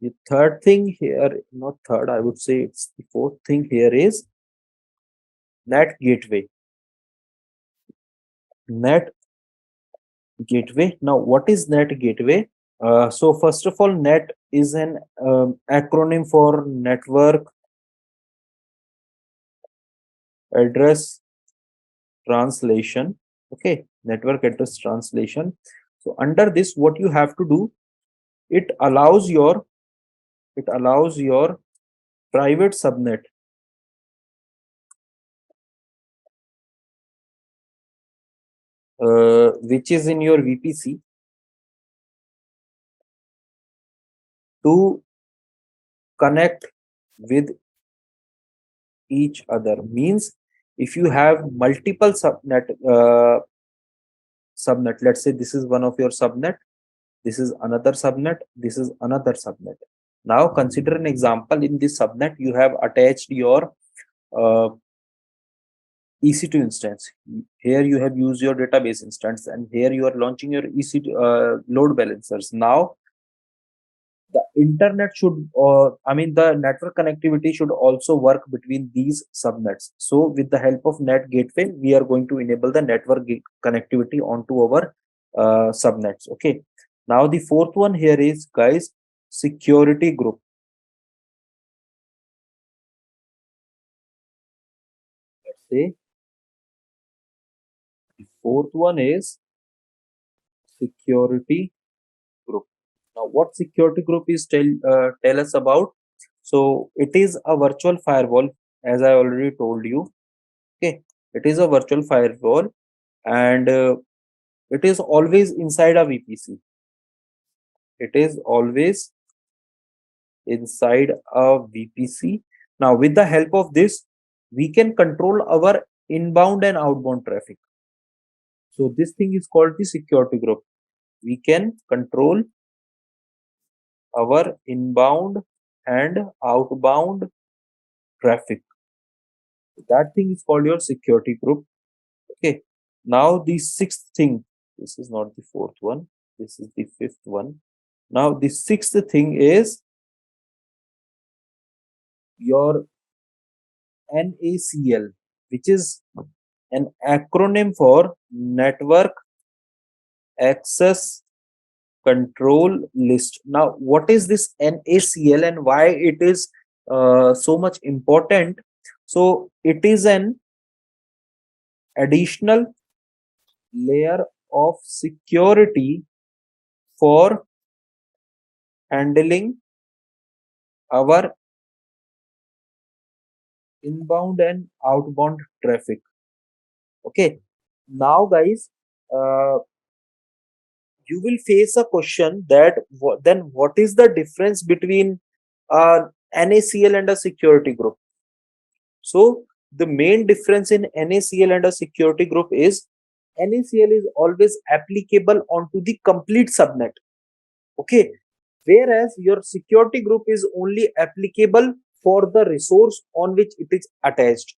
the third thing here, not third, I would say it's the fourth thing here is net gateway. Net gateway. Now, what is net gateway? So first of all, net is an acronym for network address translation. Okay, network address translation. So under this, what you have to do, it allows your private subnet which is in your VPC to connect with each other. Means if you have multiple subnet, let's say this is one of your subnet, this is another subnet, this is another subnet. Now consider an example. In this subnet you have attached your uh, EC2 instance. Here you have used your database instance, and here you are launching your EC2 load balancers. Now the internet should, the network connectivity should also work between these subnets. So with the help of net gateway, we are going to enable the network connectivity onto our subnets. Okay. Now the fourth one here is, guys, security group. Let's say the fourth one is security group. Now what security group is tell us about? So it is a virtual firewall, as I already told you. Okay, it is a virtual firewall, and it is always inside a VPC. It is always inside a VPC. Now with the help of this, we can control our inbound and outbound traffic. So this thing is called the security group. We can control our inbound and outbound traffic. That thing is called your security group. Okay. Now the sixth thing, this is not the fourth one, this is the fifth one. Now the sixth thing is your NACL, which is an acronym for Network Access Control List. Now what is this NACL and why it is so much important? So it is an additional layer of security for handling our inbound and outbound traffic. Okay. Now guys, you will face a question that then what is the difference between NACL and a security group? So the main difference in NACL and a security group is NACL is always applicable onto the complete subnet. Okay. Whereas your security group is only applicable for the resource on which it is attached.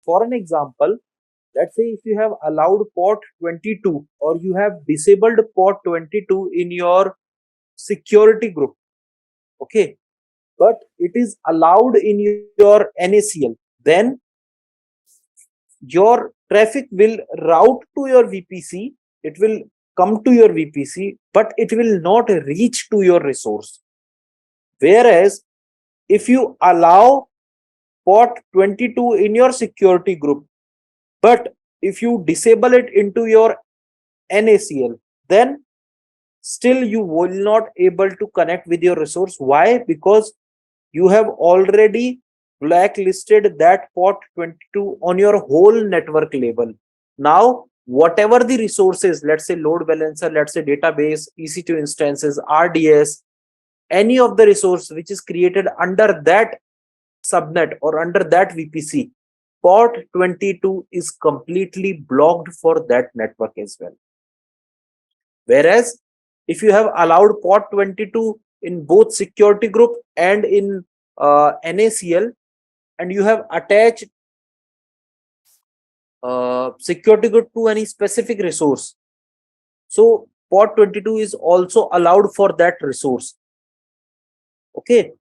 For an example, let's say if you have allowed port 22 or you have disabled port 22 in your security group, okay, but it is allowed in your NACL, then your traffic will route to your VPC, it will come to your VPC, but it will not reach to your resource. Whereas if you allow port 22 in your security group, but if you disable it into your NACL, then still you will not able to connect with your resource. Why? Because you have already blacklisted that port 22 on your whole network level. Now whatever the resources, let's say load balancer, let's say database, EC2 instances, RDS, any of the resource which is created under that subnet or under that VPC, port 22 is completely blocked for that network as well. Whereas if you have allowed port 22 in both security group and in NACL, and you have attached security group to any specific resource, so port 22 is also allowed for that resource. Okay.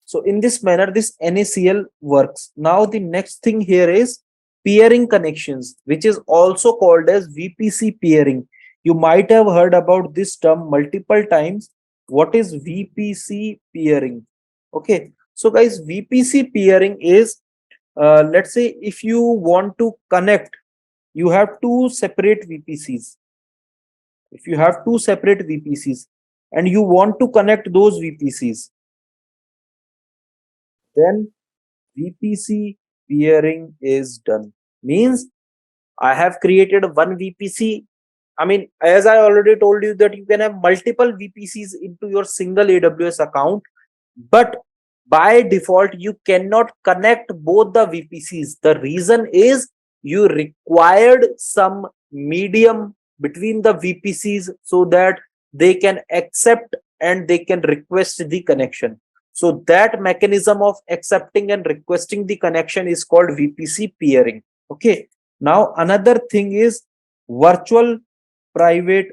So in this manner, this NACL works. Now the next thing here is peering connections, which is also called as VPC peering. You might have heard about this term multiple times. What is VPC peering? Okay. So guys, VPC peering is, let's say if you want to connect, you have two separate VPCs. If you have two separate VPCs and you want to connect those VPCs, then VPC peering is done. Means I have created one VPC. I mean, as I already told you that you can have multiple VPCs into your single AWS account, but by default you cannot connect both the VPCs. The reason is you required some medium between the VPCs so that they can accept and they can request the connection. So that mechanism of accepting and requesting the connection is called VPC peering. Okay. Now another thing is virtual private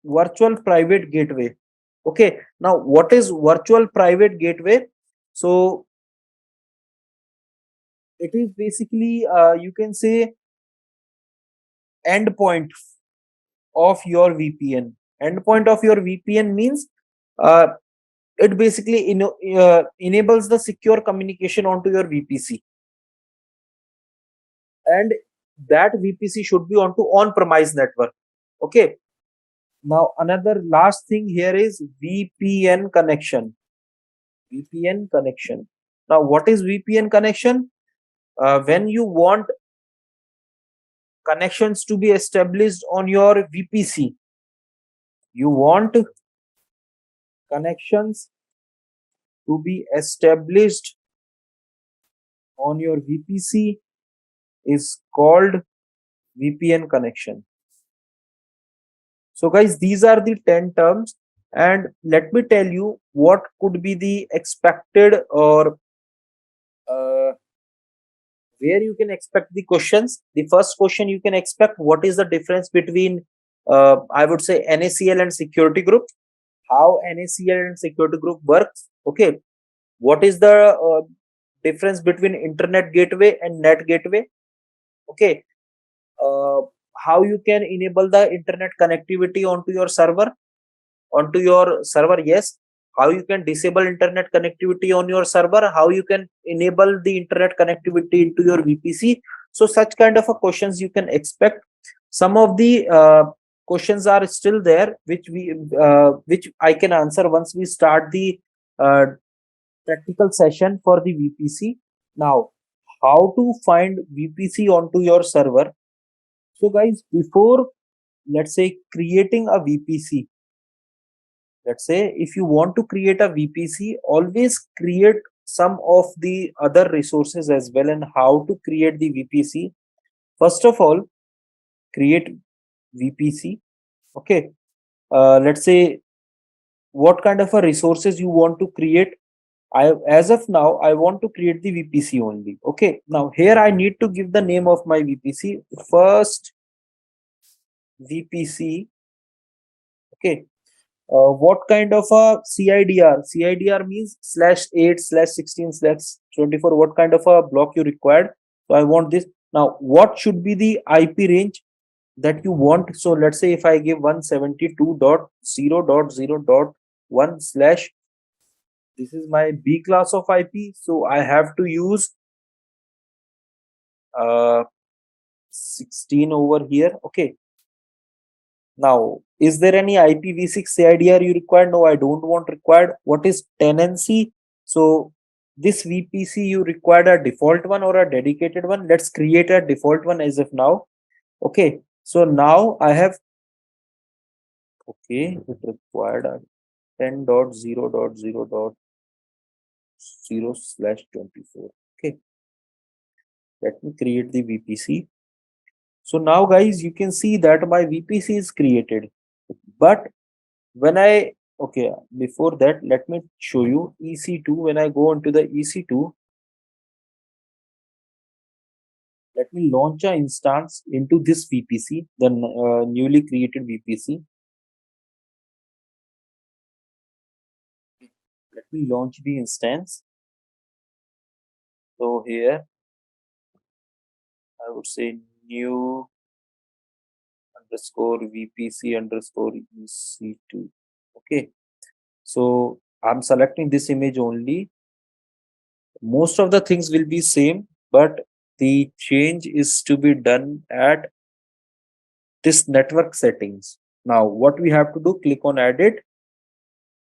gateway. Okay. Now what is virtual private gateway? So it is basically you can say endpoint of your VPN. Endpoint of your VPN means uh, it basically enables the secure communication onto your VPC, and that VPC should be onto on-premise network. Okay. Now another last thing here is VPN connection. VPN connection. Now what is VPN connection? When you want connections to be established on your VPC, you want connections to be established on your VPC is called VPN connection. So guys, these are the 10 terms, and let me tell you what could be the expected or where you can expect the questions. The first question you can expect, what is the difference between I would say NACL and security group, how NACL and security group works. Okay, what is the difference between internet gateway and net gateway. Okay, uh, how you can enable the internet connectivity onto your server. Yes, how you can disable internet connectivity on your server, how you can enable the internet connectivity into your VPC. So such kind of a questions you can expect. Some of the questions are still there which I can answer once we start the uh, practical session for the VPC. Now how to find VPC onto your server. So guys, before, let's say, creating a VPC, let's say if you want to create a VPC, always create some of the other resources as well. And how to create the VPC? First of all, create VPC. Okay. Let's say what kind of a resources you want to create. As of now, I want to create the VPC only. Okay. Now here I need to give the name of my VPC. First VPC. Okay. What kind of a CIDR? CIDR means /8/16/24. What kind of a block you required? So I want this. Now, what should be the IP range that you want? So let's say if I give 172.0.0.1 slash, this is my B class of IP. So I have to use 16 over here. Okay. Now, is there any IPv6 CIDR you require? No, I don't want required. What is tenancy? So this VPC you required a default one or a dedicated one. Let's create a default one as of now. Okay. So now I have, okay, it required a 10.0.0.0/24. Okay. Let me create the VPC. So now guys, you can see that my VPC is created. But when okay, before that, let me show you EC2. When I go into the EC2, let me launch an instance into this VPC, the newly created VPC. Let me launch the instance. So here, I would say new _VPC _EC2. Okay. So I'm selecting this image only. Most of the things will be same, but the change is to be done at this network settings. Now what we have to do, click on edit.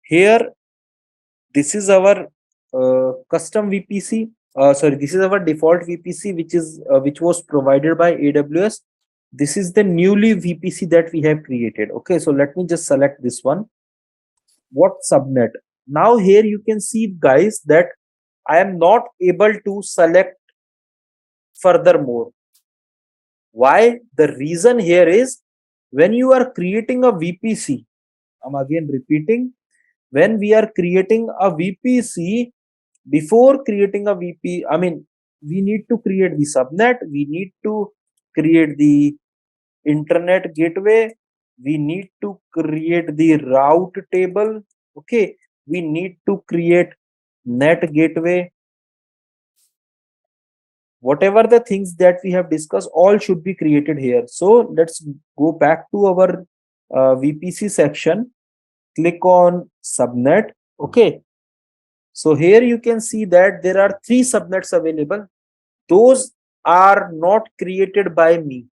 Here, this is our custom VPC. Sorry, this is our default VPC, which was provided by AWS. This is the newly VPC that we have created. Okay, so let me just select this one. What subnet? Now here you can see guys that I am not able to select furthermore. Why? The reason here is when you are creating a VPC, I'm again repeating, when we are creating a VPC, before creating a we need to create the subnet, we need to create the internet gateway, we need to create the route table, okay, we need to create net gateway. Whatever the things that we have discussed, all should be created here. So let's go back to our VPC section, click on subnet, okay. So here you can see that there are 3 subnets available. Those are not created by me.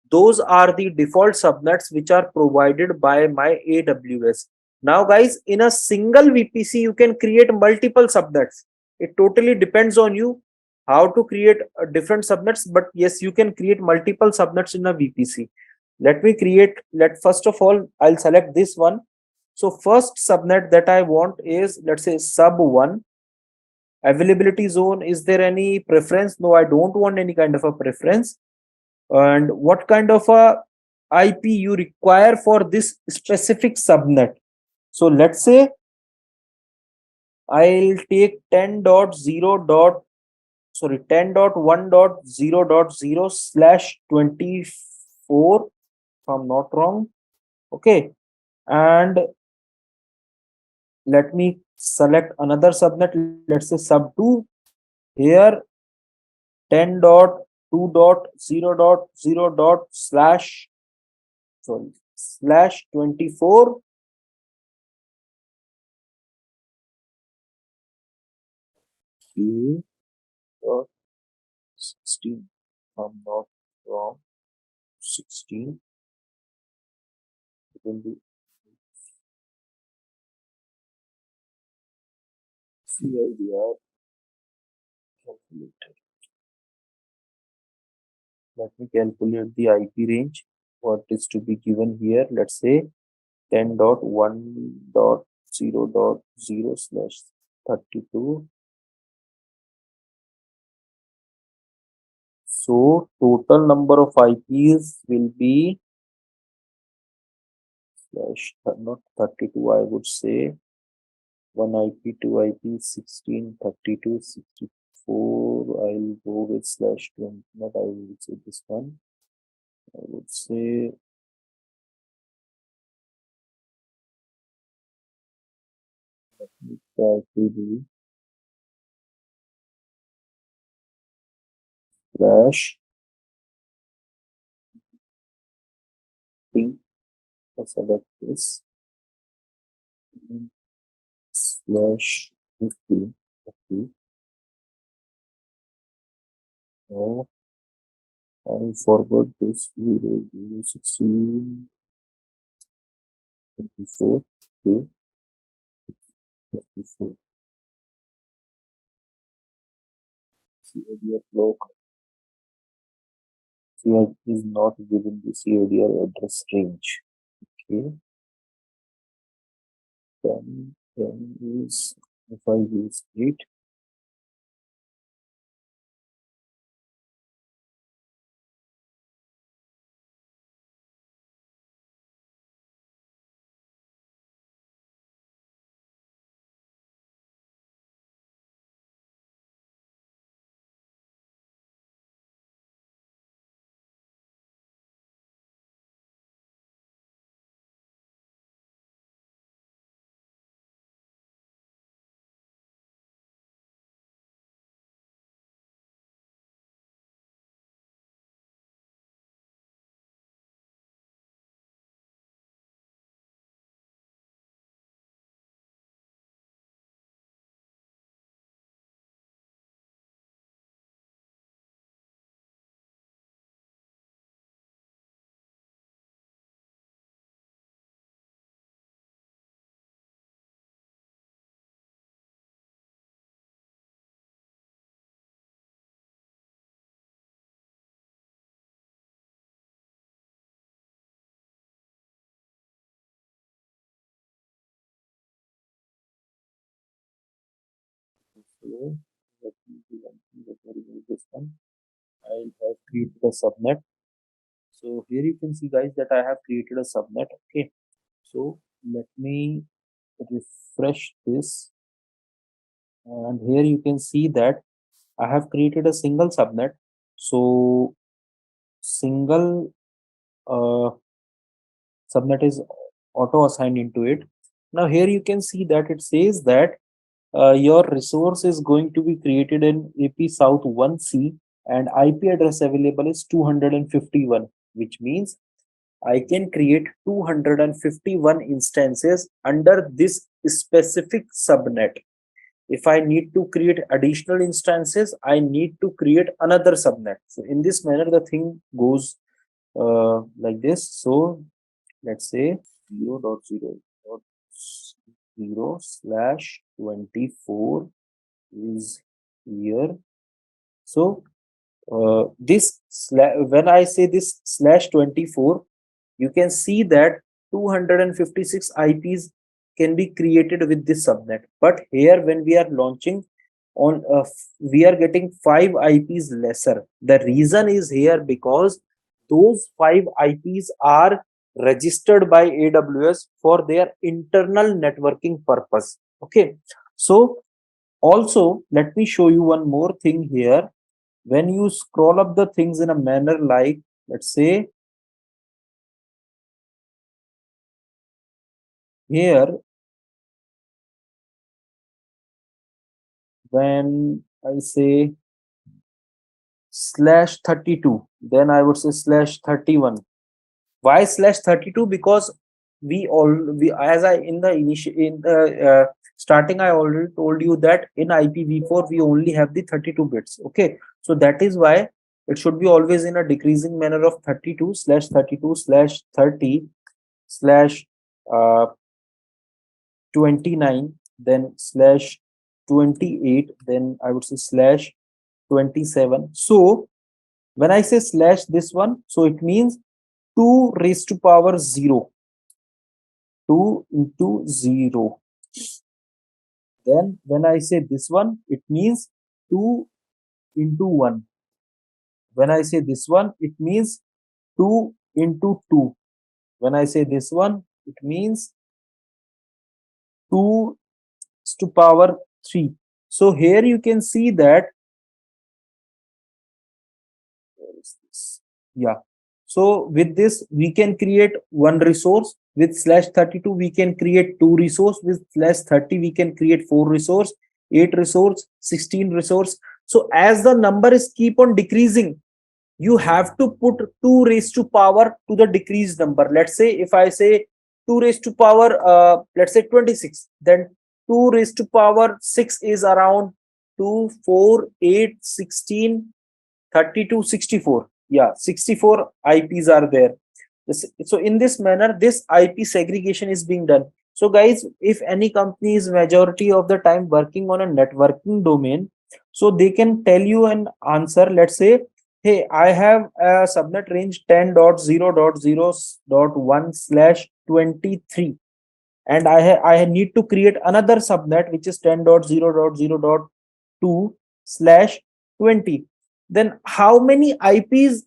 Those are the default subnets which are provided by my AWS. Now guys, in a single VPC, you can create multiple subnets. It totally depends on you how to create different subnets, but yes, you can create multiple subnets in a VPC. First of all, I'll select this one. So first subnet that I want is, let's say, sub1. Availability zone, is there any preference? No, I don't want any kind of a preference. And what kind of a IP you require for this specific subnet? So let's say I'll take 10.1.0.0/24, if I'm not wrong. Okay. And let me select another subnet, let's say sub2. Here 10.2.0.0//24. Okay, dot 16, if I'm not wrong, 16. It will be CIDR calculator. Let me calculate the IP range. What is to be given here? Let's say 10.1.0.0/32. So total number of IPs will be not 32, I would say. 1 IP, 2 IP, 16, 32, 64. I'll go with /20. Not I will say this one. I would say IP slash T. Select this slash 50. Okay. Now I forward this 0, 0, 16, 24. Okay. 24. CIDR block. CIDR is not given the CIDR address range. Okay. Then is, if I use it, let me do one thing. Let me remove this one. I'll have created a subnet. So here you can see, guys, that I have created a subnet. Okay. So let me refresh this, and here you can see that I have created a single subnet. So single subnet is auto assigned into it. Now here you can see that it says that your resource is going to be created in AP South 1C and IP address available is 251, which means I can create 251 instances under this specific subnet. If I need to create additional instances, I need to create another subnet. So in this manner, the thing goes like this. So let's say 0.0.0/24 is here. So when I say this /24, you can see that 256 IPs can be created with this subnet. But here, when we are launching on, we are getting 5 IPs lesser. The reason is here because those 5 IPs are registered by AWS for their internal networking purpose. Okay. So also, let me show you one more thing here. When you scroll up the things in a manner like, let's say, here, when I say /32, then I would say /31. Why /32? Because we as I in the starting, I already told you that in IPv4 we only have the 32 bits. Okay, so that is why it should be always in a decreasing manner of 32/32/30/29, then /28, then I would say /27. So when I say this one, so it means 2 raised to power 0. 2 into 0. Then when I say this one, it means 2 into 1. When I say this one, it means 2 into 2. When I say this one, it means 2 to power 3. So here you can see that, where is this? Yeah. So with this, we can create one resource. With /32, we can create 2 resource. With /30, we can create 4 resource, 8 resource, 16 resource. So as the number is keep on decreasing, you have to put 2 raised to power to the decreased number. Let's say if I say 2 raised to power, let's say 26, then 2 raised to power 6 is around 2, 4, 8, 16, 32, 64. Yeah, 64 IPs are there. So in this manner, this IP segregation is being done. So guys, if any company is majority of the time working on a networking domain, so they can tell you an answer. Let's say, hey, I have a subnet range 10.0.0.1/23, and I need to create another subnet which is 10.0.0.2/20. Then how many IPs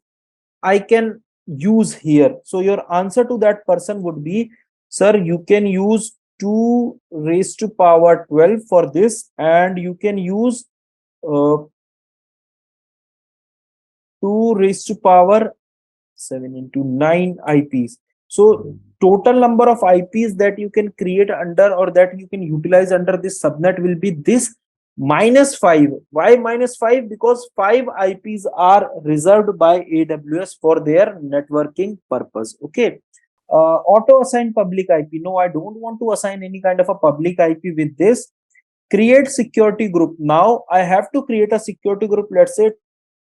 I can use here? So your answer to that person would be, sir, you can use 2 raised to power 12 for this, and you can use 2 raised to power 7 into 9 IPs. So total number of IPs that you can create under, or that you can utilize under this subnet, will be this -5. Why -5? Because 5 IPs are reserved by AWS for their networking purpose. Okay. Auto assign public IP. No, I don't want to assign any kind of a public IP with this. Create security group. Now I have to create a security group. Let's say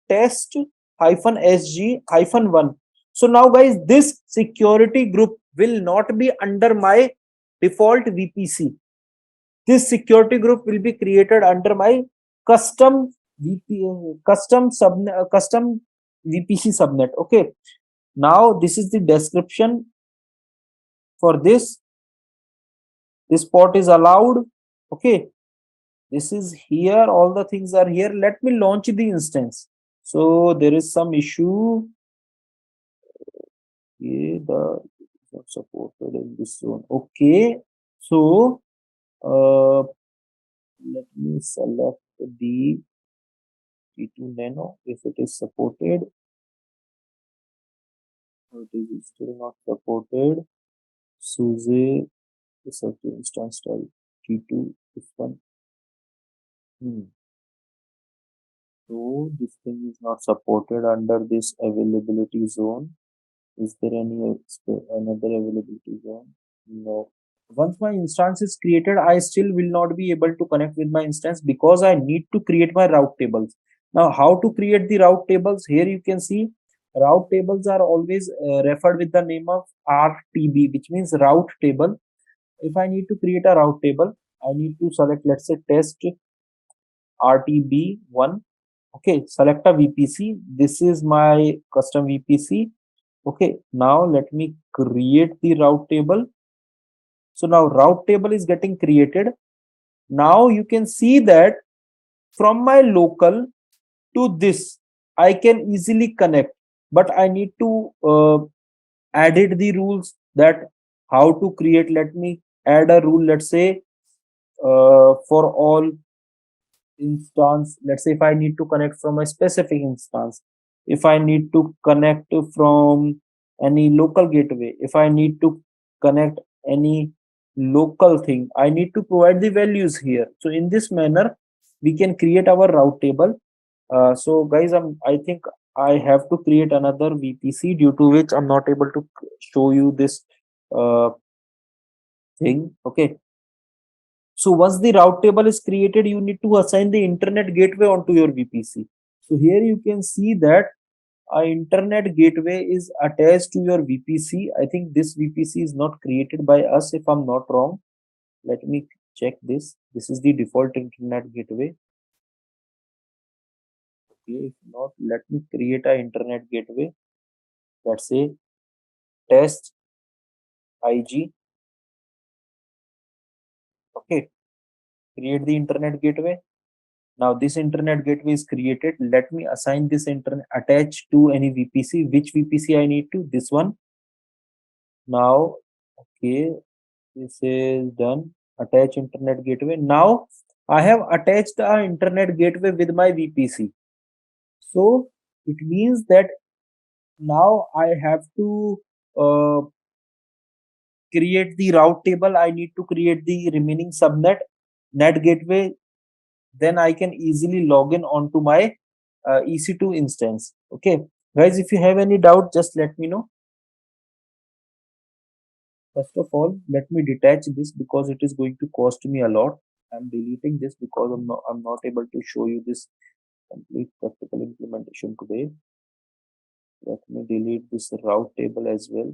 test-sg-1. So now guys, this security group will not be under my default VPC. This security group will be created under my custom custom VPC subnet. Okay. Now this is the description for this. This port is allowed. Okay. This is here, all the things are here. Let me launch the instance. So there is some issue. Okay, the not supported in this zone. Okay, so let me select the T2 Nano if it is supported. It is still not supported. SUSE research instance type T2, this one. So this thing is not supported under this availability zone. Is there any another availability zone? No. Once my instance is created, I still will not be able to connect with my instance because I need to create my route tables. Now, how to create the route tables? Here you can see route tables are always referred with the name of RTB, which means route table. If I need to create a route table, I need to select, let's say, test RTB1. Okay, select a VPC. This is my custom VPC. Okay, now let me create the route table. So now route table is getting created. Now you can see that from my local to this, I can easily connect, but I need to edit the rules that how to create. Let me add a rule, let's say for all instance. Let's say if I need to connect from a specific instance, if I need to connect from any local gateway, if I need to connect any local thing, I need to provide the values here. So in this manner we can create our route table. So guys, I think I have to create another VPC, due to which I'm not able to show you this thing. Okay, so once the route table is created, you need to assign the internet gateway onto your VPC. So here you can see that a internet gateway is attached to your VPC. I think this VPC is not created by us, if I'm not wrong. Let me check this. This is the default internet gateway. Okay, if not, let me create an internet gateway. Let's say test IG. Okay, create the internet gateway. Now this internet gateway is created. Let me assign this internet attached to any VPC. Which VPC I need to? This one. Now, okay, this is done. Attach internet gateway. Now I have attached a internet gateway with my VPC. So it means that now I have to create the route table. I need to create the remaining subnet net gateway. Then I can easily log in onto my EC2 instance. Okay, guys, if you have any doubt, just let me know. First of all, let me detach this because it is going to cost me a lot. I'm deleting this because I'm not able to show you this complete practical implementation today. Let me delete this route table as well.